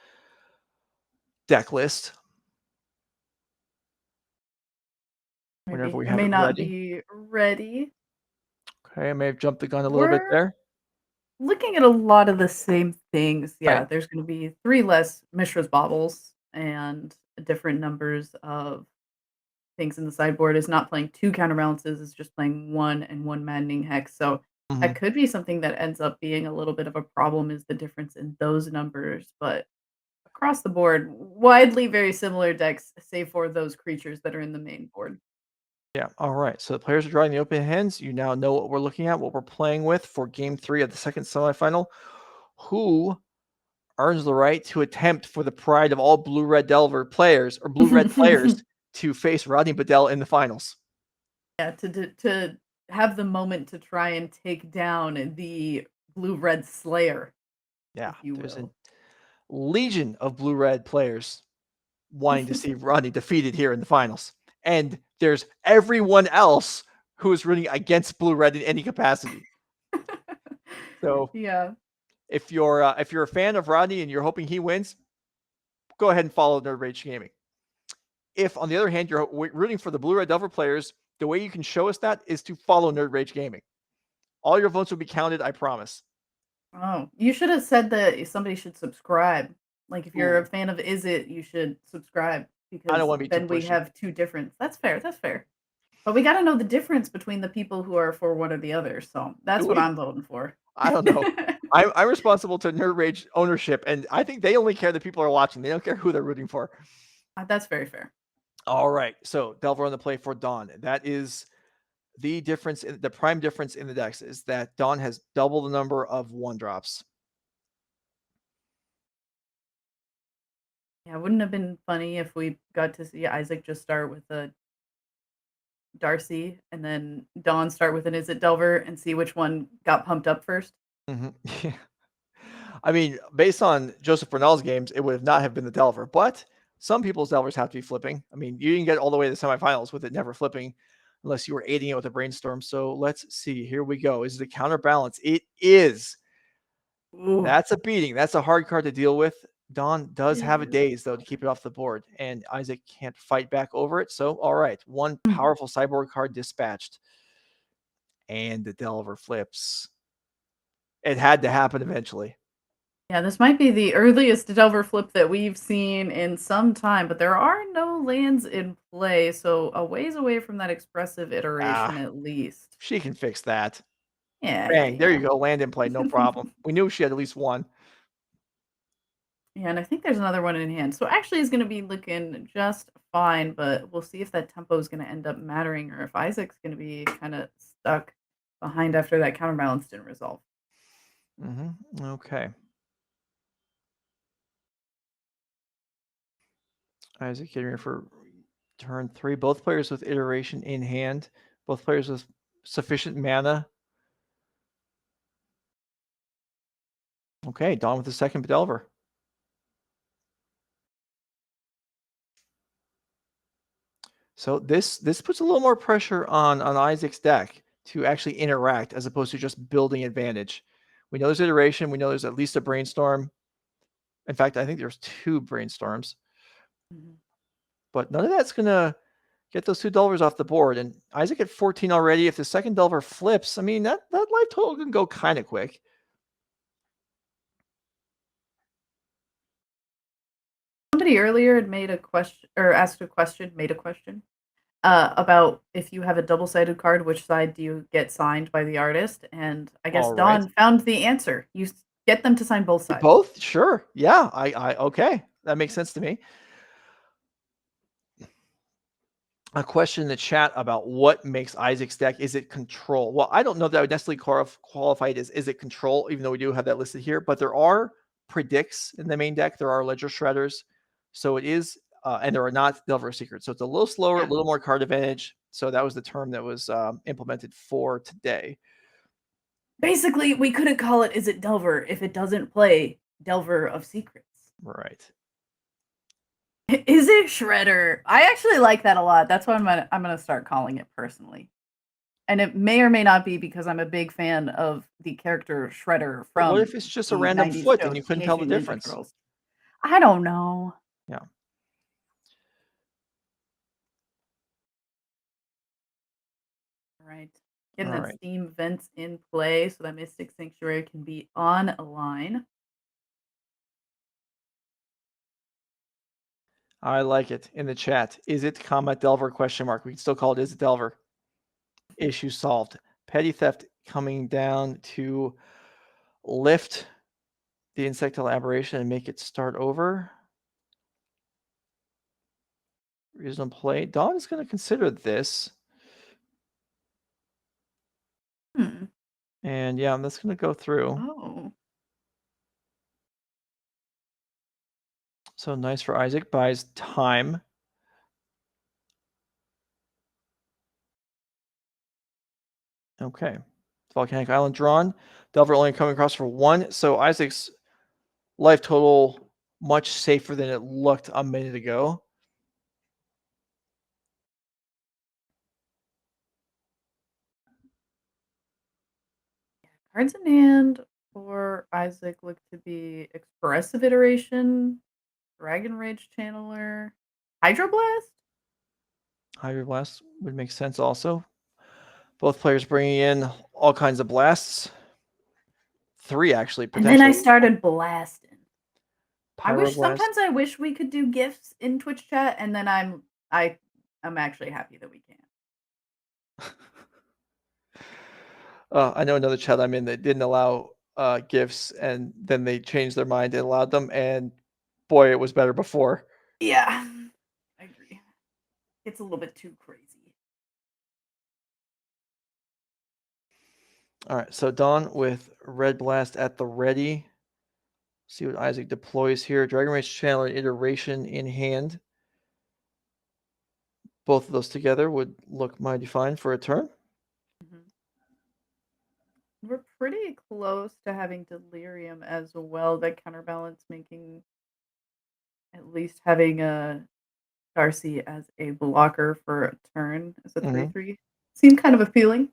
Speaker 1: deck list, whenever we have
Speaker 7: may
Speaker 1: it
Speaker 7: not
Speaker 1: ready.
Speaker 7: be ready.
Speaker 1: Okay, I may have jumped the gun a little bit there.
Speaker 7: Looking at a lot of the same things. Yeah,
Speaker 1: Right.
Speaker 7: there's going to be 3 less Mishra's Baubles and different numbers of things in the sideboard. Is not playing 2 counterbalances, is just playing 1 and 1 Maddening Hex. So that could be something that ends up being a little bit of a problem, is the difference in those numbers. But across the board, widely very similar decks, save for those creatures that are in the main board.
Speaker 1: Yeah. All right. So the players are drawing the open hands. You now know what we're looking at, what we're playing with for game 3 of the second semifinal. Who earns the right to attempt for the pride of all blue-red Delver players, or blue-red players, to face Rodney Bedell in the finals?
Speaker 7: Yeah, to have the moment to try and take down the blue-red Slayer.
Speaker 1: Yeah,
Speaker 7: if you
Speaker 1: there's a
Speaker 7: will.
Speaker 1: legion of blue-red players wanting to see Rodney defeated here in the finals. And there's everyone else who is rooting against blue-red in any capacity. So
Speaker 7: Yeah.
Speaker 1: if you're a fan of Rodney and you're hoping he wins, go ahead and follow Nerd Rage Gaming. If, on the other hand, you're rooting for the blue-red Delver players, the way you can show us that is to follow Nerd Rage Gaming. All your votes will be counted, I promise.
Speaker 7: Oh, you should have said that somebody should subscribe. Like, if you're
Speaker 1: Ooh.
Speaker 7: a fan of Izzet, you should subscribe,
Speaker 1: I don't
Speaker 7: because
Speaker 1: want to be too
Speaker 7: then we
Speaker 1: pushy.
Speaker 7: have 2 different. That's fair. But we got to know the difference between the people who are for one or the other. So that's
Speaker 1: Do
Speaker 7: what
Speaker 1: we?
Speaker 7: I'm voting for.
Speaker 1: I don't know. I'm responsible to Nerd Rage ownership, and I think they only care that people are watching. They don't care who they're rooting for.
Speaker 7: That's very fair.
Speaker 1: All right. So Delver on the play for Dawn. That is the difference. The prime difference in the decks is that Dawn has double the number of 1-drops.
Speaker 7: Yeah, wouldn't have been funny if we got to see Isaac just start with a Darcy and then Dawn start with an Izzet Delver and see which one got pumped up first?
Speaker 1: Yeah. I mean, based on Joseph Bernal's games, it would not have been the Delver, but some people's Delvers have to be flipping. I mean, you didn't get all the way to the semifinals with it never flipping unless you were aiding it with a Brainstorm. So let's see. Here we go. Is it a counterbalance? It is.
Speaker 7: Ooh.
Speaker 1: That's a beating. That's a hard card to deal with. Dawn does have a
Speaker 7: It is.
Speaker 1: daze, though, to keep it off the board, and Isaac can't fight back over it. So, all right. 1 powerful sideboard card dispatched. And the Delver flips. It had to happen eventually.
Speaker 7: Yeah, this might be the earliest Delver flip that we've seen in some time, but there are no lands in play, so a ways away from that expressive iteration at least.
Speaker 1: She can fix that.
Speaker 7: Yeah,
Speaker 1: Bang, there
Speaker 7: yeah.
Speaker 1: you go. Land in play, no problem. We knew she had at least one.
Speaker 7: Yeah, and I think there's another one in hand. So actually is going to be looking just fine, but we'll see if that tempo is going to end up mattering or if Isaac's going to be kind of stuck behind after that counterbalance didn't resolve.
Speaker 1: Okay. Isaac getting ready for turn 3. Both players with iteration in hand. Both players with sufficient mana. Okay, Dawn with the second Bedelver. So this puts a little more pressure on Isaac's deck to actually interact as opposed to just building advantage. We know there's iteration. We know there's at least a brainstorm. In fact, I think there's 2 brainstorms. But none of that's going to get those 2 Delvers off the board. And Isaac at 14 already. If the second Delver flips, I mean, that life total can go kind of quick.
Speaker 7: Somebody earlier had made a question or asked a question, about if you have a double-sided card, which side do you get signed by the artist? And I guess
Speaker 1: All right.
Speaker 7: Dawn found the answer. You get them to sign both sides.
Speaker 1: Both? Sure. Yeah. Okay. That makes sense to me. A question in the chat about what makes Isaac's deck. Is it control? Well, I don't know that I would necessarily qualify it as is it control, even though we do have that listed here. But there are predicts in the main deck. There are ledger shredders. So it is, and there are not Delver Secrets. So it's a little slower, a little more card advantage. So that was the term that was implemented for today.
Speaker 7: Basically, we couldn't call it Is It Delver if it doesn't play Delver of Secrets.
Speaker 1: Right.
Speaker 7: Is it Shredder? I actually like that a lot. That's what I'm gonna start calling it personally. And it may or may not be because I'm a big fan of the character Shredder from.
Speaker 1: What if it's just a
Speaker 7: the
Speaker 1: random
Speaker 7: 90s
Speaker 1: foot
Speaker 7: show,
Speaker 1: and you couldn't tell the
Speaker 7: Teenage Mutant Ninja
Speaker 1: difference?
Speaker 7: Turtles. I don't know.
Speaker 1: Yeah.
Speaker 7: All right. Getting
Speaker 1: All
Speaker 7: that
Speaker 1: right.
Speaker 7: Steam Vents in play so that Mystic Sanctuary can be on a line.
Speaker 1: I like it in the chat. Is it comma Delver question mark? We can still call it Is it Delver? Issue solved. Petty theft coming down to lift the insectile aberration and make it start over. Reasonable play. Dawn's going to consider this. And yeah, that's going to go through.
Speaker 7: Oh.
Speaker 1: So nice for Isaac. Buys time. Okay. Volcanic Island drawn. Delver only coming across for 1. So Isaac's life total much safer than it looked a minute ago.
Speaker 7: Cards in hand for Isaac look to be Expressive Iteration, Dragon Rage Channeler, Hydroblast?
Speaker 1: Hydroblast would make sense also. Both players bringing in all kinds of blasts. 3 actually,
Speaker 7: And
Speaker 1: potentially.
Speaker 7: then I started blasting.
Speaker 1: Pyroblast.
Speaker 7: Sometimes I wish we could do gifts in Twitch chat, and then I'm actually happy that we can.
Speaker 1: I know another chat I'm in that didn't allow gifts, and then they changed their mind and allowed them, and boy, it was better before.
Speaker 7: Yeah, I agree. It's a little bit too crazy.
Speaker 1: All right, so Dawn with Red Blast at the ready. See what Isaac deploys here. Dragon Rage Channeler iteration in hand. Both of those together would look mighty fine for a turn.
Speaker 7: We're pretty close to having Delirium as well. That counterbalance making at least having a Darcy as a blocker for a turn as a 3/3 seemed kind of appealing.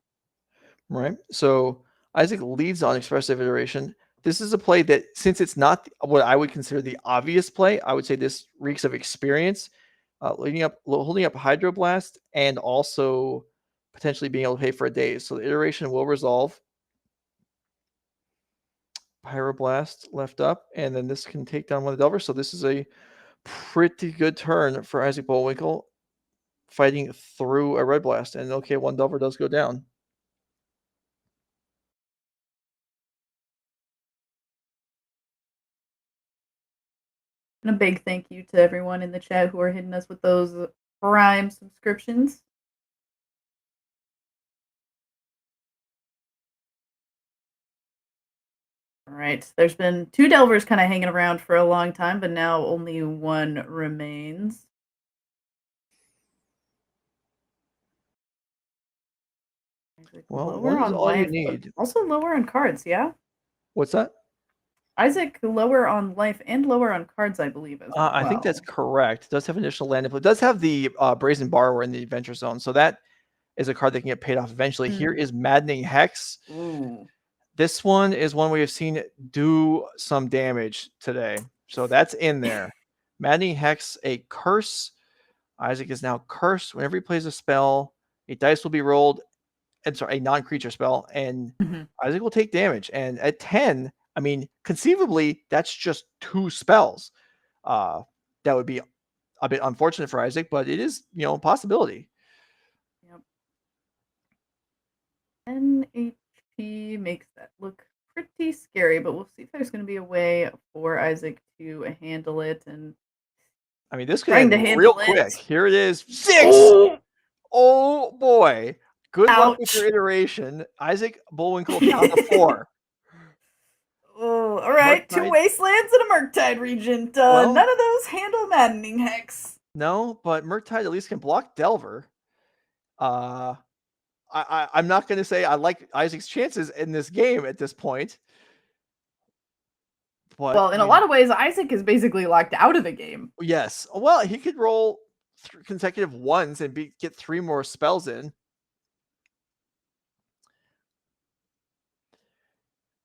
Speaker 1: Right. So Isaac leads on Expressive Iteration. This is a play that, since it's not what I would consider the obvious play, I would say this reeks of experience, holding up Hydroblast and also potentially being able to pay for a day. So the iteration will resolve. Pyroblast left up, and then this can take down one of the Delvers. So this is a pretty good turn for Isaac Bullwinkle, fighting through a Red Blast. And okay, one Delver does go down.
Speaker 7: And a big thank you to everyone in the chat who are hitting us with those Prime subscriptions. All right, there's been 2 Delvers kind of hanging around for a long time, but now only 1 remains.
Speaker 1: Well,
Speaker 7: lower
Speaker 1: one is
Speaker 7: on
Speaker 1: all you
Speaker 7: life, but
Speaker 1: need.
Speaker 7: also lower on cards, yeah?
Speaker 1: What's that?
Speaker 7: Isaac lower on life and lower on cards, I believe, as well.
Speaker 1: I think that's correct. It does have initial land input. It does have the Brazen Borrower in the Adventure Zone. So that is a card that can get paid off eventually. Here is Maddening Hex.
Speaker 7: Ooh.
Speaker 1: This one is one we have seen do some damage today. So that's in there. Maddening Hex, a curse. Isaac is now cursed. Whenever he plays a spell, a dice will be rolled. And sorry, a non-creature spell, and Isaac will take damage. And at 10, I mean, conceivably, that's just 2 spells. That would be a bit unfortunate for Isaac, but it is, a possibility.
Speaker 7: Yep. 10 HP makes that look pretty scary, but we'll see if there's going to be a way for Isaac to handle it. And
Speaker 1: I mean, this could end real quick. Here it is. 6! Oh boy. Good luck with your iteration. Isaac Bullwinkle down to 4.
Speaker 7: Oh, all right.
Speaker 1: Murktide.
Speaker 7: 2 Wastelands and a Murktide Regent. None of those handle Maddening Hex.
Speaker 1: No, but Murktide at least can block Delver. I'm not going to say I like Isaac's chances in this game at this point. But,
Speaker 7: well, in a lot of ways, Isaac is basically locked out of the game.
Speaker 1: Yes. Well, he could roll consecutive 1s and get 3 more spells in.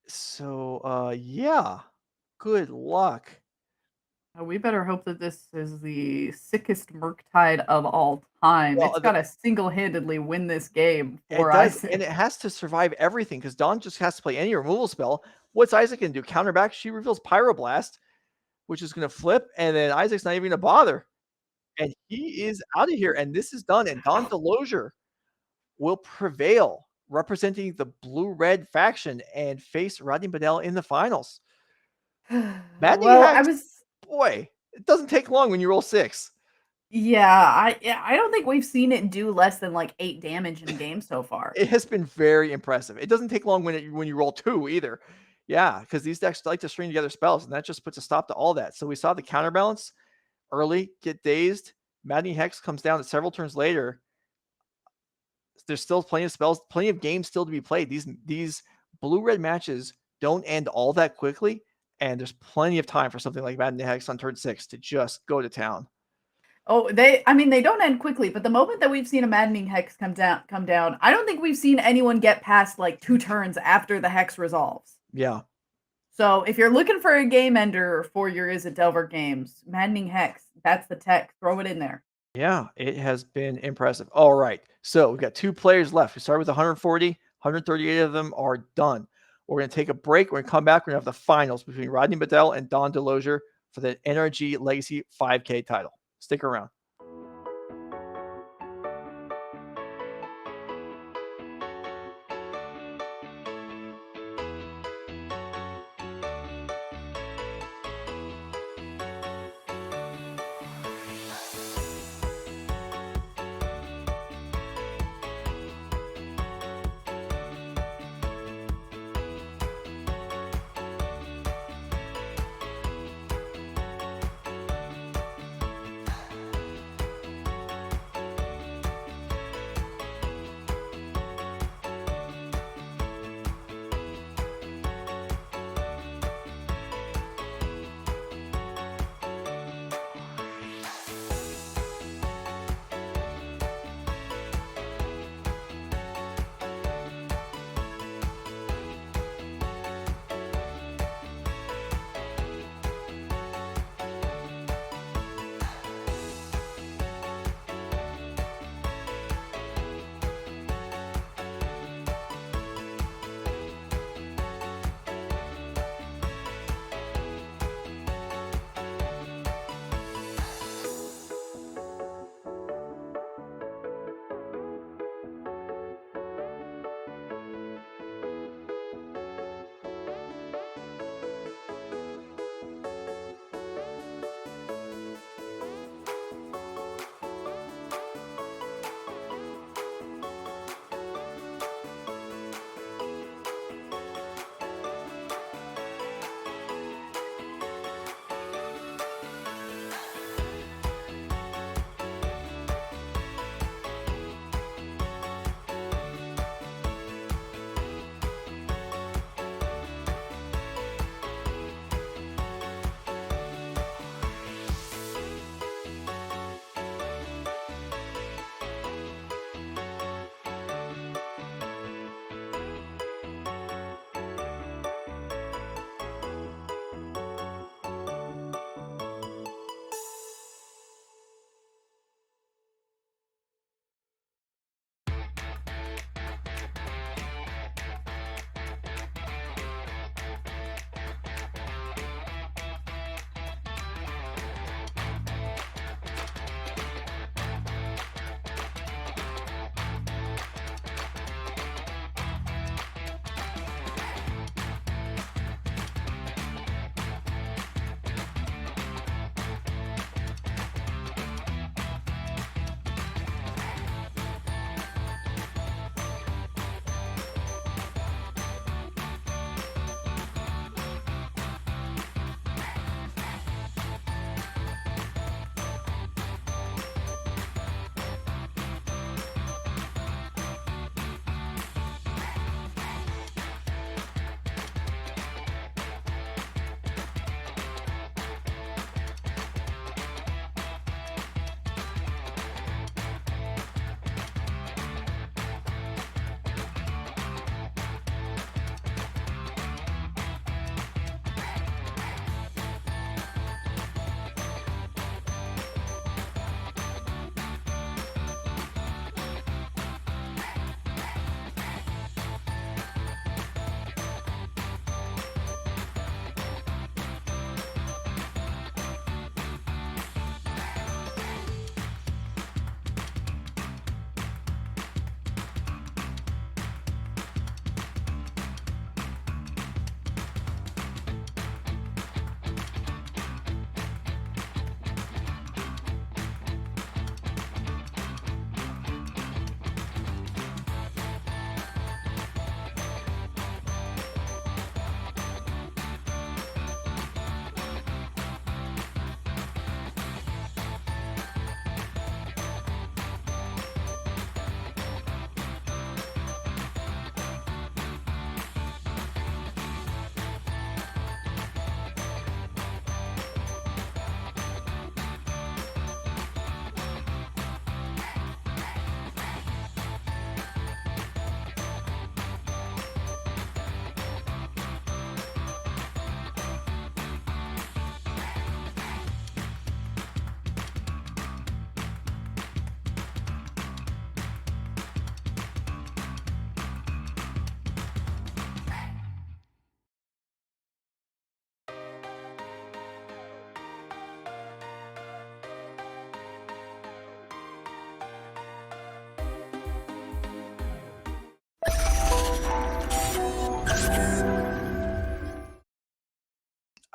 Speaker 1: So, yeah. Good luck.
Speaker 7: We better hope that this is the sickest Murktide of all time. It's got to single-handedly win this game for Isaac.
Speaker 1: And it has to survive everything because Dawn just has to play any removal spell. What's Isaac going to do? Counterback? She reveals Pyroblast, which is going to flip, and then Isaac's not even going to bother. And he is out of here, and this is done. And Dawn Delosier will prevail, representing the blue-red faction, and face Rodney Bedell in the finals. Boy, it doesn't take long when you roll 6.
Speaker 7: Yeah, I don't think we've seen it do less than like 8 damage in a game so far.
Speaker 1: It has been very impressive. It doesn't take long when you roll 2 either. Yeah, because these decks like to string together spells, and that just puts a stop to all that. So we saw the counterbalance early, get dazed. Maddening Hex comes down several turns later. There's still plenty of spells, plenty of games still to be played. These blue-red matches don't end all that quickly, and there's plenty of time for something like Maddening Hex on turn 6 to just go to town.
Speaker 7: Oh, they don't end quickly, but the moment that we've seen a Maddening Hex come down, I don't think we've seen anyone get past like 2 turns after the Hex resolves.
Speaker 1: Yeah.
Speaker 7: So if you're looking for a game ender for your Izzet Delver games, Maddening Hex, that's the tech. Throw it in there.
Speaker 1: Yeah, it has been impressive. All right. So we've got 2 players left. We start with 140. 138 of them are done. We're going to take a break. We're going to come back. We're going to have the finals between Rodney Bedell and Dawn Delosier for the NRG Legacy 5K title. Stick around.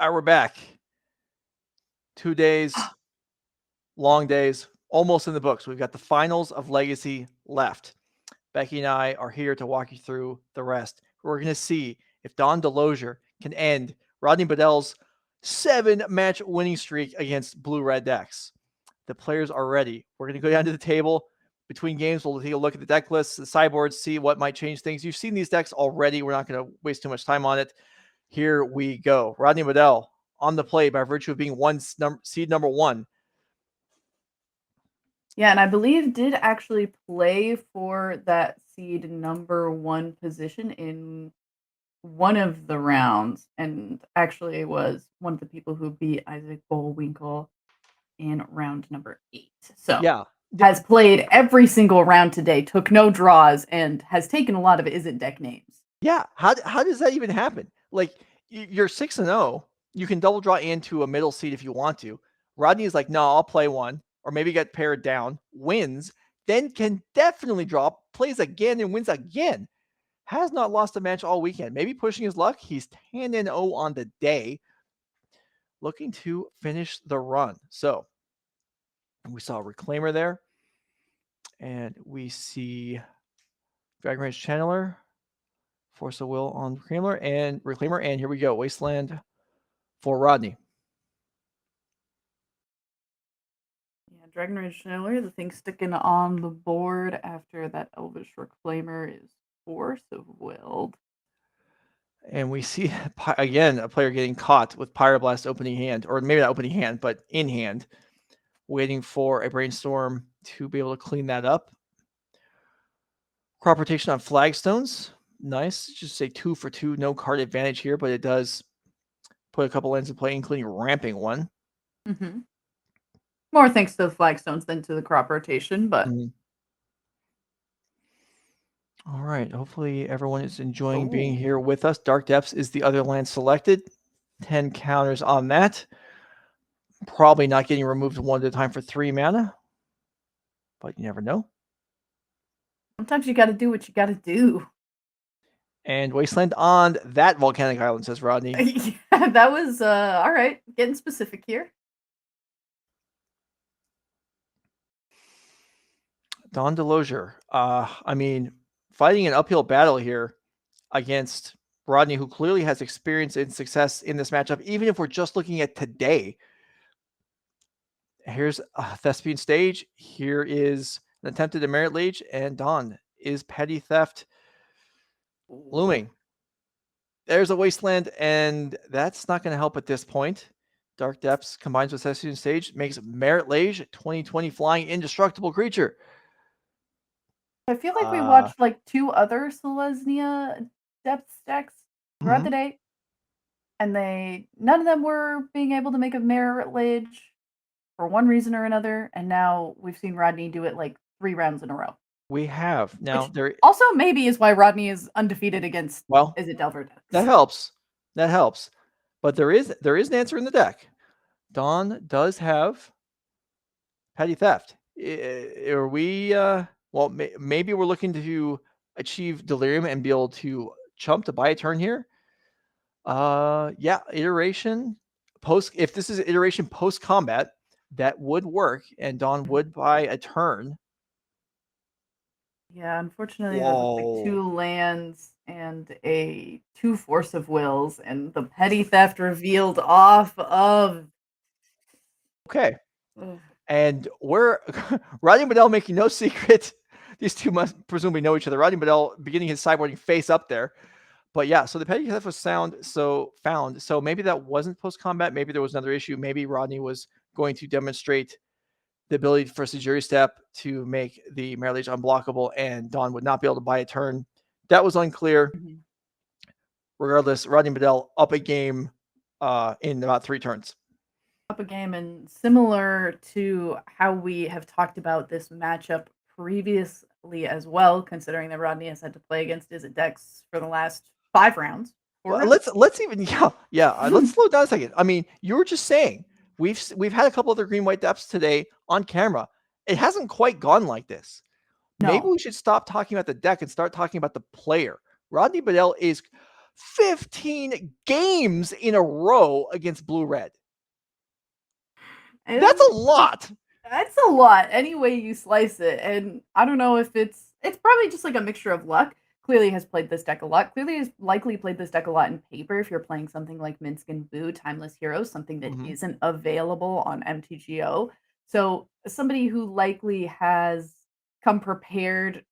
Speaker 1: All right, we're back. 2 days, long days, almost in the books. We've got the finals of Legacy left. Becky and I are here to walk you through the rest. We're going to see if Don Delosier can end Rodney Bedell's 7-match winning streak against blue-red decks. The players are ready. We're going to go down to the table. Between games, we'll take a look at the deck lists, the sideboards, see what might change things. You've seen these decks already. We're not going to waste too much time on it. Here we go. Rodney Bedell on the play by virtue of being seed number 1.
Speaker 7: Yeah, and I believe did actually play for that seed number 1 position in one of the rounds, and actually was one of the people who beat Izzet Bullwinkle in round number 8. So
Speaker 1: Yeah.
Speaker 7: has played every single round today, took no draws, and has taken a lot of Izzet deck names.
Speaker 1: Yeah. How does that even happen? Like, you're 6-0. You can double draw into a middle seed if you want to. Rodney is like, no, I'll play one, or maybe get paired down, wins, then can definitely draw, plays again and wins again. Has not lost a match all weekend. Maybe pushing his luck. He's 10-0 on the day, looking to finish the run. So we saw a Reclaimer there, and we see Dragon Rage Channeler, Force of Will on Reclaimer, and here we go, Wasteland for Rodney.
Speaker 7: Yeah, Dragon Rage Channeler, the thing sticking on the board after that Elvish Reclaimer is Force of Will.
Speaker 1: And we see, again, a player getting caught with Pyroblast opening hand, or maybe not opening hand, but in hand, waiting for a Brainstorm to be able to clean that up. Crop rotation on Flagstones. Nice. Just say 2 for 2. No card advantage here, but it does put a couple lands in play, including ramping one.
Speaker 7: Mm-hmm. More thanks to the Flagstones than to the crop rotation, but...
Speaker 1: All right. Hopefully everyone is enjoying being here with us. Dark Depths is the other land selected. 10 counters on that. Probably not getting removed one at a time for 3 mana, but you never know.
Speaker 7: Sometimes you got to do what you got to do.
Speaker 1: And Wasteland on that volcanic island, says Rodney.
Speaker 7: Yeah, that was all right. Getting specific here.
Speaker 1: Don Delosier. I mean, fighting an uphill battle here against Rodney, who clearly has experience and success in this matchup, even if we're just looking at today. Here's a Thespian Stage. Here is an attempted Merit Lage, and Don is Petty Theft looming. There's a Wasteland, and that's not going to help at this point. Dark Depths combines with Thespian Stage, makes Merit Lage 2020 flying indestructible creature.
Speaker 7: I feel like we watched like 2 other Selesnya Depths decks throughout the day, and none of them were being able to make a Merit Lage for one reason or another, and now we've seen Rodney do it like 3 rounds in a row.
Speaker 1: We have. Now, there
Speaker 7: also maybe is why Rodney is undefeated against Izzet Delver decks.
Speaker 1: That helps. That helps. But there is an answer in the deck. Don does have Petty Theft. Are we maybe we're looking to achieve Delirium and be able to chump to buy a turn here. Yeah, iteration post. If this is iteration post combat, that would work, and Don would buy a turn.
Speaker 7: Yeah, unfortunately, there's like 2 lands and 2 Force of Wills, and the Petty Theft revealed off of.
Speaker 1: Okay. And we're Rodney Bedell making no secret. These two must presumably know each other. Rodney Bedell beginning his sideboarding face up there. But yeah, so the Petty Theft was found. So maybe that wasn't post combat. Maybe there was another issue. Maybe Rodney was going to demonstrate the ability for Sejiri Step to make the Merit Lage unblockable, and Don would not be able to buy a turn. That was unclear. Regardless, Rodney Bedell up a game in about 3 turns.
Speaker 7: Up a game, and similar to how we have talked about this matchup previously as well, considering that Rodney has had to play against Izzet decks for the last 5 rounds.
Speaker 1: Let's slow down a second. I mean, you were just saying we've had a couple other green white depths today on camera. It hasn't quite gone like this. No. Maybe we should stop talking about the deck and start talking about the player. Rodney Bedell is 15 games in a row against blue-red.
Speaker 7: And
Speaker 1: That's a lot.
Speaker 7: That's a lot, any way you slice it. And I don't know if it's probably just like a mixture of luck. Clearly has played this deck a lot. Clearly has likely played this deck a lot in paper if you're playing something like Minsk and Boo, Timeless Heroes, something that
Speaker 1: Mhm.
Speaker 7: isn't available on MTGO. So somebody who likely has come prepared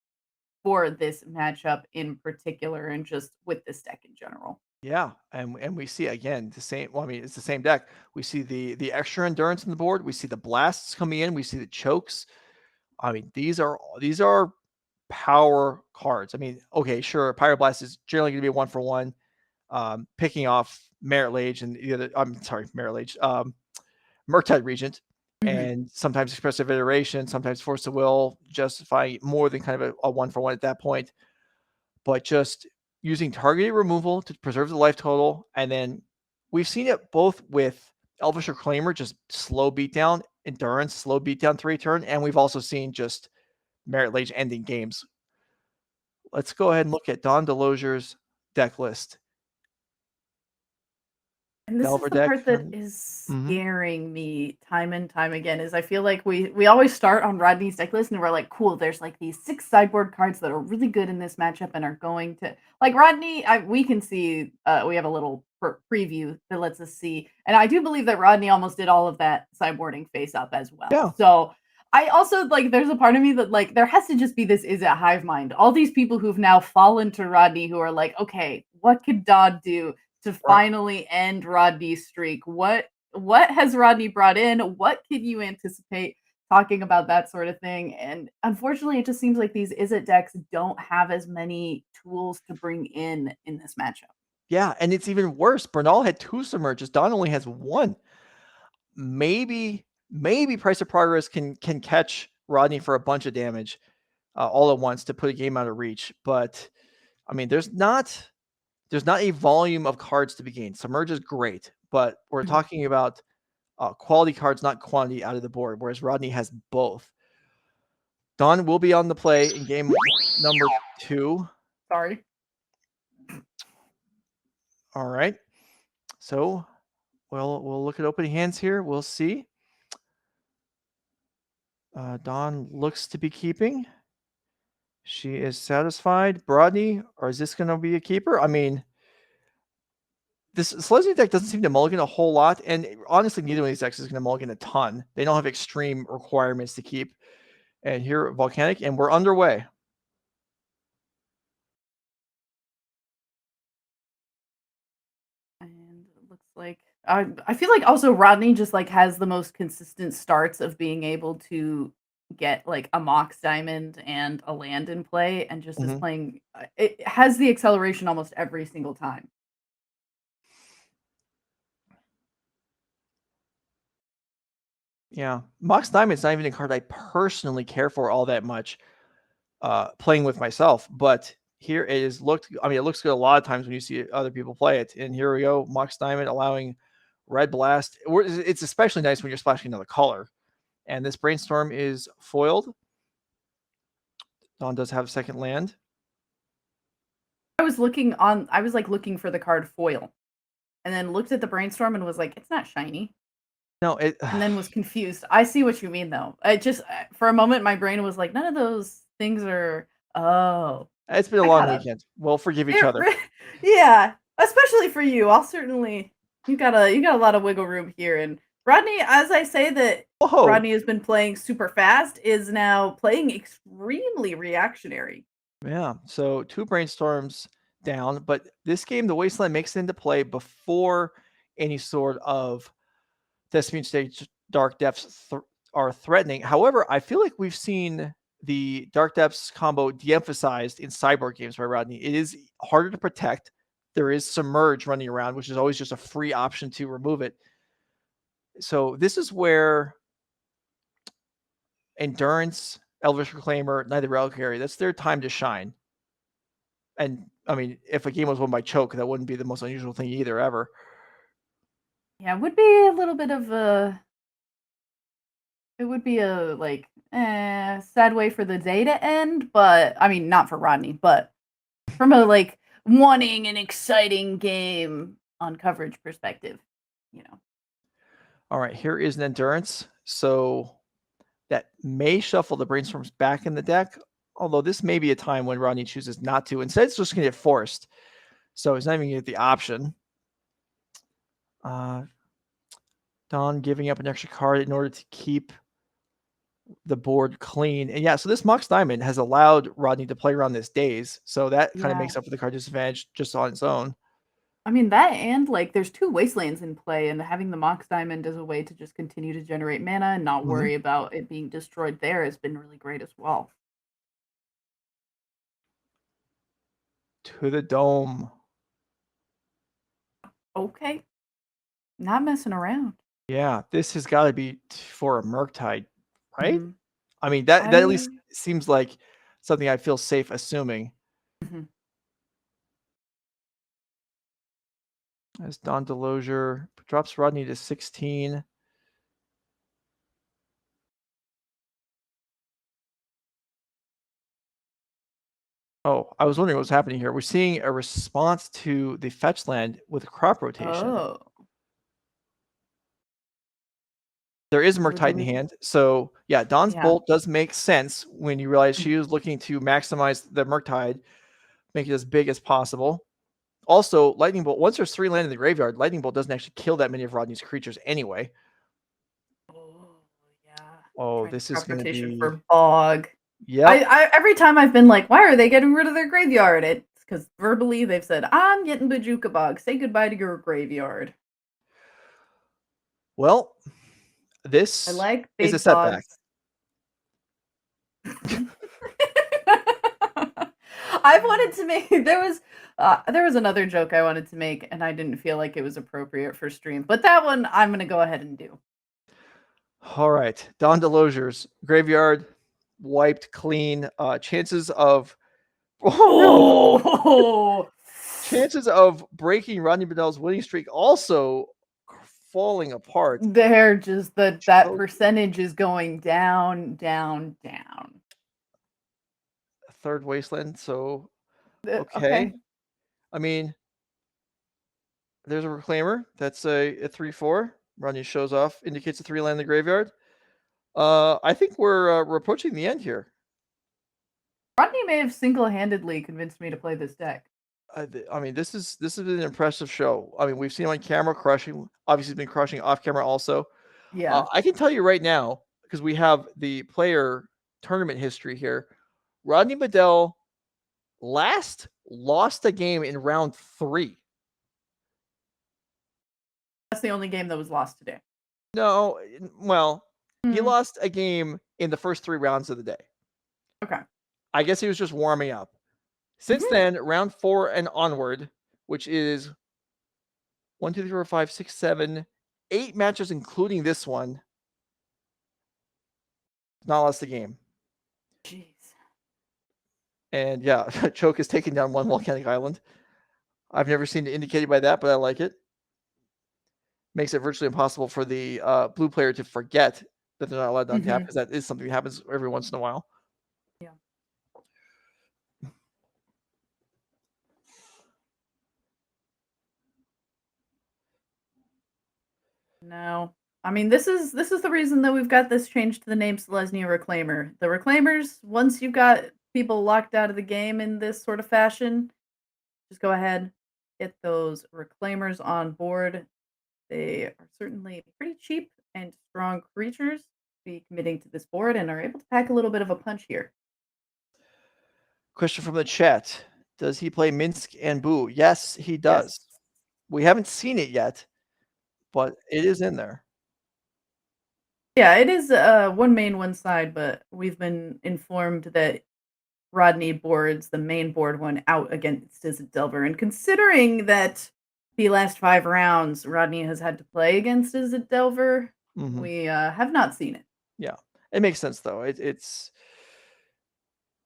Speaker 7: for this matchup in particular and just with this deck in general.
Speaker 1: Yeah, and we see again the same. Well, I mean, it's the same deck. We see the extra endurance on the board. We see the blasts coming in. We see the chokes. I mean, these are power cards. I mean, okay, sure, Pyroblast is generally going to be a 1-for-1, picking off Merit Lage and the other. I'm sorry, Merit Lage, Murktide Regent, and sometimes Expressive Iteration, sometimes Force of Will, justifying more than kind of a 1-for-1 at that point. But just using targeted removal to preserve the life total, and then we've seen it both with Elvish Reclaimer, just slow beatdown, endurance, slow beatdown 3-turn, and we've also seen just Merit Lage ending games. Let's go ahead and look at Don Delogier's deck list.
Speaker 7: And this
Speaker 1: Delver
Speaker 7: is the
Speaker 1: deck.
Speaker 7: part that is
Speaker 1: Mhm.
Speaker 7: scaring me time and time again, is I feel like we always start on Rodney's deck list and we're like, cool, there's like these 6 sideboard cards that are really good in this matchup and are going to like Rodney. We can see we have a little preview that lets us see, and I do believe that Rodney almost did all of that sideboarding face up as well.
Speaker 1: Yeah.
Speaker 7: So I also like there's a part of me that like there has to just be this Izzet hive mind. All these people who've now fallen to Rodney who are like, okay, what could Dodd do to finally end Rodney's streak? What has Rodney brought in? What can you anticipate talking about that sort of thing? And unfortunately, it just seems like these Izzet decks don't have as many tools to bring in this matchup.
Speaker 1: Yeah, and it's even worse. Bernal had 2 submerges. Don only has 1. Maybe Price of Progress can catch Rodney for a bunch of damage all at once to put a game out of reach. But I mean, there's not a volume of cards to be gained. Submerge is great, but we're talking about quality cards, not quantity out of the board, whereas Rodney has both. Don will be on the play in game number 2.
Speaker 7: Sorry.
Speaker 1: All right. So we'll look at opening hands here. We'll see. Don looks to be keeping. She is satisfied. Rodney, or is this going to be a keeper? I mean, this Selesnya deck doesn't seem to mulligan a whole lot, and honestly, neither of these decks is going to mulligan a ton. They don't have extreme requirements to keep. And here, Volcanic, and we're underway.
Speaker 7: And it looks like I feel like also Rodney just like has the most consistent starts of being able to get like a Mox Diamond and a land in play, and just is playing. It has the acceleration almost every single time.
Speaker 1: Yeah, Mox Diamond's not even a card I personally care for all that much. Playing with myself, but here it is I mean, it looks good a lot of times when you see other people play it. And here we go, Mox Diamond allowing Red Blast. It's especially nice when you're splashing another color. And this Brainstorm is foiled. Don does have second land.
Speaker 7: I was like looking for the card foil, and then looked at the Brainstorm and was like, it's not shiny.
Speaker 1: No,
Speaker 7: and then was confused. I see what you mean though. I just for a moment my brain was like, none of those things are. Oh,
Speaker 1: it's been a long weekend. We'll forgive each other.
Speaker 7: Yeah, especially for you. I'll certainly. You got a lot of wiggle room here, and Rodney, as I say that Rodney has been playing super fast, is now playing extremely reactionary.
Speaker 1: Yeah, so 2 Brainstorms down, but this game, the Wasteland makes it into play before any sort of Thespian Stage Dark Depths are threatening. However, I feel like we've seen the Dark Depths combo de-emphasized in sideboard games by Rodney. It is harder to protect. There is Submerge running around, which is always just a free option to remove it. So this is where Endurance, Elvish Reclaimer, Knight of Reliquary, that's their time to shine. And I mean, if a game was won by choke, that wouldn't be the most unusual thing either, ever.
Speaker 7: Yeah, it would be a little bit of a. It would be a like sad way for the day to end, but I mean, not for Rodney, but from a like wanting an exciting game on coverage perspective, you know.
Speaker 1: All right, here is an endurance. So that may shuffle the brainstorms back in the deck, although this may be a time when Rodney chooses not to. Instead, it's just going to get forced. So he's not even going to get the option. Don giving up an extra card in order to keep the board clean. And yeah, so this Mox Diamond has allowed Rodney to play around this daze. So that kind of makes up for the card disadvantage just on its own.
Speaker 7: I mean, that and like there's 2 Wastelands in play, and having the Mox Diamond as a way to just continue to generate mana and not worry about it being destroyed there has been really great as well.
Speaker 1: To the dome.
Speaker 7: Okay. Not messing around.
Speaker 1: Yeah, this has got to be for a Murktide, right?
Speaker 7: Mhm.
Speaker 1: I mean, that at least seems like something I feel safe assuming.
Speaker 7: Mhm.
Speaker 1: As Don Delosier drops Rodney to 16. Oh, I was wondering what was happening here. We're seeing a response to the fetch land with crop rotation.
Speaker 7: Oh.
Speaker 1: There is a Murktide in
Speaker 7: Really?
Speaker 1: hand. So, yeah, Don's
Speaker 7: Yeah.
Speaker 1: Bolt does make sense when you realize she is looking to maximize the Murktide, make it as big as possible. Also, Lightning Bolt, once there's 3 land in the graveyard, Lightning Bolt doesn't actually kill that many of Rodney's creatures anyway.
Speaker 7: Oh, yeah.
Speaker 1: Oh,
Speaker 7: Trying
Speaker 1: this
Speaker 7: to
Speaker 1: is
Speaker 7: crop
Speaker 1: going to
Speaker 7: rotation
Speaker 1: be...
Speaker 7: for Bog.
Speaker 1: Yeah.
Speaker 7: I every time I've been like, why are they getting rid of their graveyard? It's because verbally they've said, I'm getting Bajuka Bog. Say goodbye to your graveyard.
Speaker 1: Well, this
Speaker 7: I like
Speaker 1: is
Speaker 7: big
Speaker 1: a setback.
Speaker 7: I've wanted to make there was another joke I wanted to make and I didn't feel like it was appropriate for stream, but that one I'm gonna go ahead and do.
Speaker 1: All right, Don Delosier's graveyard wiped clean. Chances of chances of breaking Rodney Bedell's winning streak also falling apart.
Speaker 7: They're just that percentage is going down, down, down.
Speaker 1: Third Wasteland, so
Speaker 7: Okay.
Speaker 1: I mean, there's a Reclaimer. That's a 3/4. Rodney shows off, indicates a 3 land in the graveyard. I think we're approaching the end here.
Speaker 7: Rodney may have single-handedly convinced me to play this deck.
Speaker 1: I mean, this has been an impressive show. I mean, we've seen him on camera crushing. Obviously, he's been crushing off camera also.
Speaker 7: Yeah.
Speaker 1: I can tell you right now, because we have the player tournament history here. Rodney Bedell last lost a game in round 3.
Speaker 7: That's the only game that was lost today.
Speaker 1: No, well, he lost a game in the first 3 rounds of the day.
Speaker 7: Okay.
Speaker 1: I guess he was just warming up. Since then, round 4 and onward, which is 1, 2, 3, 4, 5, 6, 7, 8 matches, including this one, not lost a game.
Speaker 7: Jeez.
Speaker 1: And yeah, Choke is taking down 1 volcanic island. I've never seen it indicated by that, but I like it. Makes it virtually impossible for the blue player to forget that they're not allowed to untap, because that is something that happens every once in a while.
Speaker 7: Yeah. No. I mean, this is the reason that we've got this change to the name Selesnya Reclaimer. The Reclaimers, once you've got people locked out of the game in this sort of fashion, just go ahead, get those Reclaimers on board. They are certainly pretty cheap and strong creatures to be committing to this board and are able to pack a little bit of a punch here.
Speaker 1: Question from the chat. Does he play Minsk and Boo? Yes, he does.
Speaker 7: Yes.
Speaker 1: We haven't seen it yet, but it is in there.
Speaker 7: Yeah, it is one main, one side, but we've been informed that Rodney boards the main board one out against Izzet Delver. And considering that the last 5 rounds Rodney has had to play against Izzet Delver, we have not seen it.
Speaker 1: Yeah, it makes sense though. This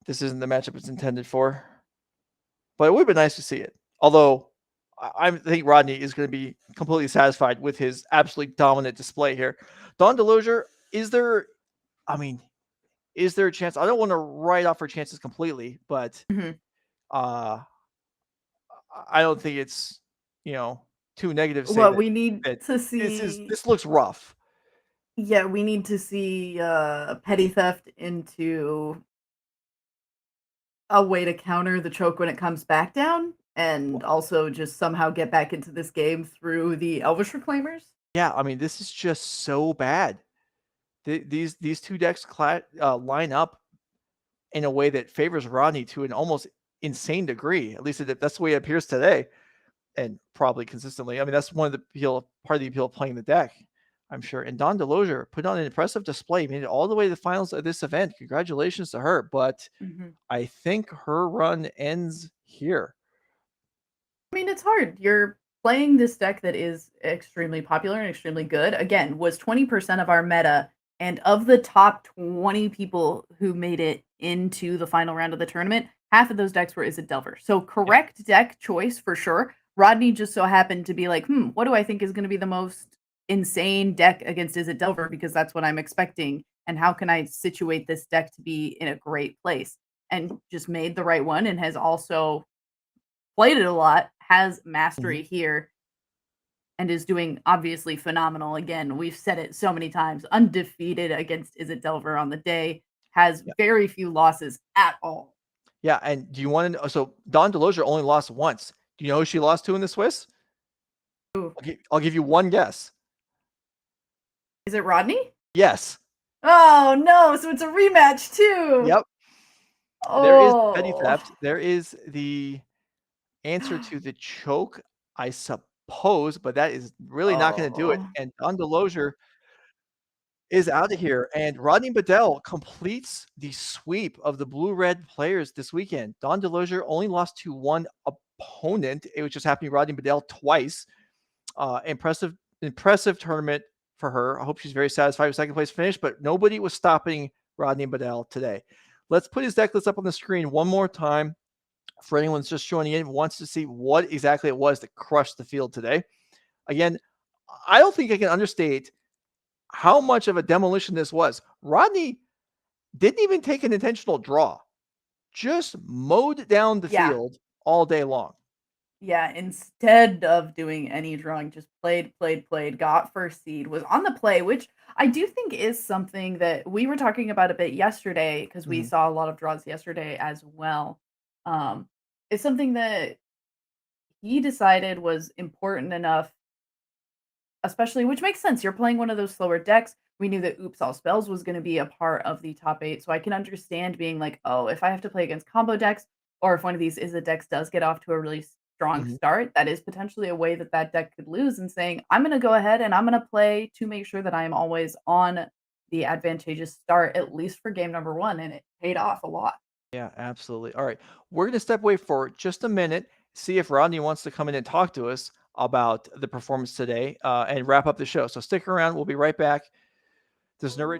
Speaker 1: isn't the matchup it's intended for, but it would be nice to see it. Although I think Rodney is going to be completely satisfied with his absolutely dominant display here. Don Delosier, is there a chance? I don't want to write off her chances completely, but I don't think it's, too negative to say
Speaker 7: Well,
Speaker 1: that,
Speaker 7: we need
Speaker 1: that
Speaker 7: to see.
Speaker 1: this looks rough.
Speaker 7: Yeah, we need to see petty theft into a way to counter the choke when it comes back down, and also just somehow get back into this game through the Elvish Reclaimers.
Speaker 1: Yeah, I mean, this is just so bad. These two decks line up in a way that favors Rodney to an almost insane degree. At least that's the way it appears today, and probably consistently. I mean, that's part of the appeal of playing the deck, I'm sure. And Dawn DeLozier put on an impressive display, made it all the way to the finals of this event. Congratulations to her. But I think her run ends here.
Speaker 7: I mean, it's hard. You're playing this deck that is extremely popular and extremely good. Again, was 20% of our meta, and of the top 20 people who made it into the final round of the tournament, half of those decks were Izzet Delver. So correct deck choice for sure. Rodney just so happened to be like, what do I think is going to be the most insane deck against Izzet Delver, because that's what I'm expecting, and how can I situate this deck to be in a great place, and just made the right one, and has also played it a lot, has mastery here, and is doing obviously phenomenal. Again, we've said it so many times, undefeated against Izzet Delver on the day, has very few losses at all.
Speaker 1: Yeah, and do you want to know? So Dawn DeLozier only lost once. Do you know who she lost to in the Swiss? I'll give you one guess.
Speaker 7: Is it Rodney?
Speaker 1: Yes.
Speaker 7: Oh no! So it's a rematch too.
Speaker 1: Yep.
Speaker 7: Oh.
Speaker 1: There is petty theft. There is the answer to the choke, I suppose, but that is really not going to do it. And Dawn DeLozier is out of here. And Rodney Bedell completes the sweep of the blue-red players this weekend. Dawn DeLozier only lost to one opponent. It was just happening Rodney Bedell twice. Impressive tournament for her. I hope she's very satisfied with second place finish, but nobody was stopping Rodney Bedell today. Let's put his deck list up on the screen one more time for anyone that's just joining in, wants to see what exactly it was that crushed the field today. Again, I don't think I can understate how much of a demolition this was. Rodney didn't even take an intentional draw, just mowed down the field all day long.
Speaker 7: Yeah, instead of doing any drawing, just played, got first seed, was on the play, which I do think is something that we were talking about a bit yesterday, because we saw a lot of draws yesterday as well. It's something that he decided was important enough, especially, which makes sense. You're playing one of those slower decks. We knew that Oops All Spells was going to be a part of the top 8, so I can understand being like, oh, if I have to play against combo decks, or if one of these Izzet decks does get off to a really strong start, that is potentially a way that deck could lose, and saying, I'm going to go ahead and I'm going to play to make sure that I am always on the advantageous start, at least for game number 1, and it paid off a lot.
Speaker 1: Yeah, absolutely. All right, we're going to step away for just a minute, see if Rodney wants to come in and talk to us about the performance today, and wrap up the show. So stick around. We'll be right back. There's no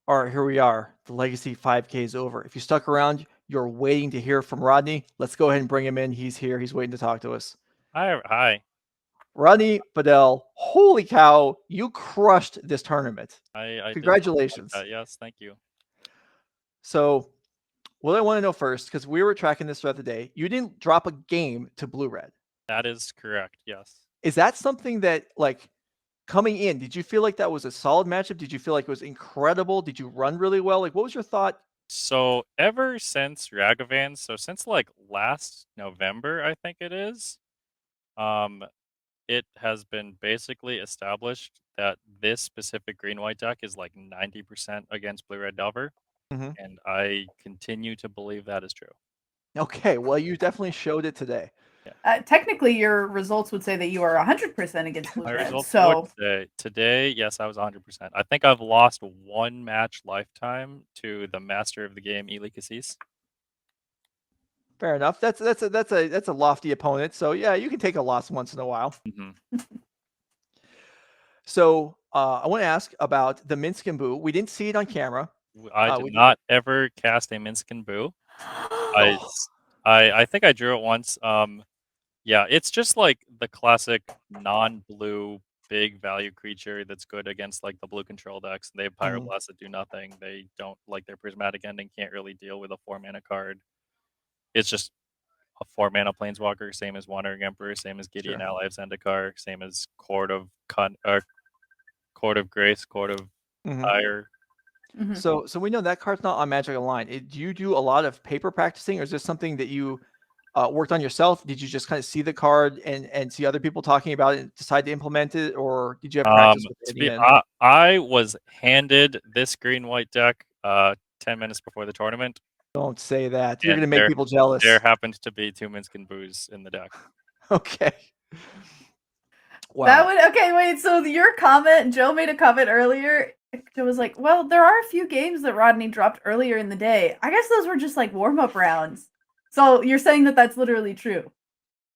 Speaker 1: All right, here we are. The Legacy 5K is over. If you stuck around, you're waiting to hear from Rodney. Let's go ahead and bring him in. He's here. He's waiting to talk to us.
Speaker 8: Hi.
Speaker 1: Rodney, Bedell, holy cow, you crushed this tournament.
Speaker 8: I did
Speaker 1: Congratulations.
Speaker 8: like that. Yes, thank you.
Speaker 1: So, what I want to know first, because we were tracking this throughout the day, you didn't drop a game to Blue Red.
Speaker 8: That is correct. Yes.
Speaker 1: Is that something that, like, coming in, did you feel like that was a solid matchup? Did you feel like it was incredible? Did you run really well? Like, what was your thought?
Speaker 8: So ever since Ragavan, so since like last November, I think it is, it has been basically established that this specific green-white deck is like 90% against blue-red Delver,
Speaker 1: Mhm.
Speaker 8: and I continue to believe that is true.
Speaker 1: Okay, well, you definitely showed it today.
Speaker 7: Technically, your results would say that you are 100% against blue
Speaker 8: My
Speaker 7: red.
Speaker 8: results
Speaker 7: So
Speaker 8: today, yes, I was 100%. I think I've lost one match lifetime to the master of the game, Ely Cassis.
Speaker 1: Fair enough. That's a lofty opponent. So yeah, you can take a loss once in a while.
Speaker 8: Mm-hmm.
Speaker 1: So I want to ask about the Minsk and Boo. We didn't see it on camera.
Speaker 8: I did not ever cast a Minsk and Boo. I think I drew it once. Yeah, it's just like the classic non-blue big value creature that's good against like the blue control decks. They have Pyroblast that do nothing. They don't like their prismatic ending can't really deal with a 4-mana card. It's just a 4-mana planeswalker, same as Wandering Emperor, same as Gideon Ally of Zendikar, same as Court of Grace, Court of Fire.
Speaker 7: Mhm.
Speaker 1: So we know that card's not on Magic Online. Do you do a lot of paper practicing, or is this something that you worked on yourself? Did you just kind of see the card and see other people talking about it and decide to implement it, or did you have practice with it?
Speaker 8: I was handed this green-white deck 10 minutes before the tournament.
Speaker 1: Don't say that. You're going to make people jealous.
Speaker 8: There happened to be 2 Minsk and Boos in the deck.
Speaker 1: Okay. Wow.
Speaker 7: Okay, wait. So your comment, Joe made a comment earlier. Joe was like, well, there are a few games that Rodney dropped earlier in the day. I guess those were just like warm-up rounds. So you're saying that that's literally true?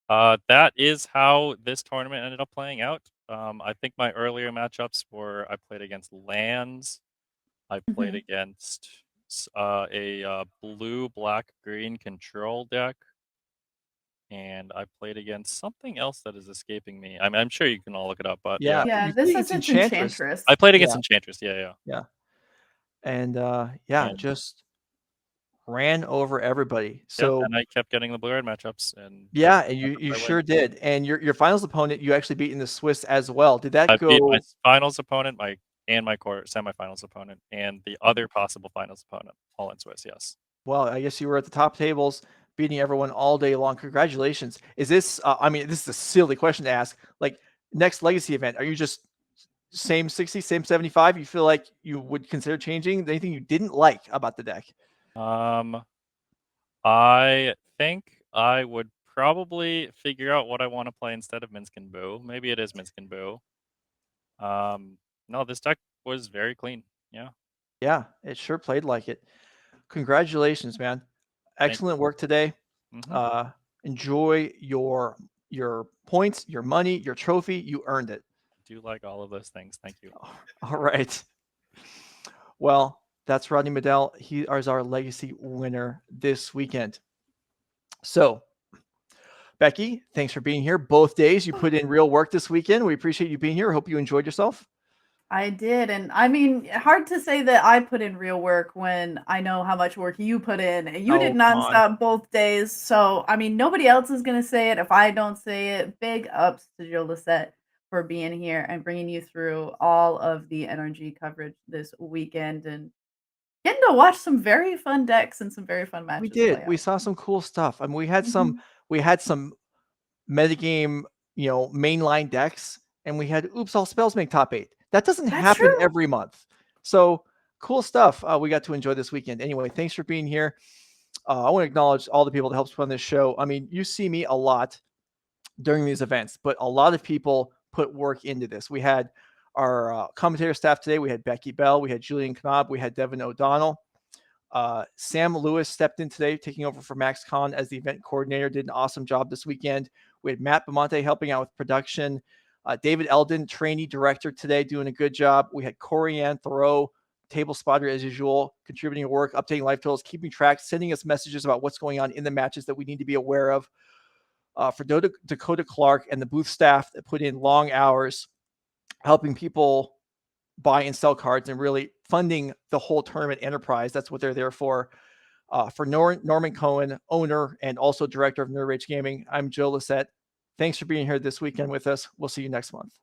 Speaker 8: That is how this tournament ended up playing out. I think my earlier matchups were I played against lands. I played against a blue, black, green control deck. And I played against something else that is escaping me. I mean, I'm sure you can all look it up, but
Speaker 7: Yeah, this is Enchantress.
Speaker 8: I played against Enchantress. Yeah.
Speaker 1: And just ran over everybody. So
Speaker 8: and I kept getting the blue-red matchups. And
Speaker 1: and you sure did. And your finals opponent, you actually beat in the Swiss as well. Did that go?
Speaker 8: I beat my finals opponent, my semifinals opponent, and the other possible finals opponent, all in Swiss. Yes.
Speaker 1: Well, I guess you were at the top tables, beating everyone all day long. Congratulations. Is this? I mean, this is a silly question to ask. Like, next Legacy event, are you just same 60, same 75? You feel like you would consider changing? Anything you didn't like about the deck?
Speaker 8: I think I would probably figure out what I want to play instead of Minsk and Boo. Maybe it is Minsk and Boo. No, this deck was very clean. Yeah,
Speaker 1: it sure played like it. Congratulations, man. Excellent work today. Enjoy your points, your money, your trophy. You earned it.
Speaker 8: I do like all of those things. Thank you.
Speaker 1: All right. Well, that's Rodney Bedell. He is our Legacy winner this weekend. So, Becky, thanks for being here. Both days you put in real work this weekend. We appreciate you being here. Hope you enjoyed yourself.
Speaker 7: I did. And I mean, hard to say that I put in real work when I know how much work you put in. You did nonstop both days. So, I mean, nobody else is going to say it if I don't say it. Big ups to Joe Lissette for being here and bringing you through all of the NRG coverage this weekend and getting to watch some very fun decks and some very fun matches.
Speaker 1: We did. We saw some cool stuff. I mean, we had some metagame, mainline decks, and we had All Spells make top 8. That doesn't happen every month. So cool stuff we got to enjoy this weekend. Anyway, thanks for being here. I want to acknowledge all the people that helped run this show. I mean, you see me a lot during these events, but a lot of people put work into this. We had our commentator staff today. We had Becky Bell. We had Julian Knob. We had Devin O'Donnell. Sam Lewis stepped in today, taking over for Max Kahn as the event coordinator. Did an awesome job this weekend. We had Matt Bamonte helping out with production. David Eldon, trainee director today, doing a good job. We had Corianne Thoreau Table Spotter as usual, contributing to work, updating live totals, keeping track, sending us messages about what's going on in the matches that we need to be aware of. For Dakota Clark and the booth staff that put in long hours helping people buy and sell cards and really funding the whole tournament enterprise. That's what they're there for. For Norman Cohen, owner and also director of Nerd Rage Gaming, I'm Joe Lissette. Thanks for being here this weekend with us. We'll see you next month.